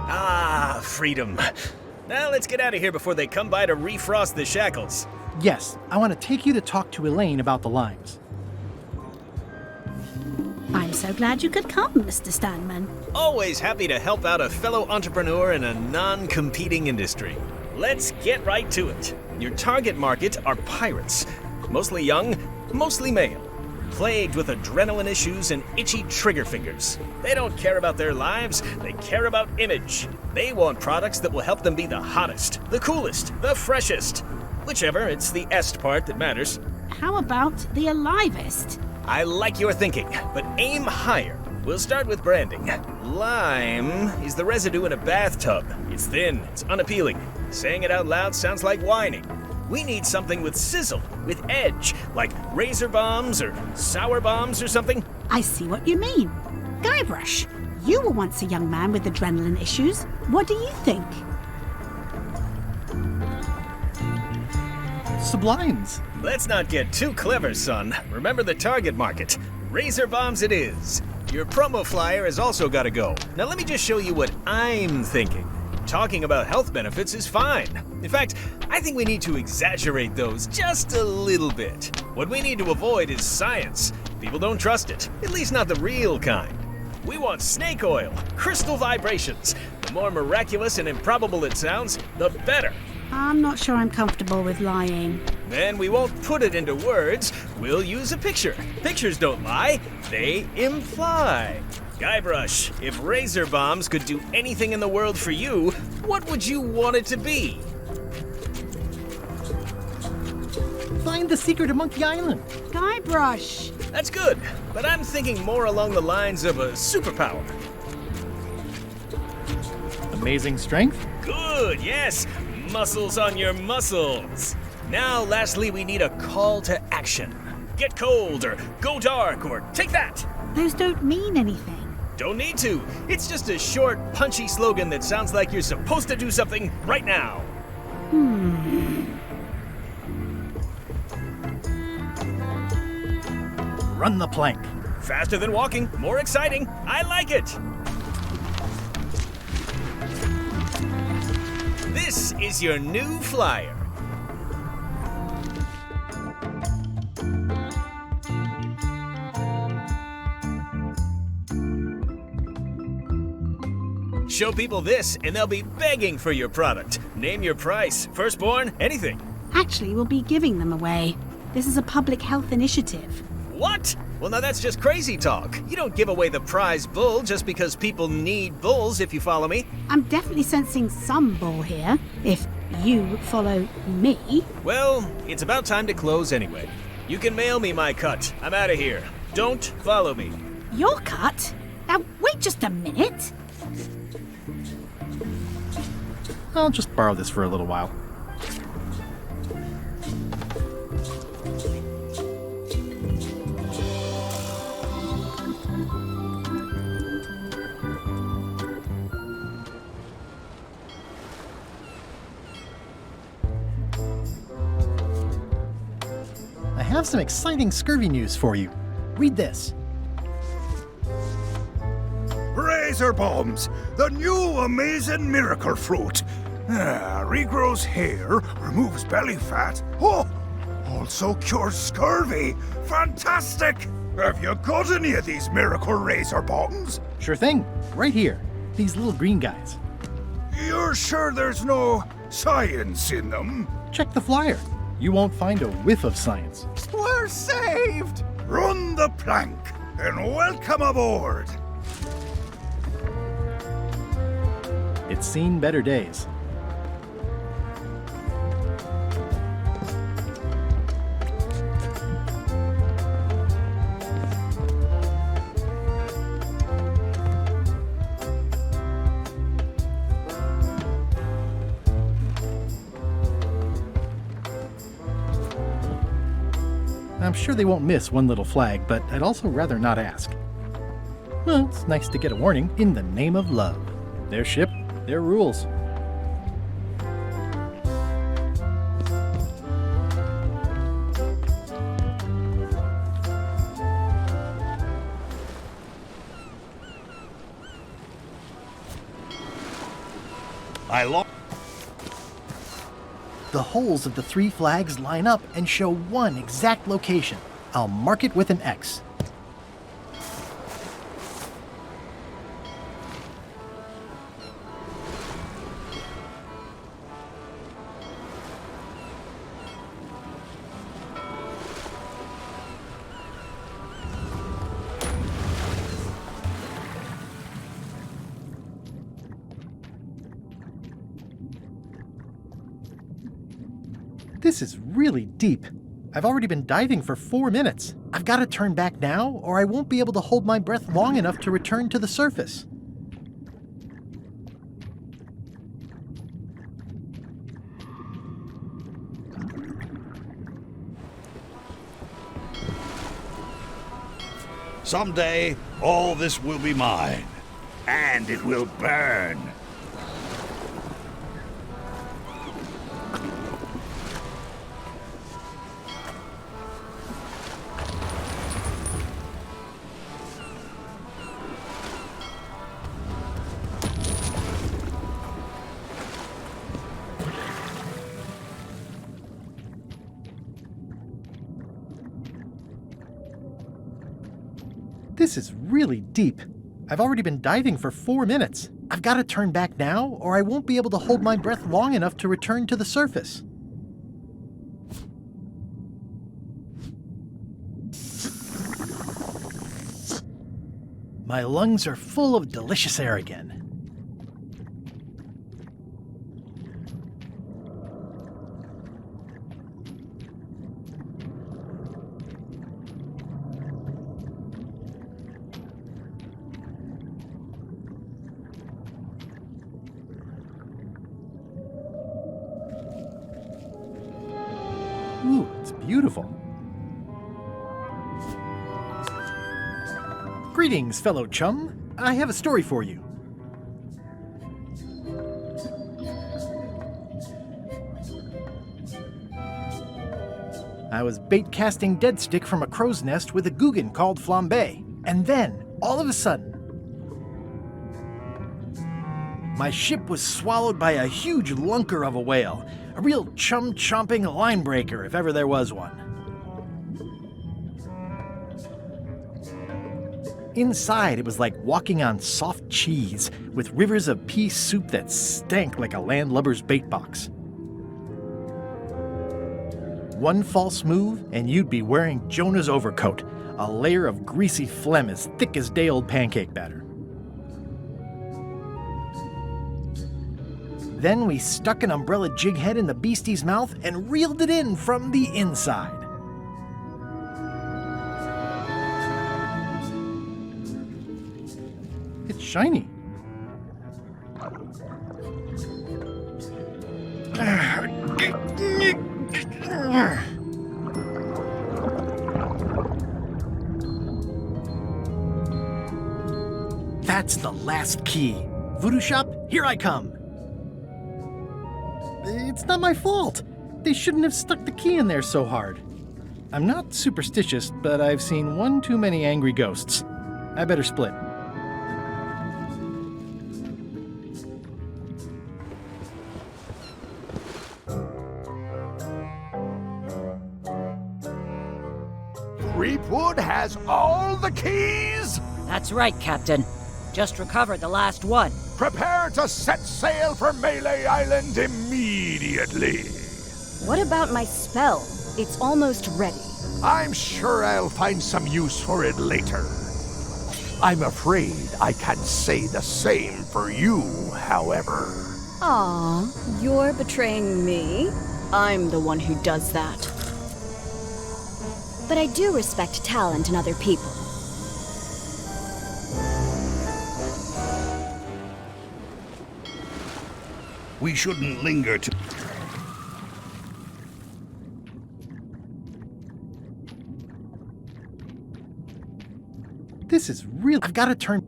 Speaker 18: Ah, freedom. Now let's get out of here before they come by to refrost the shackles.
Speaker 1: Yes, I want to take you to talk to Elaine about the limes.
Speaker 19: I'm so glad you could come, Mr. Stanman.
Speaker 18: Always happy to help out a fellow entrepreneur in a non-competing industry. Let's get right to it. Your target market are pirates. Mostly young, mostly male. Plagued with adrenaline issues and itchy trigger fingers. They don't care about their lives, they care about image. They want products that will help them be the hottest, the coolest, the freshest. Whichever, it's the est part that matters.
Speaker 19: How about the alivest?
Speaker 18: I like your thinking, but aim higher. We'll start with branding. Lime is the residue in a bathtub. It's thin, it's unappealing. Saying it out loud sounds like whining. We need something with sizzle, with edge, like razor bombs or sour bombs or something.
Speaker 19: I see what you mean. Guybrush, you were once a young man with adrenaline issues. What do you think?
Speaker 1: Sublimes.
Speaker 18: Let's not get too clever, son. Remember the target market. Razor bombs it is. Your promo flyer has also got to go. Now let me just show you what I'm thinking. Talking about health benefits is fine. In fact, I think we need to exaggerate those just a little bit. What we need to avoid is science. People don't trust it, at least not the real kind. We want snake oil, crystal vibrations. The more miraculous and improbable it sounds, the better.
Speaker 19: I'm not sure I'm comfortable with lying.
Speaker 18: Then we won't put it into words, we'll use a picture. Pictures don't lie, they imply. Guybrush, if razor bombs could do anything in the world for you, what would you want it to be?
Speaker 1: Find the secret of Monkey Island.
Speaker 19: Guybrush.
Speaker 18: That's good, but I'm thinking more along the lines of a superpower.
Speaker 1: Amazing strength?
Speaker 18: Good, yes. Muscles on your muscles. Now, lastly, we need a call to action. Get cold, or go dark, or take that.
Speaker 19: Those don't mean anything.
Speaker 18: Don't need to. It's just a short, punchy slogan that sounds like you're supposed to do something right now.
Speaker 1: Run the plank.
Speaker 18: Faster than walking, more exciting. I like it. This is your new flyer. Show people this, and they'll be begging for your product. Name your price, firstborn, anything.
Speaker 19: Actually, we'll be giving them away. This is a public health initiative.
Speaker 18: What? Well, now that's just crazy talk. You don't give away the prize bull just because people need bulls, if you follow me.
Speaker 19: I'm definitely sensing some bull here, if you follow me.
Speaker 18: Well, it's about time to close anyway. You can mail me my cut. I'm out of here. Don't follow me.
Speaker 19: Your cut? Now, wait just a minute.
Speaker 1: I'll just borrow this for a little while. I have some exciting scurvy news for you. Read this.
Speaker 4: Razor bombs, the new amazing miracle fruit. Regrows hair, removes belly fat. Oh, also cures scurvy. Fantastic! Have you got any of these miracle razor bombs?
Speaker 1: Sure thing. Right here. These little green guys.
Speaker 4: You're sure there's no science in them?
Speaker 1: Check the flyer. You won't find a whiff of science.
Speaker 4: We're saved! Run the plank and welcome aboard!
Speaker 1: It's seen better days. I'm sure they won't miss one little flag, but I'd also rather not ask. Well, it's nice to get a warning in the name of love. Their ship, their rules. The holes of the 3 flags line up and show one exact location. I'll mark it with an X. This is really deep. I've already been diving for 4 minutes. I've got to turn back now, or I won't be able to hold my breath long enough to return to the surface.
Speaker 16: Someday, all this will be mine, and it will burn.
Speaker 1: This is really deep. I've already been diving for 4 minutes. I've got to turn back now, or I won't be able to hold my breath long enough to return to the surface. My lungs are full of delicious air again. Ooh, it's beautiful. Greetings, fellow chum. I have a story for you. I was bait casting dead stick from a crow's nest with a Guggen called Flambe, and then, all of a sudden, my ship was swallowed by a huge lunker of a whale, a real chum-chomping line breaker if ever there was one. Inside, it was like walking on soft cheese, with rivers of pea soup that stank like a landlubber's bait box. One false move, and you'd be wearing Jonah's overcoat, a layer of greasy phlegm as thick as day-old pancake batter. Then we stuck an umbrella jig head in the beastie's mouth and reeled it in from the inside. It's shiny. That's the last key. Voodoo shop, here I come. It's not my fault. They shouldn't have stuck the key in there so hard. I'm not superstitious, but I've seen one too many angry ghosts. I better split.
Speaker 4: Creepwood has all the keys?
Speaker 12: That's right, Captain. Just recovered the last one.
Speaker 4: Prepare to set sail for Melee Island immediately.
Speaker 6: What about my spell? It's almost ready.
Speaker 4: I'm sure I'll find some use for it later. I'm afraid I can't say the same for you, however.
Speaker 6: Aw, you're betraying me? I'm the one who does that. But I do respect talent in other people.
Speaker 16: We shouldn't linger too...
Speaker 1: This is real. I've got to turn...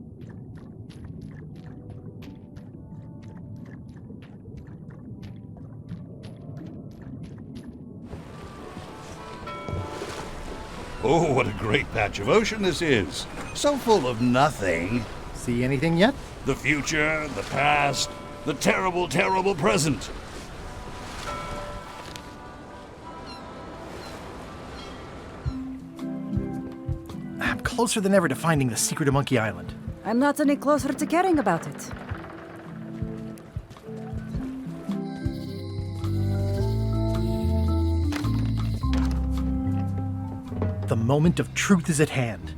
Speaker 16: Oh, what a great patch of ocean this is. So full of nothing.
Speaker 1: See anything yet?
Speaker 16: The future, the past, The terrible, terrible present.
Speaker 1: I'm closer than ever to finding the secret of Monkey Island.
Speaker 9: I'm not any closer to caring about it.
Speaker 1: The moment of truth is at hand.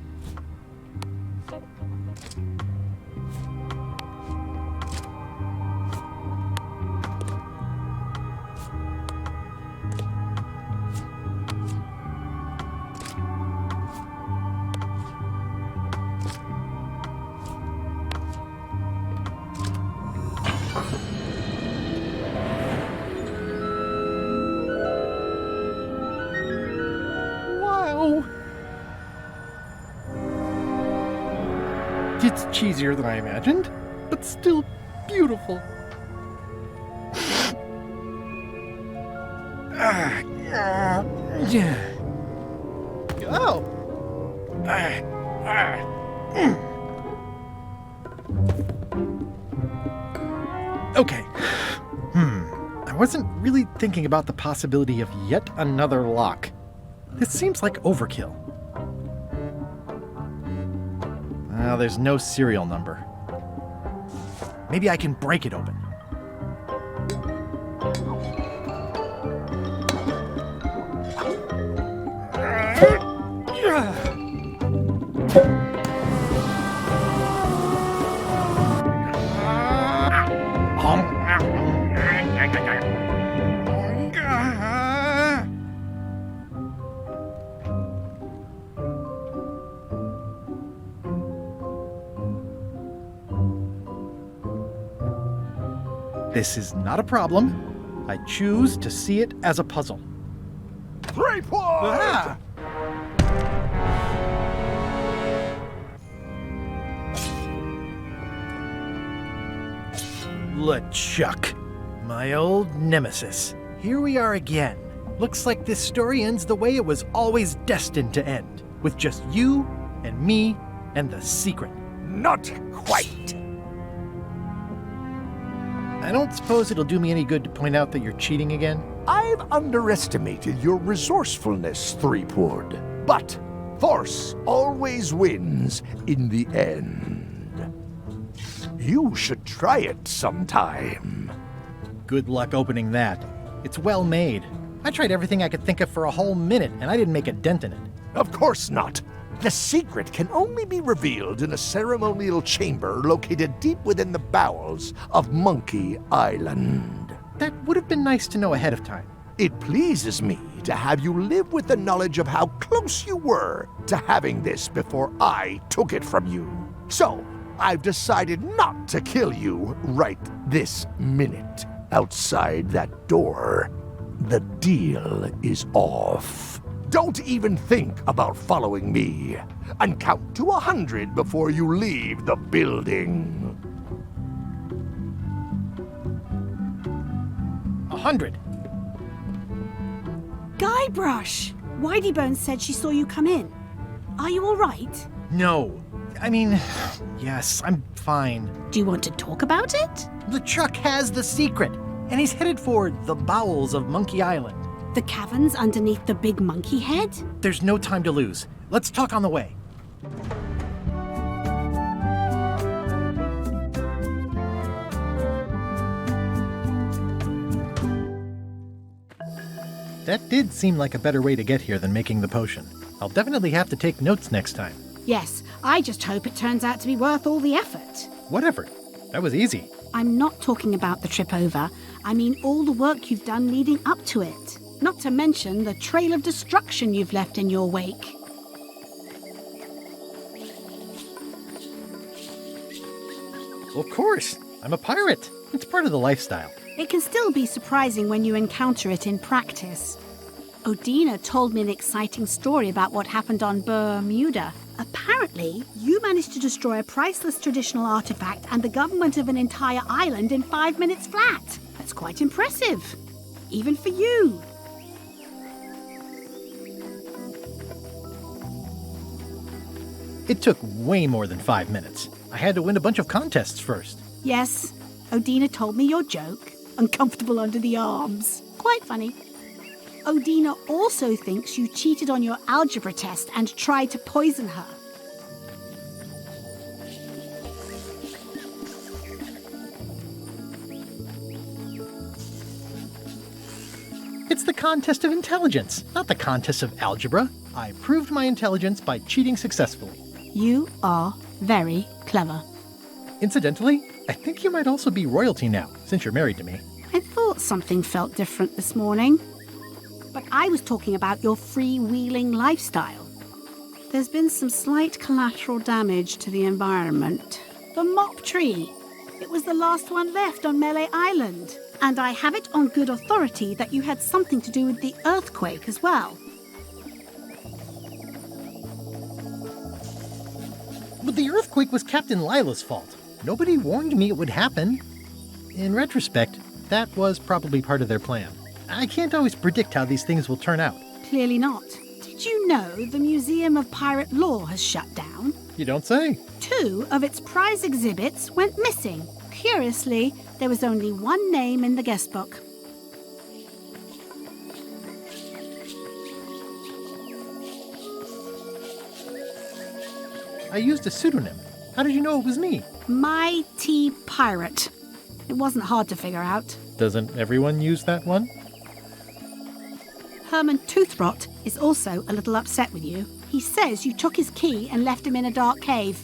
Speaker 1: It's cheesier than I imagined, but still beautiful. Oh! Okay. I wasn't really thinking about the possibility of yet another lock. This seems like overkill. Well, there's no serial number. Maybe I can break it open. This is not a problem. I choose to see it as a puzzle.
Speaker 4: 3 points!
Speaker 1: Ah! LeChuck, my old nemesis. Here we are again. Looks like this story ends the way it was always destined to end, with just you and me and the secret.
Speaker 4: Not quite.
Speaker 1: I don't suppose it'll do me any good to point out that you're cheating again?
Speaker 4: I've underestimated your resourcefulness, Threepwood. But force always wins in the end. You should try it sometime.
Speaker 1: Good luck opening that. It's well made. I tried everything I could think of for a whole minute, and I didn't make a dent in it.
Speaker 4: Of course not. The secret can only be revealed in a ceremonial chamber located deep within the bowels of Monkey Island.
Speaker 1: That would have been nice to know ahead of time.
Speaker 4: It pleases me to have you live with the knowledge of how close you were to having this before I took it from you. So, I've decided not to kill you right this minute. Outside that door, the deal is off. Don't even think about following me, and count to 100 before you leave the building.
Speaker 1: 100.
Speaker 19: Guybrush! Whiteybones said she saw you come in. Are you all right?
Speaker 1: No. I mean, yes, I'm fine.
Speaker 19: Do you want to talk about it?
Speaker 1: LeChuck has the secret, and he's headed for the bowels of Monkey Island.
Speaker 19: The caverns underneath the big monkey head?
Speaker 1: There's no time to lose. Let's talk on the way. That did seem like a better way to get here than making the potion. I'll definitely have to take notes next time.
Speaker 19: Yes, I just hope it turns out to be worth all the effort.
Speaker 1: What effort? That was easy.
Speaker 19: I'm not talking about the trip over. I mean all the work you've done leading up to it. Not to mention the trail of destruction you've left in your wake.
Speaker 1: Of course. I'm a pirate. It's part of the lifestyle.
Speaker 19: It can still be surprising when you encounter it in practice. Odina told me an exciting story about what happened on Bermuda. Apparently, you managed to destroy a priceless traditional artifact and the government of an entire island in 5 minutes flat. That's quite impressive. Even for you.
Speaker 1: It took way more than 5 minutes. I had to win a bunch of contests first.
Speaker 19: Yes, Odina told me your joke, uncomfortable under the arms. Quite funny. Odina also thinks you cheated on your algebra test and tried to poison her.
Speaker 1: It's the contest of intelligence, not the contest of algebra. I proved my intelligence by cheating successfully.
Speaker 19: You are very clever.
Speaker 1: Incidentally, I think you might also be royalty now, since you're married to me.
Speaker 19: I thought something felt different this morning. But I was talking about your freewheeling lifestyle. There's been some slight collateral damage to the environment. The mop tree. It was the last one left on Melee Island. And I have it on good authority that you had something to do with the earthquake as well.
Speaker 1: But the earthquake was Captain Lila's fault. Nobody warned me it would happen. In retrospect, that was probably part of their plan. I can't always predict how these things will turn out.
Speaker 19: Clearly not. Did you know the Museum of Pirate Lore has shut down?
Speaker 1: You don't say.
Speaker 19: 2 of its prize exhibits went missing. Curiously, there was only one name in the guest book.
Speaker 1: I used a pseudonym. How did you know it was me?
Speaker 19: Mighty Pirate. It wasn't hard to figure out.
Speaker 1: Doesn't everyone use that one?
Speaker 19: Herman Toothrot is also a little upset with you. He says you took his key and left him in a dark cave.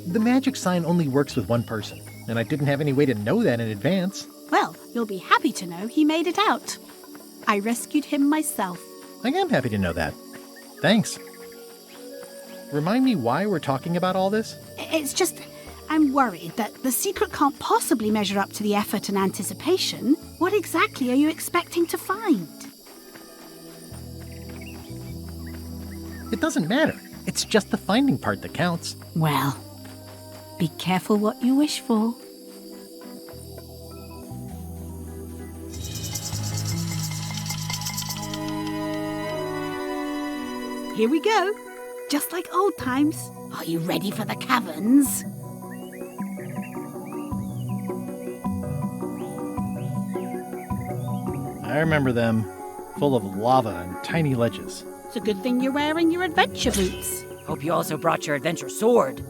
Speaker 1: The magic sign only works with one person, and I didn't have any way to know that in advance.
Speaker 19: Well, you'll be happy to know he made it out. I rescued him myself.
Speaker 1: I am happy to know that. Thanks. Remind me why we're talking about all this?
Speaker 19: It's just, I'm worried that the secret can't possibly measure up to the effort and anticipation. What exactly are you expecting to find?
Speaker 1: It doesn't matter. It's just the finding part that counts.
Speaker 19: Well, be careful what you wish for. Here we go. Just like old times. Are you ready for the caverns?
Speaker 1: I remember them, full of lava and tiny ledges.
Speaker 19: It's a good thing you're wearing your adventure boots.
Speaker 12: Hope you also brought your adventure sword.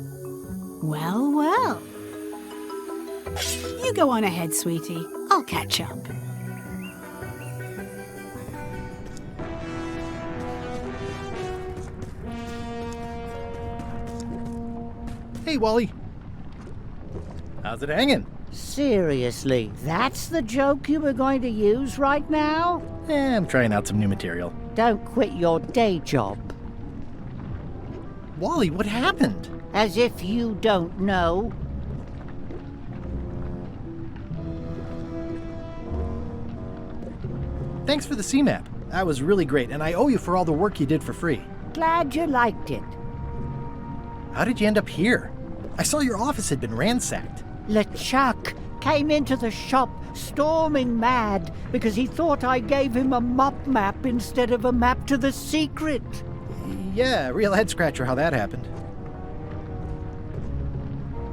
Speaker 19: Well, well. You go on ahead, sweetie. I'll catch up.
Speaker 1: Hey, Wally. How's it hanging?
Speaker 13: Seriously, that's the joke you were going to use right now?
Speaker 1: I'm trying out some new material.
Speaker 13: Don't quit your day job.
Speaker 1: Wally, what happened?
Speaker 13: As if you don't know.
Speaker 1: Thanks for the C-map. That was really great, and I owe you for all the work you did for free.
Speaker 13: Glad you liked it.
Speaker 1: How did you end up here? I saw your office had been ransacked.
Speaker 13: LeChuck came into the shop storming mad because he thought I gave him a mop map instead of a map to the secret.
Speaker 1: Yeah, real head-scratcher how that happened.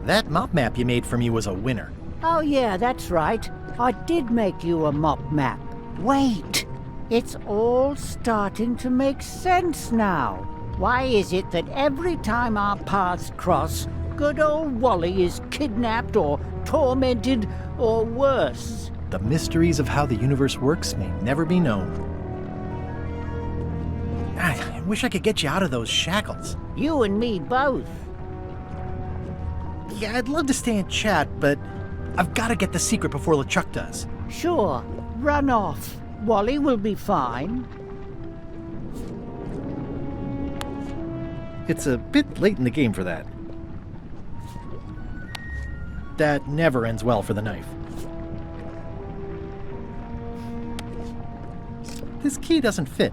Speaker 1: That mop map you made for me was a winner.
Speaker 13: Oh yeah, that's right. I did make you a mop map. Wait, it's all starting to make sense now. Why is it that every time our paths cross, good old Wally is kidnapped or tormented or worse?
Speaker 1: The mysteries of how the universe works may never be known. I wish I could get you out of those shackles.
Speaker 13: You and me both.
Speaker 1: Yeah, I'd love to stay and chat, but I've got to get the secret before LeChuck does.
Speaker 13: Sure, run off. Wally will be fine.
Speaker 1: It's a bit late in the game for that. That never ends well for the knife. This key doesn't fit.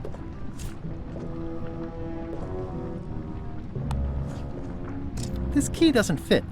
Speaker 1: This key doesn't fit.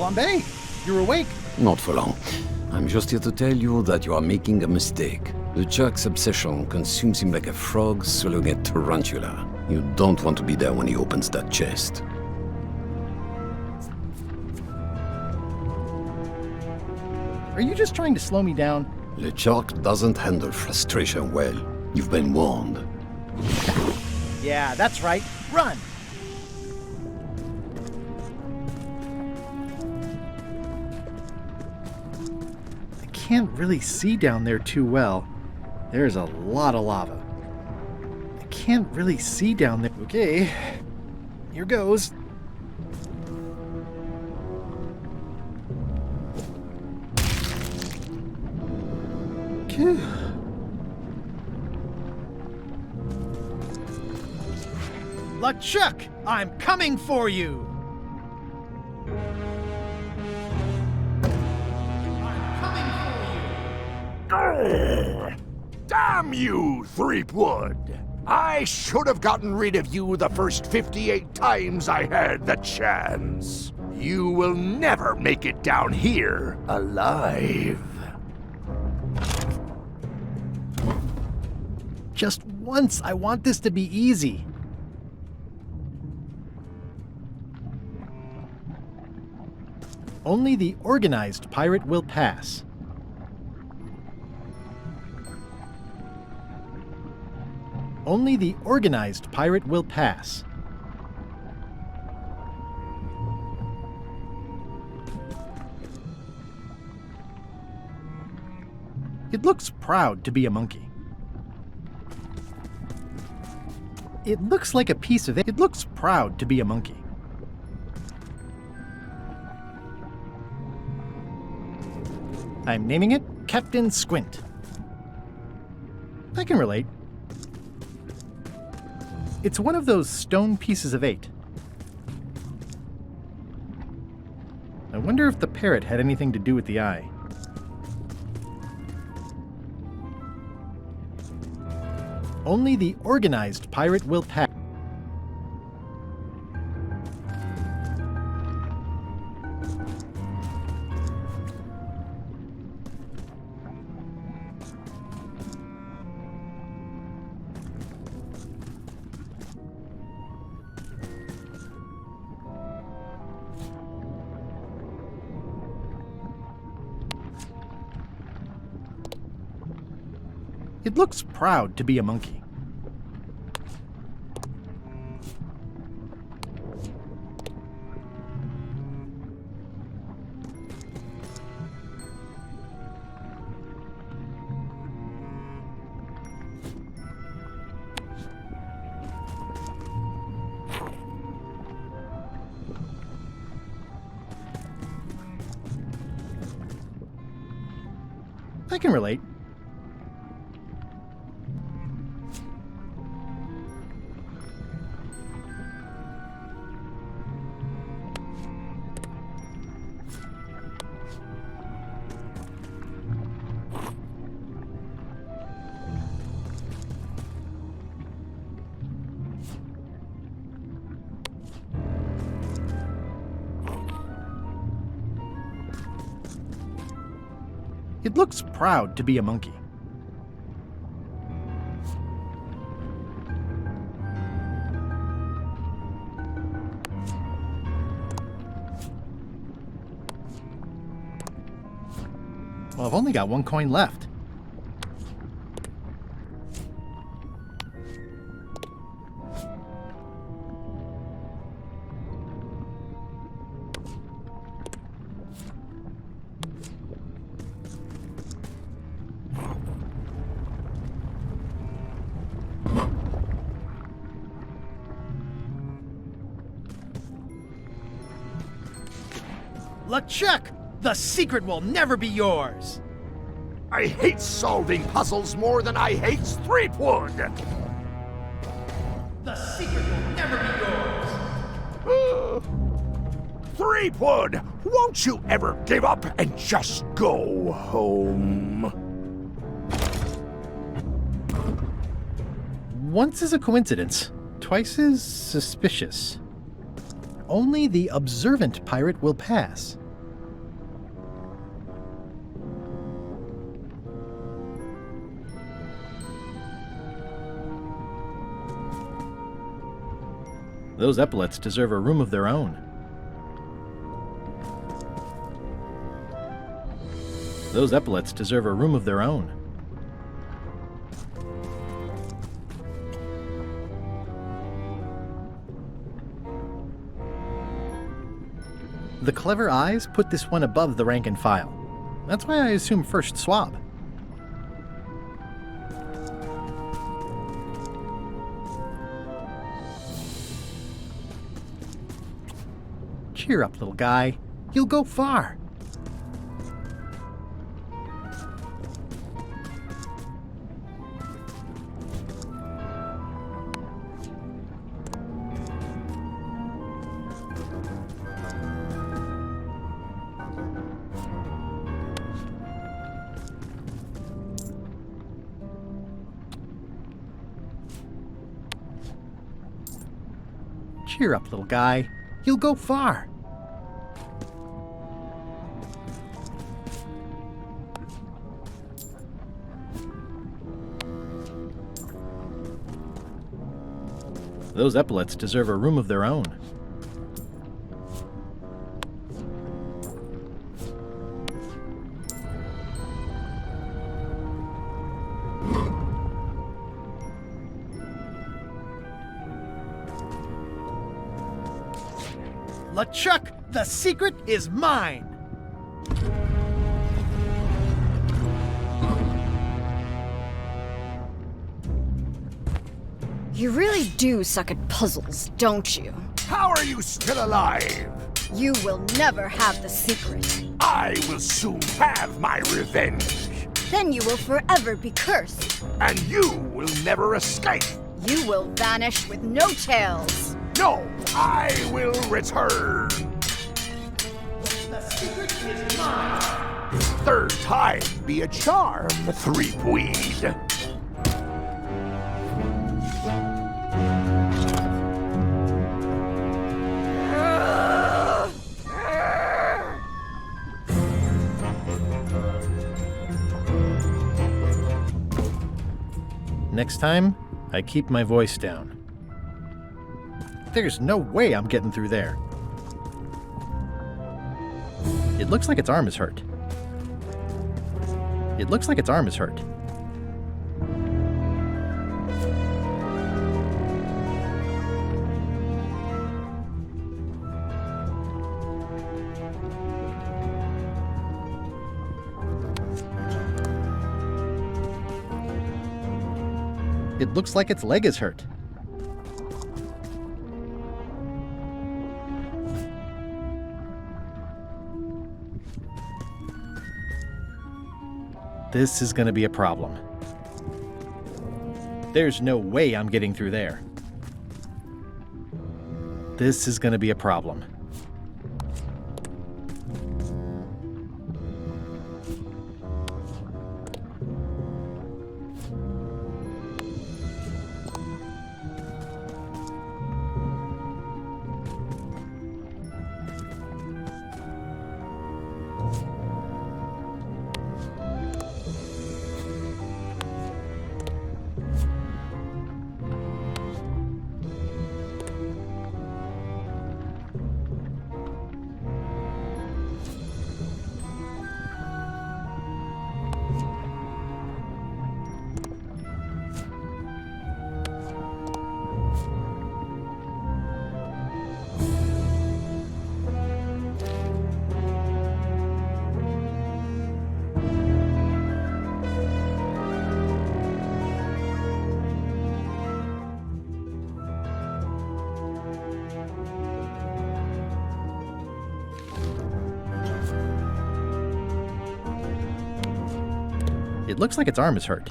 Speaker 1: Flambe, you're awake.
Speaker 20: Not for long. I'm just here to tell you that you are making a mistake. LeChuck's obsession consumes him like a frog swallowing a tarantula. You don't want to be there when he opens that chest.
Speaker 1: Are you just trying to slow me down?
Speaker 20: LeChuck doesn't handle frustration well. You've been warned.
Speaker 1: Yeah, that's right. Run! I can't really see down there too well. There's a lot of lava. I can't really see down there. Okay, here goes. Okay. LeChuck, I'm coming for you!
Speaker 4: Damn you, Threepwood! I should have gotten rid of you the first 58 times I had the chance. You will never make it down here alive.
Speaker 1: Just once, I want this to be easy. Only the organized pirate will pass. Only the organized pirate will pass. It looks proud to be a monkey. It looks like a piece of it. It looks proud to be a monkey. I'm naming it Captain Squint. I can relate. It's one of those stone pieces of 8. I wonder if the parrot had anything to do with the eye. Only the organized pirate will pass. It looks proud to be a monkey. I can relate. It looks proud to be a monkey. Well, I've only got 1 coin left. LeChuck! The secret will never be yours!
Speaker 4: I hate solving puzzles more than I hate Threepwood!
Speaker 1: The secret will never be yours!
Speaker 4: Threepwood! Won't you ever give up and just go home?
Speaker 1: Once is a coincidence, twice is suspicious. Only the observant pirate will pass. Those epaulets deserve a room of their own. Those epaulets deserve a room of their own. The clever eyes put this one above the rank and file. That's why I assume first swab. Cheer up, little guy. You'll go far. Cheer up, little guy. You'll go far. Those epaulets deserve a room of their own. LeChuck, the secret is mine!
Speaker 6: You really do suck at puzzles, don't you?
Speaker 4: How are you still alive?
Speaker 6: You will never have the secret.
Speaker 4: I will soon have my revenge.
Speaker 6: Then you will forever be cursed.
Speaker 4: And you will never escape.
Speaker 6: You will vanish with no tails.
Speaker 4: No, I will return.
Speaker 1: The secret is mine.
Speaker 4: Third time be a charm, Threepweed.
Speaker 1: Next time, I keep my voice down. There's no way I'm getting through there. It looks like its arm is hurt. It looks like its arm is hurt. It looks like its leg is hurt. This is going to be a problem. There's no way I'm getting through there. This is going to be a problem. It looks like its arm is hurt.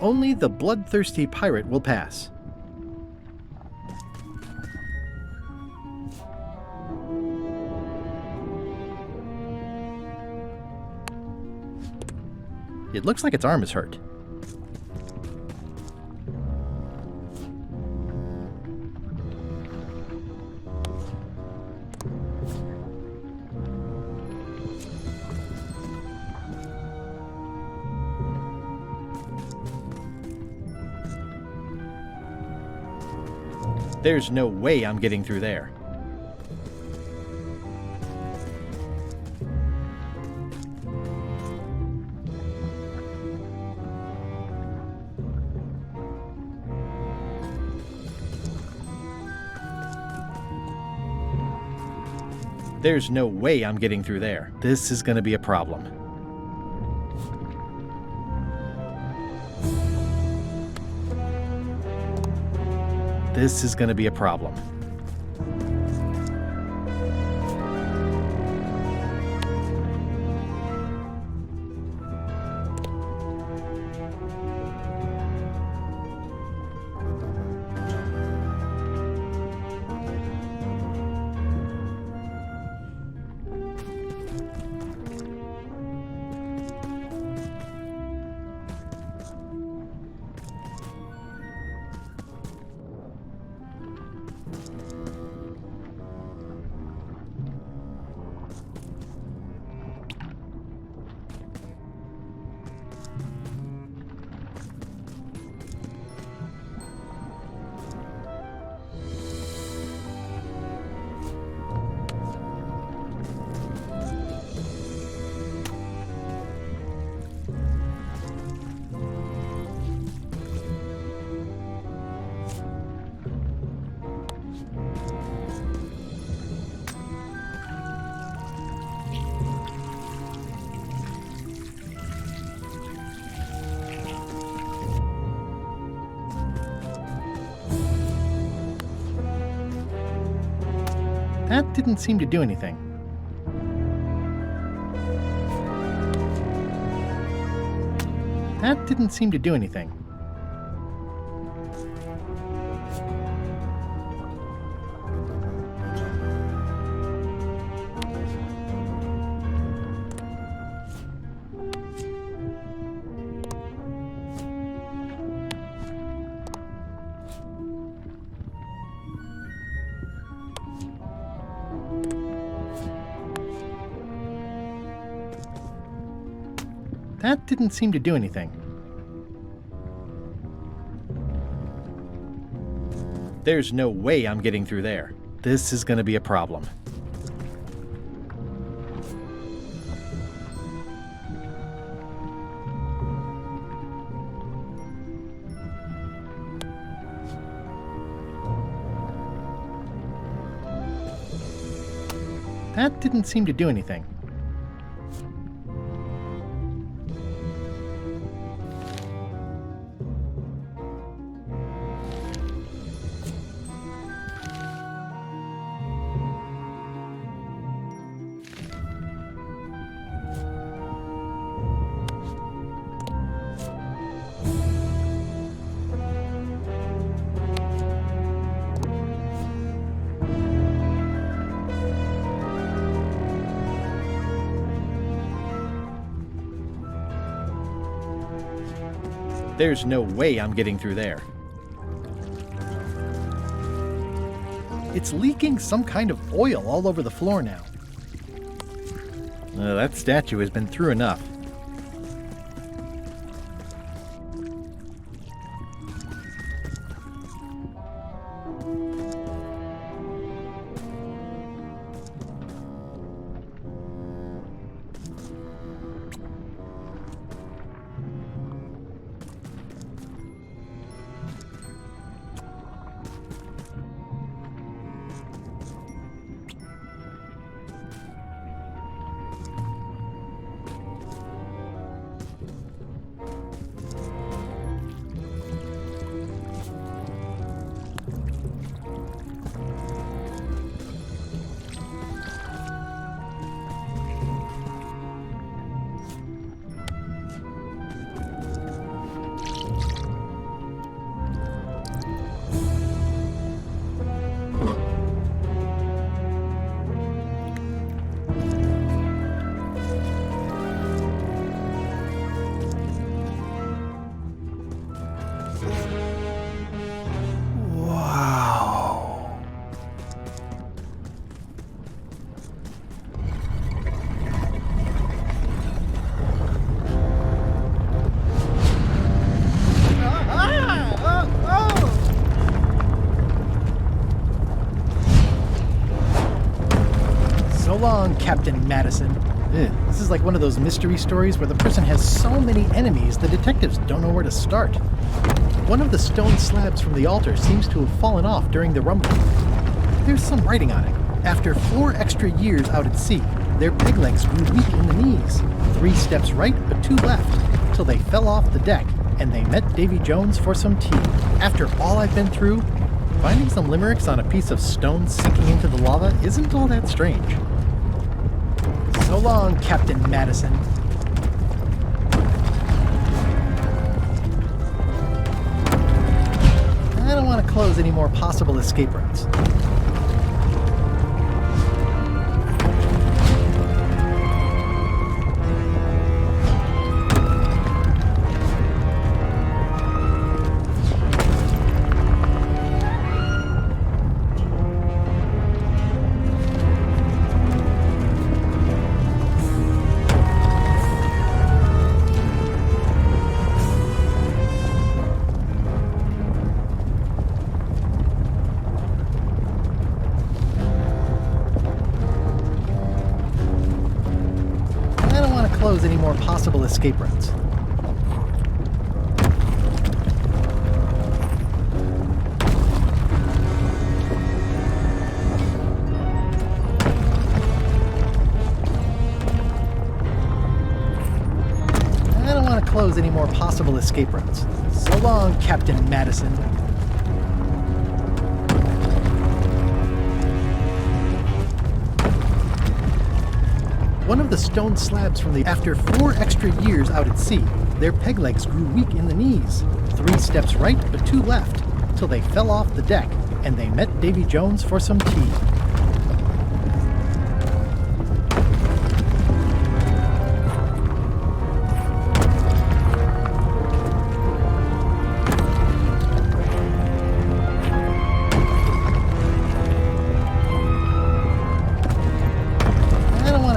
Speaker 1: Only the bloodthirsty pirate will pass. It looks like its arm is hurt. There's no way I'm getting through there. There's no way I'm getting through there. This is going to be a problem. This is going to be a problem. That didn't seem to do anything. That didn't seem to do anything. That didn't seem to do anything. There's no way I'm getting through there. This is going to be a problem. That didn't seem to do anything. There's no way I'm getting through there. It's leaking some kind of oil all over the floor now. That statue has been through enough. Captain Madison. This is like one of those mystery stories where the person has so many enemies the detectives don't know where to start. One of the stone slabs from the altar seems to have fallen off during the rumbling. There's some writing on it. After 4 extra years out at sea, their peg legs grew weak in the knees. 3 steps right, but 2 left, till they fell off the deck, and they met Davy Jones for some tea. After all I've been through, finding some limericks on a piece of stone sinking into the lava isn't all that strange. So long, Captain Madison. I don't want to close any more possible escape routes. Close any more possible escape routes. I don't want to close any more possible escape routes. So long, Captain Madison. One of the stone slabs from the after 4 extra years out at sea, their peg legs grew weak in the knees. 3 steps right, but 2 left, till they fell off the deck, and they met Davy Jones for some tea.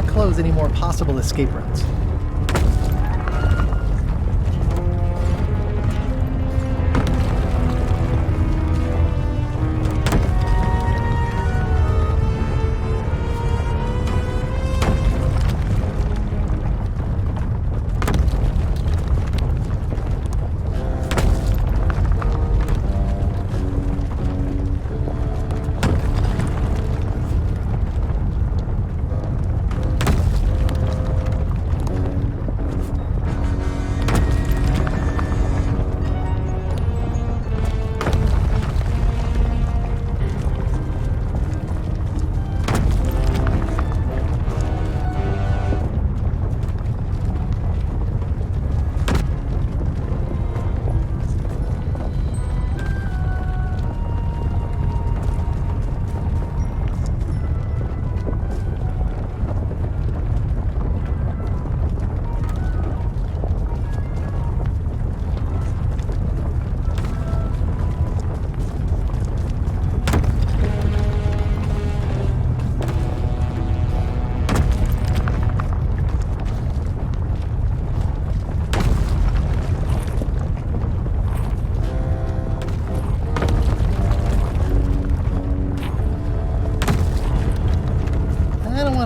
Speaker 1: Close any more possible escape routes.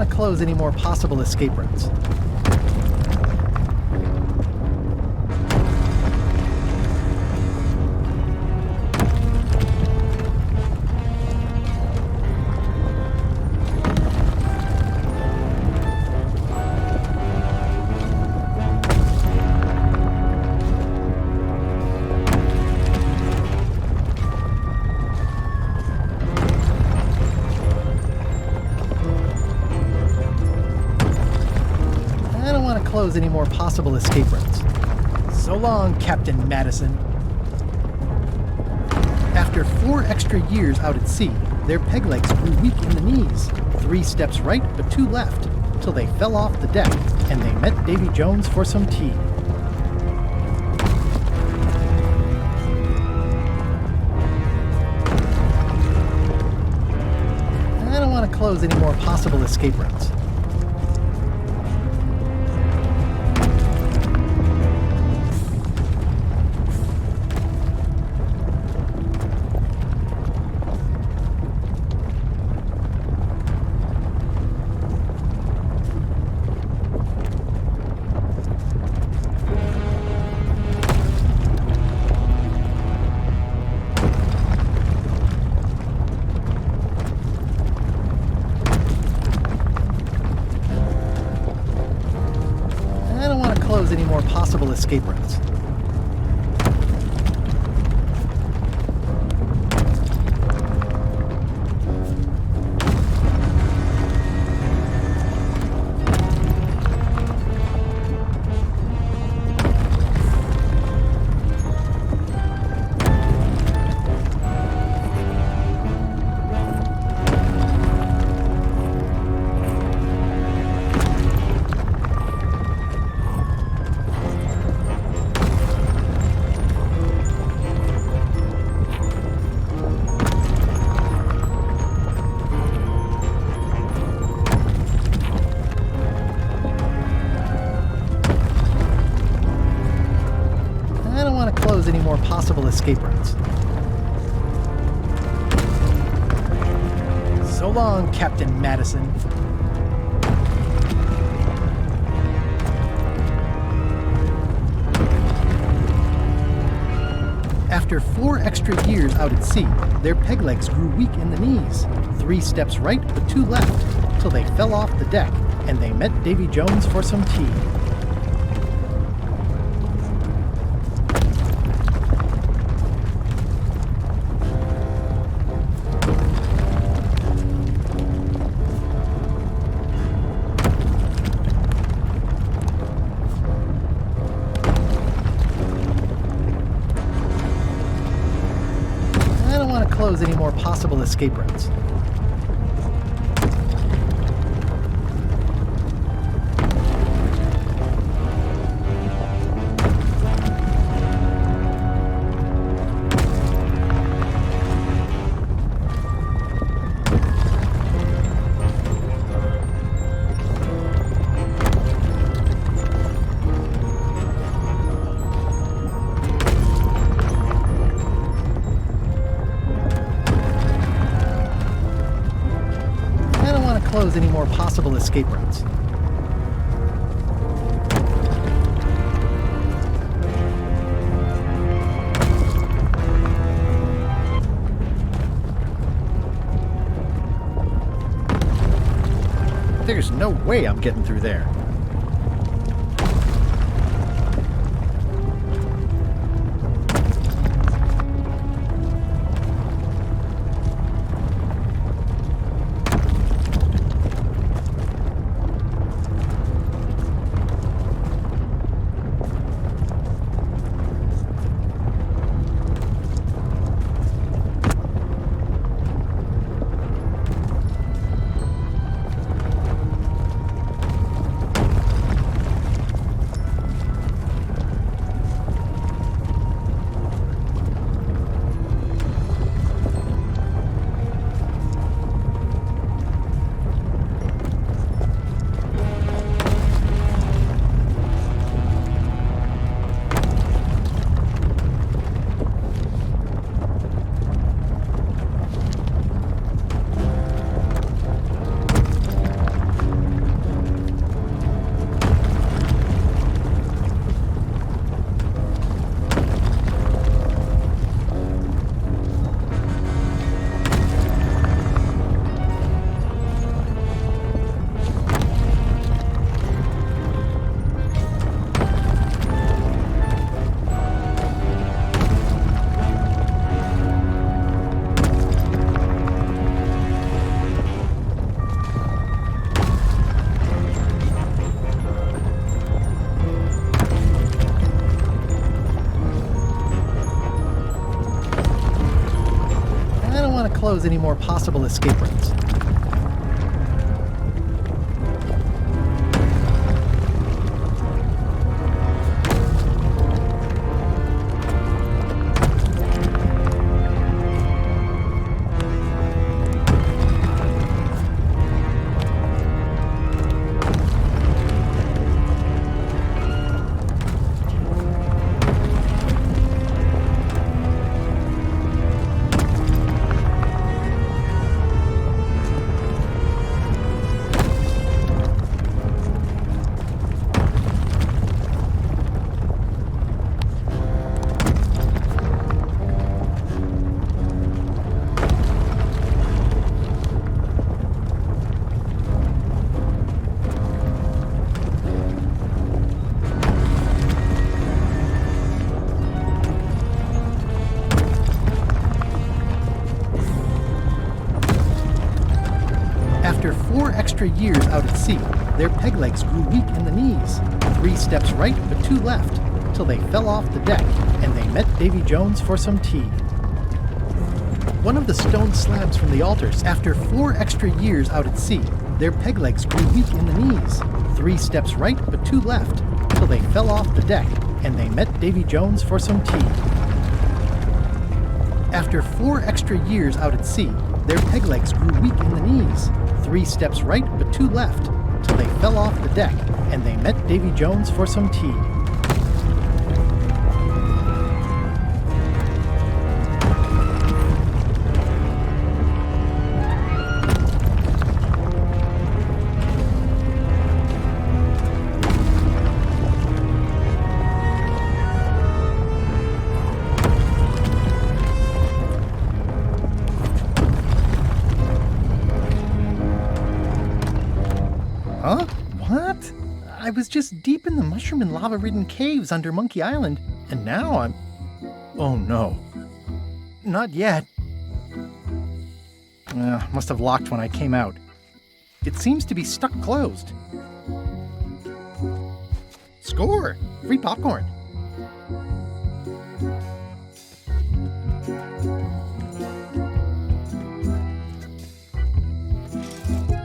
Speaker 1: Close any more possible escape routes. Close any more possible escape routes. So long, Captain Madison. After 4 extra years out at sea, their peg legs grew weak in the knees. 3 steps right, but 2 left, till they fell off the deck, and they met Davy Jones for some tea. I don't want to close any more possible escape routes. possible escape routes. Any more possible escape routes. So long, Captain Madison. After 4 extra years out at sea, their peg legs grew weak in the knees. 3 steps right, but 2 left, till they fell off the deck, and they met Davy Jones for some tea. Close any more possible escape routes. Close any more possible escape routes. There's no way I'm getting through there. Close any more possible escape routes. extra years out at sea, their peg legs grew weak in the knees. 3 steps right, but 2 left, till they fell off the deck, and they met Davy Jones for some tea. One of the stone slabs from the altars, after 4 extra years out at sea, their peg legs grew weak in the knees. 3 steps right, but 2 left, till they fell off the deck, and they met Davy Jones for some tea. After 4 extra years out at sea, their peg legs grew weak in the knees. 3 steps right, but 2 left, till they fell off the deck, and they met Davy Jones for some tea. Huh? What? I was just deep in the mushroom and lava-ridden caves under Monkey Island, and now I'm... Oh no. Not yet. Must have locked when I came out. It seems to be stuck closed. Score! Free popcorn.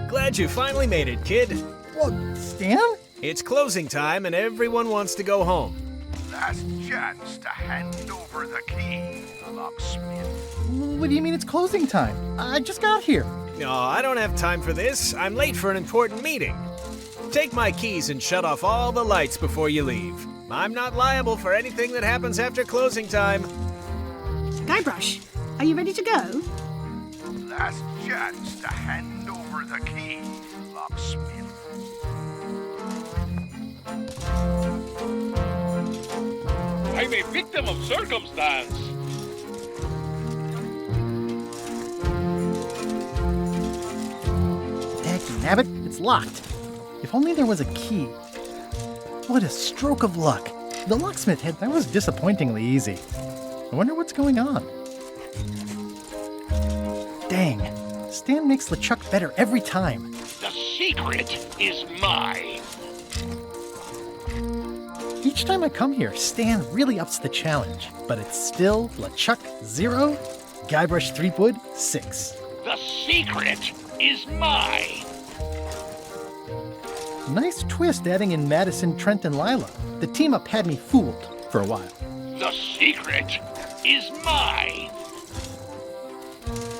Speaker 18: Glad you finally made it, kid.
Speaker 1: What, Stan?
Speaker 18: It's closing time and everyone wants to go home.
Speaker 4: Last chance to hand over the key, locksmith.
Speaker 1: What do you mean it's closing time? I just got here.
Speaker 18: No, I don't have time for this. I'm late for an important meeting. Take my keys and shut off all the lights before you leave. I'm not liable for anything that happens after closing time.
Speaker 19: Guybrush, are you ready to go?
Speaker 4: Last chance to hand over the key, locksmith.
Speaker 17: I'm a victim of circumstance.
Speaker 1: Nabbit, it's locked. If only there was a key. What a stroke of luck. The locksmith hit that was disappointingly easy. I wonder what's going on. Dang, Stan makes LeChuck better every time.
Speaker 17: The secret is mine.
Speaker 1: Each time I come here, Stan really ups the challenge, but it's still LeChuck 0, Guybrush Threepwood 6.
Speaker 17: The secret is mine.
Speaker 1: Nice twist adding in Madison, Trent, and Lila. The team-up had me fooled for a while.
Speaker 17: The secret is mine.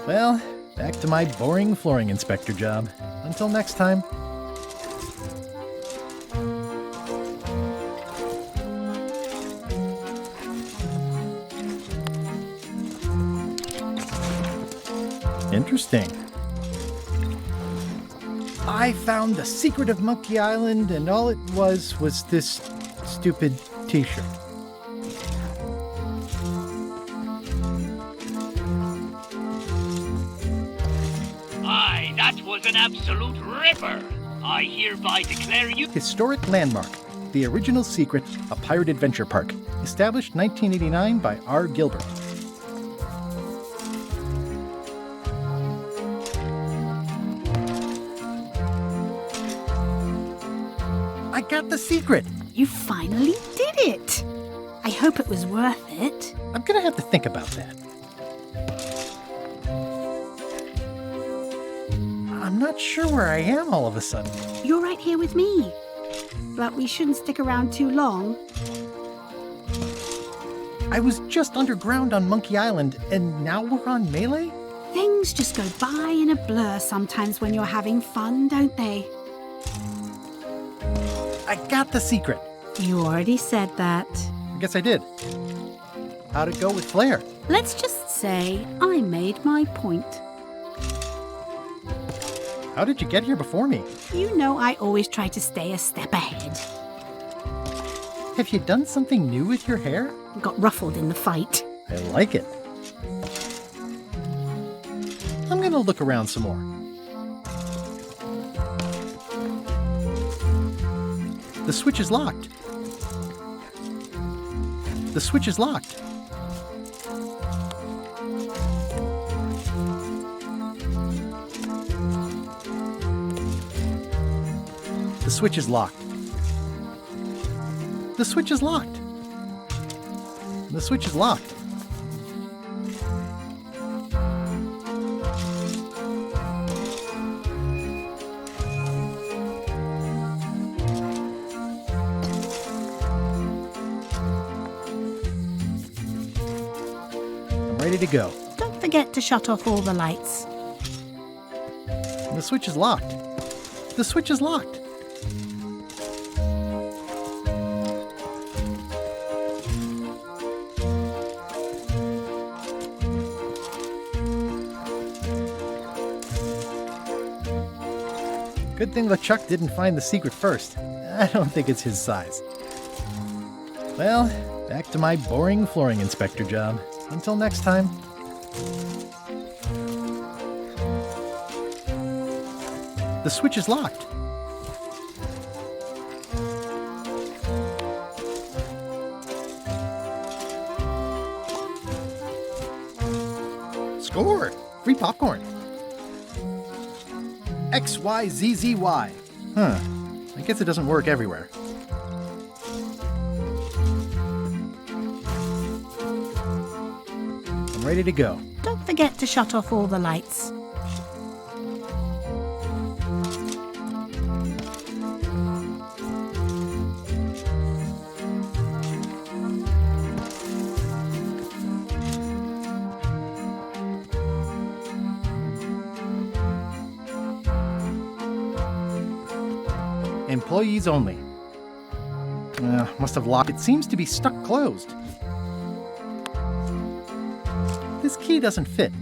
Speaker 1: Well, back to my boring flooring inspector job. Until next time. Interesting. I found the secret of Monkey Island, and all it was this stupid t-shirt.
Speaker 17: Aye, that was an absolute ripper. I hereby declare you...
Speaker 1: Historic landmark. The original secret, a pirate adventure park. Established 1989 by R. Gilbert. I got the secret!
Speaker 19: You finally did it! I hope it was worth it.
Speaker 1: I'm gonna have to think about that. I'm not sure where I am all of a sudden.
Speaker 19: You're right here with me. But we shouldn't stick around too long.
Speaker 1: I was just underground on Monkey Island, and now we're on Melee?
Speaker 19: Things just go by in a blur sometimes when you're having fun, don't they?
Speaker 1: I got the secret.
Speaker 19: You already said that.
Speaker 1: I guess I did. How'd it go with Flair?
Speaker 19: Let's just say I made my point.
Speaker 1: How did you get here before me?
Speaker 19: You know I always try to stay a step ahead.
Speaker 1: Have you done something new with your hair?
Speaker 19: Got ruffled in the fight.
Speaker 1: I like it. I'm gonna look around some more. The switch is locked. The switch is locked. switch is locked. The switch is locked. The switch is locked. I'm ready to go.
Speaker 19: Don't forget to shut off all the lights.
Speaker 1: The switch is locked. The switch is locked. Good thing LeChuck didn't find the secret first. I don't think it's his size. Well, back to my boring flooring inspector job. Until next time. The switch is locked. Score! Free popcorn. XYZZY. Huh. I guess it doesn't work everywhere. I'm ready to go.
Speaker 19: Don't forget to shut off all the lights.
Speaker 1: Employees only. Must have locked. It seems to be stuck closed. This key doesn't fit.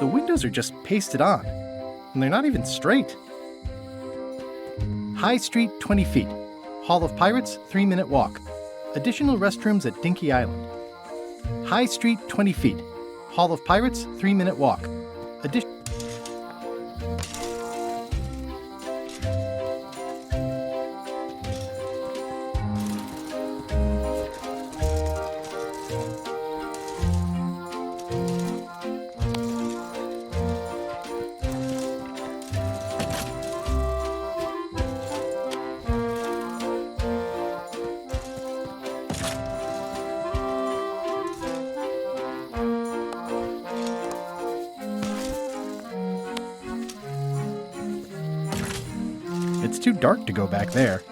Speaker 1: The windows are just pasted on, and they're not even straight. High Street, 20 feet. Hall of Pirates, 3-minute walk. Additional restrooms at Dinky Island. High Street, 20 feet. Hall of Pirates, 3-minute walk. It's too dark to go back there.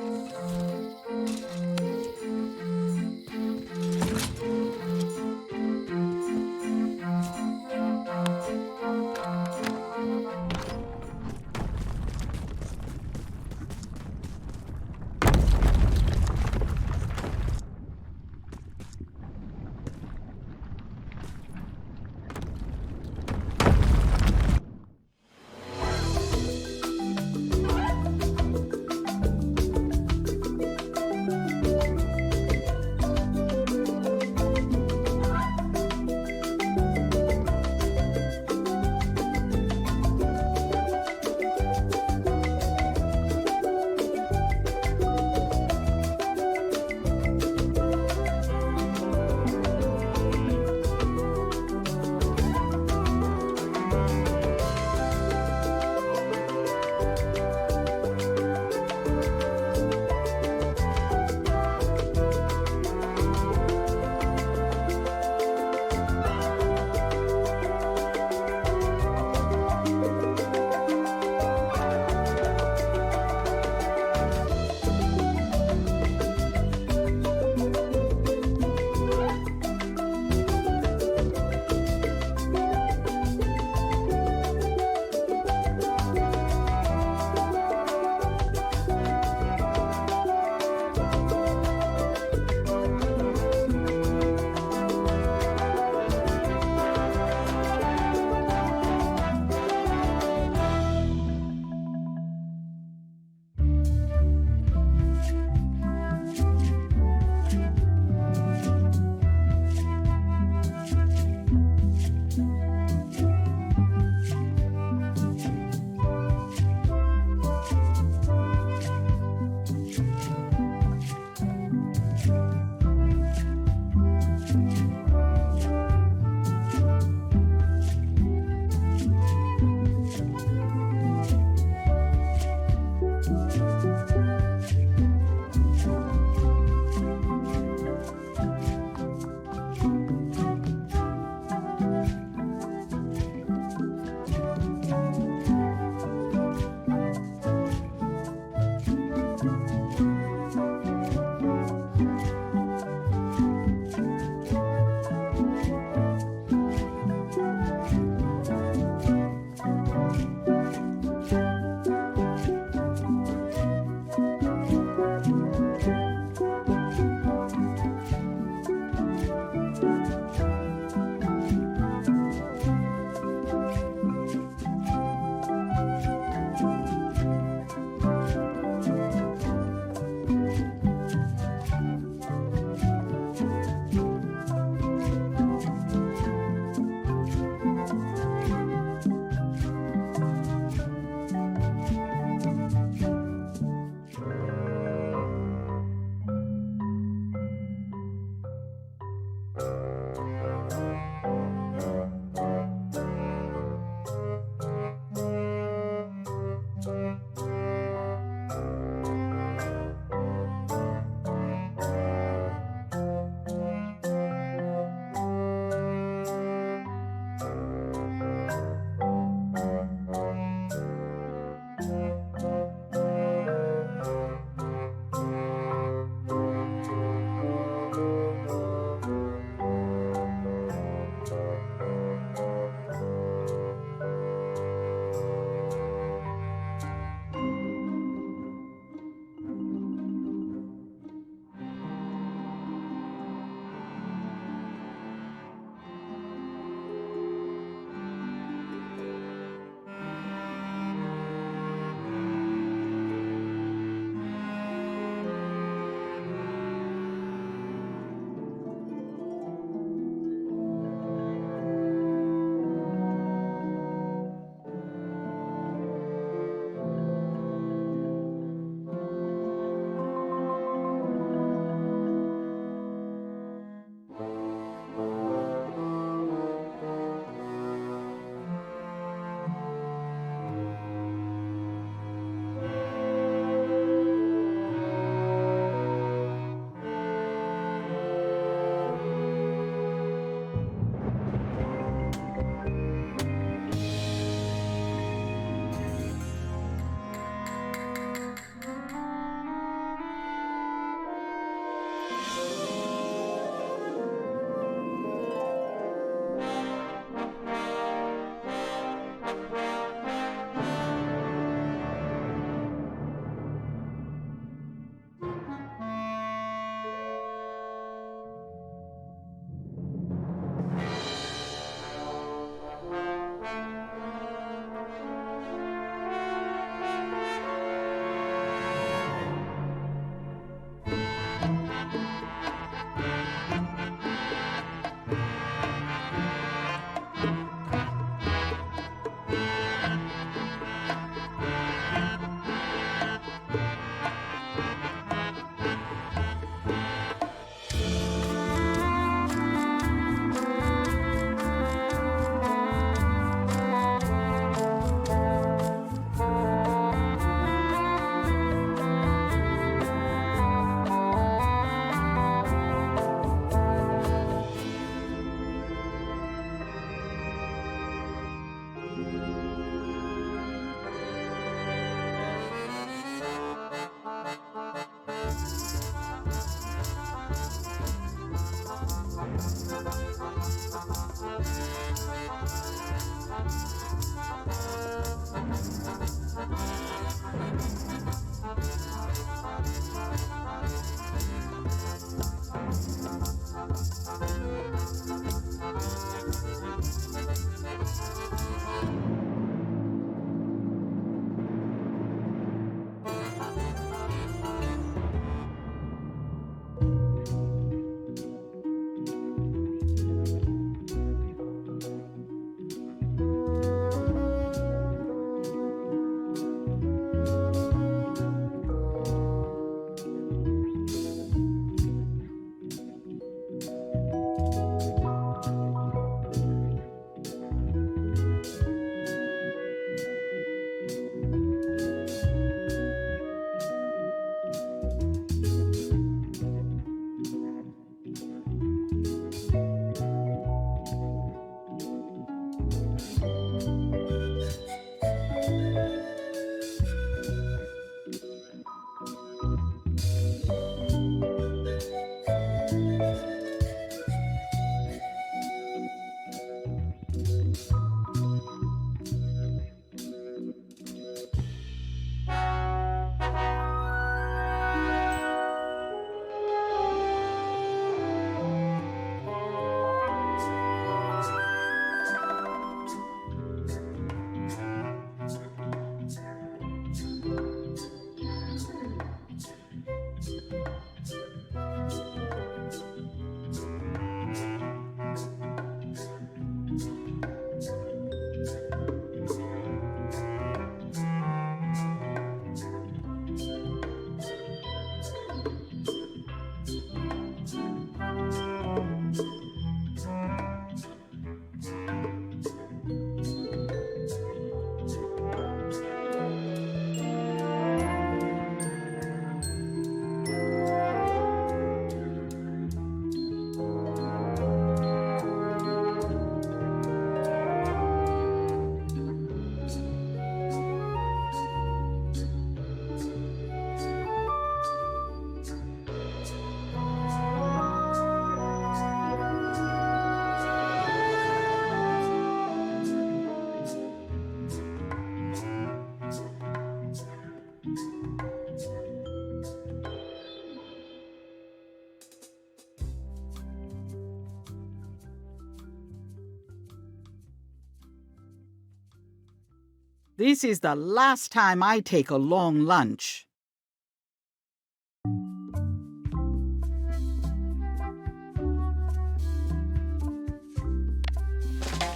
Speaker 10: This is the last time I take a long lunch.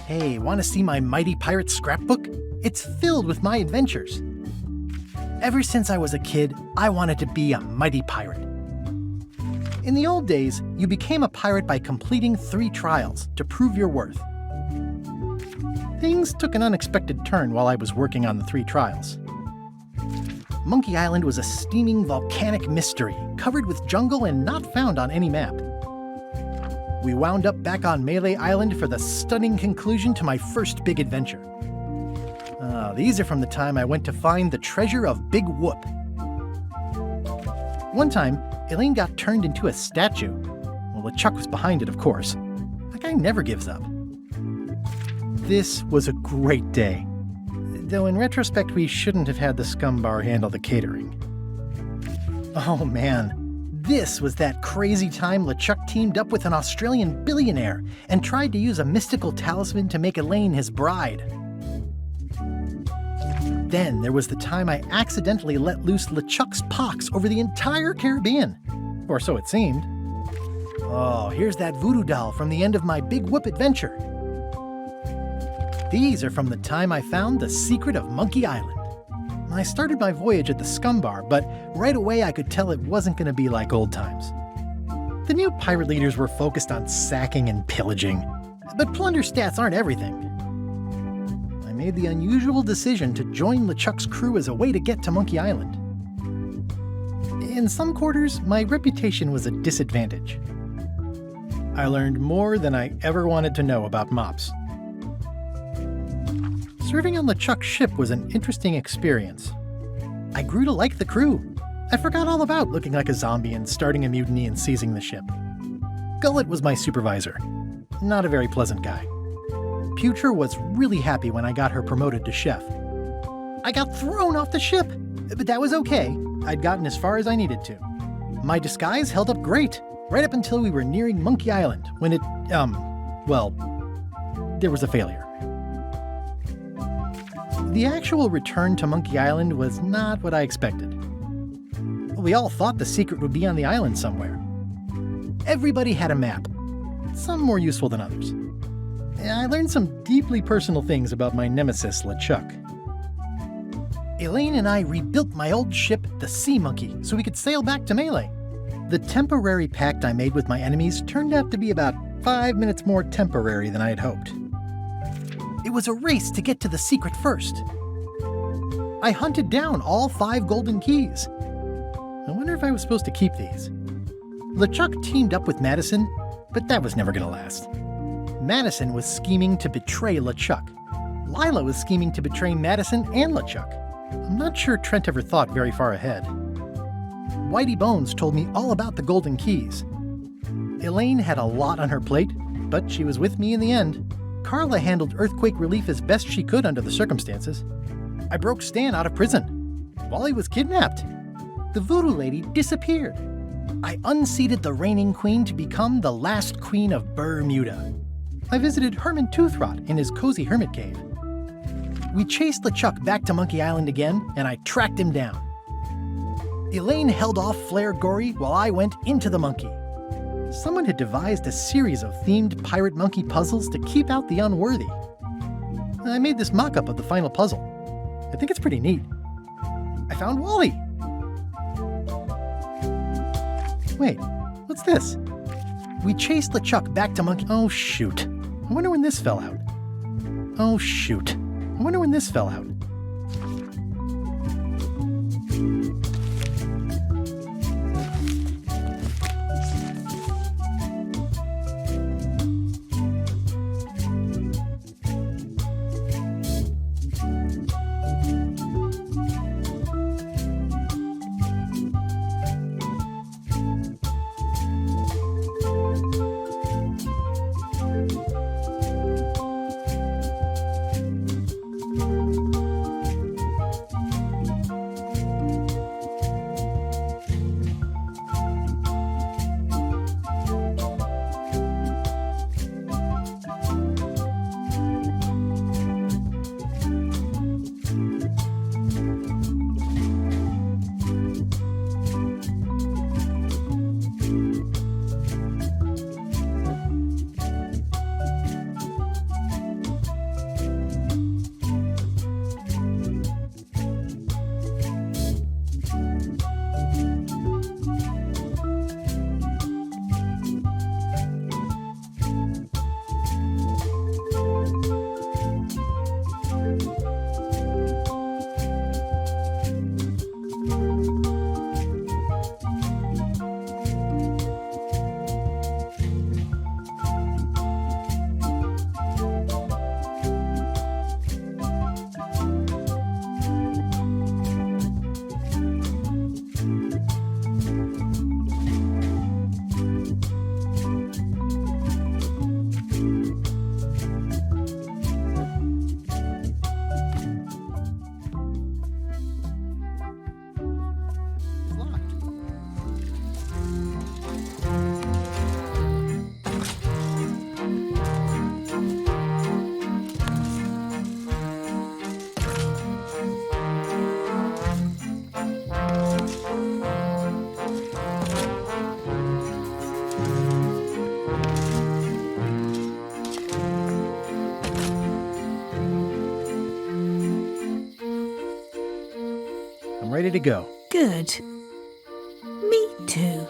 Speaker 1: Hey, want to see my mighty pirate scrapbook? It's filled with my adventures. Ever since I was a kid, I wanted to be a mighty pirate. In the old days, you became a pirate by completing 3 trials to prove your worth. Things took an unexpected turn while I was working on the 3 trials. Monkey Island was a steaming volcanic mystery, covered with jungle and not found on any map. We wound up back on Melee Island for the stunning conclusion to my first big adventure. These are from the time I went to find the treasure of Big Whoop. One time, Elaine got turned into a statue. Well, LeChuck was behind it, of course. That guy never gives up. This was a great day. Though in retrospect, we shouldn't have had the scum bar handle the catering. Oh man, this was that crazy time LeChuck teamed up with an Australian billionaire and tried to use a mystical talisman to make Elaine his bride. Then there was the time I accidentally let loose LeChuck's pox over the entire Caribbean. Or so it seemed. Oh, here's that voodoo doll from the end of my Big Whoop adventure. These are from the time I found the secret of Monkey Island. I started my voyage at the scum bar, but right away I could tell it wasn't going to be like old times. The new pirate leaders were focused on sacking and pillaging, but plunder stats aren't everything. I made the unusual decision to join LeChuck's crew as a way to get to Monkey Island. In some quarters, my reputation was a disadvantage. I learned more than I ever wanted to know about mops. Serving on LeChuck's ship was an interesting experience. I grew to like the crew. I forgot all about looking like a zombie and starting a mutiny and seizing the ship. Gullet was my supervisor. Not a very pleasant guy. Pucher was really happy when I got her promoted to chef. I got thrown off the ship, but that was okay. I'd gotten as far as I needed to. My disguise held up great, right up until we were nearing Monkey Island, when it, there was a failure. The actual return to Monkey Island was not what I expected. We all thought the secret would be on the island somewhere. Everybody had a map, some more useful than others. I learned some deeply personal things about my nemesis, LeChuck. Elaine and I rebuilt my old ship, the Sea Monkey, so we could sail back to Melee. The temporary pact I made with my enemies turned out to be about 5 minutes more temporary than I had hoped. It was a race to get to the secret first. I hunted down all 5 golden keys. I wonder if I was supposed to keep these. LeChuck teamed up with Madison, but that was never going to last. Madison was scheming to betray LeChuck. Lila was scheming to betray Madison and LeChuck. I'm not sure Trent ever thought very far ahead. Whitey Bones told me all about the golden keys. Elaine had a lot on her plate, but she was with me in the end. Carla handled earthquake relief as best she could under the circumstances. I broke Stan out of prison. Wally was kidnapped. The voodoo lady disappeared. I unseated the reigning queen to become the last queen of Bermuda. I visited Herman Toothrot in his cozy hermit cave. We chased LeChuck back to Monkey Island again, and I tracked him down. Elaine held off Flare Gory while I went into the monkey. Someone had devised a series of themed pirate monkey puzzles to keep out the unworthy. I made this mock-up of the final puzzle. I think it's pretty neat. I found Wally! Wait, what's this? We chased LeChuck back to Monkey... Oh, shoot. I wonder when this fell out. Oh, shoot. I wonder when this fell out. ready to go.
Speaker 19: Good. Me too.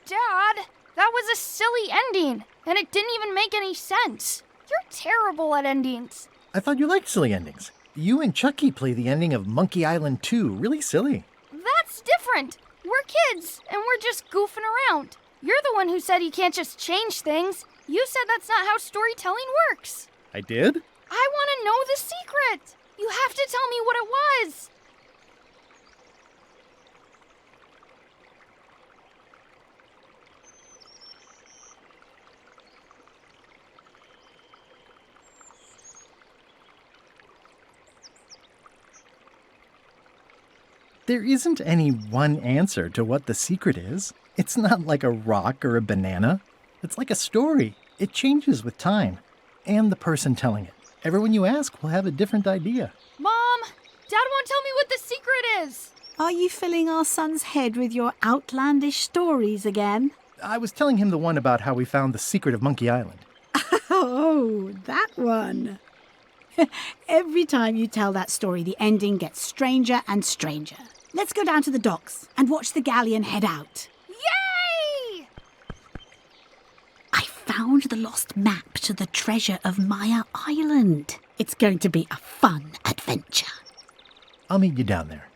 Speaker 15: Dad, that was a silly ending, and it didn't even make any sense. You're terrible at endings.
Speaker 1: I thought you liked silly endings. You and Chucky play the ending of Monkey Island 2 really silly.
Speaker 15: That's different. We're kids, and we're just goofing around. You're the one who said you can't just change things. You said that's not how storytelling works.
Speaker 1: I did?
Speaker 15: I want to know the secret. You have to tell me what it was.
Speaker 1: There isn't any one answer to what the secret is. It's not like a rock or a banana. It's like a story. It changes with time and the person telling it. Everyone you ask will have a different idea.
Speaker 15: Mom, Dad won't tell me what the secret is.
Speaker 19: Are you filling our son's head with your outlandish stories again?
Speaker 1: I was telling him the one about how we found the secret of Monkey Island.
Speaker 19: Oh, that one. Every time you tell that story, the ending gets stranger and stranger. Let's go down to the docks and watch the galleon head out.
Speaker 15: Yay!
Speaker 19: I found the lost map to the treasure of Maya Island. It's going to be a fun adventure.
Speaker 1: I'll meet you down there.